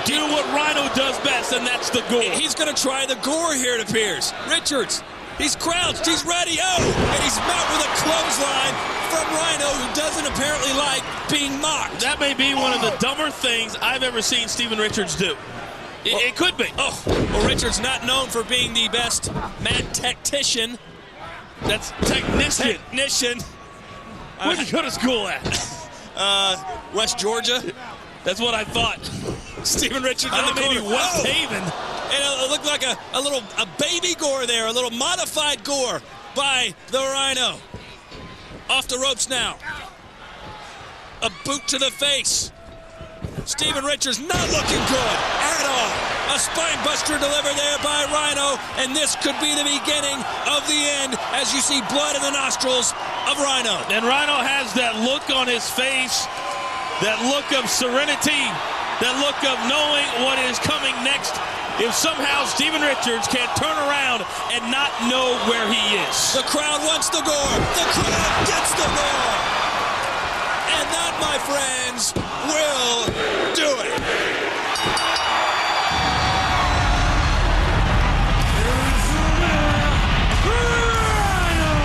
do what Rhino does best, and that's the gore. He's going to try the gore here, it appears. Richards, he's crouched, he's ready, and he's met with a clothesline from Rhino, who doesn't apparently like being mocked. That may be one of the dumber things I've ever seen Steven Richards do. It could be. Oh, well, Richards not known for being the best mat tactician. That's technician. Where'd you go to school at? West Georgia. That's what I thought. Steven Richards in the maybe corner. West Haven. And it looked like a baby gore there, a little modified gore by the Rhino. Off the ropes now. A boot to the face. Steven Richards not looking good at all. A spine buster delivered there by Rhino, and this could be the beginning of the end as you see blood in the nostrils of Rhino. And Rhino has that look on his face, that look of serenity, that look of knowing what is coming next. If somehow Steven Richards can turn around and not know where he is. The crowd wants the gore. The crowd gets the gore. And that, my friends, will do it.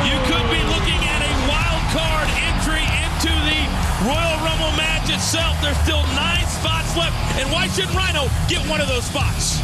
You could be looking at a wild card entry into the Royal Rumble match itself. There's still 9 spots left. And why shouldn't Rhino get one of those spots?